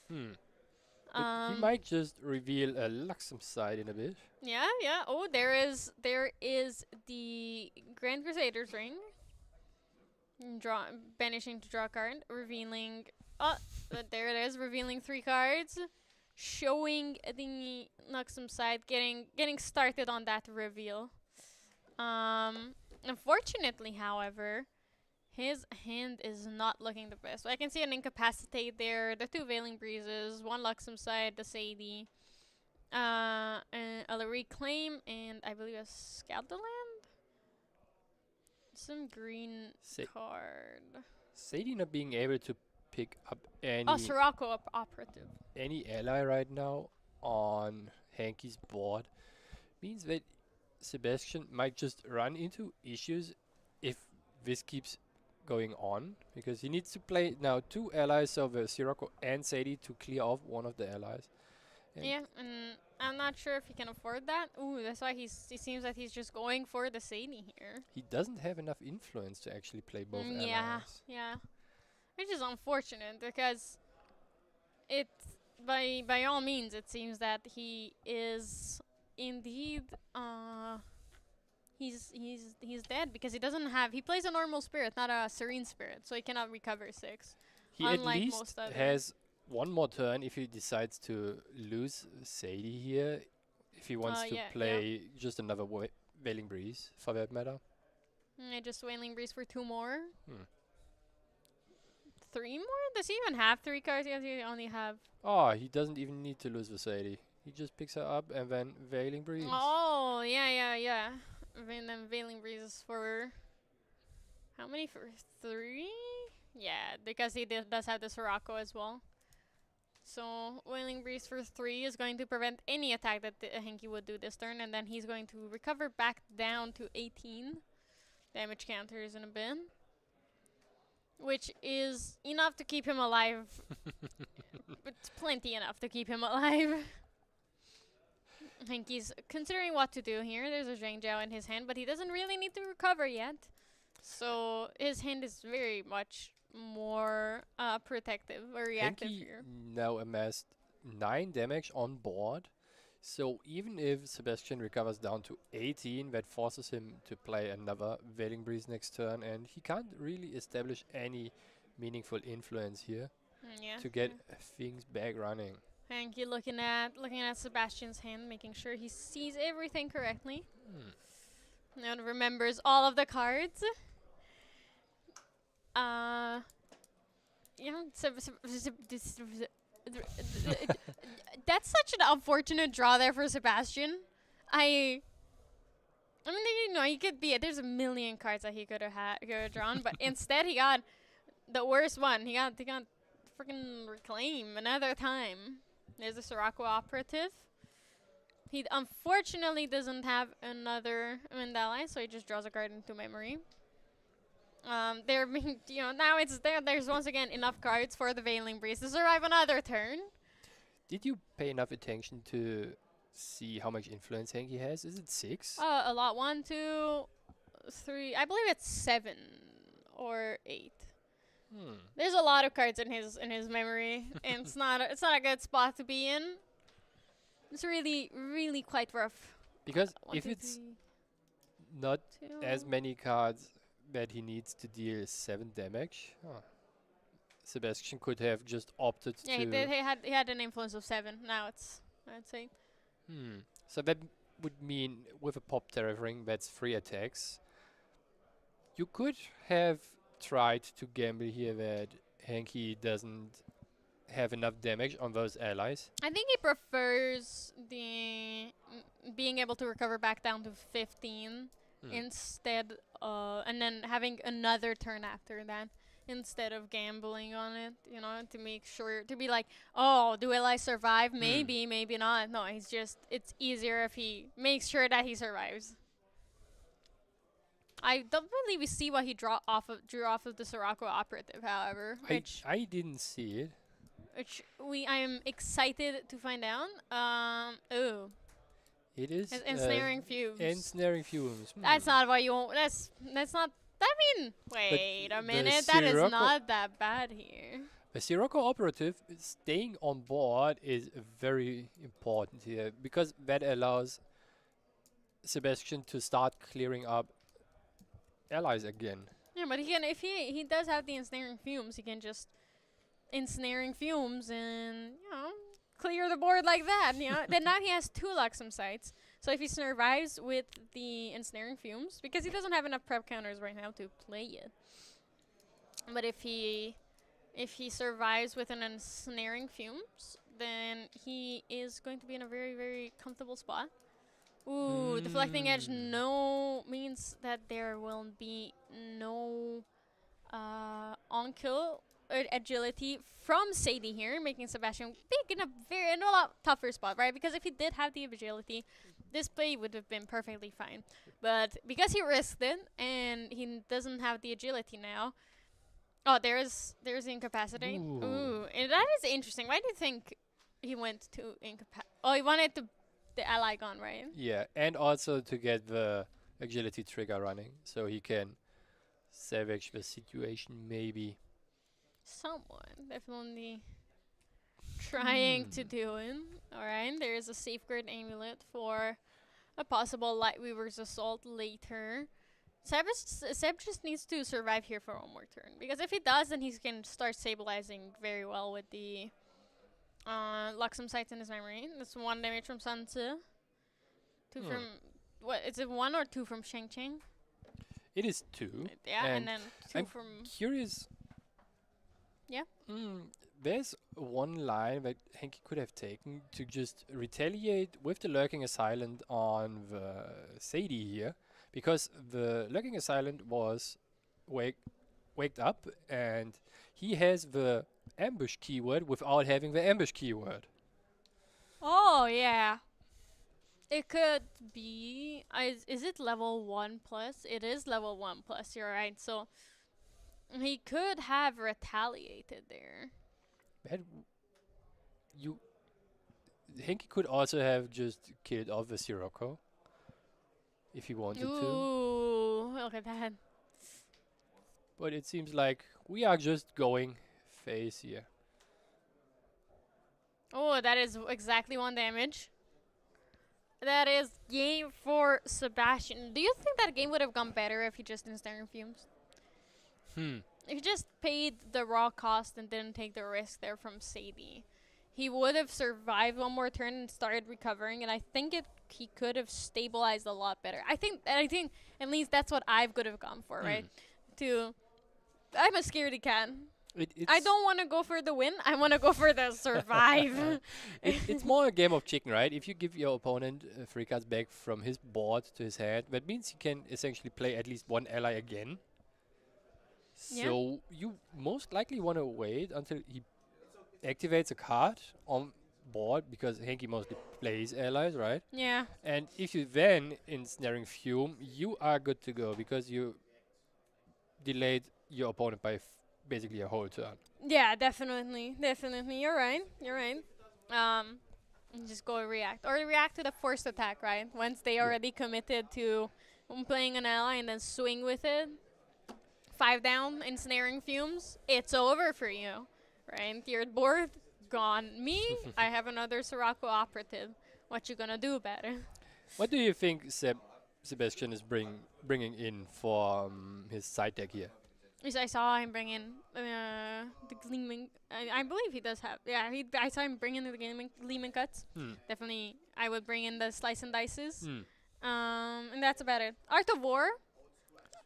But he might just reveal a Luxem side in a bit. Yeah. Oh, there is the Grand Crusader's ring. Banishing to draw a card, revealing. There it is, revealing 3 cards, showing the Luxem side, getting started on that reveal. Unfortunately, however, his hand is not looking the best. So I can see an Incapacitate there, the 2 Veiling Breezes, 1 Luxem side, the Sadie, a Reclaim, and I believe a Scalp the Land? Some green card. Sadie not being able to pick up Sirocco Operative. any ally right now on Hanky's board means that Sebastian might just run into issues if this keeps going on, because he needs to play now 2 allies of Sirocco and Sadie to clear off one of the allies. And Yeah, and I'm not sure if he can afford that. Ooh, that's why he seems that he's just going for the Sadie here. he doesn't have enough influence to actually play both allies. Yeah. Which is unfortunate because it by all means it seems that he is indeed he's dead because he plays a normal spirit, not a serene spirit, so he cannot recover 6. He at Unlike least most others. has one more turn if he decides to lose Sadie here, if he wants to play just another Veiling Breeze for that matter. Just Wailing Breeze for 2 more. 3 more? Does he even have 3 cards? Yes, he only have. Oh, he doesn't even need to lose the Sadie. He just picks her up and then Veiling Breeze. Oh, yeah. And then Veiling Breeze for how many? For 3? Yeah, because he does have the Sirocco as well. So Wailing Breeze for 3 is going to prevent any attack that Henki would do this turn, and then he's going to recover back down to 18 damage counters in a bit, which is enough to keep him alive. But plenty enough to keep him alive. I think he's considering what to do here. There's a Zhang Jiao in his hand, but he doesn't really need to recover yet. So his hand is very much more protective or reactive Henki here. now amassed 9 damage on board. So even if Sebastian recovers down to 18, that forces him to play another Veiling Breeze next turn, and he can't really establish any meaningful influence here Yeah. to get things back running. Thank you. Looking at Sebastian's hand, making sure he sees everything correctly and remembers all of the cards. Yeah. That's such an unfortunate draw there for Sebastian. I mean, you know, he could be. There's a million cards that he could have drawn, but instead he got the worst one. He got freaking Reclaim another time. There's a Sirocco Operative. He unfortunately doesn't have another Mandala, so he just draws a card into memory. They're being, you know, now it's there. There's once again enough cards for the Veiling Breeze to survive another turn. Did you pay enough attention to see how much influence Henki has? Is it 6? A lot. 1, 2, 3. I believe it's 7 or 8. There's a lot of cards in his memory, and it's not a good spot to be in. It's really quite rough. Because One, if two, it's three, not as 2. many cards that he needs to deal 7 damage, Sebastian could have just opted Yeah, to... he had an influence of 7. Now it's, I'd say. So that would mean with a pop Tariff Ring, that's 3 attacks. You could have tried to gamble here that Henki doesn't have enough damage on those allies. I think he prefers the being able to recover back down to 15 instead, and then having another turn after that instead of gambling on it. You know, to make sure to be like, oh, will I survive? Maybe, maybe not. No, it's it's easier if he makes sure that he survives. I don't really see what he drew off of the Sirocco Operative, however, I didn't see it. which I am excited to find out. Oh, It is ensnaring fumes. Ensnaring fumes. That's not what you want. That's not. I mean, wait a the minute. That is Sirocco- not that bad here. The Sirocco Operative staying on board is very important here because that allows Sebastian to start clearing up allies again. Yeah, but he can if he does have the ensnaring fumes, he can just ensnaring fumes and clear the board like that. Then now he has 2 Luxem sites. So if he survives with the ensnaring fumes, because he doesn't have enough prep counters right now to play it. But if he survives with an ensnaring fumes, then he is going to be in a very, very comfortable spot. Ooh, deflecting edge no means that there will be no on kill agility from Sadie here, making Sebastian big in a lot tougher spot, right? Because if he did have the agility, this play would have been perfectly fine. But because he risked it and he doesn't have the agility now. Oh, there's the incapacity. Ooh, and that is interesting. Why do you think he went to incapacitate? Oh, he wanted the ally gone, right? Yeah, and also to get the agility trigger running, so he can savage the situation maybe. Someone definitely trying to do it. Alright, there is a safeguard amulet for a possible Lightweaver's Assault later. Seb just needs to survive here for 1 more turn. Because if he does, then he can start stabilizing very well with the Luxem sights in his memory. That's 1 damage from Sun Tzu. 2 from... What, is it 1 or 2 from Sheng Cheng? It is 2. Yeah, and then 2 I'm from... curious. Yeah? There's one line that Henki could have taken to just retaliate with the Lurking Assailant on the Sadie here, because the Lurking Assailant was waked up and he has the ambush keyword without having the ambush keyword. Oh, yeah. It could be... is it level 1 plus? It is level 1 plus, you're right. So he could have retaliated there. That Henki could also have just killed off a Sirocco if he wanted to. Ooh, look at that. But it seems like we are just going face here. Oh, that is exactly 1 damage. That is game for Sebastian. Do you think that game would have gone better if he just ensnaring fumes? Hmm. If he just paid the raw cost and didn't take the risk there from Sadie, he would have survived 1 more turn and started recovering, and I think he could have stabilized a lot better. I think at least that's what I could have gone for, right? I'm a scaredy cat. I don't want to go for the win. I want to go for the survive. It's more a game of chicken, right? If you give your opponent 3 cards back from his board to his hand, that means he can essentially play at least 1 ally again. Yeah. So you most likely want to wait until he activates a card on board, because Henki mostly plays allies, right? Yeah. And if you then ensnaring fume, you are good to go because you delayed your opponent by basically a whole turn. Yeah, definitely. You're right. Just go react. Or react to the forced attack, right? Once they already committed to playing an ally and then swing with it. 5 down, ensnaring fumes. It's over for you, right? You're bored, gone. Me, I have another Sirocco operative. What you gonna do about it? What do you think Sebastian is bringing in for his side deck here? Yes, I saw him bring in the gleaming. I believe he does have. Yeah, I saw him bring in the gleaming cuts. Definitely, I would bring in the slice and dices. And that's about it. Art of War.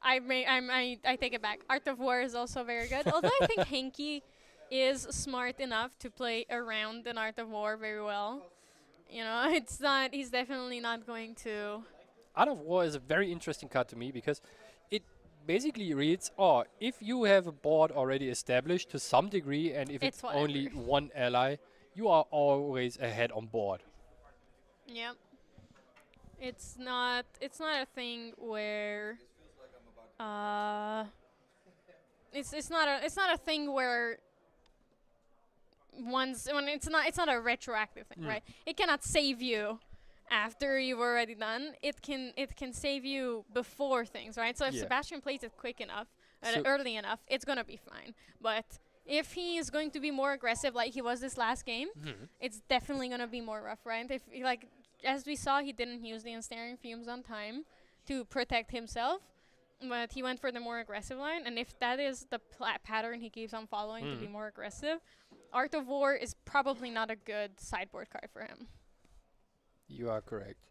I take it back. Art of War is also very good. Although I think Henki is smart enough to play around an Art of War very well. You know, it's not. He's definitely not going to. Art of War is a very interesting card to me because it basically reads, oh, if you have a board already established to some degree, and if it's only 1 ally, you are always ahead on board. Yep. It's not a thing where it's not a thing where when it's not a retroactive thing, right? It cannot save you after you've already done. It can save you before things, right? So if Sebastian plays it quick enough, early enough, it's gonna be fine. But if he is going to be more aggressive like he was this last game, it's definitely gonna be more rough, right? If as we saw, he didn't use the ensnaring fumes on time to protect himself, but he went for the more aggressive line. And if that is the pattern he keeps on following to be more aggressive, Art of War is probably not a good sideboard card for him. You are correct.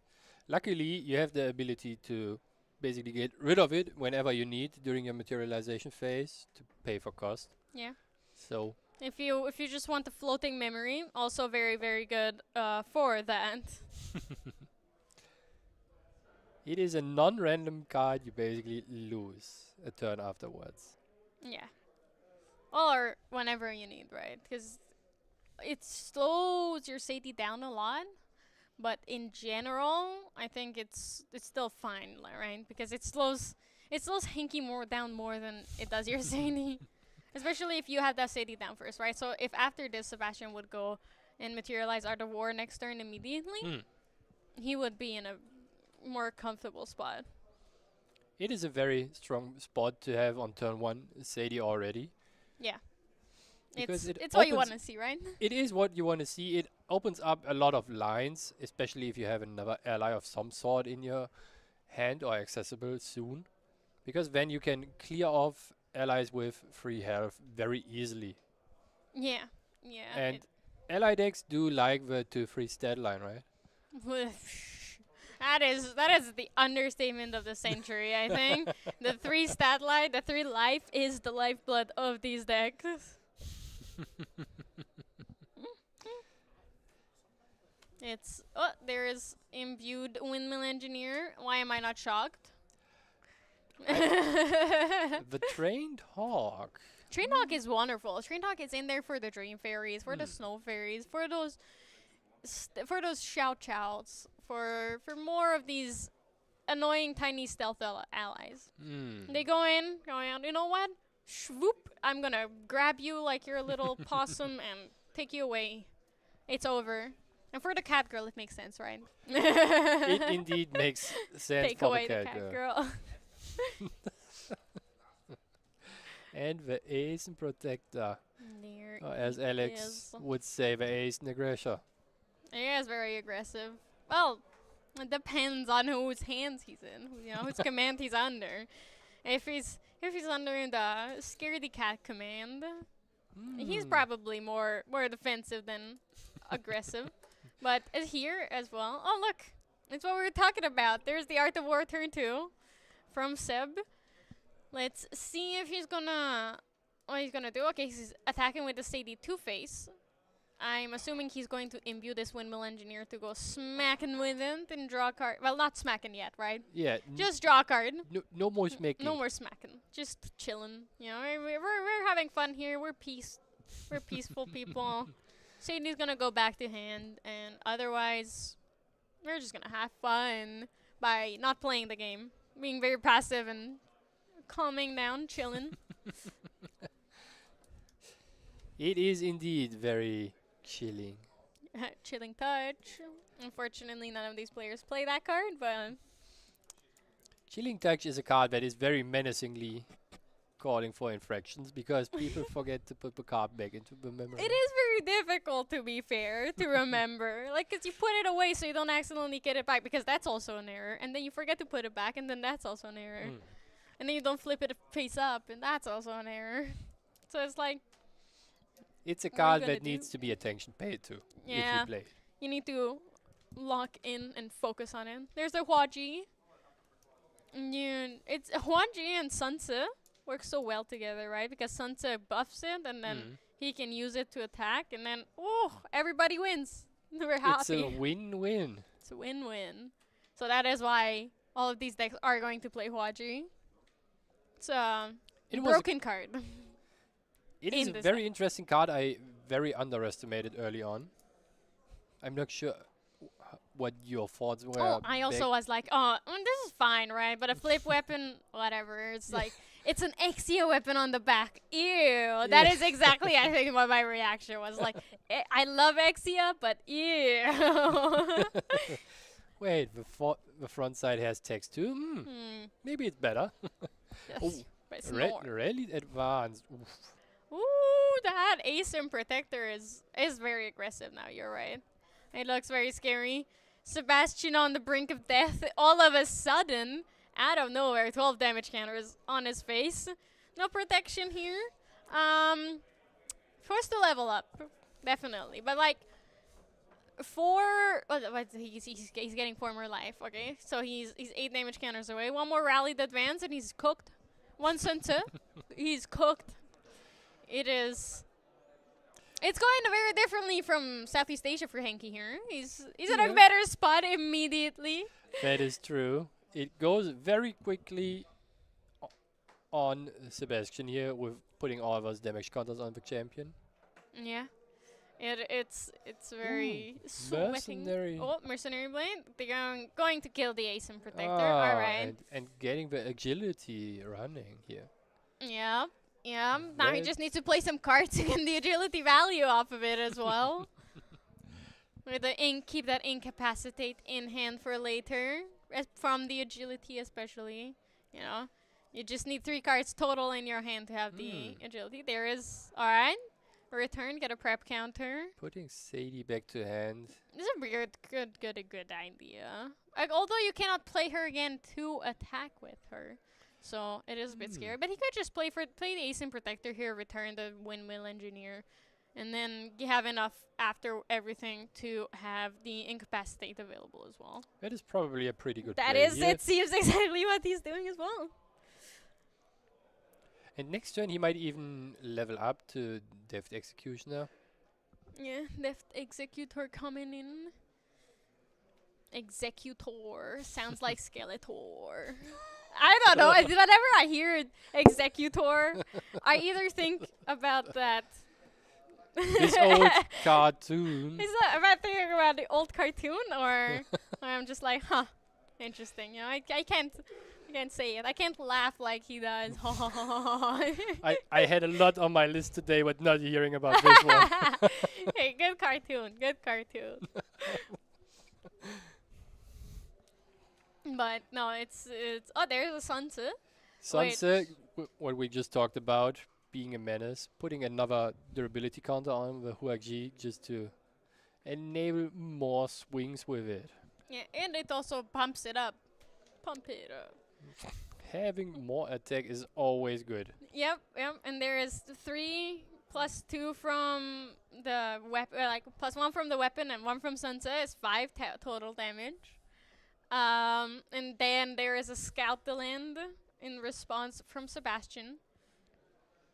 Luckily, you have the ability to basically get rid of it whenever you need during your materialization phase to pay for cost. Yeah. So if you just want the floating memory, also very, very good for that. It is a non-random card you basically lose a turn afterwards. Yeah. Or whenever you need, right? Because it slows your safety down a lot. But in general, I think it's still fine, right? Because it slows Henki down more than it does your Sadie. Especially if you have that Sadie down first, right? So if after this Sebastian would go and materialize Art of War next turn immediately, he would be in a more comfortable spot. It is a very strong spot to have on turn 1 Sadie already. Yeah. Because it's what you want to see, right? It is what you want to see. It opens up a lot of lines, especially if you have another ally of some sort in your hand or accessible soon. Because then you can clear off allies with 3 health very easily. Yeah. Yeah. And ally decks do like the 2/3 stat line, right? That is the understatement of the century, I think. The 3 stat line, the 3 life is the lifeblood of these decks. There is imbued windmill engineer. Why am I not shocked? The trained hawk. Trained hawk is wonderful. Trained hawk is in there for the dream fairies, for the snow fairies, for those shout chouts, for more of these annoying tiny stealth allies. They go in, you know what? Swoop! I'm gonna grab you like you're a little possum and take you away. It's over. And for the cat girl, it makes sense, right? It indeed makes sense Take for away the the cat cat girl. girl. And the ace and protector. There Or as it Alex is. would say, the ace and aggressor. He is very aggressive. Well, it depends on whose hands he's in, whose command he's under. If he's under the scaredy cat command, he's probably more defensive than aggressive. But here as well. Oh look, it's what we were talking about. There's the Art of War turn 2 from Seb. Let's see if he's gonna what he's gonna do. Okay, he's attacking with the Sadie Two-Face. I'm assuming he's going to imbue this Windmill Engineer to go smacking with it and draw a card. Well, not smacking yet, right? Yeah. Just draw a card. No more smacking. No more smacking. Just chilling. You know, we're having fun here. We're peaceful people. Sadie's gonna go back to hand, and otherwise, we're just gonna have fun by not playing the game, being very passive and calming down, chilling. It is indeed very chilling. Chilling touch. Unfortunately, none of these players play that card, but Chilling touch is a card that is very menacingly calling for infractions because people forget to put the card back into the memory. it is very difficult, to be fair, to remember. Like, 'cause you put it away so you don't accidentally get it back, because that's also an error. And then you forget to put it back, and then that's also an error. And then you don't flip it face up, and that's also an error. So it's like, It's a What are you card gonna that do? needs to be attention paid to if Yeah. you play. you need to lock in and focus on it. There's the Huaji. It's Huaji and Sunse work so well together, right? Because Sunse buffs it, and then he can use it to attack, and then everybody wins. We're It's happy. a win-win. It's a win-win. So that is why all of these decks are going to play Huaji. It's a It was a broken card. It is in a this very interesting card I very underestimated early on. I'm not sure what your thoughts were. Oh, I also was like, this is fine, right? But a flip weapon, whatever. It's like, it's an Exia weapon on the back. Ew. That is exactly, I think, what my reaction was. Like, I love Exia, but ew. Wait, the front side has text too? Maybe it's better. Yes, but it's Red, not. really advanced. Oof. Ooh, that Ace and Protector is very aggressive now, you're right. It looks very scary. Sebastian on the brink of death. All of a sudden, out of nowhere, 12 damage counters on his face. No protection here. Forced to level up, definitely. But like, he's getting 4 more life. Okay, so he's 8 damage counters away. 1 more rally to advance, and he's cooked. 1 center, he's cooked. It's going very differently from Southeast Asia for Henki here. He's in a better spot immediately. That is true. It goes very quickly on Sebastian here with putting all of us damage counters on the champion. Yeah. It's very sweating. Mercenary. Oh, Mercenary Blade. They're going to kill the Ace and Protector. Ah, Alright. and getting the agility running here. Yeah. Yeah. Now he That- just needs to play some cards to get the agility value off of it as well. With the keep that incapacitate in hand for later. From the agility especially. You know. You just need 3 cards total in your hand to have the agility. There is alright. Return, get a prep counter. Putting Sadie back to hand. This is a weird, good idea. Like, although you cannot play her again to attack with her, so it is a bit scary. But he could just play the Ace and Protector here, return the Windmill Engineer, and then you have enough after everything to have the Incapacitate available as well. That is probably a pretty good That play is, here. it seems exactly what he's doing as well. And next turn he might even level up to Deft Executioner. Yeah, Deft Executor coming in. Executor sounds like Skeletor. I don't know. Whenever I hear Executor, I either think about that. This old cartoon. Is that about thinking about the old cartoon, or I'm just like, huh, interesting. You know, I can't say it. I can't laugh like he does. I had a lot on my list today, but not hearing about this one. Hey, good cartoon. Good cartoon. But no, it's oh, there's a sunset. Sunset, what we just talked about, being a menace, putting another durability counter on the Huagji just to enable more swings with it. Yeah, and it also pumps it up. Pump it up. Having more attack is always good. Yep, yep. And there is 3 plus 2 from the weapon, like plus 1 from the weapon and 1 from Sunset is 5 total damage. And then there is a scout the land in response from Sebastian.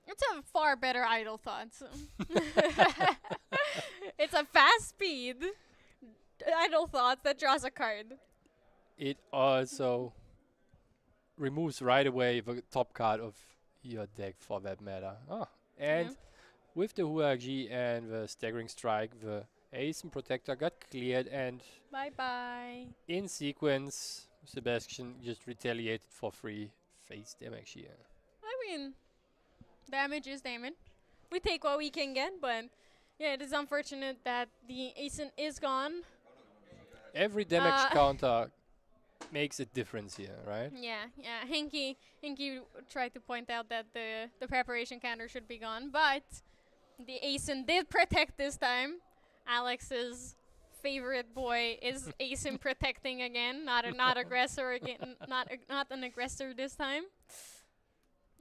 It's a far better idle thoughts. It's a fast speed idle thoughts that draws a card. It also removes right away the top card of your deck for that matter. Oh, and Yeah. with the Huagji and the Staggering Strike, the Ace and Protector got cleared, and Bye bye. in sequence, Sebastian just retaliated for free face damage here. I mean, damage is damage. We take what we can get, but yeah, it is unfortunate that the ASIN is gone. Every damage counter makes a difference here, right? Yeah, yeah. Hinky tried to point out that the preparation counter should be gone, but the ASIN did protect this time. Alex's favorite boy is ASIN protecting again, not aggressor again, not an aggressor this time.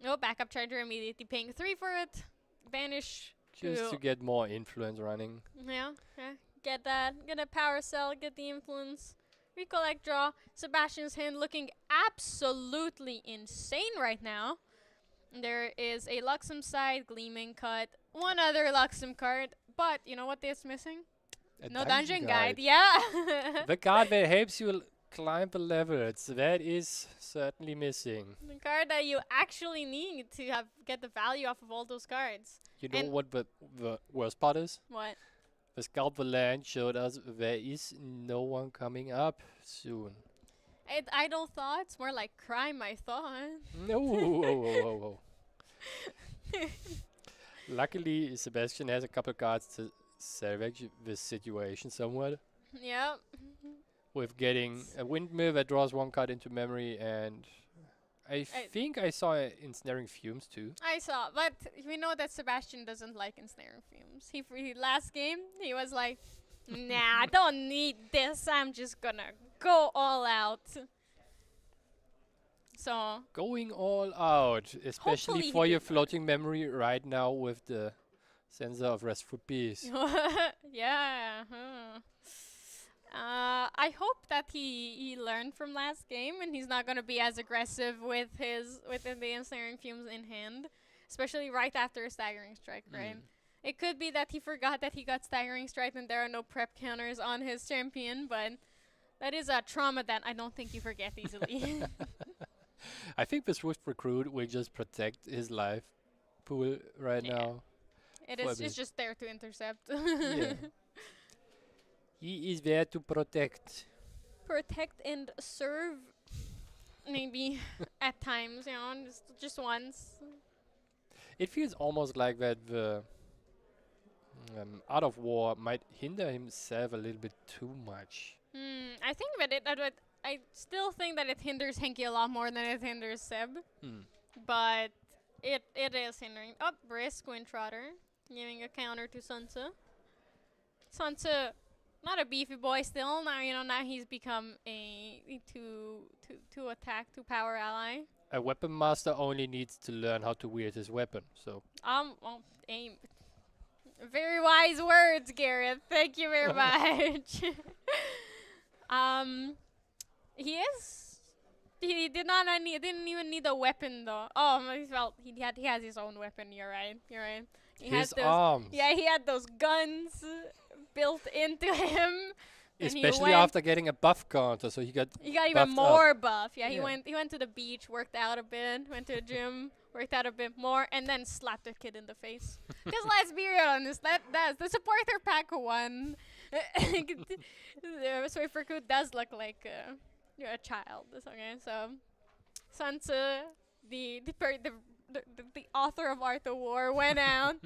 Oh, backup charger immediately paying 3 for it. Banish. Just to get more influence running. Yeah, yeah. Get that. Get a power cell. Get the influence. Recollect, draw. Sebastian's hand looking absolutely insane right now. There is a Luxem side, Gleaming Cut, one other Luxem card, but you know what is missing? A No dungeon guide. Yeah. The card that helps you climb the levels, that is certainly missing. The card that you actually need to get the value off of all those cards. You know And- what the worst part is? What? The Scout the Land showed us there is no one coming up soon. Idle thoughts, more like cry my thought. No. Whoa. Luckily, Sebastian has a couple cards to salvage this situation somewhat. Yep. With getting a Windmill that draws 1 card into memory, and I think I saw Ensnaring Fumes too. I saw, but we know that Sebastian doesn't like ensnaring fumes. Last game, he was like, nah, I don't need this. I'm just gonna go all out. So, Going all out, especially Hopefully for he your did not. floating memory right now with the sensor of Restful Peace. yeah. I hope that he learned from last game and he's not gonna be as aggressive with the ensnaring fumes in hand, especially right after a staggering strike, right? It could be that he forgot that he got staggering strike and there are no prep counters on his champion, but that is a trauma that I don't think you forget easily. I think the Swift Recruit will just protect his life pool right Yeah. now. It's bit. just there to intercept. Yeah. He is there to protect. Protect and serve, maybe at times, you know, just once. It feels almost like that the Art of War might hinder himself a little bit too much. I think that I still think that it hinders Henky a lot more than it hinders Seb, but it is hindering. Oh, Brisk Windtrotter, giving a counter to Sansa. Sansa, not a beefy boy still. Now he's become a two attack, 2 power ally. A weapon master only needs to learn how to wield his weapon. So Well, aim. Very wise words, Gareth. Thank you very much. He didn't even need a weapon though. Oh, well, he has his own weapon. You're right. He his had those. arms, Yeah, he had those guns built into him. and he especially went- after getting a buff counter, so he got He got even buffed up. more buff. Yeah, Yeah. he went to the beach, worked out a bit, went to the gym, worked out a bit more, and then slapped the kid in the face. Because let's be real on this, that's the supporter pack won. The Swift Recruit does look like a child. Okay, so Sansa, the author of Art of War, went out.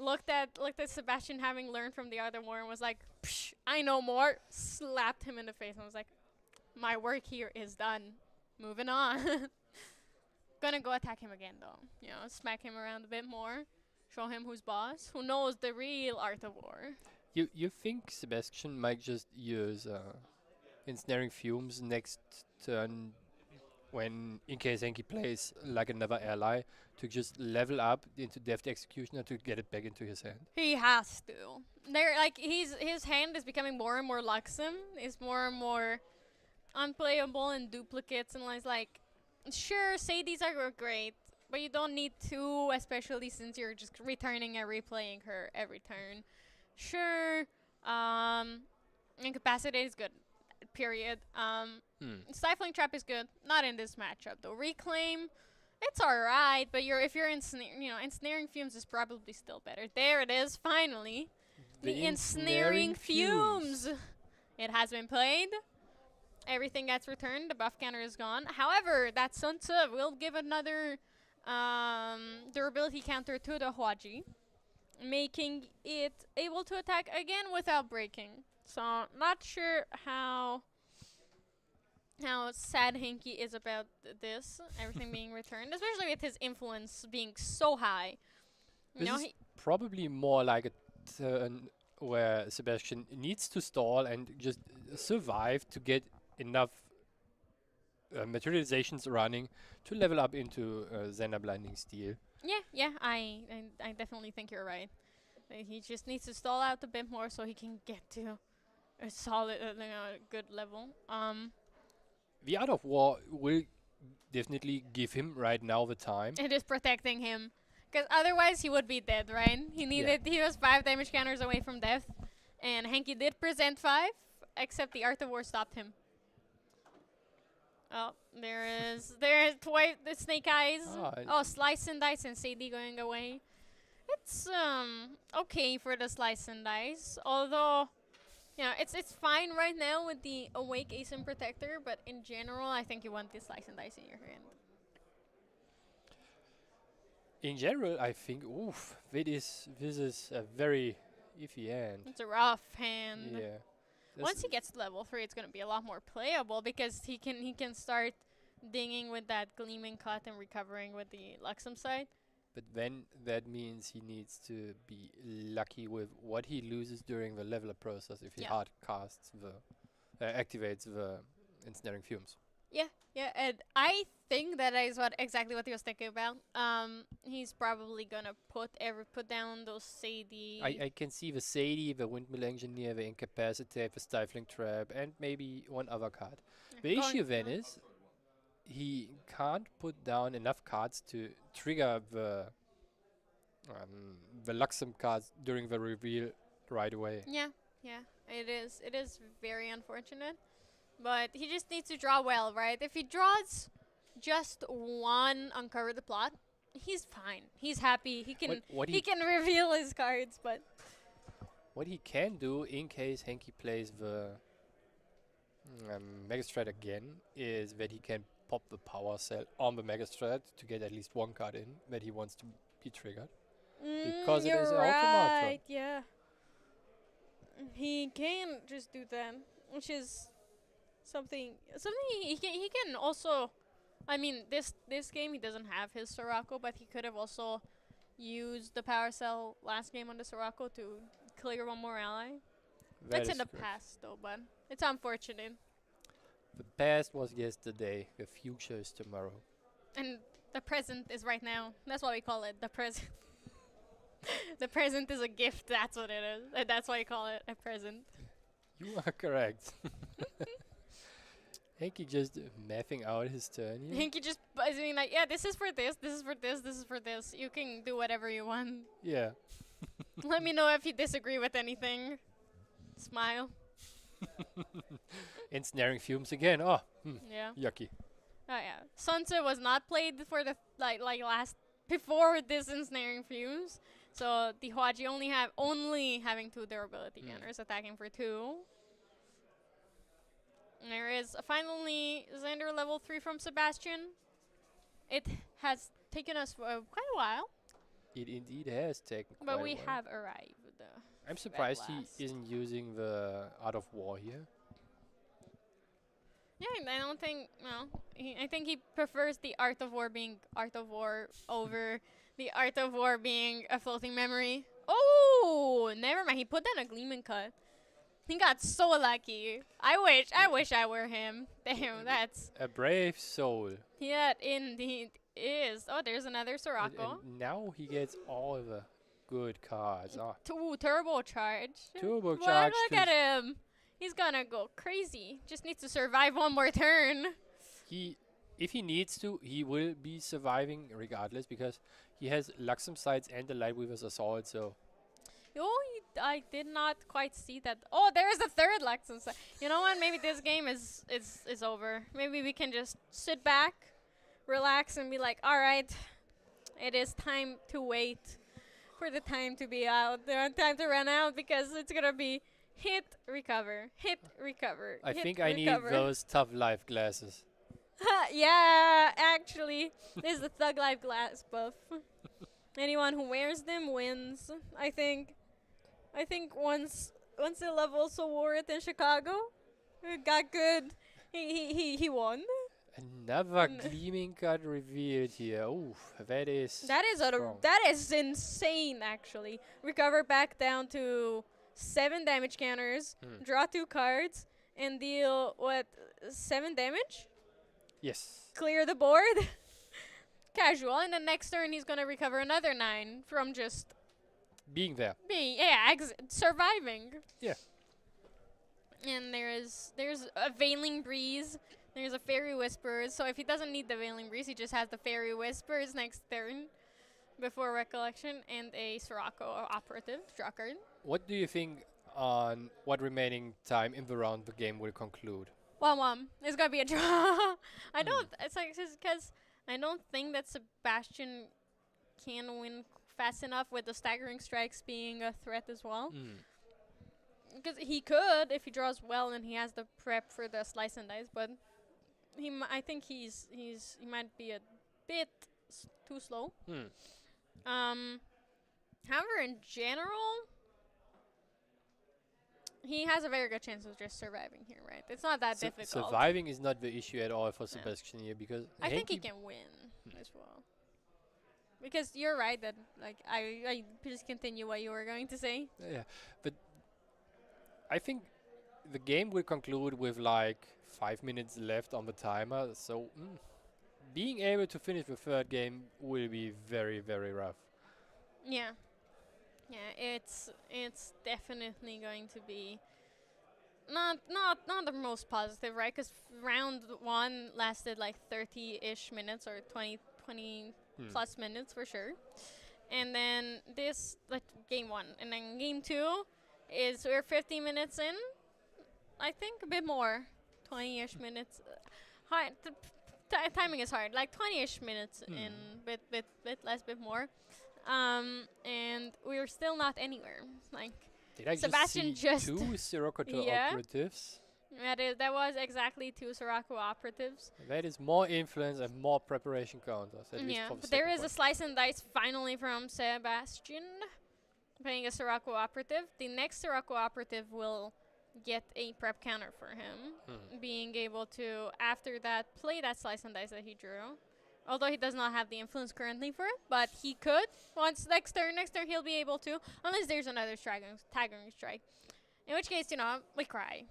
looked at Sebastian having learned from the other war and was like, Psh, I know more. Slapped him in the face and was like, my work here is done. Moving on. Gonna go attack him again though. You know, smack him around a bit more. Show him who's boss. Who knows the real art of war. You think Sebastian might just use ensnaring fumes next turn when in case Enki plays like another ally to just level up into Deft Executioner to get it back into his hand? He has to. They're like his hand is becoming more and more luxem. It's more and more unplayable and duplicates and it's like sure Sadie's are great, but you don't need to, especially since you're just returning and replaying her every turn. Sure, Incapacitate is good. Period. Stifling Trap is good. Not in this matchup though. Reclaim, it's alright, but if you're ensnaring fumes is probably still better. There it is, finally. The ensnaring fumes. It has been played. Everything gets returned. The buff counter is gone. However, that Sun Tzu will give another durability counter to the Huaji, making it able to attack again without breaking. So not sure how sad Henki is about this, everything being returned, especially with his influence being so high. You This know, is probably more like a turn where Sebastian needs to stall and just survive to get enough materializations running to level up into Xena Blinding Steel. yeah, I definitely think you're right. He just needs to stall out a bit more so he can get to a solid, good level. The Art of War will definitely give him right now the time. It is protecting him, because otherwise he would be dead, right? He was 5 damage counters away from death, and Henki did present 5, except the Art of War stopped him. Oh, there's the Snake Eyes. Oh, Slice and Dice and Sadie going away. It's okay for the Slice and Dice, although it's fine right now with the Awake Asim Protector, but in general I think you want the Slice and Dice in your hand. In general, I think, this is a very iffy hand. It's a rough hand. Yeah. Once he gets to level 3, it's going to be a lot more playable because he can start dinging with that Gleaming Cut and recovering with the Luxem side. But then that means he needs to be lucky with what he loses during the level up process if he hard casts activates the ensnaring fumes. Yeah, and I think that is exactly what he was thinking about. He's probably gonna put down those Sadie. I can see the Sadie, the Windmill Engineer, the Incapacitate, the Stifling Trap, and maybe one other card. The issue then is he can't put down enough cards to trigger the Luxem cards during the reveal right away. Yeah, it is very unfortunate. But he just needs to draw well, right? If he draws just one Uncover the Plot, he's fine. He's happy. He can he can reveal his cards, but what he can do in case Henki plays the Megastrat again is that he can pop the Power Cell on the Megastrat to get at least one card in that he wants to be triggered. Because it is an automaton. Right, yeah. He can just do that, which is something he can also. I mean, this game he doesn't have his Sirocco, but he could have also used the Power Cell last game on the Sirocco to clear one more ally. That's in the past though, but it's unfortunate. The past was yesterday, the future is tomorrow. And the present is right now. That's why we call it the present. The present is a gift, that's what it is. And that's why we call it a present. You are correct. Henki just mapping out his turn here. Henki just being like, yeah, this is for this, this is for this, this is for this. You can do whatever you want. Yeah. Let me know if you disagree with anything. Smile. Ensnaring fumes again. Oh, Yeah. yucky. Oh yeah. Sunset was not played for the last before this ensnaring fumes. So the Huaji only having 2 durability counters, attacking for 2. And there is finally Xander level 3 from Sebastian. It has taken us quite a while. It indeed has taken But quite we a while. have arrived. I'm surprised last. he isn't using the Art of War here. Yeah, I don't think. No, I think he prefers the Art of War being Art of War over the Art of War being a floating memory. Oh, never mind. He put down a gleaming cut. He got so lucky. I wish I were him. Damn, that's A brave soul. yeah, indeed is. Oh, there's another And, Sirocco. and now he gets all the good cards. Ah, Two turbo charge. turbo Well, charge. look at him. He's gonna go crazy. Just needs to survive one more turn. If he needs to, he will be surviving regardless because he has Luxem Sights and the Lightweaver's Assault. So Oh, I did not quite see that. Oh, there is a third Lexus. You know what? Maybe this game is over. Maybe we can just sit back, relax, and be like, all right, it is time to wait for the time to be out. Time to run out because it's gonna be hit, recover, hit, recover. I hit, think I need recover. those tough life glasses. Yeah, actually, this is the Thug Life glass buff. Anyone who wears them wins. I think once the love also wore it in Chicago, it got good. He won. Another gleaming card revealed here. Oof, that is strong. That is insane actually. Recover back down to 7 damage counters, draw 2 cards, and deal what 7 damage? Yes. Clear the board. Casual, and the next turn he's gonna recover another 9 from just Being there. surviving. Yeah. And there's a Veiling Breeze, there's a Fairy Whispers, so if he doesn't need the Veiling Breeze, he just has the Fairy Whispers next turn before Recollection, and a Sirocco Operative, draw card. What do you think on what remaining time in the round the game will conclude? 1-1. It's gonna be a draw. I don't, it's like, because I don't think that Sebastian can win fast enough with the staggering strikes being a threat as well. Because he could if he draws well and he has the prep for the slice and dice, but I think he might be a bit too slow. However, in general, he has a very good chance of just surviving here, right? It's not that difficult. Surviving is not the issue at all for Sebastian here because I think he Henki can win as well. Because you're right that, like, I please continue what you were going to say. Yeah, but I think the game will conclude with like 5 minutes left on the timer. So being able to finish the third game will be very, very rough. Yeah. Yeah, it's definitely going to be not the most positive, right? Because round 1 lasted like 30-ish minutes or 20 plus minutes for sure. And then this, like, game 1. And then game 2 is we're 50 minutes in. I think a bit more. 20-ish minutes. Hard. Timing is hard. Like 20-ish minutes in, bit less, bit more. And we're still not anywhere. Like, Did I Sebastian just see 2 Sirocco operatives? That was exactly 2 Sirocco operatives. That is more influence and more preparation counters. At least for the but there second is a one. slice and dice finally from Sebastian playing a Sirocco operative. The next Sirocco operative will get a prep counter for him, being able to, after that, play that slice and dice that he drew. Although he does not have the influence currently for it, but he could. Once next turn he'll be able to, unless there's another staggering strike. In which case, we cry.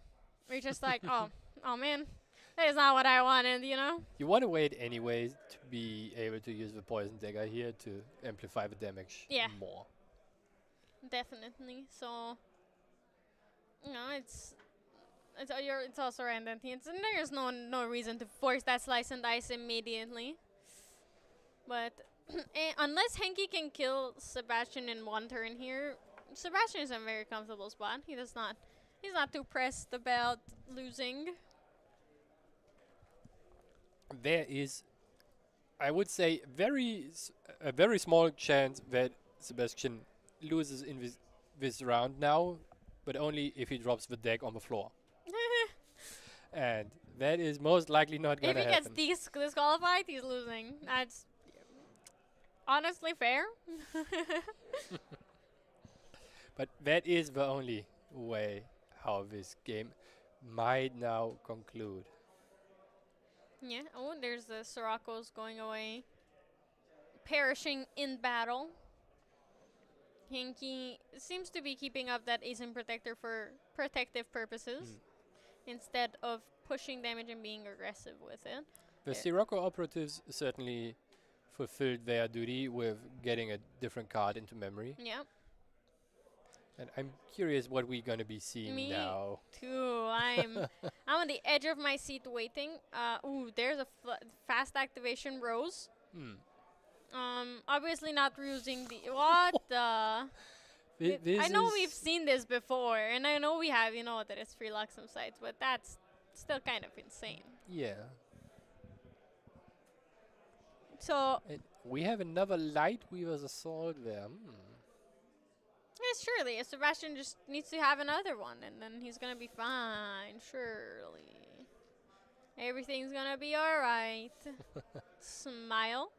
We're just like, oh man, that is not what I wanted, You want to wait anyways to be able to use the poison dagger here to amplify the damage more. Definitely. So, it's also random. There's no reason to force that slice and dice immediately. But unless Henki can kill Sebastian in 1 turn here, Sebastian is in a very comfortable spot. He's not too pressed about losing. There is, I would say, a very small chance that Sebastian loses in this round now, but only if he drops the deck on the floor. And that is most likely not going If to he happen. gets disqualified, he's losing. That's honestly fair. But that is the only way how this game might now conclude. Yeah. Oh, there's the Sirocco's going away. Perishing in battle. Hinky seems to be keeping up that Asim Protector for protective purposes instead of pushing damage and being aggressive with it. The Yeah. Sirocco operatives certainly fulfilled their duty with getting a different card into memory. Yeah. And I'm curious what we're going to be seeing Me now. too. I'm on the edge of my seat waiting. Ooh, there's a fast activation Rose. Hmm. Obviously not using the what the. This I know is- we've seen this before, and I know we have, that it's free Luxem sites, but that's still kind of insane. Yeah. So, And we have another Light Weaver's Assault there. yes, surely, if Sebastian just needs to have another one, and then he's gonna be fine, surely. Everything's gonna be alright. Smile.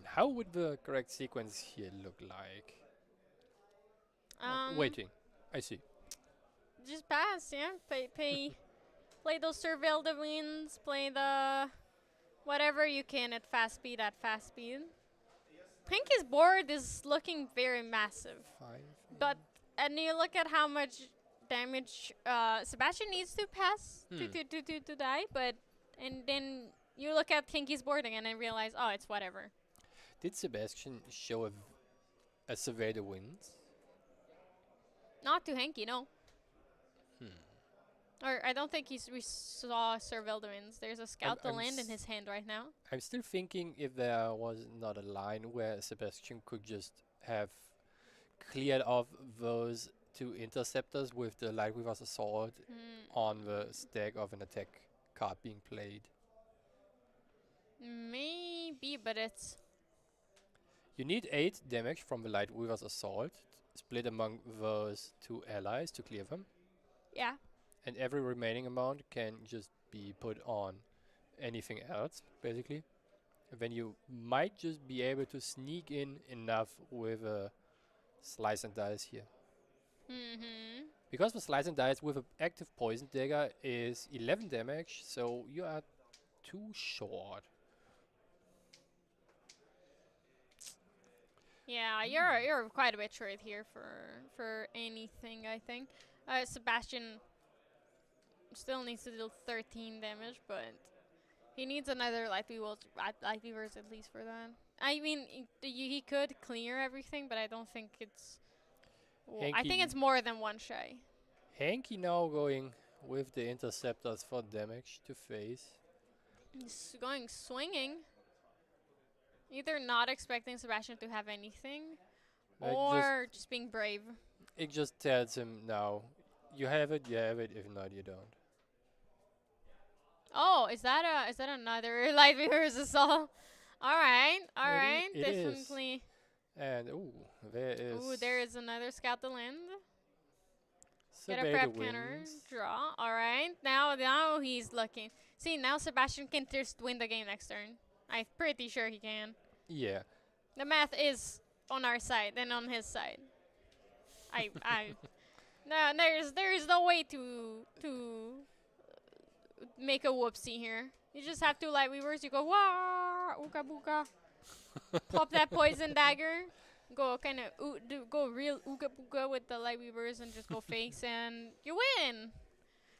How would the correct sequence here look like? Waiting. I see. Just pass, yeah. Play those Surveil the Winds, play the whatever you can at fast speed Pinky's board is looking very massive. 5. And you look at how much damage Sebastian needs to pass to die, and then you look at Kinky's board again and realize, oh, it's whatever. Did Sebastian show a Survey the Winds? Not to Hanky, no. Or I don't think we saw Surveil the Winds. There's a Scout to I'm land in his hand right now. I'm still thinking if there was not a line where Sebastian could just have cleared off those 2 interceptors with the Light Weaver's Assault on the stack of an attack card being played. Maybe, but it's... You need 8 damage from the Light Weaver's Assault, split among those 2 allies to clear them. Yeah. And every remaining amount can just be put on anything else, basically. And then you might just be able to sneak in enough with a Slice and Dice here. Because the Slice and Dice with an active Poison Dagger is 11 damage, so you are too short. Yeah, you're quite a bit short here for anything, I think. Sebastian still needs to deal 13 damage, but he needs another Light Weavers at least for that. I mean, he could clear everything, but I don't think it's... I think it's more than one shy. Hanky now going with the Interceptors for damage to face. He's going swinging. Either not expecting Sebastian to have anything, or just being brave. It just tells him now, you have it, if not, you don't. Oh, is that another Light Weaver's Assault? Alright, It is. definitely. And there is. There is another Scout to land. Get a Survey the prep counter, Winds. draw. Alright, now he's looking. See, now Sebastian can just win the game next turn. I'm pretty sure he can. Yeah. The math is on our side and on his side. No, there's no way to make a whoopsie here. You just have 2 Light Weavers. You go wah, ooka booka. Pop that Poison Dagger. Go go real ooka booka with the Light Weavers and just go face and you win.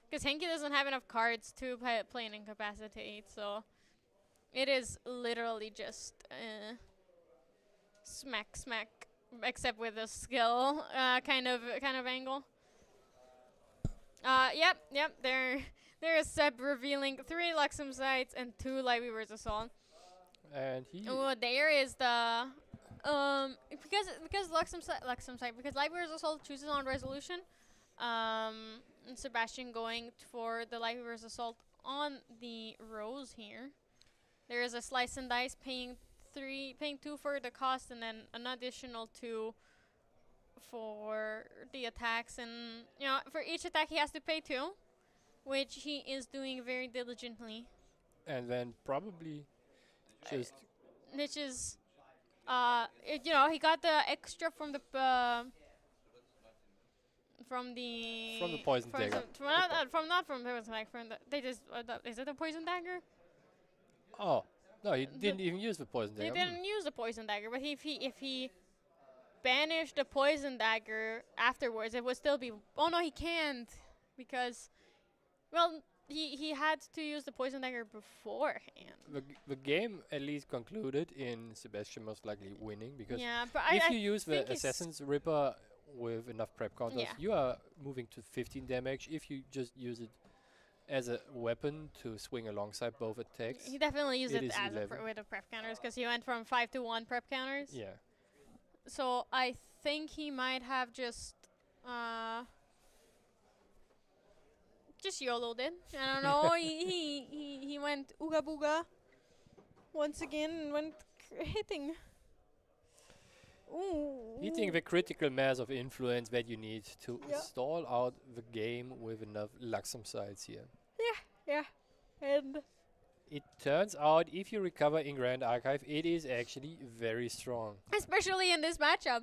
Because Henki doesn't have enough cards to play an Incapacitate, so it is literally just smack, except with a skill kind of angle. Yep. There is Seb revealing 3 Luxem sites and 2 Light Weavers Assault. And he. Oh, there is the because Luxem site because Light Weavers Assault chooses on resolution. And Sebastian going for the Light Weavers Assault on the Rose here. There is a Slice and Dice paying 2 for the cost, and then an additional 2 for the attacks. And for each attack he has to pay 2, which he is doing very diligently. And then probably just. Which is he got the extra from the from the poison dagger. Not from poison dagger. From the they just is it the poison dagger? Oh, no, he didn't even use the poison They dagger. didn't use the poison dagger, but if he banished the poison dagger afterwards, it would still be. Oh no, he can't because, well, he had to use the poison dagger beforehand. The game at least concluded in Sebastian most likely winning because Yeah, but if I you use the think he's- Assassin's Ripper with enough prep counters, Yeah. you are moving to 15 damage. If you just use it as a weapon to swing alongside both attacks, He definitely used It it is as 11. with the prep counters because he went from 5 to 1 prep counters. yeah. So I think he might have just YOLO'd it. I don't know. he went ooga booga once again and went hitting. Ooh. Hitting the critical mass of influence that you need to Yeah. stall out the game with enough Luxem sides here. Yeah. And It turns out if you recover in Grand Archive, it is actually very strong. especially in this matchup.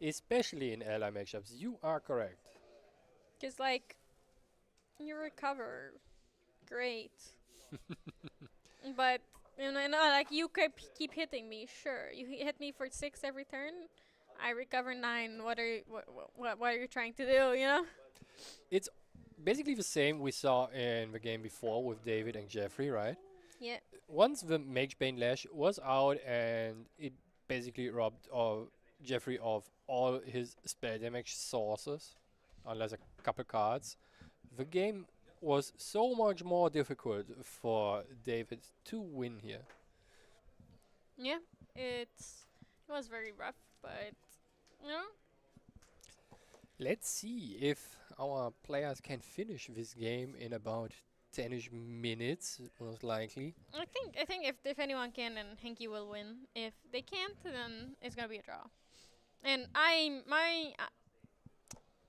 Especially in ally matchups. You are correct. Because, like, you recover. Great. But, like, you keep hitting me, sure. You hit me for 6 every turn. I recover 9. What are you trying to do, you know? It's basically the same we saw in the game before with David and Jeffrey, right? Yeah. Once the Magebane Lash was out and it basically robbed Jeffrey of all his spell damage sources, unless a couple cards, the game was so much more difficult for David to win here. Yeah. It was very rough, but, you know? Let's see if our players can finish this game in about 10ish minutes, most likely. I think if anyone can, then Henky will win. If they can't, then it's gonna be a draw. And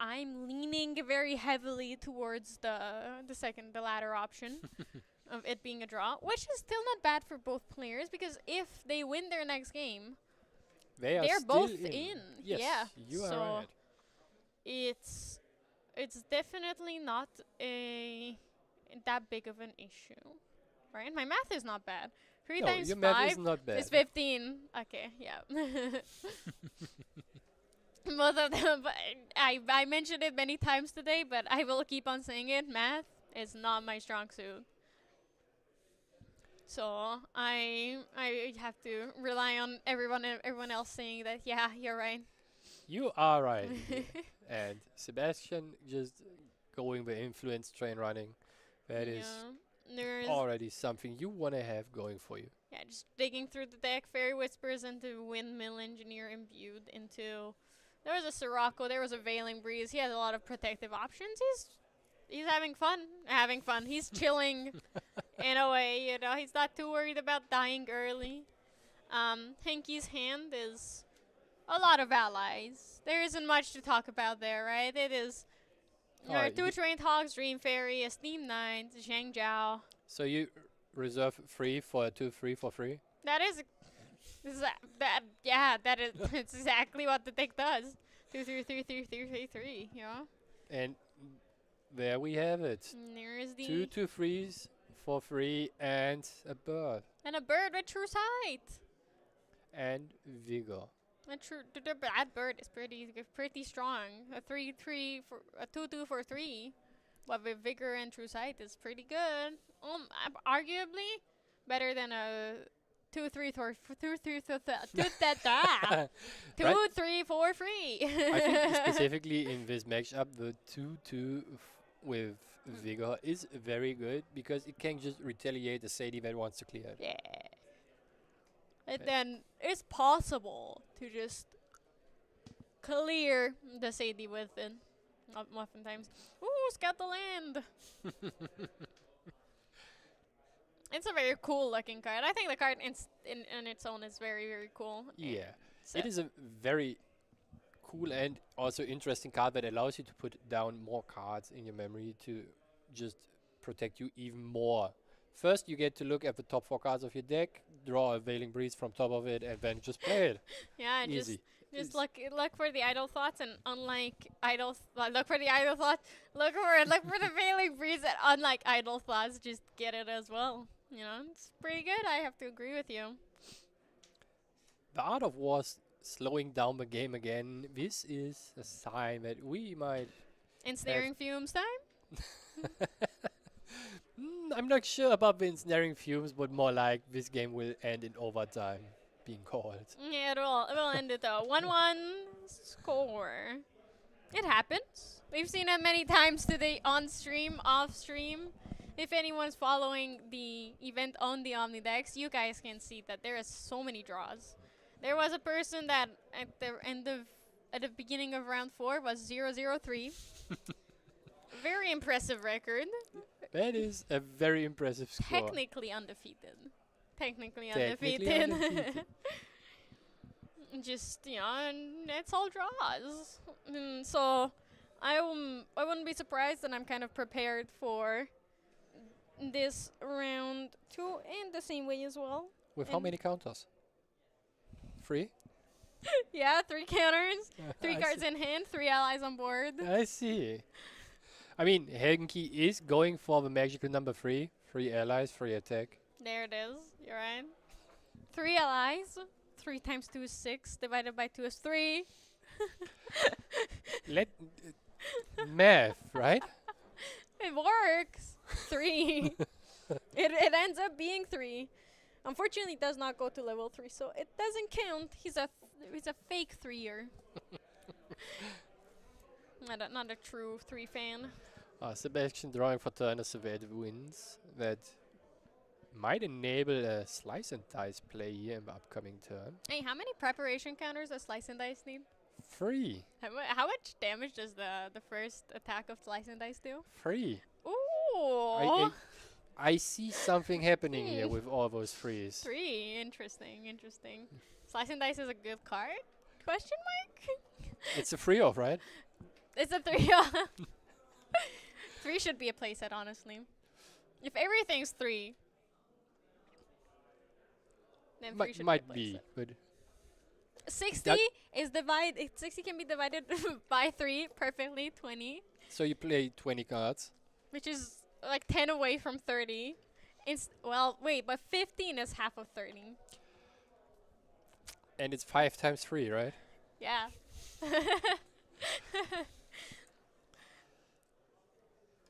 I'm leaning very heavily towards the latter option of it being a draw, which is still not bad for both players because if they win their next game, They're they're still both in. Yes, Yeah. you are So right. it's definitely not that big of an issue, right? My math is not bad. 3 No, times your 5 math is not bad. is 15. Okay, yeah. Both of them, but I mentioned it many times today, but I will keep on saying it. Math is not my strong suit. So I have to rely on everyone else saying that, yeah, you're right. You are right. And Sebastian just going the influence train running. That is There's already something you want to have going for you. Yeah, just digging through the deck, Fairy Whispers into Windmill Engineer imbued into. There was a Sirocco, there was a Veiling Breeze. He has a lot of protective options. He's having fun. He's chilling in a way, you know. He's not too worried about dying early. Henky's hand is a lot of allies. There isn't much to talk about there, right? It is Alright, 2 you- Trained Hogs, Dream Fairy, a Steam Knight, Zhang Jiao. So you reserve 3 for a 2/3 for free? That is, it's exactly what the deck does. 2, 3, 3, 3, 3, 3, 3. You know. And there we have it. And there is the 2 2/3s for free and a bird. and a bird with True Sight. And Vigor. That bird is pretty strong. A 3/3 for a 2/2 for 3, but with Vigor and True Sight is pretty good. Arguably better than a 2/3 for 2/3 2 3 4 free. I think specifically in this matchup, the 2/2 with Vigor is very good because it can just retaliate the Sadie that wants to clear it. Yeah. And then it's possible to just clear the Sadie with it. Oftentimes. Ooh, scout the land. It's a very cool looking card. I think the card in its own is very, very cool. Yeah. So It is a very cool and also interesting card that allows you to put down more cards in your memory to just protect you even more First, you get to look at the top 4 cards of your deck, draw a Veiling Breeze from top of it, and then just play it. Yeah, Easy. just look for the idle thoughts, and unlike idle, look for the idle thoughts. Look for the Veiling Breeze, and unlike idle thoughts, just get it as well. You know, it's pretty good. I have to agree with you. The Art of War's slowing down the game again. This is a sign that we might. Ensnaring fumes time. I'm not sure about the ensnaring fumes, but more like this game will end in overtime being called. Yeah, it will end it though. 1-1 score. It happens. We've seen it many times today on stream, off stream. If anyone's following the event on the Omnidex, you guys can see that there is so many draws. There was a person that at the beginning of round 4 was 0-0-3. Very impressive record. That is a very impressive score. Technically undefeated. Technically Technically undefeated. undefeated. Just, you know, and it's all draws. So I wouldn't be surprised, and I'm kind of prepared for this round to end the same way as well. With how And many counters? 3? Yeah, 3 counters, 3 I cards see. in hand, 3 allies on board. I see. I mean, Helgenki is going for the magical number 3. 3 allies, 3 attack. There it is. You're right. 3 allies. 3 times 2 is 6. Divided by 2 is 3. Let math, right? It works. 3. it ends up being 3. Unfortunately, it does not go to level 3, so it doesn't count. He's a fake 3-er. Not a true 3 fan. Sebastian drawing for turn, a Saved wins. That might enable a slice and dice play here in the upcoming turn. Hey, how many preparation counters does Slice and Dice need? 3. How much damage does the first attack of Slice and Dice do? 3. Ooh! I see something happening here with all those 3s. 3. Interesting. Slice and Dice is a good card? Question mark? It's a 3-off, right? It's a 3. 3 should be a playset, honestly. If everything's 3, then 3 should Might be a be, playset. but 60 is divided. 60 can be divided by 3 perfectly. 20, so you play 20 cards. which is like 10 away from 30. Well, wait, but 15 is half of 30. And it's 5 times 3, right? Yeah.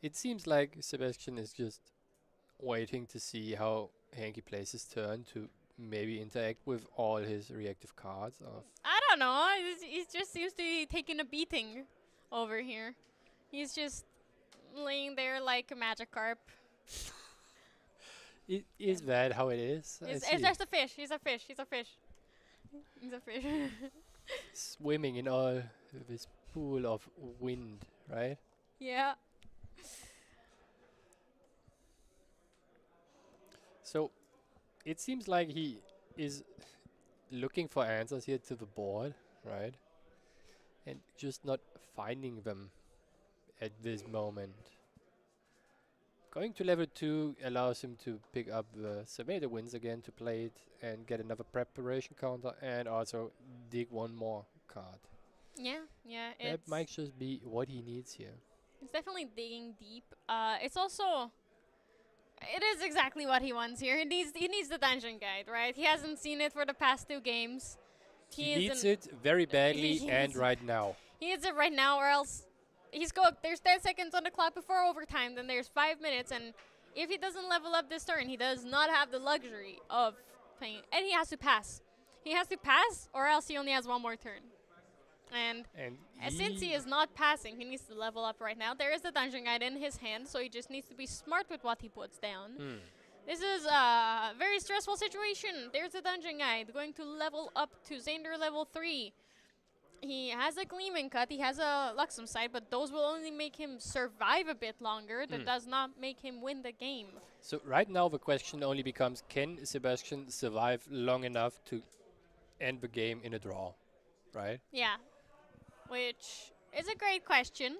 It seems like Sebastian is just waiting to see how Hanky plays his turn to maybe interact with all his reactive cards. I don't know. He just seems to be taking a beating over here. He's just laying there like a Magikarp. Is that how it is? I It's see. just a fish. He's a fish. He's a fish. Swimming in all this pool of wind, right? Yeah. So it seems like he is looking for answers here to the board, right? And just not finding them at this moment. Going to level 2 allows him to pick up the Surveyor wins again to play it and get another preparation counter and also dig one more card. Yeah. That might just be what he needs here. It's definitely digging deep. It's also, it is exactly what he wants here. He needs the dungeon guide, right? He hasn't seen it for the past 2 games. He needs it very badly He and needs right now. He needs it right now, or else there's 10 seconds on the clock before overtime, then there's 5 minutes, and if he doesn't level up this turn, he does not have the luxury of playing, and he has to pass. He has to pass, or else he only has 1 more turn. And since he is not passing, he needs to level up right now. There is the dungeon guide in his hand, so he just needs to be smart with what he puts down. This is a very stressful situation. There's the dungeon guide, going to level up to Xander level 3. He has a Gleaming Cut, he has a Luxem Sight, but those will only make him survive a bit longer. That does not make him win the game. So right now the question only becomes, can Sebastian survive long enough to end the game in a draw, right? Yeah, which is a great question,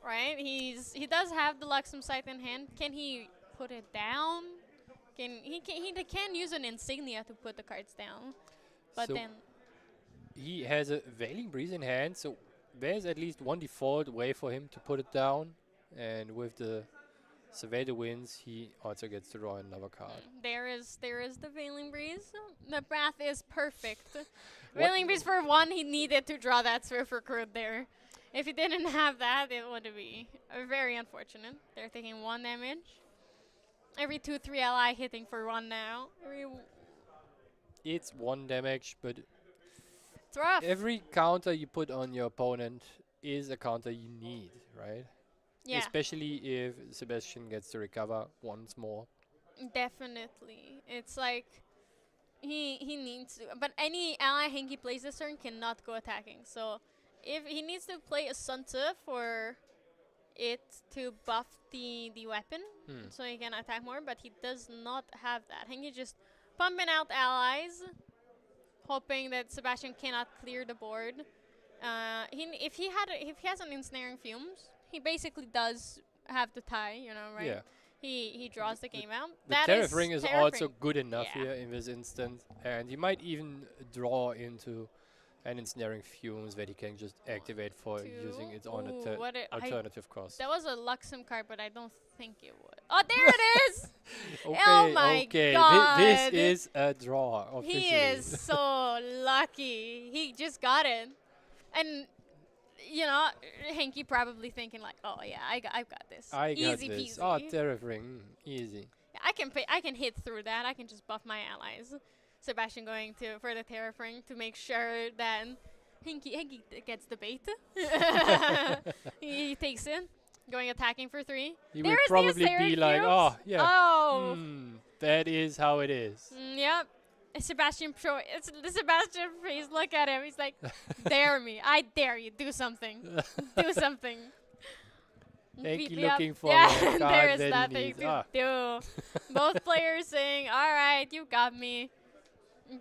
right? He does have the Luxem Sight in hand. Can he put it down. He can use an insignia to put the cards down, but So then he has a Veiling Breeze in hand, so there's at least one default way for him to put it down. And with the Survey the Winds, he also gets to draw another card. there is the Veiling Breeze. The math is perfect. Veiling Breeze for 1, he needed to draw that Surfer card there. If he didn't have that, it would be very unfortunate. They're taking 1 damage. Every 2/3 ally hitting for 1 now. It's 1 damage, but It's rough. every counter you put on your opponent is a counter you need, right? Yeah, Especially if Sebastian gets to recover once more. definitely. It's like he needs to. But any ally Henki plays this turn cannot go attacking. So if he needs to play a Sunta for it to buff the weapon, so he can attack more, but he does not have that. Henki just pumping out allies, hoping that Sebastian cannot clear the board. If he has an ensnaring fumes, he basically does have the tie, you know, right? Yeah. He draws the game out. The That Tariff Ring is Tariff also Ring. good enough Yeah. here in this instance, and he might even draw into an Ensnaring Fumes that he can just activate for using its own Ooh, what a- I- alternative cost. That was a Luxem card, but I don't think it would. Oh, there it is! Okay, Oh my okay. God. This is a draw. Officially. He is so lucky. He just got it. And, you know, Henki probably thinking like, oh yeah, I've got this. I got Easy this. peasy. Oh, Tariff Ring, easy. I can hit through that. I can just buff my allies. Sebastian going for the Tariff Ring to make sure that Henki gets the bait. he takes it, going attacking for 3. He There would is the probably be Ensnaring like, Fumes. oh yeah, Oh. that is how it is. Yep. Sebastian it's the Sebastian face. Look at him. He's like, dare me. I dare you. Do something. Do something. Thank you. Yep. Looking for yeah, a card there is that he nothing needs. to Ah. do. Both players saying, all right, you got me.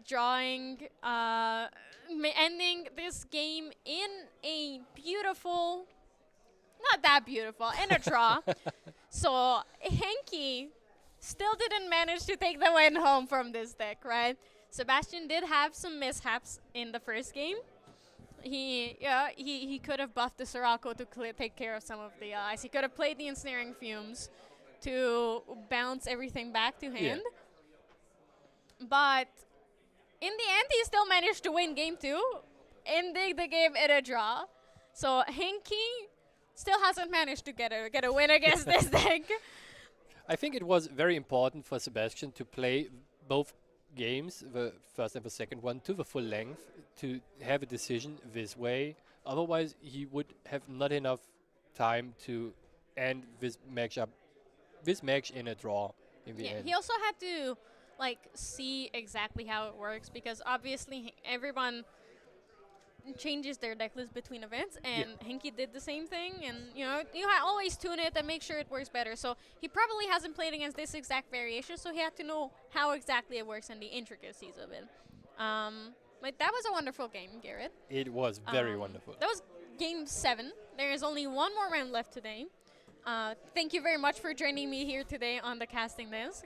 Drawing, ending this game in a beautiful, not that beautiful, in a draw. So Henki still didn't manage to take the win home from this deck, right? Sebastian did have some mishaps in the first game. He could have buffed the Sirocco to take care of some of the eyes. He could have played the Ensnaring Fumes to bounce everything back to hand. But in the end, he still managed to win game 2, ending the game in a draw. So Henki still hasn't managed to get a win against this deck. I think it was very important for Sebastian to play both games, the first and the second one, to the full length, to have a decision this way. Otherwise, he would have not enough time to end this match in a draw in the end. He also had to see exactly how it works, because obviously everyone changes their deck list between events, and Henki did the same thing, and you always tune it and make sure it works better. So he probably hasn't played against this exact variation, so he had to know how exactly it works and the intricacies of it. But that was a wonderful game, Garrett. It was very wonderful. That was game 7. There is only one more round left today. Thank you very much for joining me here today on the casting desk.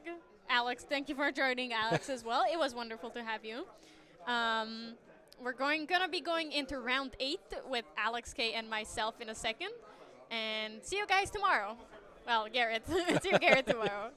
Alex, thank you for joining Alex as well. It was wonderful to have you. We're gonna be going into round 8 with Alex K and myself in a second. And see you guys tomorrow. Well, Garrett. See you, Garrett, tomorrow.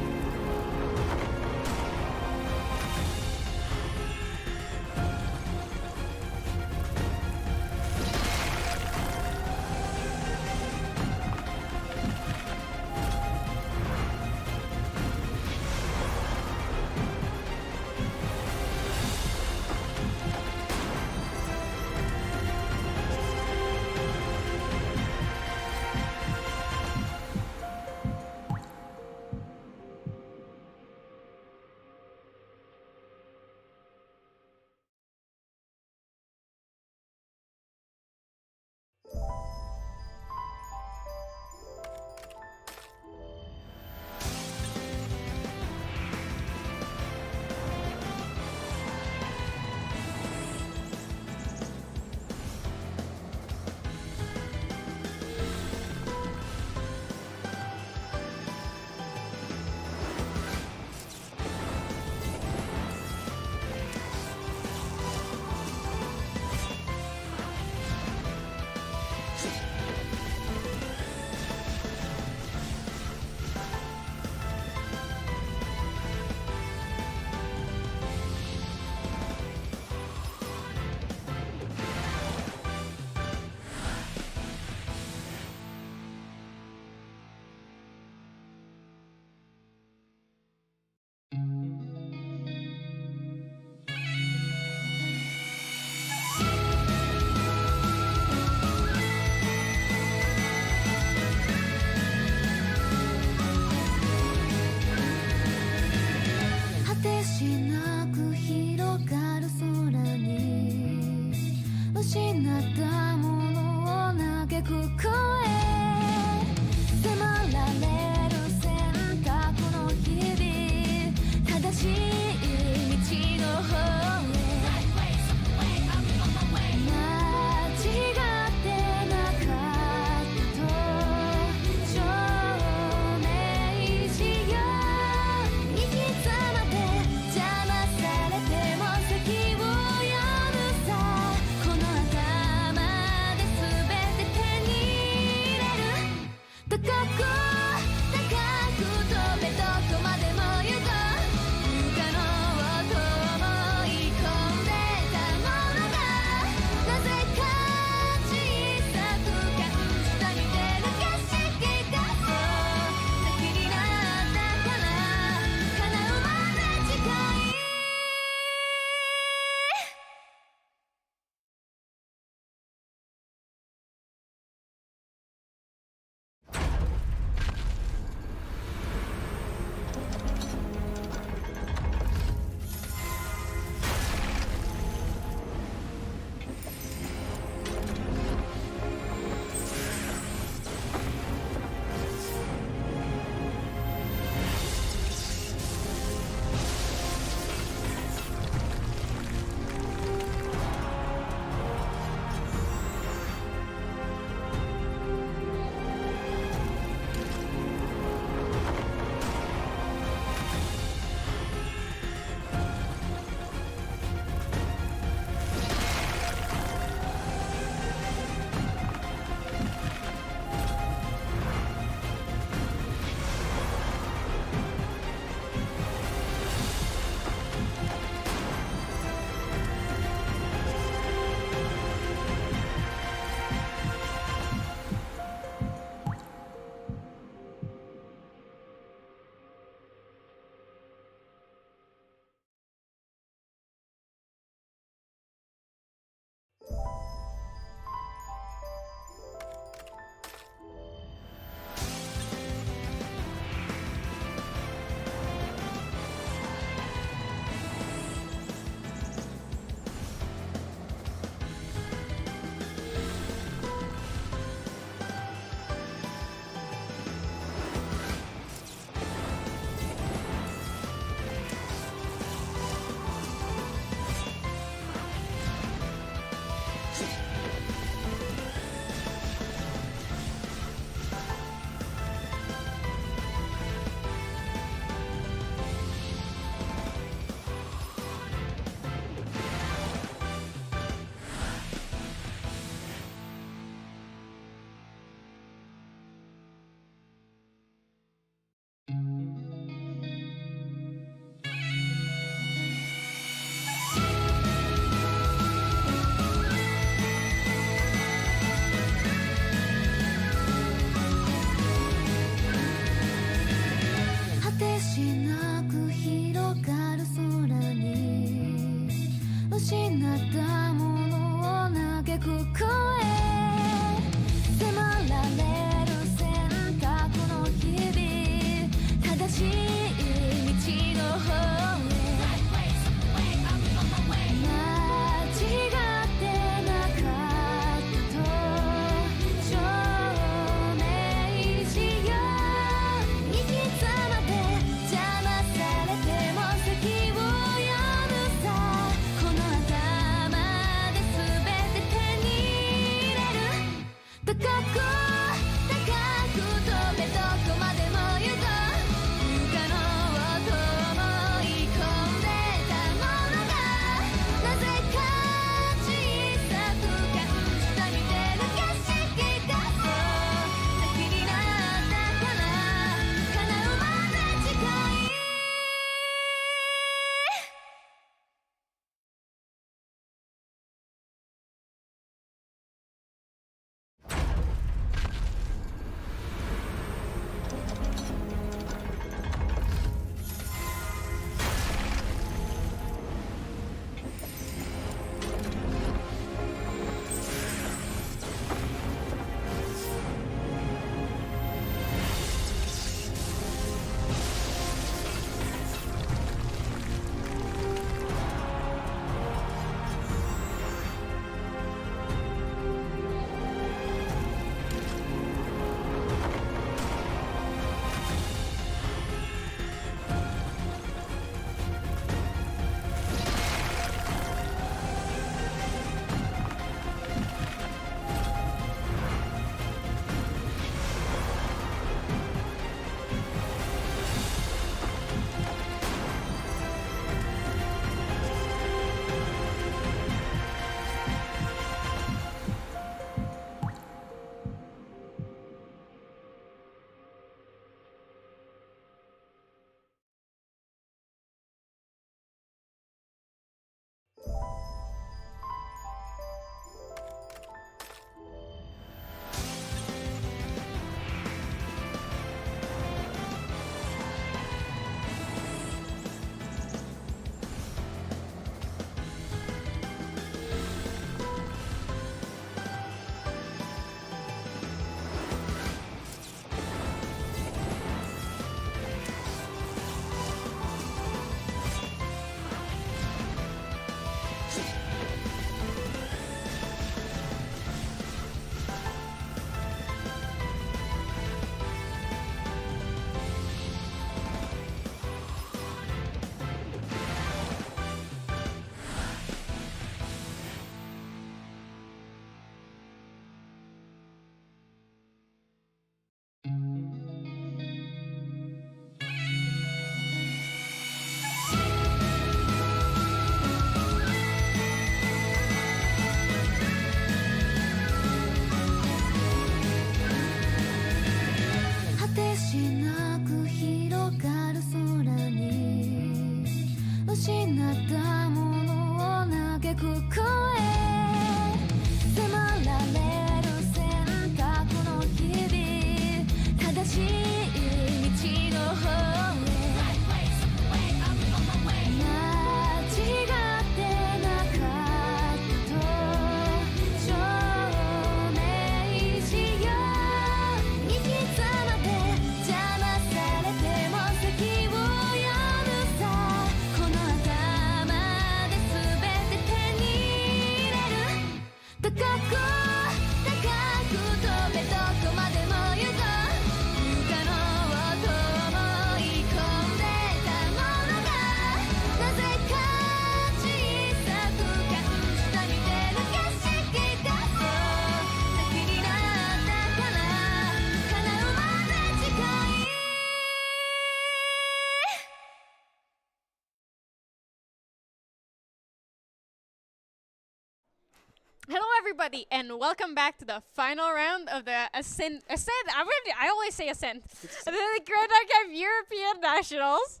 everybody, and welcome back to the final round of the Ascent. I always say Ascent. The Grand Archive European Nationals.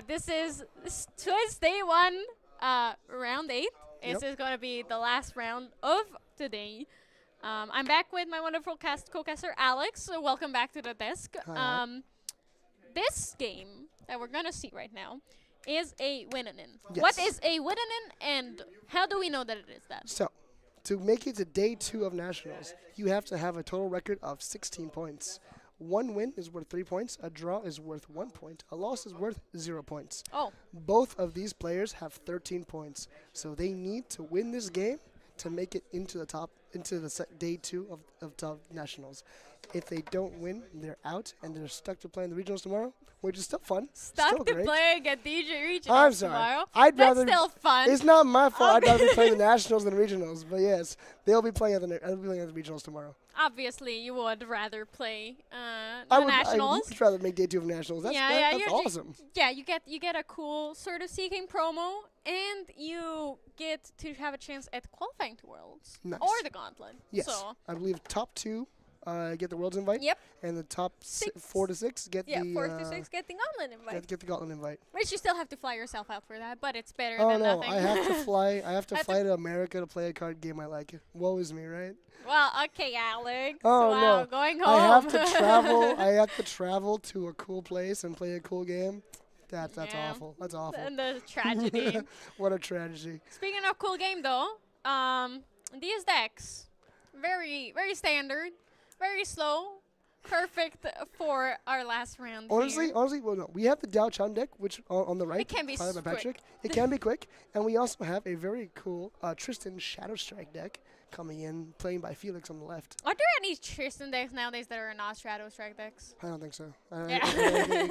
This is day one, round 8. This is going to be the last round of today. I'm back with my wonderful co-caster Alex. So welcome back to the desk. This game that we're going to see right now is a win-in. Yes. What is a win-in, and how do we know that it is that? So, to make it to day 2 of Nationals, you have to have a total record of 16 points. One win is worth 3 points, a draw is worth 1 point, a loss is worth 0 points. Oh. Both of these players have 13 points, so they need to win this game to make it into the day 2 of top Nationals. If they don't win, they're out, and they're stuck to play in the regionals tomorrow, which is still fun. still Stuck to great. playing at DJ Regionals I'm sorry. tomorrow. I'd That's rather. still fun. It's not my fault. I'd rather be playing the Nationals than the regionals. But yes, they'll be playing at the regionals tomorrow. Obviously, you would rather play I the would Nationals. much rather make day 2 of Nationals. That's awesome. You get a cool sort of seeking promo, and you get to have a chance at qualifying to Worlds Nice. or the Gauntlet. Yes, So I believe top 2 get the World's invite. Yep. And the top 6 4 to 6 get the 4 to 6 get the Gauntlet invite. get the Gauntlet invite. Which you still have to fly yourself out for that, but it's better Oh than no, nothing. I have to fly. I have to Have fly to America to play a card game I like. Woe is me, right? Well, okay, Alex. Oh wow, no, going home. I have to travel. I have to travel to a cool place and play a cool game. That's Yeah. awful. That's awful. And the tragedy. What a tragedy. Speaking of cool game, though, these decks, very standard, very slow, perfect for our last round. Honestly, here. well, no. We have the Dao Chan deck, which on the right, It can be piloted by quick. Patrick. It can be quick, and we also have a very cool Tristan Shadow Strike deck coming in, playing by Felix on the left. Are there any Tristan decks nowadays that are not Shadow Strike decks? I don't think so. Yeah.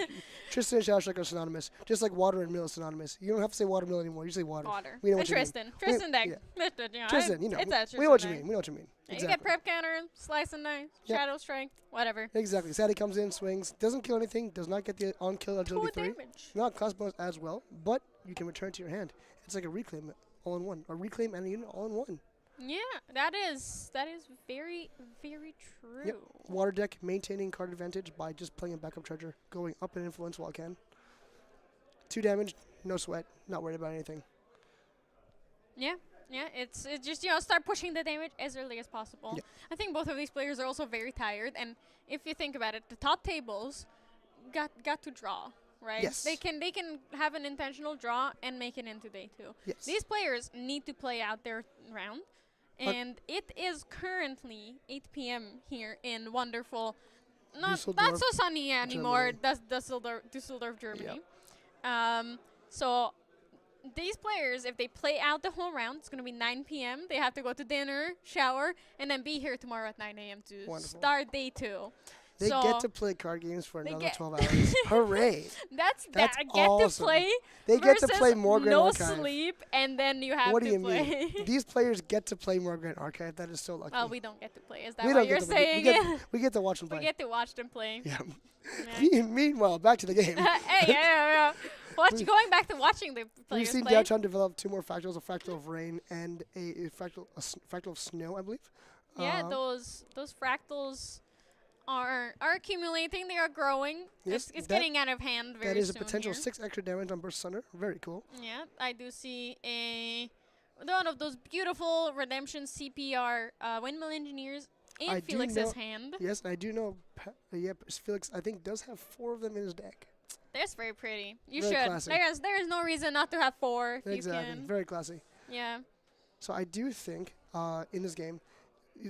Tristan and Shadow Strike are synonymous, just like water and mill is synonymous. You don't have to say watermill anymore. You say water. Water. We know And what you mean. Tristan. Tristan deck. yeah. Tristan, Tristan, It's a Tristan we know what you deck. mean. We know what you mean. Yeah, Exactly. You get prep counter, slice and dice, Yep. Shadow Strike, whatever. Exactly. Sadie comes in, swings, doesn't kill anything, does not get the on-kill 2 agility 3. damage. Not class bonus as well, but you can return to your hand. It's like a reclaim all in one. A reclaim and a unit all in one. Yeah, that is very true. Yep. Water deck maintaining card advantage by just playing a backup treasure, going up in influence while it can. 2 damage, no sweat, not worried about anything. Yeah, it's just start pushing the damage as early as possible. Yeah. I think both of these players are also very tired, and if you think about it, the top tables got to draw, right? Yes. They can have an intentional draw and make it into day 2. Yes. These players need to play out their round, and it is currently 8 p.m. here in wonderful, not so sunny anymore, Düsseldorf, Germany. So these players, if they play out the whole round, it's going to be 9 p.m. They have to go to dinner, shower, and then be here tomorrow at 9 a.m. to Wonderful. start day 2. They so get to play card games for they another get 12 hours. Hooray. That's That's that. Get awesome. to play. They get to versus play more Grand no Archive. sleep, and then you have What to do you play. mean? These players get to play more Grand Archive. That is so lucky. Oh, we don't get to play. Is that We what don't you're get to play. saying? We get to watch them play. We get to watch them play. Yeah. Yeah. Meanwhile, back to the game. Hey, yeah. Going back to watching the We've players seen play. Dao develop 2 more fractals, a fractal of rain and a fractal of snow, I believe. Yeah, those fractals are accumulating. They are growing. Yes, It's that- getting out of hand very That is a soon potential here. 6 extra damage on Burst Thunder. Very cool. Yeah, I do see one of those beautiful redemption CPR windmill engineers in I do Felix's know- hand. Yes, I do know. Felix, I think, does have 4 of them in his deck. That's very pretty. You Very should. classy. There is no reason not to have 4 if Exactly. you can. Very classy. Yeah. So I do think in this game,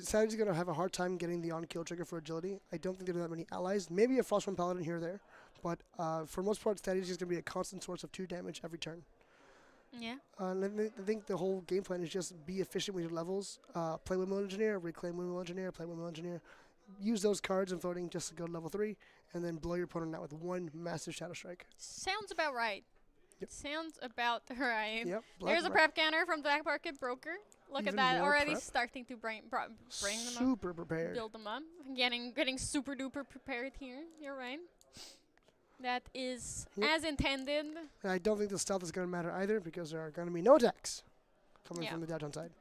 Saturday's going to have a hard time getting the on-kill trigger for agility. I don't think there are that many allies. Maybe a Frostborn Paladin here or there. But for most part, Saturday's just going to be a constant source of 2 damage every turn. Yeah. And I think the whole game plan is just be efficient with your levels. Play Windmill Engineer, reclaim Windmill Engineer, play Windmill Engineer. Use those cards and floating just to go to level 3, and then blow your opponent out with 1 massive Shadow Strike. Sounds about right. Yep. Sounds about right. Yep. There's a prep canner from Black Market Broker. Look Even at that. more Already prep. starting to bring them up. Super prepared. Build them up. Getting super duper prepared here. You're right. That is Yep. as intended. And I don't think the stealth is going to matter either because there are going to be no attacks coming Yeah. from the downtown side.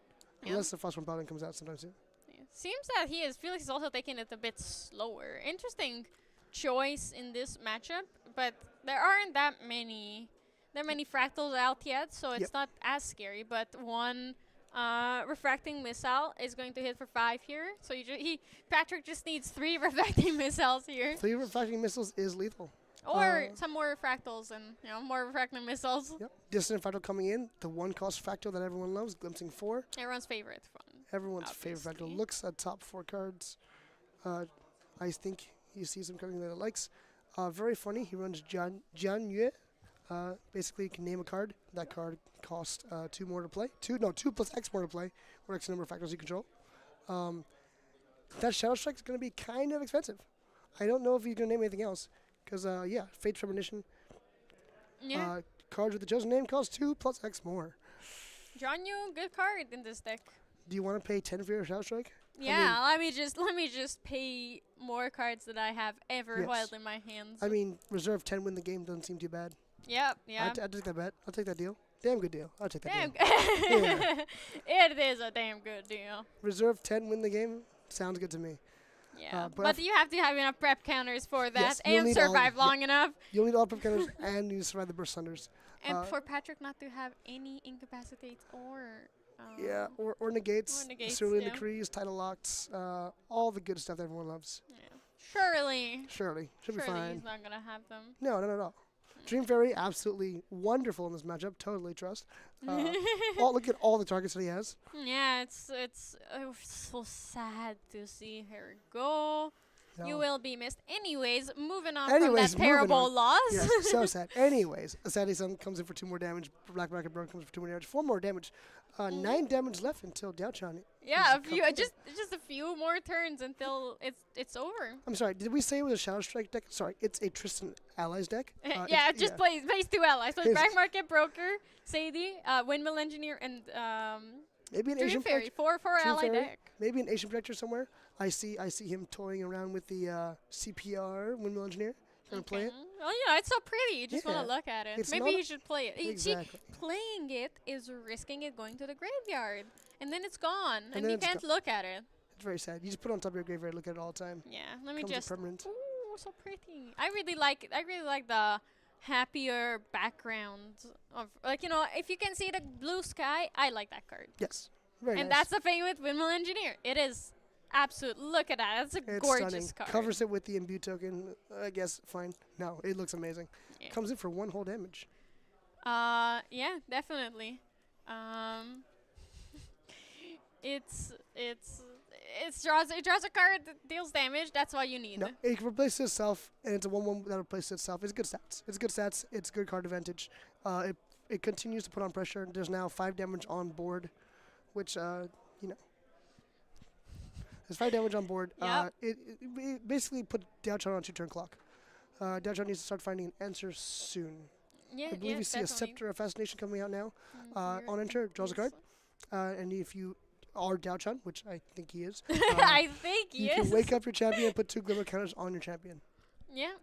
Yeah. Unless the Frostborn Paladin comes out sometime soon. Yeah. Seems that Felix is also taking it a bit slower. Interesting choice in this matchup, but there aren't that many fractals out yet, so it's Yep. not as scary. But one refracting missile is going to hit for 5 here. So Patrick just needs 3 refracting missiles here, 3 refracting missiles is lethal. or some more refractals and more refracting missiles. Yep. Distant Fractal coming in. The 1-cost Fractal that everyone loves. Glimpsing 4. Everyone's favorite one. Everyone's favorite Fractal. Obviously. Looks at top 4 cards. I think he sees some cards that he likes. Very funny. He runs Jian Yue. Basically, you can name a card. That card costs 2 more to play. 2 plus X more to play, or X number of fractals you control. That Shadow Strike is going to be kind of expensive. I don't know if he's going to name anything else. Because, Fate's Premonition. Yeah. Cards with the chosen name cost 2 plus X more. Jonyu, good card in this deck. Do you want to pay 10 for your Shadow Strike? Yeah, let me just pay more cards that I have ever Yes. held in my hands. I mean, reserve 10 win the game doesn't seem too bad. Yep, yeah. I'd take that bet. I'll take that deal. Damn good deal. I'll take that Damn deal. good. It is a damn good deal. Reserve 10 win the game sounds good to me. Yeah, but but you have to have enough prep counters for that Yes, you'll and need all- survive long enough. You'll need all prep counters and you survive the burst thunders. And for Patrick not to have any incapacitates or Or negates. Or negates, Cerulean yeah. Decrees, title locks, all the good stuff that everyone loves. yeah. Surely Surely. Should be surely fine. he's not gonna have them. No, not at all. Dream Fairy, absolutely wonderful in this matchup. Totally trust. Look at all the targets that he has. Yeah, it's so sad to see her go. You No. will be missed. Anyways, moving on Anyways, from that moving terrible on. loss. Yes, so sad. Anyways, Sadly Sun comes in for 2 more damage. Black Bracket Burn comes in for 2 more damage. 4 more damage. 9 damage left until Daochan. Yeah, is complete. just a few more turns until it's over. I'm sorry, did we say it was a Shadow Strike deck? Sorry, it's a Tristan Allies deck. Yeah, it just plays 2 allies. Plays Yes. Black Market Broker, Sadie, Windmill Engineer, and Maybe an Dream Asian Fairy. Protector. Four Dream ally Fairy, deck. Maybe an Asian Protector somewhere. I see him toying around with the CPR Windmill Engineer. Trying to play it. Well, it's so pretty. You just want Yeah. to look at it. It's Maybe not you should play it. You see, Exactly. playing it is risking it going to the graveyard, and then it's gone, and then you it's can't look at it. It's very sad. You just put it on top of your graveyard, look at it all the time. Yeah, let me Comes with just. permanent. Ooh, so pretty. I really like the happier background of if you can see the blue sky, I like that card. Yes. Very And nice. that's the thing with Windmill Engineer. It is absolute. Look at that. That's a It's gorgeous stunning. card. Covers it with the imbue token. I guess fine. No, it looks amazing. Yeah. Comes in for 1 whole damage. Yeah, definitely. It draws a card that deals damage. That's all you need. No, it can replace itself, and it's a 1/1 that replaces itself. It's good stats. It's good stats. It's good card advantage. It continues to put on pressure. There's now 5 damage on board, which there's 5 damage on board. Yep. It basically put Daochan on 2-turn clock. Daochan needs to start finding an answer soon. Yeah, I believe yeah, you see a definitely. Scepter of Fascination coming out now. Here On enter, draws a card. is- And if you are Daochan, which I think he is, I think you yes. can wake up your champion and put 2 Glimmer counters on your champion. Yeah.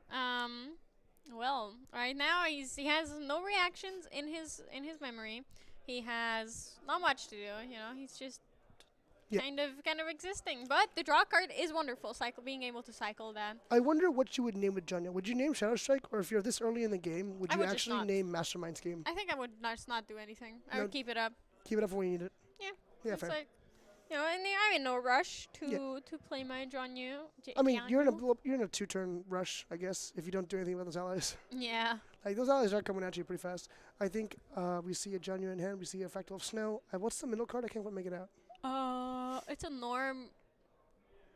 Well, right now he has no reactions in his memory. He has not much to do. He's just Yeah. kind of existing. But the draw card is wonderful. Being able to cycle that. I wonder what you would name with Janya. Would you name Shadow Strike, or if you're this early in the game, would I you would just actually not. name Mastermind Scheme? I think I would just not do anything. I No. would keep it up. Keep it up for when you need it. Yeah. Yeah, It's fair. like, and I'm in no rush to Yeah. play my Jonyu. I mean, you're in a 2-turn rush, I guess, if you don't do anything about those allies. Yeah. Like, those allies are coming at you pretty fast. I think we see a Janya in hand. We see a Fractal of Snow. What's the middle card? I can't quite make it out. It's a norm.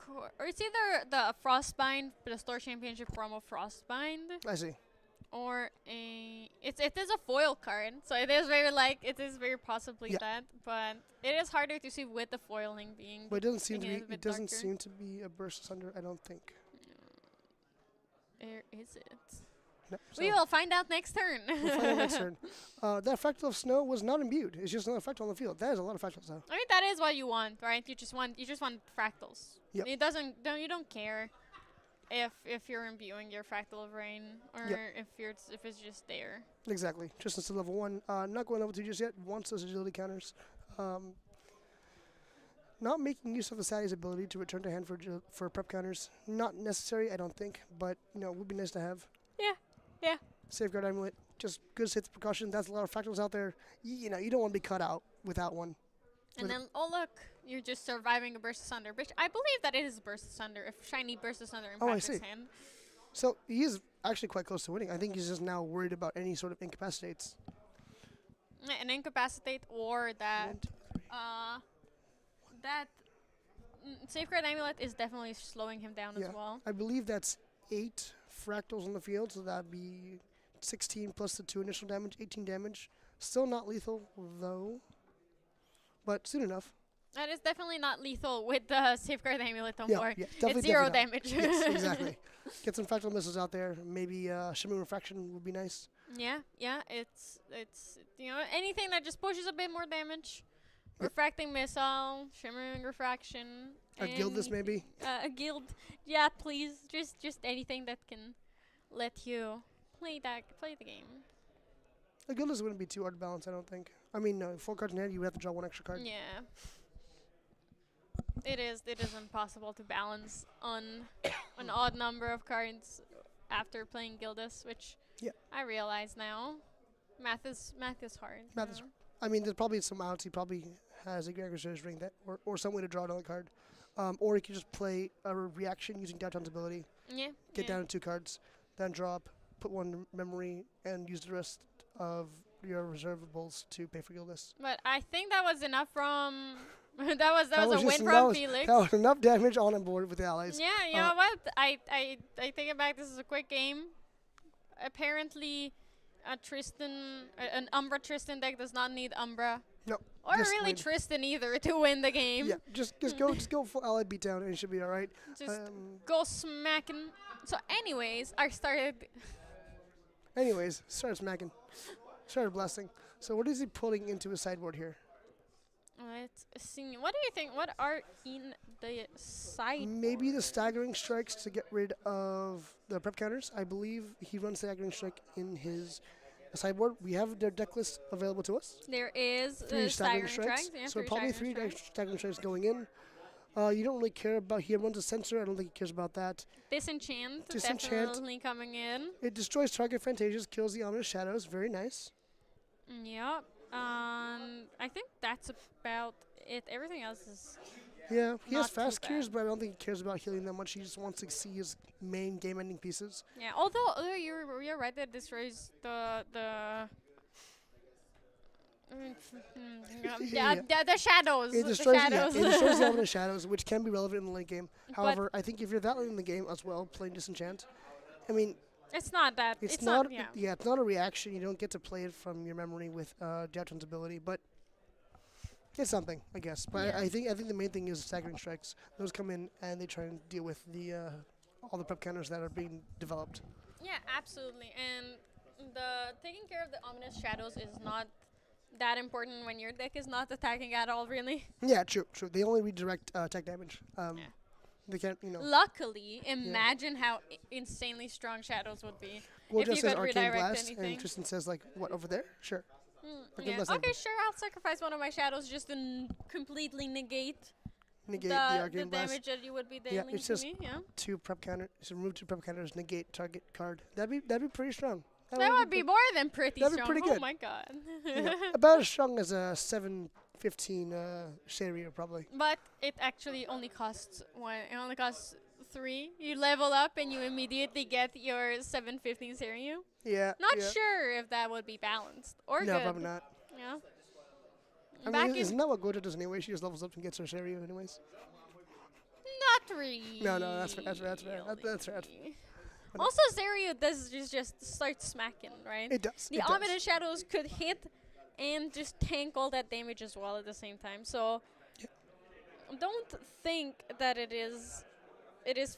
Or it's either the Frostbind, the Store Championship promo Frostbind, I see. or it is a foil card, so it is very possibly Yeah. that, but it is harder to see with the foiling being. But it doesn't seem to making be. it a bit It doesn't darker. seem to be a Burst Asunder. I don't think. Where is it? No, We so will find out next turn. we'll find out next turn. That Fractal of Snow was not imbued. It's just another Fractal on the field. That is a lot of Fractals, though. I mean, that is what you want, right? You just want fractals. Yep. You don't care if you're imbuing your Fractal of Rain or Yep. if it's just there. Exactly. Tristan's to level 1. Not going level 2 just yet. Wants those agility counters. not making use of the Sally's ability to return to hand for prep counters. Not necessary, I don't think, but it would be nice to have. Yeah. Safeguard Amulet, just good safety precaution. That's a lot of fractals out there. You don't want to be cut out without one. And then, oh look, you're just surviving a Burst Asunder, which I believe that it is Burst Asunder, if Shiny Burst Asunder in Patrick's see. hand. So he is actually quite close to winning. I think he's just now worried about any sort of incapacitates. An Incapacitate or that, Safeguard Amulet is definitely slowing him down as well. I believe that's 8 fractals on the field, so that'd be 16 plus the 2 initial damage, 18 damage. Still not lethal, though, but soon enough. That is definitely not lethal with the Safeguard Amulet on board. Definitely, it's 0 definitely damage. Yes, exactly. Get some fractal missiles out there. Maybe Shimmering Refraction would be nice. Yeah, it's anything that just pushes a bit more damage. Refracting Missile, Shimmering Refraction. A Gildas maybe. A Guild. Yeah, please. Just anything that can let you play the game. A Gildas wouldn't be too hard to balance, I don't think. I mean, 4 cards in hand, you would have to draw 1 extra card. Yeah. It is impossible to balance on an odd number of cards after playing Gildas, which I realize now. Math is hard. Math is hard. I mean, there's probably some outs. He probably has a Gregor's Ring that, or some way to draw another card. Or he could just play a reaction using Downtown's ability. Yeah. Get down to 2 cards, then drop, put 1 in memory, and use the rest of your reservables to pay for Gildas. But I think that was enough from... that was a win from Felix. That was enough damage on board with the allies. Yeah, you know what? I take it back. This is a quick game. Apparently, an Umbra Tristan deck does not need Umbra. No. Or really Tristan either to win the game. Yeah, just go full ally beatdown and it should be all right. Just go smacking. So, anyways, I started. Started smacking. Started blasting. So, what is he pulling into his sideboard here? Let's see. What do you think? What are in the sideboard? Maybe the Staggering Strikes to get rid of the prep counters. I believe he runs Staggering Strike in his sideboard. We have their deck list available to us. There is 3 Staggering Strikes. Yeah, so probably 3 Staggering Strikes going in. You don't really care about, he runs a Sensor. I don't think he cares about that. Disenchant. Definitely coming in. It destroys target Fantasias, kills the Ominous Shadows. Very nice. Yep. I think that's about it. Everything else is. Yeah, he has not too fast cures, bad. but I don't think he cares about healing that much. He just wants to see his main game-ending pieces. Yeah, although you're right that destroys the the shadows. It destroys, the shadows. it destroys the Ominous Shadows, which can be relevant in the late game. However, I think if you're that late in the game as well, playing Disenchant, I mean, it's not that. it's not. It's not a reaction. You don't get to play it from your memory with Jatron's ability, but it's something, I guess. But I think the main thing is Staggering Strikes. Those come in and they try and deal with the all the prep counters that are being developed. Yeah, absolutely. And the taking care of the Ominous Shadows is not that important when your deck is not attacking at all, really. Yeah, true. They only redirect attack damage. They can't, Luckily, imagine how insanely strong Shadows would be if you says could Arcane redirect Blast, anything. and Tristan says, like, what, over there? Sure. Yeah. Okay, sure, I'll sacrifice one of my Shadows just to completely negate the Arcane Blast. damage that you would be dealing it's to just me. Yeah. 2 prep counters. So remove 2 prep counters, negate target card. That'd be pretty strong. That would be more than pretty that'd strong. Be pretty Oh good. my god. About as strong as a 7/15 Shario, probably. But it actually only costs 1. It only costs 3. You level up and you immediately get your 7/15 Series. Yeah. Not sure if that would be balanced or good. No, probably not. Yeah. I mean, isn't that what Gojo does anyway? She just levels up and gets her Shario anyways. Not really. No, that's fair. That's fair. Also, Serio does just start smacking, right? It does. The Ominous Shadows could hit and just tank all that damage as well at the same time. So don't think that it is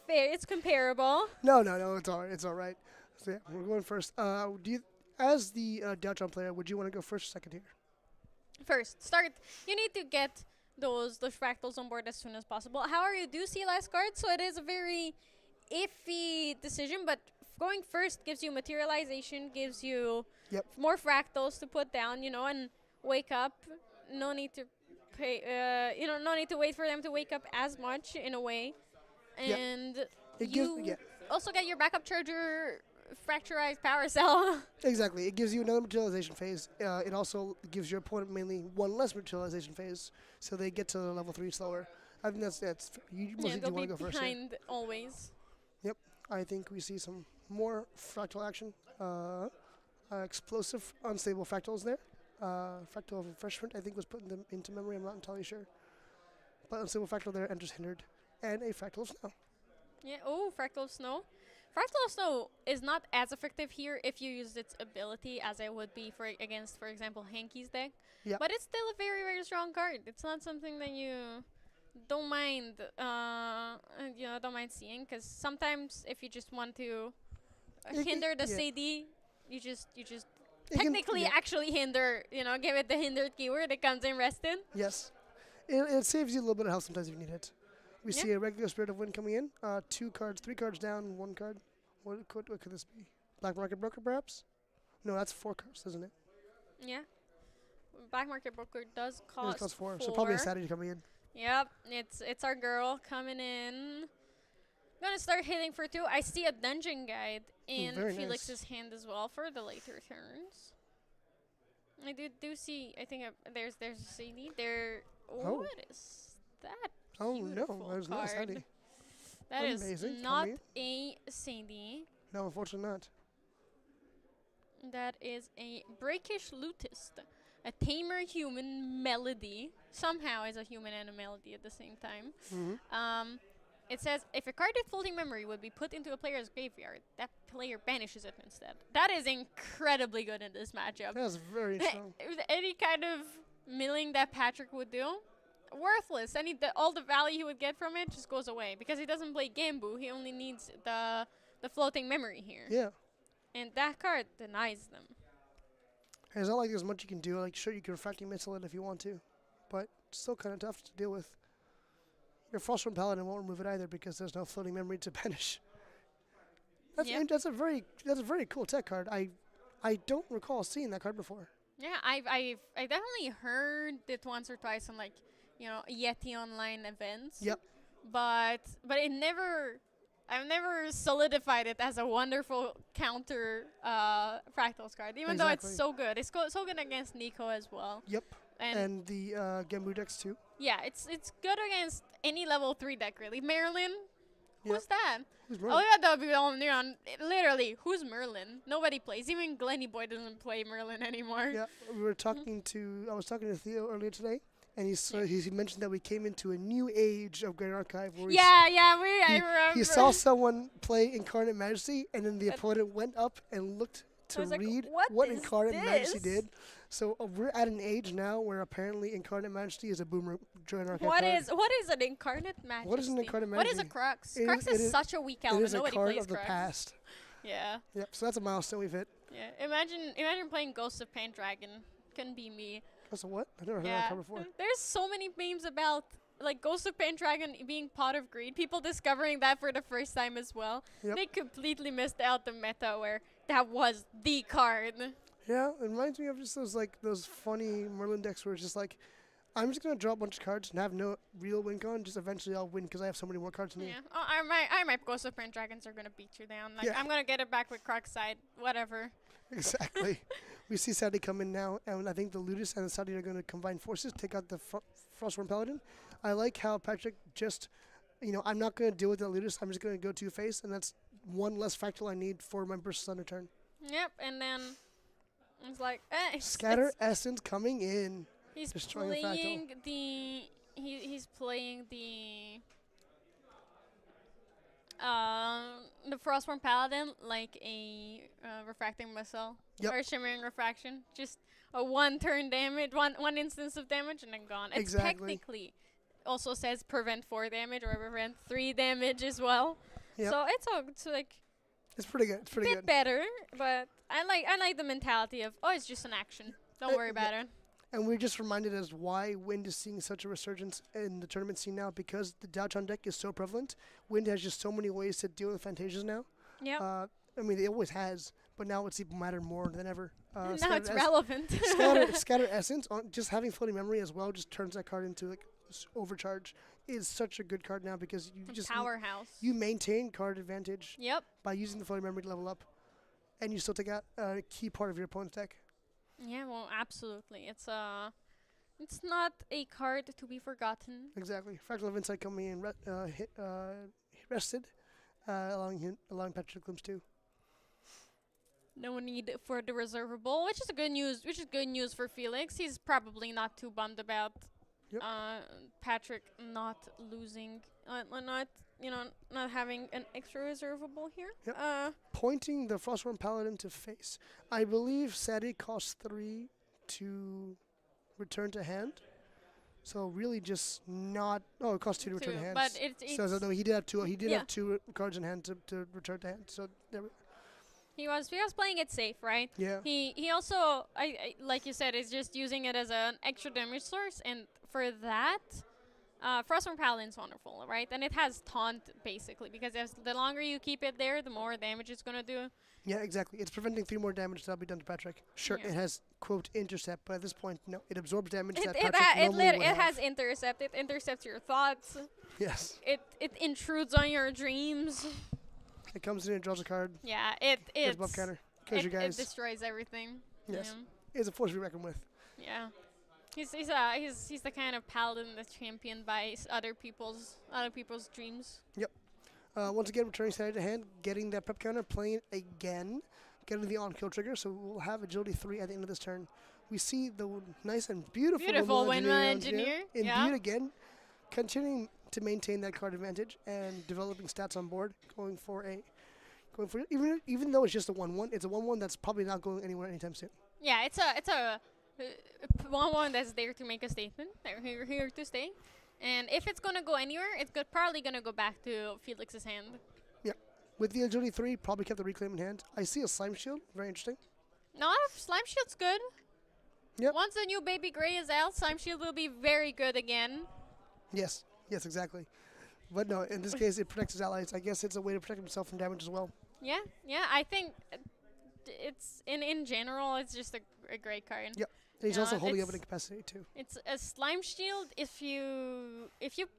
fair. It's comparable. No, it's all right. It's all right. So yeah, we're going first. As the Downtown player, would you want to go first or second here? First, start. You need to get those fractals on board as soon as possible. However, you do see last card, so it is a very iffy decision, but going first gives you materialization, gives you more fractals to put down, and wake up. No need to no need to wait for them to wake up as much in a way, Yeah. and It gives, you yeah, also get your backup charger fracturized power cell. exactly. It gives you another materialization phase. It also gives your opponent mainly one less materialization phase, so they get to level 3 slower. I think that's. You Yeah, do they'll want be to go first here? behind always. Yep. I think we see some more fractal action. Explosive, unstable fractals there. Fractal of refreshment, I think, was put into memory. I'm not entirely sure. But unstable fractal there enters hindered. And a fractal of snow. Yeah. Oh, Fractal of Snow. Fractal of Snow is not as effective here if you use its ability as it would be against, for example, Hanky's deck. Yeah. But it's still a very, very strong card. It's not something that you don't mind, don't mind seeing, because sometimes if you just want to hinder the yeah. CD, you just It can- technically yeah. actually hinder. Give it the hindered keyword. It comes in rested. Yes. It saves you a little bit of health sometimes if you need it. We Yeah. see a regular Spirit of Wind coming in. 2 cards, 3 cards down, 1 card. What could this be? Black Market Broker, perhaps? No, that's 4 cards, isn't it? Yeah. Black Market Broker does It cost costs 4. So probably a 4. Saturday coming in. Yep, it's our girl coming in. Gonna start hitting for 2. I see a dungeon guide in very Felix's hand as well for the later turns. I do see. I think there's a CD there. Oh. What is that? Oh no, Beautiful there's no card. Saturday. That is Amazing, not coming a CD. No, unfortunately not. That is a Breakish Lutist, a tamer human melody. Somehow is a human and a melody at the same time. Mm-hmm. It says, if a card with floating memory would be put into a player's graveyard, that player banishes it instead. That is incredibly good in this matchup. That's very strong. Any kind of milling that Patrick would do, worthless. All the value he would get from it just goes away, because he doesn't play Gambu. He only needs the floating memory here. Yeah. And that card denies them. It's not like there's much you can do. Like, sure, you can refracting missile it if you want to, but it's still kind of tough to deal with. Your Frostborn Paladin won't remove it either because there's no floating memory to banish. Yep. That's a very cool tech card. I don't recall seeing that card before. Yeah, I definitely heard it once or twice on Yeti Online events. Yep. But I've never solidified it as a wonderful counter Fractals card, even though it's Exactly. so good. It's so good against Nico as well. Yep. And And the Gembu decks too. yeah, it's good against any level 3 deck really. Marilyn, Yep. who's that? Who's Oh Merlin? yeah, that'll be on literally, who's Merlin? Nobody plays. Even Glenny Boy doesn't play Merlin anymore. Yeah, we were talking I was talking to Theo earlier today, and he mentioned that we came into a new age of Grand Archive where I remember. he saw someone play Incarnate Majesty, and then the opponent went up and looked to was like, read "What is Incarnate Majesty this?" did. So we're at an age now where apparently Incarnate Majesty is a boomer Grand Archive What card. is an Incarnate Majesty? What is an Incarnate What is a Majesty? Crux? It Crux is- is such a weak It element. is a Nobody card plays of the Crux. past. Yeah. Yep, so that's a milestone we've hit. Yeah. Imagine playing Ghost of Pendragon. Couldn't be me. That's a what? I've never heard Yeah. that card before. There's so many memes about like Ghost of Pendragon being Pot of Greed. People discovering that for the first time as well. Yep. They completely missed out the meta where that was the card. Yeah, it reminds me of just those funny Merlin decks where it's just like, I'm just gonna draw a bunch of cards and have no real win con. Just eventually I'll win because I have so many more cards than you. Yeah. Oh, my Ghost of Pendragons are gonna beat you down. Like Yeah. I'm gonna get it back with Crux side. Whatever. Exactly. We see Saudi come in now, and I think the Ludus and the Saudi are going to combine forces, take out the Frostborn Paladin. I like how Patrick just, I'm not going to deal with the Ludus. I'm just going to go two-face, and that's one less fractal I need for my Burst Thunder turn. Yep. And then it's like Scatter Essence coming in. He's destroying the fractal. playing he's playing the Frostborn Paladin like a refracting missile Yep. or shimmering refraction. Just a one turn damage, one instance of damage, and then gone. It's Exactly. technically also says prevent 4 damage or prevent 3 damage as well. Yep. So it's like It's pretty good. It's pretty bit good. better, but I like the mentality of it's just an action. Don't worry about it. And we're just reminded as why Wind is seeing such a resurgence in the tournament scene now, because the Daotron deck is so prevalent. Wind has just so many ways to deal with Fantasias now. Yep. I mean, it always has, but now it's even matter more than ever. now Scattered it's relevant. Scatter Essence, just having floating memory as well, just turns that card into like overcharge. Is such a good card now because you just Powerhouse. you maintain card advantage Yep. by using the floating memory to level up, and you still take out a key part of your opponent's deck. Yeah, well, absolutely. It's not a card to be forgotten. Exactly. Fractal of Insight coming in rested, allowing Patrick to glimpse too. No need for the reservable, which is good news. Which is good news for Felix. He's probably not too bummed about Yep. Patrick not losing, not having an extra reservable here. Yep. Pointing the Frostworm Paladin to face. I believe Sadie costs 3 to return to hand. So really just not. Oh, it costs 2 to return to hand. But it's So no, he did have 2. He did Yeah. have 2 cards in hand to return to hand. So there we, he was playing it safe, right? yeah. He also, I like you said, is just using it as an extra damage source, and for that, Frostworm Paladin's wonderful, right? And it has taunt basically, because the longer you keep it there, the more damage it's gonna do. Yeah, exactly. It's preventing 3 more damage that'll be done to Patrick. Sure, Yeah. it has quote intercept, but at this point, no, it absorbs damage that It Patrick normally would have. has intercept. It intercepts your thoughts. Yes. It intrudes on your dreams. It comes in and draws a card. Yeah, Gets it's buff counter. Kills you it guys. destroys everything. Yes. Yeah. It's a force to be reckoned with. Yeah. He's the kind of paladin that's championed by other people's dreams. Once again, returning side to hand, getting that prep counter, playing it again, getting the on-kill trigger, so we'll have agility 3 at the end of this turn. We see the nice and beautiful Windmill Engineer. Imbued Yeah. again, continuing to maintain that card advantage and developing stats on board, going for even though it's just a 1/1, it's a 1/1 that's probably not going anywhere anytime soon. Yeah, it's a 1/1 that's there to make a statement. They're here to stay. And if it's gonna go anywhere, it's probably gonna go back to Felix's hand. With the agility 3, probably kept the reclaim in hand. I see a slime shield, very interesting. No, Slime Shield's good. Yep. Once the new Baby Gray is out, Slime Shield will be very good again. Yes, exactly. But no, in this case, it protects his allies. I guess it's a way to protect himself from damage as well. Yeah, I think it's in general, it's just a great card. Yep. And he's No, also holding up it's- an incapacity too. It's a Slime Shield. If you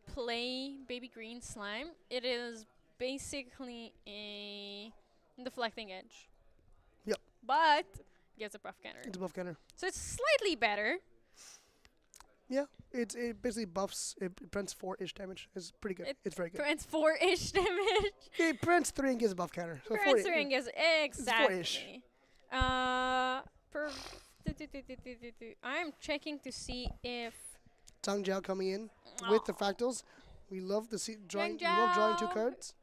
play Baby Green Slime, it is basically a deflecting edge. Yep. But gets a buff counter. It's a buff counter. So it's slightly better. Yeah, it basically buffs. It prevents 4-ish damage. It's pretty good. It It's very good. Prevents 4-ish damage. It prevents 3 and gives a buff counter. So Prevents 4 3 and gives exactly. 4-ish. I'm checking to see if Tang Jiao coming in with the fractals. We love to see drawing. We love drawing 2 cards.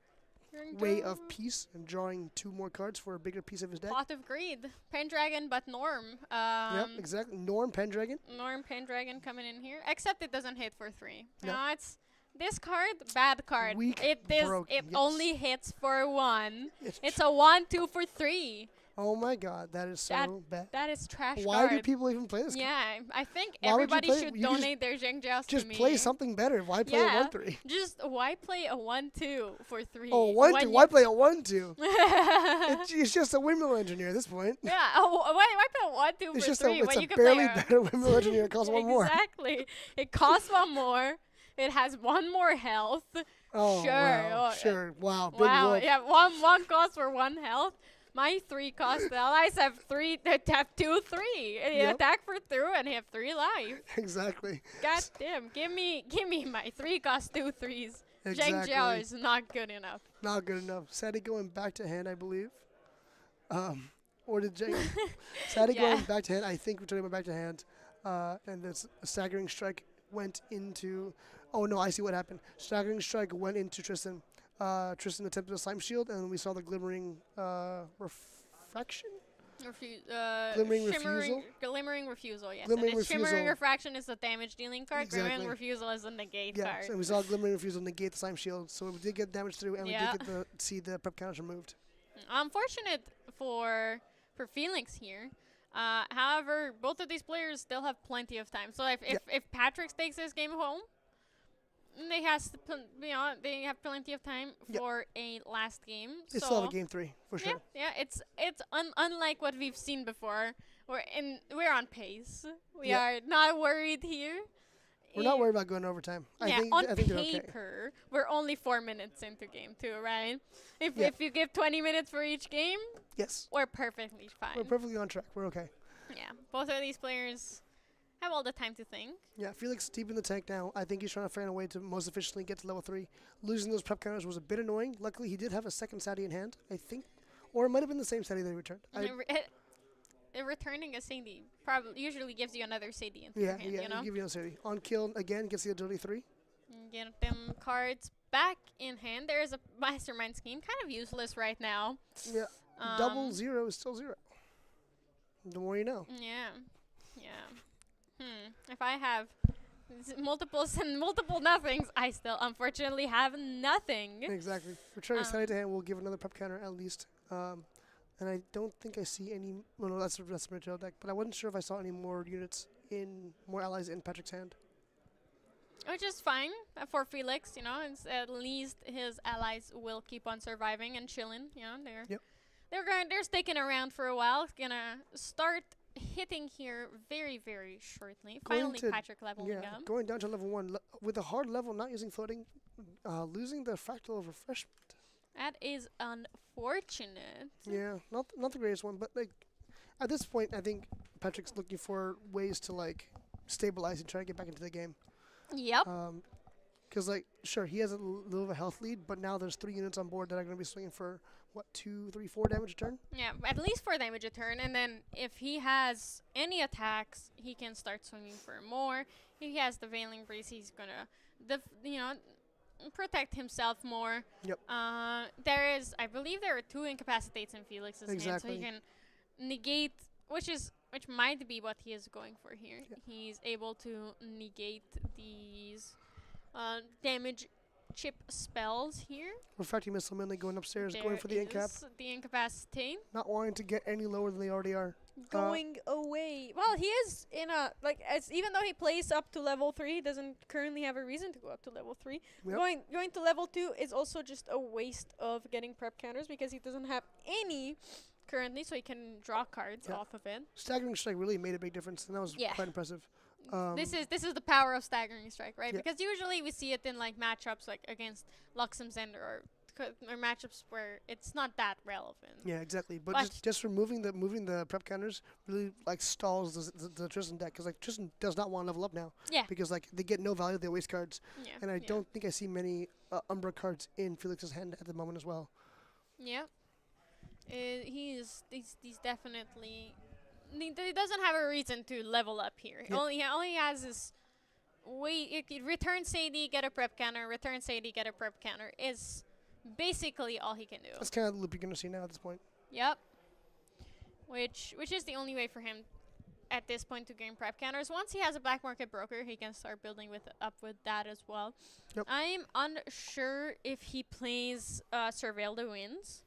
Way of Peace and drawing 2 more cards for a bigger piece of his deck. Pot of Greed. Pendragon, but Norm. Yep, exactly. Norm Pendragon. Norm Pendragon coming in here. Except it doesn't hit for 3. No. No, it's this card, bad card. Weak, It broke, yes. only hits for 1. It's It's a 1/2 for 3. Oh my god, that is so bad. That is trash Why card. do people even play this? Yeah, I think Why would you everybody play it? should You just- donate their Zhengjiaos to Just me. play something better. Why play a Yeah. 1/3? Just why play a 1/2 for 3? Oh, 1/2. Why play a 1/2? yeah, It's just a windmill engineer at this point. oh, why play a 1/2 It's for just 3 it's when a you can play barely a better windmill engineer. It costs 1 more. Exactly. It costs 1 more. It has 1 more health. Oh, Sure. wow. Oh, Sure. Wow. Big Wow. whoop. Yeah, one cost for 1 health. My 3 cost. The allies have 2 3. And Yep. attack for 2 and have 3 life. Exactly. God damn. Give me my 3 cost 2 3s. Zheng Jiao Exactly. is not good enough. Not good enough. Sadie going back to hand, I believe. Or did Jay? Sadie Yeah. going back to hand. I think returning back to hand. And this staggering strike went into. Oh no! I see what happened. Staggering strike went into Tristan. Tristan attempted a slime shield, and we saw the glimmering refraction. Glimmering refusal? Glimmering refusal, yes. Glimmering and Shimmering refusal. refraction is the damage dealing card. Glimmering Exactly. refusal is the negate Yeah, card. so we saw glimmering refusal negate the slime shield, so we did get damage through, and Yeah. we did get see the prep counters removed. Unfortunate for Felix here. However, both of these players still have plenty of time. So if Patrick takes this game home, they they have plenty of time Yep. for a last game. They so still have a game 3 for sure. yeah, it's unlike what we've seen before. We're on pace. We Yeah. are not worried here. We're not worried about going overtime. Yeah, I think they're okay. paper, we're only 4 minutes into game 2, right? If Yeah. if you give 20 minutes for each game, Yes, we're perfectly fine. we're perfectly on track. We're okay. Yeah, both of these players have all the time to think. Yeah, Felix deep in the tank now. I think he's trying to find a way to most efficiently get to level 3. Losing those prep counters was a bit annoying. Luckily, he did have a second Sadie in hand, I think. Or it might have been the same Sadie that he returned. Returning a Sadie probably usually gives you another Sadie into Yeah, your hand, yeah, you know? give you a Sadie. On kill, again, gets the agility 3. Get them cards back in hand. There is a mastermind scheme, kind of useless right now. Yeah, double 0 is still 0. The more you know. Yeah, yeah. If I have multiples and multiple nothings, I still unfortunately have nothing. Exactly. Returning Sadie to hand will give another prep counter at least. And I don't think I see any. Well, no, that's my trail deck. But I wasn't sure if I saw any more units more allies in Patrick's hand. Which is fine for Felix, you know. It's at least his allies will keep on surviving and chilling. You know, they're sticking around for a while. It's gonna start hitting here very, very shortly. Finally, Patrick leveling up. Going down to level 1 with a hard level, not using floating, losing the fractal of refreshment. That is unfortunate. Yeah, not the greatest one, but like at this point, I think Patrick's looking for ways to like stabilize and try to get back into the game. Yep. Because like sure he has a little of a health lead, but now there's 3 units on board that are going to be swinging for what 2, 3, 4 damage a turn. Yeah, at least 4 damage a turn, and then if he has any attacks, he can start swinging for more. If he has the Veiling Breeze, he's gonna protect himself more. Yep. I believe there are 2 incapacitates in Felix's hand, so Exactly. he can negate, which might be what he is going for here. Yeah. He's able to negate these damage chip spells here. Refracting Missile mainly going upstairs, going for the incap, is the incapacitate. not wanting to get any lower than they already are. Going away. Well, he is in a even though he plays up to level 3, he doesn't currently have a reason to go up to level 3. Yep. Going to level 2 is also just a waste of getting prep counters because he doesn't have any currently, so he can draw cards Yeah. off of it. Staggering Strike really made a big difference, and that was Yeah. quite impressive. This is the power of staggering strike, right? Yeah. Because usually we see it in like matchups like against Luxemzender or matchups where it's not that relevant. Yeah, exactly. But But- just moving the prep counters really like stalls the Tristan deck because like Tristan does not want to level up now. Yeah. Because like they get no value, they waste cards, Yeah. and I yeah. don't think I see many Umbra cards in Felix's hand at the moment as well. Yeah. He's definitely. He doesn't have a reason to level up here. Yeah. All he has is return Sadie, get a prep counter. Return Sadie, get a prep counter is basically all he can do. That's kind of the loop you're gonna see now at this point. Yep. Which is the only way for him at this point to gain prep counters. Once he has a black market broker, he can start building up with that as well. Yep. I'm unsure if he plays Surveil the Winds.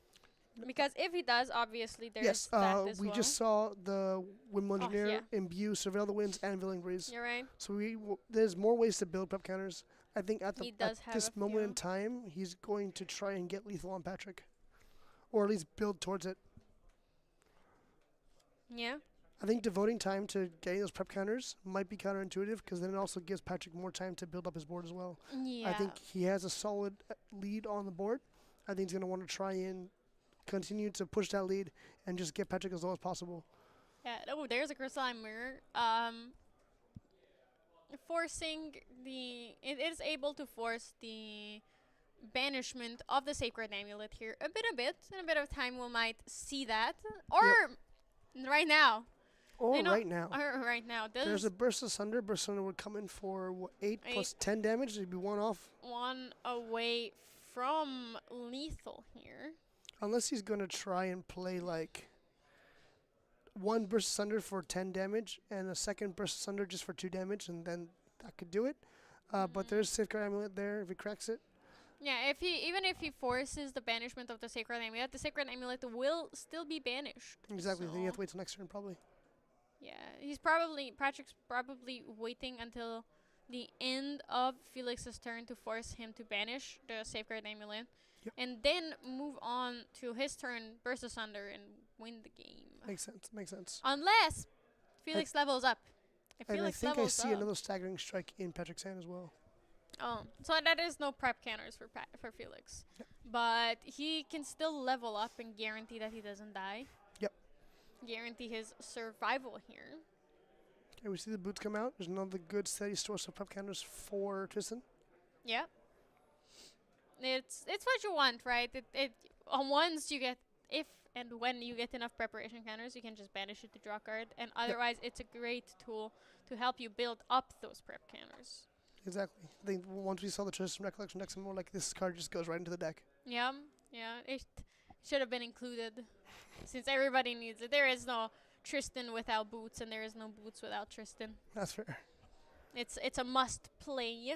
Because if he does, obviously there's Yes, that as we well. just saw the Windmill Engineer yeah. imbue Surveil the Winds and Veiling Breeze. You're right. So there's more ways to build prep counters. I think at He does have this a moment few. in time, he's going to try and get lethal on Patrick, or at least build towards it. Yeah. I think devoting time to getting those prep counters might be counterintuitive because then it also gives Patrick more time to build up his board as well. Yeah. I think he has a solid lead on the board. I think he's going to want to try and continue to push that lead and just get Patrick as low as possible. Yeah. Oh, there's a crystalline mirror. Forcing it is able to force the banishment of the sacred amulet here a bit. In a bit of time, we might see that, or right now. Or You know, right now. Or right now. There's a Burst Asunder. Burst Asunder would come in for what, 8 plus 10 damage. It'd be 1 off. One away from lethal here. Unless he's going to try and play like 1 Burst Asunder for 10 damage and a second Burst Asunder just for 2 damage, and then that could do it. But there's Safeguard Amulet there if he cracks it. Yeah, even if he forces the banishment of the sacred amulet, the sacred amulet will still be banished. Exactly. Then you have So, to wait till next turn probably. yeah, Patrick's probably waiting until the end of Felix's turn to force him to banish the Safeguard Amulet, Yep. and then move on to his turn, burst asunder, and win the game. Makes sense. Makes sense. Unless Felix levels up. If And I Felix think I levels see up. another staggering strike in Patrick's hand as well. Oh, so that is no prep counters for Felix. Yep. But he can still level up and guarantee that he doesn't die. Yep. Guarantee his survival here. Okay, we see the boots come out. There's another good steady source of prep counters for Tristan. Yeah. It's what you want, right? Once you get, if and when you get enough preparation counters, you can just banish it to draw card, and otherwise it's a great tool to help you build up those prep counters. Exactly. I think once we saw the Tristan Recollection decks, I'm more like this card just goes right into the deck. Yeah, it should have been included, since everybody needs it. There is no Tristan without boots, and there is no boots without Tristan. That's fair. It's a must play.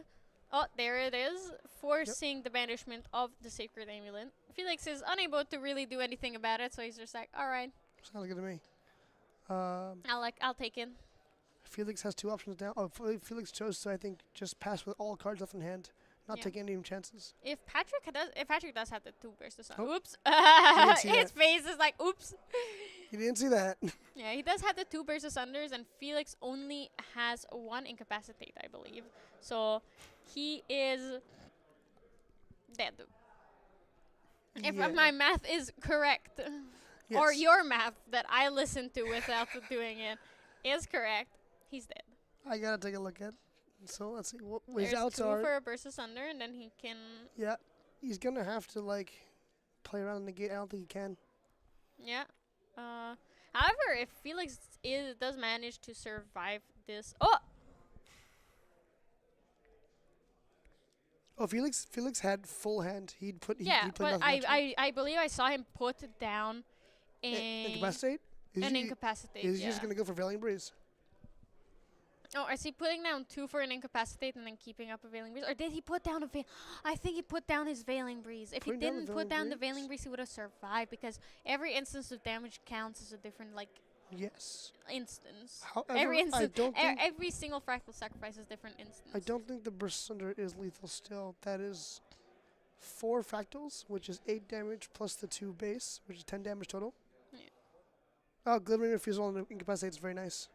Oh, there it is, forcing the banishment of the Sacred Amulet. Felix is unable to really do anything about it, so he's just like, all right, Sounds good to me. I'll take it. Felix has two options now. Oh, Felix chose to, I think, just pass with all cards left in hand, not Yeah. take any chances. If Patrick does have the two bursts, Oh. oops, didn't see his that. face is like, oops. You didn't see that. Yeah, he does have the two bursts unders, and Felix only has one incapacitate, I believe. So he is dead. If Yeah. my math is correct, or Yes. your math that I listened to without doing it is correct, he's dead. I gotta take a look at. So let's see what his There's outs two are. for a burst under, and then he can. Yeah, he's gonna have to like play around in the gate. I don't think he can. Yeah. However, if Felix does manage to survive this, oh, Oh, Felix had full hand. He'd put. yeah, he'd play but nothing extra. I believe I saw him put down Incapacitate. Is an he, incapacitate. is he Yeah. just gonna go for Veiling Breeze? Oh, is he putting down two for an incapacitate and then keeping up a Veiling Breeze? Or did he put down I think he put down his Veiling Breeze. If he Putting down the didn't put Veiling down the Breeze? Veiling Breeze, he would have survived, because every instance of damage counts as a different, like, Yes. instance. However, Every I instance, don't think every single fractal sacrifice is different instance. I don't think the Burst Sunder is lethal still. That is 4 fractals, which is 8 damage plus the 2 base, which is 10 damage total. Yeah. Oh, Glimmering Refusal and Incapacitate is very nice.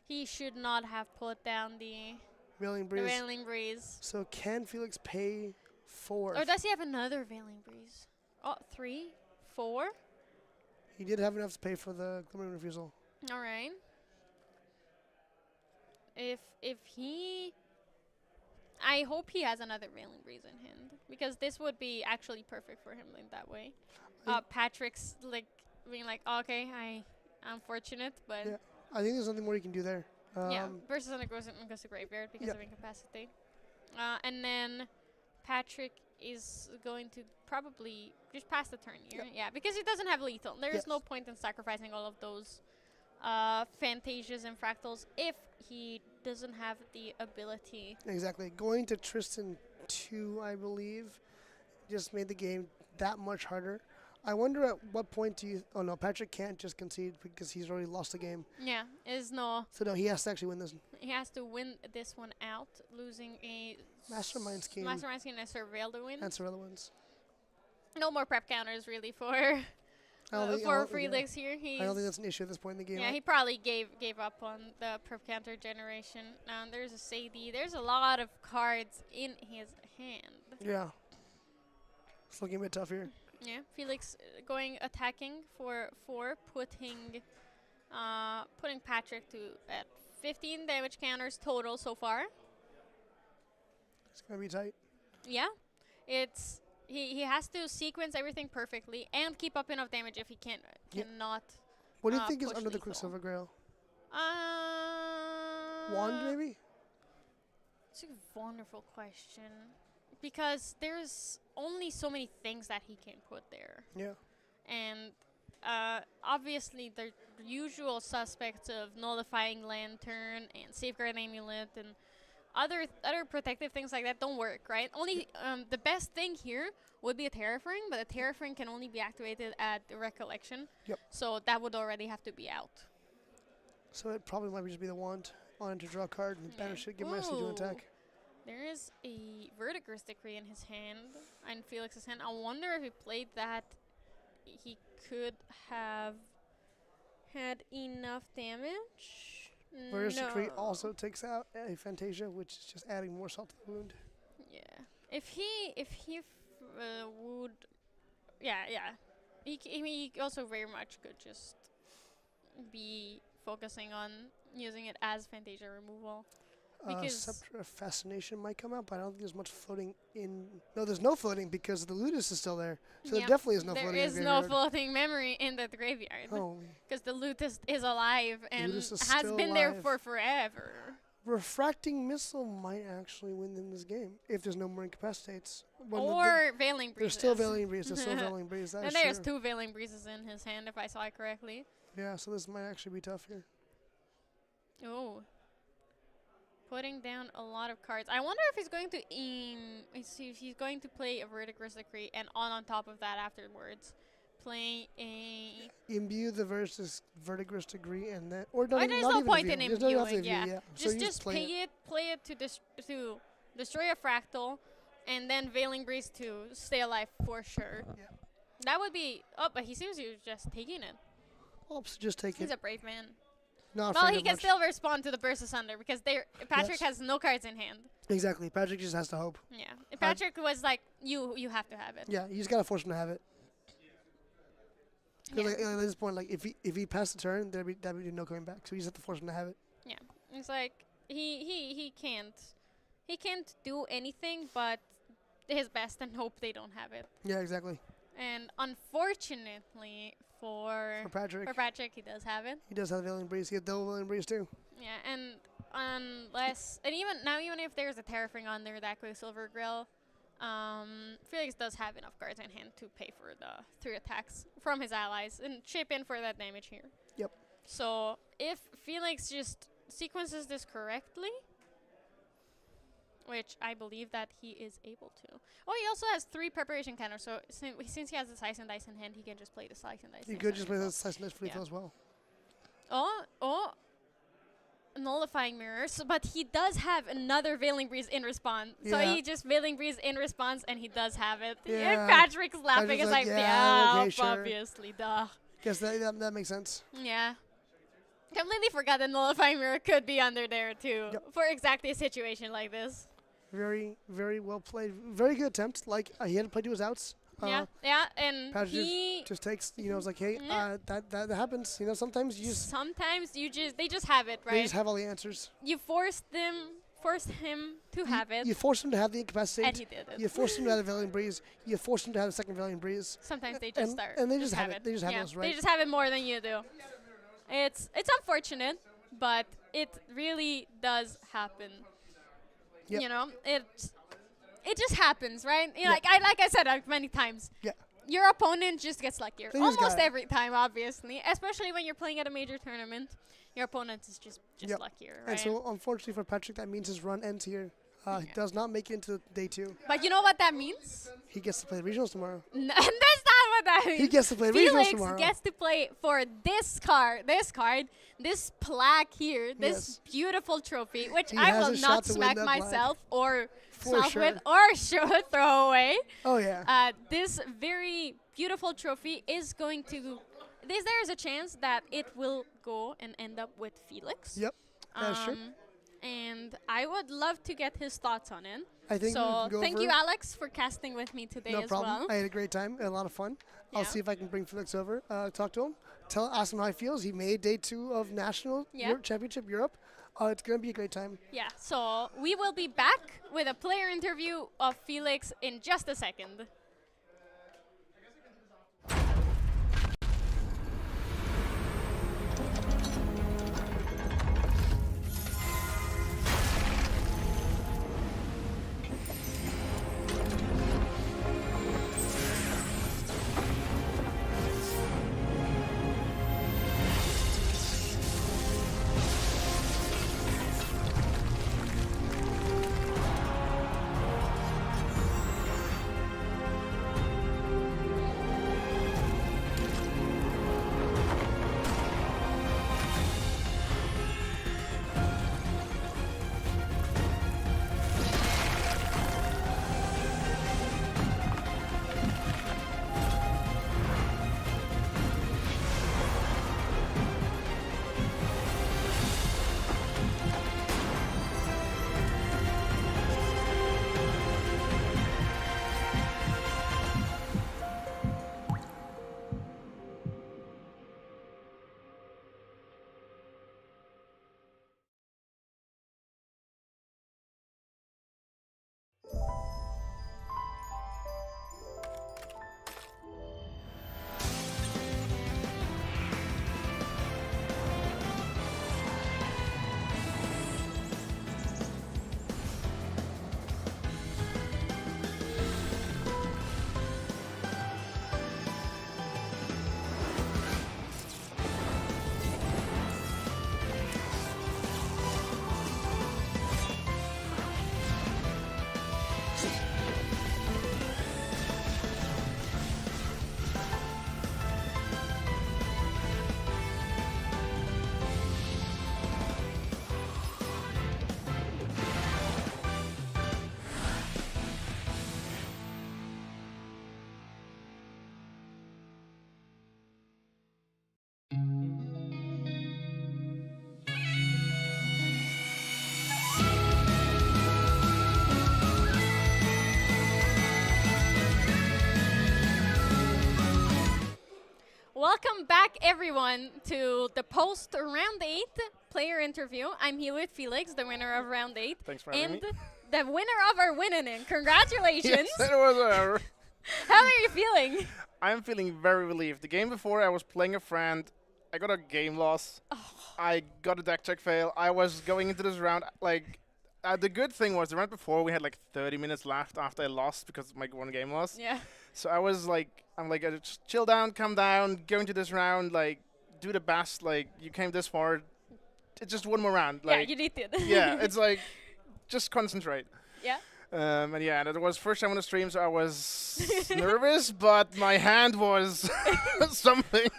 He should not have put down the Veiling Breeze. Veiling Breeze. So can Felix pay 4? Or does he have another Veiling Breeze? Oh, 3? 4? He did have enough to pay for the Glimmering Refusal. All right. If he, I hope he has another Veiling Breeze in hand, because this would be actually perfect for him in that way. Patrick's like being like, okay, I'm fortunate, but Yeah. I think there's nothing more you can do there. yeah, versus on goes to graveyard because Yep. of incapacitate. And then Patrick is going to probably just pass the turn here. Yep. Yeah, because he doesn't have lethal. There is Yes. no point in sacrificing all of those Fantasias and Fractals if he doesn't have the ability. Exactly. Going to Tristan 2, I believe, just made the game that much harder. I wonder at what point do you... Oh, no, Patrick can't just concede because he's already lost the game. Yeah, is no. So, no, he has to actually win this. He has to win this one out, losing a Mastermind Scheme. Mastermind Scheme and Surveil to win. And Sorella wins. No more prep counters really for I don't think- I for don't- yeah. Felix here. I don't think that's an issue at this point in the game. Yeah, he probably gave up on the prep counter generation. There's a Sadie. There's a lot of cards in his hand. Yeah. It's looking a bit tough here. Yeah, Felix going attacking for 4, putting Patrick to at 15 damage counters total so far. It's going to be tight. Yeah, it's he has to sequence everything perfectly and keep up enough damage if he cannot. What do you think is push under the lethal. Quicksilver Grail? Uh, Wand, maybe? It's a wonderful question, because there's only so many things that he can put there. Yeah. And obviously the usual suspects of Nullifying Lantern and Safeguard Amulet and other protective things like that don't work, right? Only the best thing here would be a Terraforming, but a Terraforming can only be activated at the Recollection. Yep. So that would already have to be out. So it probably might just be the Wand on to draw a card, and banish it, give my to attack. There is a Vertiger's Decree in his hand, in Felix's hand. I wonder if he played that, he could have had enough damage. Vertiger's Decree No. also takes out a Fantasia, which is just adding more salt to the wound. Yeah. If he would, yeah. He also very much could just be focusing on using it as Fantasia removal. Because Scepter of Fascination might come out, but I don't think there's much floating in. No, there's no floating because the Ludus is still there. So there definitely is no floating in the There is no graveyard. floating memory in the graveyard. Oh, Because the Ludus is alive and Ludus is has still been there alive. for forever. Refracting Missile might actually win in this game if there's no more incapacitates. Well, Or Veiling Breezes. there's still Veiling Breeze. There's still Veiling Breeze. That And is there's true. 2 Veiling Breezes in his hand, if I saw it correctly. Yeah, so this might actually be tough here. Oh. Putting down a lot of cards. I wonder if he's going to if he's going to play a Vertiger's Decree and on top of that afterwards play a. Imbue the Vertiger's Degree and then, or not, Oh, even, there's not no even point Imbue. in There's no imbuing, Imbue, yeah. So you Just play play it to destroy a fractal, and then Veiling Breeze to stay alive for sure. Yeah. That would be. Oh, but he seems to be just taking it. Oops, just take He's it. a brave man. Not Well, afraid he of can much. still respond to the Burst Asunder because Patrick Yes. has no cards in hand. Exactly. Patrick just has to hope. Yeah, Patrick was like, you have to have it. Yeah, you just gotta force him to have it. Yeah. Because at this point, like if he passed the turn, there'd be no coming back. So you just have to force him to have it. Yeah, it's like he can't do anything but his best and hope they don't have it. Yeah, exactly. And unfortunately for Patrick, he does have it. he does have Veiling Breeze. He had double Veiling Breeze too. Yeah, and even if there's a Terrafring under that Quicksilver Grill, Felix does have enough cards in hand to pay for the 3 attacks from his allies and chip in for that damage here. Yep. So if Felix just sequences this correctly, which I believe that he is able to. Oh, he also has 3 preparation counters, so since he has the Slice and Dice in hand, he can just play the Slice and Dice. You next could turn just as play well. the Slice and Dice free Yeah. throw as well. Oh, nullifying mirrors, but he does have another Veiling Breeze in response. So Yeah. he just Veiling Breeze in response, and he does have it. Yeah. And Patrick's laughing. Patrick's It's like, like, yeah, yeah, okay, sure." obviously, duh. Guess that makes sense. Yeah. Completely forgot that nullifying mirror could be under there too for exactly a situation like this. Very, very well played. Very good attempt. Like he had to play to his outs. Yeah, and Patrick he just takes. It's like, hey, Yeah. that happens. Sometimes you just they just have it, right? they just have all the answers. You forced him to have it, You force him to have the incapacitate. and he did it. You force him to have the Valiant Breeze. You force him to have the second Valiant Breeze. Sometimes they just and- start. and they just have it. They just have yeah, those, right? They just have it more than you do. It's unfortunate, but it really does happen. Yep. You know, it just happens, right? You know, Yep. like I said many times. Yeah. Your opponent just gets luckier. They just Almost got it. every time, obviously. Especially when you're playing at a major tournament. Your opponent is just Yep. luckier, right? And so, unfortunately for Patrick, that means his run ends here. He does not make it into day 2. But you know what that means? He gets to play the regionals tomorrow. That's not what that means. He gets to play Felix regionals tomorrow. gets to play for this card, this plaque here, this Yes. beautiful trophy, which He I has will a not shot to win smack that plaque. myself or For self sure. with or should throw away. Oh yeah. This very beautiful trophy is going to. There is a chance that it will go and end up with Felix. Yep. That's true. And I would love to get his thoughts on it. I think we So can go thank over you, Alex, for casting with me today No as problem. well. I had a great time. A lot of fun. I'll Yeah. see if I can bring Felix over, talk to him, ask him how he feels. He made day 2 of National Championship Europe. It's going to be a great time. Yeah, so we will be back with a player interview of Felix in just a second. welcome back everyone to the post round 8 player interview. I'm here with Felix, the winner of round 8. Thanks for having and me. the winner of our winning. Congratulations. Yes, it was How are you feeling? I'm feeling very relieved. The game before, I was playing a friend. I got a game loss. I got a deck check fail. I was going into this round, like, the good thing was the round before, we had like 30 minutes left after I lost because of my one game loss. Yeah. So I was like, just chill down, calm down, go into this round, like, do the best. Like, you came this far. It's just one more round. Like, yeah, you did it. yeah, it's like, just concentrate. Yeah. And yeah, that was first time on the stream, so I was nervous, but my hand was something.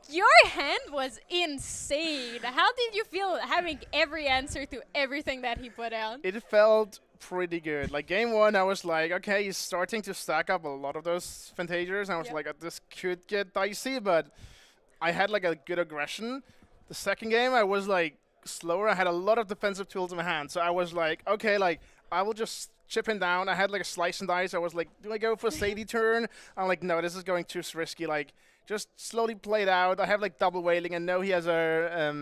Your hand was insane. How did you feel having every answer to everything that he put out? It felt pretty good. Like game one, I was like, okay, he's starting to stack up a lot of those Fantasias. I was Yep. like, this could get dicey, but I had like a good aggression. The second game, I was like slower. I had a lot of defensive tools in my hand, so I was like, okay, like I will just chip him down. I had like a slice and dice. I was like, do I go for a Sadie turn? I'm like, no, this is going too risky. Like, just slowly play it out. I have like double wailing and know he has a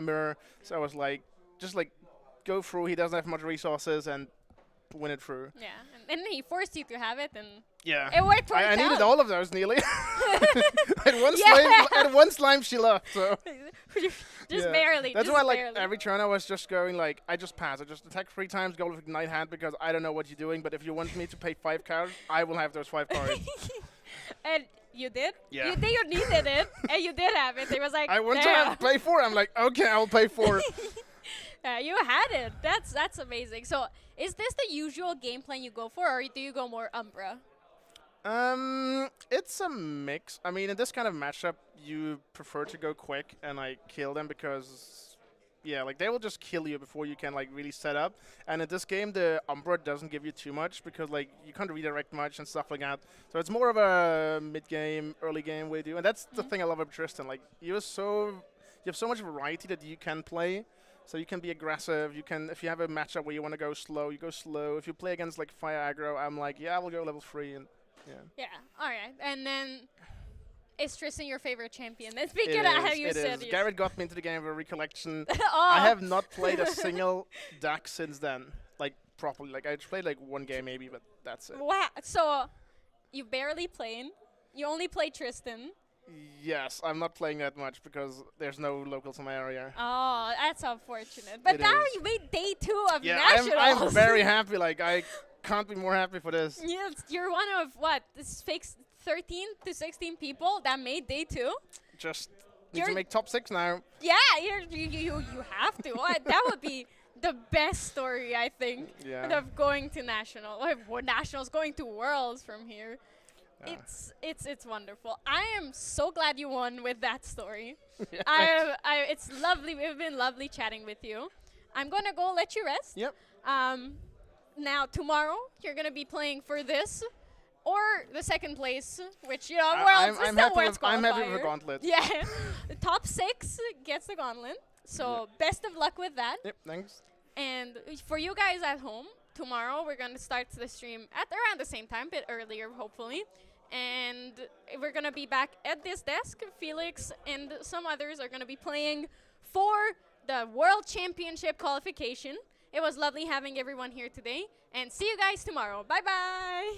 mirror. So I was like, just like go through. He doesn't have much resources and win it through. Yeah, and then he forced you to have it, and Yeah. it worked for I needed all of those nearly. At one slime she left. So just yeah. barely. That's just why like barely. every turn I was just going like I just pass. I just attack 3 times, go with Ignite hand because I don't know what you're doing. But if you want me to pay 5 cards, I will have those 5 cards. And you did? Yeah. You needed it, and you did have it. It was like, I want damn. to pay 4. I'm like, okay, I'll pay 4. You had it. That's amazing. So, is this the usual game plan you go for, or do you go more Umbra? It's a mix. I mean, in this kind of matchup, you prefer to go quick and like kill them because, yeah, like they will just kill you before you can like really set up. And in this game, the Umbra doesn't give you too much because like you can't redirect much and stuff like that. So it's more of a mid-game, early game way to do. And that's the thing I love about Tristan. Like you have so much variety that you can play. So you can be aggressive. You can, if you have a matchup where you want to go slow, you go slow. If you play against like fire aggro, I'm like, yeah, we'll go level 3 and. Yeah. Yeah. All right. And then, is Tristan your favorite champion? Let's speak It it out how is, you it said is. it. Garrett got me into the game of a recollection. Oh. I have not played a single deck since then, like properly. Like I played like 1 game maybe, but that's it. Wow. So, you barely played. You only play Tristan. Yes, I'm not playing that much because there's no locals in my area. Oh, that's unfortunate. But It now is. you made day 2 of Yeah, nationals. I'm very happy. Like I can't be more happy for this. Yes, you're one of what? This fixed 13 to 16 people that made day 2. Just need You're- to make top 6 now. Yeah, you have to. That would be the best story, I think, Yeah. of going to national or nationals, going to worlds from here. Yeah. It's wonderful. I am so glad you won with that story. Yeah, It's lovely. It's been lovely chatting with you. I'm gonna go let you rest. Yep. Now tomorrow you're gonna be playing for this or the second place, which you know, worlds is I'm still happy worlds with, I'm happy with the qualifier. gauntlet. Yeah, the top 6 gets the gauntlet. So best of luck with that. Yep. Thanks. And for you guys at home, tomorrow we're going to start the stream at around the same time, bit earlier hopefully. And we're going to be back at this desk. Felix and some others are going to be playing for the World Championship qualification. It was lovely having everyone here today. And see you guys tomorrow. Bye-bye.